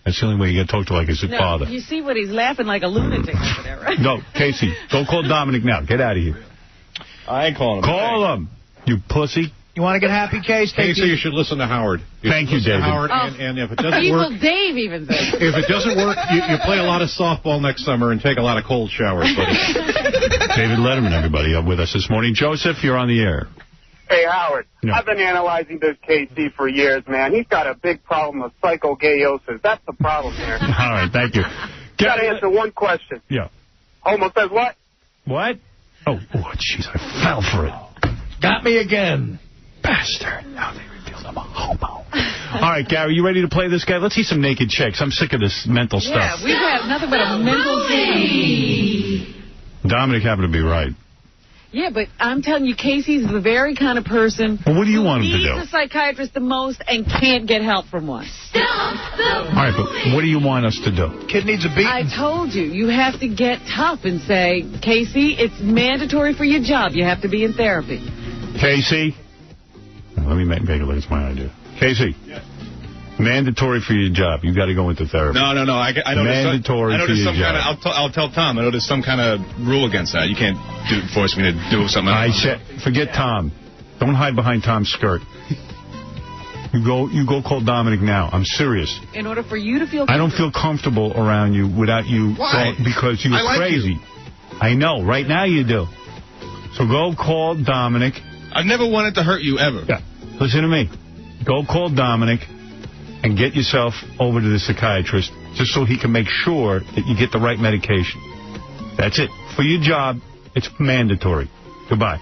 That's the only way you get to talk to like his father. You see what he's laughing like a lunatic over there, right? No, Casey, go call Dominic now. Get out of here. I ain't calling him. Call him, you pussy. You want to get happy, Case? Casey, you should listen to Howard. Thank you, David. Howard, and if it doesn't Evil work... Dave even says. If it doesn't work, you play a lot of softball next summer and take a lot of cold showers, buddy. David Letterman, everybody, up with us this morning. Joseph, you're on the air. Hey, Howard. No. I've been analyzing this KC for years, man. He's got a big problem of psychogayosis. That's the problem here. All right, thank you. Got to answer one question. Yeah. Homo says what? What? Oh, jeez, I fell for it. Got me again. Bastard. Now they revealed I'm a homo. All right, Gary, you ready to play this guy? Let's see some naked chicks. I'm sick of this mental stuff. Yeah, we've had nothing but a mental thing. Dominic happened to be right. Yeah, but I'm telling you, Casey's the very kind of person well, what do you want him to do? Who needs a psychiatrist the most and can't get help from one. All right, but what do you want us to do? Kid needs a beating. I told you have to get tough and say, Casey, it's mandatory for your job. You have to be in therapy. Casey? Let me make a look. It's my idea. Casey? Yes. Mandatory for your job. You got to go into therapy. No. I know mandatory for your job. I'll tell Tom. I know there's some kind of rule against that. You can't force me to do something. I said, forget Tom. Don't hide behind Tom's skirt. You go call Dominic now. I'm serious. In order for you to feel I don't feel comfortable around you without you. Why? Because you're crazy. I know. Right now you do. So go call Dominic. I've never wanted to hurt you, ever. Yeah. Listen to me. Go call Dominic and get yourself over to the psychiatrist just so he can make sure that you get the right medication. That's it. For your job, it's mandatory. Goodbye.